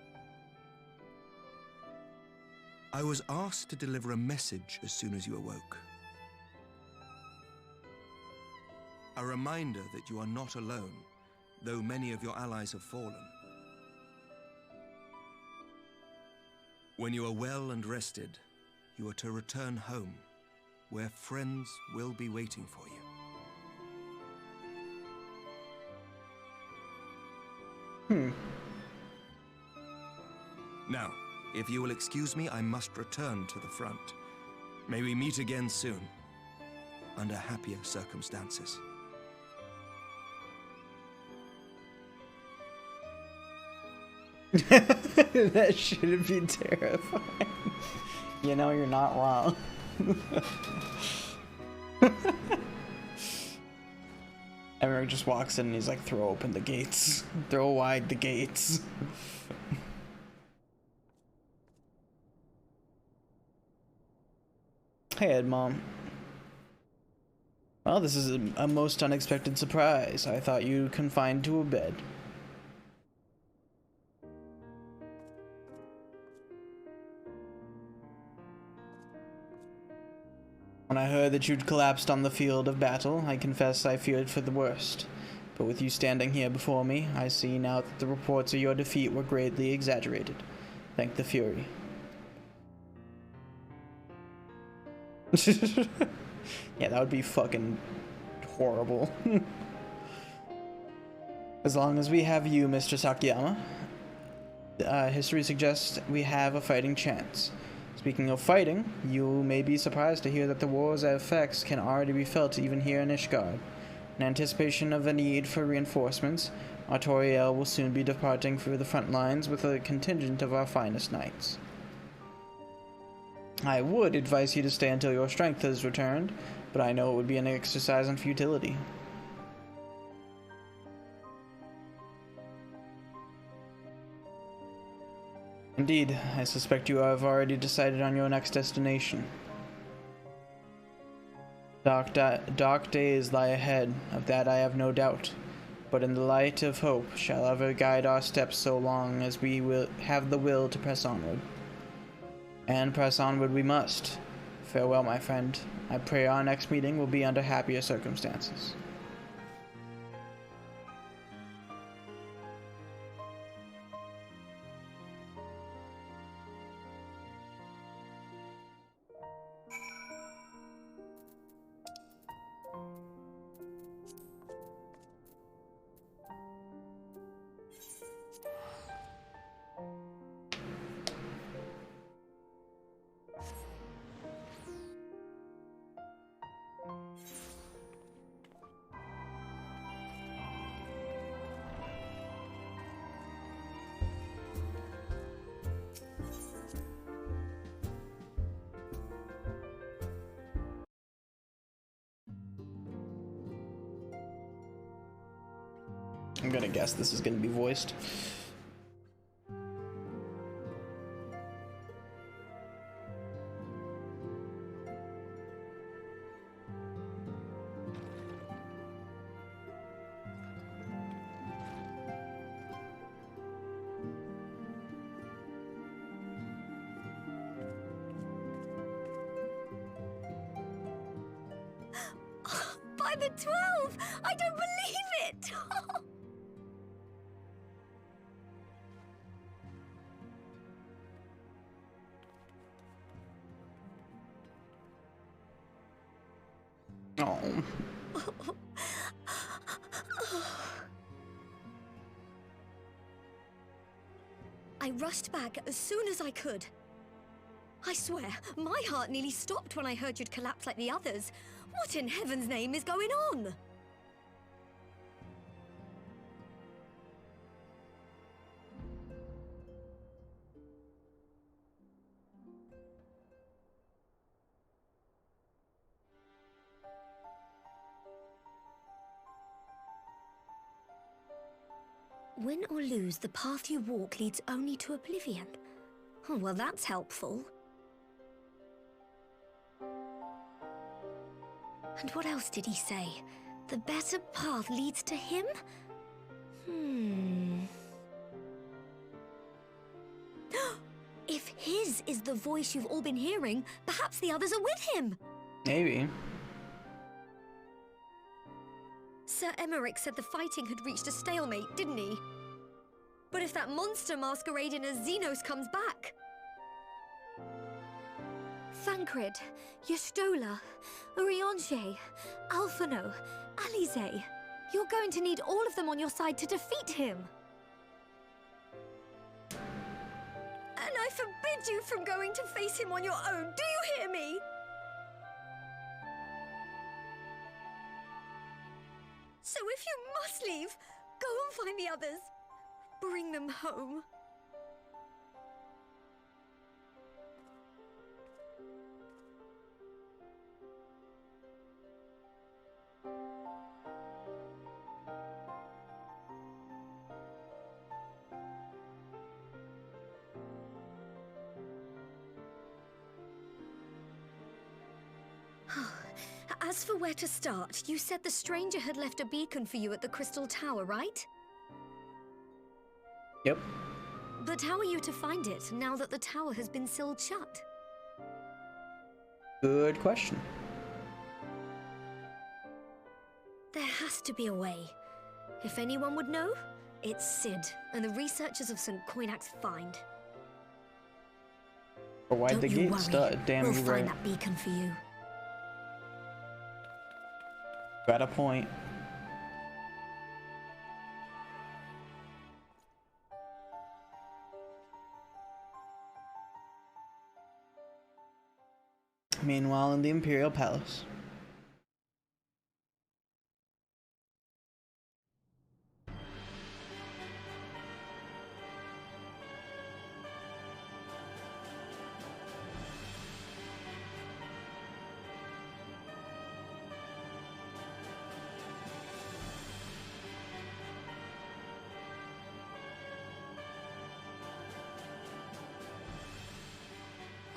I was asked to deliver a message as soon as you awoke. A reminder that you are not alone, though many of your allies have fallen. When you are well and rested, you are to return home, where friends will be waiting for you. Now, if you will excuse me, I must return to the front. May we meet again soon, under happier circumstances. That should be terrifying. You know, you're not wrong. Emmerich just walks in and he's like, throw open the gates. Throw wide the gates. Hey, Ed Mom. Well, this is a most unexpected surprise. I thought you confined to a bed. When I heard that you'd collapsed on the field of battle, I confess I feared for the worst. But with you standing here before me, I see now that the reports of your defeat were greatly exaggerated. Thank the Fury. Yeah, that would be fucking horrible. As long as we have you, Mr. Sakayama, history suggests we have a fighting chance. Speaking of fighting, you may be surprised to hear that the war's effects can already be felt even here in Ishgard. In anticipation of the need for reinforcements, Artoriel will soon be departing for the front lines with a contingent of our finest knights. I would advise you to stay until your strength has returned, but I know it would be an exercise in futility. Indeed, I suspect you have already decided on your next destination. Dark days lie ahead, of that I have no doubt, but in the light of hope shall ever guide our steps so long as we will have the will to press onward. And press onward we must. Farewell, my friend. I pray our next meeting will be under happier circumstances. I'm gonna guess this is gonna be voiced. By the 12! I don't believe it! Oh. I rushed back as soon as I could. I swear, my heart nearly stopped when I heard you'd collapse like the others. What in heaven's name is going on? Win or lose, the path you walk leads only to oblivion. Oh, well, that's helpful. And what else did he say? The better path leads to him? If his is the voice you've all been hearing, perhaps the others are with him. Maybe. Sir Emmerich said the fighting had reached a stalemate, didn't he? But if that monster masquerading as Xenos comes back... Thancred, Yestola, Urianger, Alphino, Alize. You're going to need all of them on your side to defeat him. And I forbid you from going to face him on your own, do you hear me? So if you must leave, go and find the others. Bring them home. As for where to start, you said the stranger had left a beacon for you at the Crystal Tower, right? Yep. But how are you to find it, now that the tower has been sealed shut? Good question. There has to be a way. If anyone would know, it's Sid and the researchers of St. Coinac's find. Or why'd the gate start? Damn, we'll you're find right. that beacon for you. Got a point. Meanwhile, in the Imperial Palace.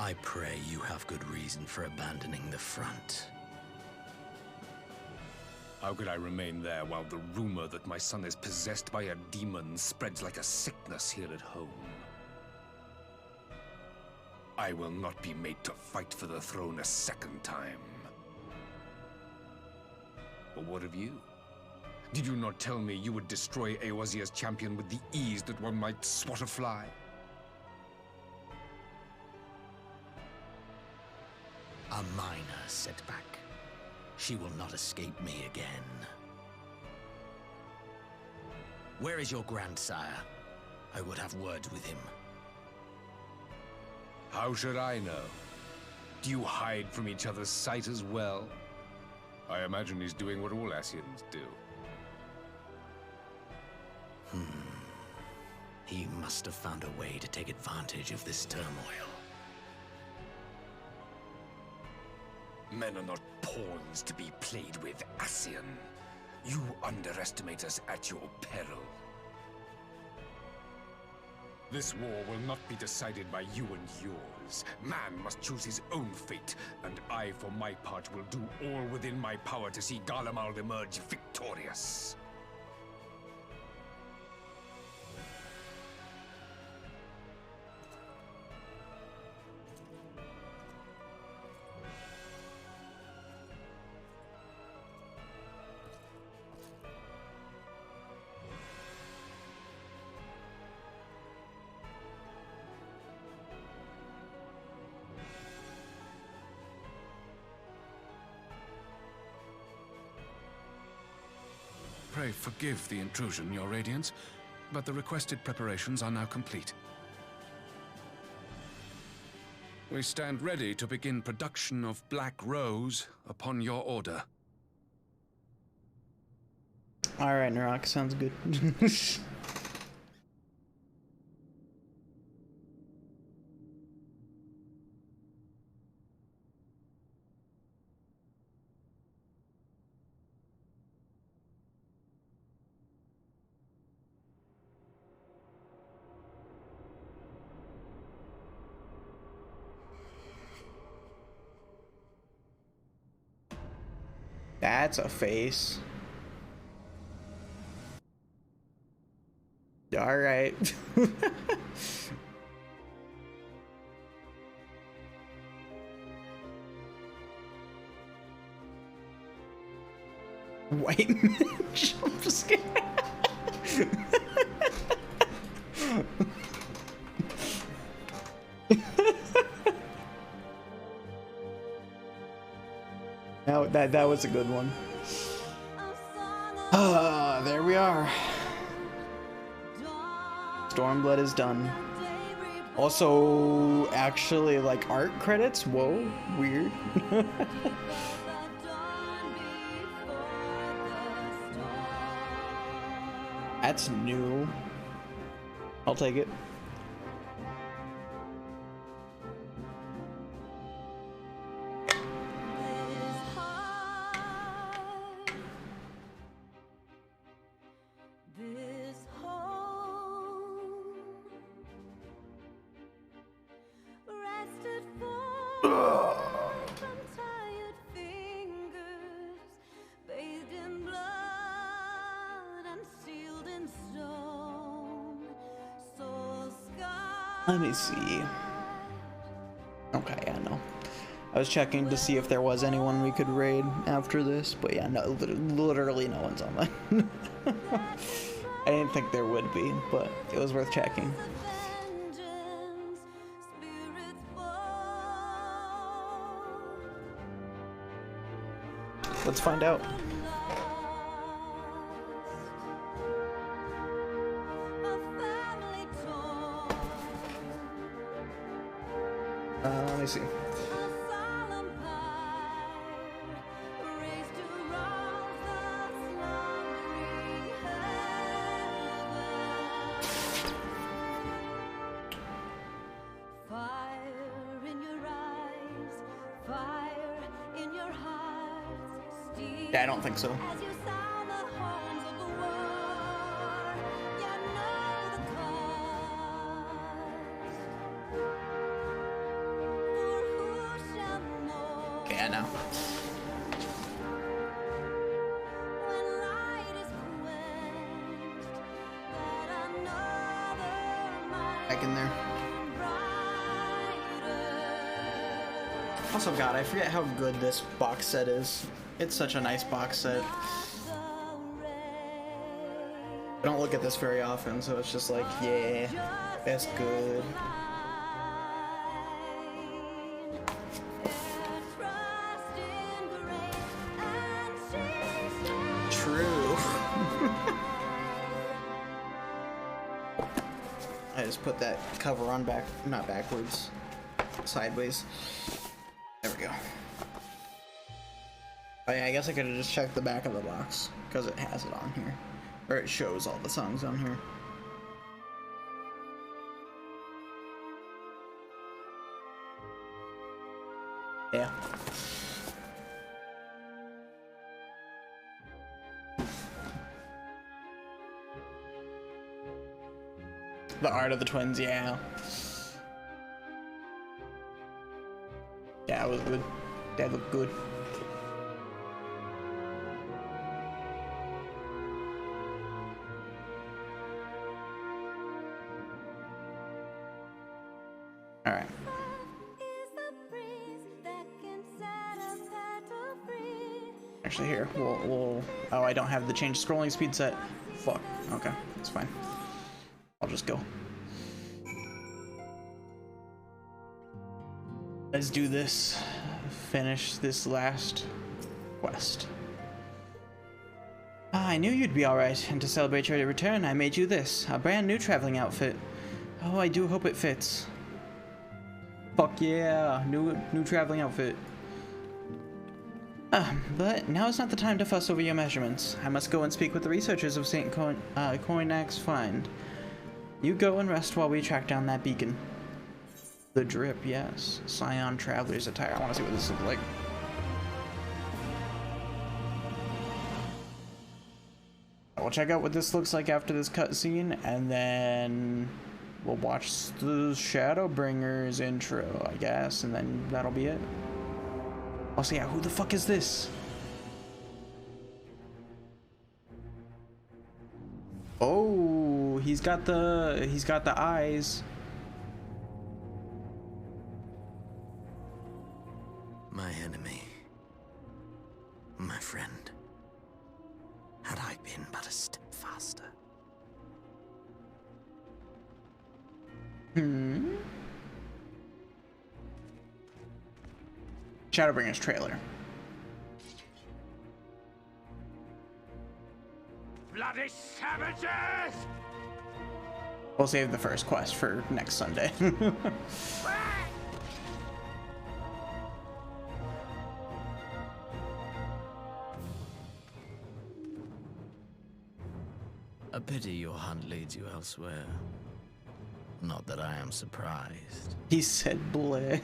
I pray you have good reason for abandoning the front. How could I remain there while the rumor that my son is possessed by a demon spreads like a sickness here at home? I will not be made to fight for the throne a second time. But what of you? Did you not tell me you would destroy Eorzea's champion with the ease that one might swat a fly? A minor setback. She will not escape me again. Where is your grandsire? I would have words with him. How should I know? Do you hide from each other's sight as well? I imagine he's doing what all Ascians do. He must have found a way to take advantage of this turmoil. Men are not pawns to be played with, Ascian. You underestimate us at your peril. This war will not be decided by you and yours. Man must choose his own fate, and I, for my part, will do all within my power to see Garlemald emerge victorious. Pray forgive the intrusion, Your Radiance, but the requested preparations are now complete. We stand ready to begin production of Black Rose upon your order. Alright, Narok, sounds good. That's a face. All right. White jump scare. That was a good one. There we are. Stormblood is done. Also, actually, like, art credits? Whoa, weird. That's new. I'll take it. Let me see. Okay, yeah, no. I was checking to see if there was anyone we could raid after this, but yeah, no, literally no one's on mine. I didn't think there would be, but it was worth checking. Let's find out. Let me see. Yeah, I don't think so. Okay, I know. Back in there. Also, God, I forget how good this box set is. It's such a nice box set. I don't look at this very often, so it's just like, yeah, that's good. True. I just put that cover on back, not backwards, sideways. There we go. Oh yeah, I guess I could have just checked the back of the box, because it has it on here. Or it shows all the songs on here. Yeah. The art of the twins, yeah. Yeah, it was good. They look good. Alright. Actually, here, we'll... Oh, I don't have the change scrolling speed set. Fuck. Okay, that's fine. I'll just go. Let's do this. Finish this last quest. I knew you'd be alright, and to celebrate your return, I made you this, a brand new traveling outfit. Oh, I do hope it fits. Fuck yeah, new traveling outfit. But now is not the time to fuss over your measurements. I must go and speak with the researchers of St. Coinac's Find. You go and rest while we track down that beacon. The drip, yes. Scion Traveler's attire. I want to see what this looks like. We'll check out what this looks like after this cutscene, and then we'll watch the Shadowbringers intro, I guess, and then that'll be it. Also, yeah, who the fuck is this? Oh, he's got the eyes. My enemy. My friend. Had I been but a step faster. Shadowbringers trailer. Bloody savages! We'll save the first quest for next Sunday. A pity your hunt leads you elsewhere. Not that I am surprised. He said bleh.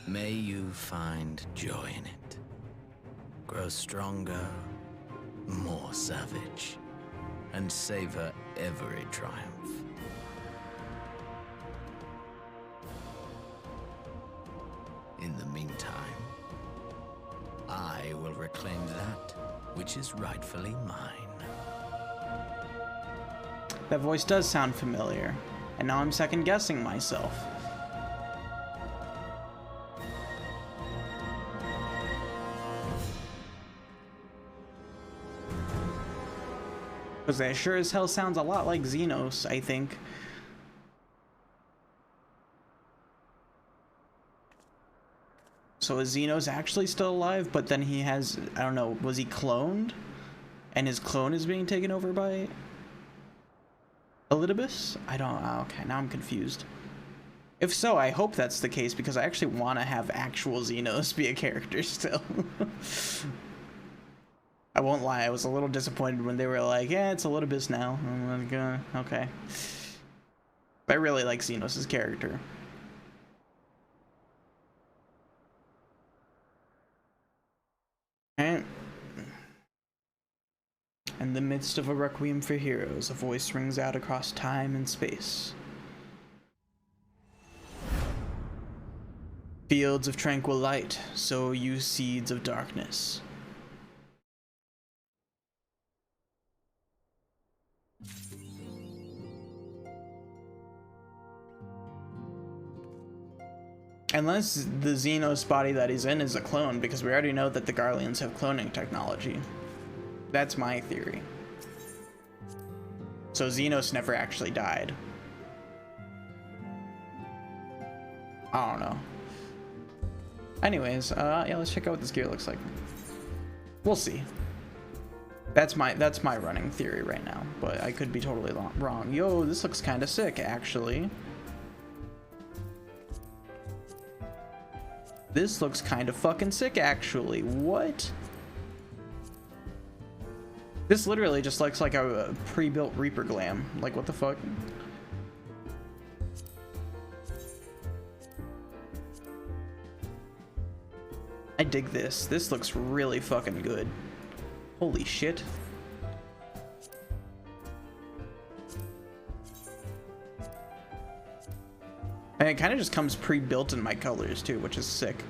May you find joy in it. Grow stronger, more savage, and savor every triumph. In the meantime, I will reclaim that which is rightfully mine. That voice does sound familiar, and now I'm second guessing myself. Because that sure as hell sounds a lot like Xenos, I think. So is Xenos actually still alive, but then he has, I don't know, was he cloned? And his clone is being taken over by Elidibus? I don't, okay, now I'm confused. If so, I hope that's the case, because I actually want to have actual Xenos be a character still. I won't lie, I was a little disappointed when they were like, yeah, it's Elidibus now. I'm like, okay. But I really like Xenos' character. And in the midst of a requiem for heroes, a voice rings out across time and space. Fields of tranquil light, sow you seeds of darkness. Unless the Xenos body that he's in is a clone, because we already know that the Garleans have cloning technology. That's my theory. So Xenos never actually died. I don't know. Anyways, yeah, let's check out what this gear looks like. We'll see. That's my running theory right now, but I could be totally wrong. Yo, this looks kind of sick, actually. This looks kind of fucking sick, actually. What? This literally just looks like a pre-built Reaper Glam. Like, what the fuck? I dig this. This looks really fucking good. Holy shit. And it kind of just comes pre-built in my colors too, which is sick.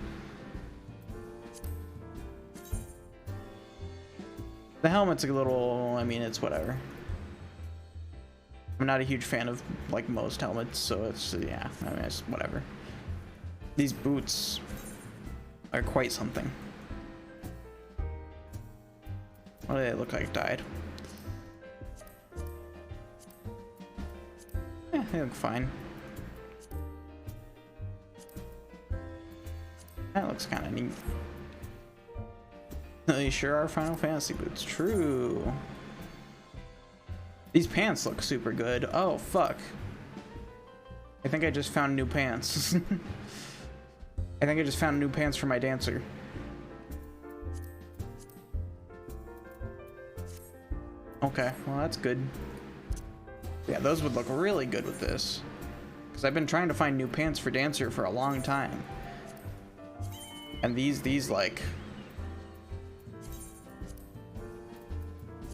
The helmet's a little, I mean, it's whatever. I'm not a huge fan of like most helmets, so it's, yeah, I mean, it's whatever. These boots are quite something. What do they look like dyed? Yeah, they look fine. That looks kind of neat. They sure are Final Fantasy boots. True. These pants look super good. Oh, fuck. I think I just found new pants. I think I just found new pants for my dancer. Okay, well that's good. Yeah, those would look really good with this. Because I've been trying to find new pants for dancer for a long time. And these like...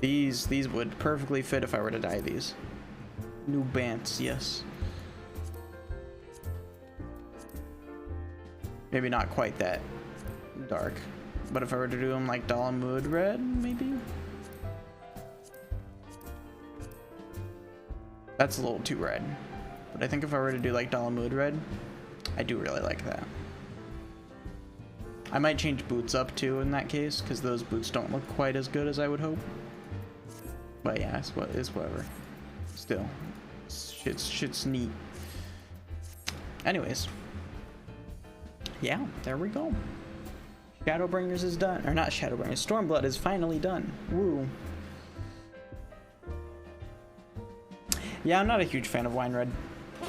These would perfectly fit if I were to dye these. New pants, yes. Maybe not quite that dark. But if I were to do them like Dalamud red, maybe? That's a little too red. But I think if I were to do like Dalamud red, I do really like that. I might change boots up too in that case, because those boots don't look quite as good as I would hope. But yeah, it's whatever. Still, shit's neat. Anyways. Yeah, there we go. Shadowbringers is done. Or not Shadowbringers. Stormblood is finally done. Woo. Yeah, I'm not a huge fan of wine red.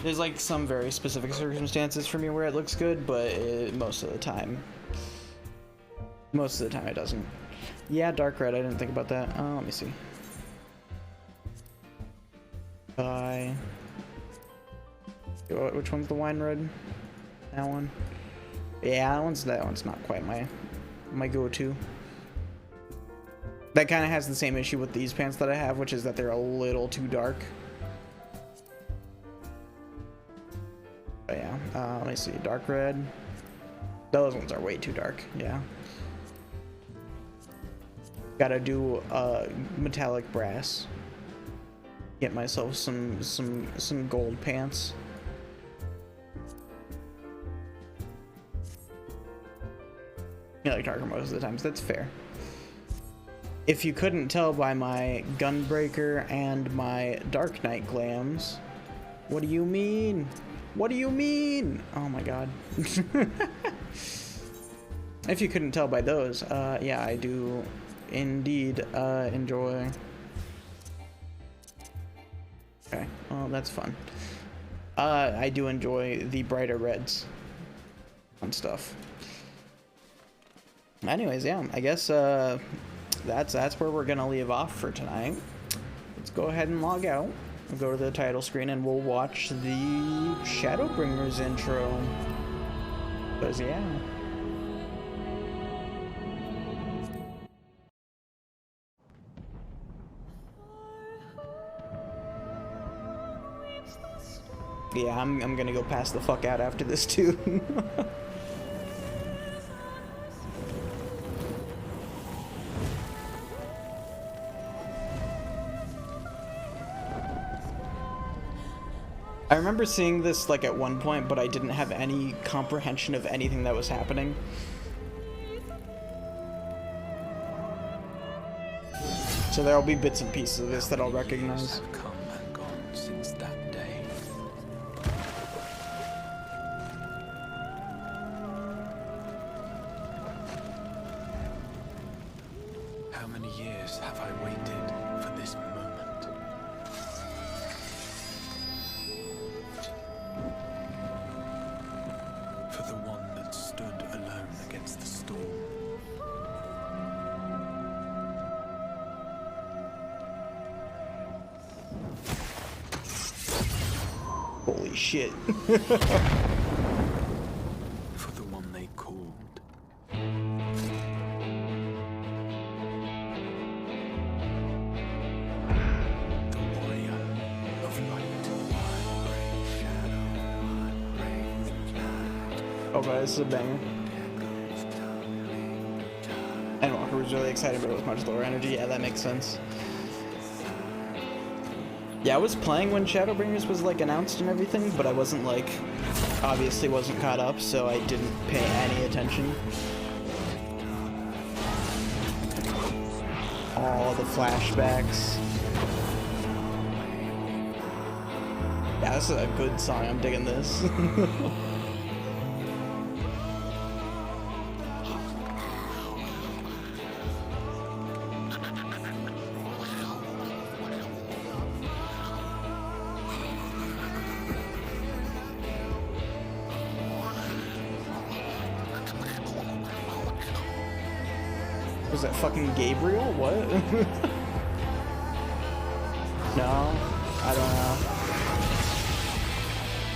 There's like some very specific circumstances for me where it looks good, but most of the time it doesn't. Yeah, dark red. I didn't think about that. Let me see. Which one's the wine red? That one. Yeah, that one's not quite my go-to. That kind of has the same issue with these pants that I have, which is that they're a little too dark. But yeah, let me see. Dark red. Those ones are way too dark. Yeah. Gotta do metallic brass. Get myself some gold pants. I like darker most of the times. That's fair. If you couldn't tell by my Gunbreaker and my Dark Knight glams, what do you mean? What do you mean? Oh my god. If you couldn't tell by those, yeah, I do indeed enjoy. Okay, well, that's fun. I do enjoy the brighter reds on stuff. Anyways, yeah, I guess that's where we're gonna leave off for tonight. Let's go ahead and log out. We'll go to the title screen and we'll watch the Shadowbringers intro. Because yeah. Yeah, I'm gonna go pass the fuck out after this too. I remember seeing this like at one point, but I didn't have any comprehension of anything that was happening. So there'll be bits and pieces of this that I'll recognize. Come and gone since that day. How many years have I waited for this moment? For the one that stood alone against the storm. Holy shit. For the one they called. The warrior of light. Okay, this is a banger. And Walker was really excited, but it was much lower energy. Yeah, that makes sense. Yeah, I was playing when Shadowbringers was like announced and everything, but I wasn't like, obviously wasn't caught up, so I didn't pay any attention. All the flashbacks. Yeah, this is a good song. I'm digging this. Was that fucking Gabriel? What? No, I don't know.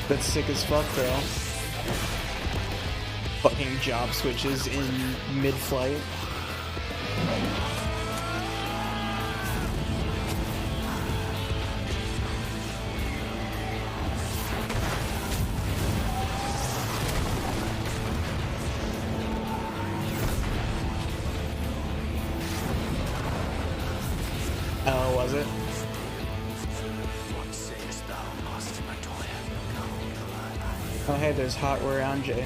That's sick as fuck though. Fucking job switches in mid-flight. Oh, was it? Oh hey, there's Hot Around Jay.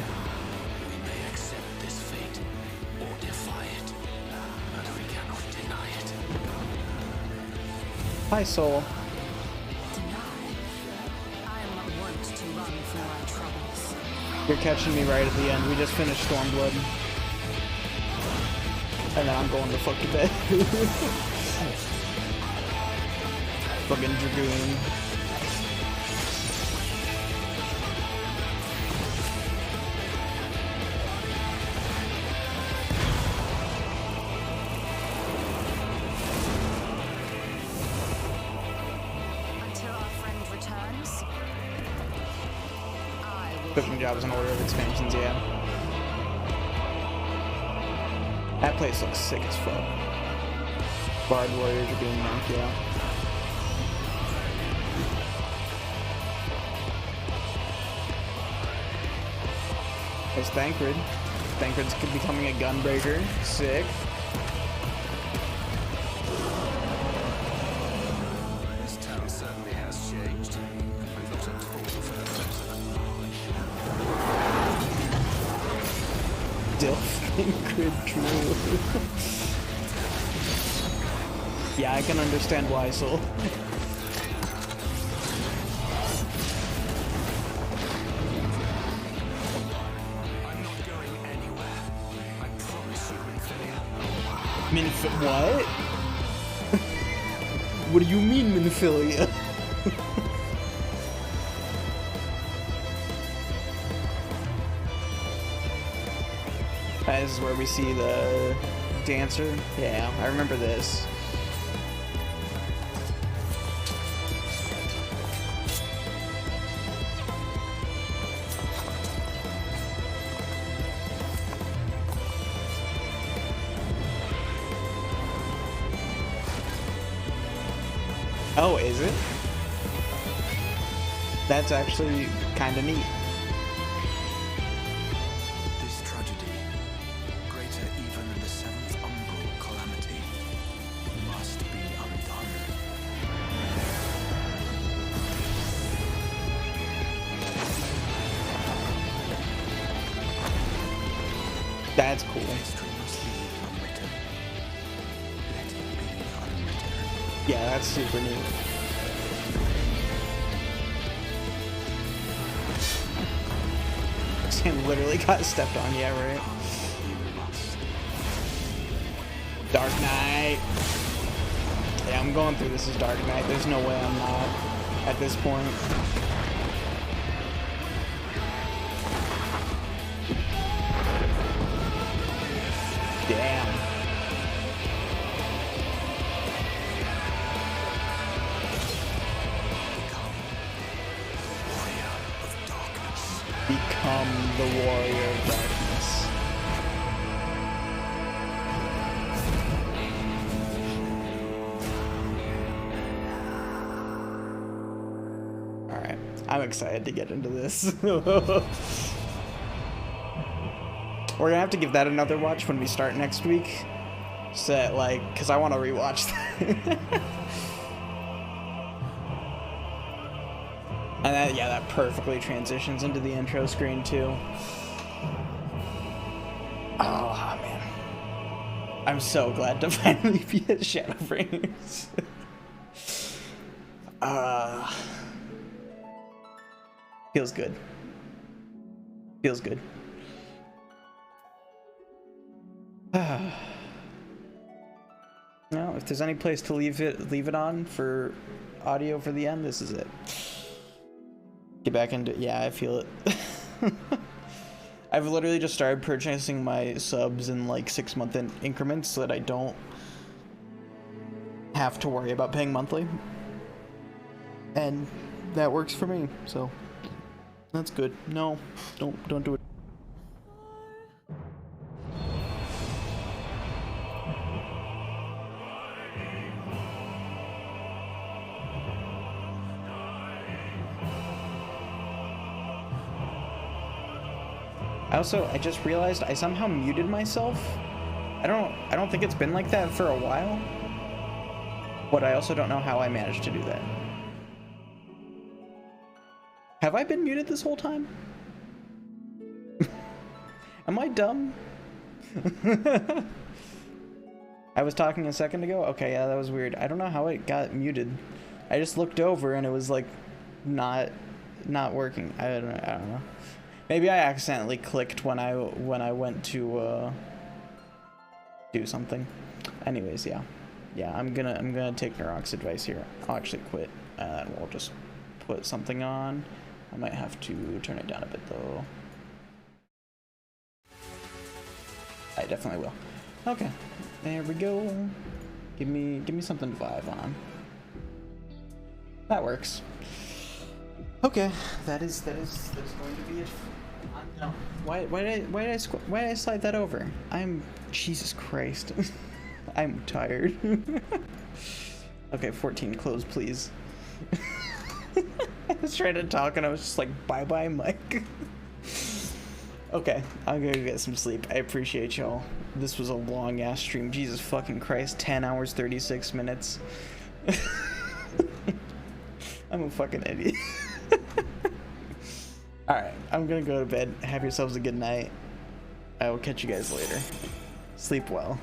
Hi, Soul. You're catching me right at the end. We just finished Stormblood. And then I'm going to fuck to bed. Fucking Dragoon. Cooking jobs in order of expansions, yeah. That place looks sick as fuck. Bard warriors are being knocked out. There's Thancred. Thancred's becoming a gunbreaker. Sick. This town certainly has changed. I'm not at all Thancred true. Yeah, I can understand why, Soul. What? What do you mean, Minophilia? This is where we see the dancer. Yeah, I remember this. Oh, is it? That's actually kind of neat. This tragedy, greater even than the seventh umbral calamity, must be undone. That's cool. Yeah, that's super neat. Sam literally got stepped on, yeah, right? Dark Knight. Yeah, I'm going through this as Dark Knight. There's no way I'm not at this point. Damn. Become the warrior of darkness. Alright, I'm excited to get into this. We're gonna have to give that another watch when we start next week. So that, like, because I want to rewatch that. And that, yeah, that perfectly transitions into the intro screen too. Oh man, I'm so glad to finally be at Shadowbringers. Feels good. Feels good. No, if there's any place to leave it on for audio for the end, this is it. Get back into, yeah, I feel it. I've literally just started purchasing my subs in like 6-month increments so that I don't have to worry about paying monthly. And that works for me, so that's good. No, don't do it. I just realized I somehow muted myself. I don't think it's been like that for a while. But I also don't know how I managed to do that. Have I been muted this whole time? Am I dumb? I was talking a second ago? Okay, yeah, that was weird. I don't know how it got muted. I just looked over and it was like not working. I don't know. Maybe I accidentally clicked when I went to do something. Anyways, yeah. I'm gonna take Narok's advice here. I'll actually quit and we'll just put something on. I might have to turn it down a bit though. I definitely will. Okay, there we go. Give me something to vibe on. That works. Okay, that's going to be it. No. Why did I slide that over? Jesus Christ. I'm tired. Okay, 14, close, please. I was trying to talk and I was just like, bye-bye, Mike. Okay, I'm gonna get some sleep. I appreciate y'all. This was a long-ass stream. Jesus fucking Christ, 10 hours, 36 minutes. I'm a fucking idiot. Alright, I'm gonna go to bed. Have yourselves a good night. I will catch you guys later. Sleep well.